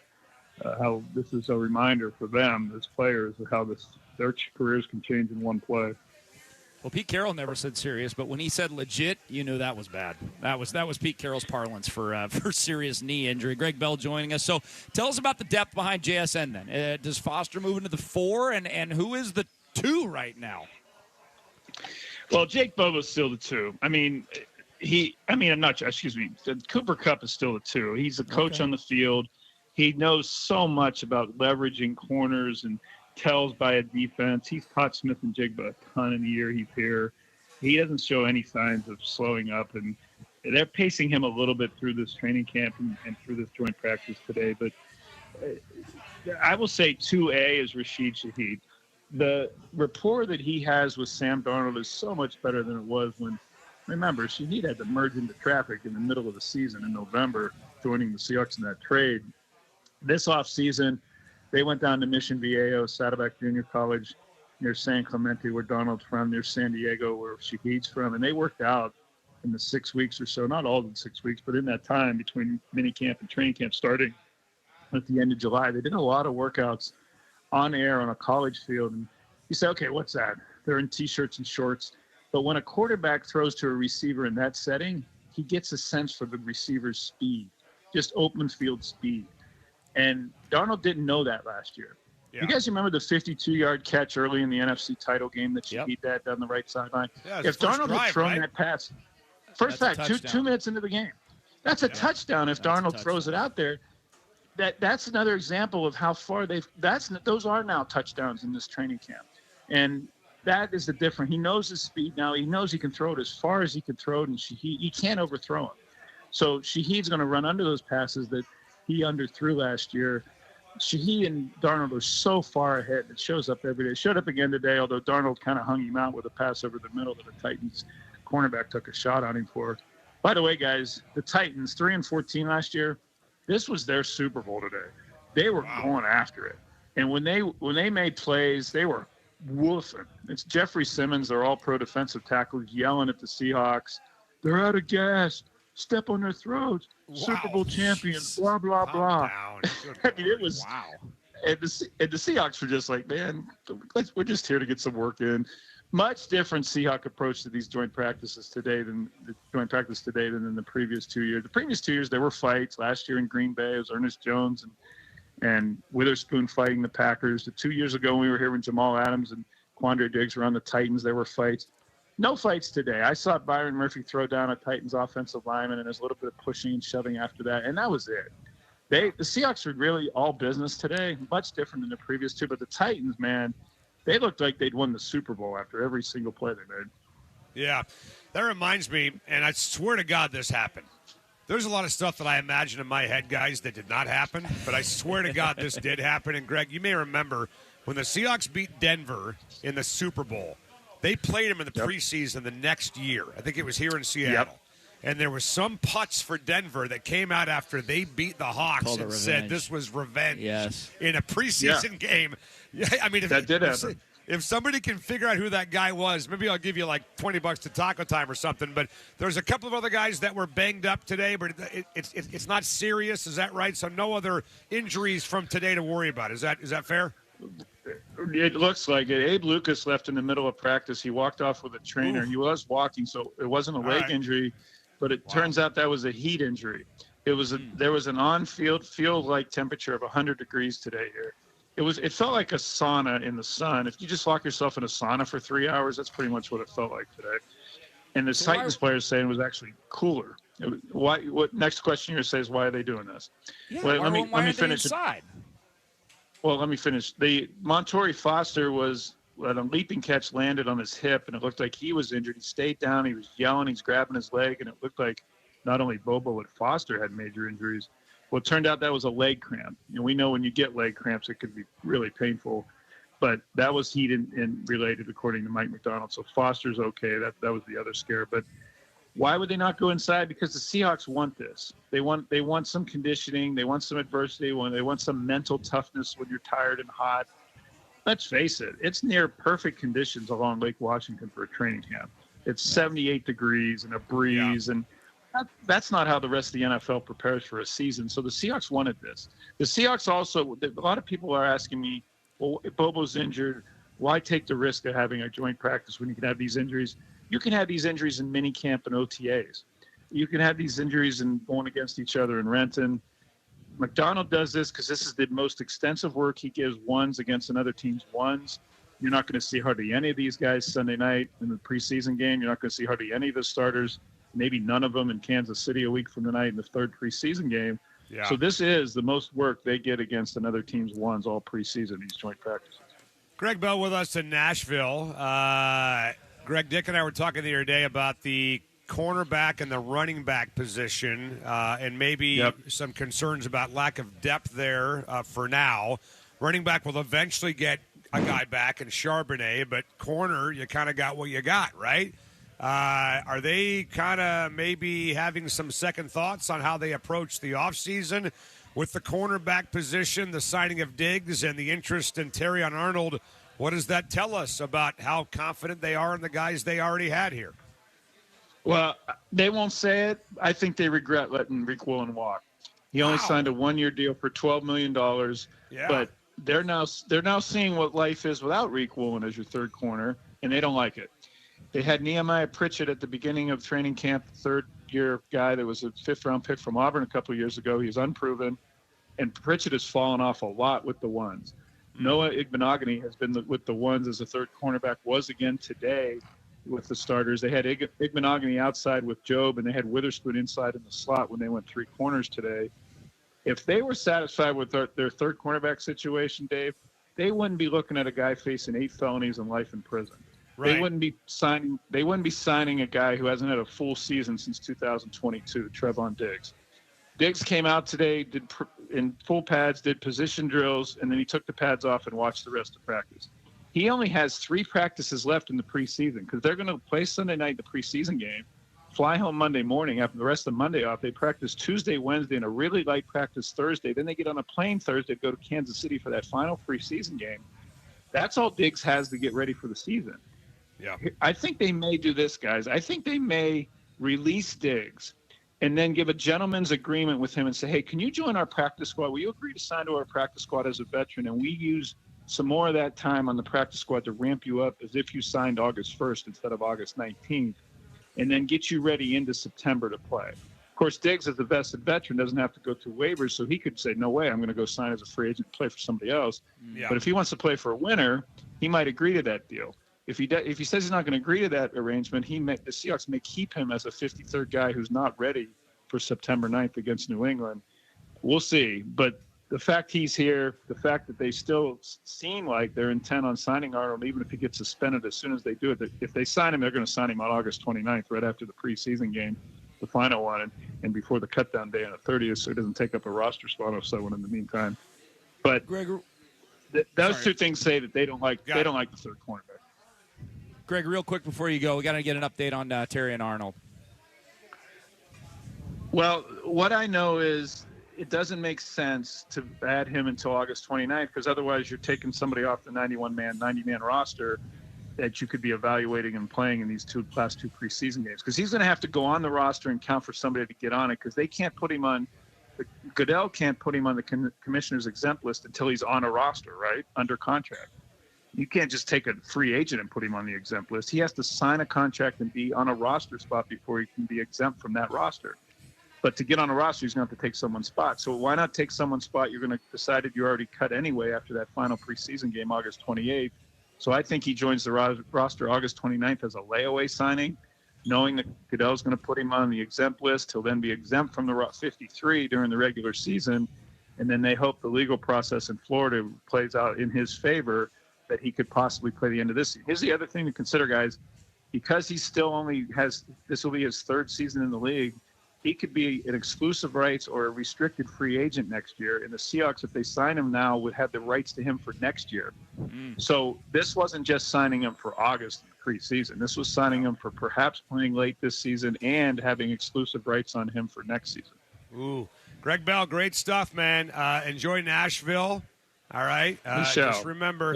how this is a reminder for them as players of how their careers can change in one play. Well, Pete Carroll never said serious, but when he said legit, you knew that was bad. That was Pete Carroll's parlance for serious knee injury. Greg Bell joining us. So tell us about the depth behind JSN then. Does Foster move into the 4, and who is the 2 right now? Well, Jake Bobo's still the 2. Cooper Kupp is still the 2. He's a coach on the field. He knows so much about leveraging corners and tells by a defense. He's taught Smith and Jigba a ton in the year he's here. He doesn't show any signs of slowing up, and they're pacing him a little bit through this training camp and through this joint practice today. But I will say 2A is Rashid Shaheed. The rapport that he has with Sam Darnold is so much better than it was when, remember, Shaheed had to merge into traffic in the middle of the season in November, joining the Seahawks in that trade. This offseason, they went down to Mission Viejo, Saddleback Junior College, near San Clemente, where Donald's from, near San Diego, where Shaheed's from, and they worked out in the 6 weeks or so, not all of the 6 weeks, but in that time between minicamp and training camp starting at the end of July, they did a lot of workouts on air on a college field. And you say, okay, what's that? They're in T-shirts and shorts. But when a quarterback throws to a receiver in that setting, he gets a sense for the receiver's speed, just open field speed. And Darnold didn't know that last year. Yeah. You guys remember the 52-yard catch early in the NFC title game that Shaheed had down the right sideline? Yeah, if Darnold had thrown that pass, first fact, 2 minutes into the game, that's a touchdown if Darnold throws it out there. That's another example of how far those are now touchdowns in this training camp. And that is the difference. He knows his speed now. He knows he can throw it as far as he can throw it, and he can't overthrow him. So Shaheed's going to run under those passes that he underthrew last year. Shaheed and Darnold are so far ahead. It shows up every day. It showed up again today, although Darnold kind of hung him out with a pass over the middle that the Titans cornerback took a shot on him for. By the way, guys, the Titans, 3-14 last year, this was their Super Bowl today. They were going after it. And when they made plays, they were woofing. It's Jeffrey Simmons, their all-pro defensive tackle, yelling at the Seahawks. They're out of gas. Step on their throats. Wow. Super Bowl champions. Blah blah blah. I mean, it was wow. And the Seahawks were just like, man, we're just here to get some work in. Much different Seahawk approach to these joint practices today than in the previous 2 years. The previous 2 years, there were fights. Last year in Green Bay, it was Ernest Jones and Witherspoon fighting the Packers. The 2 years ago, when we were here when Jamal Adams and Quandre Diggs were on the Titans, there were fights. No fights today. I saw Byron Murphy throw down a Titans offensive lineman, and there's a little bit of pushing and shoving after that, and that was it. The Seahawks were really all business today, much different than the previous two. But the Titans, man, they looked like they'd won the Super Bowl after every single play they made. Yeah, that reminds me, and I swear to God this happened. There's a lot of stuff that I imagine in my head, guys, that did not happen, but I swear to God this did happen. And, Greg, you may remember when the Seahawks beat Denver in the Super Bowl, they played them in the preseason the next year. I think it was here in Seattle. Yep. And there was some putts for Denver that came out after they beat the Hawks and said this was revenge in a preseason game. Yeah, I mean, that did happen. If somebody can figure out who that guy was, maybe I'll give you like $20 to Taco Time or something. But there's a couple of other guys that were banged up today, but it's not serious. Is that right? So no other injuries from today to worry about. Is that fair? It looks like it. Abe Lucas left in the middle of practice. He walked off with a trainer. He was walking, so it wasn't a leg injury, but it turns out that was a heat injury. It was there was an on-field field-like temperature of 100 degrees today here. It felt like a sauna in the sun. If you just lock yourself in a sauna for 3 hours, that's pretty much what it felt like today. And the Titans players saying it was actually cooler. What next question you're saying is why are they doing this? Yeah, well, let me finish. Inside? Well, let me finish. The Montorie Foster was a leaping catch landed on his hip, and it looked like he was injured. He stayed down. He was yelling. He's grabbing his leg, and it looked like not only Bobo but Foster had major injuries. Well, it turned out that was a leg cramp. And we know when you get leg cramps, it can be really painful. But that was heat and related, according to Mike McDonald. So Foster's okay. That was the other scare. But why would they not go inside? Because the Seahawks want this. They want some conditioning. They want some adversity. They want some mental toughness when you're tired and hot. Let's face it. It's near perfect conditions along Lake Washington for a training camp. It's 78 degrees and a breeze, and that's not how the rest of the NFL prepares for a season. So the Seahawks wanted this. The Seahawks also, a lot of people are asking me, well, if Bobo's injured, why take the risk of having a joint practice when you can have these injuries? You can have these injuries in minicamp and OTAs. You can have these injuries in going against each other in Renton. McDonald does this because this is the most extensive work. He gives ones against another team's ones. You're not going to see hardly any of these guys Sunday night in the preseason game. You're not going to see hardly any of the starters, maybe none of them in Kansas City a week from tonight in the third preseason game. Yeah. So this is the most work they get against another team's ones all preseason, these joint practices. Greg Bell with us in Nashville. Greg, Dick and I were talking the other day about the cornerback and the running back position and maybe some concerns about lack of depth there for now. Running back will eventually get a guy back in Charbonnet, but corner, you kind of got what you got, right? Are they kind of maybe having some second thoughts on how they approach the offseason with the cornerback position, the signing of Diggs, and the interest in Terrion Arnold? What does that tell us about how confident they are in the guys they already had here? Well, they won't say it. I think they regret letting Rick Woolen walk. He only signed a one-year deal for $12 million, but they're now seeing what life is without Rick Woolen as your third corner, and they don't like it. They had Nehemiah Pritchett at the beginning of training camp, the third-year guy that was a fifth-round pick from Auburn a couple of years ago. He's unproven, and Pritchett has fallen off a lot with the ones. Noah Igbenogany has been with the ones as a third cornerback, was again today with the starters. They had Igbenogany outside with Job, and they had Witherspoon inside in the slot when they went three corners today. If they were satisfied with their third cornerback situation, Dave, they wouldn't be looking at a guy facing 8 felonies and life in prison. Right. They wouldn't be signing a guy who hasn't had a full season since 2022, Trevon Diggs. Diggs came out today, did in full pads, did position drills, and then he took the pads off and watched the rest of practice. He only has 3 practices left in the preseason because they're going to play Sunday night in the preseason game. fly home Monday morning after the rest of Monday off. They practice Tuesday, Wednesday, and a really light practice Thursday. Then they get on a plane Thursday to go to Kansas City for that final preseason game. That's all Diggs has to get ready for the season. Yeah. I think they may do this, guys. I think they may release Diggs and then give a gentleman's agreement with him and say, hey, can you join our practice squad? Will you agree to sign to our practice squad as a veteran? And we use some more of that time on the practice squad to ramp you up as if you signed August 1st instead of August 19th, and then get you ready into September to play. Of course, Diggs, as a vested veteran, doesn't have to go through waivers, so he could say, no way, I'm going to go sign as a free agent and play for somebody else. Yeah. But if he wants to play for a winner, he might agree to that deal. If he says he's not going to agree to that arrangement, the Seahawks may keep him as a 53rd guy who's not ready for September 9th against New England. We'll see. But the fact he's here, the fact that they still seem like they're intent on signing Arnold, even if he gets suspended as soon as they do it, if they sign him, they're going to sign him on August 29th, right after the preseason game, the final one, and before the cutdown day on the 30th, so he doesn't take up a roster spot or someone in the meantime. But those two things say that they don't like the third cornerback. Greg, real quick before you go, we got to get an update on Terry and Arnold. Well, what I know is it doesn't make sense to add him until August 29th, because otherwise you're taking somebody off the 90-man roster that you could be evaluating and playing in these last two preseason games. Because he's going to have to go on the roster and count for somebody to get on it, because they can't put him on – Goodell can't put him on the commissioner's exempt list until he's on a roster, right, under contract. You can't just take a free agent and put him on the exempt list. He has to sign a contract and be on a roster spot before he can be exempt from that roster. But to get on a roster, he's going to have to take someone's spot. So why not take someone's spot you're going to decided you already cut anyway after that final preseason game, August 28th. So I think he joins the roster August 29th as a layaway signing, knowing that Goodell's going to put him on the exempt list. He'll then be exempt from the 53 during the regular season. And then they hope the legal process in Florida plays out in his favor, that he could possibly play the end of this season. Here's the other thing to consider, guys. Because he still only has – this will be his third season in the league, he could be an exclusive rights or a restricted free agent next year. And the Seahawks, if they sign him now, would have the rights to him for next year. So this wasn't just signing him for August preseason. This was signing him for perhaps playing late this season and having exclusive rights on him for next season. Ooh. Greg Bell, great stuff, man. Enjoy Nashville. All right. Just remember,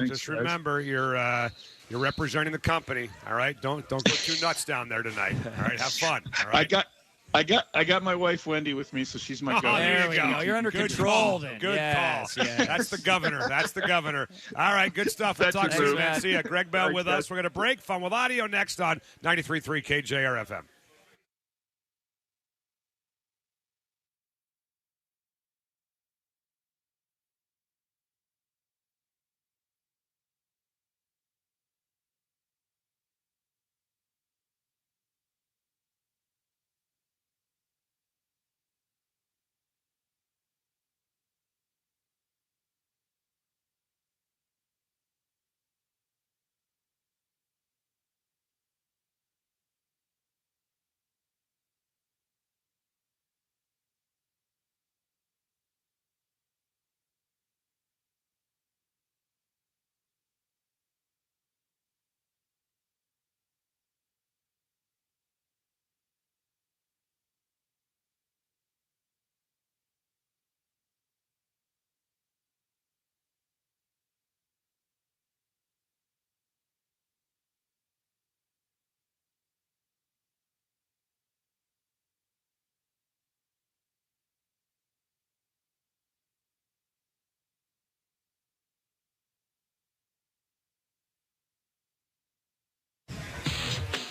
you're representing the company. All right. Don't go too nuts down there tonight. All right. Have fun. All right. I got my wife Wendy with me, so she's my governor. There we go. You're under control then. Good call. Yes. That's the governor. All right. Good stuff. We'll talk soon, man. See ya. Greg Bell with us. We're going to break. Fun with Audio next on 93.3 KJR FM.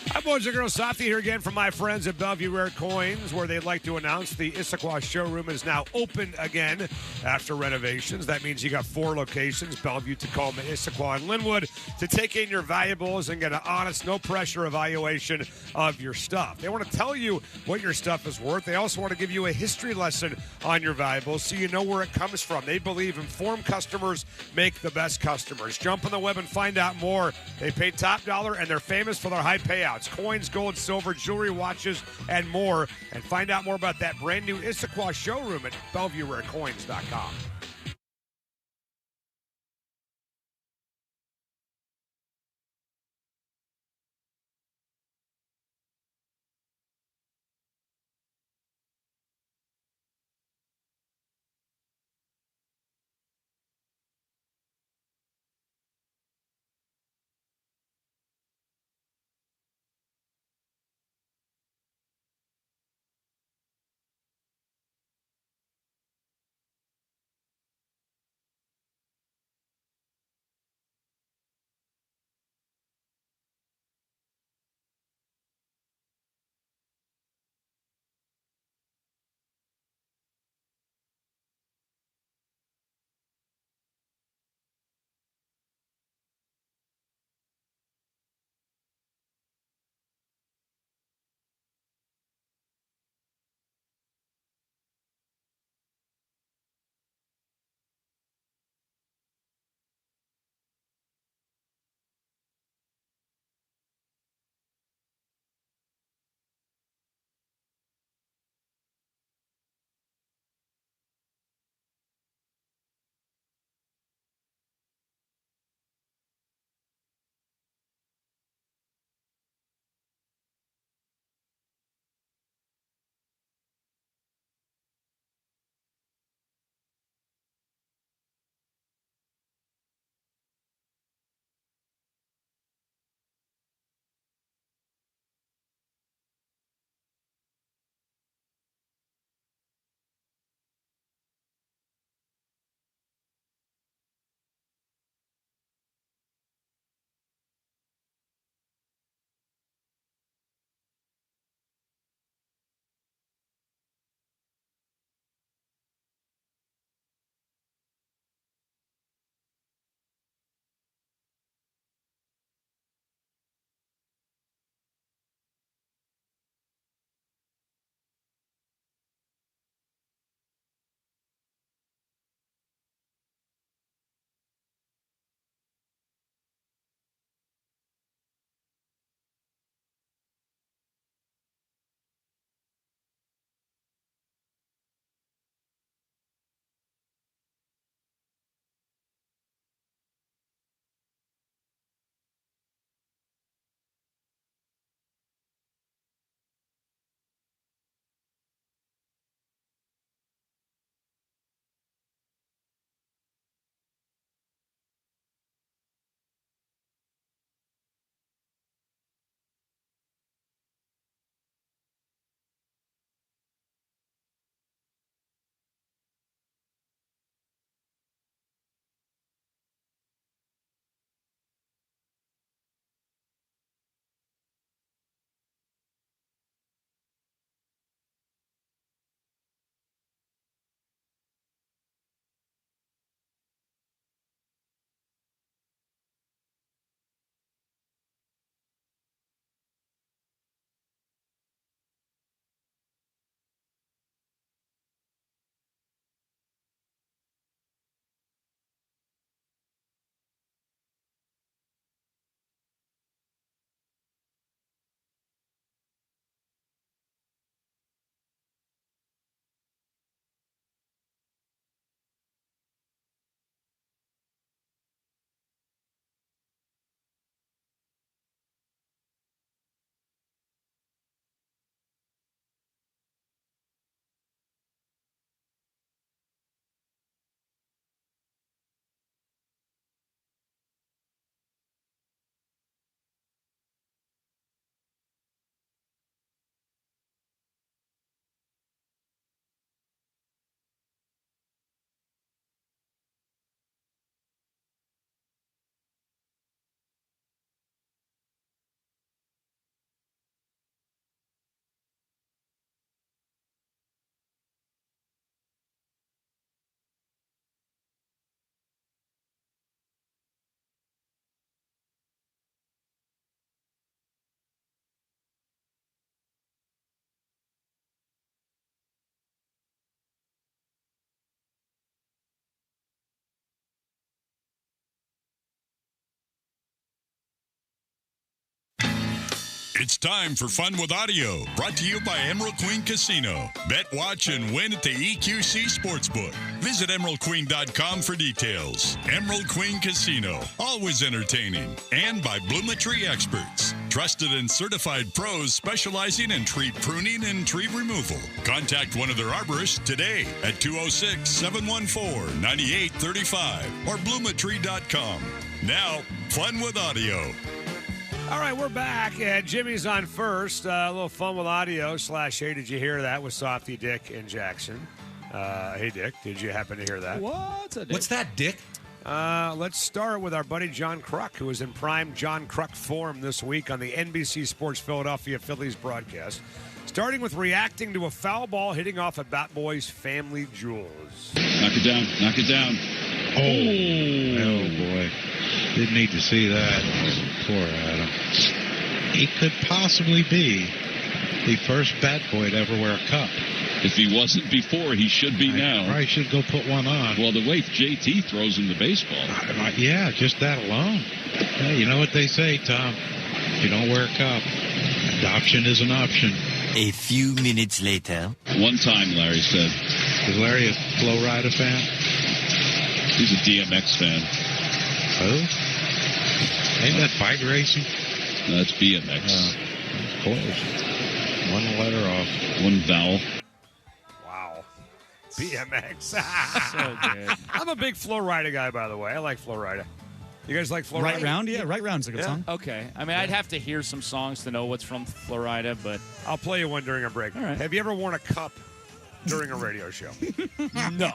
Hi, boys and girls. Softy here again from my friends at Bellevue Rare Coins, where they'd like to announce the Issaquah showroom is now open again after renovations. That means you got 4 locations, Bellevue, Tacoma, Issaquah, and Linwood, to take in your valuables and get an honest, no-pressure evaluation of your stuff. They want to tell you what your stuff is worth. They also want to give you a history lesson on your valuables so you know where it comes from. They believe informed customers make the best customers. Jump on the web and find out more. They pay top dollar, and they're famous for their high payouts. Coins, gold, silver, jewelry, watches, and more. And find out more about that brand new Issaquah showroom at BellevueRareCoins.com. It's time for Fun with Audio, brought to you by Emerald Queen Casino. Bet, watch, and win at the EQC Sportsbook. Visit emeraldqueen.com for details. Emerald Queen Casino, always entertaining. And by Bloometry Experts, trusted and certified pros specializing in tree pruning and tree removal. Contact one of their arborists today at 206-714-9835 or bloometry.com. Now, Fun with Audio. All right, we're back, and Jimmy's on first. A little Fun with Audio / Hey, did you hear that with Softy, Dick, and Jackson? Hey, Dick, did you happen to hear that? What's that, Dick? Let's start with our buddy John Kruk, who is in prime John Kruk form this week on the NBC Sports Philadelphia Phillies broadcast, starting with reacting to a foul ball hitting off a Bat Boy's family jewels. Knock it down. Knock it down. Oh, boy. Didn't need to see that. Poor Adam. He could possibly be the first Bat Boy to ever wear a cup. If he wasn't before, he should be now. Probably should go put one on. Well, the way JT throws him the baseball. Yeah, just that alone. Hey, you know what they say, Tom? If you don't wear a cup, adoption is an option. A few minutes later. One time, Larry said. Is Larry a Flo Rida fan? He's a DMX fan. Oh? Ain't that bike racing? No, that's BMX. Close. One letter off. One vowel. Wow. BMX. So good. I'm a big Flo Rida guy, by the way. I like Flo Rida. You guys like Flo Rida? Right Round? Yeah, Right Round's a good song. Okay. I mean, I'd have to hear some songs to know what's from Florida, but I'll play you one during a break. All right. Have you ever worn a cup during a radio show? No.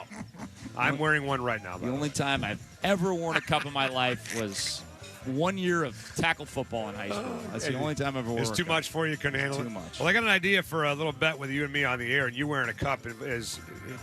I'm wearing one right now. The only time I've ever worn a cup in my life was 1 year of tackle football in high school. That's the only time I've ever worn It's a too cup. much for you, couldn't handle it? Too much. Well, I got an idea for a little bet with you and me on the air, and you wearing a cup is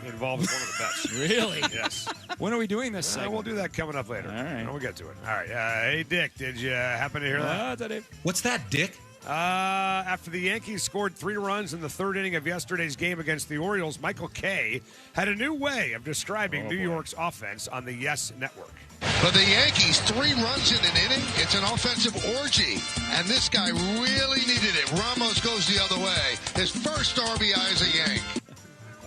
involved in one of the bets. Really? Yes. When are we doing this segment? We'll do that coming up later. All right. We'll get to it. All right. Hey, Dick, did you happen to hear that? What's that, Dick? After the Yankees scored 3 runs in the third inning of yesterday's game against the Orioles, Michael Kay had a new way of describing New York's offense on the Yes Network. For the Yankees, 3 runs in an inning. It's an offensive orgy. And this guy really needed it. Ramos goes the other way. His first RBI as a Yank.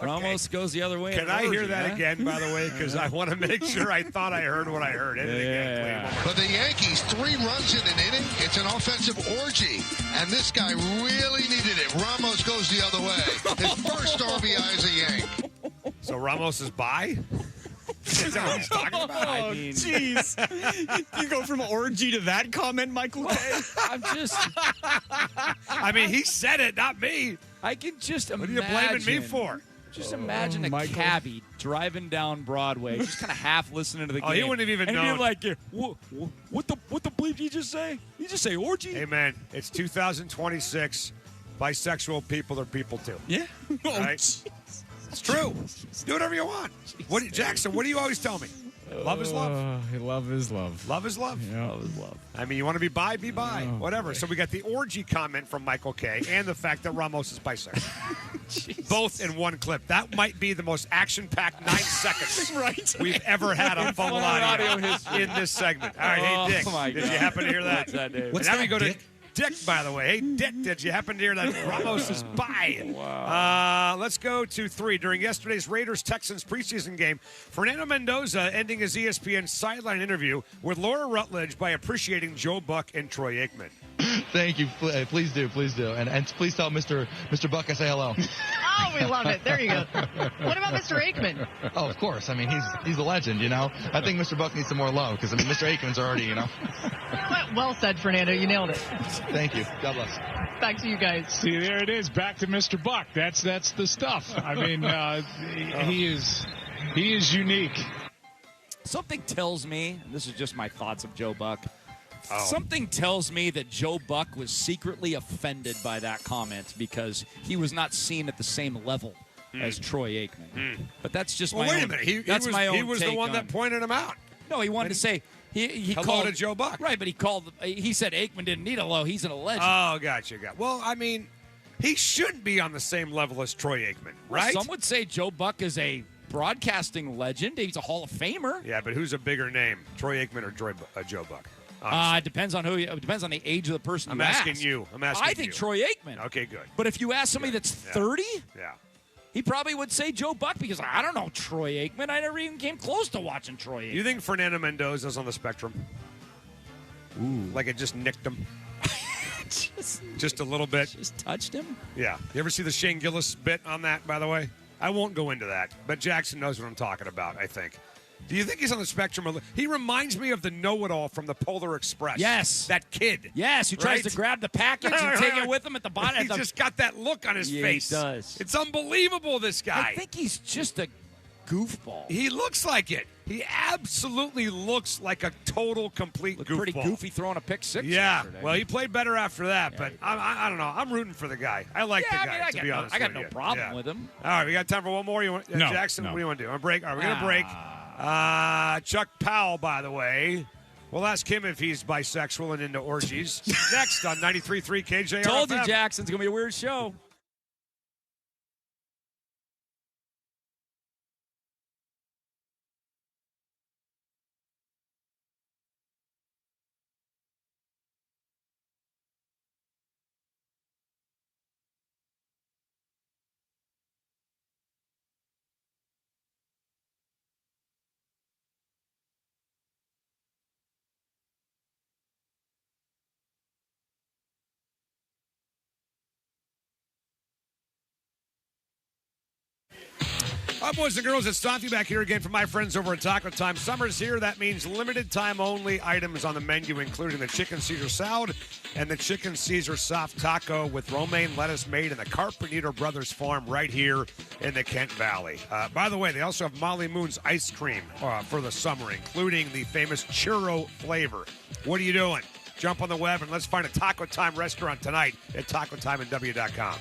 Ramos goes the other way. Can I hear that again, by the way? Because I want to make sure I thought I heard what I heard. Hit it again, please. For the Yankees, 3 runs in an inning. It's an offensive orgy. And this guy really needed it. Ramos goes the other way. His first RBI as a Yank. So Ramos is by? Is that what he's talking about? Oh, jeez. You go from orgy to that comment, Michael Kay? I'm just... I mean, he said it, not me. I can just What are imagine... you blaming me for? Just imagine a Michael. cabbie driving down Broadway, just kind of half listening to the game. Oh, he wouldn't have even and known. And like, what the bleep did you just say? You just say orgy? Hey, man, it's 2026. Bisexual people are people, too. Yeah. All right? It's true. Do whatever you want. Jackson, what do you always tell me? Love is love. Love is love. Love is love. Yeah. Love is love. I mean, you want to be bi, be bi. Whatever. So we got the orgy comment from Michael Kay and the fact that Ramos is bisexual. Both in one clip. That might be the most action-packed 9 seconds we've ever had on Fun with Audio in this segment. All right, hey, Dick, did you happen to hear that? What's that, Dave? What's Now that, we go Dick? to Dick, by the way. Hey, Dick, did you happen to hear that Ramos is by? Wow. Let's go to 3. During yesterday's Raiders-Texans preseason game, Fernando Mendoza ending his ESPN sideline interview with Laura Rutledge by appreciating Joe Buck and Troy Aikman. Thank you. Please do. And please tell Mr. Buck I say hello. Oh, we love it. There you go. What about Mr. Aikman? Oh, of course. I mean, he's a legend, you know. I think Mr. Buck needs some more love because, I mean, Mr. Aikman's already, you know. Well said, Fernando. You nailed it. Thank you. God bless. Back to you guys. See, there it is. Back to Mr. Buck. That's the stuff. I mean, he is unique. Something tells me, and this is just my thoughts of Joe Buck, Oh. something tells me that Joe Buck was secretly offended by that comment because he was not seen at the same level as Troy Aikman. But that's just Well, my wait own. a minute. That's my own He was the take one on- that pointed him out. No, he wanted to say he Hello called to Joe Buck. Right, but he said Aikman didn't need a low. He's an legend. Oh, gotcha. Well, I mean, he shouldn't be on the same level as Troy Aikman, right? Some would say Joe Buck is a broadcasting legend. He's a Hall of Famer. Yeah, but who's a bigger name, Troy Aikman or Joe Buck? honestly? It depends on it depends on the age of the person. I'm you asking ask. you. I'm asking I think you. Troy Aikman. Okay, good. But if you ask somebody that's 30, Yeah. he probably would say Joe Buck because I don't know Troy Aikman. I never even came close to watching Troy Aikman. You think Fernando Mendoza's on the spectrum? Ooh. Like it just nicked him? just a little bit? Just touched him? Yeah. You ever see the Shane Gillis bit on that, by the way? I won't go into that, but Jackson knows what I'm talking about, I think. Do you think he's on the spectrum? He reminds me of the know-it-all from the Polar Express. Yes. That kid. Yes, who tries to grab the package and take it with him at the bottom. He's just got that look on his face. He does. It's unbelievable, this guy. I think he's just a goofball. He looks like it. He absolutely looks like a total, complete goofball. Pretty goofy throwing a pick six. Yeah. Yesterday. Well, he played better after that, but I don't know. I'm rooting for the guy. I like the guy, to be honest I got with no you. problem with him. All right, we got time for one more. You want, No, Jackson, no. what do you want to do? On break? All right, we're going to break. Chuck Powell, by the way. We'll ask him if he's bisexual and into orgies. Next on 93.3 KJR. Told you, Jackson's going to be a weird show. All right, boys and girls, it's Stanfi back here again for my friends over at Taco Time. Summer's here. That means limited time only items on the menu, including the chicken Caesar salad and the chicken Caesar soft taco with romaine lettuce made in the Carpenito Brothers farm right here in the Kent Valley. By the way, they also have Molly Moon's ice cream for the summer, including the famous churro flavor. What are you doing? Jump on the web and let's find a Taco Time restaurant tonight at tacotimeandw.com.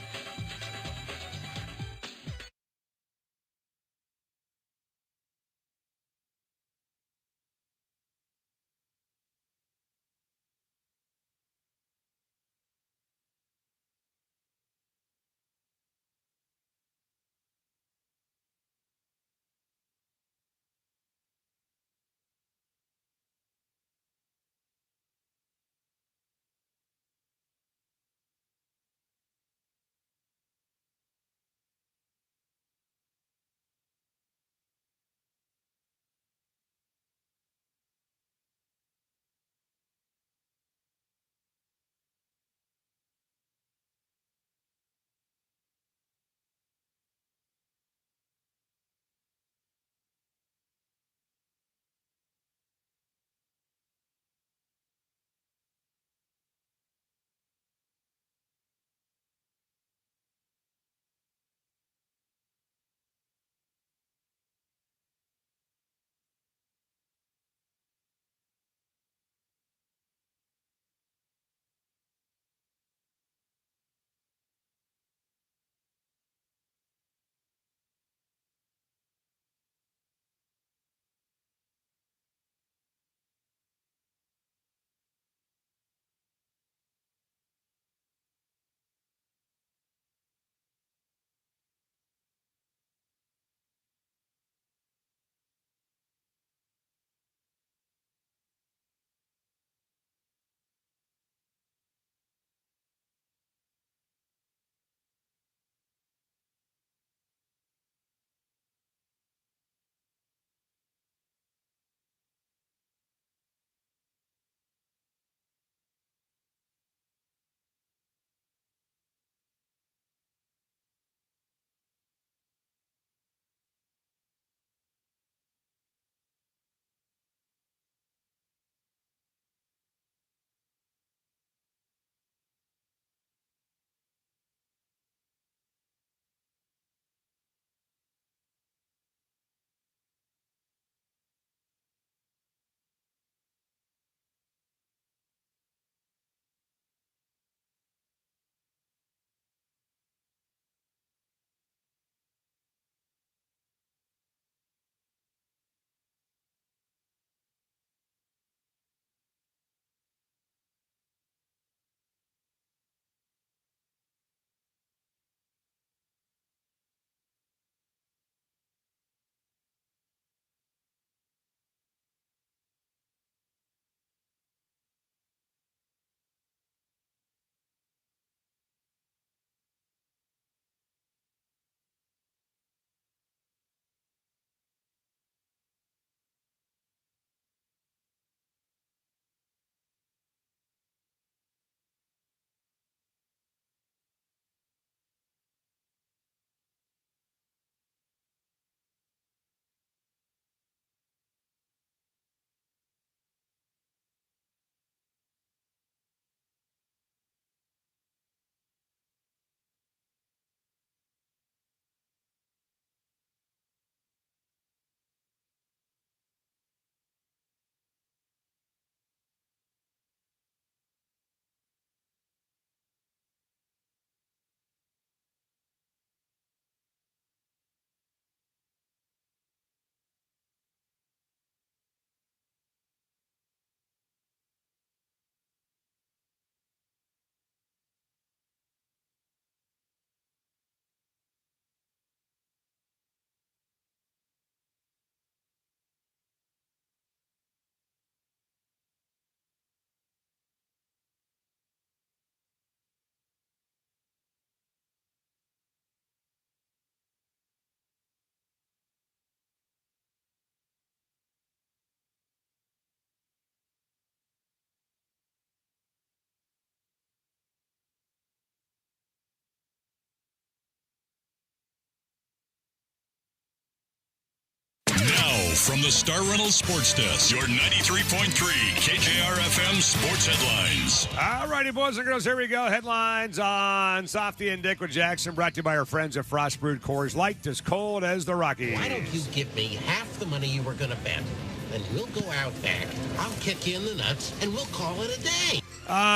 from the Star Reynolds Sports Desk, your 93.3 KJR FM sports headlines. All righty, boys and girls, here we go. Headlines on Softy and Dick with Jackson, brought to you by our friends at Frost Brewed Coors Light, as cold as the Rockies. Why don't you give me half the money you were going to bet? Then we'll go out back, I'll kick you in the nuts, and we'll call it a day.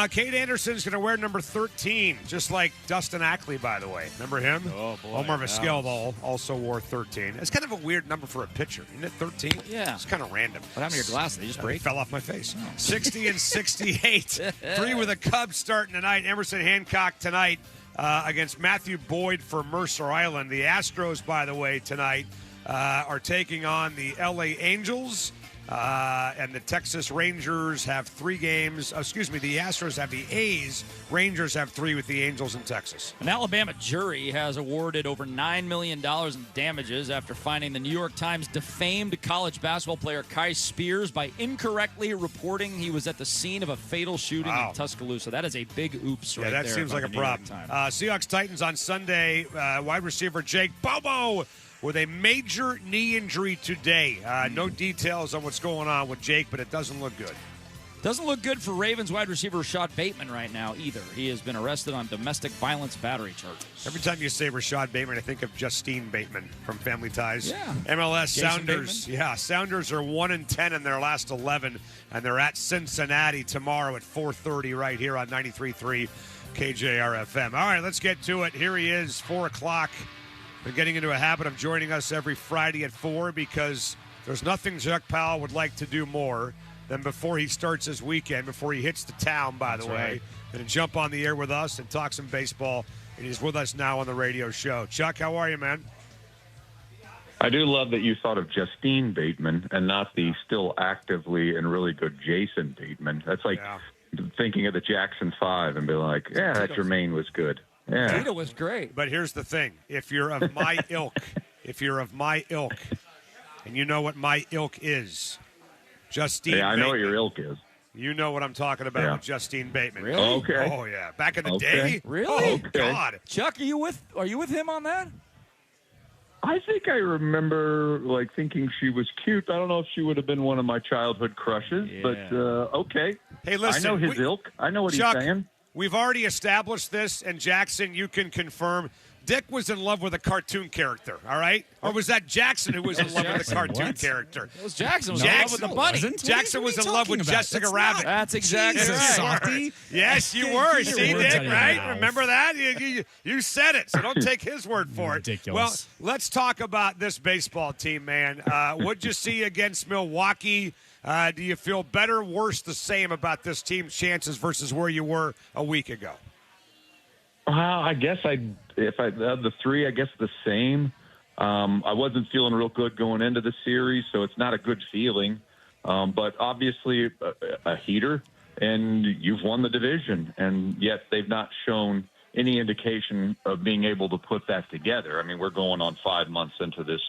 Kate Anderson's going to wear number 13, just like Dustin Ackley, by the way. Remember him? Oh, boy. Omar Vizquel also wore 13. It's kind of a weird number for a pitcher, isn't it, 13? Yeah. It's kind of random. What happened to your glasses? They just break? Fell off my face. 60 and 68. 3 with the Cubs starting tonight. Emerson Hancock tonight against Matthew Boyd for Mercer Island. The Astros, by the way, tonight are taking on the LA Angels. And the Texas Rangers have 3 games. The Astros have the A's. Rangers have 3 with the Angels in Texas. An Alabama jury has awarded over $9 million in damages after finding the New York Times defamed college basketball player Kai Spears by incorrectly reporting he was at the scene of a fatal shooting in Tuscaloosa. That is a big oops right there. Yeah, that seems like a problem. Seahawks-Titans on Sunday. Wide receiver Jake Bobo with a major knee injury today. No details on what's going on with Jake, but it doesn't look good. Doesn't look good for Ravens wide receiver Rashad Bateman right now either. He has been arrested on domestic violence battery charges. Every time you say Rashad Bateman, I think of Justine Bateman from Family Ties. Yeah. MLS Jason Sounders. Bateman? Yeah, Sounders are 1-10 in their last 11, and they're at Cincinnati tomorrow at 4:30 right here on 93.3 KJR FM. All right, let's get to it. Here he is, 4 o'clock. Been getting into a habit of joining us every Friday at 4 because there's nothing Chuck Powell would like to do more than before he starts his weekend, before he hits the town, by the way, than to jump on the air with us and talk some baseball. And he's with us now on the radio show. Chuck, how are you, man? I do love that you thought of Justine Bateman and not the still actively and really good Jason Bateman. That's like thinking of the Jackson 5 and be like, yeah, that Jermaine was good. Yeah. Tito was great. But here's the thing. If you're of my ilk, and you know what my ilk is, Justine Yeah, I know what Bateman. your ilk is. You know what I'm talking about with Justine Bateman. Really? Okay. Oh, yeah. Back in the day? Really? Oh, God. Chuck, are you with him on that? I think I remember thinking she was cute. I don't know if she would have been one of my childhood crushes, but okay. Hey, listen. I know his ilk. I know what Chuck, he's saying. We've already established this, and Jackson, you can confirm. Dick was in love with a cartoon character, all right? Or was that Jackson who was in love with a cartoon character? It was Jackson who was in love with the bunny. Jackson was in love with Jessica Rabbit. That's exactly right. Yes, you were. See, Dick, right? Remember that? You said it, so don't take his word for it. Ridiculous. Well, let's talk about this baseball team, man. What'd you see against Milwaukee? Do you feel better, worse, the same about this team's chances versus where you were a week ago? Well, I guess if I had the 3, I guess the same. I wasn't feeling real good going into the series, so it's not a good feeling. But obviously a heater, and you've won the division, and yet they've not shown any indication of being able to put that together. I mean, we're going on 5 months into this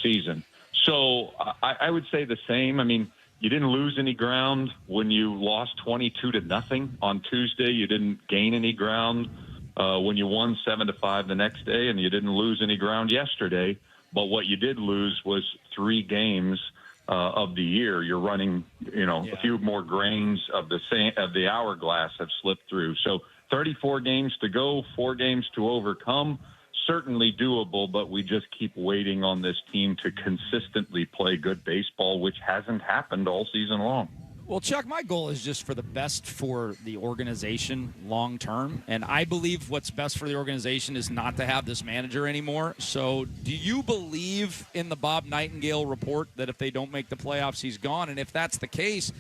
season. So I would say the same. I mean, you didn't lose any ground when you lost 22-0 on Tuesday. You didn't gain any ground when you won 7-5 the next day, and you didn't lose any ground yesterday. But what you did lose was 3 games of the year. You're running, a few more grains of the hourglass have slipped through. So 34 games to go, 4 games to overcome. Certainly doable, but we just keep waiting on this team to consistently play good baseball, which hasn't happened all season long. Well, Chuck, my goal is just for the best for the organization long term, and I believe what's best for the organization is not to have this manager anymore. So do you believe in the Bob Nightingale report that if they don't make the playoffs, he's gone? And if that's the case,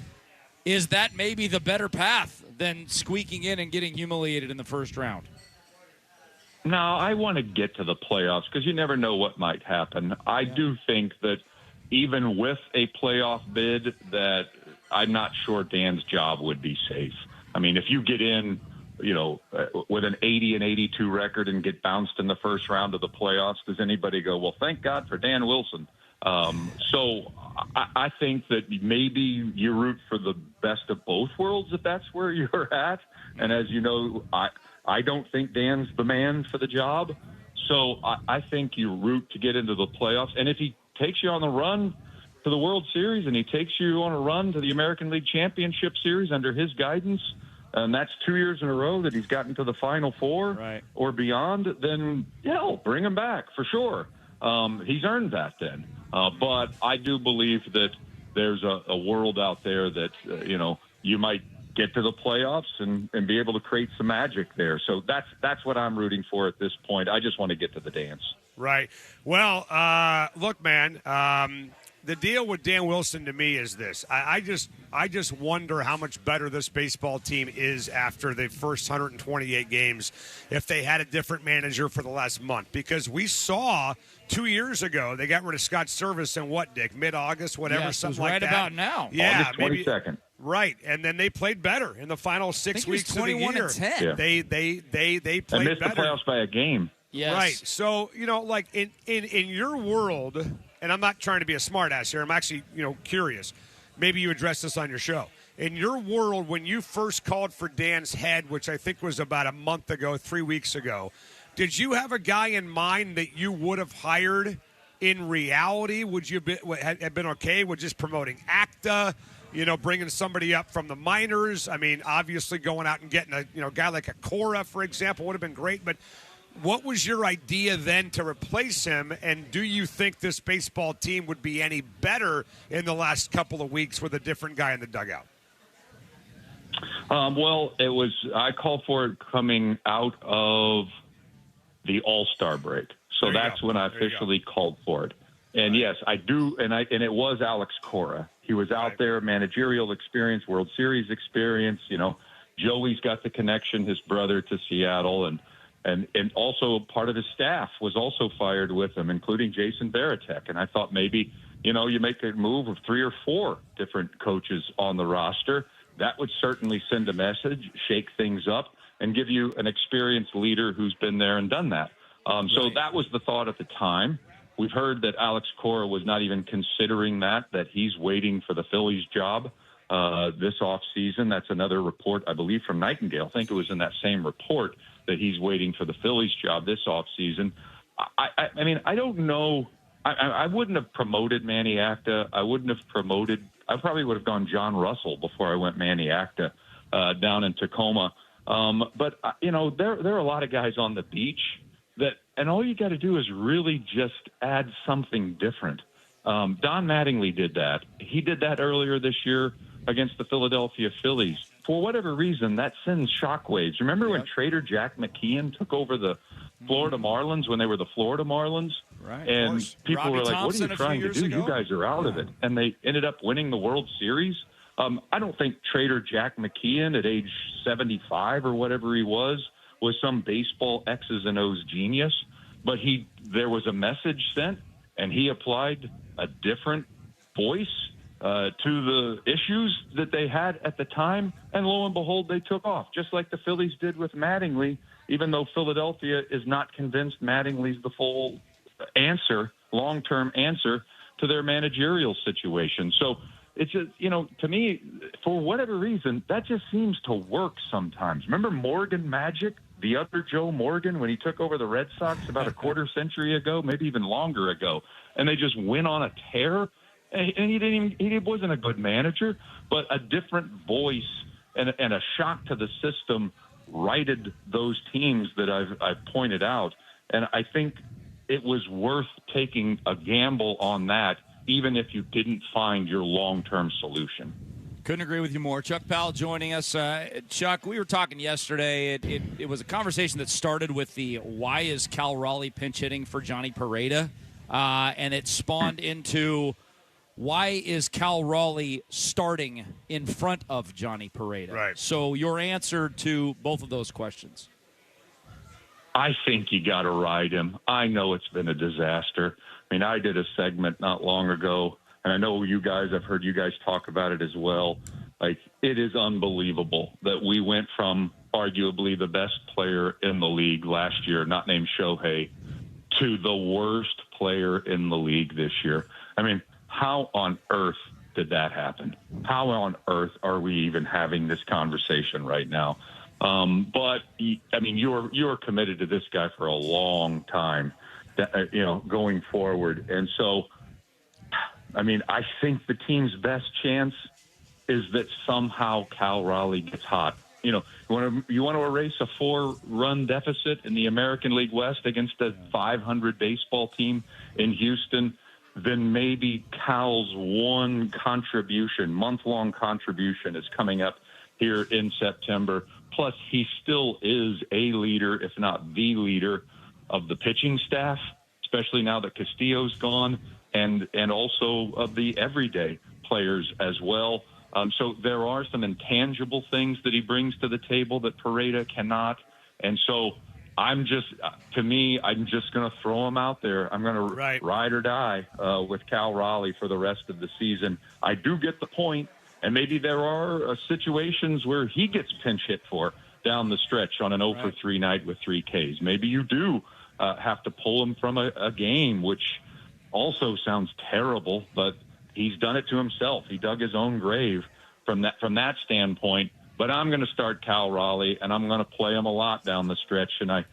is that maybe the better path than squeaking in and getting humiliated in the first round? No, I want to get to the playoffs because you never know what might happen. I do think that even with a playoff bid, that I'm not sure Dan's job would be safe. I mean, if you get in, with an 80 and 82 record and get bounced in the first round of the playoffs, does anybody go, well, thank God for Dan Wilson? So I think that maybe you root for the best of both worlds if that's where you're at. And as you know, I don't think Dan's the man for the job. So I think you root to get into the playoffs. And if he takes you on the run, to the World Series and he takes you on a run to the American League Championship Series under his guidance, and that's 2 years in a row that he's gotten to the Final Four or beyond, then, bring him back for sure. He's earned that then. But I do believe that there's a world out there that, you might get to the playoffs and be able to create some magic there. So that's what I'm rooting for at this point. I just want to get to the dance. Right. Well, look, man, the deal with Dan Wilson to me is this. I just wonder how much better this baseball team is after the first 128 games if they had a different manager for the last month. Because we saw 2 years ago they got rid of Scott Service in what, Dick? Mid-August, whatever, yes, something it was like right that. about now. Yeah, August 22nd. Right, and then they played better in the final 6 weeks of the year. 21-10. Yeah. They played and missed better. the playoffs by a game. Yes. Right. So, like in your world, and I'm not trying to be a smartass here, I'm actually, curious. Maybe you address this on your show. In your world, when you first called for Dan's head, which I think was about a month ago, 3 weeks ago, did you have a guy in mind that you would have hired in reality? Would you have been okay with just promoting Acta? Bringing somebody up from the minors. I mean, obviously going out and getting a guy like a Cora, for example, would have been great. But what was your idea then to replace him? And do you think this baseball team would be any better in the last couple of weeks with a different guy in the dugout? Well, I called for it coming out of the All-Star break. So that's when I officially called for it. And yes, I do. And it was Alex Cora. He was out there, managerial experience, World Series experience. Joey's got the connection, his brother, to Seattle, and also part of his staff was also fired with him, including Jason Varitek. And I thought maybe, you make a move of 3 or 4 different coaches on the roster. That would certainly send a message, shake things up, and give you an experienced leader who's been there and done that. So that was the thought at the time. We've heard that Alex Cora was not even considering that he's waiting for the Phillies job this offseason. That's another report, I believe, from Nightingale. I think it was in that same report that he's waiting for the Phillies job this offseason. I mean, I don't know. I wouldn't have promoted Manny Acta. I probably would have gone John Russell before I went Manny Acta down in Tacoma. But, there are a lot of guys on the beach and all you got to do is really just add something different. Don Mattingly did that. He did that earlier this year against the Philadelphia Phillies. For whatever reason, that sends shockwaves. Remember when Trader Jack McKeon took over the Florida Marlins when they were the Florida Marlins? Right. And people Robbie were like, Thompson what are you trying to do? ago? You guys are out of it. And they ended up winning the World Series. I don't think Trader Jack McKeon at age 75 or whatever he was some baseball X's and O's genius. But there was a message sent, and he applied a different voice to the issues that they had at the time, and lo and behold, they took off, just like the Phillies did with Mattingly, even though Philadelphia is not convinced Mattingly's the full answer, long-term answer to their managerial situation. So it's just, to me, for whatever reason, that just seems to work sometimes. Remember Morgan Magic? The other Joe Morgan, when he took over the Red Sox about a quarter century ago, maybe even longer ago, and they just went on a tear. And he wasn't a good manager, but a different voice and a shock to the system righted those teams that I've pointed out. And I think it was worth taking a gamble on that, even if you didn't find your long-term solution. Couldn't agree with you more. Chuck Powell joining us. Chuck, we were talking yesterday. It was a conversation that started with the why is Cal Raleigh pinch hitting for Johnny Pareda? And it spawned into why is Cal Raleigh starting in front of Johnny Pareda? Right. So your answer to both of those questions. I think you got to ride him. I know it's been a disaster. I mean, I did a segment not long ago, and I know I've heard you guys talk about it as well. Like, it is unbelievable that we went from arguably the best player in the league last year, not named Shohei, to the worst player in the league this year. I mean, how on earth did that happen? How on earth are we even having this conversation right now? But I mean, you're committed to this guy for a long time, going forward. And so I mean, I think the team's best chance is that somehow Cal Raleigh gets hot. You want to erase a 4-run deficit in the American League West against a 500 baseball team in Houston, then maybe Cal's one contribution, month-long contribution, is coming up here in September. Plus, he still is a leader, if not the leader, of the pitching staff, especially now that Castillo's gone, and also of the everyday players as well. So there are some intangible things that he brings to the table that Pareda cannot. And so I'm just going to throw him out there. I'm going to ride or die with Cal Raleigh for the rest of the season. I do get the point, and maybe there are situations where he gets pinch hit for down the stretch on an 0-for-3 night with 3 Ks. Maybe you do have to pull him from a game, which also sounds terrible, but he's done it to himself. He dug his own grave from that standpoint. But I'm going to start Cal Raleigh, and I'm going to play him a lot down the stretch, and I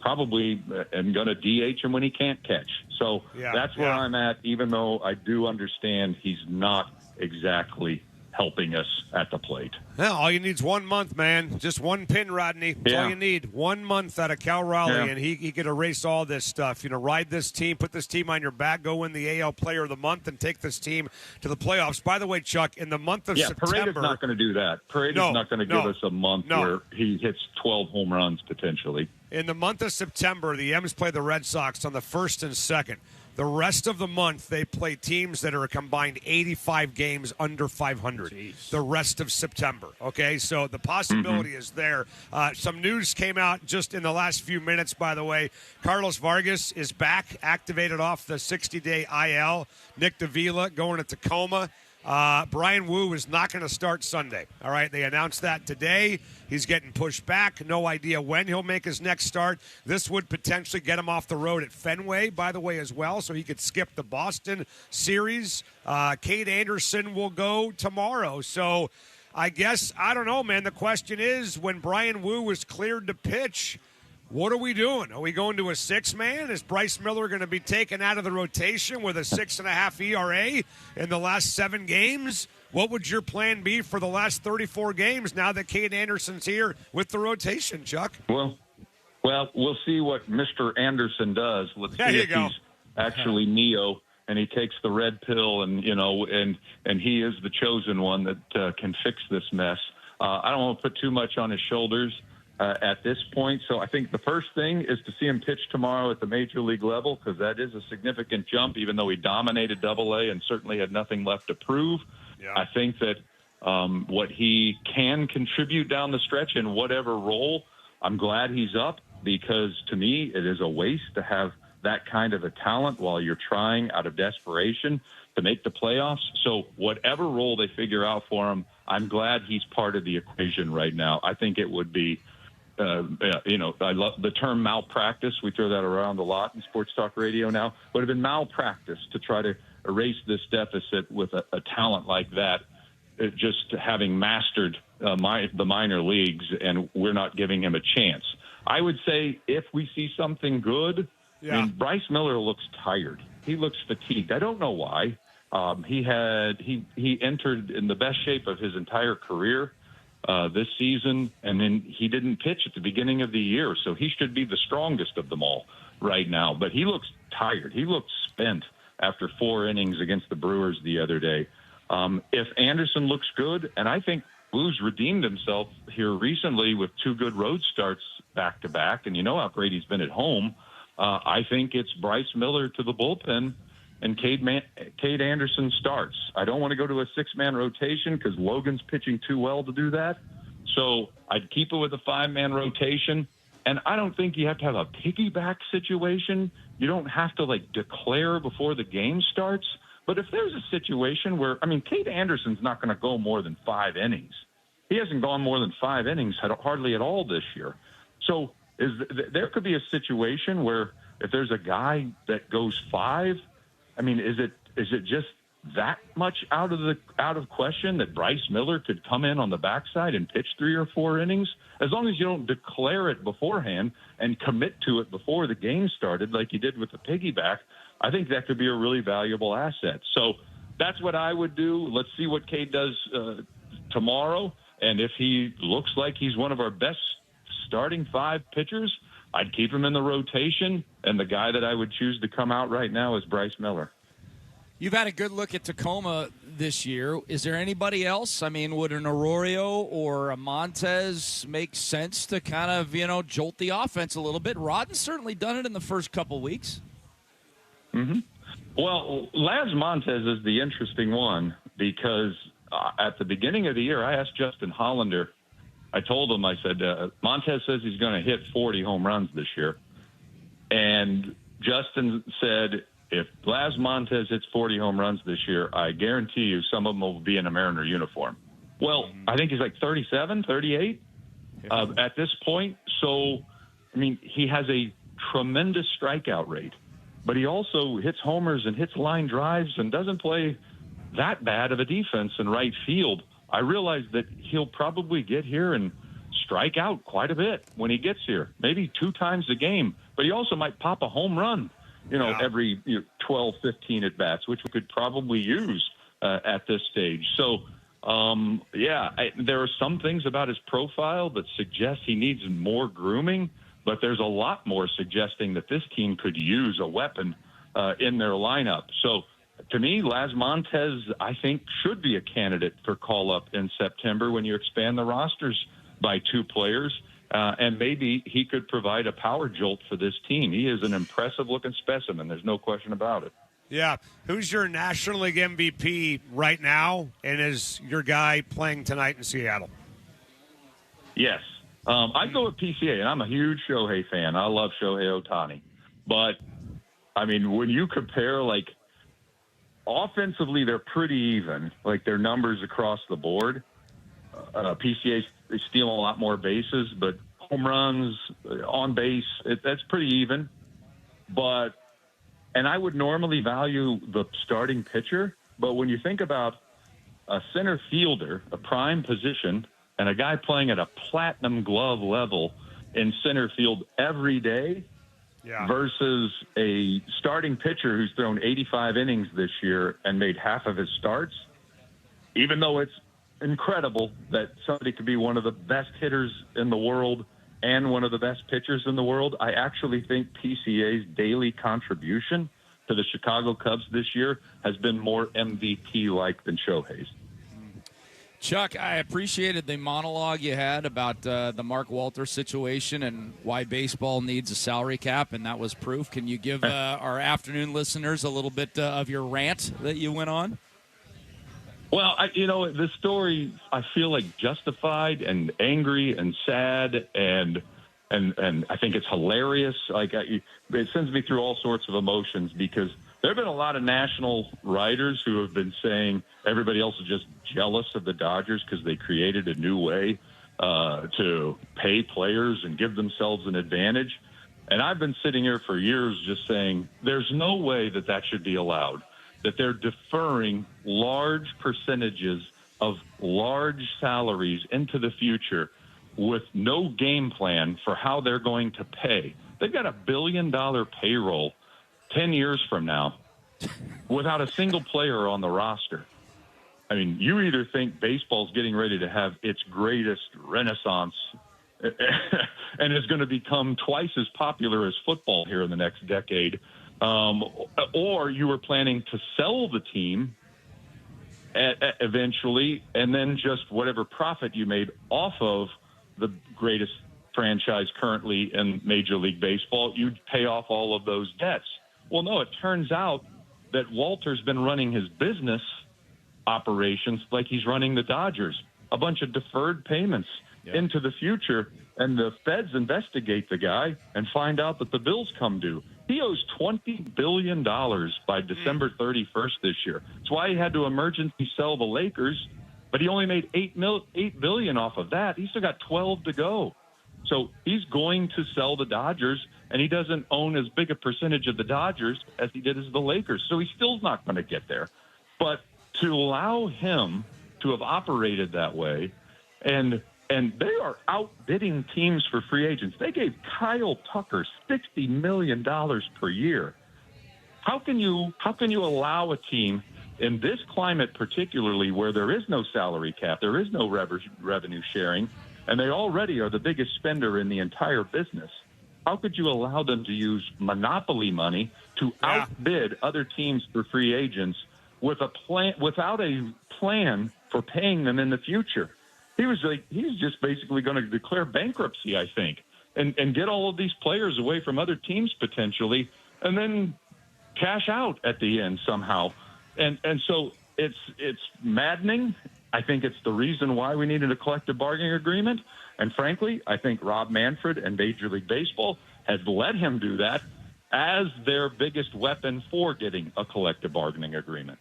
probably am going to DH him when he can't catch. So that's where I'm at, even though I do understand he's not exactly helping us at the plate. Well, all you need is 1 month, man. Just one pin, Rodney. That's all you need. 1 month out of Cal Raleigh, and he could erase all this stuff. Ride this team, put this team on your back, go win the AL Player of the Month, and take this team to the playoffs. By the way, Chuck, in the month of September... Pareda's not going to do that. Pareda's not going to give us a month where he hits 12 home runs, potentially. In the month of September, the M's play the Red Sox on the 1st and 2nd. The rest of the month, they play teams that are a combined 85 games under 500. Jeez. The rest of September, okay? So the possibility is there. Some news came out just in the last few minutes, by the way. Carlos Vargas is back, activated off the 60-day IL. Nick Davila going to Tacoma. Brian Wu is not going to start Sunday. All right, they announced that today. He's getting pushed back. No idea when he'll make his next start. This would potentially get him off the road at Fenway, by the way, as well, so he could skip the Boston series. Cade Anderson will go tomorrow. So I guess, I don't know, man. The question is, when Brian Wu was cleared to pitch, what are we doing? Are we going to a 6-man? Is Bryce Miller going to be taken out of the rotation with a 6.5 ERA in the last 7 games? What would your plan be for the last 34 games now that Cade Anderson's here with the rotation, Chuck? Well, we'll see what Mr. Anderson does. Let's see if he's actually Neo and he takes the red pill and he is the chosen one that can fix this mess. I don't want to put too much on his shoulders at this point. So I think the first thing is to see him pitch tomorrow at the major league level, because that is a significant jump, even though he dominated Double-A and certainly had nothing left to prove. Yeah. I think that what he can contribute down the stretch in whatever role, I'm glad he's up, because to me it is a waste to have that kind of a talent while you're trying out of desperation to make the playoffs. So whatever role they figure out for him, I'm glad he's part of the equation right now. I think it would be I love the term malpractice. We throw that around a lot in sports talk radio now. Would have been malpractice to try to erase this deficit with a talent like that, just having mastered the minor leagues, and we're not giving him a chance. I would say if we see something good, I mean, Bryce Miller looks tired. He looks fatigued. I don't know why. He entered in the best shape of his entire career this season, and then he didn't pitch at the beginning of the year, so he should be the strongest of them all right now. But he looks tired. He looks spent after 4 innings against the Brewers the other day. If Anderson looks good, and I think Blues redeemed himself here recently with 2 good road starts back-to-back, and you know how great he's been at home, I think it's Bryce Miller to the bullpen and Cade Anderson starts. I don't want to go to a 6-man rotation because Logan's pitching too well to do that. So I'd keep it with a 5-man rotation. And I don't think you have to have a piggyback situation. You don't have to, declare before the game starts. But if there's a situation where, Cade Anderson's not going to go more than 5 innings. He hasn't gone more than 5 innings hardly at all this year. So there could be a situation where if there's a guy that goes 5, is it just that much out of question that Bryce Miller could come in on the backside and pitch 3 or 4 innings? As long as you don't declare it beforehand and commit to it before the game started like you did with the piggyback, I think that could be a really valuable asset. So that's what I would do. Let's see what Cade does tomorrow. And if he looks like he's one of our best starting 5 pitchers, I'd keep him in the rotation. And the guy that I would choose to come out right now is Bryce Miller. You've had a good look at Tacoma this year. Is there anybody else? I mean, would an Arroyo or a Montez make sense to kind of, jolt the offense a little bit? Rodden's certainly done it in the first couple weeks. Mm-hmm. Well, Laz Montez is the interesting one because at the beginning of the year, I asked Justin Hollander. I told him, I said, Montez says he's going to hit 40 home runs this year. And Justin said, if Laz Montez hits 40 home runs this year, I guarantee you some of them will be in a Mariner uniform. Well, I think he's like 37, 38 at this point. So, I mean, he has a tremendous strikeout rate, but he also hits homers and hits line drives and doesn't play that bad of a defense in right field. I realize that he'll probably get here and strike out quite a bit when he gets here, maybe 2 times a game, but he also might pop a home run. Every 12, 15 at-bats, which we could probably use at this stage. So, there are some things about his profile that suggest he needs more grooming, but there's a lot more suggesting that this team could use a weapon in their lineup. So, to me, Laz Montez, I think, should be a candidate for call-up in September when you expand the rosters by 2 players. And maybe he could provide a power jolt for this team. He is an impressive-looking specimen. There's no question about it. Yeah. Who's your National League MVP right now, and is your guy playing tonight in Seattle? Yes. I'd go with PCA, and I'm a huge Shohei fan. I love Shohei Ohtani. But, I mean, when you compare, offensively, they're pretty even, their numbers across the board. PCA is stealing a lot more bases, but home runs, on base, that's pretty even. And I would normally value the starting pitcher, but when you think about a center fielder, a prime position, and a guy playing at a platinum glove level in center field every day versus a starting pitcher who's thrown 85 innings this year and made half of his starts, even though it's incredible that somebody could be one of the best hitters in the world and one of the best pitchers in the world, I actually think PCA's daily contribution to the Chicago Cubs this year has been more MVP-like than Shohei's. Chuck, I appreciated the monologue you had about the Mark Walter situation and why baseball needs a salary cap, and that was proof. Can you give our afternoon listeners a little bit of your rant that you went on? Well, the story, I feel like justified and angry and sad and I think it's hilarious. It sends me through all sorts of emotions because there have been a lot of national writers who have been saying everybody else is just jealous of the Dodgers because they created a new way to pay players and give themselves an advantage. And I've been sitting here for years just saying there's no way that should be allowed, that they're deferring large percentages of large salaries into the future with no game plan for how they're going to pay. They've got $1 billion payroll 10 years from now without a single player on the roster. I mean, you either think baseball's getting ready to have its greatest renaissance and is going to become twice as popular as football here in the next decade, or you were planning to sell the team eventually, and then just whatever profit you made off of the greatest franchise currently in Major League Baseball, you'd pay off all of those debts. Well, no, it turns out that Walter's been running his business operations like he's running the Dodgers, a bunch of deferred payments into the future, and the feds investigate the guy and find out that the bills come due. He owes $20 billion by December 31st this year. That's why he had to emergency sell the Lakers, but he only made $8 billion off of that. He's still got 12 to go. So he's going to sell the Dodgers, and he doesn't own as big a percentage of the Dodgers as he did as the Lakers. So he's still not going to get there. But to allow him to have operated that way, and they are outbidding teams for free agents. They gave Kyle Tucker $60 million per year. How can you allow a team in this climate, particularly where there is no salary cap, there is no revenue sharing, and they already are the biggest spender in the entire business? How could you allow them to use monopoly money to outbid other teams for free agents with a plan, without a plan for paying them in the future? He's just basically going to declare bankruptcy, I think, and get all of these players away from other teams potentially, and then cash out at the end somehow. And so it's maddening. I think it's the reason why we needed a collective bargaining agreement. And frankly, I think Rob Manfred and Major League Baseball has let him do that as their biggest weapon for getting a collective bargaining agreement.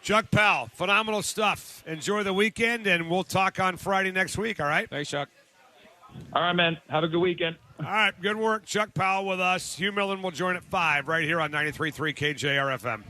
Chuck Powell, phenomenal stuff. Enjoy the weekend, and we'll talk on Friday next week, all right? Thanks, Chuck. All right, man. Have a good weekend. All right, good work. Chuck Powell with us. Hugh Millen will join at 5 right here on 93.3 KJR FM.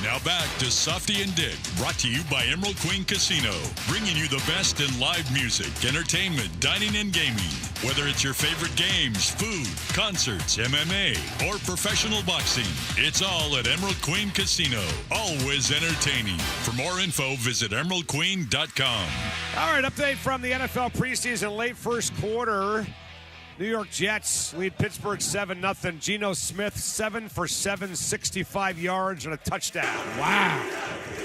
Now back to Softy and Dick, brought to you by Emerald Queen Casino, bringing you the best in live music, entertainment, dining, and gaming. Whether it's your favorite games, food, concerts, MMA, or professional boxing, it's all at Emerald Queen Casino. Always entertaining. For more info, visit emeraldqueen.com. All right, update from the NFL preseason late first quarter. New York Jets lead Pittsburgh 7-0. Geno Smith 7 for 7, 65 yards and a touchdown. Wow.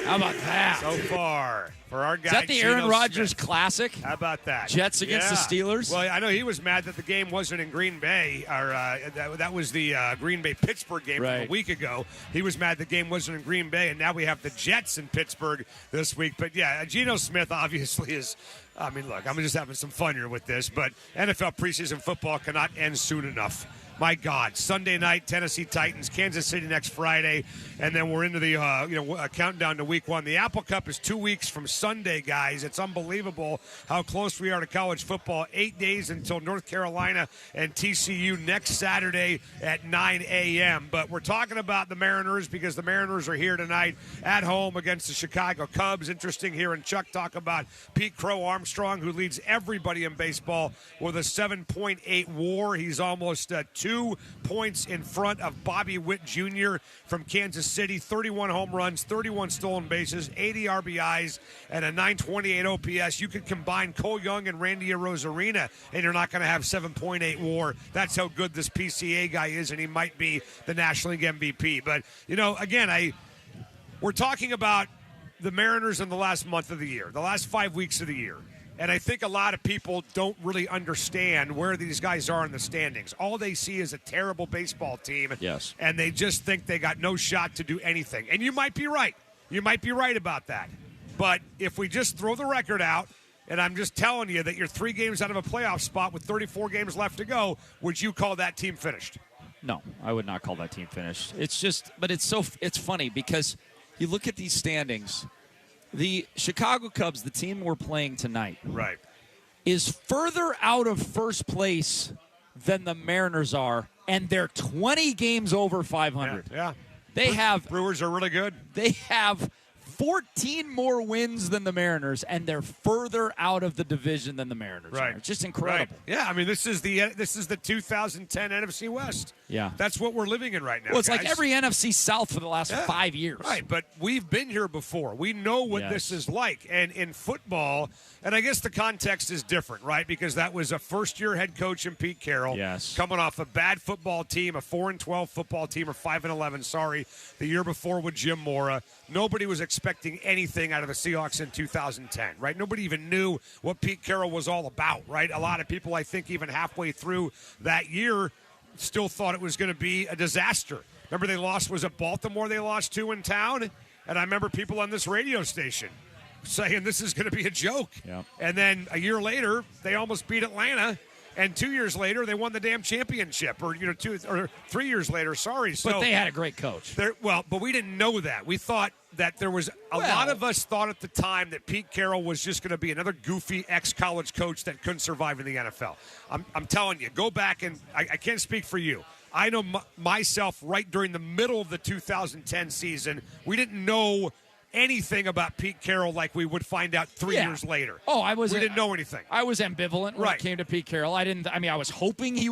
How about that? So far for our guy. Is that the Geno Aaron Rodgers Smith. Classic? How about that? Jets against the Steelers? Well, I know he was mad that the game wasn't in Green Bay. Or that was the Green Bay-Pittsburgh game from a week ago. He was mad the game wasn't in Green Bay, and now we have the Jets in Pittsburgh this week. But, yeah, Geno Smith obviously is – I mean, look, I'm just having some fun here with this, but NFL preseason football cannot end soon enough. My God, Sunday night, Tennessee Titans, Kansas City next Friday, and then we're into the countdown to week one. The Apple Cup is 2 weeks from Sunday, guys. It's unbelievable how close we are to college football. 8 days until North Carolina and TCU next Saturday at 9 a.m. But we're talking about the Mariners because the Mariners are here tonight at home against the Chicago Cubs. Interesting hearing Chuck talk about Pete Crow Armstrong, who leads everybody in baseball with a 7.8 WAR. He's almost 2 points in front of Bobby Witt Jr. from Kansas City. 31 home runs, 31 stolen bases, 80 RBIs, and a 928 OPS. You could combine Cole Young and Randy Arozarena, and you're not going to have 7.8 WAR. That's how good this PCA guy is, and he might be the National League MVP. But, again, we're talking about the Mariners in the last month of the year, the last 5 weeks of the year. And I think a lot of people don't really understand where these guys are in the standings. All they see is a terrible baseball team. Yes. And they just think they got no shot to do anything. And you might be right. You might be right about that. But if we just throw the record out, and I'm just telling you that you're 3 games out of a playoff spot with 34 games left to go, would you call that team finished? No, I would not call that team finished. It's just, but it's funny because you look at these standings. The Chicago Cubs, the team we're playing tonight, right, is further out of first place than the Mariners are, and they're 20 games over 500. Yeah. They have Brewers are really good. They have 14 more wins than the Mariners, and they're further out of the division than the Mariners are. It's just incredible. Right. Yeah, I mean, this is the 2010 NFC West. Yeah. That's what we're living in right now. Well, it's guys. like every NFC South for the last 5 years. Right, but we've been here before. We know what this is like. And in football, and I guess the context is different, right? Because that was a first-year head coach in Pete Carroll. Yes. Coming off a bad football team, a 4-12 football team, or 5-11, the year before with Jim Mora. Nobody was expecting anything out of the Seahawks in 2010, right? Nobody even knew what Pete Carroll was all about, right? A lot of people, I think, even halfway through that year, still thought it was going to be a disaster. Remember was it Baltimore they lost to in town? And I remember people on this radio station saying this is going to be a joke. Yeah. And then a year later, they almost beat Atlanta. And 2 years later, they won the damn championship. Or 2 or 3 years later, sorry. But they had a great coach. But we didn't know that. We thought that there was a lot of us thought at the time that Pete Carroll was just going to be another goofy ex-college coach that couldn't survive in the NFL. I'm telling you, go back and I can't speak for you. I know myself right during the middle of the 2010 season, we didn't know anything about Pete Carroll like we would find out 3 years later. We didn't know anything. I was ambivalent when it came to Pete Carroll. I was hoping it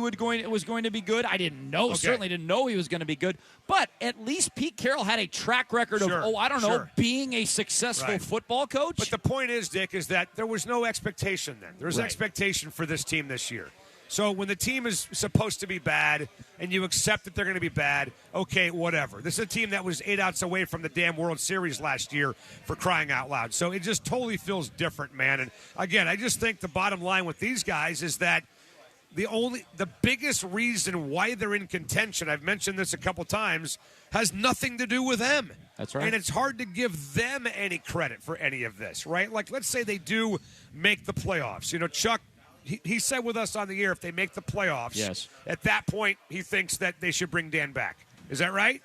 was going to be good. I didn't know. Certainly didn't know he was going to be good. But at least Pete Carroll had a track record of being a successful football coach. But the point is, Dick, is that there was no expectation then. There was expectation for this team this year. So when the team is supposed to be bad and you accept that they're going to be bad, okay, whatever. This is a team that was 8 outs away from the damn World Series last year, for crying out loud. So it just totally feels different, man. And again, I just think the bottom line with these guys is that the biggest reason why they're in contention, I've mentioned this a couple times, has nothing to do with them. That's right. And it's hard to give them any credit for any of this, right? Like, let's say they do make the playoffs. Chuck, he said with us on the air, if they make the playoffs, at that point, he thinks that they should bring Dan back. Is that right?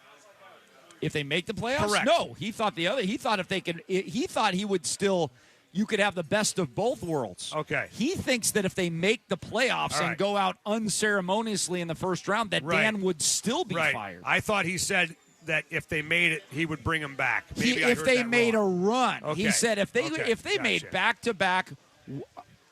If they make the playoffs? Correct. No, he thought he thought if they could, he thought he would still, you could have the best of both worlds. Okay. He thinks that if they make the playoffs and go out unceremoniously in the first round, that Dan would still be fired. I thought he said that if they made it, he would bring them back. Maybe I if heard they that made wrong. a run, Okay. he said if they Gotcha. made back-to-back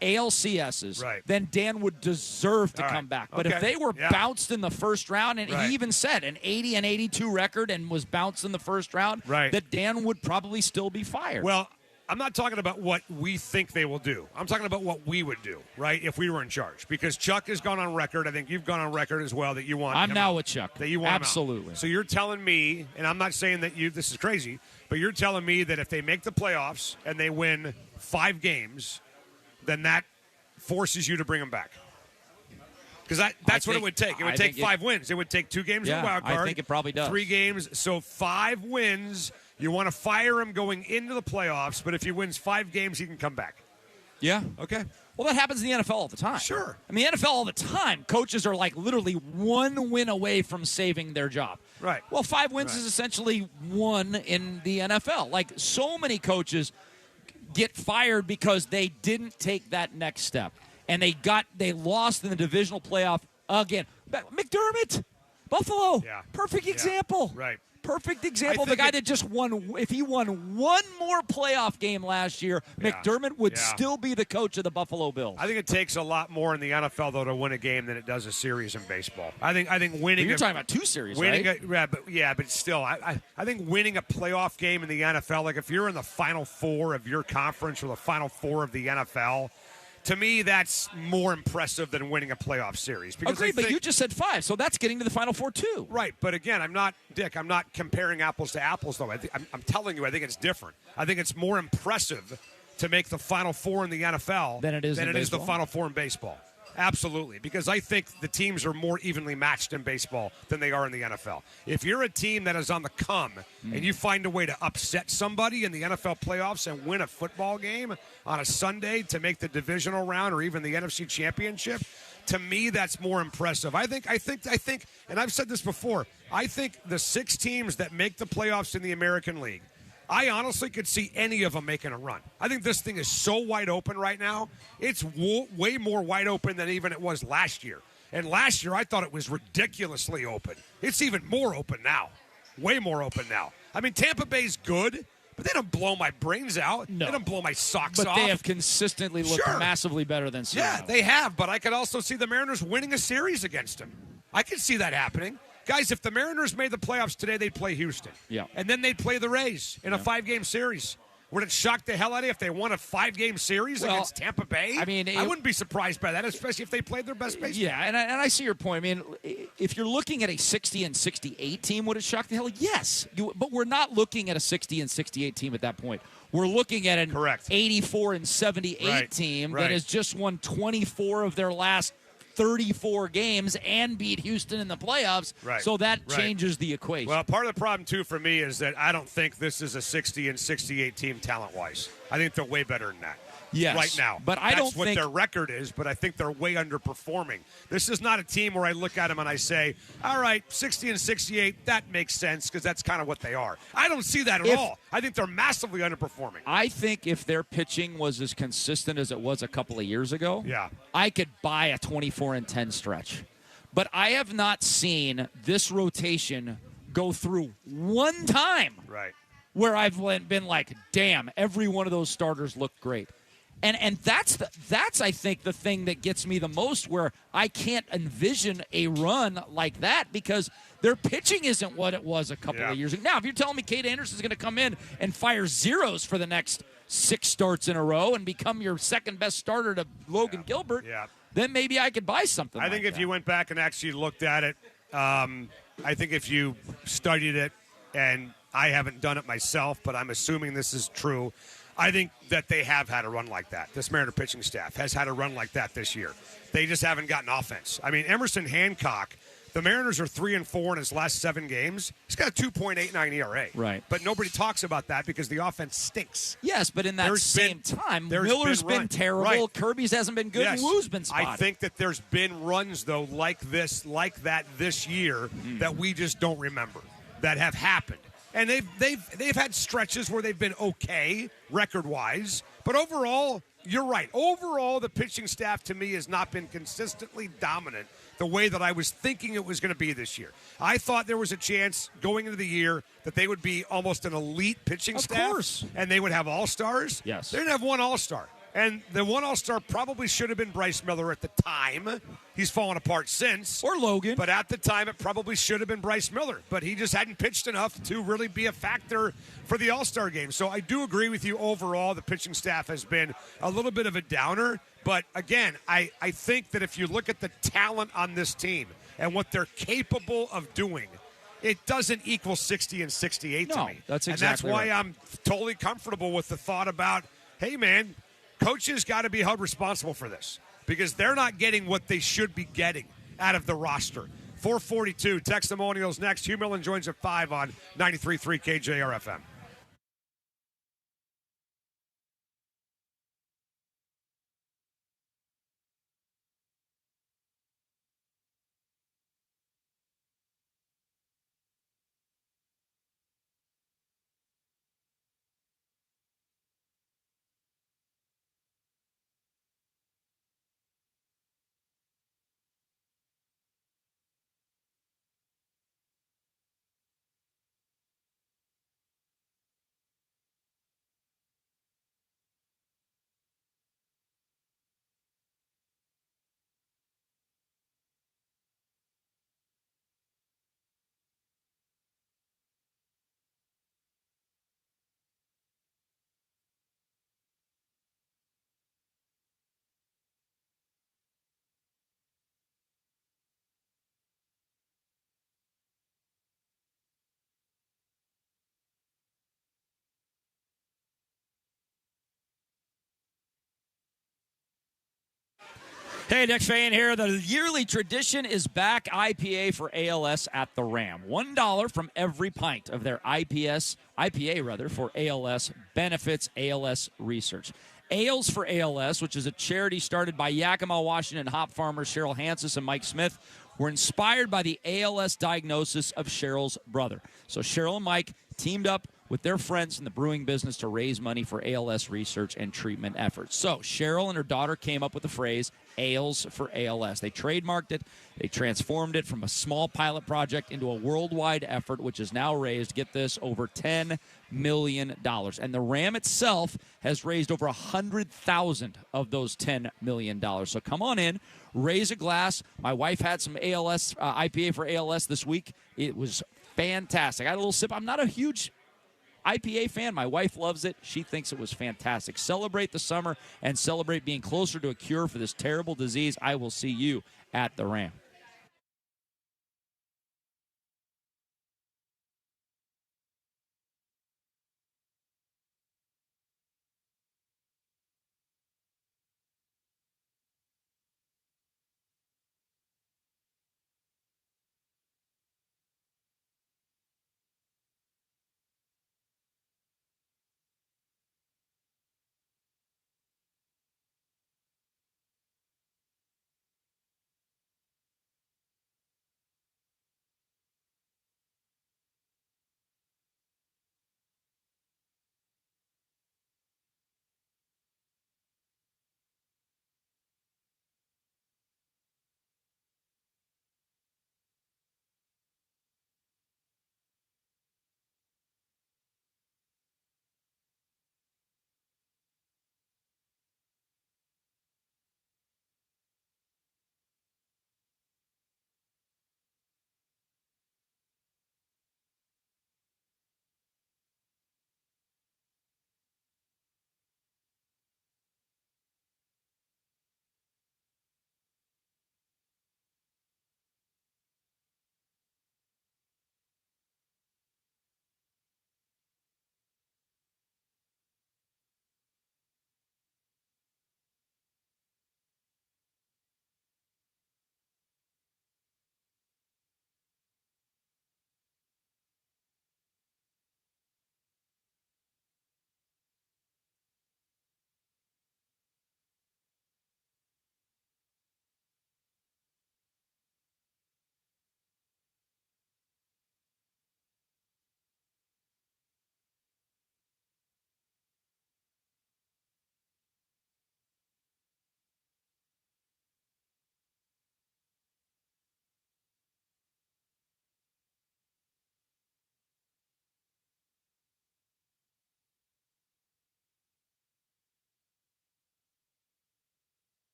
ALCSs, Right. then Dan would deserve to All come right. back. But Okay. if they were Yeah. bounced in the first round, and Right. he even said an 80 and 82 record and was bounced in the first round, Right. that Dan would probably still be fired. Well, I'm not talking about what we think they will do. I'm talking about what we would do, right, if we were in charge. Because Chuck has gone on record. I think you've gone on record as well that you want I'm him now out. with Chuck. That you want him out. Absolutely. So you're telling me, and I'm not saying that this is crazy, but you're telling me that if they make the playoffs and they win 5 games, then that forces you to bring him back. Because that's what it would take. It would take 5 wins. It would take 2 games in the wild card. I think it probably does. 3 games. So 5 wins. You want to fire him going into the playoffs, but if he wins 5 games, he can come back. Yeah. Okay. Well, that happens in the NFL all the time. Sure. I mean, the NFL all the time, coaches are like literally 1 win away from saving their job. Right. Well, 5 wins Right. is essentially 1 in the NFL. Like, so many coaches get fired because they didn't take that next step. And they lost in the divisional playoff again. McDermott, Buffalo, perfect example. Right. Perfect example. The guy that just won, if he won 1 more playoff game last year, McDermott would still be the coach of the Buffalo Bills. I think it takes a lot more in the NFL, though, to win a game than it does a series in baseball. I think winning. You're talking about 2 series, winning right? but still, I think winning a playoff game in the NFL, like if you're in the Final Four of your conference or the Final Four of the NFL, to me, that's more impressive than winning a playoff series. Agreed, but you just said 5, so that's getting to the Final Four too. Right, but again, I'm not comparing apples to apples, though. I'm telling you, I think it's different. I think it's more impressive to make the Final Four in the NFL than it is the Final Four in baseball. Absolutely, because I think the teams are more evenly matched in baseball than they are in the NFL. If you're a team that is on the come and you find a way to upset somebody in the NFL playoffs and win a football game on a Sunday to make the divisional round or even the NFC Championship, to me that's more impressive. I think, and I've said this before, I think the 6 teams that make the playoffs in the American League, I honestly could see any of them making a run. I think this thing is so wide open right now. It's way more wide open than even it was last year. And last year, I thought it was ridiculously open. It's even more open now. Way more open now. I mean, Tampa Bay's good, but they don't blow my brains out. No. They don't blow my socks But off. they have consistently looked massively better than Seattle. Yeah, they have, but I could also see the Mariners winning a series against them. I could see that happening. Guys, if the Mariners made the playoffs today, they'd play Houston. Yeah. And then they'd play the Rays in a 5-game series. Would it shock the hell out of you if they won a 5-game series against Tampa Bay? I mean, I wouldn't be surprised by that, especially if they played their best baseball. Yeah, and I see your point. I mean, if you're looking at a 60 and 68 team, would it shock the hell? Yes. But we're not looking at a 60 and 68 team at that point. We're looking at an 84 and 78 team that has just won 24 of their last 34 games and beat Houston in the playoffs. Right. So that changes the equation. Well, part of the problem, too, for me is that I don't think this is a 60 and 68 team talent-wise. I think they're way better than that. Yes, right now. but I don't That's what think their record is, but I think they're way underperforming. This is not a team where I look at them and I say, all right, 60 and 68, that makes sense because that's kind of what they are. I don't see that at all. I think they're massively underperforming. I think if their pitching was as consistent as it was a couple of years ago, Yeah. I could buy a 24 and 10 stretch. But I have not seen this rotation go through one time where I've been like, damn, every one of those starters looked great. And that's I think the thing that gets me the most, where I can't envision a run like that because their pitching isn't what it was a couple of years ago. Now, if you're telling me Kate Anderson's going to come in and fire zeros for the next 6 starts in a row and become your second best starter to Logan Gilbert, then maybe I could buy something. I think if you went back and actually looked at it, I think if you studied it, and I haven't done it myself, but I'm assuming this is true, I think that they have had a run like that. This Mariner pitching staff has had a run like that this year. They just haven't gotten offense. I mean, Emerson Hancock, the Mariners are 3-4 in his last 7 games. He's got a 2.89 ERA. Right. But nobody talks about that because the offense stinks. Yes, but in that same time, Miller's been terrible. Right. Kirby's hasn't been good. Yes. And Woo's been spotty. I think that there's been runs, though, like that this year that we just don't remember that have happened. And they've had stretches where they've been okay record-wise, but overall, you're right. Overall, the pitching staff to me has not been consistently dominant the way that I was thinking it was going to be this year. I thought there was a chance going into the year that they would be almost an elite pitching staff. Of course. And they would have all-stars. Yes. They didn't have one all-star. And the one all-star probably should have been Bryce Miller at the time. He's fallen apart since. Or Logan. But at the time, it probably should have been Bryce Miller. But he just hadn't pitched enough to really be a factor for the all-star game. So I do agree with you overall. The pitching staff has been a little bit of a downer. But, again, I think that if you look at the talent on this team and what they're capable of doing, it doesn't equal 60 and 68 to me. That's exactly And that's why right. I'm totally comfortable with the thought about, hey, man, coaches got to be held responsible for this because they're not getting what they should be getting out of the roster. 442, Testimonials next. Hugh Millen joins at 5 on 93.3 KJR FM. Hey, Nick Fain here. The yearly tradition is back. IPA for ALS at the Ram. $1 from every pint of their IPA for ALS benefits ALS research. Ales for ALS, which is a charity started by Yakima, Washington hop farmers Cheryl Hansis and Mike Smith, were inspired by the ALS diagnosis of Cheryl's brother. So Cheryl and Mike teamed up with their friends in the brewing business to raise money for ALS research and treatment efforts. So Cheryl and her daughter came up with the phrase Ales for ALS. They trademarked it. They transformed it from a small pilot project into a worldwide effort, which has now raised, get this, over $10 million. And the Ram itself has raised over 100,000 of those $10 million. So come on in, raise a glass. My wife had some ALS, IPA for ALS this week. It was fantastic. I had a little sip. I'm not a huge IPA fan. My wife loves it. She thinks it was fantastic. Celebrate the summer and celebrate being closer to a cure for this terrible disease. I will see you at the Ram.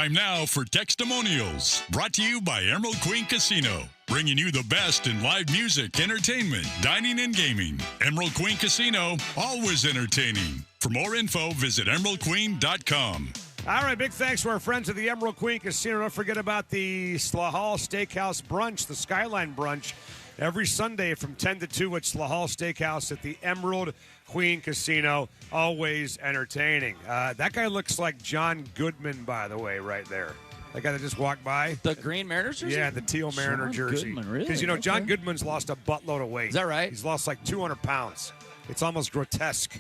Time now for Textimonials, brought to you by Emerald Queen Casino, bringing you the best in live music, entertainment, dining, and gaming. Emerald Queen Casino, always entertaining. For more info, visit emeraldqueen.com. All right, big thanks to our friends at the Emerald Queen Casino. Don't forget about the Slahal Steakhouse Brunch, the Skyline Brunch, every Sunday from 10 to 2 at Slahal Steakhouse at the Emerald Queen Casino. Always entertaining. That guy looks like John Goodman, by the way, right there. That guy that just walked by. The Green Mariners jersey? Yeah, the teal Mariner jersey. Goodman, really? Because, John Goodman's lost a buttload of weight. Is that right? He's lost like 200 pounds. It's almost grotesque.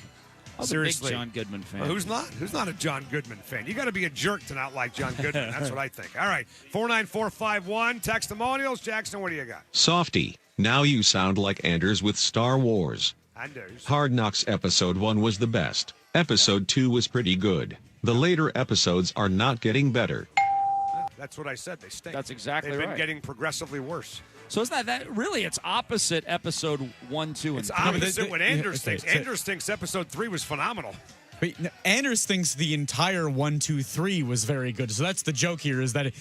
I was Seriously. a big John Goodman fan. Well, who's not? Who's not a John Goodman fan? You got to be a jerk to not like John Goodman. That's what I think. All right, 49451, Textimonials. Jackson, what do you got? Softy, now you sound like Anders with Star Wars. Anders. Hard Knocks Episode 1 was the best. Episode 2 was pretty good. The later episodes are not getting better. That's what I said. They stink. That's exactly They've been right. getting progressively worse. So isn't that really, it's opposite episode 1, 2, and It's 3. opposite what Anders thinks. Anders thinks episode 3 was phenomenal. But Anders thinks the entire 1, 2, 3 was very good. So that's the joke here is that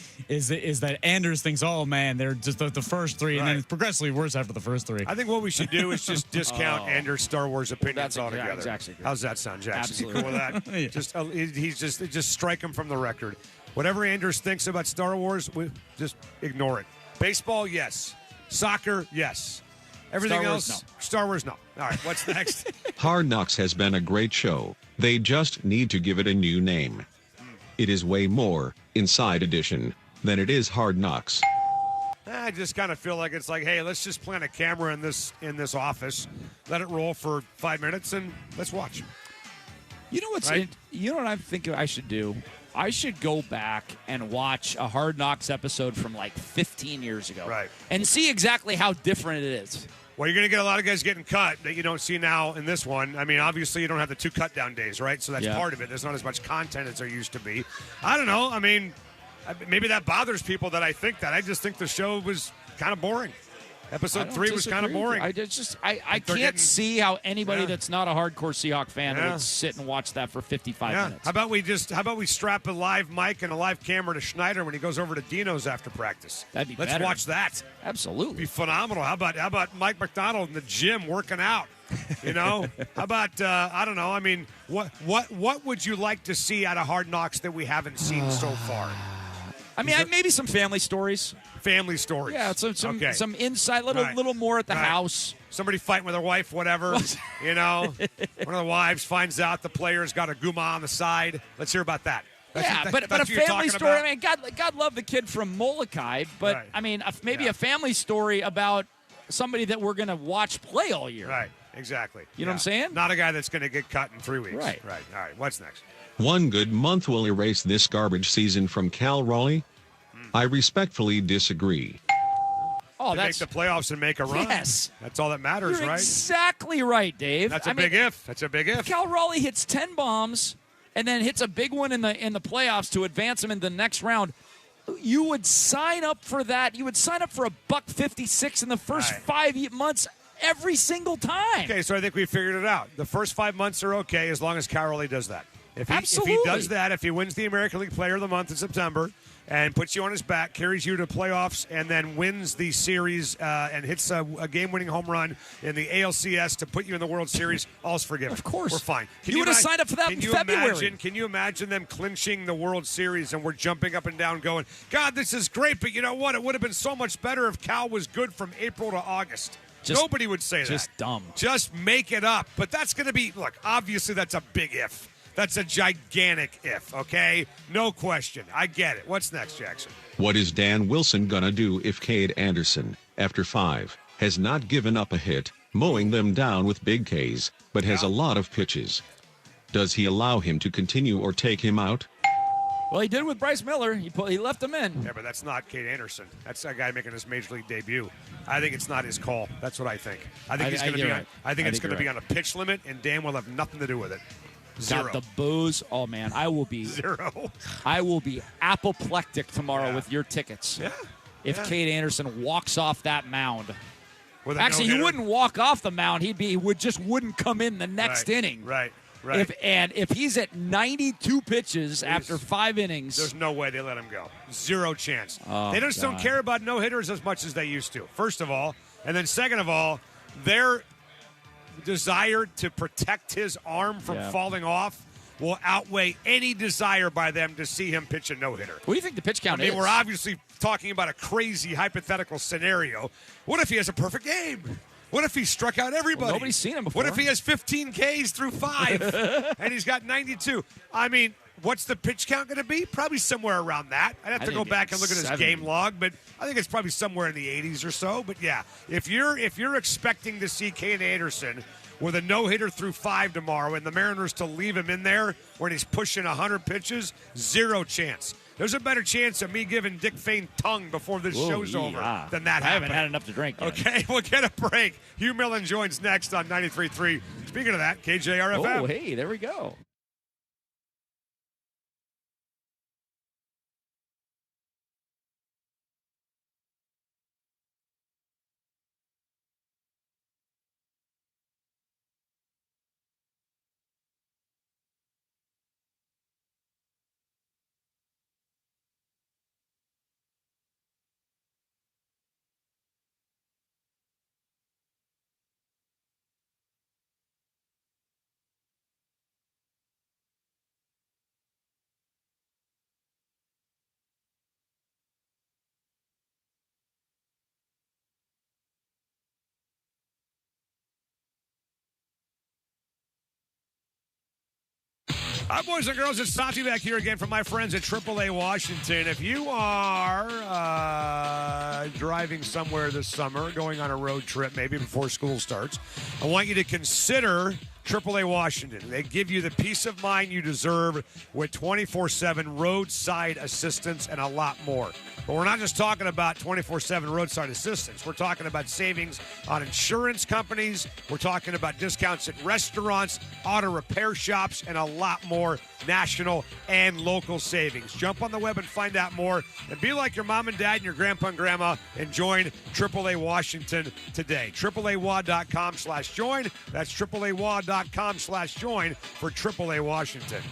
Anders thinks, oh man, they're just the first 3, and then it's progressively worse after the first 3. I think what we should do is just discount Anders' Star Wars opinions That's altogether. exactly. How's that sound, Jackson? Absolutely. You cool with that? Yeah. Just strike him from the record. Whatever Anders thinks about Star Wars, we just ignore it. Baseball, yes. Soccer, yes. Everything Star Wars, else, no. Star Wars, no. All right, what's next? Hard Knocks has been a great show. They just need to give it a new name. It is way more Inside Edition than it is Hard Knocks. I just kind of feel like it's like, hey, let's just plant a camera in this office, let it roll for 5 minutes, and let's watch. You know what's Right? you know what I'm thinking I should do? I should go back and watch a Hard Knocks episode from like 15 years ago. Right. And see exactly how different it is. Well, you're going to get a lot of guys getting cut that you don't see now in this one. I mean, obviously, you don't have the 2 cut-down days, right? So that's part of it. There's not as much content as there used to be. I don't know. I mean, maybe that bothers people that I think that. I just think the show was kind of boring. Episode 3 was kind of boring. I can't see how anybody that's not a hardcore Seahawk fan would sit and watch that for 55 minutes. How about we strap a live mic and a live camera to Schneider when he goes over to Dino's after practice? That'd be Let's better. watch that. Absolutely. Be phenomenal. How about Mike McDonald in the gym working out? How about I don't know. I mean, what would you like to see out of Hard Knocks that we haven't seen so far? I mean, maybe some family stories. Family stories. Yeah, some insight, little more at the house. Somebody fighting with their wife, whatever. One of the wives finds out the player's got a guma on the side. Let's hear about that. But a family story. I mean, God love the kid from Molokai, but Right. I mean, maybe a family story about somebody that we're going to watch play all year. Right. Exactly. You know what I'm saying? Not a guy that's going to get cut in 3 weeks. Right. Right. All right. What's next? One good month will erase this garbage season from Cal Raleigh? I respectfully disagree. Oh, Make the playoffs and make a run. Yes. That's all that matters, You're right? exactly right, Dave. That's a big if. That's a big if. Cal Raleigh hits 10 bombs and then hits a big one in the playoffs to advance him in the next round. You would sign up for that. You would sign up for $1.56 in the first 5 months every single time. Okay, so I think we figured it out. The first 5 months are okay as long as Cal Raleigh does that. If he Absolutely. does that, if he wins the American League Player of the Month in September and puts you on his back, carries you to playoffs, and then wins the series and hits a game-winning home run in the ALCS to put you in the World Series, all's forgiven. Of course. We're fine. You would have signed up for that in February. Can you imagine them clinching the World Series and we're jumping up and down going, God, this is great, but you know what? It would have been so much better if Cal was good from April to August. Nobody would say that. Just dumb. Just make it up. But that's going to be, look, obviously that's a big if. That's a gigantic if, okay? No question. I get it. What's next, Jackson? What is Dan Wilson gonna do if Cade Anderson, after 5, has not given up a hit, mowing them down with big Ks, but has a lot of pitches? Does he allow him to continue or take him out? Well, he did with Bryce Miller. He left him in. Yeah, but that's not Cade Anderson. That's a guy making his major league debut. I think it's not his call. That's what I think. I think he's going to be on. I think it's going to be on a pitch limit, and Dan will have nothing to do with it. Zero. Got the booze. Oh man, I will be zero. I will be apoplectic tomorrow with your tickets. Yeah. If Cade Anderson walks off that mound. With Actually, he wouldn't walk off the mound. He wouldn't come in the next inning. Right. Right. If he's at 92 pitches after 5 innings, there's no way they let him go. Zero chance. Oh, They just don't God. care about no-hitters as much as they used to, first of all. And then second of all, their desire to protect his arm from falling off will outweigh any desire by them to see him pitch a no-hitter. What do you think the pitch count is? We're obviously talking about a crazy hypothetical scenario. What if he has a perfect game? What if he struck out everybody? Well, nobody's seen him before. What if he has 15 Ks through 5 and he's got 92? I mean, what's the pitch count going to be? Probably somewhere around that. I'd have to go back and look at his 70. game log, but I think it's probably somewhere in the 80s or so. But yeah, if you're expecting to see Kane Anderson with a no-hitter through 5 tomorrow and the Mariners to leave him in there when he's pushing 100 pitches, zero chance. There's a better chance of me giving Dick Fain tongue before this show's over than that I haven't happening. had enough to drink yet. Okay, we'll get a break. Hugh Millen joins next on 93.3. Speaking of that, KJR FM. Oh, hey, there we go. Hi, boys and girls. It's Santi back here again from my friends at AAA Washington. If you are driving somewhere this summer, going on a road trip, maybe before school starts, I want you to consider AAA Washington. They give you the peace of mind you deserve with 24/7 roadside assistance and a lot more. But we're not just talking about 24/7 roadside assistance. We're talking about savings on insurance companies. We're talking about discounts at restaurants, auto repair shops, and a lot more national and local savings. Jump on the web and find out more. And be like your mom and dad and your grandpa and grandma and join AAA Washington today. AAAWA.com/join. That's AAAWA.com/join for AAA Washington.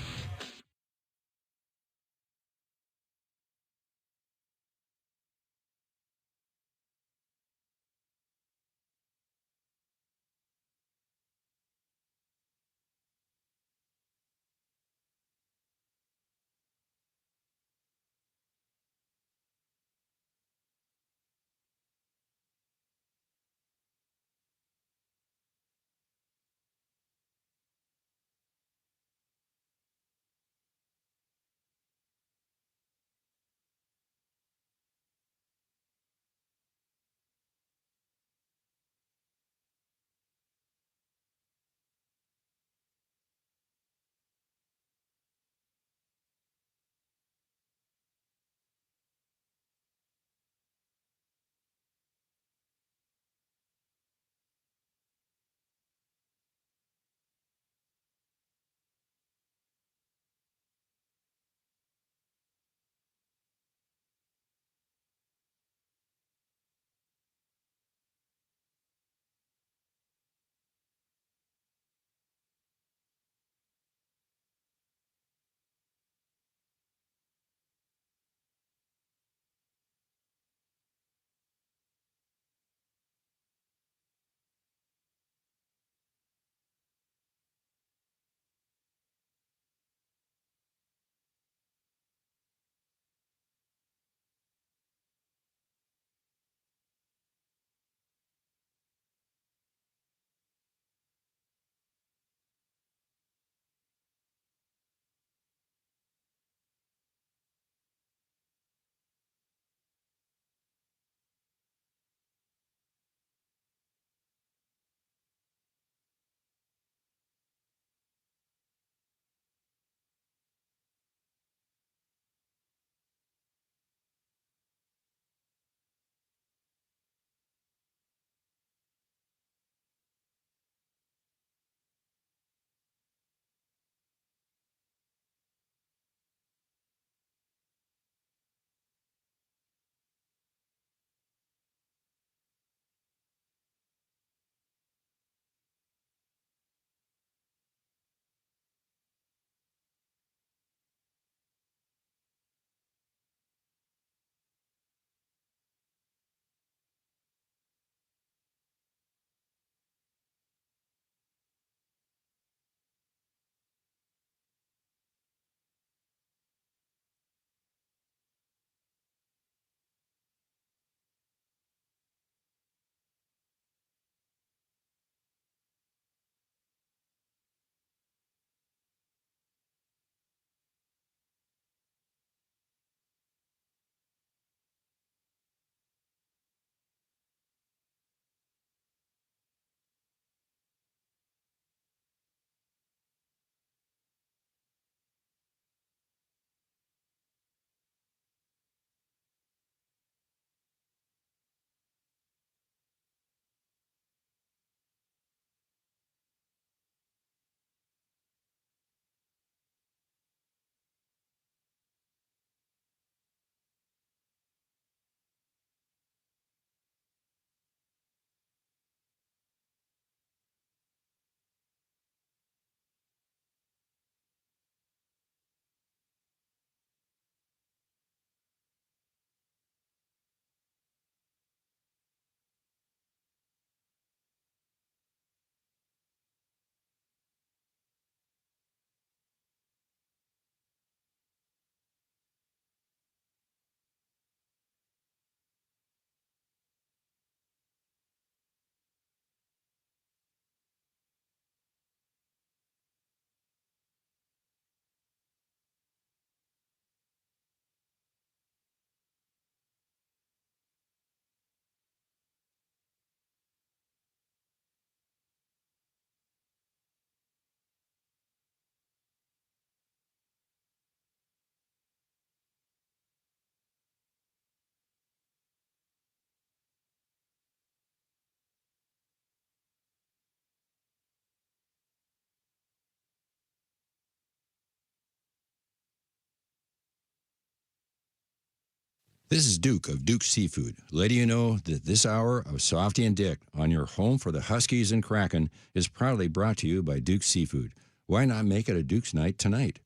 This is Duke of Duke Seafood, letting you know that this hour of Softy and Dick on your home for the Huskies and Kraken is proudly brought to you by Duke Seafood. Why not make it a Duke's night tonight?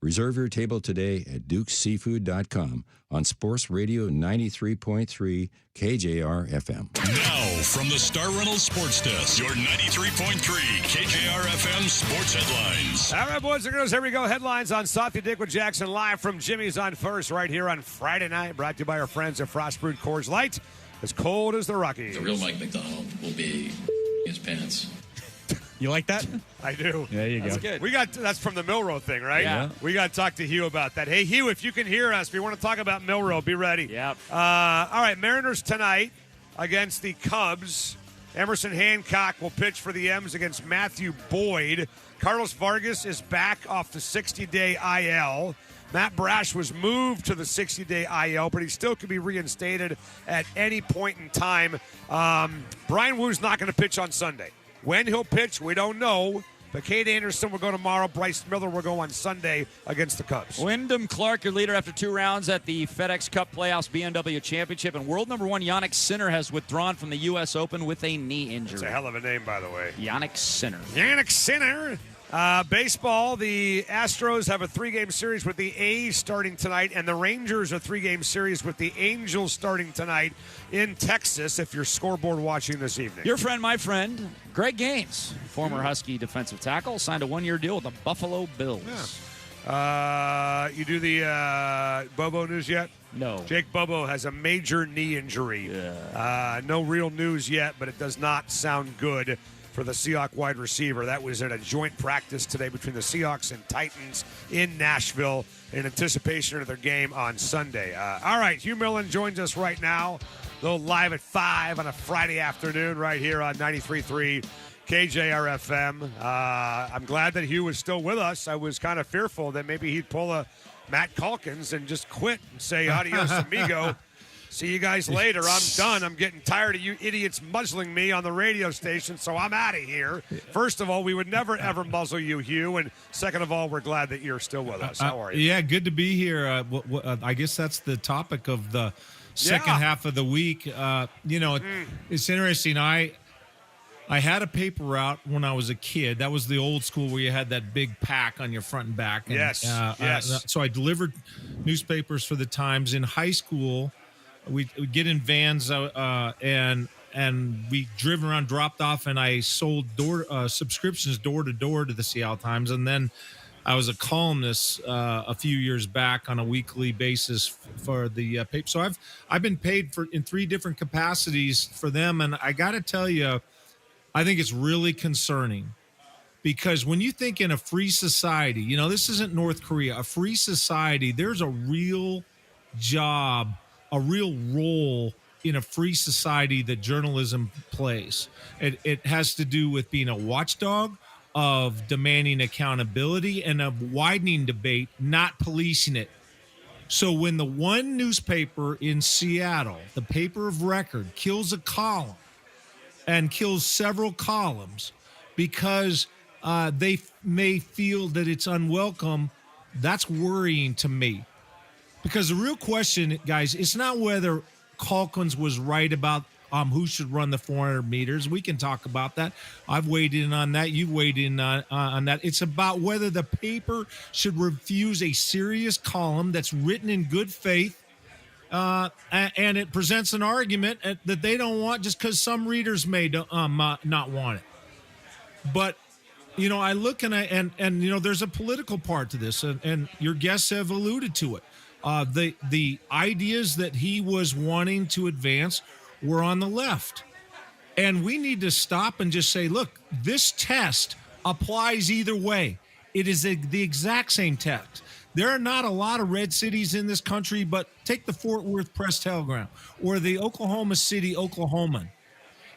Reserve your table today at dukeseafood.com on Sports Radio 93.3 KJR FM. Now, from the Star Reynolds Sports Desk, your 93.3 KJR FM sports headlines. All right, boys and girls, here we go. Headlines on Softy Dick with Jackson, live from Jimmy's on First, right here on Friday night, brought to you by our friends at Frost Brewed Coors Light, as cold as the Rockies. The real Mike McDonald will be his pants. You like that? I do. There you That's go. good. That's from the Milrow thing, right? Yeah. We got to talk to Hugh about that. Hey, Hugh, if you can hear us, we want to talk about Milrow. Be ready. Yep. All right, Mariners tonight against the Cubs. Emerson Hancock will pitch for the M's against Matthew Boyd. Carlos Vargas is back off the 60-day IL. Matt Brash was moved to the 60-day IL, but he still could be reinstated at any point in time. Brian Woo's not going to pitch on Sunday. When he'll pitch, we don't know. But Cade Anderson will go tomorrow. Bryce Miller will go on Sunday against the Cubs. Wyndham Clark, your leader after 2 rounds at the FedEx Cup Playoffs BMW Championship. And world number 1, Yannick Sinner, has withdrawn from the U.S. Open with a knee injury. It's a hell of a name, by the way. Yannick Sinner. Yannick Sinner. Baseball, the Astros have a 3-game series with the A's starting tonight, and the Rangers a 3-game series with the Angels starting tonight in Texas, if you're scoreboard watching this evening. Your friend, my friend, Greg Gaines, former Husky defensive tackle, signed a 1-year deal with the Buffalo Bills. Yeah. You do the Bobo news yet? No. Jake Bobo has a major knee injury. Yeah. No real news yet, but it does not sound good for the Seahawks wide receiver. That was at a joint practice today between the Seahawks and Titans in Nashville in anticipation of their game on Sunday. All right, Hugh Millen joins us right now, a little live at 5 on a Friday afternoon right here on 93.3 KJR FM. I'm glad that Hugh was still with us. I was kind of fearful that maybe he'd pull a Matt Calkins and just quit and say adios amigo. See you guys later. I'm done. I'm getting tired of you idiots muzzling me on the radio station, so I'm out of here. First of all, we would never, ever muzzle you, Hugh. And second of all, we're glad that you're still with us. How are you? Yeah, good to be here. I guess that's the topic of the second half of the week. It's interesting. I had a paper route when I was a kid. That was the old school where you had that big pack on your front and back. And, Yes. So I delivered newspapers for the Times. In high school, we'd get in vans and we driven around, dropped off, and I sold subscriptions door to door to the Seattle Times. And then I was a columnist a few years back on a weekly basis for the paper. So I've been paid in 3 different capacities for them. And I got to tell you, I think it's really concerning, because when you think in a free society, this isn't North Korea, a free society, there's a real job, a real role in a free society that journalism plays. It has to do with being a watchdog, of demanding accountability, and of widening debate, not policing it. So when the one newspaper in Seattle, the paper of record, kills a column and kills several columns because they may feel that it's unwelcome, that's worrying to me. Because the real question, guys, it's not whether Calkins was right about who should run the 400 meters. We can talk about that. I've weighed in on that. You've weighed in on that. It's about whether the paper should refuse a serious column that's written in good faith, and it presents an argument that they don't want just because some readers may not want it. But I look and there's a political part to this, and your guests have alluded to it. The ideas that he was wanting to advance were on the left. And we need to stop and just say, look, this test applies either way. It is the exact same test. There are not a lot of red cities in this country, but take the Fort Worth Press-Telegram or the Oklahoma City Oklahoman.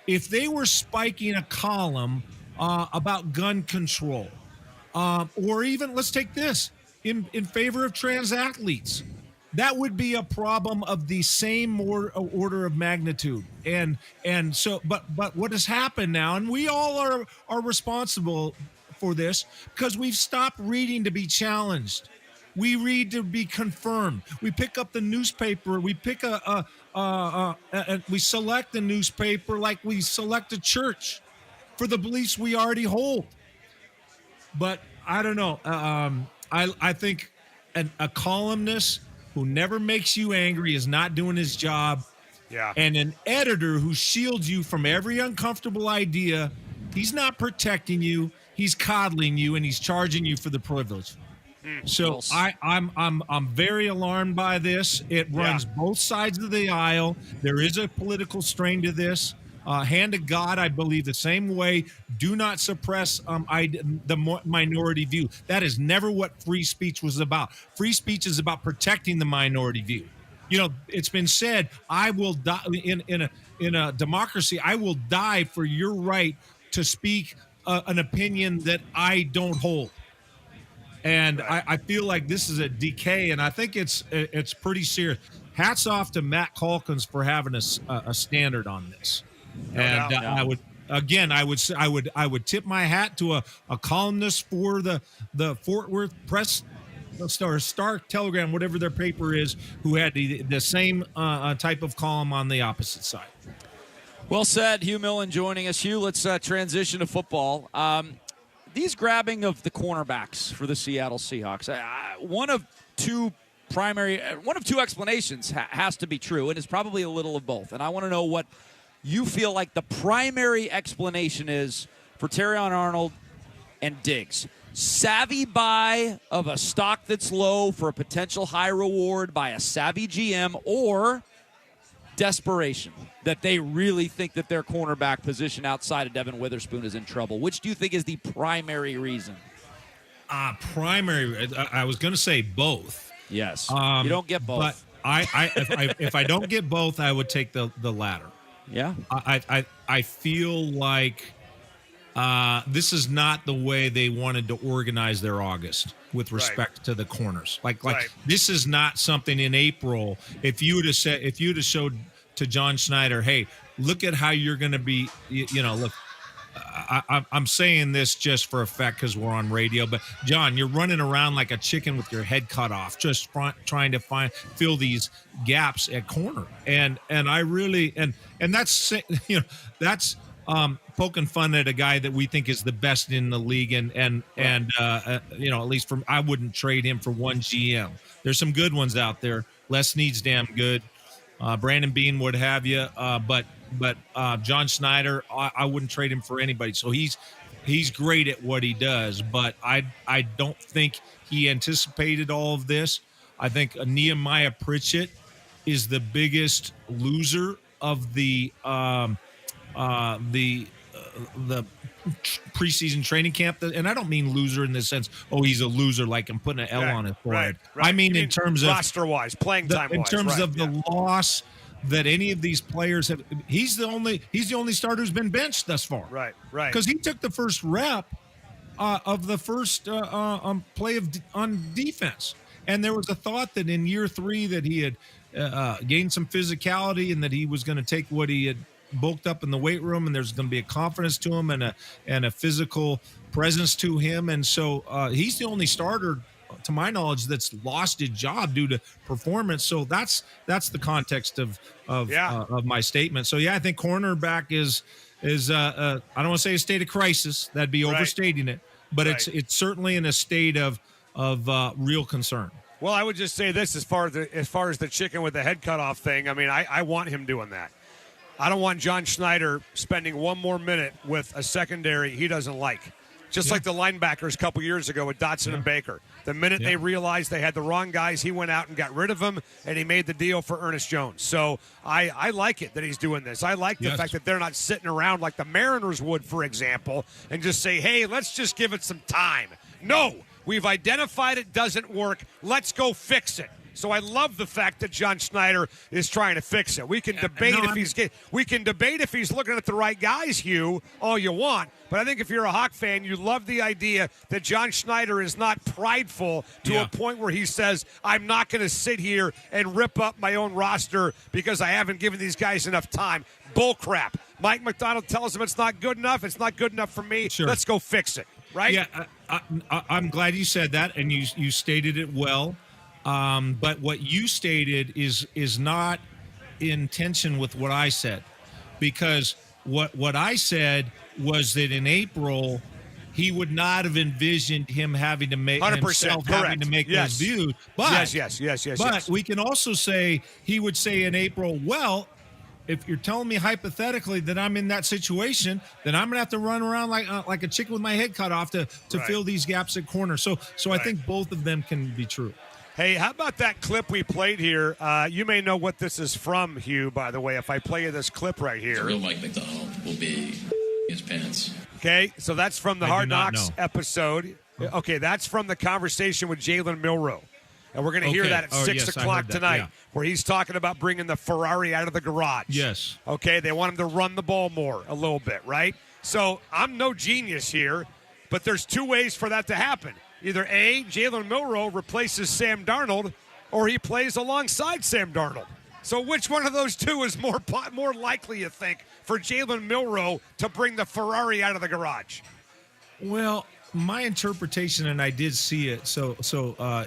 If they were spiking a column about gun control, or even, let's take this, in favor of trans athletes, that would be a problem of the same order of magnitude. And so, but what has happened now, and we all are responsible for this, because we've stopped reading to be challenged. We read to be confirmed. We pick up the newspaper. We pick we select a newspaper like we select a church for the beliefs we already hold. But I don't know. I think a columnist who never makes you angry is not doing his job. Yeah. And an editor who shields you from every uncomfortable idea, he's not protecting you. He's coddling you, and he's charging you for the privilege. So I'm very alarmed by this. It runs both sides of the aisle. There is a political strain to this. Hand of God, I believe the same way. Do not suppress the minority view. That is never what free speech was about. Free speech is about protecting the minority view. You know, it's been said, I will die in a democracy. I will die for your right to speak an opinion that I don't hold. And I feel like this is a decay, and I think it's pretty serious. Hats off to Matt Calkins for having a standard on this. I would tip my hat to a columnist for the Fort Worth Press or Star Telegram, whatever their paper is, who had the same type of column on the opposite side. Well said. Hugh Millen joining us. Hugh, let's transition to football. These grabbing of the cornerbacks for the Seattle Seahawks, one of two explanations has to be true, and it's probably a little of both. And I want to know what you feel like the primary explanation is for Terrion Arnold and Diggs. Savvy buy of a stock that's low for a potential high reward by a savvy GM, or desperation that they really think that their cornerback position outside of Devin Witherspoon is in trouble. Which do you think is the primary reason? I was going to say both. Yes. You don't get both. But if I don't get both, I would take the latter. Yeah. I feel like this is not the way they wanted to organize their August with respect to the corners. Like this is not something in April. If you would have showed to John Schneider, hey, look at how you're going to be, look, I'm saying this just for effect because we're on radio, but John, you're running around like a chicken with your head cut off, just trying to fill these gaps at corner. And I really, and that's, that's poking fun at a guy that we think is the best in the league. And at least I wouldn't trade him for one GM. There's some good ones out there. Les Snead's damn good. Brandon Beane would have you, but John Schneider, I wouldn't trade him for anybody. So he's great at what he does, but I don't think he anticipated all of this. I think Nehemiah Pritchett is the biggest loser of the preseason training camp, and I don't mean loser in the sense, he's a loser, like I'm putting an L on his forehead. Right. I mean in terms of roster-wise, playing time-wise, in terms of the loss that any of these players have. He's the only starter who's been benched thus far. Right. Because he took the first rep of the first play on defense, and there was a thought that in year 3 that he had gained some physicality and that he was going to take what he had bulked up in the weight room, and there's going to be a confidence to him and a physical presence to him. And so he's the only starter, to my knowledge, that's lost his job due to performance. So that's the context of my statement. So I think cornerback is I don't want to say a state of crisis. That'd be overstating it, but it's certainly in a state of real concern. Well, I would just say this as far as the chicken with the head cut off thing. I mean, I want him doing that. I don't want John Schneider spending one more minute with a secondary he doesn't like. Just like the linebackers a couple years ago with Dotson and Baker. The minute they realized they had the wrong guys, he went out and got rid of them, and he made the deal for Ernest Jones. So I like it that he's doing this. I like the fact that they're not sitting around like the Mariners would, for example, and just say, hey, let's just give it some time. No, we've identified it doesn't work. Let's go fix it. So I love the fact that John Schneider is trying to fix it. We can debate if he's looking at the right guys, Hugh, all you want. But I think if you're a Hawk fan, you love the idea that John Schneider is not prideful to a point where he says, I'm not going to sit here and rip up my own roster because I haven't given these guys enough time. Bull crap. Mike McDonald tells him it's not good enough. It's not good enough for me. Sure. Let's go fix it. Right? Yeah, I'm glad you said that, and you stated it well. But what you stated is not in tension with what I said, because what I said was that in April he would not have envisioned him having to make 100%, himself correct. having to make Yes. those views. But Yes. But we can also say he would say in April, well, if you're telling me hypothetically that I'm in that situation, then I'm gonna have to run around like a chicken with my head cut off to Right. fill these gaps at corner. So I think both of them can be true. Hey, how about that clip we played here? You may know what this is from, Hugh, by the way, if I play you this clip right here. The real Mike McDonald will be his pants. Okay, so that's from the I do Hard not Knocks know. episode. Okay, that's from the conversation with Jalen Milroe. And we're going to hear that at 6 yes, I o'clock heard that, tonight, yeah. where he's talking about bringing the Ferrari out of the garage. Yes. Okay, they want him to run the ball more a little bit, right? So I'm no genius here, but there's two ways for that to happen. Either A, Jalen Milroe replaces Sam Darnold, or he plays alongside Sam Darnold. So which one of those two is more likely, you think, for Jalen Milroe to bring the Ferrari out of the garage? Well, my interpretation, and I did see it, so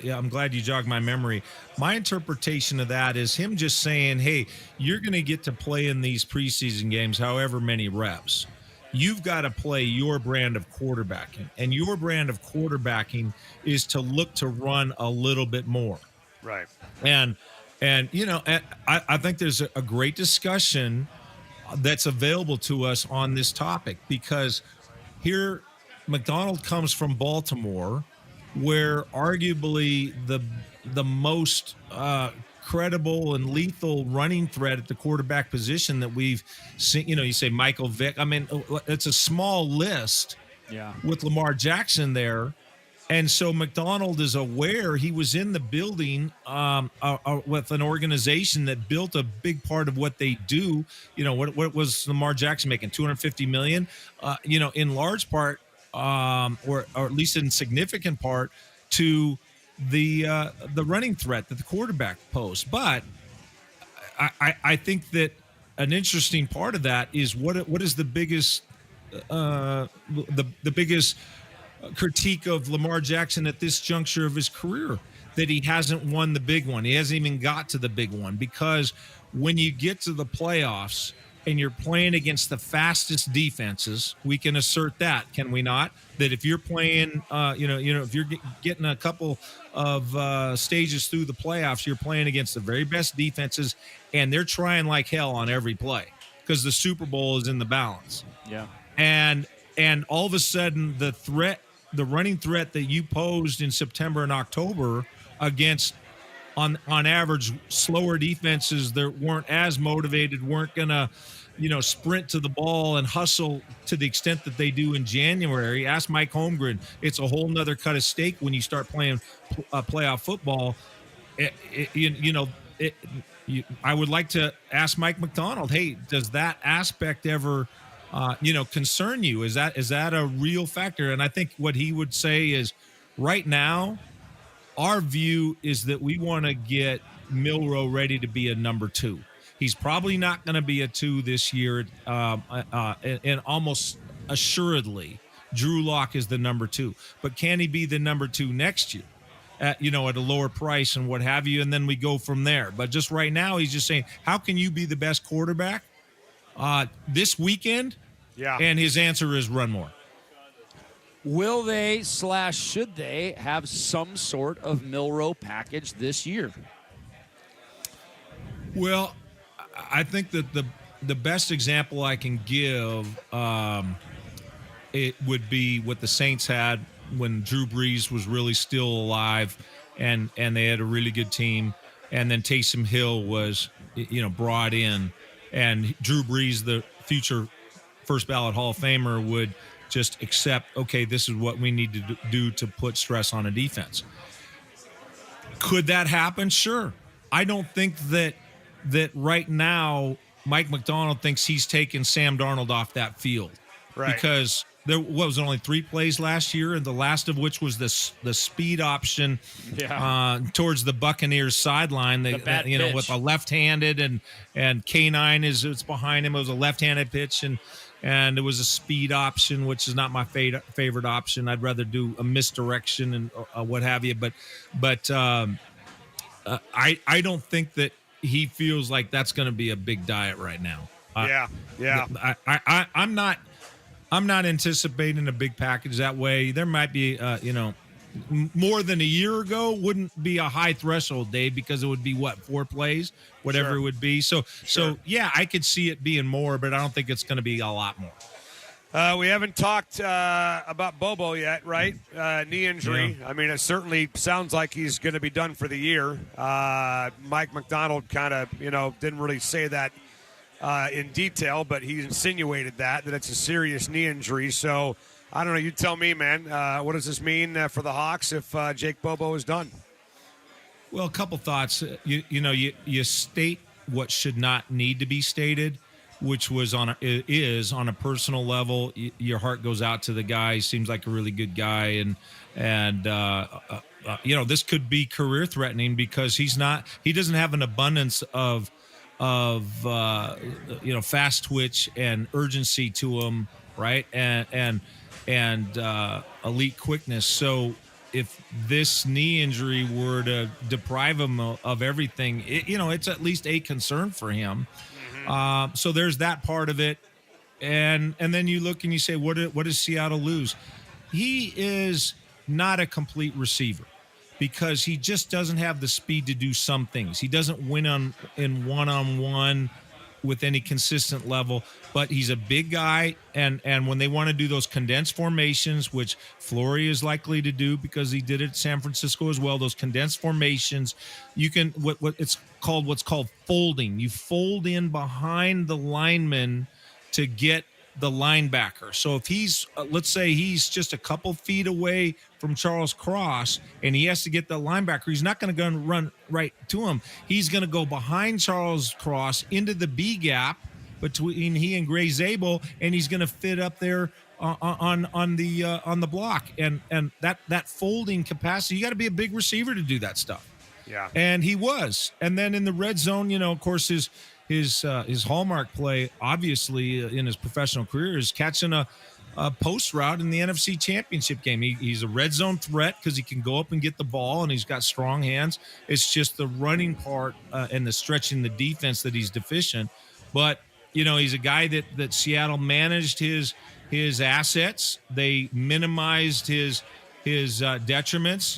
yeah, I'm glad you jogged my memory. My interpretation of that is him just saying, hey, you're going to get to play in these preseason games however many reps. You've got to play your brand of quarterbacking, and your brand of quarterbacking is to look to run a little bit more. Right. And I think there's a great discussion that's available to us on this topic, because here McDonald comes from Baltimore, where arguably the most credible and lethal running threat at the quarterback position that we've seen. You say Michael Vick. I mean, it's a small list with Lamar Jackson there. And so McDonald is aware. He was in the building with an organization that built a big part of what they do. What was Lamar Jackson making? $250 million. In large part, or at least in significant part, to the running threat that the quarterback posed. But I think that an interesting part of that is what is the biggest the biggest critique of Lamar Jackson at this juncture of his career, that he hasn't won the big one. He hasn't even got to the big one, because when you get to the playoffs and you're playing against the fastest defenses, we can assert that, can we not? That if you're playing, if you're getting a couple of stages through the playoffs, you're playing against the very best defenses, and they're trying like hell on every play because the Super Bowl is in the balance. Yeah. And all of a sudden, the running threat that you posed in September and October against, on average, slower defenses that weren't as motivated, weren't going to, sprint to the ball and hustle to the extent that they do in January. Ask Mike Holmgren. It's a whole nother cut of steak when you start playing playoff football. I would like to ask Mike McDonald, hey, does that aspect ever concern you? Is that a real factor? And I think what he would say is, right now, our view is that we want to get Milroe ready to be a number 2. He's probably not going to be a 2 this year, and almost assuredly, Drew Lock is the number 2. But can he be the number 2 next year? At a lower price and what have you, and then we go from there. But just right now, he's just saying, how can you be the best quarterback this weekend? Yeah. And his answer is run more. Will they / should they have some sort of Milroe package this year? Well, I think that the best example I can give, it would be what the Saints had when Drew Brees was really still alive, and they had a really good team, and then Taysom Hill was brought in, and Drew Brees, the future first ballot Hall of Famer, would just accept, okay, this is what we need to do to put stress on a defense. Could that happen? Sure. I don't think that right now Mike McDonald thinks he's taken Sam Darnold off that field. Right. Because there was only 3 plays last year, and the last of which was the speed option towards the Buccaneers sideline. With a left-handed, and K9 is behind him. It was a left-handed pitch, and and it was a speed option, which is not my favorite option. I'd rather do a misdirection and what have you. But I don't think that he feels like that's going to be a big diet right now. Yeah. I'm not anticipating a big package that way. There might be, more than a year ago wouldn't be a high threshold, Dave, because it would be 4 plays, whatever Sure. it would be. So yeah, I could see it being more, but I don't think it's going to be a lot more. We haven't talked about Bobo yet, right? Knee injury. Yeah. I mean, it certainly sounds like he's going to be done for the year. Mike McDonald kind of, didn't really say that in detail, but he insinuated that it's a serious knee injury. So I don't know. You tell me, man. What does this mean for the Hawks if Jake Bobo is done? Well, a couple thoughts. You state what should not need to be stated, which is on a personal level. Your heart goes out to the guy. He seems like a really good guy, and this could be career threatening because he doesn't have an abundance of fast twitch and urgency to him, right? And elite quickness. So if this knee injury were to deprive him of everything, it's at least a concern for him. So there's that part of it. And then you look and you say, what does Seattle lose? He is not a complete receiver because he just doesn't have the speed to do some things. He doesn't win in one-on-one with any consistent level, but he's a big guy. And when they want to do those condensed formations, which Flory is likely to do because he did it at San Francisco as well, those condensed formations, you can, what's called folding. You fold in behind the lineman to get the linebacker. So if he's, let's say he's just a couple feet away from Charles Cross and he has to get the linebacker, he's not going to run right to him. He's going to go behind Charles Cross into the B gap between he and Gray Zabel, and he's going to fit up there on the block. And that folding capacity, you got to be a big receiver to do that stuff. Yeah. And he was. And then in the red zone, of course, his hallmark play, obviously, in his professional career is catching a post route in the NFC Championship game. He's a red zone threat because he can go up and get the ball, and he's got strong hands. It's just the running part and the stretching the defense that he's deficient. But, he's a guy that Seattle managed his assets. They minimized his detriments.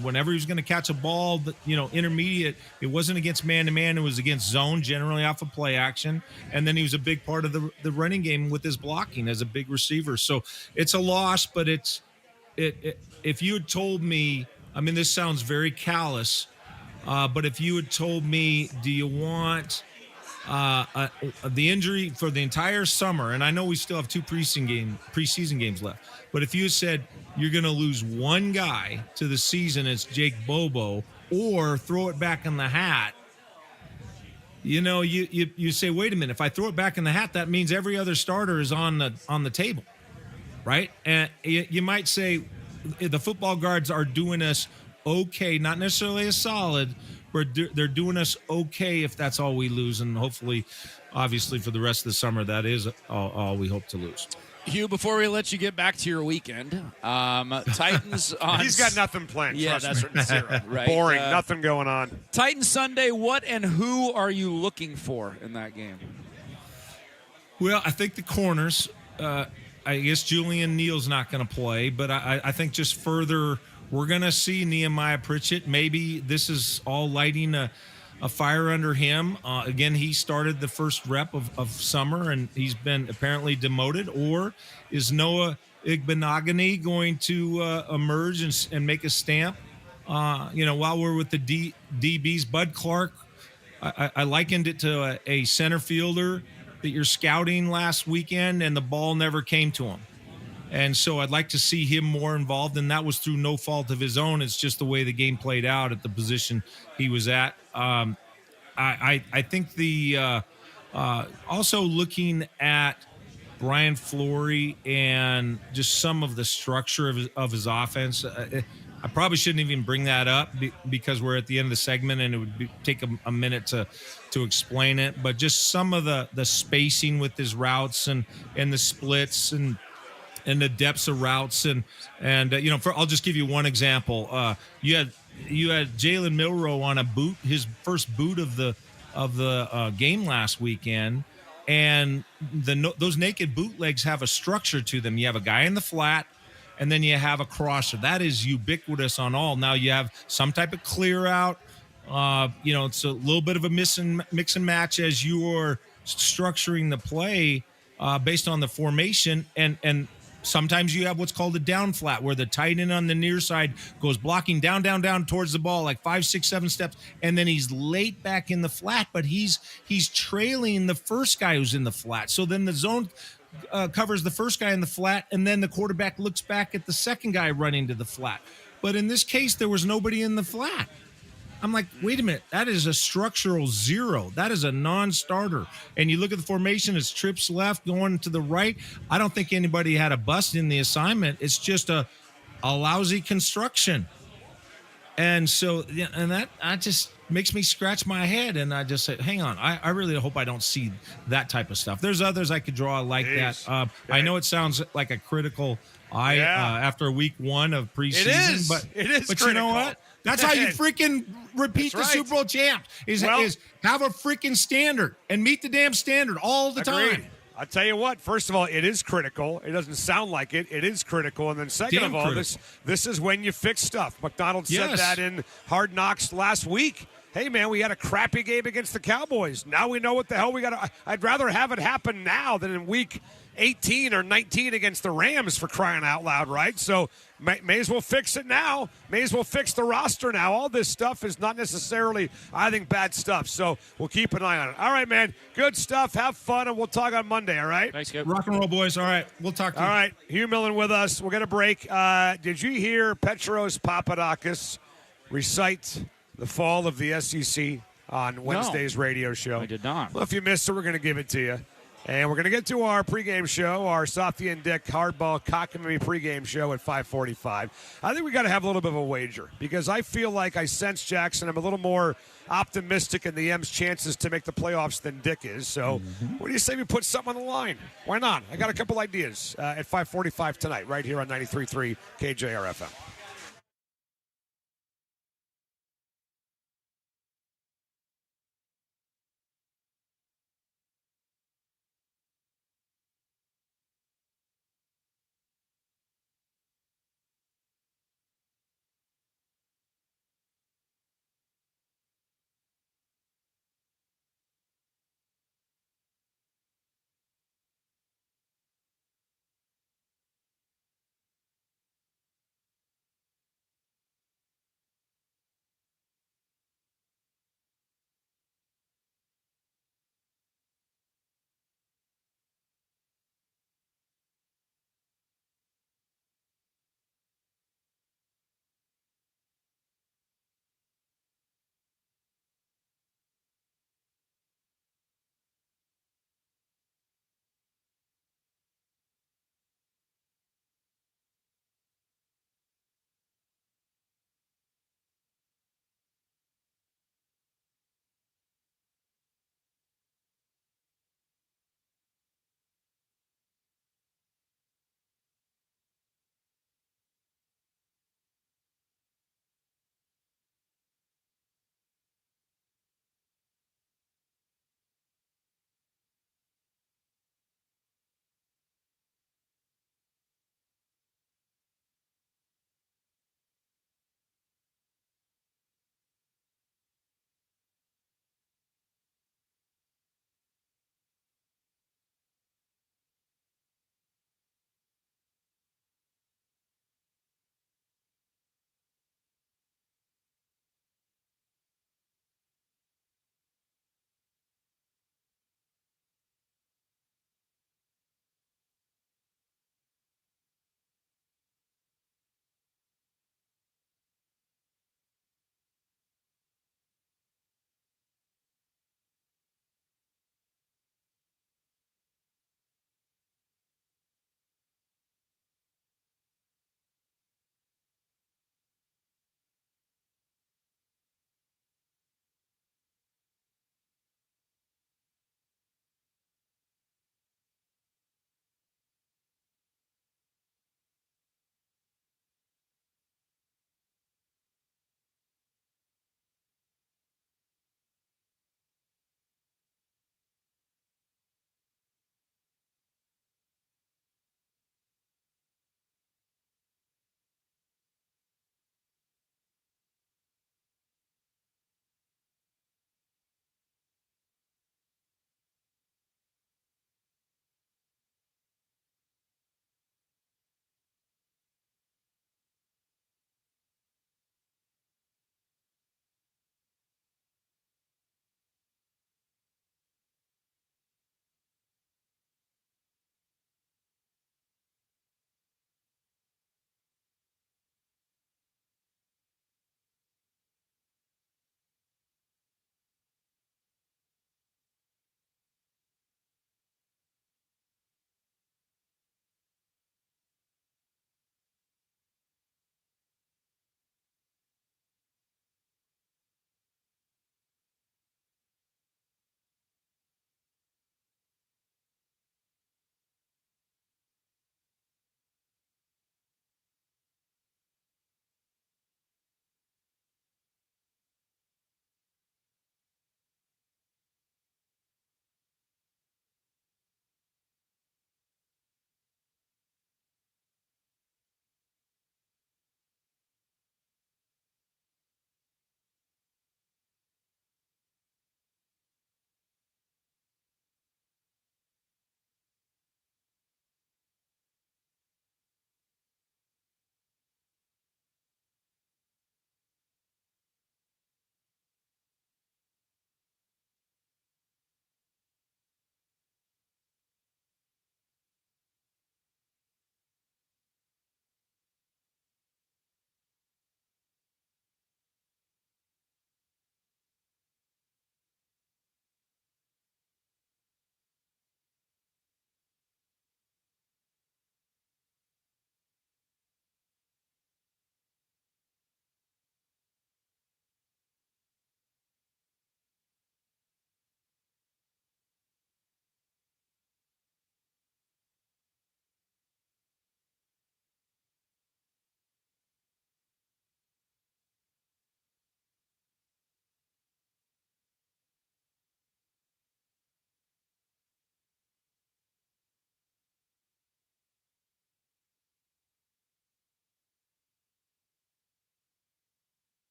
Whenever he was going to catch a ball, intermediate, it wasn't against man-to-man, it was against zone, generally off of play action. And then he was a big part of the running game with his blocking as a big receiver. So it's a loss, but if you had told me, this sounds very callous, but if you had told me, do you want the injury for the entire summer, and I know we still have 2 preseason games left, but if you said you're going to lose one guy to the season, it's Jake Bobo, or throw it back in the hat, you say, wait a minute, if I throw it back in the hat, that means every other starter is on the table, right? And you might say the football guards are doing us okay, not necessarily as solid, but they're doing us okay if that's all we lose, and hopefully, obviously, for the rest of the summer, that is all we hope to lose. Hugh, before we let you get back to your weekend, Titans on... He's got nothing planned. Yeah, that's me. zero. Right. Boring. Nothing going on. Titans Sunday, what and who are you looking for in that game? Well, I think the corners, I guess Julian Neal's not going to play, but I think just further, we're going to see Nehemiah Pritchett. Maybe this is all lighting a fire under him. Again, he started the first rep of summer, and he's been apparently demoted. Or is Noah Igbenogany going to emerge and make a stamp? While we're with the DBs, Bud Clark, I likened it to a center fielder that you're scouting last weekend, and the ball never came to him. And so I'd like to see him more involved, and that was through no fault of his own. It's just the way the game played out at the position he was at. I think the also looking at Brian Flory and just some of the structure of his offense, I probably shouldn't even bring that up because we're at the end of the segment and it would take a minute to explain it. But just some of the spacing with his routes and the splits and the depths of routes and I'll just give you one example. You had Jalen Milroe on a boot, his first boot of the game last weekend, and those naked bootlegs have a structure to them. You have a guy in the flat, and then you have a crosser. That is ubiquitous on all. Now you have some type of clear out. It's a little bit of a mix and match as you're structuring the play based on the formation, and sometimes you have what's called a down flat, where the tight end on the near side goes blocking down towards the ball, like 5, 6, 7 steps, and then he's late back in the flat, but he's trailing the first guy who's in the flat. So then the zone covers the first guy in the flat, and then the quarterback looks back at the second guy running to the flat. But in this case, there was nobody in the flat. I'm like, wait a minute, that is a structural zero. That is a non-starter. And you look at the formation, it's trips left, going to the right. I don't think anybody had a bust in the assignment. It's just a lousy construction. And so, that just makes me scratch my head. And I just say, hang on, I really hope I don't see that type of stuff. There's others I could draw like that. I know it sounds like a critical eye after week 1 of preseason, but critical. You know what? That's how you freaking repeat the Super Bowl champs is have a freaking standard and meet the damn standard all the time. I'll tell you what, first of all, it is critical. It doesn't sound like it. It is critical. And then second of all, this is when you fix stuff. McDonald said that in Hard Knocks last week. Hey, man, we had a crappy game against the Cowboys. Now we know what the hell we got to – I'd rather have it happen now than in week 18 or 19 against the Rams, for crying out loud, right? So may as well fix it now. May as well fix the roster now. All this stuff is not necessarily, I think, bad stuff. So we'll keep an eye on it. All right, man. Good stuff. Have fun, and we'll talk on Monday, all right? Thanks, Skip. Rock and roll, boys. All right. We'll talk to you. All right. Hugh Millen with us. We're going to break. Did you hear Petros Papadakis recite the fall of the SEC on Wednesday's radio show? I did not. Well, if you missed it, we're going to give it to you. And we're going to get to our pregame show, our Softy and Dick hardball cockamamie pregame show at 5:45. I think we got to have a little bit of a wager because I feel like I sense, Jackson, I'm a little more optimistic in the M's chances to make the playoffs than Dick is. So what do you say we put something on the line? Why not? I got a couple ideas at 5:45 tonight right here on 93.3 KJR FM.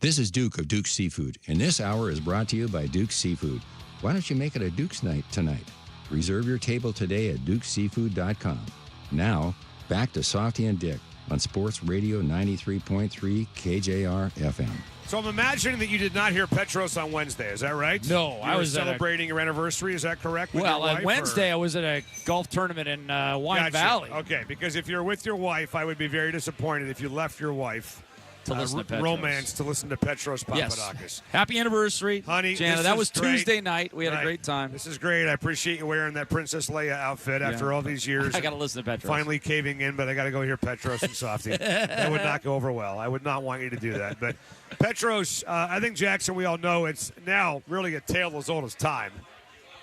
This is Duke of Duke's Seafood, and this hour is brought to you by Duke's Seafood. Why don't you make it a Duke's night tonight? Reserve your table today at dukeseafood.com. Now, back to Softy and Dick on Sports Radio 93.3 KJR FM. So I'm imagining that you did not hear Petros on Wednesday. Is that right? No, I was celebrating your anniversary. Is that correct? With Well, your on wife, Wednesday, or? I was at a golf tournament in Wine Gotcha. Valley. Okay, because if you're with your wife, I would be very disappointed if you left your wife to listen to Petros. Romance to listen to Petros Papadakis. Yes. Happy anniversary, honey. Jana. That was great. Tuesday night. We had a great time. This is great. I appreciate you wearing that Princess Leia outfit after all these years. I got to listen to Petros. Finally caving in, but I got to go hear Petros and Softy. That would not go over well. I would not want you to do that. But Petros, I think, Jackson, we all know it's now really a tale as old as time.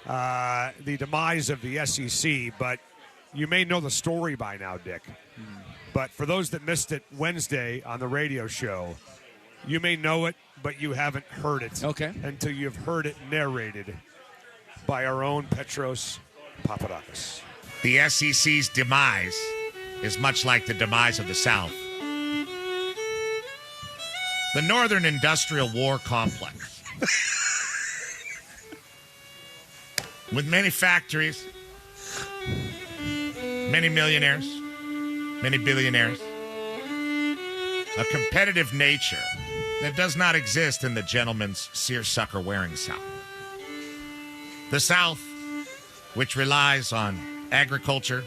The demise of the SEC, but you may know the story by now, Dick. But for those that missed it Wednesday on the radio show, you may know it, but you haven't heard it. Okay. Until you've heard it narrated by our own Petros Papadakis. The SEC's demise is much like the demise of the South. The Northern Industrial War Complex. With many factories, many millionaires, many billionaires, a competitive nature that does not exist in the gentleman's seersucker-wearing South. The South, which relies on agriculture,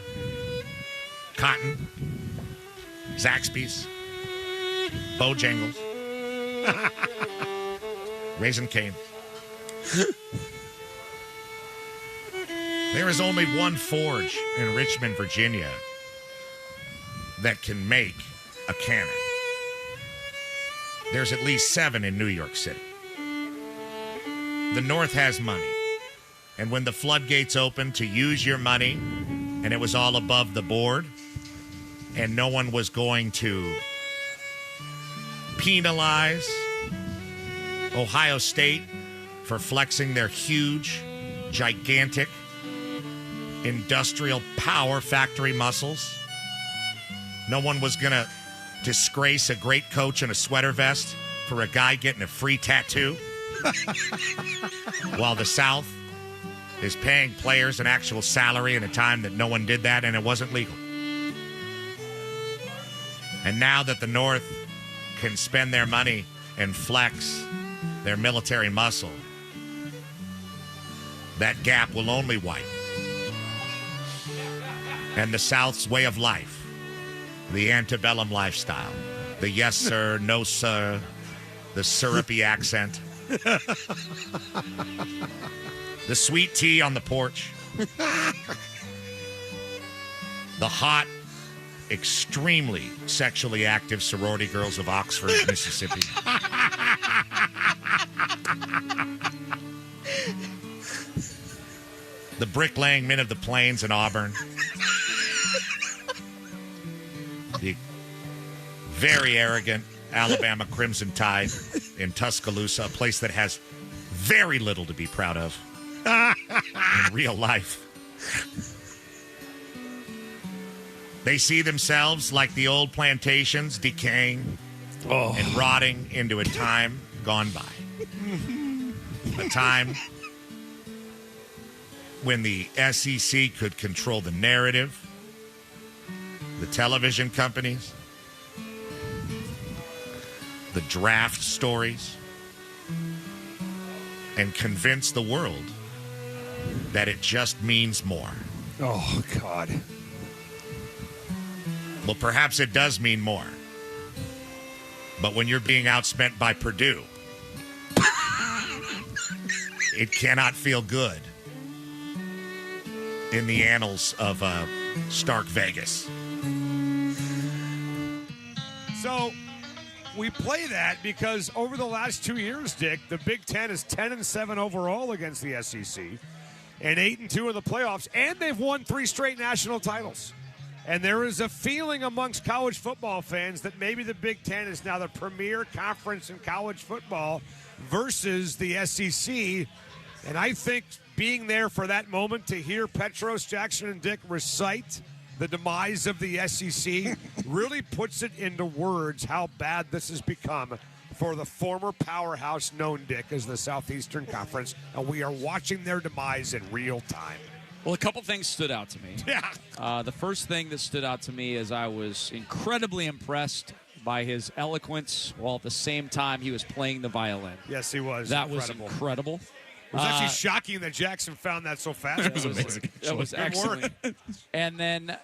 cotton, Zaxby's, Bojangles, Raisin Cane's. There is only one forge in Richmond, Virginia that can make a cannon. There's at least 7 in New York City. The North has money. And when the floodgates opened to use your money, and it was all above the board, and no one was going to penalize Ohio State for flexing their huge, gigantic, industrial power factory muscles. No one was going to disgrace a great coach in a sweater vest for a guy getting a free tattoo. While the South is paying players an actual salary in a time that no one did that and it wasn't legal. And now that the North can spend their money and flex their military muscle, that gap will only widen. And the South's way of life, the antebellum lifestyle, the yes sir, no sir, the syrupy accent, the sweet tea on the porch, the hot, extremely sexually active sorority girls of Oxford, Mississippi. The bricklaying men of the plains in Auburn. The very arrogant Alabama Crimson Tide in Tuscaloosa, a place that has very little to be proud of in real life. They see themselves like the old plantations decaying and rotting into a time gone by. A time when the SEC could control the narrative, the television companies, the draft stories, and convince the world that it just means more. Oh, God. Well, perhaps it does mean more. But when you're being outspent by Purdue, it cannot feel good in the annals of Stark Vegas. So we play that because over the last 2 years, Dick, the Big Ten is 10-7 overall against the SEC and 8-2 in the playoffs, and they've won 3 straight national titles. And there is a feeling amongst college football fans that maybe the Big Ten is now the premier conference in college football versus the SEC. And I think being there for that moment to hear Petros, Jackson, and Dick recite the demise of the SEC really puts it into words how bad this has become for the former powerhouse known, Dick, as the Southeastern Conference, and we are watching their demise in real time. Well, a couple things stood out to me. Yeah. The first thing that stood out to me is I was incredibly impressed by his eloquence, while at the same time he was playing the violin. Yes, he was. That was incredible. It was actually shocking that Jackson found that so fast. It was amazing. That was excellent. And then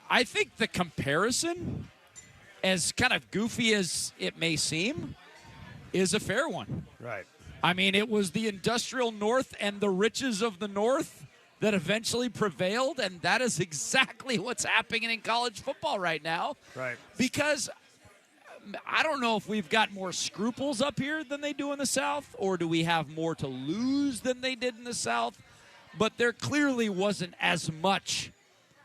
I think the comparison, as kind of goofy as it may seem, is a fair one. Right. I mean, it was the industrial North and the riches of the North that eventually prevailed, and that is exactly what's happening in college football right now. Right. Because I don't know if we've got more scruples up here than they do in the South, or do we have more to lose than they did in the South? But there clearly wasn't as much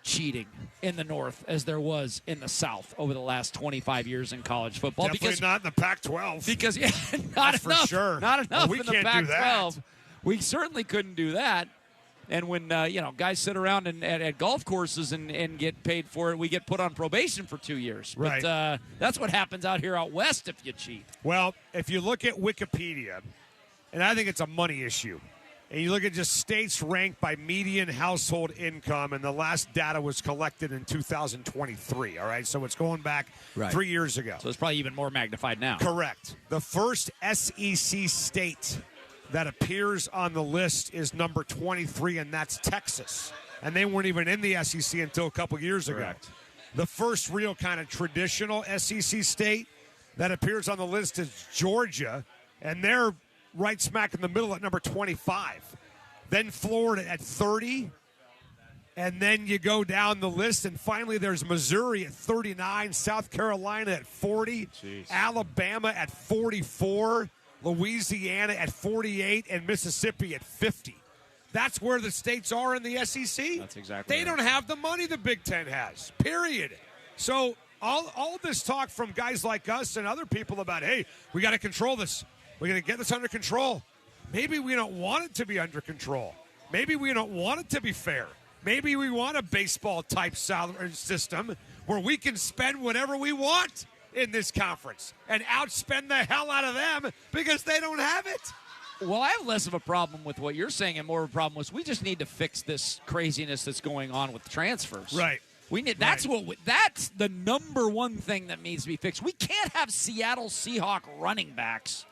cheating in the North as there was in the South over the last 25 years in college football. Definitely because, not in the Pac-12. Because, yeah, That's enough. for sure. Not enough we in the can't do Pac-12. that. We certainly couldn't do that. And when, guys sit around at golf courses and get paid for it, we get put on probation for 2 years. Right. But that's what happens out here out west if you cheat. Well, if you look at Wikipedia, and I think it's a money issue, and you look at just states ranked by median household income, and the last data was collected in 2023, all right? So it's going back 3 years ago. So it's probably even more magnified now. Correct. The first SEC state that appears on the list is number 23, and that's Texas. And they weren't even in the SEC until a couple years ago. Correct. The first real kind of traditional SEC state that appears on the list is Georgia, and they're right smack in the middle at number 25. Then Florida at 30. And then you go down the list, and finally there's Missouri at 39, South Carolina at 40, Alabama at 44, Louisiana at 48, and Mississippi at 50. That's where the states are in the SEC. That's exactly They don't have the money the Big Ten has, period. So all this talk from guys like us and other people about, hey, we got to control this. We're going to get this under control. Maybe we don't want it to be under control. Maybe we don't want it to be fair. Maybe we want a baseball-type salary system where we can spend whatever we want in this conference and outspend the hell out of them because they don't have it. Well, I have less of a problem with what you're saying and more of a problem with we just need to fix this craziness that's going on with transfers. Right. We need that's the number one thing that needs to be fixed. We can't have Seattle Seahawk running backs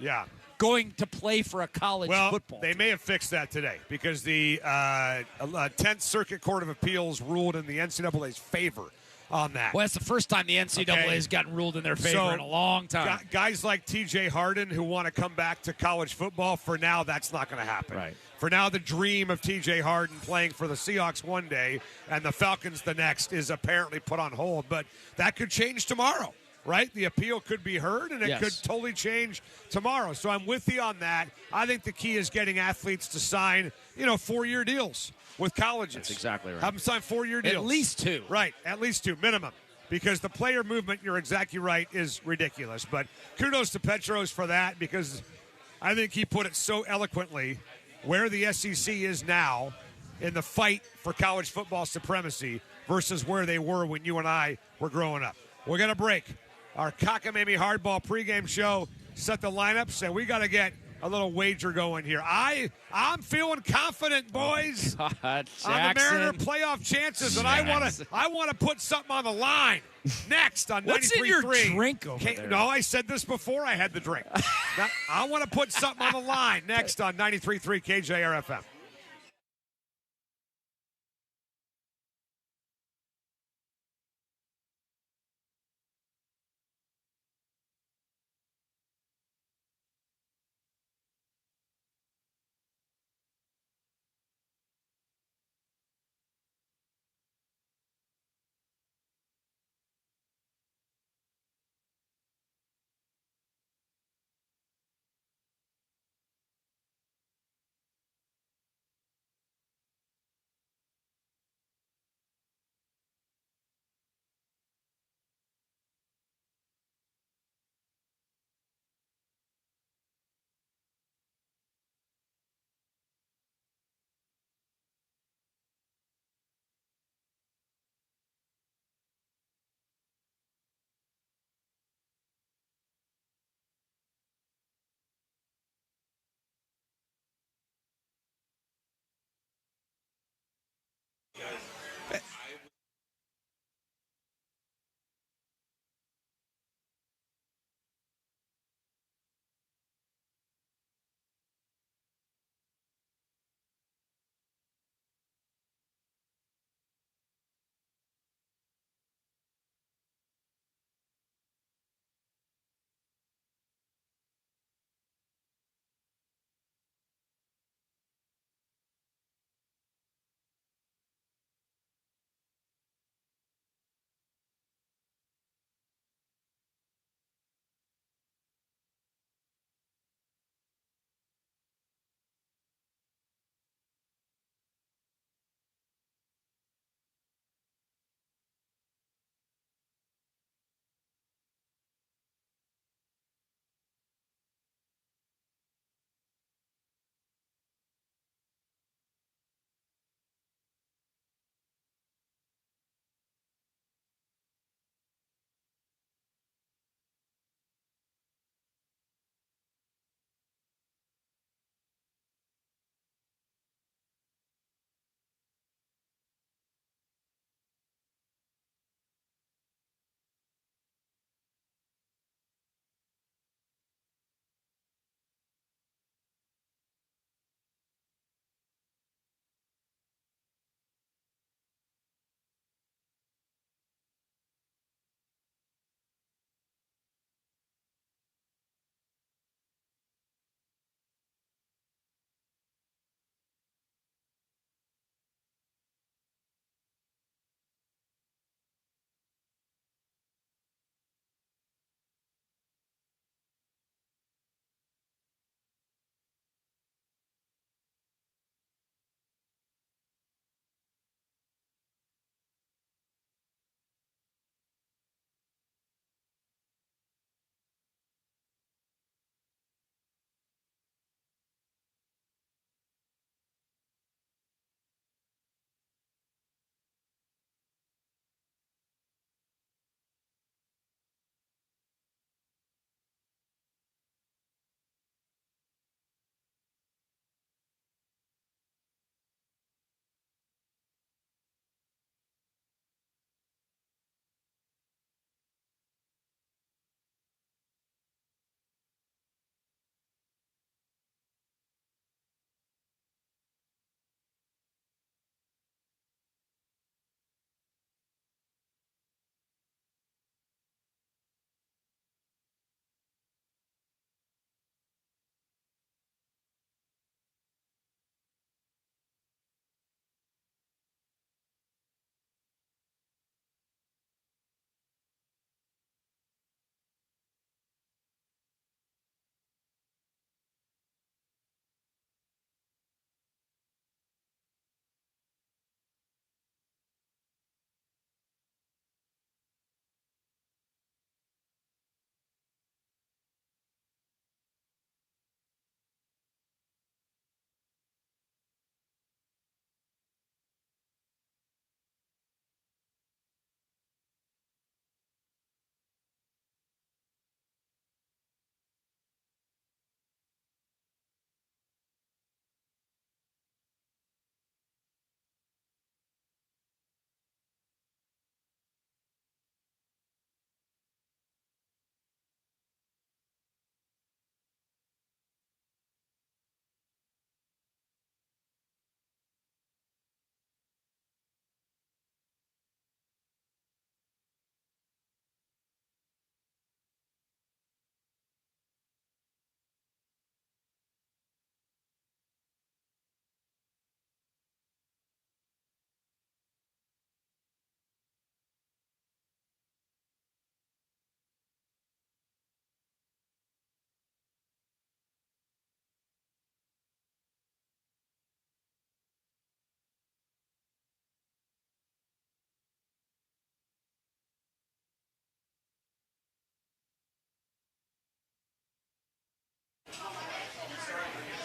going to play for a college football they may have fixed that today because the 10th Circuit Court of Appeals ruled in the NCAA's favor on that. Well, that's the first time the NCAA has gotten ruled in their favor in a long time. Guys like T.J. Harden who want to come back to college football, for now, that's not going to happen. Right. For now, the dream of T.J. Harden playing for the Seahawks one day and the Falcons the next is apparently put on hold. But that could change tomorrow, right? The appeal could be heard, and it could totally change tomorrow. So I'm with you on that. I think the key is getting athletes to sign, 4-year deals with colleges. That's exactly right. Have them sign 4-year deals. At least 2. Right, at least 2, minimum. Because the player movement, you're exactly right, is ridiculous. But kudos to Petros for that because I think he put it so eloquently where the SEC is now in the fight for college football supremacy versus where they were when you and I were growing up. We're going to break our Cockamamie Hardball pregame show, set the lineups, and we got to get a little wager going here. I'm feeling confident, boys, on the Mariner playoff chances, and I want to put something on the line next on 93.3. What's in your drink over there? No, I said this before I had the drink. Now, I want to put something on the line next on 93.3 KJR FM.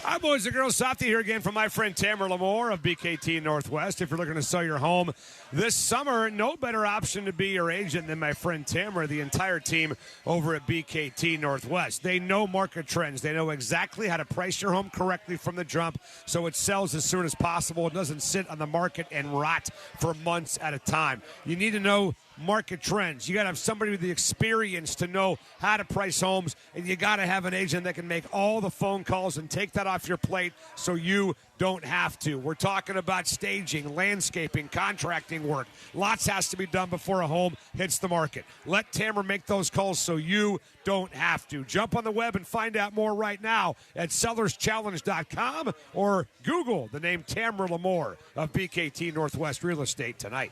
Hi, boys and girls. Softy here again from my friend Tamara Lamore of BKT Northwest. If you're looking to sell your home this summer, no better option to be your agent than my friend Tamara, the entire team over at BKT Northwest. They know market trends. They know exactly how to price your home correctly from the jump so it sells as soon as possible. It doesn't sit on the market and rot for months at a time. You need to know market trends. You got to have somebody with the experience to know how to price homes, and you got to have an agent that can make all the phone calls and take that off your plate so you don't have to. We're talking about staging, landscaping, contracting work. Lots has to be done before a home hits the market. Let Tamara make those calls so you don't have to. Jump on the web and find out more right now at sellerschallenge.com or Google the name Tamara Lamore of BKT Northwest Real Estate tonight.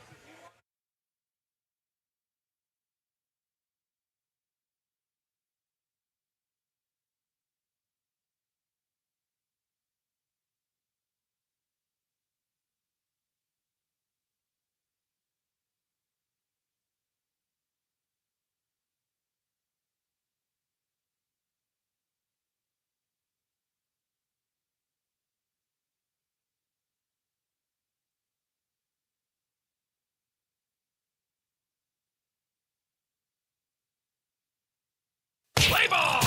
Play ball!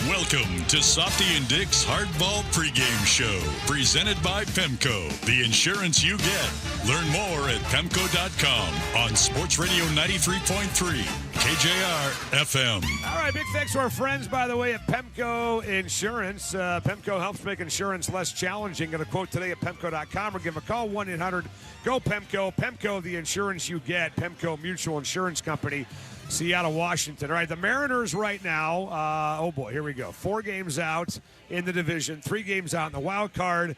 Welcome to Softy and Dick's Hardball Pregame Show, presented by Pemco, the insurance you get. Learn more at Pemco.com on Sports Radio 93.3 KJR FM. All right, big thanks to our friends, by the way, at Pemco Insurance. Pemco helps make insurance less challenging. Got a quote today at Pemco.com or give a call, 1-800-GO-PEMCO. Pemco, the insurance you get. Pemco Mutual Insurance Company, Seattle, Washington. All right, the Mariners right now, oh boy, here we go. 4 games out in the division, 3 games out in the wild card.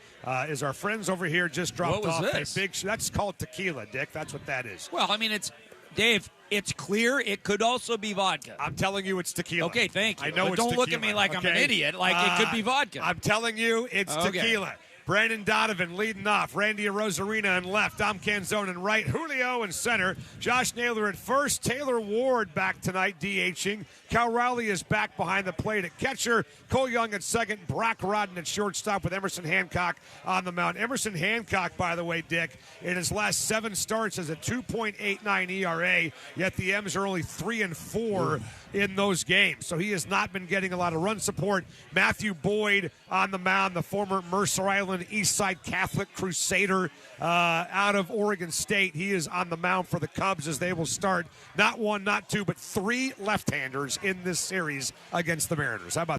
Is our friends over here just dropped off this? a big, that's called tequila, Dick. That's what that is. Well, I mean, it's, Dave, it's clear. It could also be vodka. I'm telling you it's tequila. Okay, thank you. I know but it's don't tequila, look at me like I'm an idiot. Like it could be vodka. I'm telling you it's Okay. tequila. Brandon Donovan leading off. Randy Arozarena in left. Dom Canzone in right. Julio in center. Josh Naylor at first. Taylor Ward back tonight, DHing. Cal Rowley is back behind the plate at catcher. Cole Young at second. Brock Rodden at shortstop with Emerson Hancock on the mound. Emerson Hancock, by the way, Dick, in his last 7 starts has a 2.89 ERA, yet the M's are only 3-4 in those games. So he has not been getting a lot of run support. Matthew Boyd on the mound, the former Mercer Island Eastside Catholic Crusader out of Oregon State. He is on the mound for the Cubs as they will start not 1, not 2, but 3 left-handers in this series against the Mariners. How about